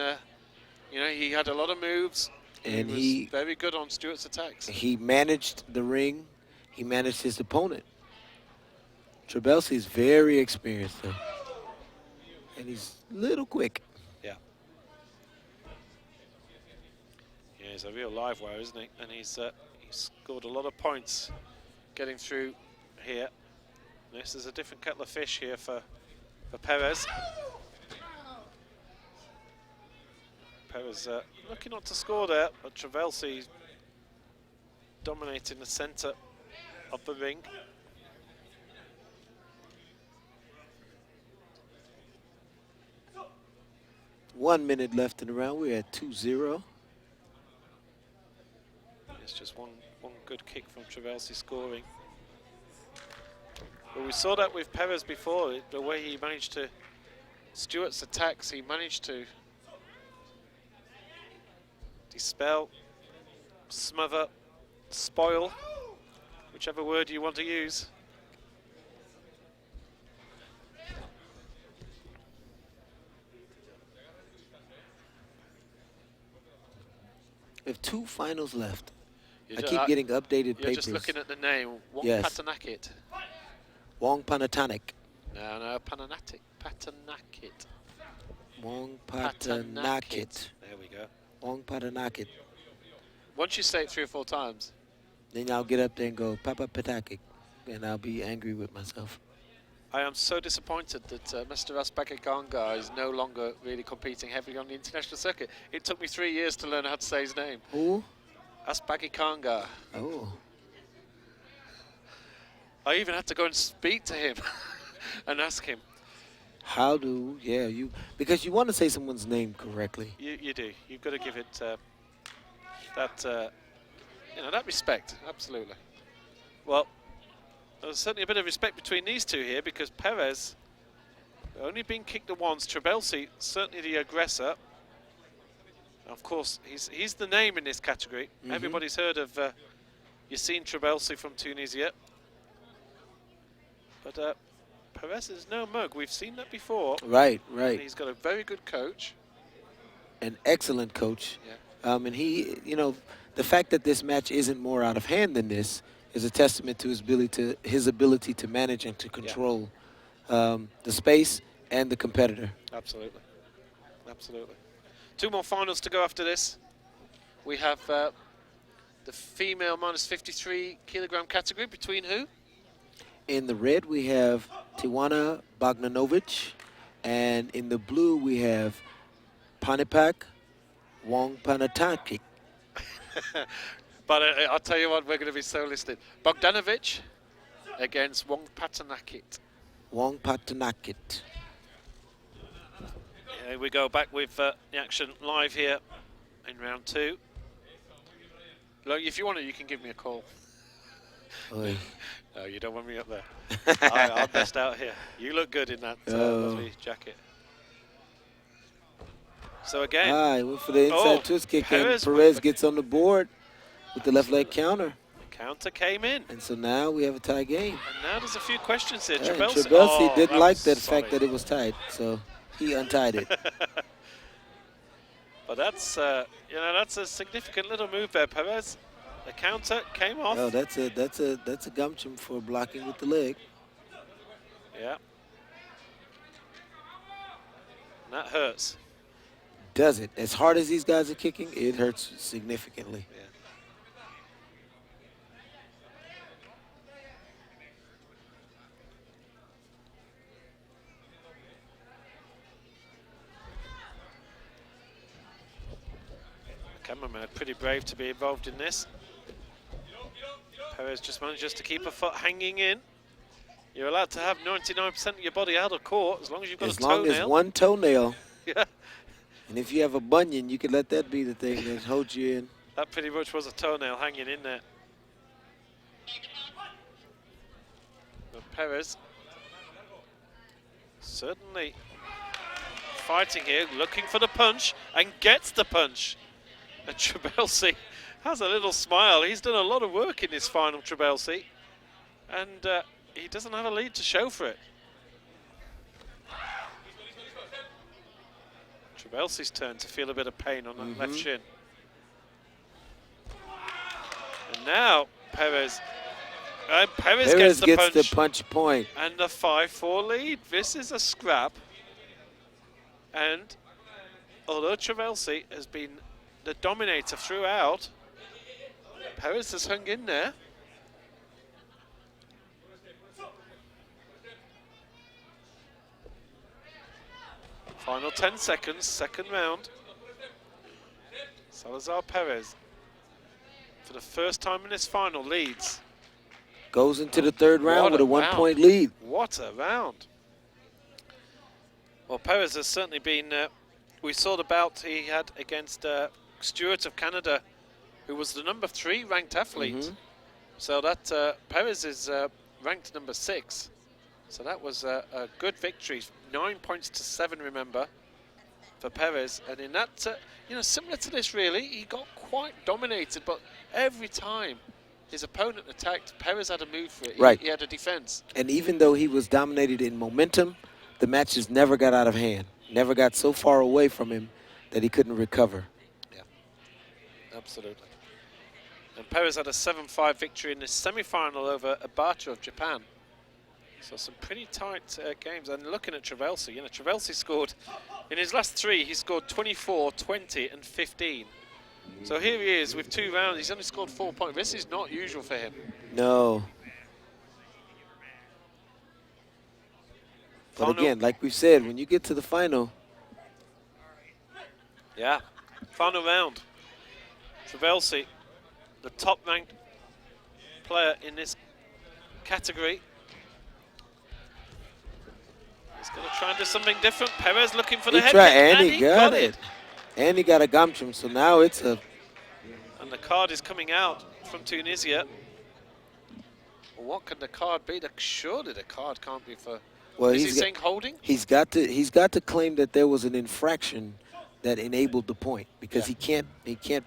you know, he had a lot of moves. And he was very good on Stewart's attacks. He managed the ring. He managed his opponent. Trabelsi is very experienced, though. And he's a little quick. Yeah. Yeah, he's a real live wire, isn't he? And he's scored a lot of points getting through here. This is a different kettle of fish here for Perez. Perez lucky not to score there, but Trabelsi dominating the centre of the ring. One minute left in the round. We're at 2-0. It's just one good kick from Trabelsi scoring. But we saw that with Perez before, the way he managed to, Stewart's attacks, he managed to dispel, smother, spoil, whichever word you want to use. We have 2 finals left. You I keep getting updated You're papers. just looking at the name. Wong Yes. Patanakit. Wong Panatonic. No, Pananatic. Patanakit. Wong Patanakit. There we go. Wong Patanakit. Once you say it 3 or 4 times, Then I'll get up there and go, Papa Patakik. And I'll be angry with myself. I am so disappointed that Mr. Aspagaganga is no longer really competing heavily on the international circuit. It took me 3 years to learn how to say his name. Who? Aspagaganga. Oh. I even had to go and speak to him and ask him. How do, because you want to say someone's name correctly. You do. You've got to give it that respect. Absolutely. Well, there's certainly a bit of respect between these two here because Perez only been kicked at once. Trabelsi, certainly the aggressor. Of course, he's the name in this category. Everybody's heard of Yassine Trabelsi from Tunisia. But Perez is no mug. We've seen that before. Right. And he's got a very good coach. An excellent coach. Yeah. And he, the fact that this match isn't more out of hand than this is a testament to his ability to manage and to control the space and the competitor. Absolutely. 2 more finals to go after this. We have the female minus 53 kilogram category between who? In the red, we have Tiwana Bogdanovic, and in the blue, we have Panipak Wong Panataki. But I'll tell you what, we're going to be so listed. Bogdanovic against Wong Patanakit. Wong Patanakit. Here we go back with the action live here in round 2. Look, if you want it, you can give me a call. Oy. No, you don't want me up there. I'll best out here. You look good in that lovely jacket. So again. He went for the inside twist kick, and Perez gets on the board with the left leg counter. The counter came in. And so now we have a tie game. And now there's a few questions here. Trabelsi didn't like that fact that it was tied, so he untied it. But that's that's a significant little move there, Perez. The counter came off. Oh, that's a gumption for blocking with the leg. Yeah. And that hurts. Does it? As hard as these guys are kicking, it hurts significantly. Yeah. Cameraman pretty brave to be involved in this. Perez just manages to keep a foot hanging in. You're allowed to have 99% of your body out of court as long as you've got a toenail. As long as one toenail. Yeah. And if you have a bunion, you can let that be the thing that holds you in. That pretty much was a toenail hanging in there. But Perez certainly fighting here, looking for the punch, and gets the punch. And Trabelsi has a little smile. He's done a lot of work in this final, Trabelsi, and he doesn't have a lead to show for it. Trabelsi's turn to feel a bit of pain on that left shin. And now Perez gets the punch point. And the 5-4 lead. This is a scrap. And although Trabelsi has been the dominator throughout, Perez has hung in there. Final 10 seconds, second round. Salazar Perez, for the first time in this final, leads. Goes into the third round with a 1-point lead. What a round. Well, Perez has certainly been, we saw the bout he had against Stewart of Canada, who was the number 3 ranked athlete. So that Perez is ranked number 6. So that was a good victory, 9 points to 7, remember, for Perez. And in that, similar to this really, he got quite dominated, but every time his opponent attacked, Perez had a move for it. Right. He had a defense. And even though he was dominated in momentum, the matches never got out of hand, never got so far away from him that he couldn't recover. Yeah, absolutely. And Perez had a 7-5 victory in the semi-final over Abata of Japan. So some pretty tight games. And looking at Travelsi, you know, Travelsi scored, in his last 3, he scored 24, 20 and 15. So here he is with 2 rounds, he's only scored 4 points. This is not usual for him. No. But again, like we said, when you get to the final. Yeah, final round. Travelsi, the top ranked player in this category. He's going to try and do something different. Perez looking for the head kick, and he got it. And he got a gumchum, so now it's a... And the card is coming out from Tunisia. Well, what can the card be? Surely the card can't be for... Well, is he saying holding? He's got to claim that there was an infraction that enabled the point, because he can't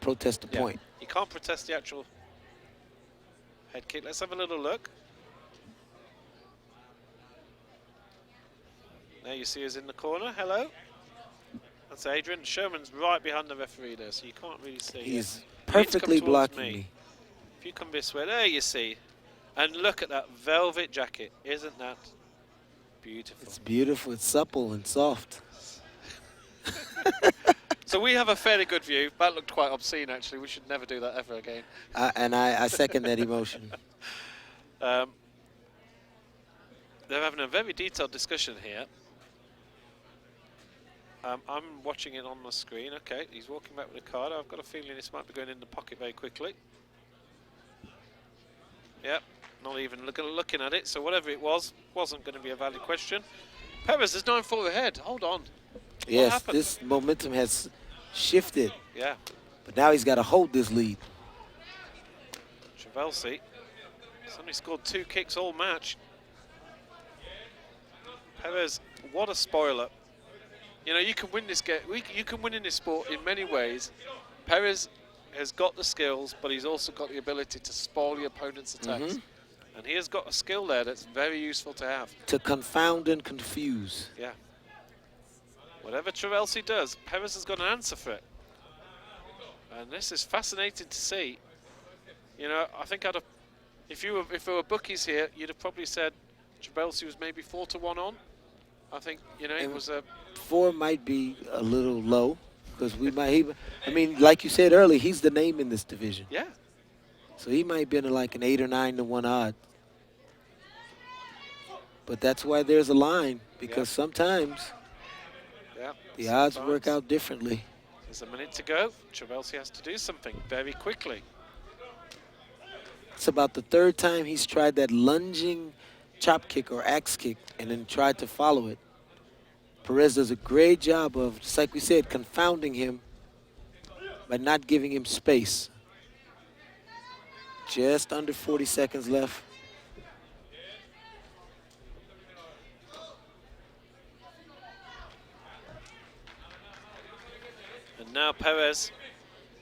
protest the point. He can't protest the actual head kick. Let's have a little look. There you see us in the corner. Hello. That's Adrian. Sherman's right behind the referee there, so you can't really see. He's perfectly blocking me. If you come this way, there you see. And look at that velvet jacket. Isn't that beautiful? It's beautiful. It's supple and soft. So we have a fairly good view. That looked quite obscene, actually. We should never do that ever again. And I second that emotion. They're having a very detailed discussion here. I'm watching it on the screen. Okay, he's walking back with the card. I've got a feeling this might be going in the pocket very quickly. Yep, not even looking at it. So whatever it was, wasn't going to be a valid question. Perez is 9-4 ahead. Hold on. Yes, this momentum has shifted. Yeah. But now he's got to hold this lead. Travelsi has only scored 2 kicks all match. Perez, what a spoiler. You know, you can win this game. You can win in this sport in many ways. Perez has got the skills, but he's also got the ability to spoil the opponent's attacks. And he has got a skill there that's very useful to have. To confound and confuse. Yeah. Whatever Travelsi does, Perez has got an answer for it. And this is fascinating to see. You know, I think if there were bookies here, you'd have probably said Travelsi was maybe 4-1 on. I think, you know, it was a... 4 might be a little low, because I mean, like you said earlier, he's the name in this division. Yeah. So he might be in like an 8 or 9 to 1 odd. But that's why there's a line, because sometimes the odds work out differently. There's a minute to go. Travelsi has to do something very quickly. It's about the 3rd time he's tried that lunging chop kick or axe kick and then tried to follow it. Perez does a great job of, just like we said, confounding him by not giving him space. Just under 40 seconds left. And now Perez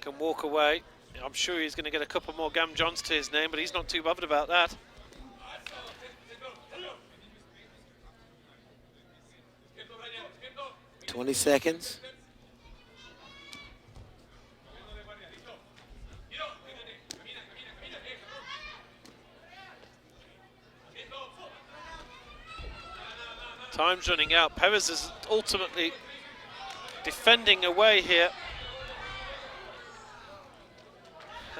can walk away. I'm sure he's going to get a couple more Gam Johns to his name, but he's not too bothered about that. $20 seconds. Time's running out. Perez is ultimately defending away here.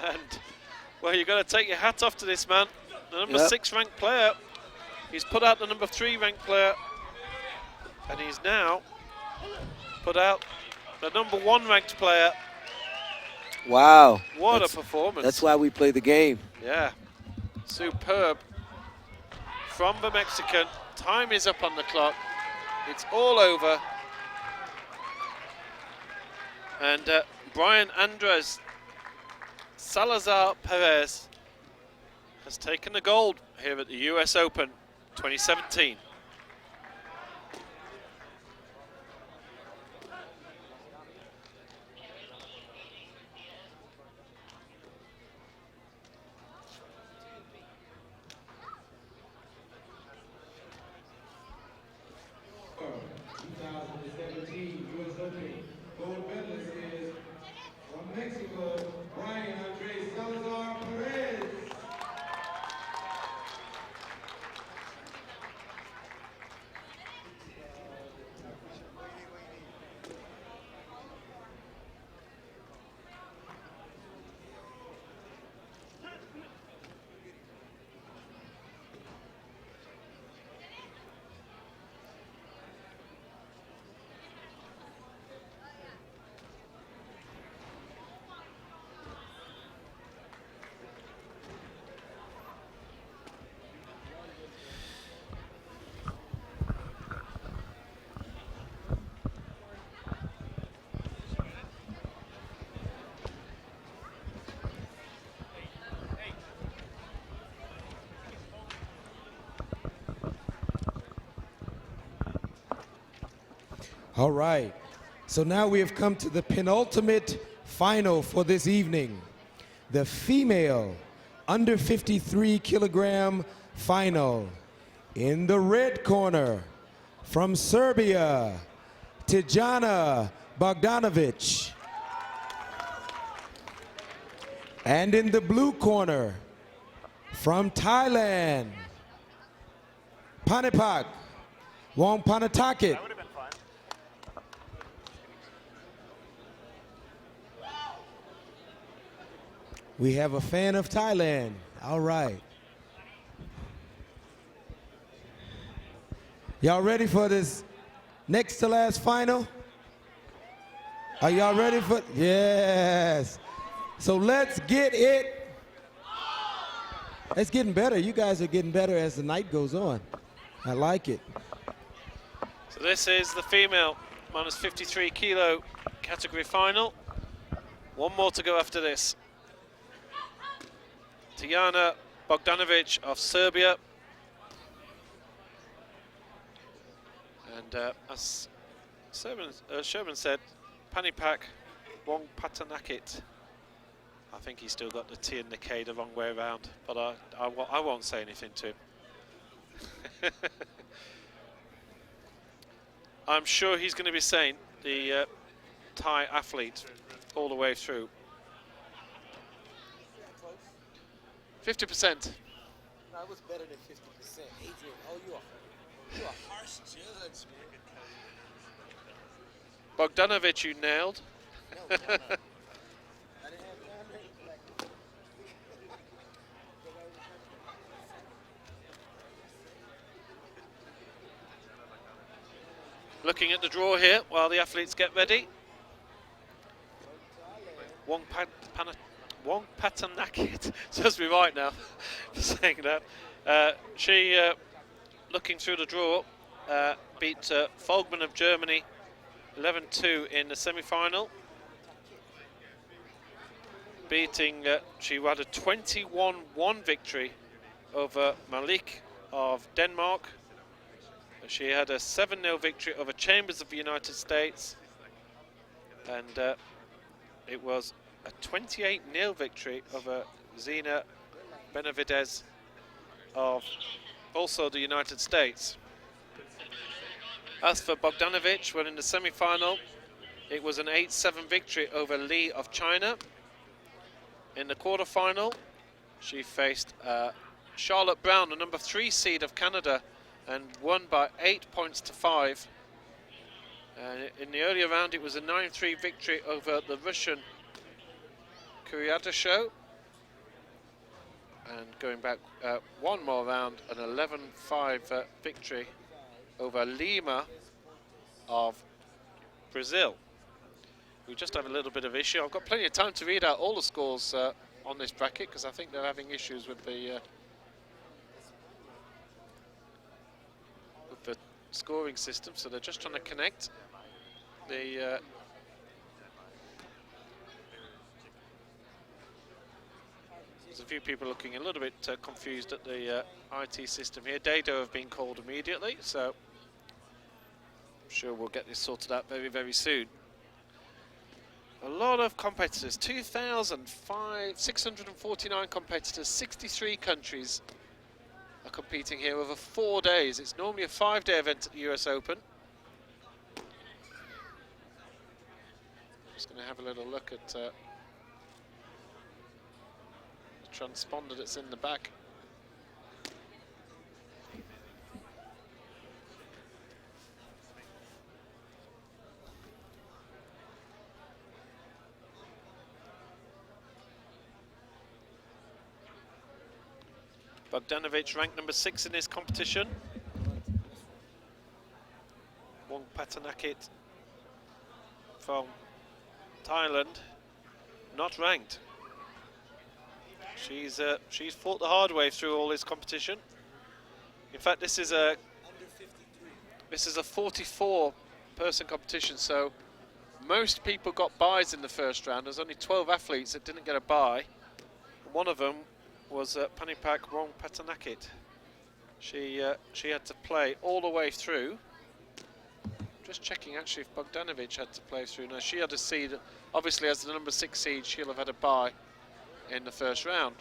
And, well, you've got to take your hat off to this man. The number 6 ranked player. He's put out the number 3 ranked player. And he's now put out the number 1 ranked player. Wow. What a performance. That's why we play the game. Yeah. Superb. From the Mexican. Time is up on the clock. It's all over. And Brian Andres Salazar Perez has taken the gold here at the US Open 2017. Gold medalist is from Mexico, Brian Andres Salazar All right. So now we have come to the penultimate final for this evening. The female under 53 kilogram final. In the red corner, from Serbia, Tijana Bogdanovic. And in the blue corner, from Thailand, Panipak Wongpanatakit. We have a fan of Thailand. All right. Y'all ready for this next to last final? Are y'all ready for? Yes. So let's get it. It's getting better. You guys are getting better as the night goes on. I like it. So this is the female minus 53 kilo category final. One more to go after this. Tijana Bogdanovic of Serbia. And as Sherman said, Panipak Wongpanatakit. I think he's still got the T and the K the wrong way around, but I won't say anything to him. I'm sure he's going to be saying the Thai athlete all the way through. 50%. No, it was better than 50%. Adrian, oh, you are harsh judge, man. Bogdanovic, you nailed. No, Looking at the draw here while the athletes get ready. Wongpanatakit, supposed to be right now, saying that. She, looking through the draw, beat Folgman of Germany 11-2 in the semi-final. Beating, she had a 21-1 victory over Malik of Denmark. She had a 7-0 victory over Chambers of the United States. And it was a 28-0 victory over Zina Benavidez of also the United States. As for Bogdanovic, when in the semi-final, it was an 8-7 victory over Li of China. In the quarter-final, she faced Charlotte Brown, the number 3 seed of Canada, and won by 8 points to 5. In the earlier round, it was a 9-3 victory over the Russian Kuryadashev. And going back one more round, an 11-5 victory over Lima of Brazil. We just have a little bit of issue. I've got plenty of time to read out all the scores on this bracket, because I think they're having issues with the scoring system, so they're just trying to connect the there's a few people looking a little bit confused at the IT system here. Dado have been called immediately, so I'm sure we'll get this sorted out very, very soon. A lot of competitors, 2,649 competitors, 63 countries are competing here over 4 days. It's normally a 5-day event at the US Open. Just going to have a little look at the transponder that's in the back. Bogdanovic ranked number 6 in this competition. Wongpanatakit from Thailand, not ranked. She's fought the hard way through all this competition. In fact, this is a 44-person competition, so most people got byes in the first round. There's only 12 athletes that didn't get a bye. One of them was Panipak Wongpanatakit. She had to play all the way through, Just checking actually if Bogdanovic had to play through. Now she had a seed, obviously as the number 6 seed, she'll have had a bye in the first round.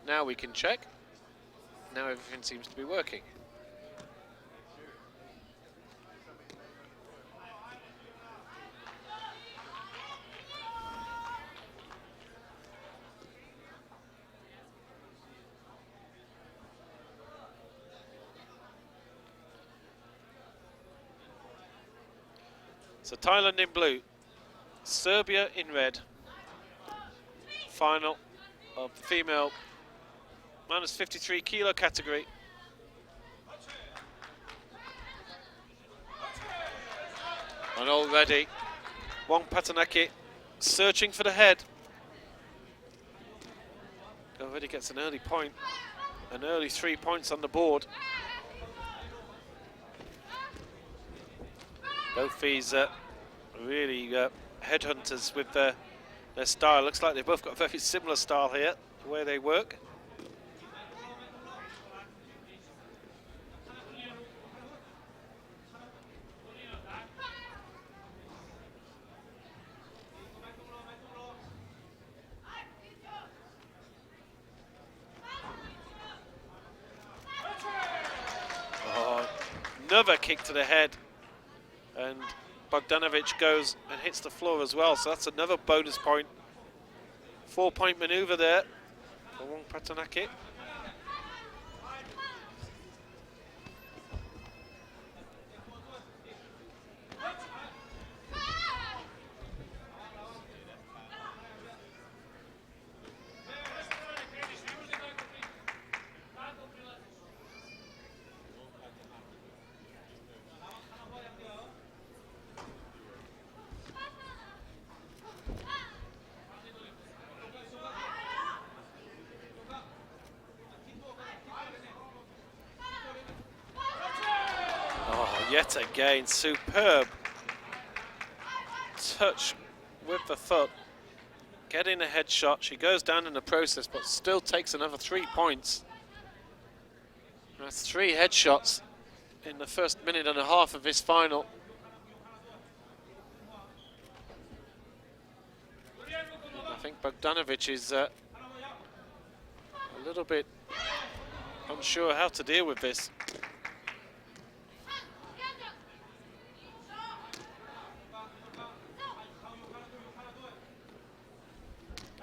Now we can check. Now everything seems to be working. So Thailand in blue, Serbia in red. Final of the female minus 53 kilo category. And already Wong Patanaki searching for the head. Already gets an early point, an early 3 points on the board. Both these really headhunters with their style. Looks like they've both got a very similar style here, the way they work. Oh, another kick to the head. And Bogdanovic goes and hits the floor as well, so that's another bonus point. 4-point maneuver there for Wong Patanaki. Yet again, superb touch with the foot, getting a headshot. She goes down in the process, but still takes another 3 points. That's 3 headshots in the first minute and a half of this final. I think Bogdanovic is a little bit unsure how to deal with this.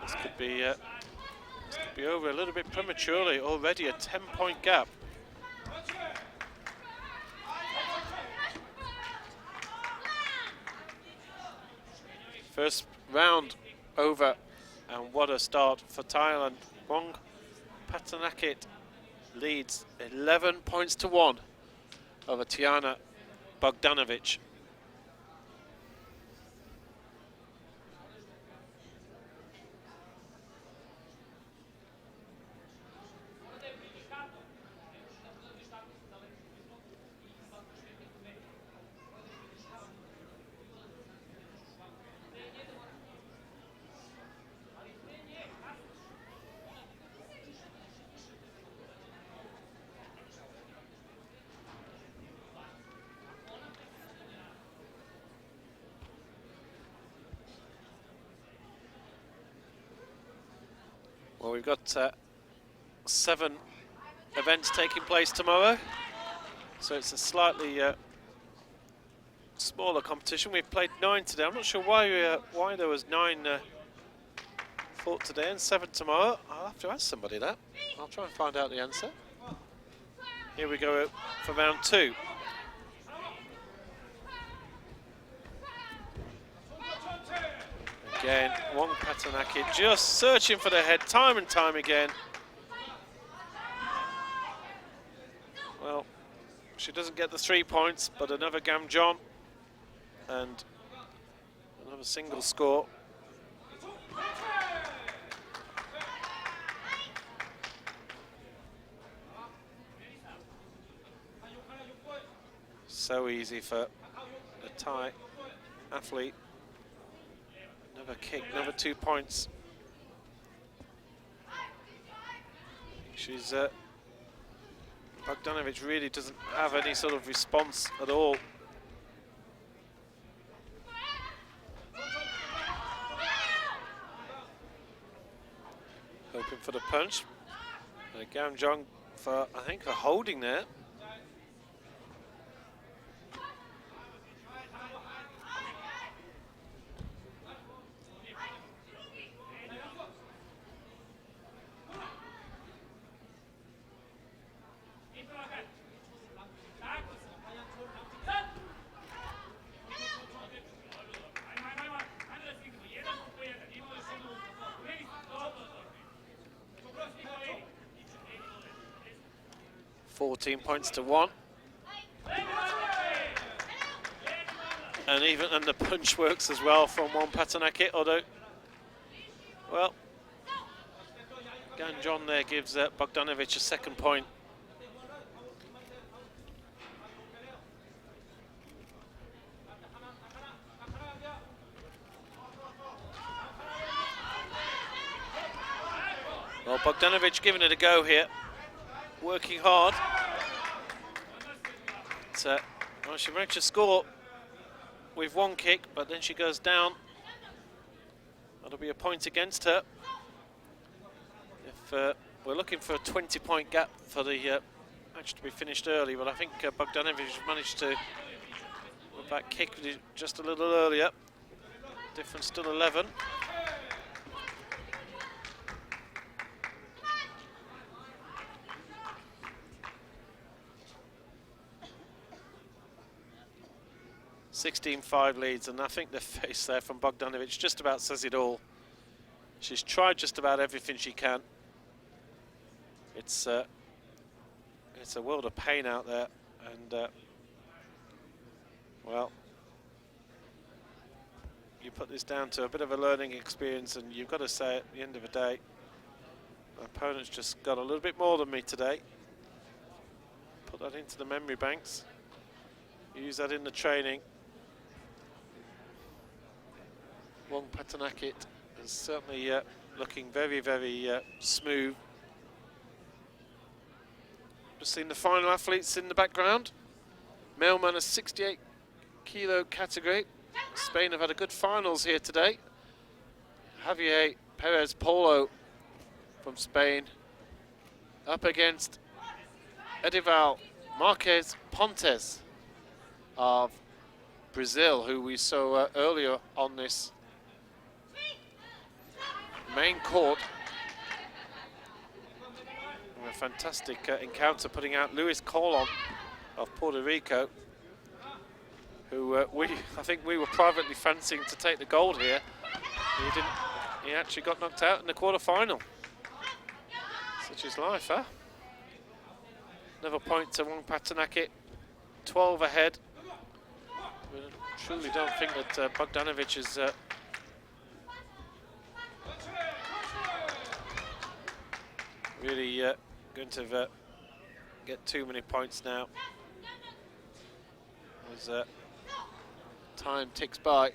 This could be over a little bit prematurely. Already a 10-point gap. First round over, and what a start for Thailand. Wong Patanaki leads 11 points to 1 over Tiana Bogdanovic. Well, we've got 7 events taking place tomorrow, so it's a slightly smaller competition. We've played 9 today. I'm not sure why there was 9 fought today and 7 tomorrow. I'll have to ask somebody that. I'll try and find out the answer. Here we go for round 2. Again, Wong Patanaki just searching for the head time and time again. Well, she doesn't get the 3 points, but another Gam John and another single score. So easy for a Thai athlete. Another kick, another 2 points. She's Bogdanovic really doesn't have any sort of response at all. Hoping for the punch. Gam Jong for, I think, for holding there. Points to 1. And the punch works as well from one Patanakit, although, well, Ganjon there gives Bogdanovic a second point. Well, Bogdanovic giving it a go here, working hard. Well, she managed to score with one kick, but then she goes down. That'll be a point against her. If we're looking for a 20-point gap for the match to be finished early, but I think Bogdanovic managed to put that kick just a little earlier. Difference still 11. (16-5) leads, and I think the face there from Bogdanovic just about says it all. She's tried just about everything she can. It's a world of pain out there, and well, you put this down to a bit of a learning experience, and you've got to say at the end of the day, my opponent's just got a little bit more than me today. Put that into the memory banks. Use that in the training. Wong Patanakit is certainly looking very, very smooth. Just seen the final athletes in the background. Male minus 68 kilo category. Spain have had a good finals here today. Javier Perez Polo from Spain up against Edival Marquez Pontes of Brazil, who we saw earlier on this main court. A fantastic encounter, putting out Luis Colon of Puerto Rico, who I think we were privately fancying to take the gold here. He didn't. He actually got knocked out in the quarter-final. Such is life, huh? Another point to Wong Patanakit, 12 ahead. We truly don't think that Bogdanovic is really going to get too many points now, as time ticks by.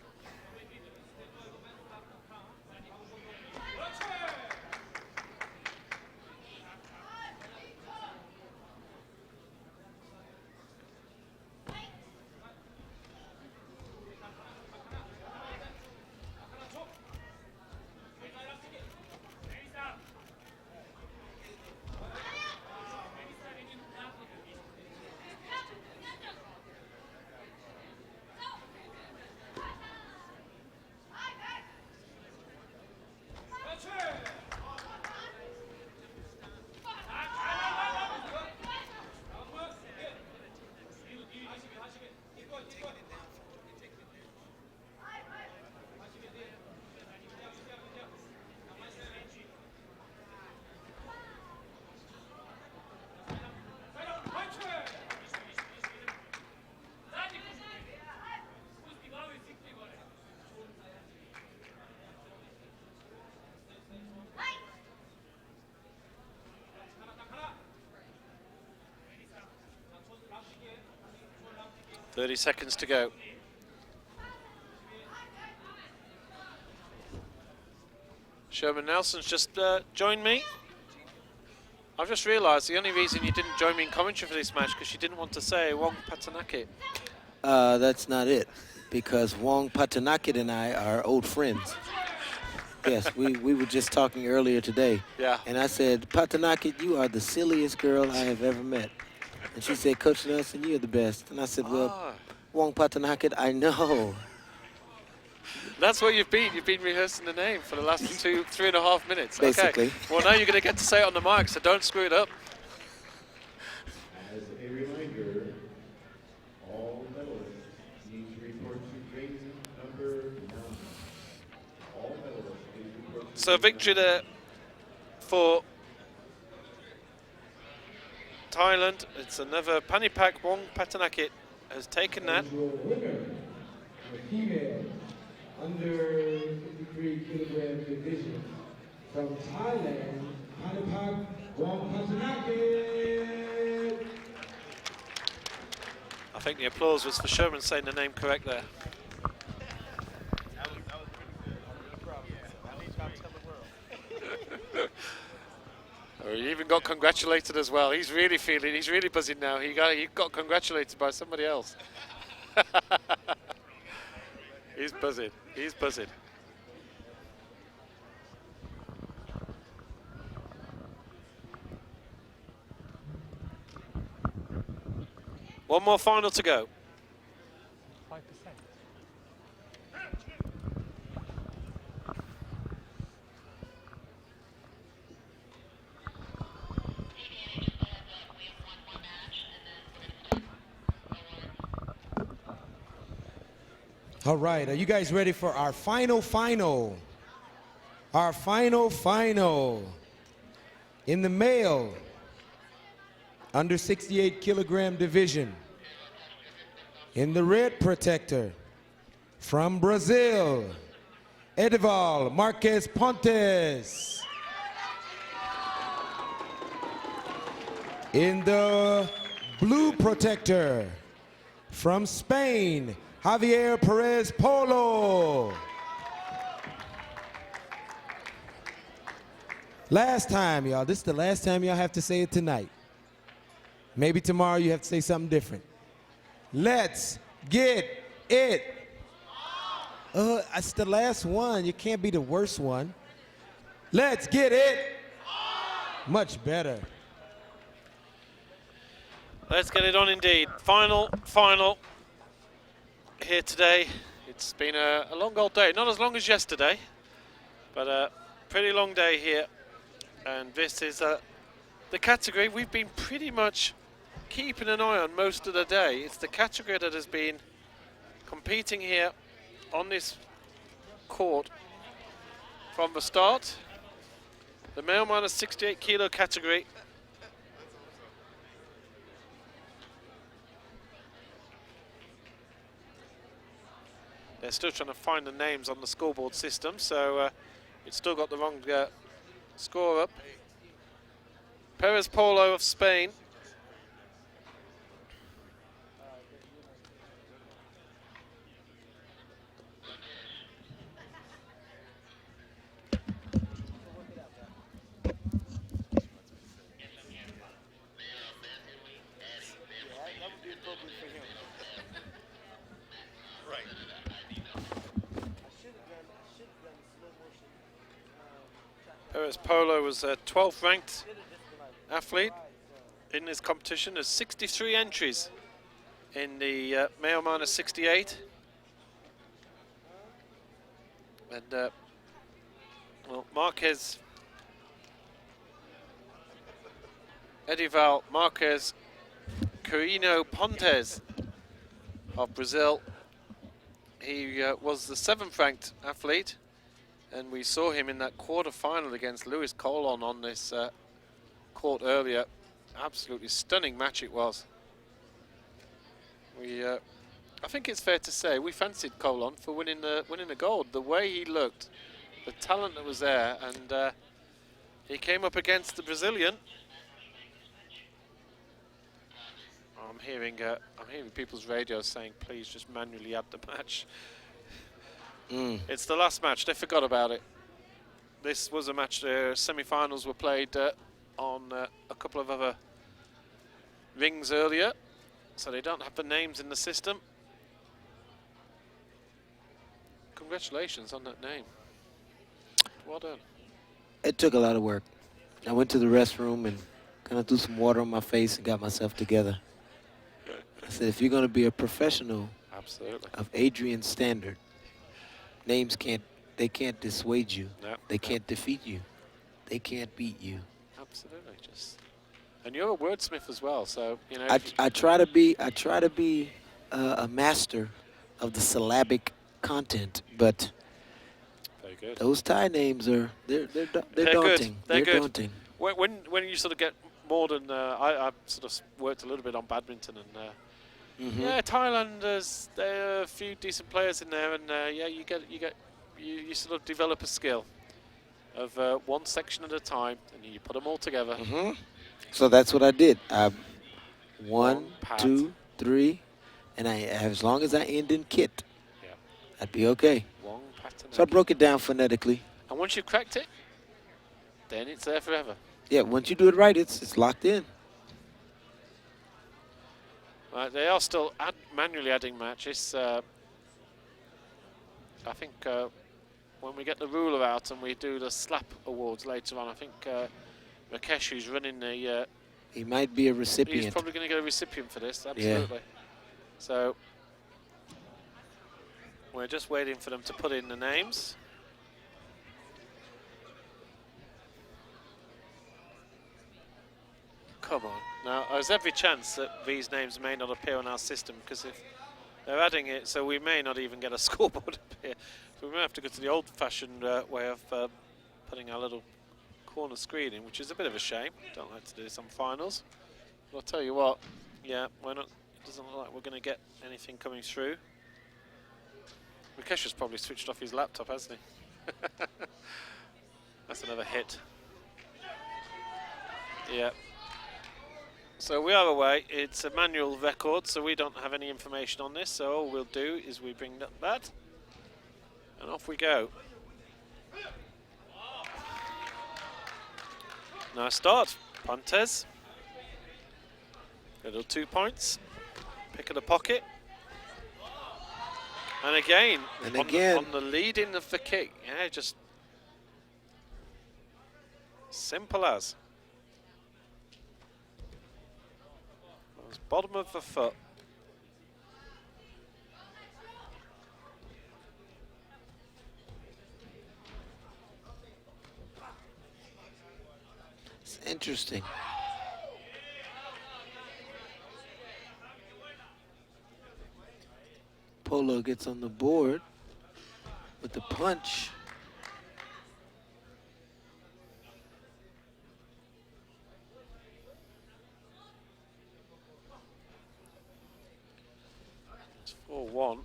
.30 seconds to go. Sherman Nelson's just joined me. I've just realised the only reason you didn't join me in commentary for this match because you didn't want to say Wong Patanakit. That's not it, because Wong Patanakit and I are old friends. Yes, we were just talking earlier today. Yeah. And I said, Patanakit, you are the silliest girl I have ever met. And she said, Coach Nelson, you're the best. And I said, well, Wong Patanakit, I know. That's what you've been. You've been rehearsing the name for the last 3.5 minutes. Basically. Okay. Well, now you're going to get to say it on the mic, so don't screw it up. As a reminder, all medalists need to report to ring number 9. All medalists need to report to So ring victory number there for Thailand. It's another Panipak. Wong Patanakit has taken that. Winner, the female under 53 kilogram division from Thailand, Panipak Wong Patanakit. I think the applause was for Sherman saying the name correct there. Oh, he even got congratulated as well. He's really feeling, he's really buzzing now. He got congratulated by somebody else. He's buzzing, he's buzzing. One more final to go. 5%. All right, are you guys ready for our final? Our final. In the male under 68 kilogram division. In the red protector from Brazil, Edival Marques Pontes. In the blue protector from Spain, Javier Perez Polo. Last time, y'all. This is the last time y'all have to say it tonight. Maybe tomorrow you have to say something different. Let's get it. It's the last one. You can't be the worst one. Let's get it. Much better. Let's get it on indeed. Final here today. It's been a long old day. Not as long as yesterday, but a pretty long day here. And this is the category we've been pretty much keeping an eye on most of the day. It's the category that has been competing here on this court from the start. The male minus 68 kilo category. They're still trying to find the names on the scoreboard system, so it's still got the wrong score up. Perez Polo of Spain. Perez Polo was a 12th ranked athlete in this competition. There's 63 entries in the male minus 68. And well, Marques, Edival Marques Carino Pontes of Brazil. He was the 7th ranked athlete, and we saw him in that quarter-final against Luis Colon on this court earlier. Absolutely stunning match it was. I think it's fair to say we fancied Colon for winning the gold. The way he looked, the talent that was there, and he came up against the Brazilian. I'm hearing people's radios saying, please just manually add the match. It's the last match. They forgot about it. This was a match. Semi-finals were played on a couple of other rings earlier, so they don't have the names in the system. Congratulations on that name. Well done. It took a lot of work. I went to the restroom and kind of threw some water on my face and got myself together. I said, if you're going to be a professional Absolutely. of Adrian's standard, names can't dissuade you. No, They can't defeat you. They can't beat you. Absolutely. And you're a wordsmith as well, so you know. I try to be a master of the syllabic content, but very good. those Thai names are they're They're daunting. Good. They're good. Daunting. When you sort of get more than I sort of worked a little bit on badminton and yeah, Thailand there are a few decent players in there, and yeah, you sort of develop a skill of one section at a time, and you put them all together. So that's what I did. One, pat. 2, 3, and as long as I end in kit, I'd be okay. One pat and So I broke it down phonetically. And once you've cracked it, then it's there forever. Yeah, once you do it right, it's locked in. Right, they are still manually adding matches. I think when we get the ruler out and we do the slap awards later on, I think Rakesh, who's running the... he might be a recipient. He's probably going to get a recipient for this, absolutely. Yeah. So we're just waiting for them to put in the names. Come on. Now, there's every chance that these names may not appear on our system, because if they're adding it, so we may not even get a scoreboard up here. So we may have to go to the old-fashioned way of putting our little corner screen in, which is a bit of a shame. Don't like to do this on finals. But I'll tell you what, yeah, we're not. It doesn't look like we're going to get anything coming through. Rakesh has probably switched off his laptop, hasn't he? That's another hit. Yeah. So we are away. It's a manual record, so we don't have any information on this. So all we'll do is we bring up that, and off we go. Nice start, Pontes. Little 2 points. Pick of the pocket. And again, on the leading of the kick. Yeah, just simple as. Bottom of the foot. It's interesting. Polo gets on the board with the punch. It's 4-1.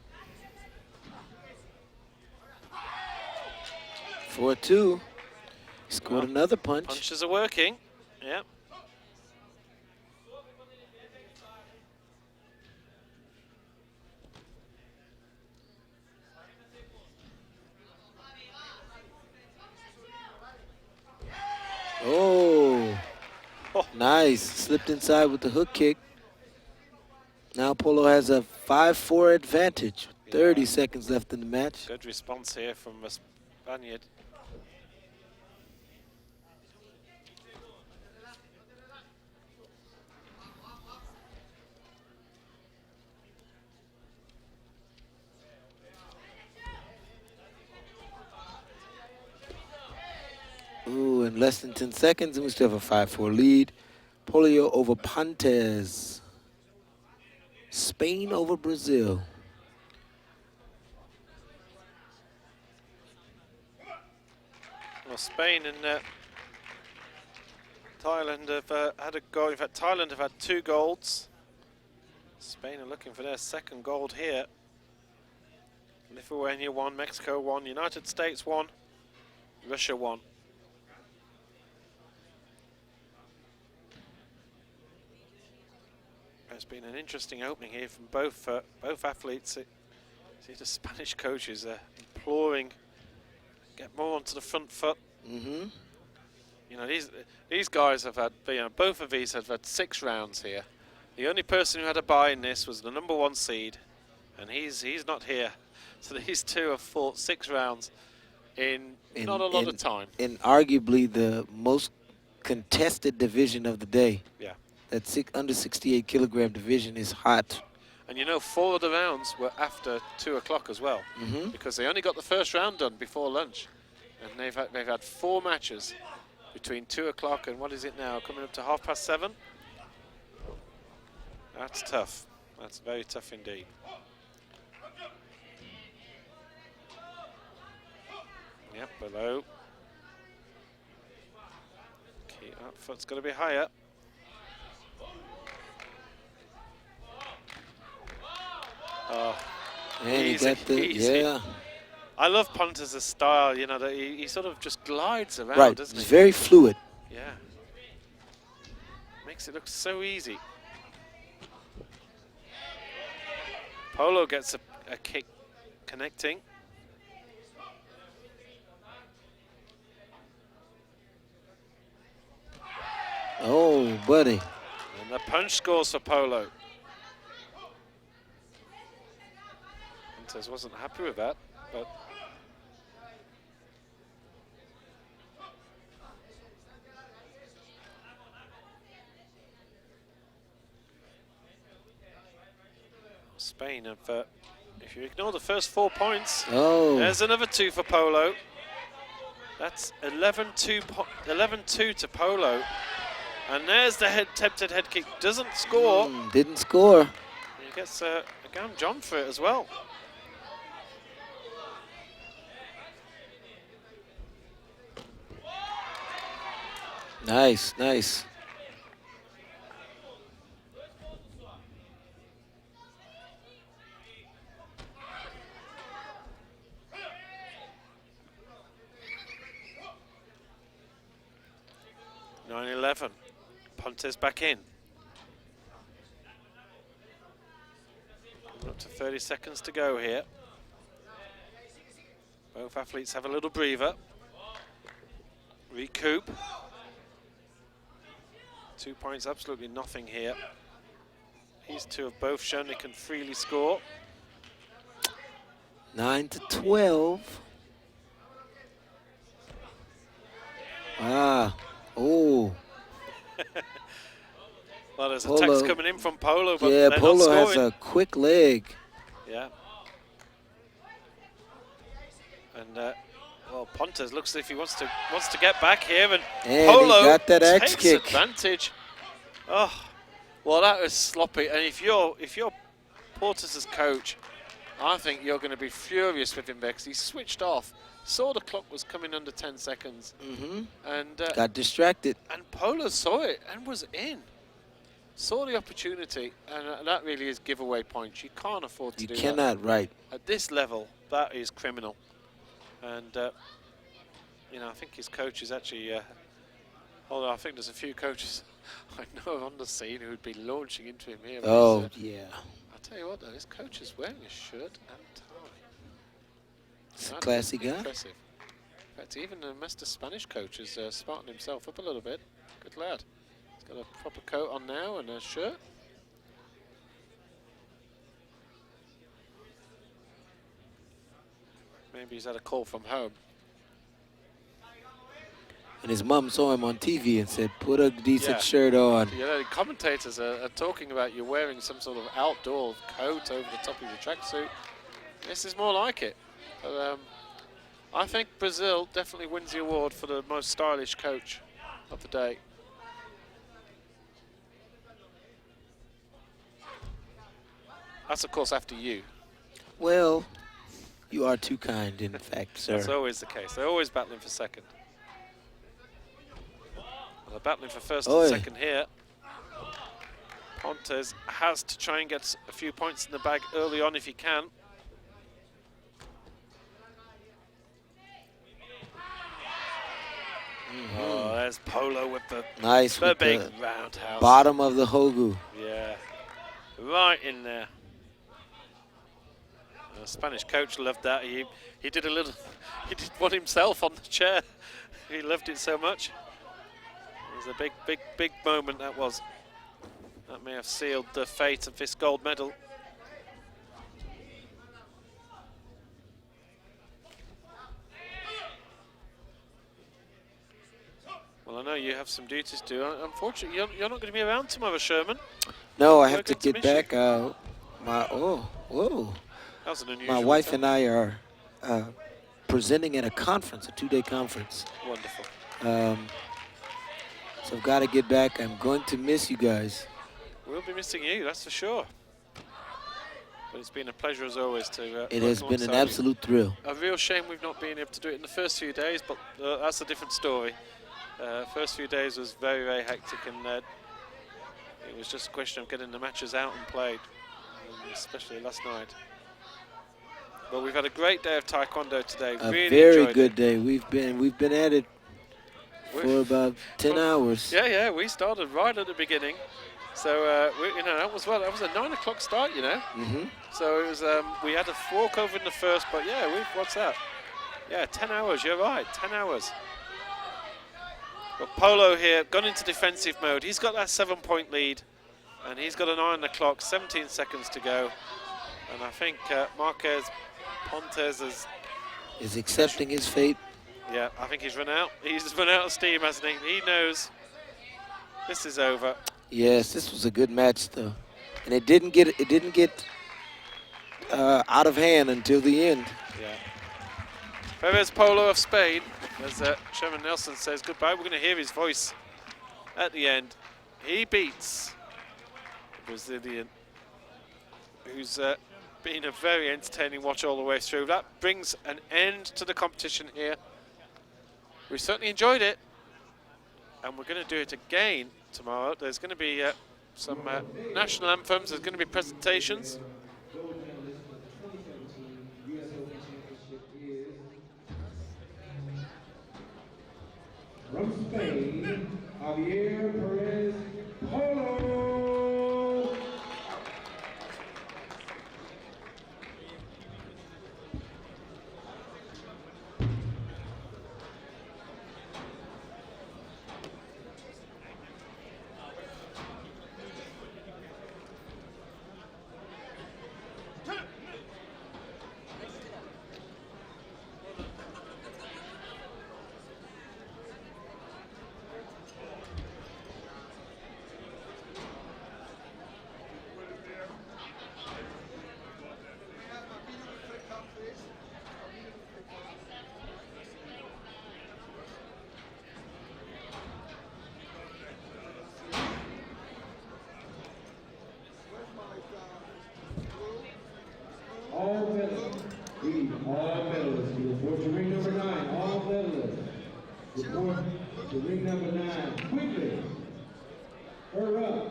4-2. Scored another punch. Punches are working. Yeah. Oh, nice. Slipped inside with the hook kick. Now Polo has a 5-4 advantage. 30 seconds left in the match. Good response here from the Spaniard. Ooh, in less than 10 seconds, and we still have a 5-4 lead. Polio over Pontes. Spain over Brazil. Well, Spain and Thailand have had a goal. In fact, Thailand have had 2 golds. Spain are looking for their second gold here. Lithuania 1, Mexico 1, United States 1, Russia 1. It's been an interesting opening here from both athletes. See the Spanish coaches imploring, get more onto the front foot. You know, these guys have had, you know, both of these have had 6 rounds here. The only person who had a bye in this was the #1 seed, and he's not here. So these two have fought 6 rounds in not a lot of time. In arguably the most contested division of the day. Yeah. That under 68 kilogram division is hot. And you know, 4 of the rounds were after 2 o'clock as well, because they only got the first round done before lunch, and they've had 4 matches between 2 o'clock and what is it now, coming up to 7:30. That's tough. That's very tough indeed. Yep, below. Okay, that foot's got to be higher. Oh, and easy, he got the, easy. yeah. I love Pontus' style, you know, that he sort of just glides around, Right, doesn't it's he? very fluid. Yeah. Makes it look so easy. Polo gets a kick connecting. Oh, buddy. And the punch scores for Polo. Pontus wasn't happy with that, but Spain have, if you ignore the first 4 points, there's another 2 for Polo. That's 11-2 to Polo. And there's the attempted head kick. Doesn't score. Didn't score. He gets a Gam John for it as well. Nice, nice. Pontes back in. Up to 30 seconds to go here. Both athletes have a little breather. Recoup. 2 points, absolutely nothing here. These two have both shown they can freely score. 9-12. Ah, oh. Well, there's attacks coming in from Polo, but yeah, they're Polo not scoring. has a quick leg. Yeah. And well, Pontes looks as if he wants to get back here, and Polo he got that X takes kick. advantage. Oh, well, that was sloppy. And if you're Portis' coach, I think you're going to be furious with him because he switched off, saw the clock was coming under 10 seconds, and got distracted. And Polo saw it and was in. Saw the opportunity, and that really is giveaway points. You can't afford to do that. You cannot, right. At this level, that is criminal. And, you know, I think his coach is actually, although I think there's a few coaches I know on the scene who would be launching into him here. Oh, yeah. I'll tell you what, though, this coach is wearing a shirt and tie. It's a classy guy. Impressive. In fact, even the master Spanish coach has smartened himself up a little bit. Good lad. He's got a proper coat on now and a shirt. Maybe he's had a call from home. And his mom saw him on TV and said, put a decent Yeah. shirt on. You know, the commentators are talking about you wearing some sort of outdoor coat over the top of your tracksuit. This is more like it. But, I think Brazil definitely wins the award for the most stylish coach of the day. That's, of course, after you. Well, you are too kind, in fact, sir. That's always the case. They're always battling for second. Well, they're battling for first and second here. Pontes has to try and get a few points in the bag early on if he can. Oh, there's Polo with the, nice the with big the roundhouse. bottom of the Hogu. Yeah, right in there. The Spanish coach loved that. He did a little, he did one himself on the chair. He loved it so much. was a big moment that was. That may have sealed the fate of this gold medal. Well, I know you have some duties to do. Unfortunately, you're not going to be around tomorrow, Sherman. No, I We're have to going get miss you. back. Whoa. That was an unusual My wife attempt. and I are presenting at a conference, a 2-day conference. Wonderful. So I've got to get back. I'm going to miss you guys. We'll be missing you, that's for sure. But it's been a pleasure as always to It work has been an alongside you. absolute thrill. A real shame we've not been able to do it in the first few days, but that's a different story. First few days was very hectic, and it was just a question of getting the matches out and played, especially last night. But we've had a great day of Taekwondo today. A really very enjoyed good it. day. We've been at it for about 10 hours. Yeah, we started right at the beginning. So that was a 9 o'clock start, Mm-hmm. So it was we had a walkover in the first, but yeah, what's that? Yeah, 10 hours. You're right, 10 hours. But Polo here gone into defensive mode. He's got that 7-point lead, and he's got an eye on the clock. 17 seconds to go, and I think Marquez Pontes is accepting his fate. Yeah, I think he's run out. He's run out of steam, hasn't he? He knows this is over. Yes, this was a good match though, and it didn't get out of hand until the end. Yeah. Perez Polo of Spain, as Sherman Nelson says goodbye. We're going to hear his voice at the end. He beats the Brazilian, who's been a very entertaining watch all the way through. That brings an end to the competition here. We certainly enjoyed it, and we're going to do it again tomorrow. There's going to be some national anthems. There's going to be presentations. From Spain, Javier Perez Polo. All medalists, please, all medalists, you report to ring number 9, all medalists. Report to ring number 9, quickly. Hurry up.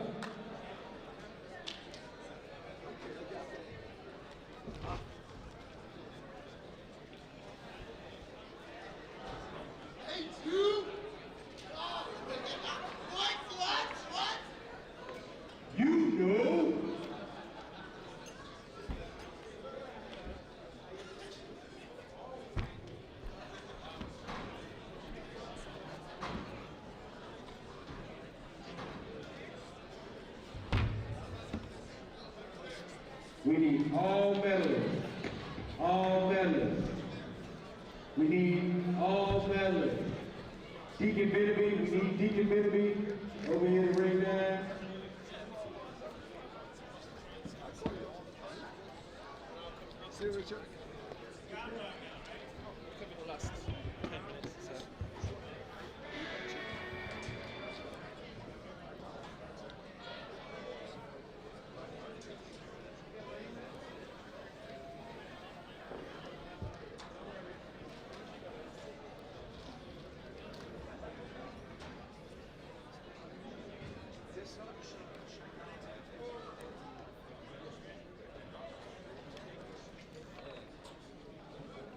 You know. We need all medalists. All medalists. We need all medalists. Deacon Benamy, we need Deacon Benamy over here to ring 9.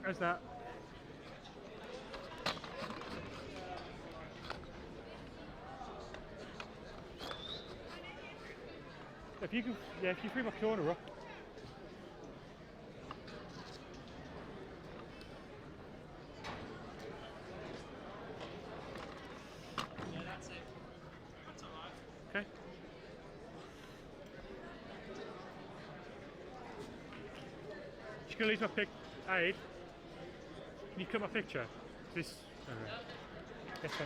How's that? If you can, yeah, if you free my corner up. Yeah, that's it. Okay. Just gonna leave my pic. Aid. Can you cut my picture? This. Yes, sir.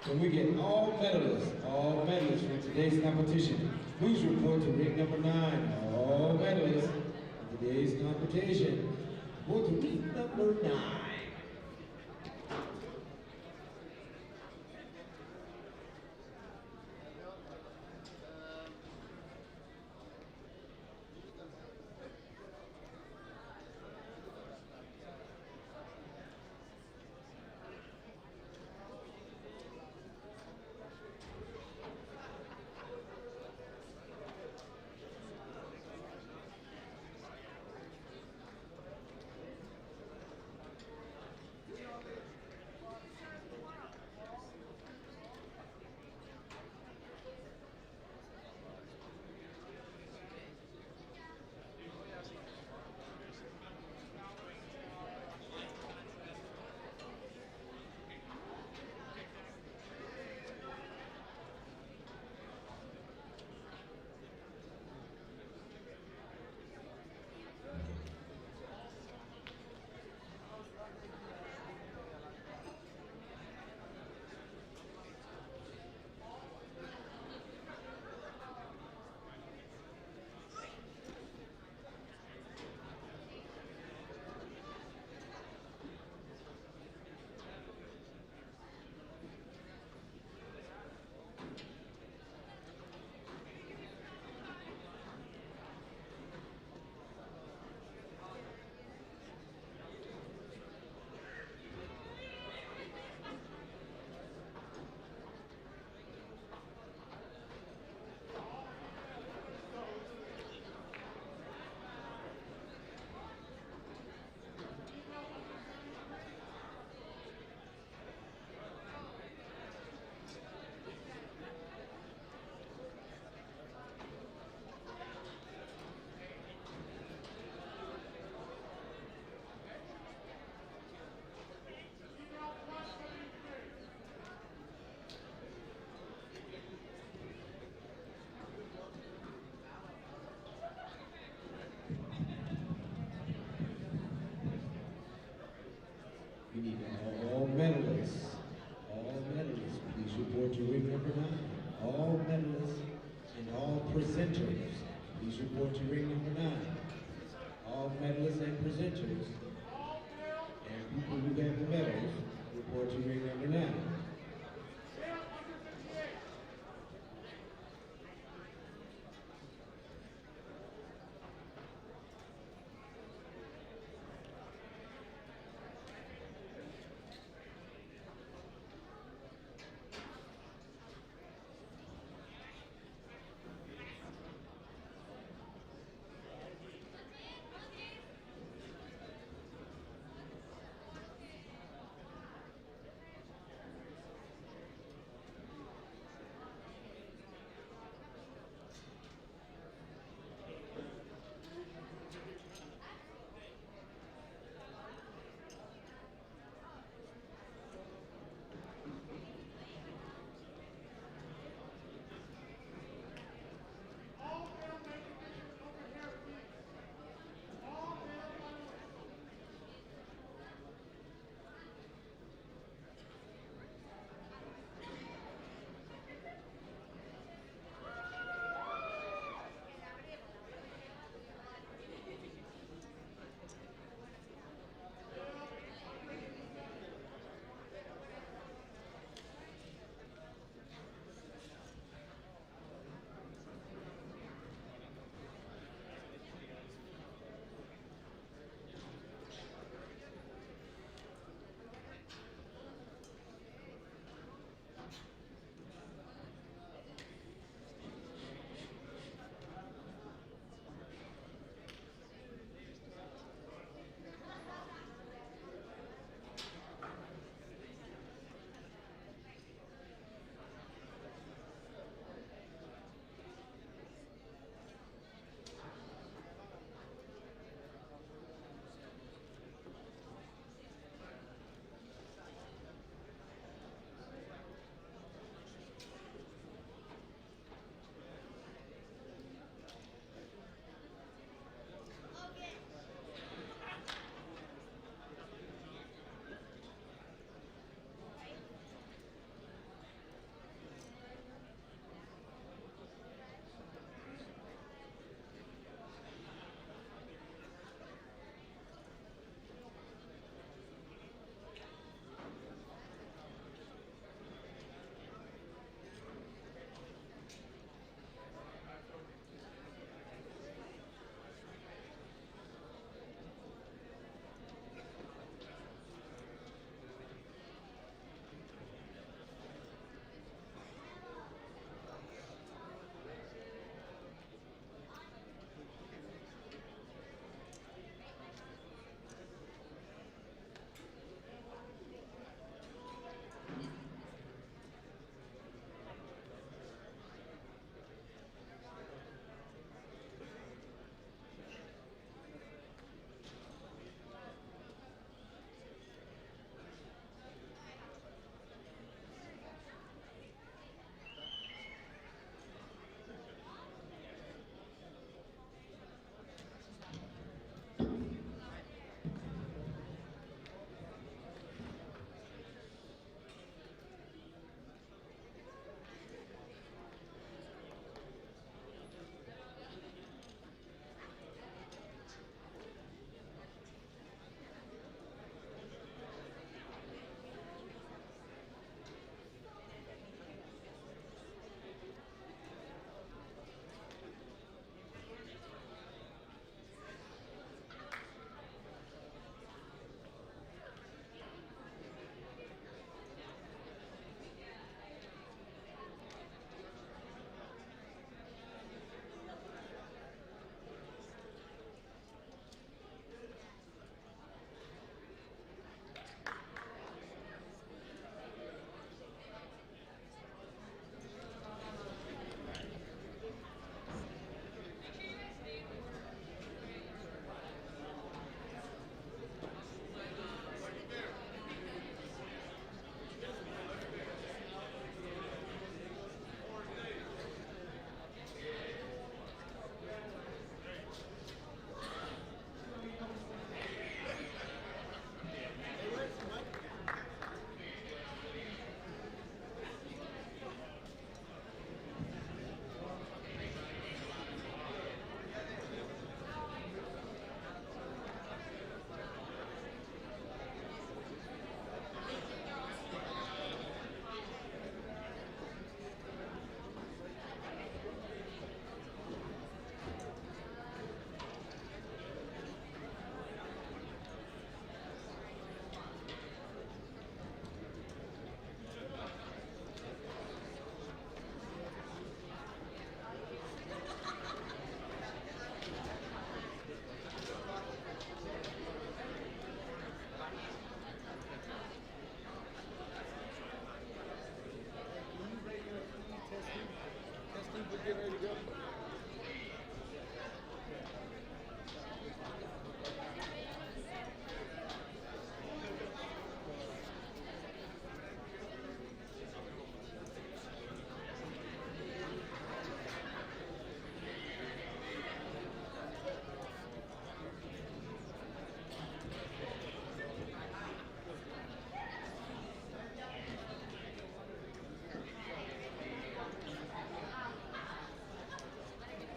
Can we get all medalists from today's competition? Please report to ring number 9. All medalists from today's competition. Report to ring number 9. We need all medalists. All medalists, please report to ring number 9. All medalists and all presenters, please report to ring number 9. All medalists and presenters and people who have the medals, report to ring number 9.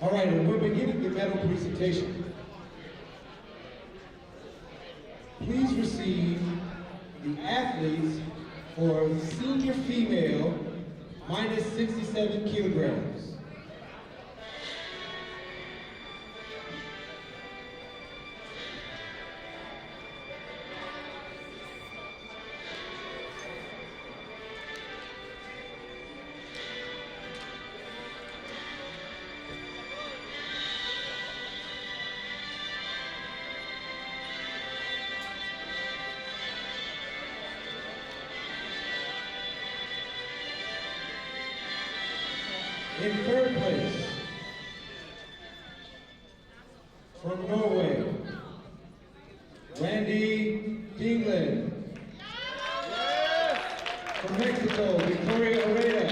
All right, and we're beginning the medal presentation. Please receive the athletes for senior female minus 67 kilograms. In third place, from Norway, Randy Dingland. From Mexico, Victoria Herrera.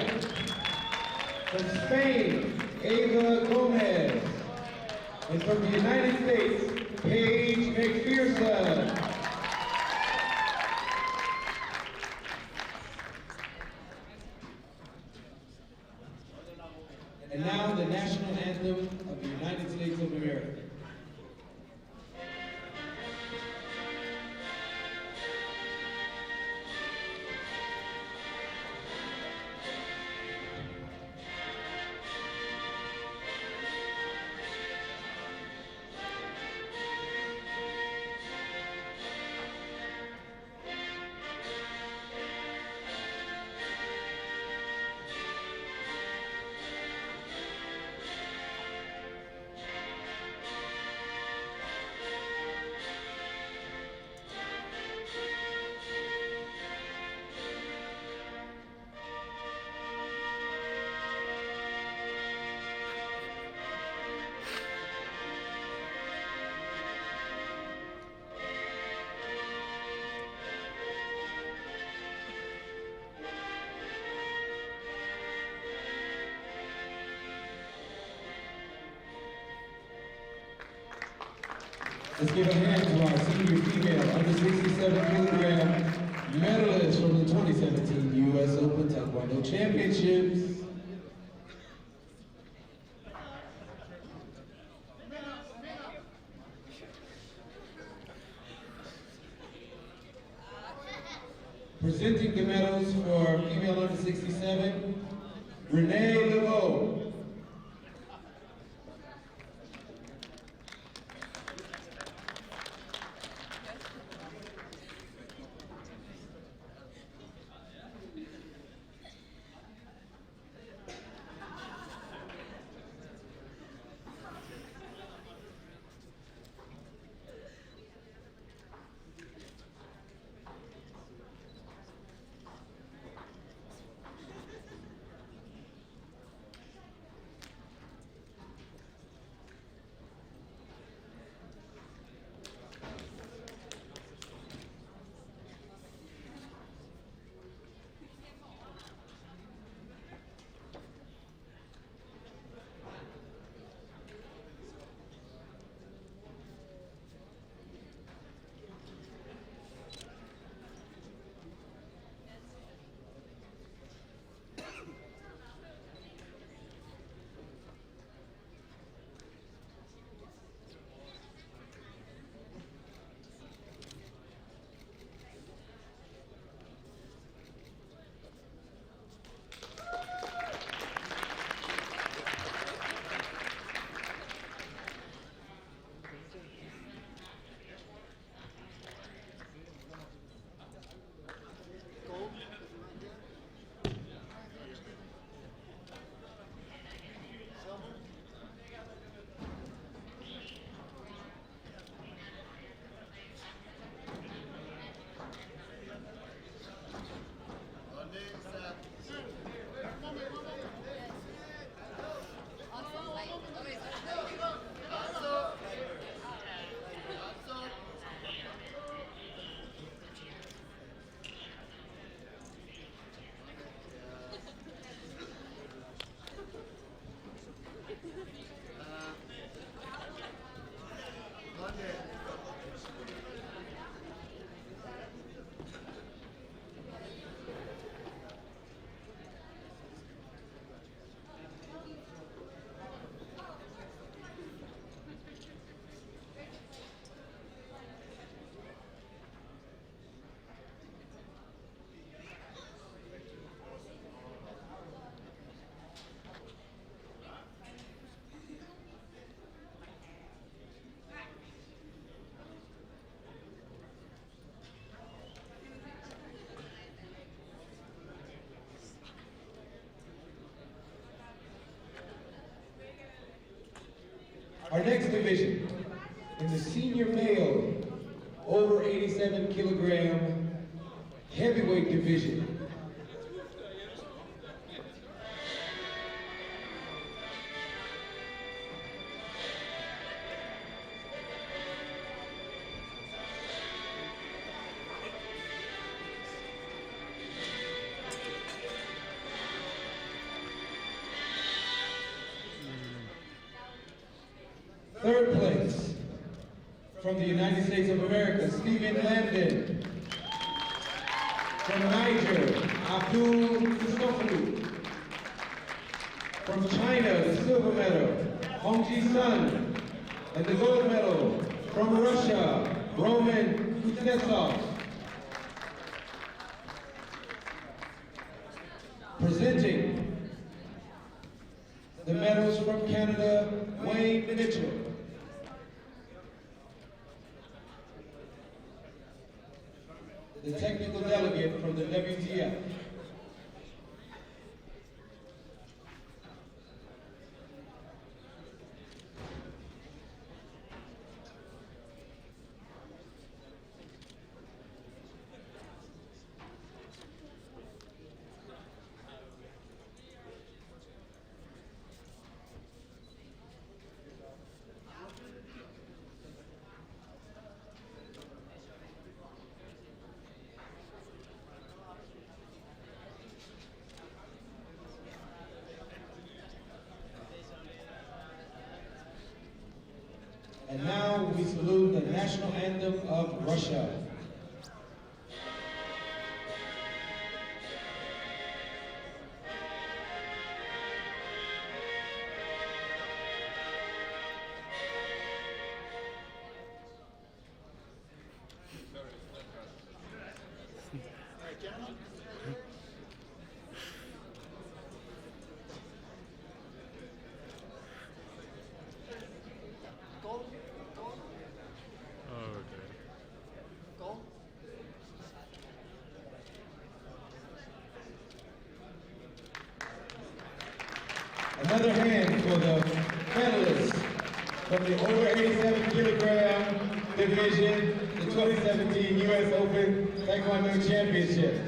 From Spain, Ava Gomez. And from the United States, Paige McPherson. And now the national anthem of the United States of America. Let's give a hand to our senior female under 67 kilogram medalist from the 2017 U.S. Open Taekwondo Championships. Presenting the medals for female under 67, Renee Laveau. next division, in the senior male, over 87 kilogram heavyweight division. Third place, from the United States of America, Stephen Landon. From Niger, Abdul Christophorou. From China, the silver medal, Hongji Sun. And the gold medal, from Russia, Roman Kuznetsov. Presenting the medals from Canada, Wayne Mitchell. The technical delegate from the WTF. And now we salute the national anthem of Russia. Another hand for the medalists from the over 87 kilogram division, the 2017 U.S. Open Taekwondo Championship.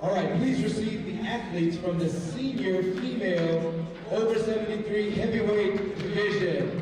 All right, please receive the athletes from the senior female over 73 heavyweight division.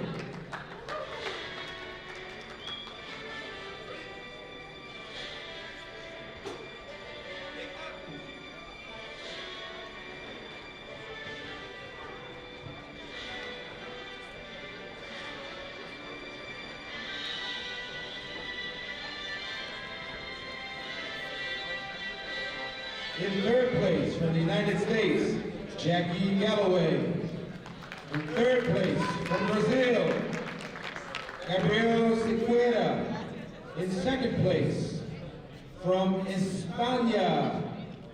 In third place from the United States, Jackie Galloway. In third place from Brazil, Gabriel Sequeira. In second place from España,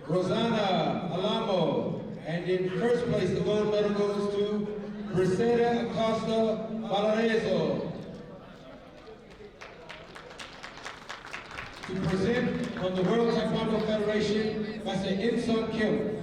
Rosana Alamo. And in first place, the gold medal goes to Briseda Acosta Valarezo. To present on the World Taekwondo Federation, Master In-Sun Kim.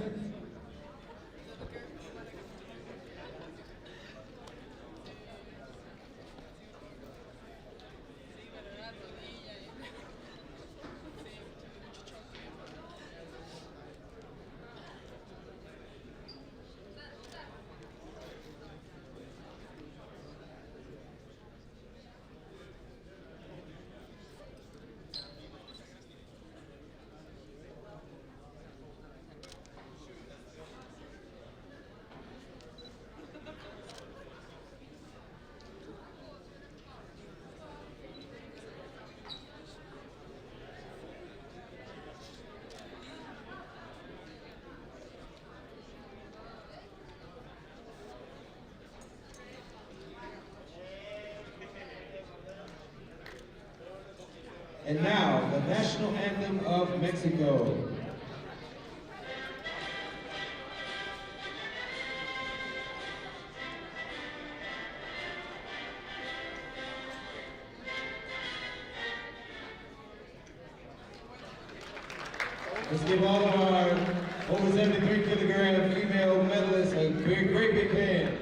And now, the national anthem of Mexico. Let's give all of our over 73 kilogram female medalists a great big hand.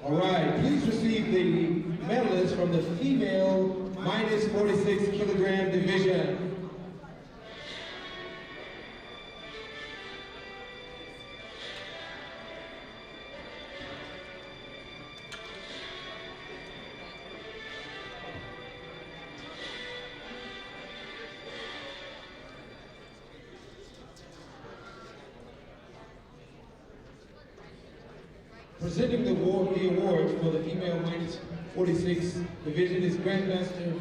All right, please receive the medalists from the female minus 46 kilogram division. Presenting the awards for the female minus 46 division is Grandmaster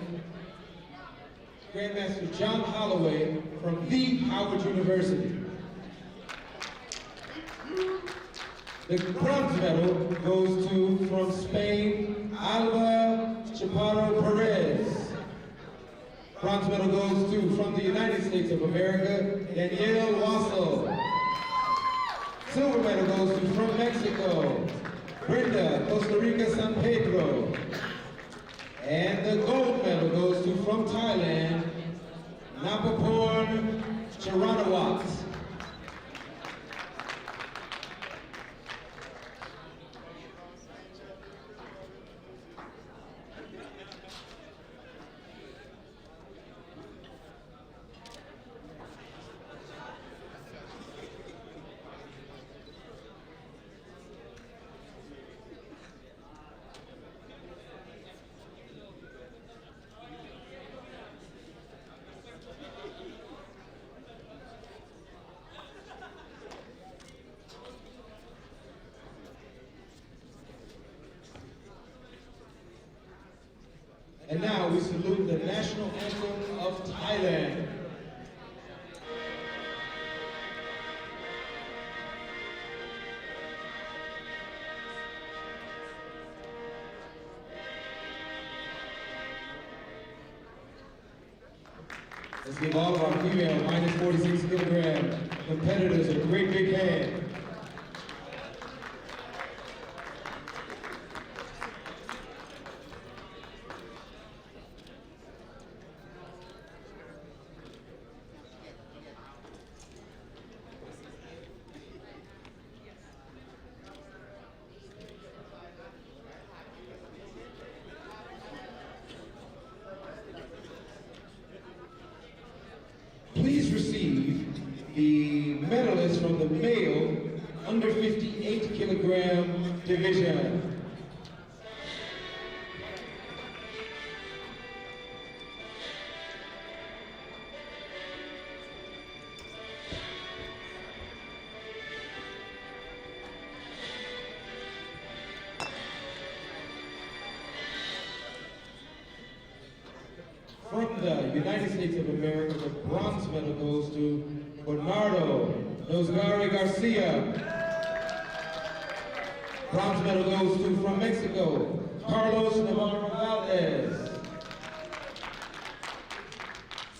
John Holloway from the Howard University. The bronze medal goes to, from Spain, Alba Chaparro Perez. Bronze medal goes to, from the United States of America, Danielle Wassel. Silver medal goes to, from Mexico, Brenda, Costa Rica, San Pedro. And the gold medal goes to, from Thailand, Napaporn Charanawat. And now we salute the national anthem of Thailand. Let's give all of our female minus 46 kilogram competitors a great big hand. Please receive the medalists from the male under 58 kilogram division. From the United States of America, the bronze medal goes to Bernardo Nosgari Garcia. Bronze medal goes to, from Mexico, Carlos Navarro Valdez.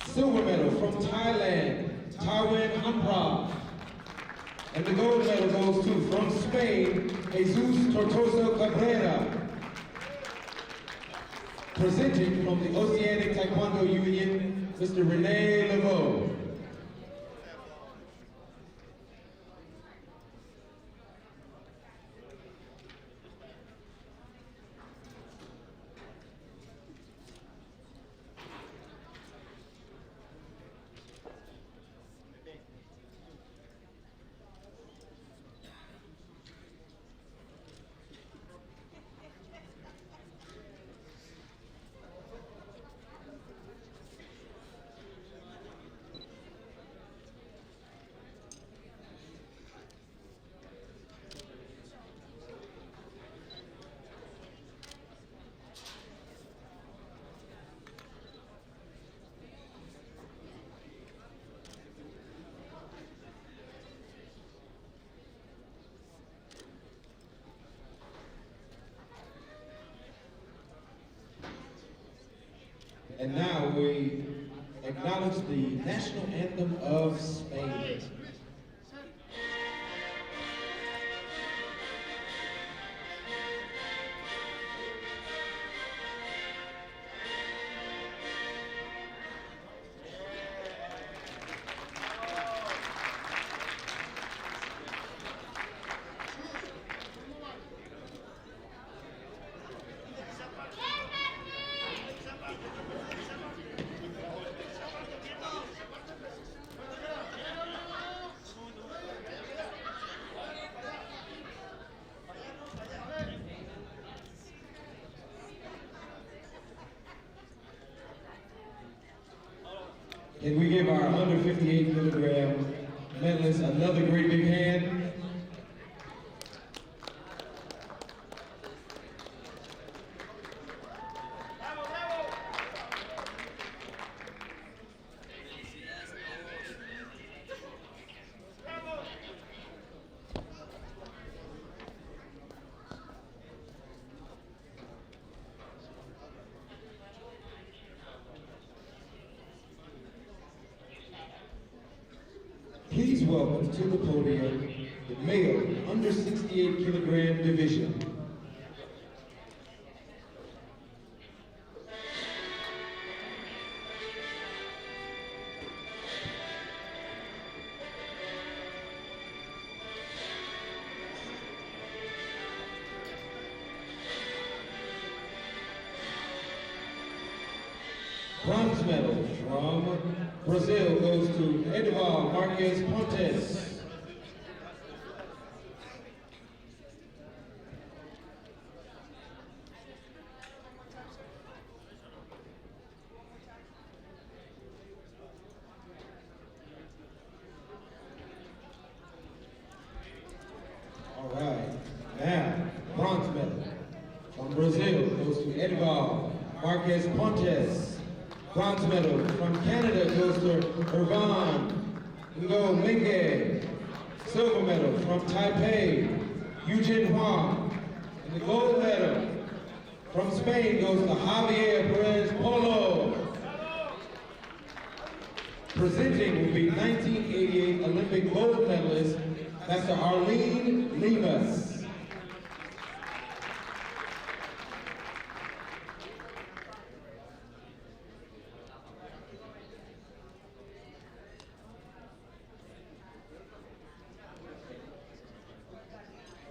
Silver medal from Thailand, Tawin Hanprap. And the gold medal goes to, from Spain, Jesus Tortosa Cabrera. Presented from the Oceanic Taekwondo Union, Mr. Rene Laveau. And now we acknowledge the national anthem of Spain. Can we give our under 58 kilogram medalists another great big hand? Please welcome to the podium the male under 68 kilogram division. Bronze medal from Brazil goes to Edival Marquez Pontes. All right, now bronze medal from Brazil goes to Edival Marquez Pontes. Bronze medal from Canada goes to Irvan Ngo. Silver medal from Taipei, Eugene Huang. And the gold medal from Spain goes to Javier Perez Polo. Presenting will be 1988 Olympic gold medalist, Master Arlene Lemus.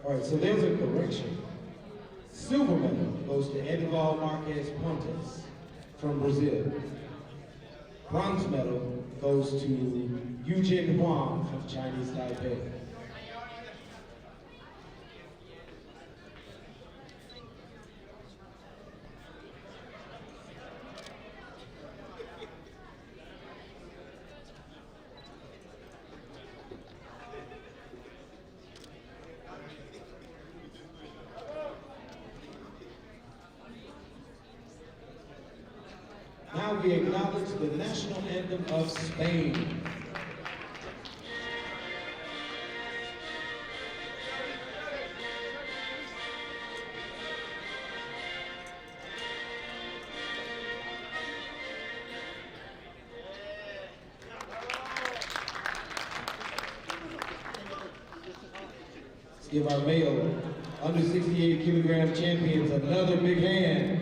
All right, so there's a correction. Silver medal goes to Edival Marquez Pontes from Brazil. Bronze medal goes to Eugene Huang from Chinese Taipei. Now we acknowledge the national anthem of Spain. Let's give our male under 68 kilogram champions another big hand.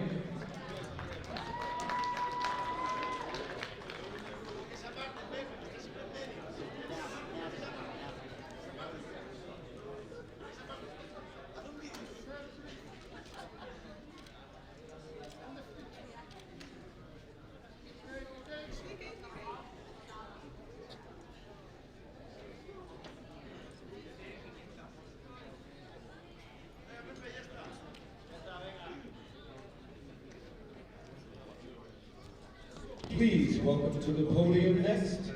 Please welcome to the podium next,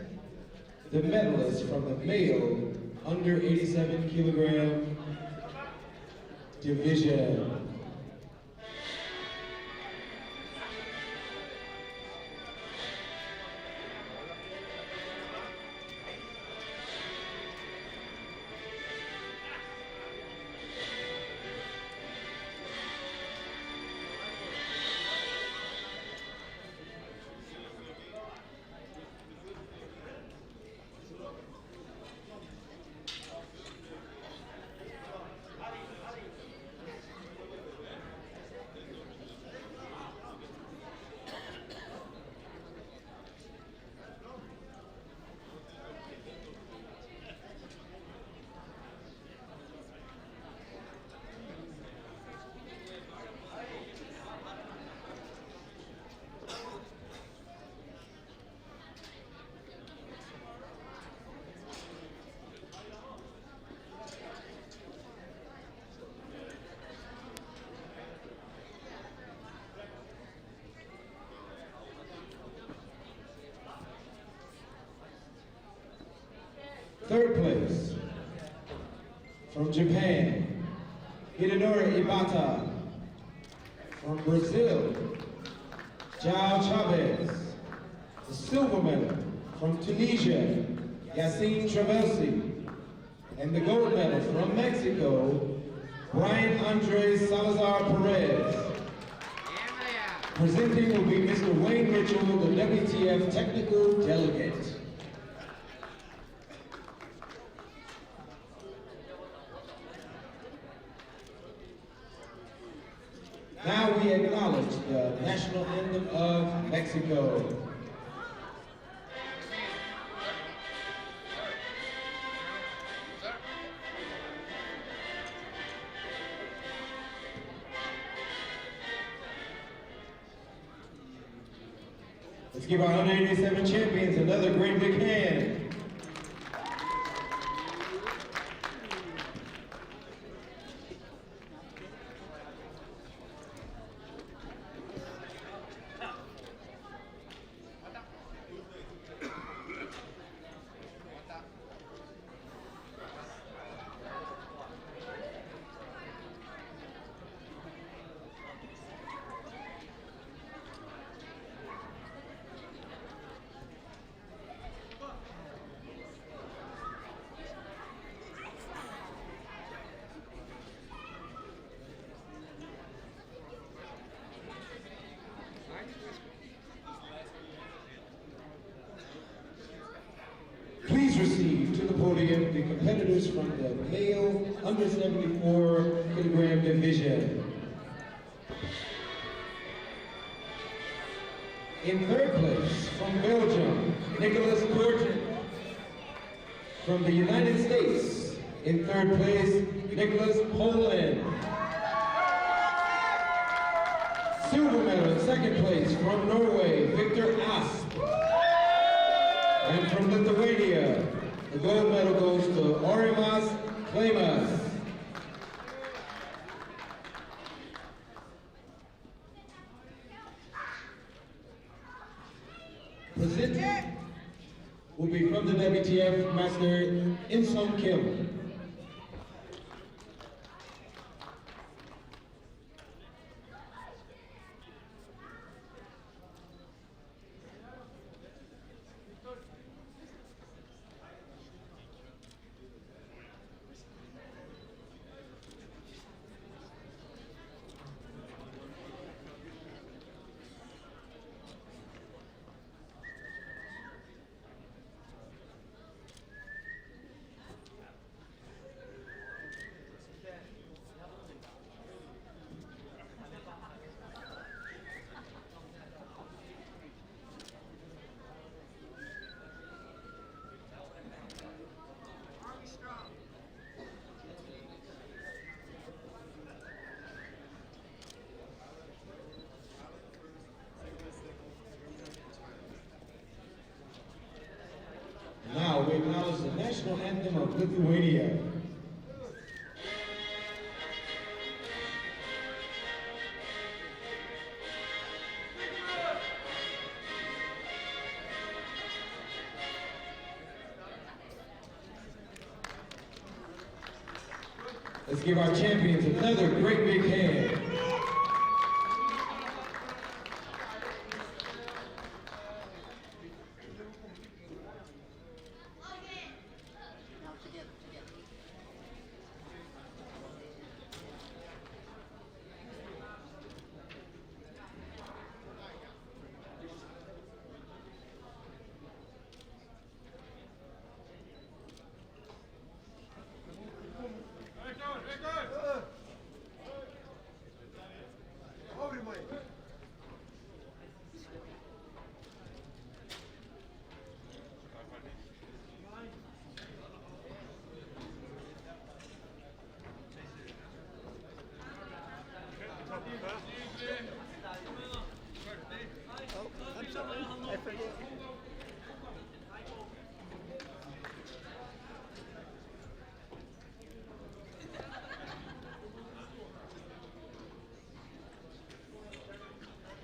the medalist from the male under 87 kilogram division. Third place, from Japan, Hidenori Ibata. From Brazil, Jao Chavez. The silver medal from Tunisia, Yassine Traversi. And the gold medal from Mexico, Brian Andres Salazar Perez. Presenting will be Mr. Wayne Mitchell, the WTF Technical Delegate. Now we acknowledge the national anthem of Mexico. Let's give our 187 champions another great big hand. Please receive to the podium the competitors from the male under 74 kilogram division. In third place, from Belgium, Nicholas Courtin. From the United States, in third place, Nicholas Poland. Silver medal in second place, from Norway, Victor Asp. And from Lithuania, the gold medal goes to Orimas Klemas. Presenting will be from the WTF Master In-Sung Kim. Now we acknowledge the national anthem of Lithuania. Let's give our champions another great big hand.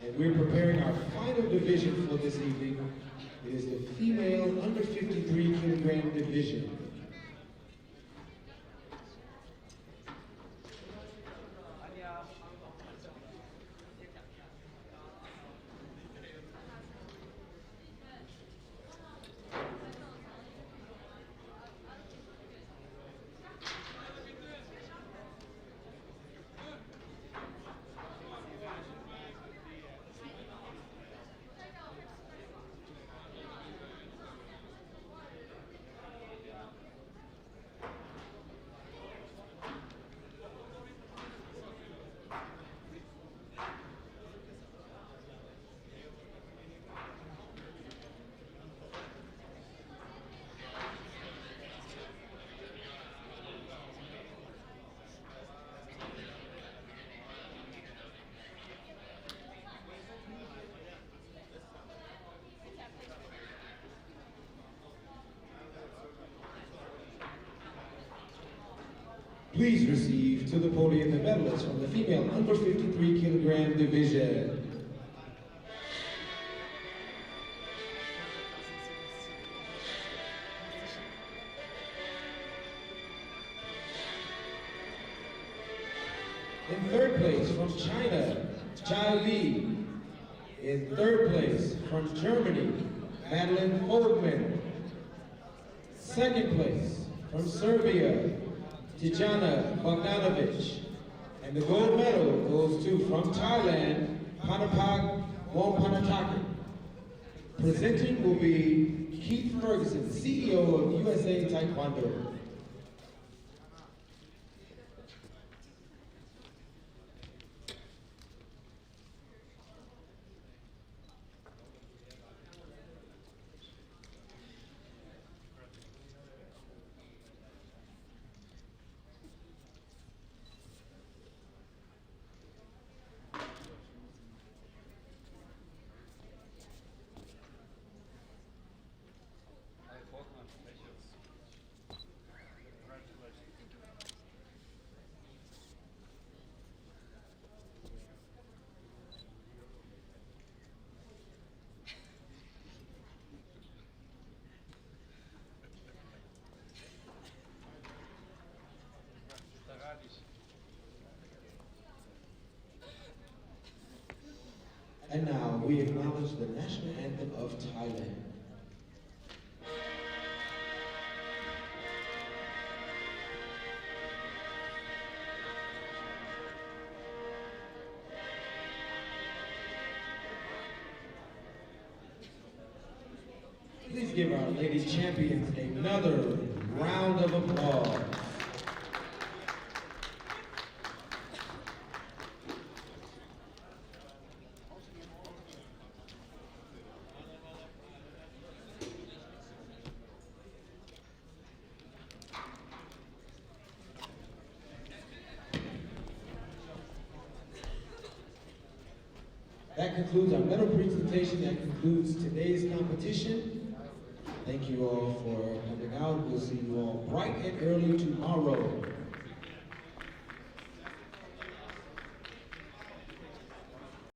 And we're preparing our final division for this evening. It is the female under 53 kilogram division. Please receive to the podium the medalists from the female under 53 kilogram division. In third place from China, Chai Li. In third place from Germany, Madeline Fogman. Second place from Serbia, Tijana Bogdanovic. And the gold medal goes to, from Thailand, Panapak Wongpanatakan. Presenting will be Keith Ferguson, CEO of USA Taekwondo. And now we acknowledge the national anthem of Thailand. Please give our lady champions another round of applause. That concludes our medal presentation. That concludes today's competition. Thank you all for coming out. We'll see you all bright and early tomorrow.